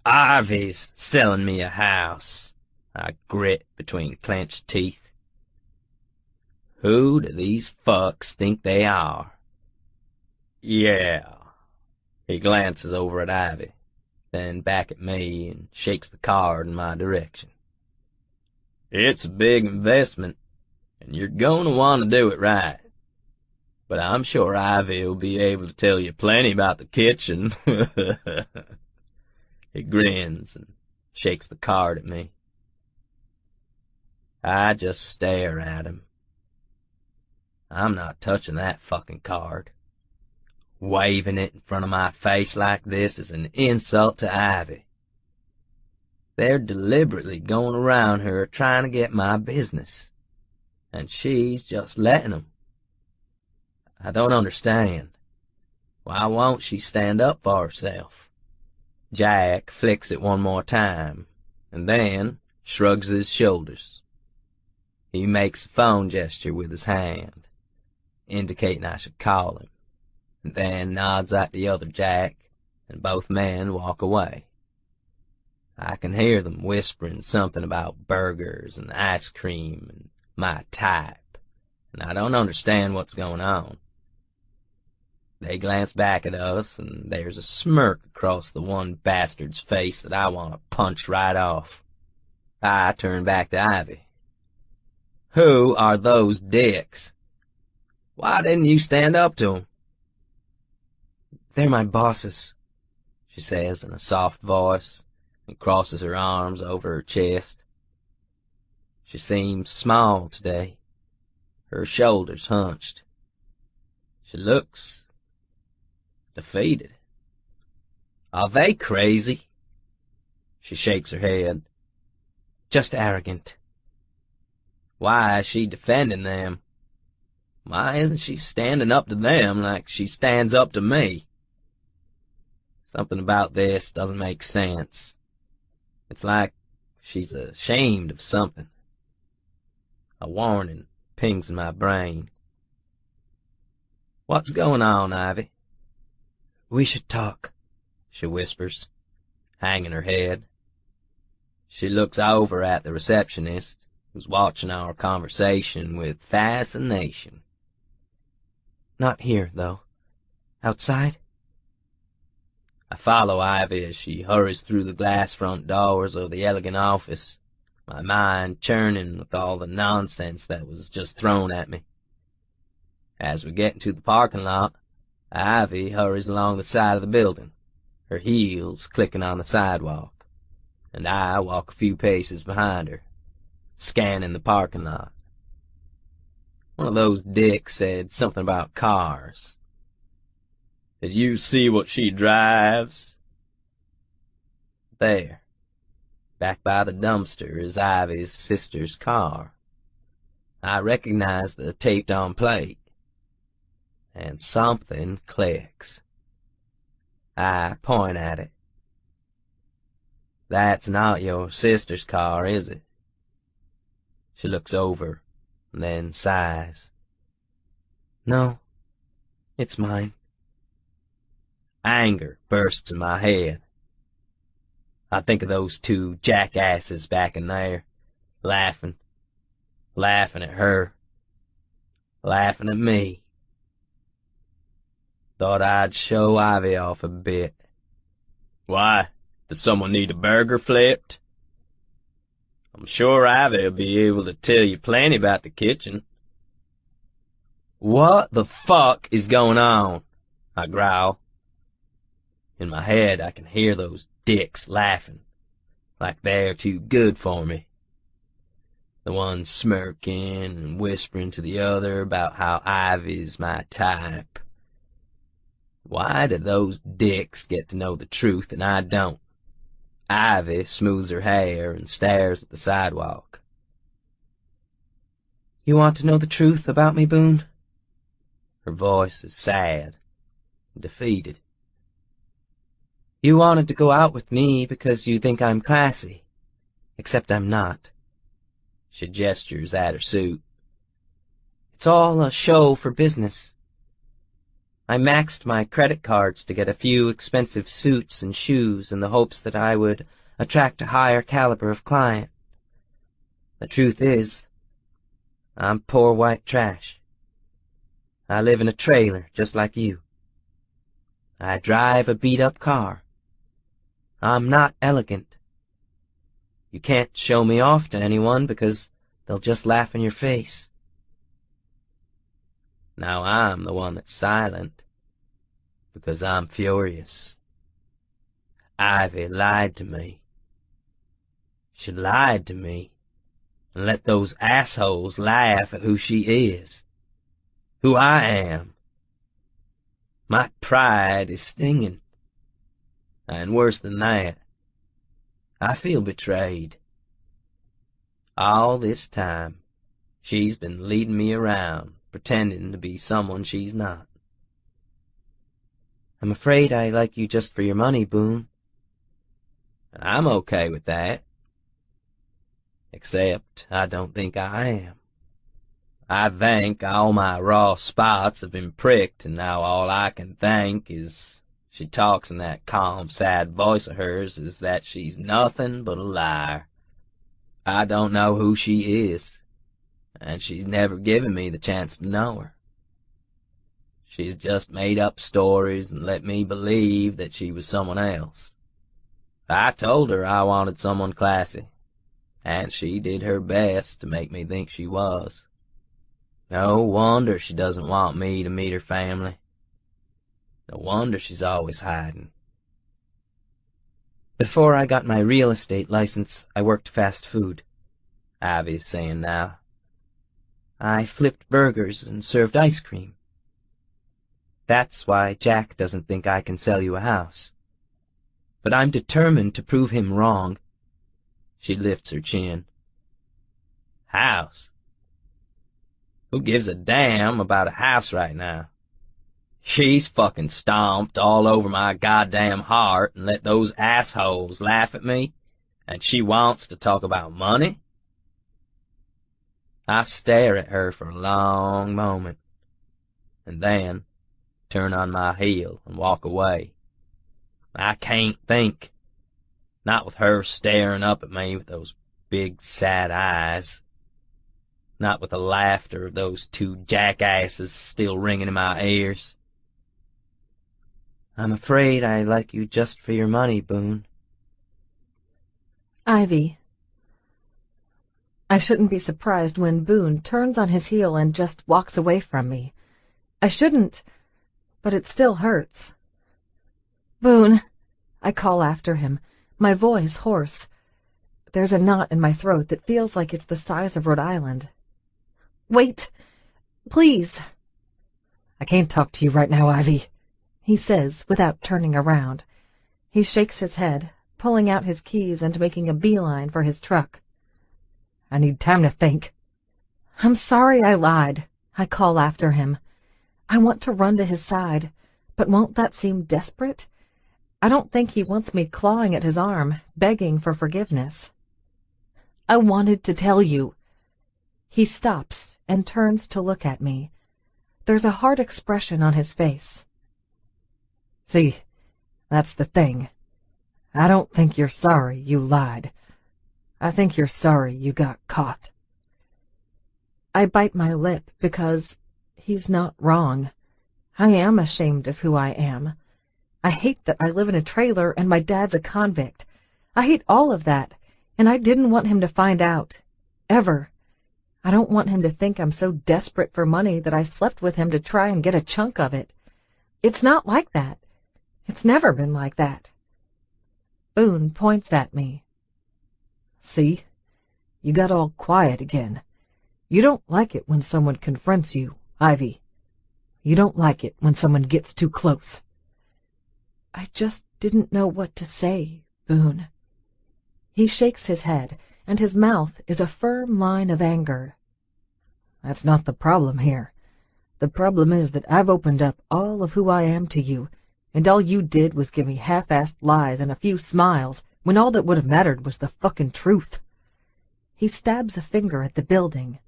Ivy's selling me a house, I grit between clenched teeth. Who do these fucks think they are? Yeah. He glances over at Ivy, then back at me and shakes the card in my direction. It's a big investment, and you're going to want to do it right. But I'm sure Ivy will be able to tell you plenty about the kitchen. He grins and shakes the card at me. I just stare at him. I'm not touching that fucking card. Waving it in front of my face like this is an insult to Ivy. They're deliberately going around her trying to get my business, and she's just letting them. I don't understand. Why won't she stand up for herself? Jack flicks it one more time, and then shrugs his shoulders. He makes a phone gesture with his hand, indicating I should call him, and then nods at the other Jack, and both men walk away. I can hear them whispering something about burgers and ice cream and my type, and I don't understand what's going on. They glance back at us, and there's a smirk across the one bastard's face that I want to punch right off. I turn back to Ivy. Who are those dicks? Why didn't you stand up to them? They're my bosses, she says in a soft voice, and crosses her arms over her chest. She seems small today, her shoulders hunched. She looks defeated. Are they crazy? She shakes her head. Just arrogant. Why is she defending them? Why isn't she standing up to them like she stands up to me? Something about this doesn't make sense. It's like she's ashamed of something. A warning pings in my brain. What's going on, Ivy? We should talk, she whispers, hanging her head. She looks over at the receptionist, who's watching our conversation with fascination. Not here, though. Outside? I follow Ivy as she hurries through the glass front doors of the elegant office, my mind churning with all the nonsense that was just thrown at me. As we get into the parking lot, Ivy hurries along the side of the building, her heels clicking on the sidewalk, and I walk a few paces behind her, scanning the parking lot. One of those dicks said something about cars. Did you see what she drives? There, back by the dumpster, is Ivy's sister's car. I recognize the taped-on plate, and something clicks. I point at it. That's not your sister's car, is it? She looks over, and then sighs. No, it's mine. Anger bursts in my head. I think of those two jackasses back in there, laughing at her, laughing at me. Thought I'd show Ivy off a bit. Why, does someone need a burger flipped? I'm sure Ivy will be able to tell you plenty about the kitchen. What the fuck is going on? I growl. In my head, I can hear those dicks laughing, like they're too good for me. The one smirking and whispering to the other about how Ivy's my type. Why do those dicks get to know the truth and I don't? Ivy smooths her hair and stares at the sidewalk. You want to know the truth about me, Boone? Her voice is sad and defeated. You wanted to go out with me because you think I'm classy, except I'm not. She gestures at her suit. It's all a show for business. I maxed my credit cards to get a few expensive suits and shoes in the hopes that I would attract a higher caliber of client. The truth is, I'm poor white trash. I live in a trailer just like you. I drive a beat-up car. I'm not elegant. You can't show me off to anyone because they'll just laugh in your face. Now I'm the one that's silent, because I'm furious. Ivy lied to me. She lied to me, and let those assholes laugh at who she is, who I am. My pride is stinging, and worse than that, I feel betrayed. All this time, she's been leading me around, pretending to be someone she's not. I'm afraid I like you just for your money, Boone. I'm okay with that. Except I don't think I am. I think all my raw spots have been pricked, and now all I can think is she talks in that calm, sad voice of hers is that she's nothing but a liar. I don't know who she is, and she's never given me the chance to know her. She's just made up stories and let me believe that she was someone else. I told her I wanted someone classy, and she did her best to make me think she was. No wonder she doesn't want me to meet her family. No wonder she's always hiding. Before I got my real estate license, I worked fast food, Ivy's saying now. I flipped burgers and served ice cream. That's why Jack doesn't think I can sell you a house. But I'm determined to prove him wrong. She lifts her chin. House? Who gives a damn about a house right now? She's fucking stomped all over my goddamn heart and let those assholes laugh at me, and she wants to talk about money? I stare at her for a long moment, and then turn on my heel and walk away. I can't think. Not with her staring up at me with those big sad eyes. Not with the laughter of those two jackasses still ringing in my ears. I'm afraid I like you just for your money, Boone. Ivy. I shouldn't be surprised when Boone turns on his heel and just walks away from me. I shouldn't, but it still hurts. Boone, I call after him, my voice hoarse. There's a knot in my throat that feels like it's the size of Rhode Island. Wait, please. I can't talk to you right now, Ivy, he says without turning around. He shakes his head, pulling out his keys and making a beeline for his truck. I need time to think. I'm sorry I lied, I call after him. I want to run to his side, but won't that seem desperate? I don't think he wants me clawing at his arm, begging for forgiveness. I wanted to tell you. He stops and turns to look at me. There's a hard expression on his face. See, that's the thing. I don't think you're sorry you lied. I think you're sorry you got caught. I bite my lip because he's not wrong. I am ashamed of who I am. I hate that I live in a trailer and my dad's a convict. I hate all of that, and I didn't want him to find out. Ever. I don't want him to think I'm so desperate for money that I slept with him to try and get a chunk of it. It's not like that. It's never been like that. Boone points at me. See? You got all quiet again. You don't like it when someone confronts you, Ivy. You don't like it when someone gets too close. I just didn't know what to say, Boone. He shakes his head, and his mouth is a firm line of anger. That's not the problem here. The problem is that I've opened up all of who I am to you, and all you did was give me half-assed lies and a few smiles, when all that would have mattered was the fucking truth. He stabs a finger at the building.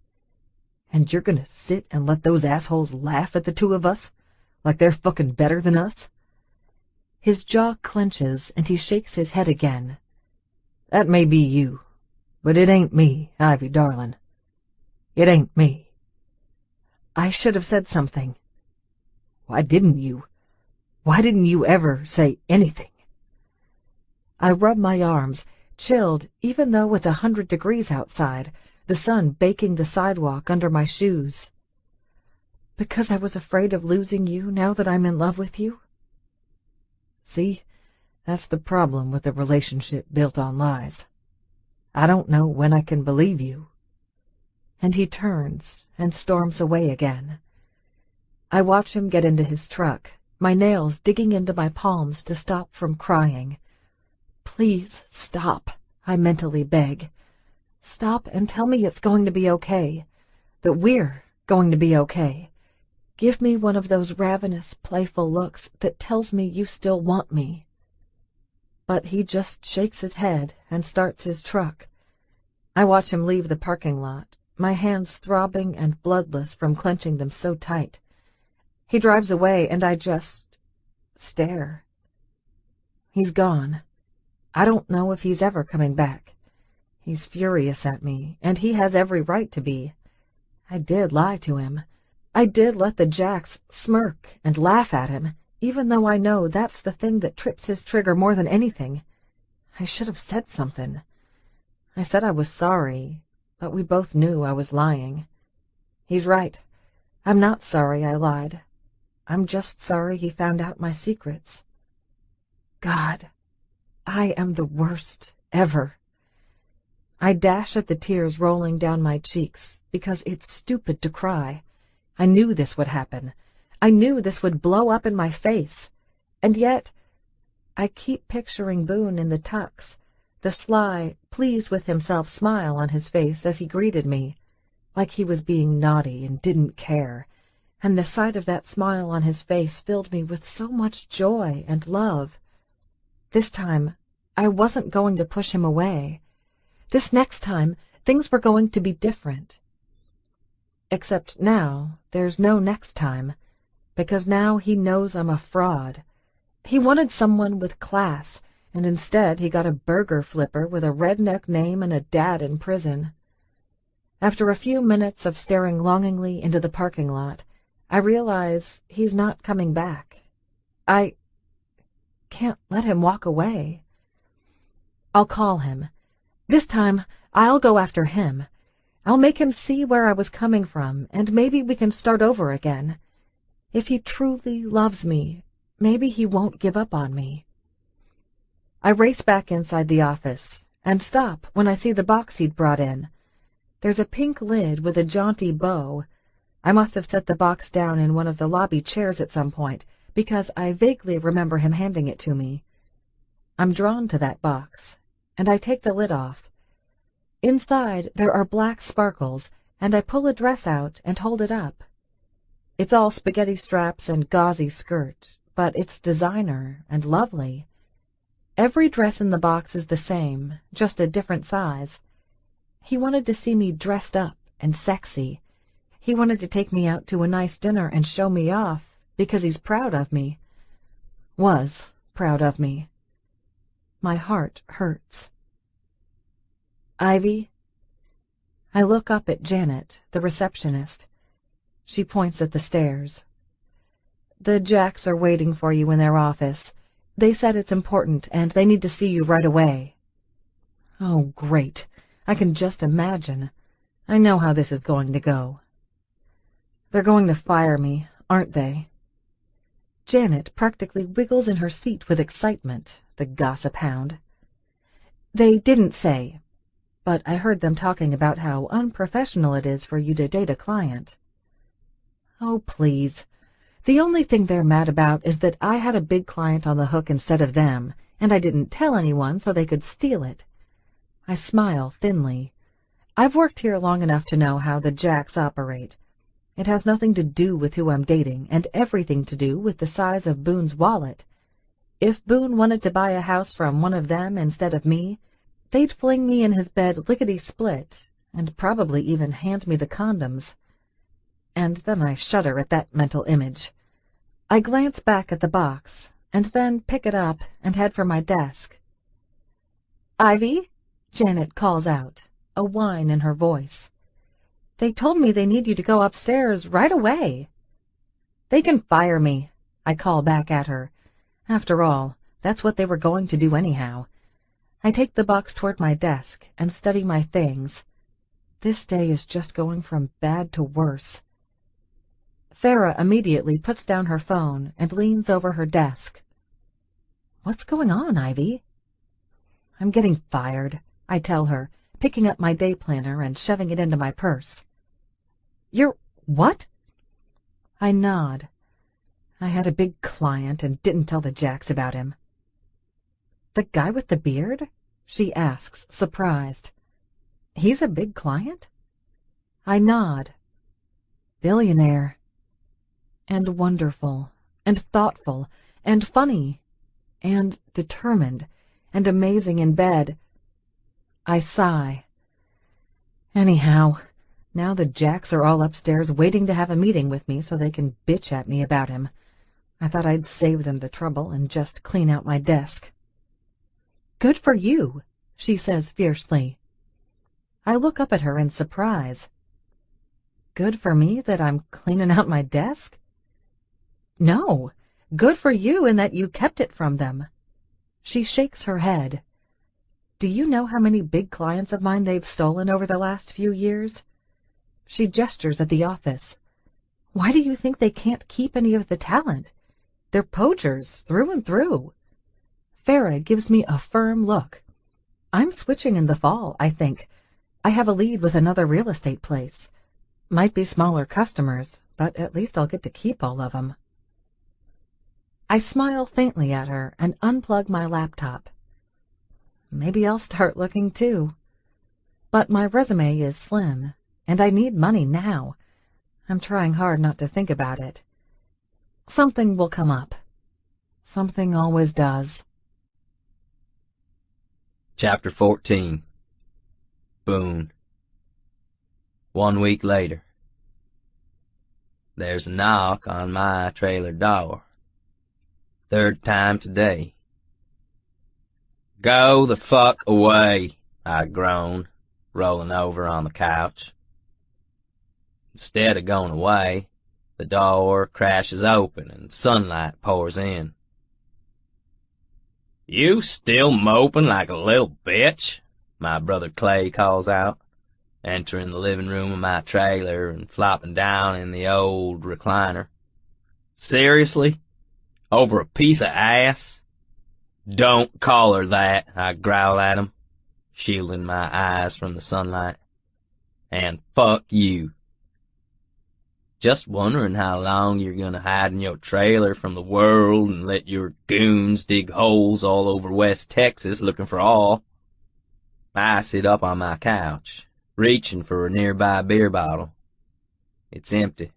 And you're gonna sit and let those assholes laugh at the two of us? Like they're fucking better than us? His jaw clenches, and he shakes his head again. That may be you, but it ain't me, Ivy darlin'. It ain't me. I should have said something. Why didn't you? Why didn't you ever say anything? I rub my arms, chilled even though it's 100 degrees outside, the sun baking the sidewalk under my shoes. Because I was afraid of losing you now that I'm in love with you? See, that's the problem with a relationship built on lies. I don't know when I can believe you. And he turns and storms away again. I watch him get into his truck, my nails digging into my palms to stop from crying. Please stop, I mentally beg. Stop and tell me it's going to be okay, that we're going to be okay. Give me one of those ravenous, playful looks that tells me you still want me. But he just shakes his head and starts his truck. I watch him leave the parking lot, my hands throbbing and bloodless from clenching them so tight. He drives away, and I just stare. He's gone. I don't know if he's ever coming back. He's furious at me, and he has every right to be. I did lie to him. I did let the jacks smirk and laugh at him, even though I know that's the thing that trips his trigger more than anything. I should have said something. I said I was sorry, but we both knew I was lying. He's right. I'm not sorry I lied. I'm just sorry he found out my secrets. God, I am the worst ever. I dash at the tears rolling down my cheeks because it's stupid to cry. I knew this would happen. I knew this would blow up in my face. And yet, I keep picturing Boone in the tux, the sly, pleased with himself smile on his face as he greeted me, like he was being naughty and didn't care, and the sight of that smile on his face filled me with so much joy and love. This time, I wasn't going to push him away. This next time, things were going to be different. Except now, there's no next time, because now he knows I'm a fraud. He wanted someone with class, and instead he got a burger flipper with a redneck name and a dad in prison. After a few minutes of staring longingly into the parking lot, I realize he's not coming back. I can't let him walk away. I'll call him. This time, I'll go after him. I'll make him see where I was coming from, and maybe we can start over again. If he truly loves me, maybe he won't give up on me. I race back inside the office, and stop when I see the box he'd brought in. There's a pink lid with a jaunty bow. I must have set the box down in one of the lobby chairs at some point, because I vaguely remember him handing it to me. I'm drawn to that box, and I take the lid off. Inside there are black sparkles, and I pull a dress out and hold it up. It's all spaghetti straps and gauzy skirt, but it's designer and lovely. Every dress in the box is the same, just a different size. He wanted to see me dressed up and sexy. He wanted to take me out to a nice dinner and show me off because he's proud of me. Was proud of me. My heart hurts. Ivy? I look up at Janet, the receptionist. She points at the stairs. The Jacks are waiting for you in their office. They said it's important, and they need to see you right away. Oh, great. I can just imagine. I know how this is going to go. They're going to fire me, aren't they? Janet practically wiggles in her seat with excitement, the gossip hound. They didn't say, but I heard them talking about how unprofessional it is for you to date a client. Oh, please. The only thing they're mad about is that I had a big client on the hook instead of them, and I didn't tell anyone so they could steal it. I smile thinly. I've worked here long enough to know how the Jacks operate. It has nothing to do with who I'm dating, and everything to do with the size of Boone's wallet. If Boone wanted to buy a house from one of them instead of me, they'd fling me in his bed lickety-split, and probably even hand me the condoms. And then I shudder at that mental image. I glance back at the box, and then pick it up and head for my desk. "Ivy?" Janet calls out, a whine in her voice. "They told me they need you to go upstairs right away." "They can fire me," I call back at her. After all, that's what they were going to do anyhow. I take the box toward my desk and study my things. This day is just going from bad to worse. Farah immediately puts down her phone and leans over her desk. "What's going on, Ivy?" "I'm getting fired," I tell her, picking up my day planner and shoving it into my purse. "You're what?" I nod. I had a big client and didn't tell the Jacks about him. "The guy with the beard?" she asks, surprised. "He's a big client?" I nod. "Billionaire. And wonderful, and thoughtful, and funny, and determined, and amazing in bed." I sigh. Anyhow, now the Jacks are all upstairs waiting to have a meeting with me so they can bitch at me about him. I thought I'd save them the trouble and just clean out my desk. "Good for you," she says fiercely. I look up at her in surprise. "Good for me that I'm cleaning out my desk?" "No, good for you in that you kept it from them." She shakes her head. "Do you know how many big clients of mine they've stolen over the last few years?" She gestures at the office. "Why do you think they can't keep any of the talent? They're poachers, through and through." Farah gives me a firm look. "I'm switching in the fall, I think. I have a lead with another real estate place. Might be smaller customers, but at least I'll get to keep all of them." I smile faintly at her and unplug my laptop. Maybe I'll start looking too. But my resume is slim, and I need money now. I'm trying hard not to think about it. Something will come up. Something always does. Chapter 14. Boone. 1 week later. There's a knock on my trailer door. 3rd time today. "Go the fuck away," I groan, rolling over on the couch. Instead of going away, the door crashes open and sunlight pours in. "You still moping like a little bitch?" my brother Clay calls out, entering the living room of my trailer and flopping down in the old recliner. "Seriously? Over a piece of ass?" "Don't call her that," I growl at him, shielding my eyes from the sunlight. "And fuck you." "Just wondering how long you're gonna hide in your trailer from the world and let your goons dig holes all over West Texas looking for oil." I sit up on my couch, reaching for a nearby beer bottle. It's empty,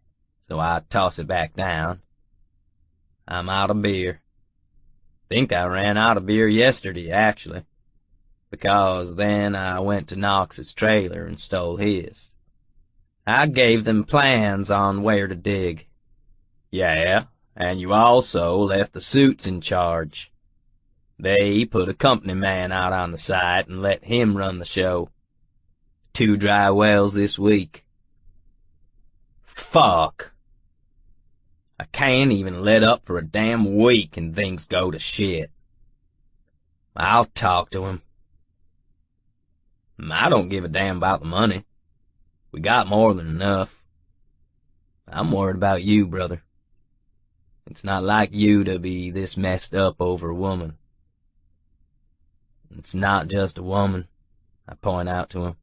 so I toss it back down. I'm out of beer. Think I ran out of beer yesterday, actually, because then I went to Knox's trailer and stole his. I gave them plans on where to dig. Yeah, and you also left the suits in charge. They put a company man out on the site and let him run the show. 2 dry wells this week. Fuck. I can't even let up for a damn week and things go to shit. I'll talk to him. I don't give a damn about the money. We got more than enough. I'm worried about you, brother. It's not like you to be this messed up over a woman. It's not just a woman, I point out to him.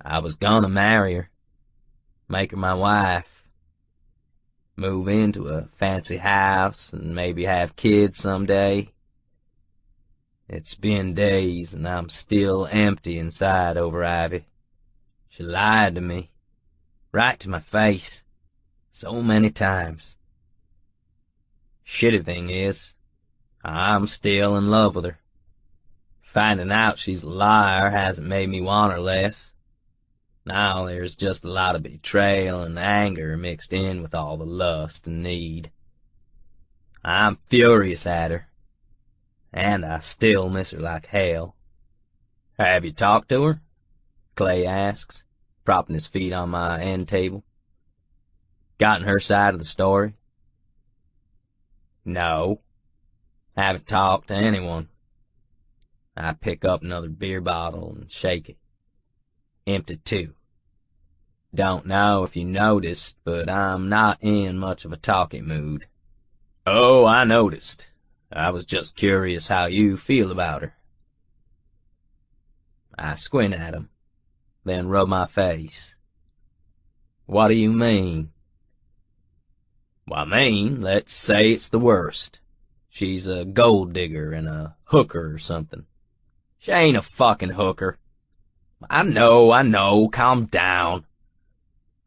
I was gonna marry her, make her my wife, move into a fancy house and maybe have kids someday. It's been days and I'm still empty inside over Ivy. She lied to me, right to my face, so many times. Shitty thing is, I'm still in love with her. Finding out she's a liar hasn't made me want her less. Now there's just a lot of betrayal and anger mixed in with all the lust and need. I'm furious at her, and I still miss her like hell. Have you talked to her? Clay asks, propping his feet on my end table. Gotten her side of the story? No, haven't talked to anyone. I pick up another beer bottle and shake it. Empty too. Don't know if you noticed, but I'm not in much of a talking mood. Oh, I noticed. I was just curious how you feel about her. I squint at him, then rub my face. What do you mean? Well, I mean, let's say it's the worst. She's a gold digger and a hooker or something. She ain't a fucking hooker. I know, calm down.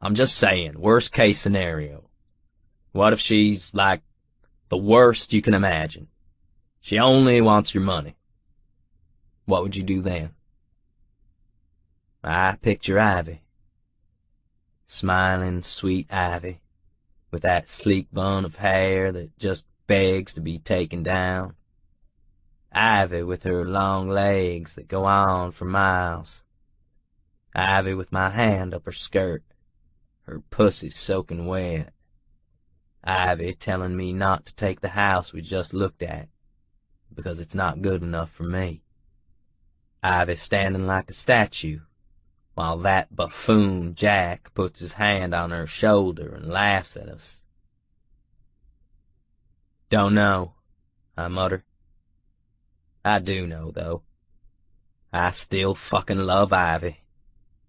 I'm just saying, worst case scenario. What if she's, like, the worst you can imagine? She only wants your money. What would you do then? I picture Ivy. Smiling, sweet Ivy, with that sleek bun of hair that just begs to be taken down. Ivy with her long legs that go on for miles. Ivy with my hand up her skirt, her pussy soaking wet. Ivy telling me not to take the house we just looked at, because it's not good enough for me. Ivy standing like a statue, while that buffoon Jack puts his hand on her shoulder and laughs at us. Don't know, I mutter. I do know, though. I still fucking love Ivy.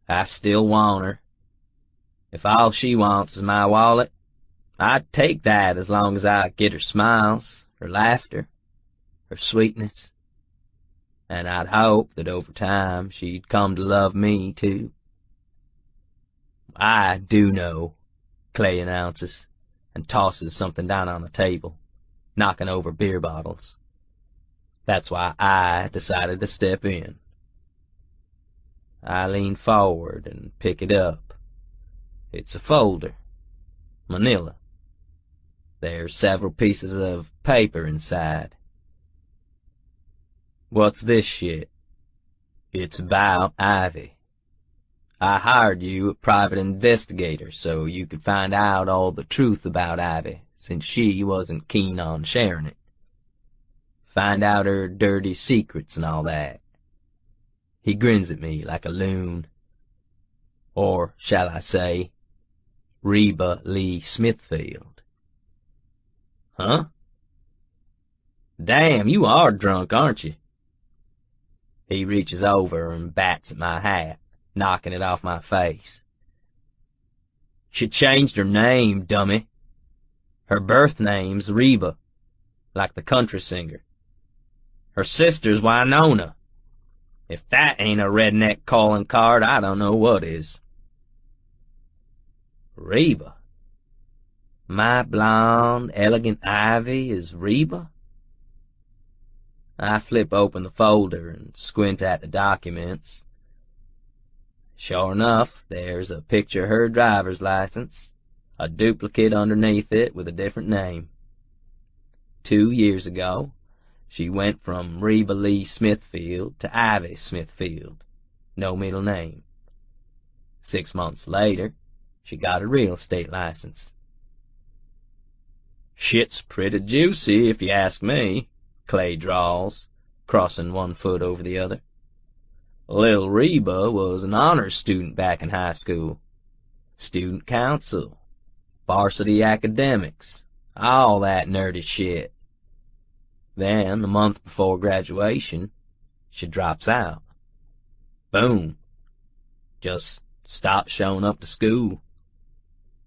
I still want her. If all she wants is my wallet, I'd take that as long as I get her smiles, her laughter, her sweetness. And I'd hope that over time she'd come to love me, too. I do know, Clay announces, and tosses something down on the table, knocking over beer bottles. That's why I decided to step in. I lean forward and pick it up. It's a folder. Manila. There's several pieces of paper inside. What's this shit? It's about Ivy. I hired you a private investigator so you could find out all the truth about Ivy, since she wasn't keen on sharing it. Find out her dirty secrets and all that. He grins at me like a loon. Or, shall I say, Reba Lee Smithfield. Huh? Damn, you are drunk, aren't you? He reaches over and bats at my hat, knocking it off my face. She changed her name, dummy. Her birth name's Reba, like the country singer. Her sister's Winona. If that ain't a redneck calling card, I don't know what is. Reba? My blonde, elegant Ivy is Reba? I flip open the folder and squint at the documents. Sure enough, there's a picture of her driver's license, a duplicate underneath it with a different name. 2 years ago, she went from Reba Lee Smithfield to Ivy Smithfield, no middle name. 6 months later, she got a real estate license. Shit's pretty juicy, if you ask me, Clay drawls, crossing one foot over the other. Lil Reba was an honors student back in high school. Student council, varsity academics, all that nerdy shit. Then, a month before graduation, she drops out. Boom. Just stopped showing up to school.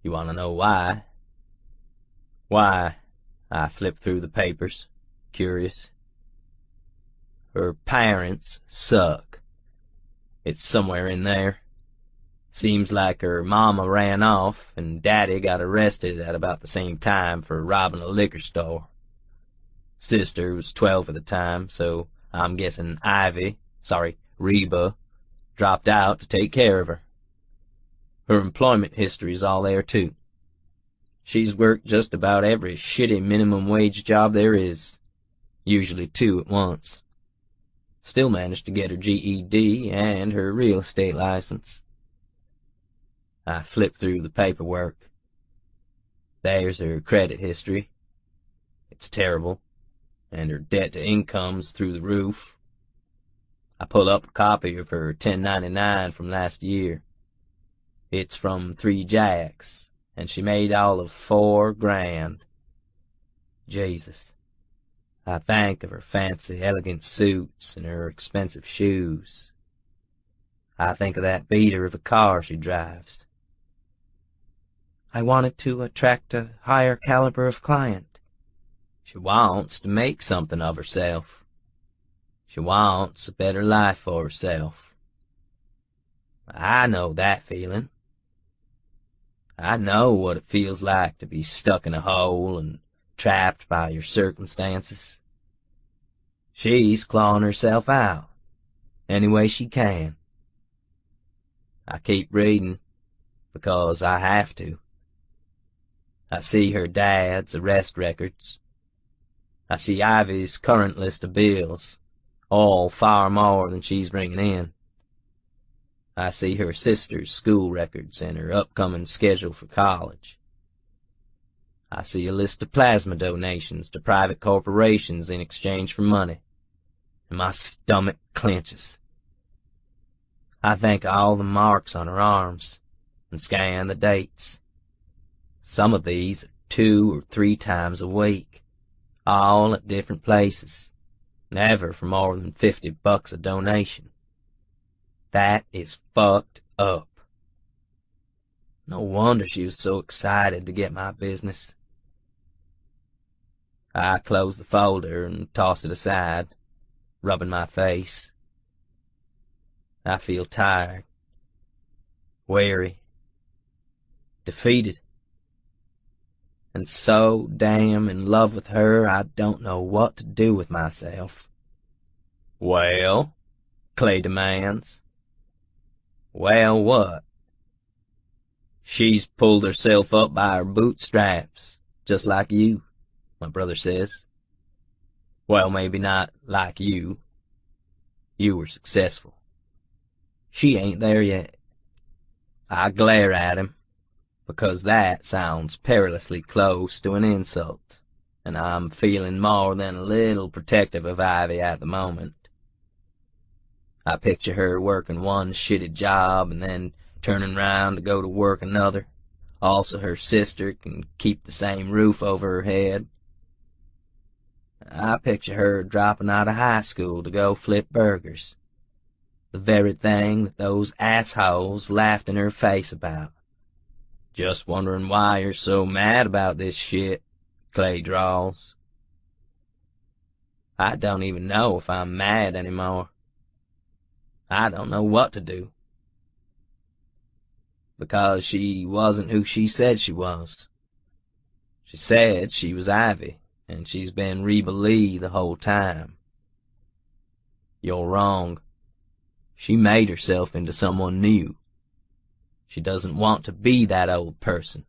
You want to know why? Why? I flipped through the papers, curious. Her parents suck. It's somewhere in there. Seems like her mama ran off, and daddy got arrested at about the same time for robbing a liquor store. Sister was 12 at the time, so I'm guessing Reba, dropped out to take care of her. Her employment history's all there, too. She's worked just about every shitty minimum wage job there is, usually 2 at once. Still managed to get her GED and her real estate license. I flipped through the paperwork. There's her credit history. It's terrible, and her debt-to-income's through the roof. I pull up a copy of her 1099 from last year. It's from 3 Jacks, and she made all of $4 grand. Jesus. I think of her fancy, elegant suits and her expensive shoes. I think of that beater of a car she drives. I wanted to attract a higher caliber of client. She wants to make something of herself. She wants a better life for herself. I know that feeling. I know what it feels like to be stuck in a hole and trapped by your circumstances. She's clawing herself out, any way she can. I keep reading, because I have to. I see her dad's arrest records. I see Ivy's current list of bills, all far more than she's bringing in. I see her sister's school records and her upcoming schedule for college. I see a list of plasma donations to private corporations in exchange for money, and my stomach clenches. I think of all the marks on her arms, and scan the dates. Some of these are 2 or 3 times a week, all at different places, never for more than $50 a donation. That is fucked up. No wonder she was so excited to get my business. I close the folder and toss it aside, rubbing my face. I feel tired, weary, defeated, and so damn in love with her I don't know what to do with myself. Well, Clay demands. Well, what? She's pulled herself up by her bootstraps, just like you, my brother says. Well, maybe not like you. You were successful. She ain't there yet. I glare at him, because that sounds perilously close to an insult, and I'm feeling more than a little protective of Ivy at the moment. I picture her working one shitty job and then turning round to go to work another, also her sister can keep the same roof over her head. I picture her dropping out of high school to go flip burgers, the very thing that those assholes laughed in her face about. Just wondering why you're so mad about this shit, Clay drawls. I don't even know if I'm mad anymore. I don't know what to do. Because she wasn't who she said she was. She said she was Ivy, and she's been Reba Lee the whole time. You're wrong. She made herself into someone new. She doesn't want to be that old person.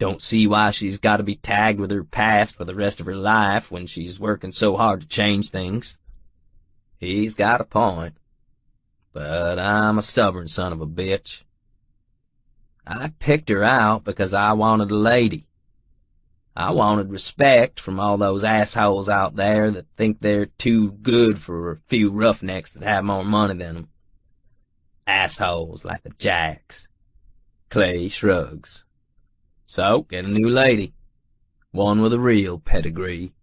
Don't see why she's got to be tagged with her past for the rest of her life when she's working so hard to change things. He's got a point, but I'm a stubborn son of a bitch. I picked her out because I wanted a lady. I wanted respect from all those assholes out there that think they're too good for a few roughnecks that have more money than them. Assholes like the Jacks. Clay shrugs. So, get a new lady. One with a real pedigree.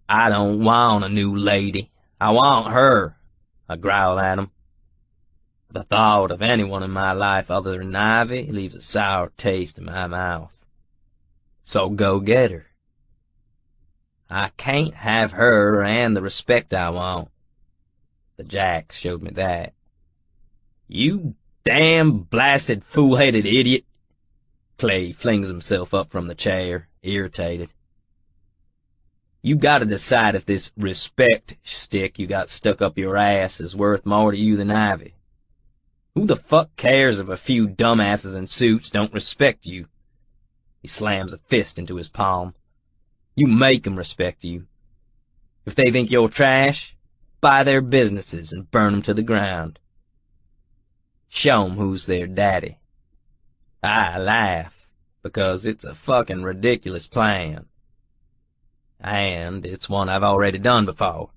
I don't want a new lady. I want her, I growl at him. The thought of anyone in my life other than Ivy leaves a sour taste in my mouth. So go get her. I can't have her and the respect I want. The Jacks showed me that. You damn blasted fool-headed idiot. Clay flings himself up from the chair, irritated. You gotta decide if this respect stick you got stuck up your ass is worth more to you than Ivy. Who the fuck cares if a few dumbasses in suits don't respect you? He slams a fist into his palm. You make 'em respect you. If they think you're trash, buy their businesses and burn 'em to the ground. Show 'em who's their daddy. I laugh, because it's a fucking ridiculous plan. And it's one I've already done before.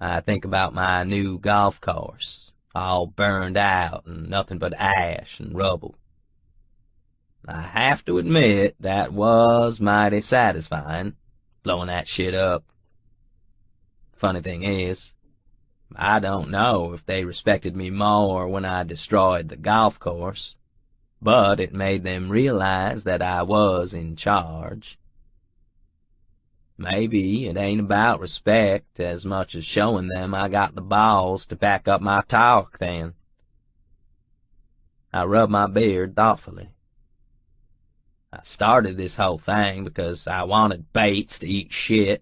I think about my new golf course, all burned out and nothing but ash and rubble. I have to admit that was mighty satisfying, blowing that shit up. Funny thing is, I don't know if they respected me more when I destroyed the golf course, but it made them realize that I was in charge. Maybe it ain't about respect as much as showing them I got the balls to back up my talk then. I rub my beard thoughtfully. I started this whole thing because I wanted Bates to eat shit.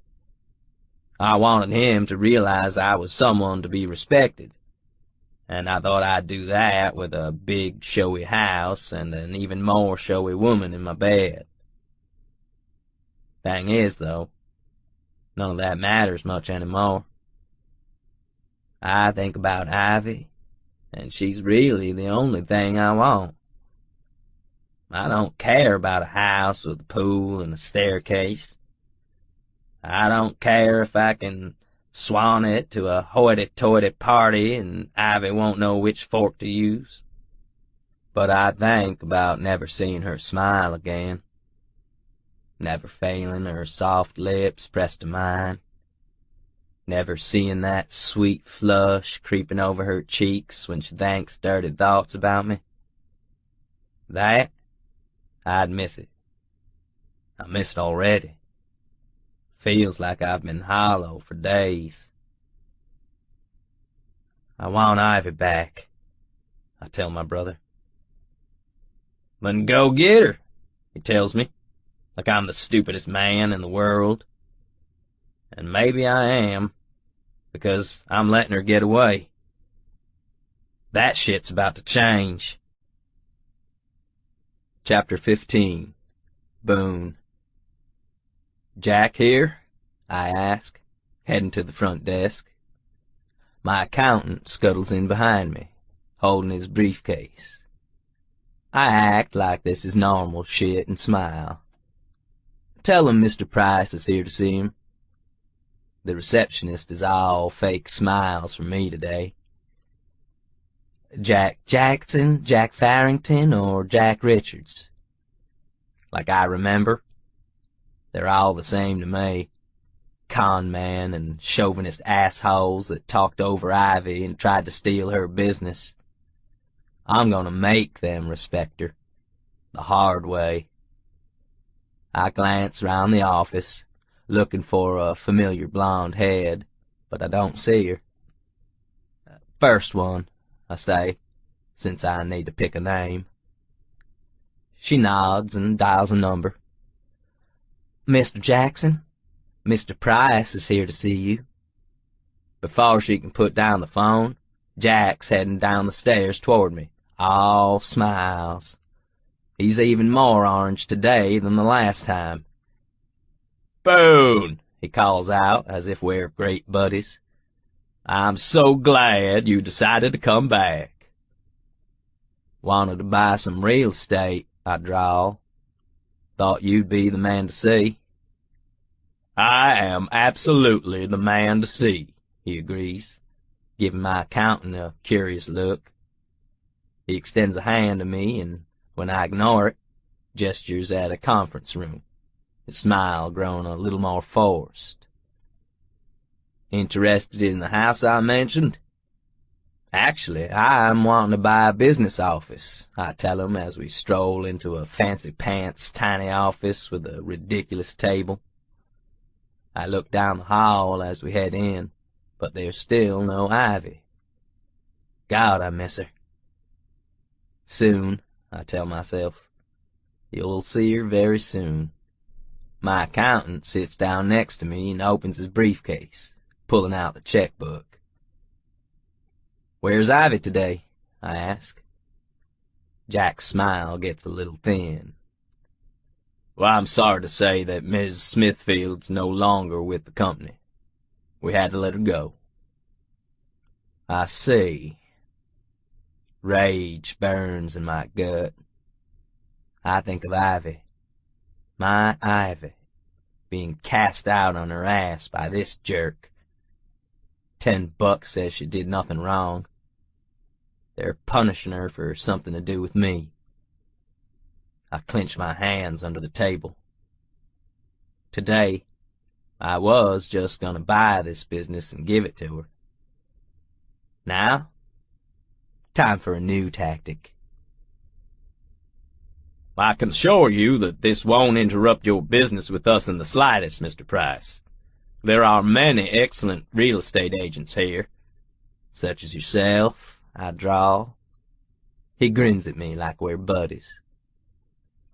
I wanted him to realize I was someone to be respected, and I thought I'd do that with a big showy house and an even more showy woman in my bed. Thing is, though, none of that matters much anymore. I think about Ivy, and she's really the only thing I want. I don't care about a house with a pool and a staircase. I don't care if I can swan it to a hoity-toity party and Ivy won't know which fork to use. But I think about never seeing her smile again. Never feeling her soft lips pressed to mine. Never seeing that sweet flush creeping over her cheeks when she thinks dirty thoughts about me. That, I'd miss it. I miss it already. Feels like I've been hollow for days. I want Ivy back, I tell my brother. Then go get her, he tells me, like I'm the stupidest man in the world. And maybe I am, because I'm letting her get away. That shit's about to change. Chapter 15. Boone. Jack here? I ask, heading to the front desk. My accountant scuttles in behind me, holding his briefcase. I act like this is normal shit and smile. Tell him Mr. Price is here to see him. The receptionist is all fake smiles for me today. Jack Jackson, Jack Farrington, or Jack Richards? Like I remember. They're all the same to me. Con man and chauvinist assholes that talked over Ivy and tried to steal her business. I'm gonna make them respect her. The hard way. I glance round the office, looking for a familiar blonde head, but I don't see her. First one, I say, since I need to pick a name. She nods and dials a number. Mr. Jackson, Mr. Price is here to see you. Before she can put down the phone, Jack's heading down the stairs toward me, all smiles. He's even more orange today than the last time. Boone, he calls out, as if we're great buddies. I'm so glad you decided to come back. Wanted to buy some real estate, I drawl. Thought you'd be the man to see. I am absolutely the man to see, he agrees, giving my accountant a curious look. He extends a hand to me, and when I ignore it, gestures at a conference room, his smile growing a little more forced. Interested in the house I mentioned? Actually, I'm wanting to buy a business office, I tell him as we stroll into a fancy-pants tiny office with a ridiculous table. I look down the hall as we head in, but there's still no Ivy. God, I miss her. Soon, I tell myself. You'll see her very soon. My accountant sits down next to me and opens his briefcase, pulling out the checkbook. Where's Ivy today? I ask. Jack's smile gets a little thin. Well, I'm sorry to say that Ms. Smithfield's no longer with the company. We had to let her go. I see. Rage burns in my gut. I think of Ivy, my Ivy, being cast out on her ass by this jerk. $10 says she did nothing wrong. They're punishing her for something to do with me. I clench my hands under the table. Today, I was just going to buy this business and give it to her. Now, time for a new tactic. I can assure you that this won't interrupt your business with us in the slightest, Mr. Price. There are many excellent real estate agents here. Such as yourself, I drawl. He grins at me like we're buddies.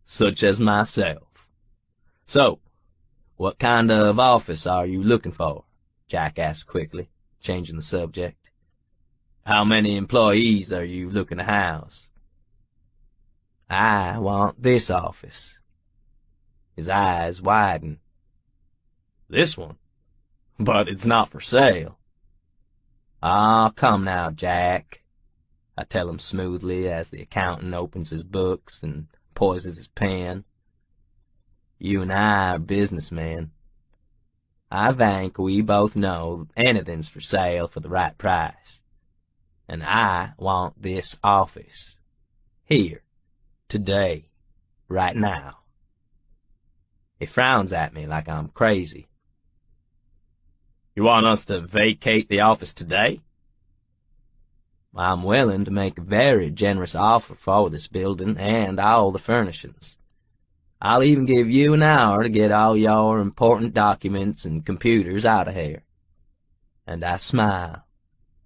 Such as myself. So, what kind of office are you looking for? Jack asks quickly, changing the subject. How many employees are you looking to house? I want this office. His eyes widen. This one? But it's not for sale. Ah, come now, Jack, I tell him smoothly as the accountant opens his books and poises his pen. You and I are businessmen. I think we both know anything's for sale for the right price. And I want this office. Here. Today. Right now. He frowns at me like I'm crazy. You want us to vacate the office today? I'm willing to make a very generous offer for this building and all the furnishings. I'll even give you an hour to get all your important documents and computers out of here. And I smile,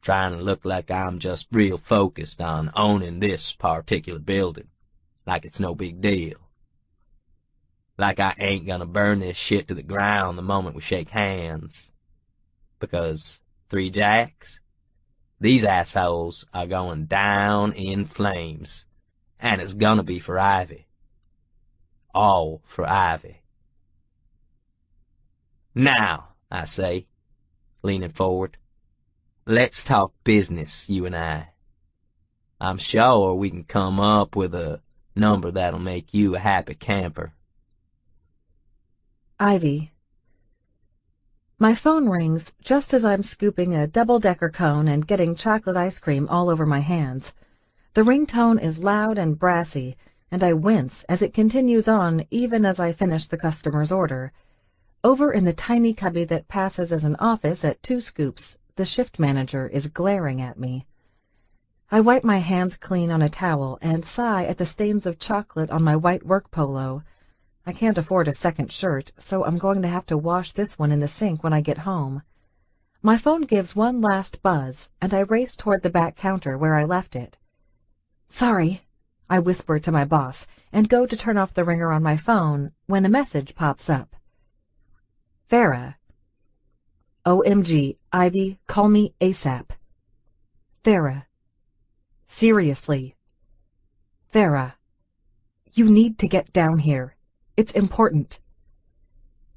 trying to look like I'm just real focused on owning this particular building, like it's no big deal. Like I ain't gonna burn this shit to the ground the moment we shake hands. Because 3 Jacks? These assholes are going down in flames, and it's gonna be for Ivy. All for Ivy. Now, I say, leaning forward, let's talk business, you and I. I'm sure we can come up with a number that'll make you a happy camper. Ivy. My phone rings just as I'm scooping a double-decker cone and getting chocolate ice cream all over my hands. The ringtone is loud and brassy, and I wince as it continues on even as I finish the customer's order. Over in the tiny cubby that passes as an office at 2 scoops, the shift manager is glaring at me. I wipe my hands clean on a towel and sigh at the stains of chocolate on my white work polo. I can't afford a second shirt, so I'm going to have to wash this one in the sink when I get home. My phone gives one last buzz, and I race toward the back counter where I left it. Sorry, I whisper to my boss, and go to turn off the ringer on my phone when a message pops up. Farah. OMG, Ivy, call me ASAP. Farah. Seriously. Farah. You need to get down here. It's important.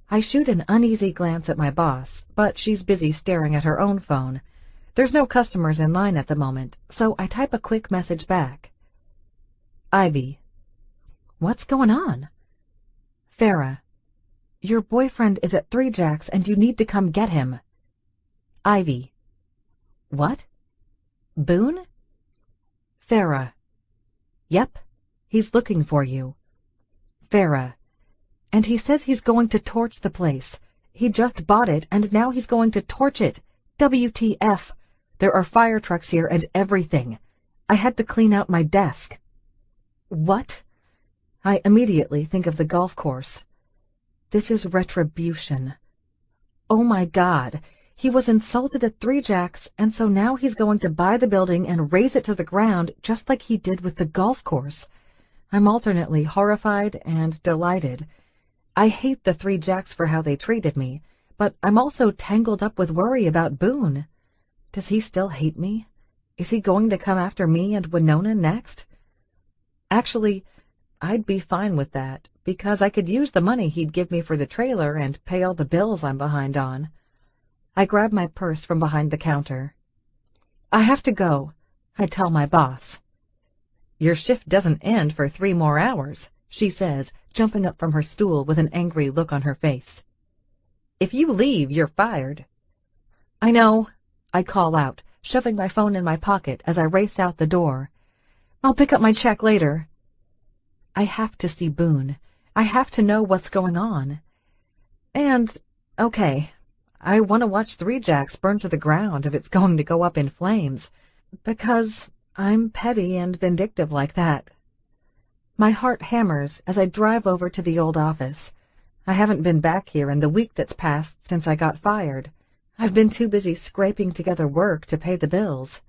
I shoot an uneasy glance at my boss, but she's busy staring at her own phone. There's no customers in line at the moment, so I type a quick message back. Ivy. What's going on? Farah. Your boyfriend is at 3 Jacks and you need to come get him. Ivy. What? Boone? Farah. Yep, he's looking for you. Farah. And he says he's going to torch the place. He just bought it and now he's going to torch it. WTF. There are fire trucks here and everything. I had to clean out my desk. What? I immediately think of the golf course. This is retribution. Oh my God, he was insulted at 3 Jacks, and so now he's going to buy the building and raze it to the ground just like he did with the golf course. I'm alternately horrified and delighted. I hate the 3 Jacks for how they treated me, but I'm also tangled up with worry about Boone. Does he still hate me? Is he going to come after me and Winona next? Actually, I'd be fine with that, because I could use the money he'd give me for the trailer and pay all the bills I'm behind on. I grab my purse from behind the counter. I have to go, I tell my boss. Your shift doesn't end for 3 more hours, she says, jumping up from her stool with an angry look on her face. If you leave, you're fired. I know, I call out, shoving my phone in my pocket as I race out the door. I'll pick up my check later. I have to see Boone. I have to know what's going on. And, okay, I want to watch 3 Jacks burn to the ground if it's going to go up in flames, because I'm petty and vindictive like that. My heart hammers as I drive over to the old office. I haven't been back here in the week that's passed since I got fired. I've been too busy scraping together work to pay the bills.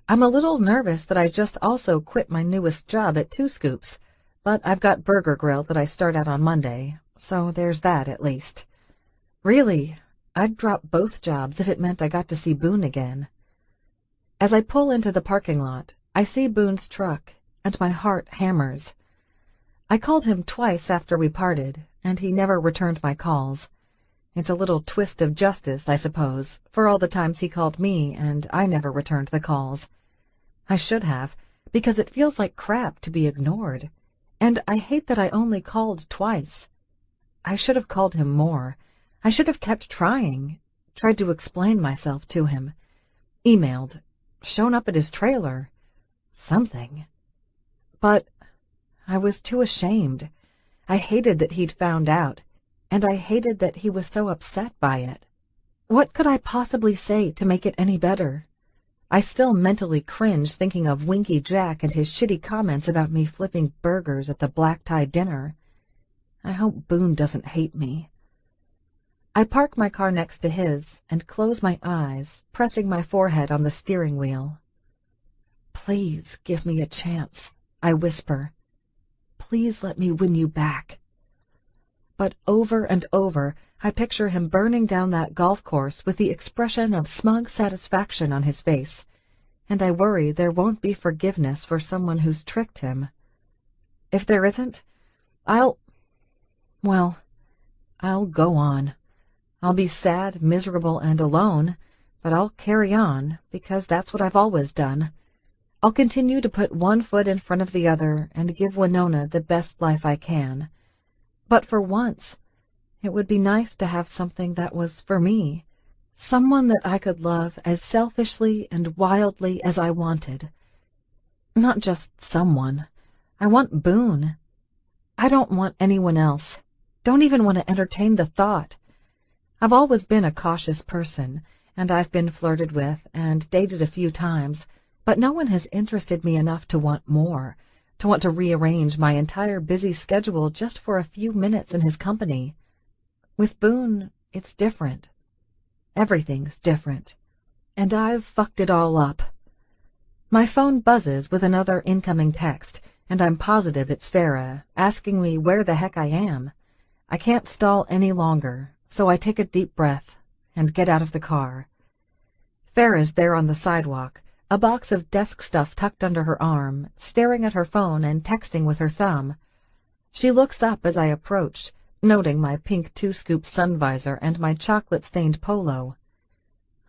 I'm a little nervous that I just also quit my newest job at 2 Scoops, but I've got Burger Grill that I start at on Monday, so there's that at least. Really, I'd drop both jobs if it meant I got to see Boone again. As I pull into the parking lot, I see Boone's truck, and my heart hammers. I called him twice after we parted, and he never returned my calls. It's a little twist of justice, I suppose, for all the times he called me and I never returned the calls. I should have, because it feels like crap to be ignored, and I hate that I only called twice. I should have called him more. I should have kept trying, tried to explain myself to him, emailed, shown up at his trailer, something. But I was too ashamed. I hated that he'd found out, and I hated that he was so upset by it. What could I possibly say to make it any better? I still mentally cringe thinking of Winky Jack and his shitty comments about me flipping burgers at the black-tie dinner. I hope Boone doesn't hate me. I park my car next to his and close my eyes, pressing my forehead on the steering wheel. Please give me a chance, I whisper. Please let me win you back. But over and over, I picture him burning down that golf course with the expression of smug satisfaction on his face, and I worry there won't be forgiveness for someone who's tricked him. If there isn't, I'll go on. I'll be sad, miserable, and alone, but I'll carry on, because that's what I've always done. I'll continue to put one foot in front of the other and give Winona the best life I can. But for once, it would be nice to have something that was for me, someone that I could love as selfishly and wildly as I wanted. Not just someone. I want Boone. I don't want anyone else. Don't even want to entertain the thought. I've always been a cautious person, and I've been flirted with and dated a few times, but no one has interested me enough to want more, to want to rearrange my entire busy schedule just for a few minutes in his company. With Boone, it's different. Everything's different. And I've fucked it all up. My phone buzzes with another incoming text, and I'm positive it's Farah, asking me where the heck I am. I can't stall any longer, so I take a deep breath and get out of the car. Farah's there on the sidewalk, a box of desk stuff tucked under her arm, staring at her phone and texting with her thumb. She looks up as I approach, noting my pink two-scoop sun visor and my chocolate-stained polo.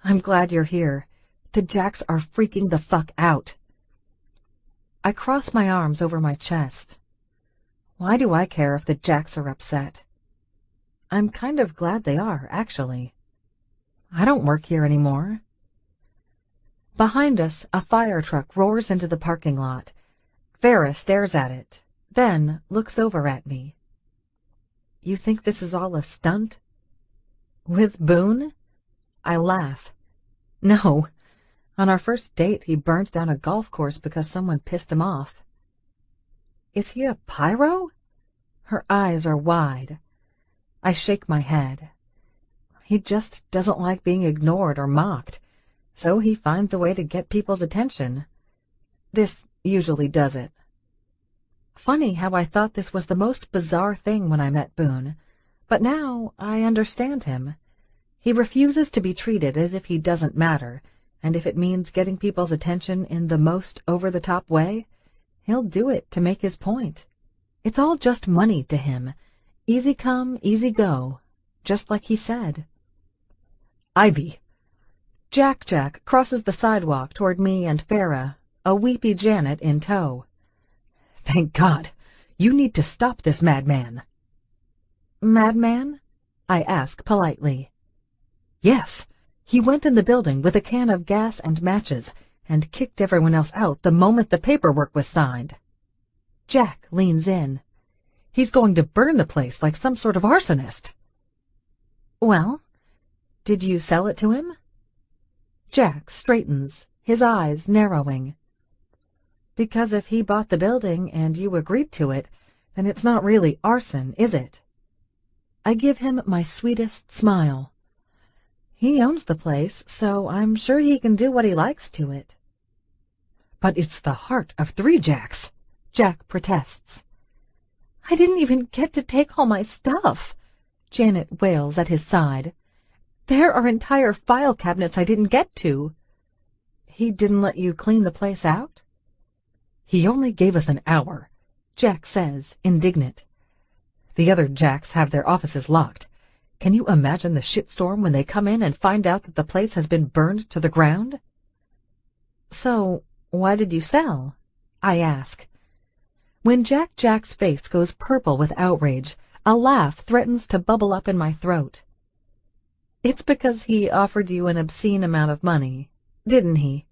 "I'm glad you're here. The Jacks are freaking the fuck out." I cross my arms over my chest. Why do I care if the Jacks are upset? I'm kind of glad they are, actually. I don't work here anymore. Behind us, a fire truck roars into the parking lot. Farah stares at it, then looks over at me. "You think this is all a stunt?" "With Boone?" I laugh. "No. On our first date, he burned down a golf course because someone pissed him off." "Is he a pyro?" Her eyes are wide. I shake my head. "He just doesn't like being ignored or mocked, so he finds a way to get people's attention. This usually does it." Funny how I thought this was the most bizarre thing when I met Boone, but now I understand him. He refuses to be treated as if he doesn't matter, and if it means getting people's attention in the most over-the-top way, he'll do it to make his point. It's all just money to him. Easy come, easy go, just like he said. "Ivy." Jack crosses the sidewalk toward me and Farah, a weepy Janet in tow. "Thank God. You need to stop this madman." "Madman?" I ask politely. "Yes. He went in the building with a can of gas and matches and kicked everyone else out the moment the paperwork was signed." Jack leans in. "He's going to burn the place like some sort of arsonist." "Well, did you sell it to him?" Jack straightens, his eyes narrowing. "Because if he bought the building and you agreed to it, then it's not really arson, is it?" I give him my sweetest smile. "He owns the place, so I'm sure he can do what he likes to it." "But it's the heart of Three Jacks," Jack protests. "I didn't even get to take all my stuff," Janet wails at his side. "There are entire file cabinets I didn't get to." "He didn't let you clean the place out?" "He only gave us an hour," Jack says, indignant. "The other Jacks have their offices locked. Can you imagine the shitstorm when they come in and find out that the place has been burned to the ground?" "So, why did you sell?" I ask. When Jack's face goes purple with outrage, a laugh threatens to bubble up in my throat. "It's because he offered you an obscene amount of money, didn't he?"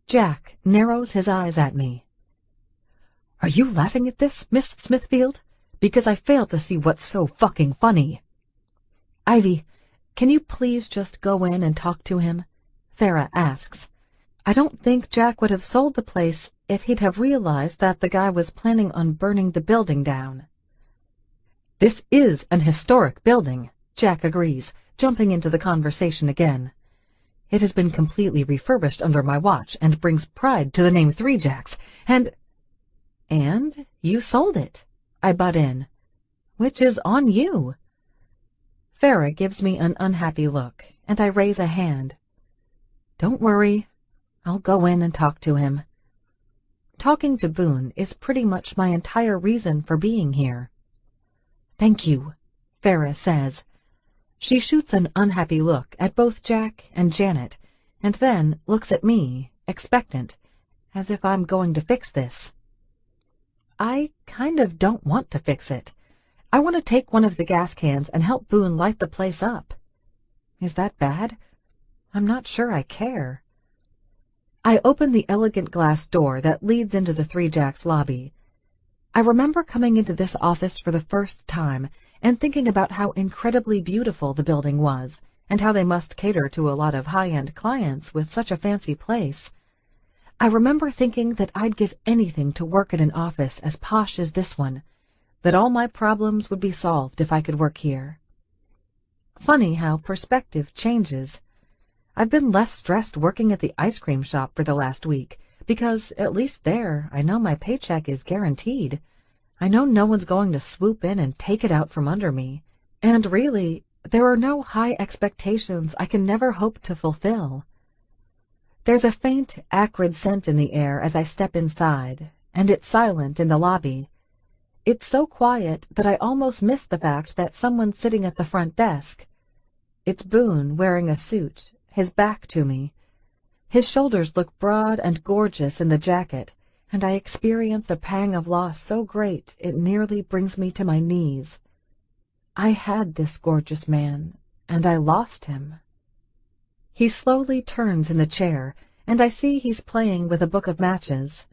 Jack narrows his eyes at me. "Are you laughing at this, Miss Smithfield? Because I fail to see what's so fucking funny." "Ivy, can you please just go in and talk to him?" Farah asks. I don't think Jack would have sold the place if he'd have realized that the guy was planning on burning the building down. "This is an historic building," Jack agrees, jumping into the conversation again. "It has been completely refurbished under my watch and brings pride to the name Three Jacks, and you sold it," I butt in, "which is on you." Farah gives me an unhappy look, and I raise a hand. "Don't worry, I'll go in and talk to him." Talking to Boone is pretty much my entire reason for being here. "Thank you," Farah says. She shoots an unhappy look at both Jack and Janet, and then looks at me, expectant, as if I'm going to fix this. I kind of don't want to fix it. I want to take one of the gas cans and help Boone light the place up. Is that bad? I'm not sure I care. I open the elegant glass door that leads into the Three Jacks lobby. I remember coming into this office for the first time and thinking about how incredibly beautiful the building was, and how they must cater to a lot of high-end clients with such a fancy place. I remember thinking that I'd give anything to work at an office as posh as this one, that all my problems would be solved if I could work here. Funny how perspective changes. I've been less stressed working at the ice cream shop for the last week, because at least there I know my paycheck is guaranteed. I know no one's going to swoop in and take it out from under me, and really, there are no high expectations I can never hope to fulfill. There's a faint, acrid scent in the air as I step inside, and it's silent in the lobby. It's so quiet that I almost miss the fact that someone's sitting at the front desk. It's Boone, wearing a suit, his back to me. His shoulders look broad and gorgeous in the jacket, and I experience a pang of loss so great it nearly brings me to my knees. I had this gorgeous man, and I lost him. He slowly turns in the chair, and I see he's playing with a book of matches.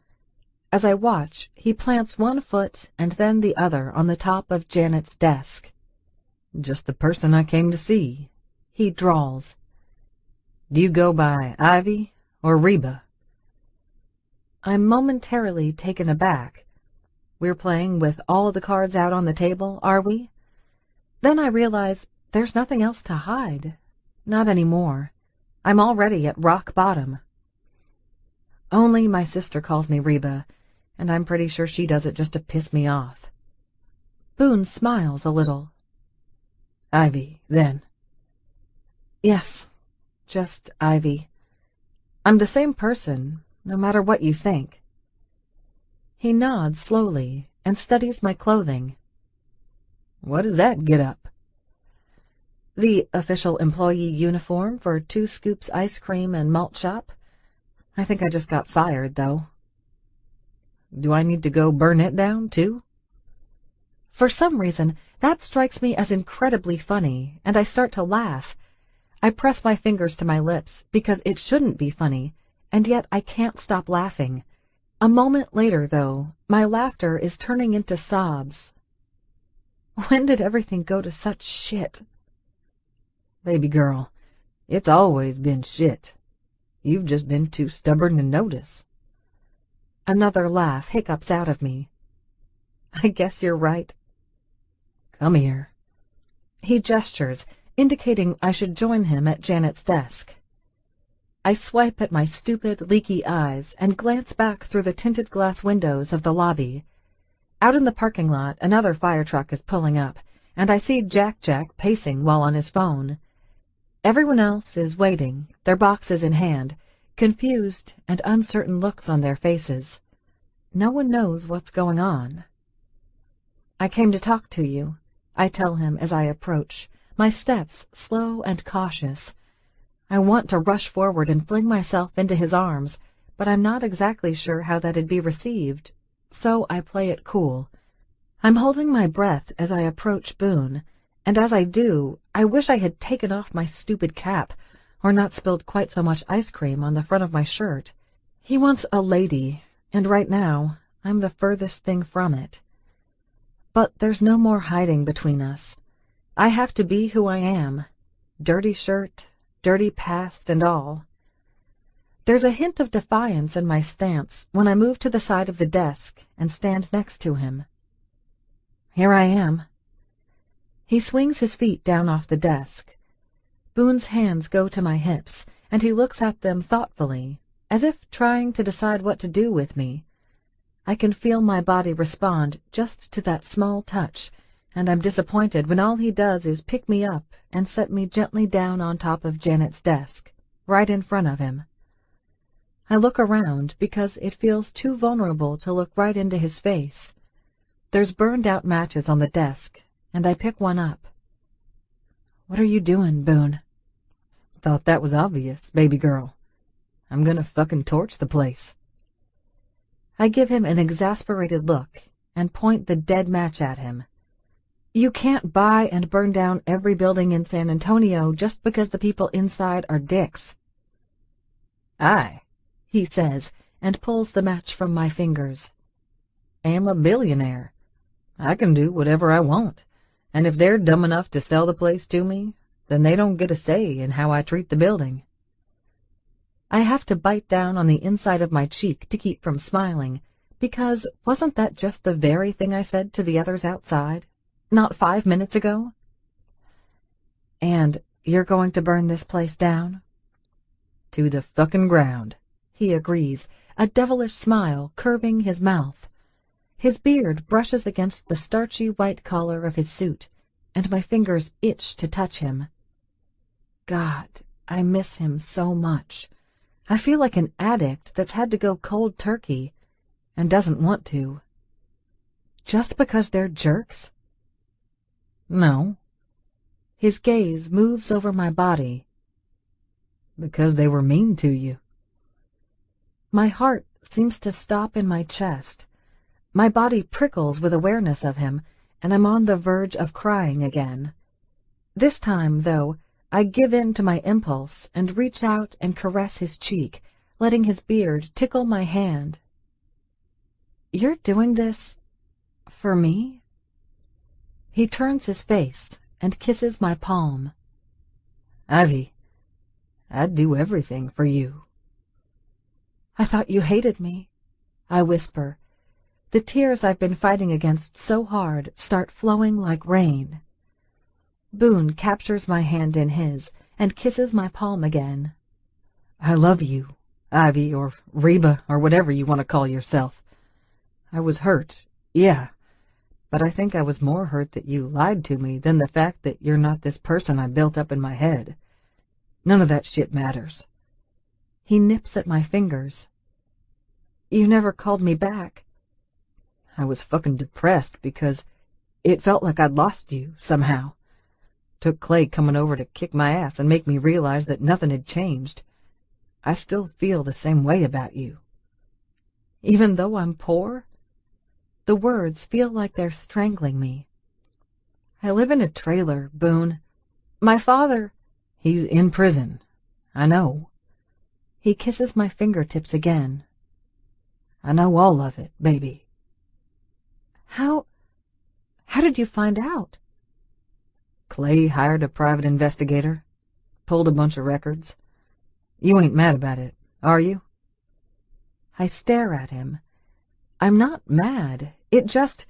As I watch, he plants one foot and then the other on the top of Janet's desk. "Just the person I came to see," he drawls. "Do you go by Ivy or Reba?" I'm momentarily taken aback. We're playing with all the cards out on the table, are we? Then I realize there's nothing else to hide. Not anymore. I'm already at rock bottom. Only my sister calls me Reba, and I'm pretty sure she does it just to piss me off. Boone smiles a little. "Ivy, then." "Yes, just Ivy. I'm the same person, no matter what you think." He nods slowly and studies my clothing. "What does that get up?" "The official employee uniform for 2 Scoops Ice Cream and Malt Shop. I think I just got fired, though." "Do I need to go burn it down, too?" For some reason, that strikes me as incredibly funny, and I start to laugh. I press my fingers to my lips, because it shouldn't be funny, and yet I can't stop laughing. A moment later, though, my laughter is turning into sobs. When did everything go to such shit? "Baby girl, it's always been shit. You've just been too stubborn to notice." Another laugh hiccups out of me. "I guess you're right." "Come here." He gestures, indicating I should join him at Janet's desk. I swipe at my stupid, leaky eyes and glance back through the tinted glass windows of the lobby. Out in the parking lot, another fire truck is pulling up, and I see Jack pacing while on his phone. Everyone else is waiting, their boxes in hand, confused and uncertain looks on their faces. No one knows what's going on. "I came to talk to you," I tell him as I approach, my steps slow and cautious. I want to rush forward and fling myself into his arms, but I'm not exactly sure how that'd be received, so I play it cool. I'm holding my breath as I approach Boone, and as I do, I wish I had taken off my stupid cap, or not spilled quite so much ice cream on the front of my shirt. He wants a lady, and right now, I'm the furthest thing from it. But there's no more hiding between us. I have to be who I am. Dirty shirt, dirty past, and all. There's a hint of defiance in my stance when I move to the side of the desk and stand next to him. Here I am. He swings his feet down off the desk. Boone's hands go to my hips, and he looks at them thoughtfully, as if trying to decide what to do with me. I can feel my body respond just to that small touch, and I'm disappointed when all he does is pick me up and set me gently down on top of Janet's desk, right in front of him. I look around because it feels too vulnerable to look right into his face. There's burned-out matches on the desk, and I pick one up. "What are you doing, Boone?" "Thought that was obvious, baby girl. I'm gonna fucking torch the place." I give him an exasperated look and point the dead match at him. You can't buy and burn down every building in San Antonio just because the people inside are dicks. "I," he says, and pulls the match from my fingers. "am a billionaire. I can do whatever I want, and if they're dumb enough to sell the place to me, then they don't get a say in how I treat the building." I have to bite down on the inside of my cheek to keep from smiling, because wasn't that just the very thing I said to the others outside, not 5 minutes ago? "And you're going to burn this place down?" "To the fucking ground," he agrees, a devilish smile curving his mouth. His beard brushes against the starchy white collar of his suit, and my fingers itch to touch him. God, I miss him so much. I feel like an addict that's had to go cold turkey and doesn't want to. Just because they're jerks? No. His gaze moves over my body. Because they were mean to you. My heart seems to stop in my chest. My body prickles with awareness of him, and I'm on the verge of crying again. This time, though, I give in to my impulse and reach out and caress his cheek, letting his beard tickle my hand. You're doing this for me? He turns his face and kisses my palm. Ivy, I'd do everything for you. I thought you hated me, I whisper. The tears I've been fighting against so hard start flowing like rain. Boone captures my hand in his and kisses my palm again. I love you, Ivy, or Reba, or whatever you want to call yourself. I was hurt, yeah, but I think I was more hurt that you lied to me than the fact that you're not this person I built up in my head. None of that shit matters. He nips at my fingers. You never called me back. I was fucking depressed because it felt like I'd lost you, somehow. Took Clay coming over to kick my ass and make me realize that nothing had changed. I still feel the same way about you. Even though I'm poor? The words feel like they're strangling me. I live in a trailer, Boone. My father... He's in prison. I know. He kisses my fingertips again. I know all of it, baby. How did you find out? Clay hired a private investigator, pulled a bunch of records. You ain't mad about it, are you? I stare at him. I'm not mad. It just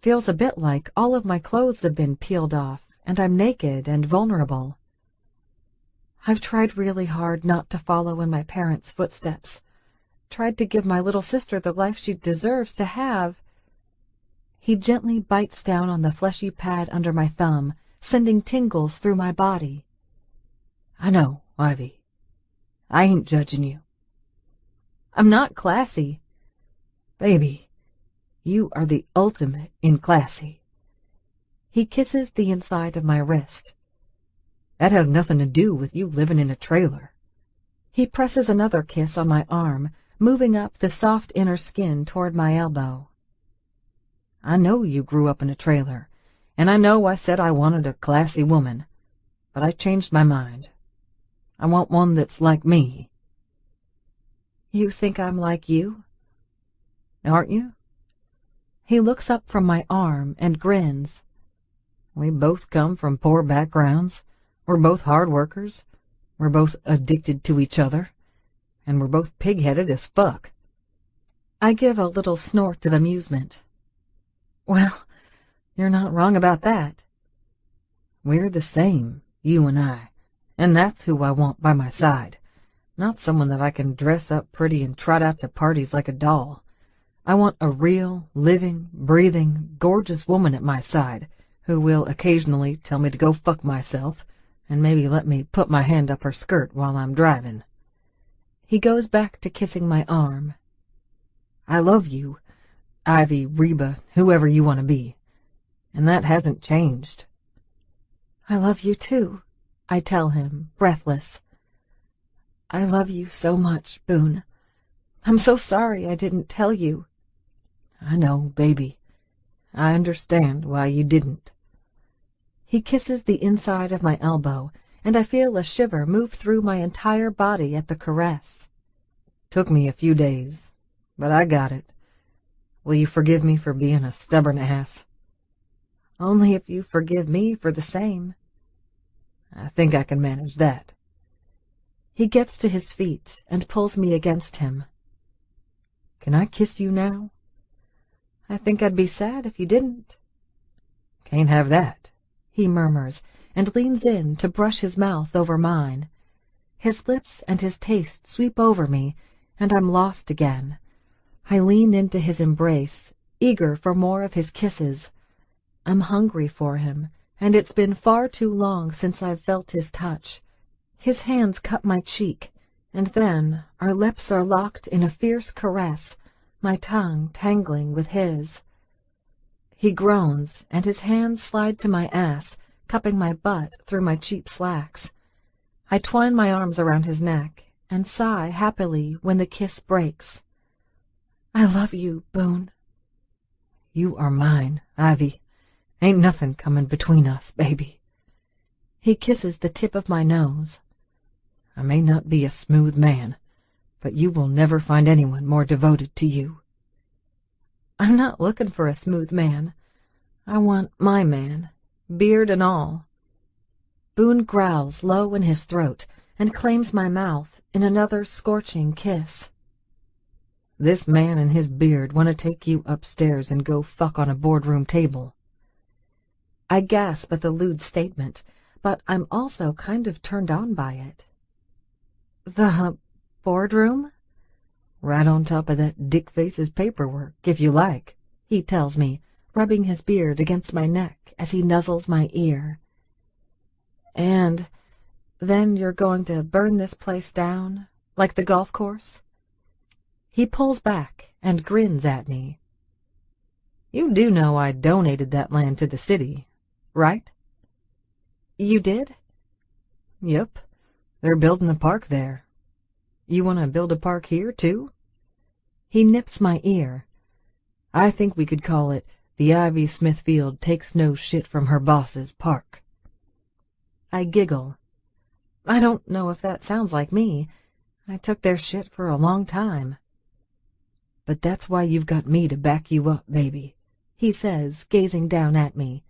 feels a bit like all of my clothes have been peeled off, and I'm naked and vulnerable. I've tried really hard not to follow in my parents' footsteps. Tried to give my little sister the life she deserves to have. He gently bites down on the fleshy pad under my thumb, sending tingles through my body. I know, Ivy. I ain't judging you. I'm not classy. Baby, you are the ultimate in classy. He kisses the inside of my wrist. That has nothing to do with you living in a trailer. He presses another kiss on my arm, moving up the soft inner skin toward my elbow. I know you grew up in a trailer, and I know I said I wanted a classy woman, but I changed my mind. I want one that's like me. You think I'm like you? Aren't you? He looks up from my arm and grins. We both come from poor backgrounds. We're both hard workers. We're both addicted to each other. And we're both pig-headed as fuck. I give a little snort of amusement. Well, you're not wrong about that. We're the same, you and I, and that's who I want by my side. Not someone that I can dress up pretty and trot out to parties like a doll. I want a real, living, breathing, gorgeous woman at my side, who will occasionally tell me to go fuck myself, and maybe let me put my hand up her skirt while I'm driving. He goes back to kissing my arm. I love you, Ivy, Reba, whoever you want to be, and that hasn't changed. I love you too, I tell him, breathless. I love you so much, Boone. I'm so sorry I didn't tell you. I know, baby. I understand why you didn't. He kisses the inside of my elbow, and I feel a shiver move through my entire body at the caress. Took me a few days, but I got it. Will you forgive me for being a stubborn ass? Only if you forgive me for the same. I think I can manage that. He gets to his feet and pulls me against him. Can I kiss you now? I think I'd be sad if you didn't. Can't have that, he murmurs, and leans in to brush his mouth over mine. His lips and his taste sweep over me, and I'm lost again. I lean into his embrace, eager for more of his kisses. I'm hungry for him, and it's been far too long since I've felt his touch. His hands cup my cheek, And then our lips are locked in a fierce caress, my tongue tangling with his. He groans, and his hands slide to my ass, cupping my butt through my cheap slacks. I twine my arms around his neck, and sigh happily when the kiss breaks. I love you, Boone. You are mine, Ivy. Ain't nothing comin' between us, baby. He kisses the tip of my nose. I may not be a smooth man, but you will never find anyone more devoted to you. I'm not looking for a smooth man. I want my man, beard and all. Boone growls low in his throat and claims my mouth in another scorching kiss. This man and his beard want to take you upstairs and go fuck on a boardroom table. I gasp at the lewd statement, but I'm also kind of turned on by it. The boardroom? Right on top of that dick-face's paperwork, if you like, he tells me, rubbing his beard against my neck as he nuzzles my ear. And then you're going to burn this place down, like the golf course? He pulls back and grins at me. You do know I donated that land to the city, right? You did? Yep. They're building a park there. You want to build a park here, too? He nips my ear. I think we could call it the Ivy Smithfield Takes No Shit from Her Boss's Park. I giggle. I don't know if that sounds like me. I took their shit for a long time. But that's why you've got me to back you up, baby, he says, gazing down at me.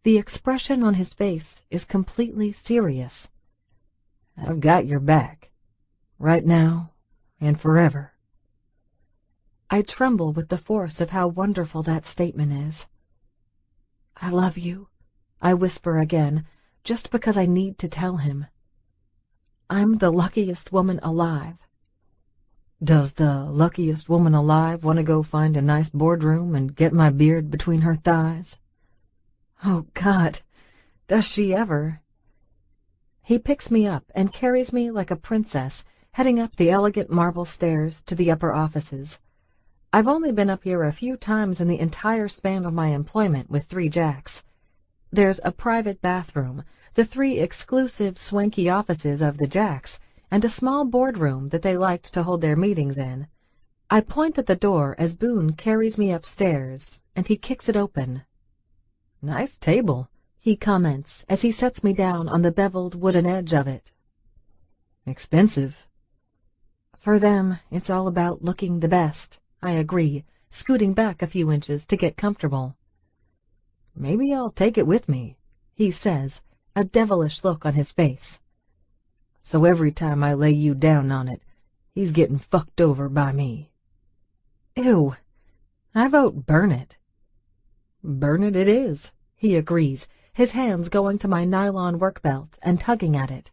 The expression on his face is completely serious. I've got your back. Right now and forever. I tremble with the force of how wonderful that statement is. I love you, I whisper again, just because I need to tell him. I'm the luckiest woman alive. Does the luckiest woman alive want to go find a nice boardroom and get my beard between her thighs? Oh, God, does she ever? He picks me up and carries me like a princess, heading up the elegant marble stairs to the upper offices. I've only been up here a few times in the entire span of my employment with 3 Jacks. There's a private bathroom, the 3 exclusive swanky offices of the Jacks, and a small boardroom that they liked to hold their meetings in. I point at the door as Boone carries me upstairs, and he kicks it open. Nice table, he comments as he sets me down on the beveled wooden edge of it. Expensive. For them, it's all about looking the best, I agree, scooting back a few inches to get comfortable. Maybe I'll take it with me, he says, a devilish look on his face. So every time I lay you down on it, he's getting fucked over by me. Ew. I vote burn it. Burn it is, he agrees, his hands going to my nylon work belt and tugging at it.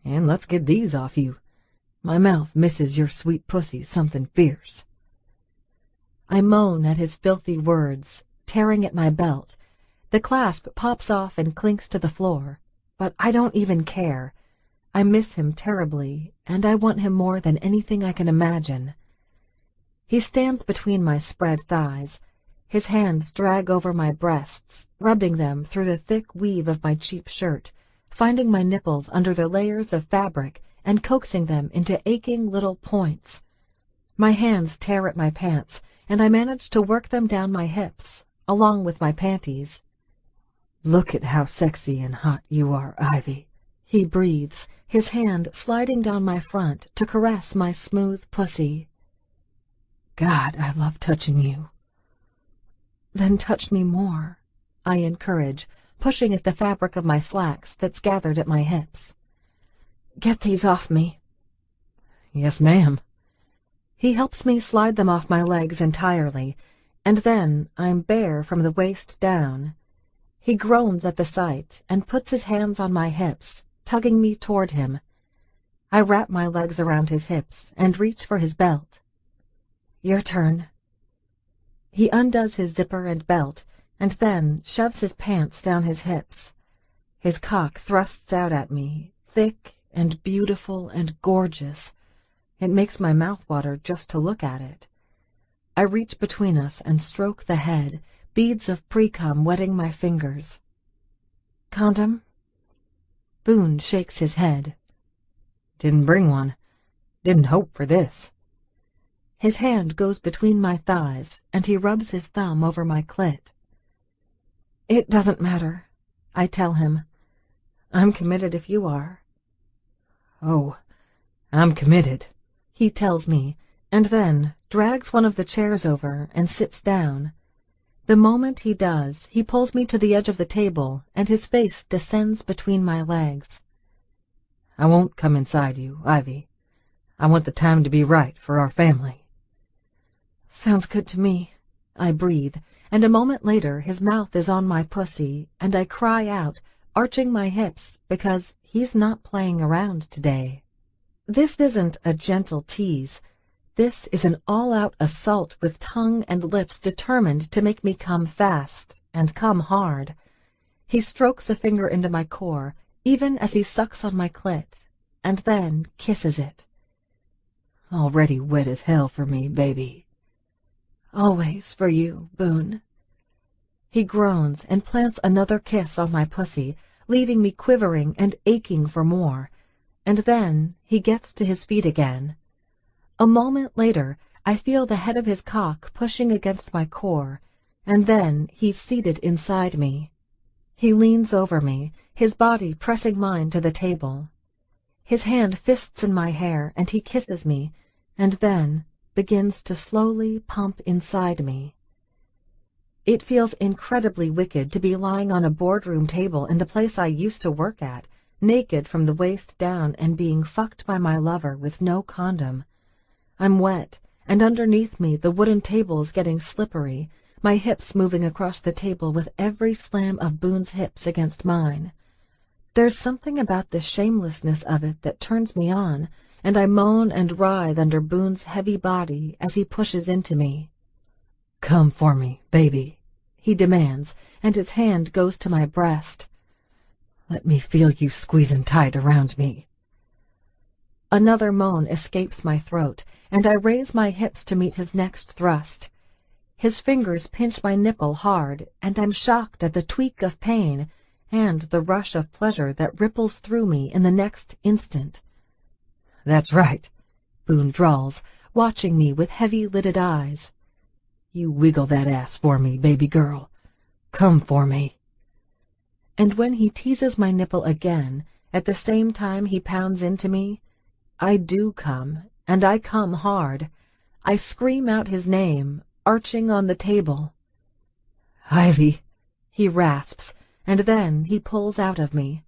And let's get these off you. My mouth misses your sweet pussy something fierce. I moan at his filthy words, tearing at my belt. The clasp pops off and clinks to the floor, but I don't even care. I miss him terribly, and I want him more than anything I can imagine. He stands between my spread thighs. His hands drag over my breasts, rubbing them through the thick weave of my cheap shirt, finding my nipples under the layers of fabric and coaxing them into aching little points. My hands tear at my pants, and I manage to work them down my hips, along with my panties. Look at how sexy and hot you are, Ivy, he breathes, his hand sliding down my front to caress my smooth pussy. God, I love touching you. Then touch me more, I encourage, pushing at the fabric of my slacks that's gathered at my hips. Get these off me. Yes, ma'am. He helps me slide them off my legs entirely, and then I'm bare from the waist down. He groans at the sight and puts his hands on my hips, tugging me toward him. I wrap my legs around his hips and reach for his belt. Your turn. He undoes his zipper and belt, and then shoves his pants down his hips. His cock thrusts out at me, thick and beautiful and gorgeous. It makes my mouth water just to look at it. I reach between us and stroke the head, beads of pre-cum wetting my fingers. Condom? Boone shakes his head. Didn't bring one. Didn't hope for this. His hand goes between my thighs, and he rubs his thumb over my clit. It doesn't matter, I tell him. I'm committed if you are. Oh, I'm committed, he tells me, and then drags one of the chairs over and sits down. The moment he does, he pulls me to the edge of the table, and his face descends between my legs. I won't come inside you, Ivy. I want the time to be right for our family. Sounds good to me, I breathe, and a moment later his mouth is on my pussy, and I cry out, arching my hips, because he's not playing around today. This isn't a gentle tease. This is an all-out assault with tongue and lips determined to make me come fast and come hard. He strokes a finger into my core, even as he sucks on my clit, and then kisses it. Already wet as hell for me, baby. Always for you, Boone. He groans and plants another kiss on my pussy, leaving me quivering and aching for more, and then he gets to his feet again. A moment later, I feel the head of his cock pushing against my core, and then he's seated inside me. He leans over me, his body pressing mine to the table. His hand fists in my hair, and he kisses me, and then begins to slowly pump inside me. It feels incredibly wicked to be lying on a boardroom table in the place I used to work at, naked from the waist down and being fucked by my lover with no condom. I'm wet, and underneath me the wooden table's getting slippery, my hips moving across the table with every slam of Boone's hips against mine. There's something about the shamelessness of it that turns me on, and I moan and writhe under Boone's heavy body as he pushes into me. Come for me, baby, he demands, and his hand goes to my breast. Let me feel you squeezing tight around me. Another moan escapes my throat, and I raise my hips to meet his next thrust. His fingers pinch my nipple hard, and I'm shocked at the tweak of pain and the rush of pleasure that ripples through me in the next instant. That's right, Boone drawls, watching me with heavy-lidded eyes. You wiggle that ass for me, baby girl. Come for me. And when he teases my nipple again, at the same time he pounds into me, I do come, and I come hard. I scream out his name, arching on the table. Ivy, he rasps, and then he pulls out of me.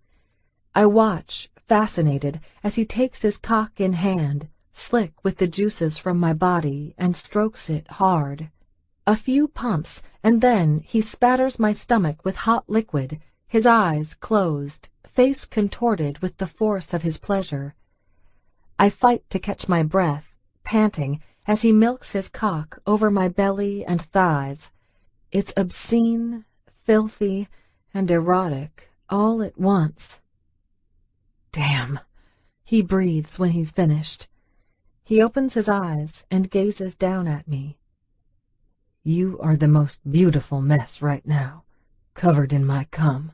I watch, fascinated, as he takes his cock in hand, slick with the juices from my body, and strokes it hard. A few pumps, and then he spatters my stomach with hot liquid, his eyes closed, face contorted with the force of his pleasure. I fight to catch my breath, panting, as he milks his cock over my belly and thighs. It's obscene, filthy, and erotic all at once. Damn, he breathes when he's finished. He opens his eyes and gazes down at me. You are the most beautiful mess right now, covered in my cum.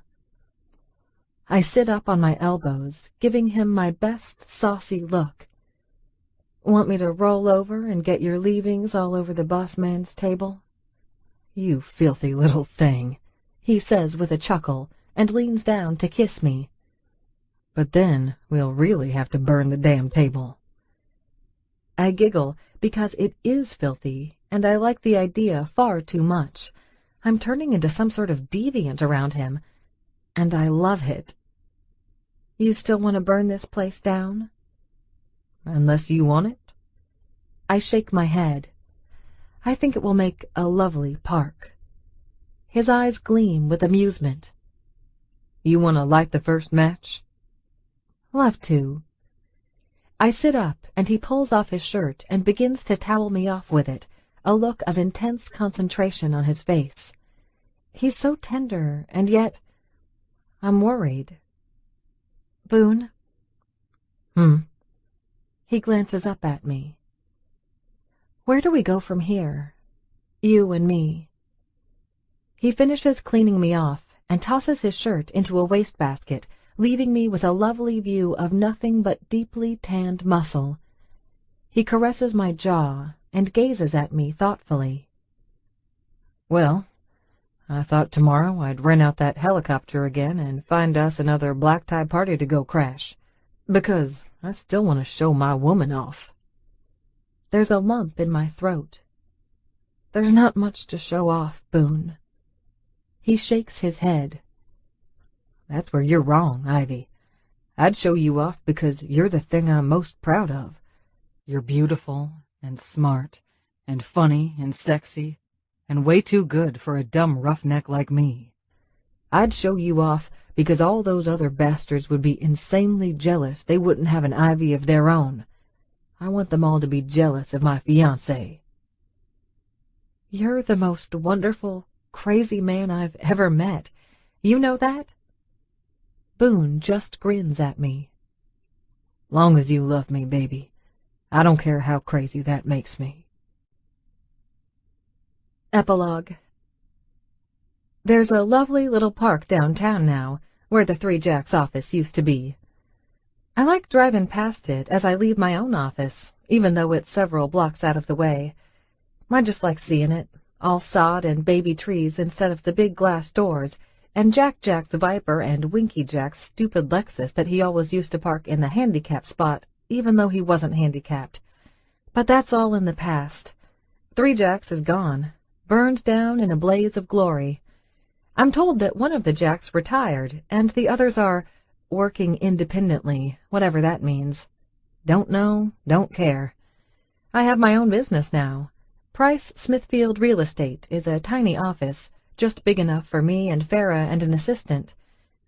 I sit up on my elbows, giving him my best saucy look. Want me to roll over and get your leavings all over the boss man's table? You filthy little thing, he says with a chuckle, and leans down to kiss me. But then we'll really have to burn the damn table. I giggle because it is filthy, and I like the idea far too much. I'm turning into some sort of deviant around him, and I love it. You still want to burn this place down? Unless you want it? I shake my head. I think it will make a lovely park. His eyes gleam with amusement. You want to light the first match? Love to. I sit up, and he pulls off his shirt and begins to towel me off with it, a look of intense concentration on his face. He's so tender, and yet I'm worried. Boone, He glances up at me. Where do we go from here? You and me. He finishes cleaning me off and tosses his shirt into a wastebasket, leaving me with a lovely view of nothing but deeply tanned muscle. He caresses my jaw and gazes at me thoughtfully. Well, I thought tomorrow I'd rent out that helicopter again and find us another black-tie party to go crash, because I still want to show my woman off. There's a lump in my throat. There's not much to show off, Boone. He shakes his head. That's where you're wrong, Ivy. I'd show you off because you're the thing I'm most proud of. You're beautiful and smart and funny and sexy and way too good for a dumb roughneck like me. I'd show you off because all those other bastards would be insanely jealous they wouldn't have an Ivy of their own. I want them all to be jealous of my fiancé. You're the most wonderful, crazy man I've ever met. You know that? Boone just grins at me. Long as you love me, baby. I don't care how crazy that makes me. Epilogue. There's a lovely little park downtown now, where the Three Jacks office used to be. I like driving past it as I leave my own office, even though it's several blocks out of the way. I just like seeing it, all sod and baby trees instead of the big glass doors, and Jack's Viper and Winky Jack's stupid Lexus that he always used to park in the handicap spot, even though he wasn't handicapped. But that's all in the past. Three Jacks is gone, burned down in a blaze of glory. I'm told that one of the Jacks retired, and the others are working independently, whatever that means. Don't know, don't care. I have my own business now. Price Smithfield Real Estate is a tiny office, just big enough for me and Farah and an assistant.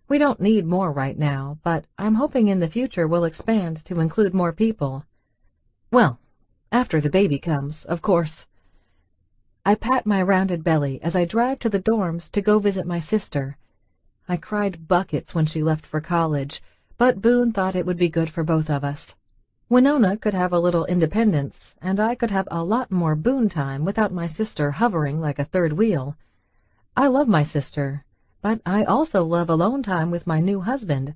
We don't need more right now, but I'm hoping in the future we'll expand to include more people. Well, after the baby comes, of course. I pat my rounded belly as I drive to the dorms to go visit my sister. I cried buckets when she left for college, but Boone thought it would be good for both of us. Winona could have a little independence, and I could have a lot more Boone time without my sister hovering like a third wheel. I love my sister, but I also love alone time with my new husband.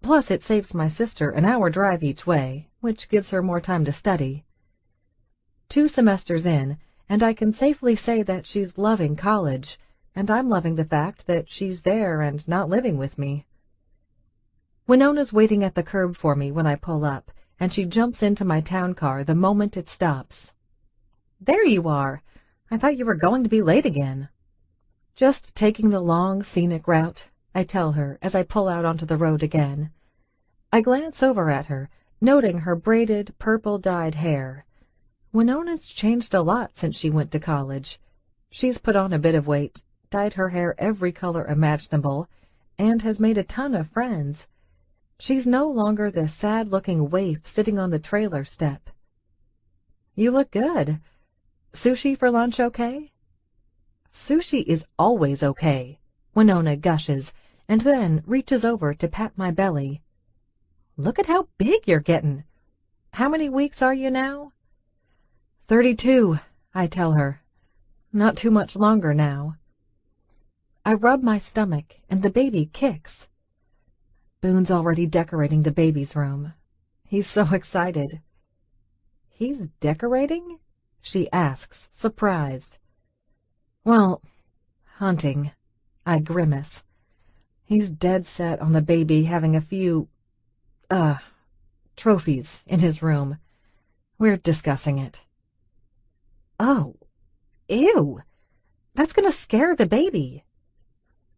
Plus it saves my sister an hour drive each way, which gives her more time to study. 2 semesters in, and I can safely say that she's loving college, and I'm loving the fact that she's there and not living with me. Winona's waiting at the curb for me when I pull up, and she jumps into my town car the moment it stops. There you are! I thought you were going to be late again. Just taking the long, scenic route, I tell her as I pull out onto the road again. I glance over at her, noting her braided, purple-dyed hair. Winona's changed a lot since she went to college. She's put on a bit of weight, dyed her hair every color imaginable, and has made a ton of friends. She's no longer the sad-looking waif sitting on the trailer step. You look good. Sushi for lunch okay? Sushi is always okay, Winona gushes, and then reaches over to pat my belly. Look at how big you're getting. How many weeks are you now? 32, I tell her. Not too much longer now. I rub my stomach, and the baby kicks. Boone's already decorating the baby's room. He's so excited. He's decorating? She asks, surprised. Well, hunting. I grimace. He's dead set on the baby having a few, trophies in his room. We're discussing it. Oh, ew! That's gonna scare the baby.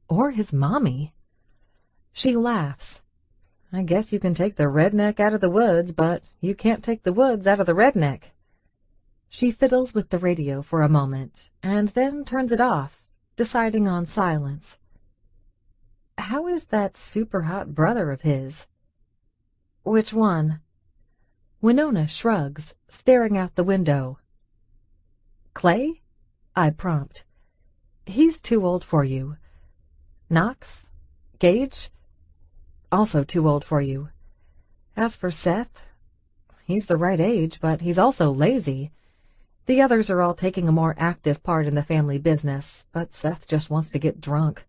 Or his mommy. She laughs. I guess you can take the redneck out of the woods, but you can't take the woods out of the redneck. She fiddles with the radio for a moment, and then turns it off, deciding on silence. How is that super-hot brother of his? Which one? Winona shrugs, staring out the window. Clay? I prompt. He's too old for you. Knox? Gage? Also too old for you. As for Seth, he's the right age, but he's also lazy. The others are all taking a more active part in the family business, but Seth just wants to get drunk.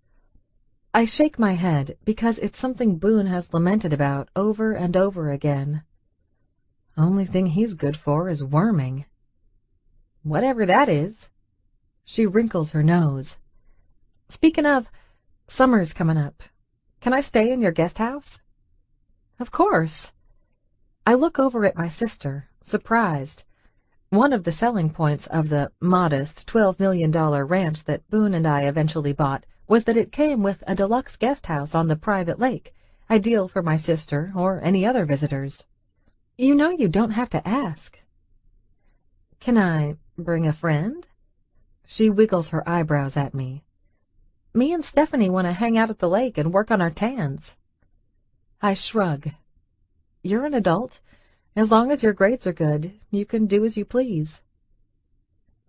I shake my head because it's something Boone has lamented about over and over again. Only thing he's good for is worming. Whatever that is. She wrinkles her nose. Speaking of, summer's coming up. Can I stay in your guest house? Of course. I look over at my sister, surprised. One of the selling points of the modest $12 million ranch that Boone and I eventually bought was that it came with a deluxe guest house on the private lake, ideal for my sister or any other visitors. You know you don't have to ask. Can I bring a friend? She wiggles her eyebrows at me. Me and Stephanie want to hang out at the lake and work on our tans. I shrug. You're an adult. As long as your grades are good, you can do as you please.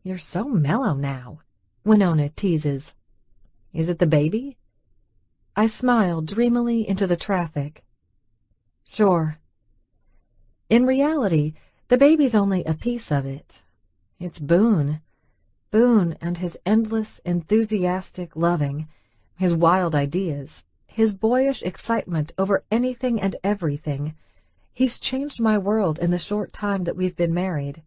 You're so mellow now, Winona teases. Is it the baby? I smile dreamily into the traffic. Sure. In reality, the baby's only a piece of it. It's Boone. Boone and his endless, enthusiastic loving, his wild ideas, his boyish excitement over anything and everything. He's changed my world in the short time that we've been married.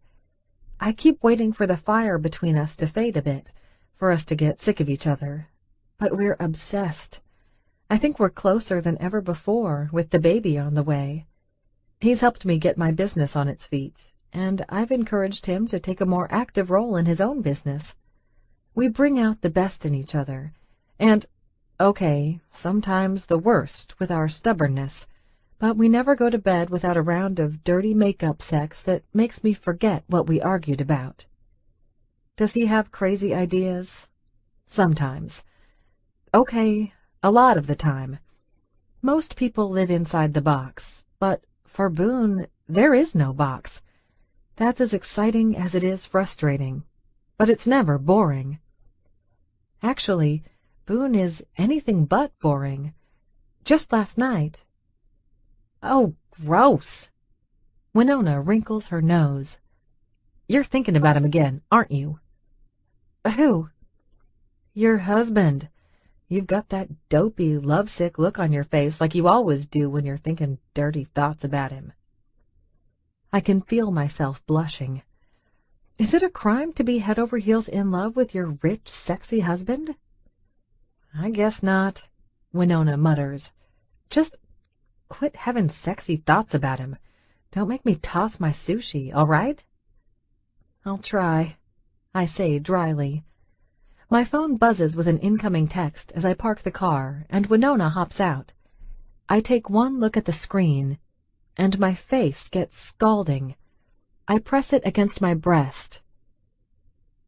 I keep waiting for the fire between us to fade a bit, for us to get sick of each other. But we're obsessed. I think we're closer than ever before, with the baby on the way. He's helped me get my business on its feet, and I've encouraged him to take a more active role in his own business. We bring out the best in each other, and, okay, sometimes the worst with our stubbornness, but we never go to bed without a round of dirty make-up sex that makes me forget what we argued about. Does he have crazy ideas? Sometimes. Okay, a lot of the time. Most people live inside the box, but for Boone, there is no box. That's as exciting as it is frustrating, but it's never boring. Actually, Boone is anything but boring. Just last night... Oh, gross! Winona wrinkles her nose. You're thinking about him again, aren't you? Who? Your husband. You've got that dopey, lovesick look on your face like you always do when you're thinking dirty thoughts about him. I can feel myself blushing. Is it a crime to be head over heels in love with your rich, sexy husband? I guess not, Winona mutters. Just quit having sexy thoughts about him. Don't make me toss my sushi, all right? I'll try, I say dryly. My phone buzzes with an incoming text as I park the car, and Winona hops out. I take one look at the screen, and my face gets scalding. I press it against my breast.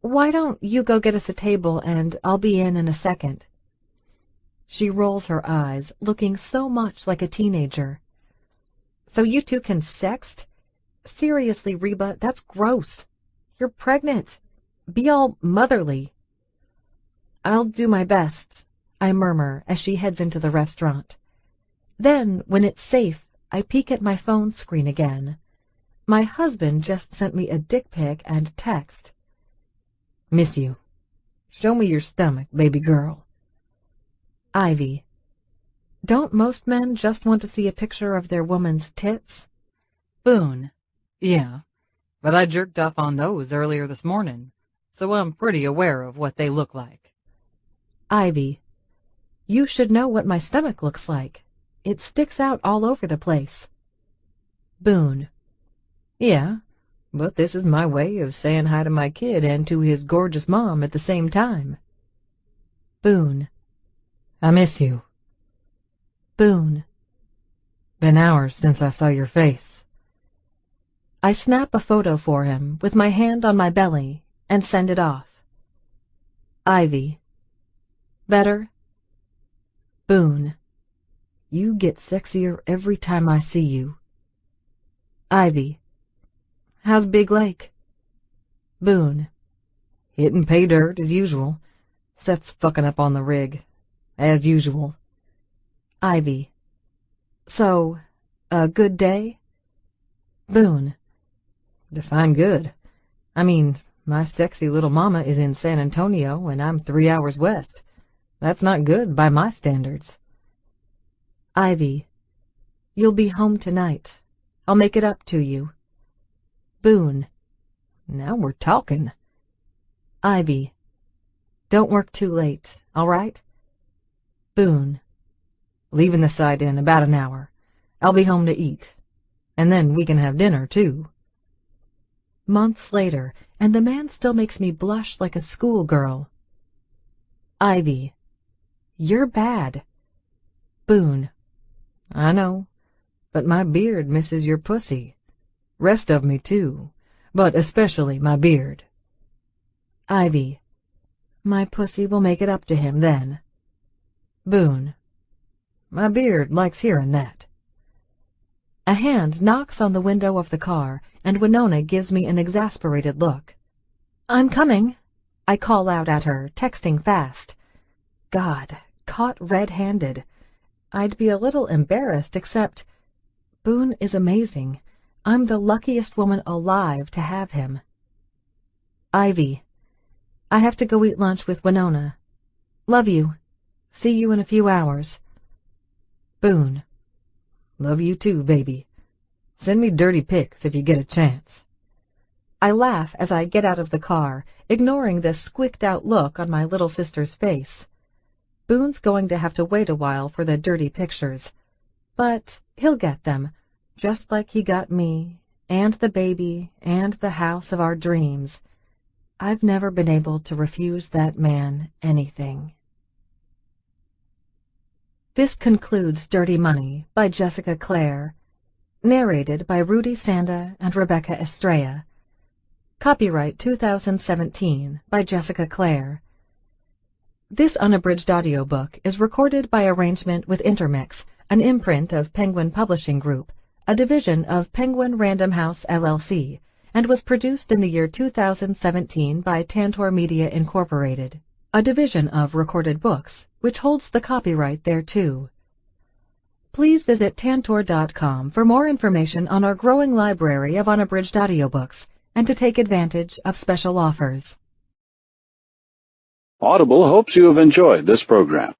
Why don't you go get us a table, and I'll be in a second? She rolls her eyes, looking so much like a teenager. So you two can sext? Seriously, Reba, that's gross. You're pregnant. Be all motherly. I'll do my best, I murmur as she heads into the restaurant. Then, when it's safe, I peek at my phone screen again. My husband just sent me a dick pic and text. Miss you. Show me your stomach, baby girl. Ivy. Don't most men just want to see a picture of their woman's tits? Boone. Yeah, but I jerked off on those earlier this morning, so I'm pretty aware of what they look like. Ivy. You should know what my stomach looks like. It sticks out all over the place. Boone. Yeah, but this is my way of saying hi to my kid and to his gorgeous mom at the same time. Boone. I miss you. Boone. Been hours since I saw your face. I snap a photo for him with my hand on my belly and send it off. Ivy. Better? Boone. You get sexier every time I see you. Ivy. How's Big Lake? Boone. Hitting pay dirt as usual. Seth's fucking up on the rig. As usual. Ivy. So, a good day? Boone. Define good. I mean, my sexy little mama is in San Antonio and I'm 3 hours west. That's not good by my standards. Ivy. You'll be home tonight. I'll make it up to you. Boone. Now we're talking. Ivy. Don't work too late, all right? Boone. Leaving the site in about an hour. I'll be home to eat. And then we can have dinner, too. Months later, and the man still makes me blush like a schoolgirl. Ivy. You're bad. Boone. I know, but my beard misses your pussy. Rest of me, too, but especially my beard. Ivy. My pussy will make it up to him then. Boone. My beard likes hearing that. A hand knocks on the window of the car, and Winona gives me an exasperated look. I'm coming, I call out at her, texting fast. God, caught red-handed. I'd be a little embarrassed, except Boone is amazing. I'm the luckiest woman alive to have him. Ivy. I have to go eat lunch with Winona. Love you. See you in a few hours. Boone. Love you too, baby. Send me dirty pics if you get a chance. I laugh as I get out of the car, ignoring the squicked-out look on my little sister's face. Boone's going to have to wait a while for the dirty pictures. But he'll get them, just like he got me, and the baby, and the house of our dreams. I've never been able to refuse that man anything. This concludes Dirty Money by Jessica Clare, narrated by Rudy Sanda and Rebecca Estrella. Copyright 2017 by Jessica Clare. This unabridged audiobook is recorded by arrangement with Intermix, an imprint of Penguin Publishing Group, a division of Penguin Random House LLC, and was produced in the year 2017 by Tantor Media Incorporated, a division of Recorded Books, which holds the copyright thereto. Please visit Tantor.com for more information on our growing library of unabridged audiobooks and to take advantage of special offers. Audible hopes you have enjoyed this program.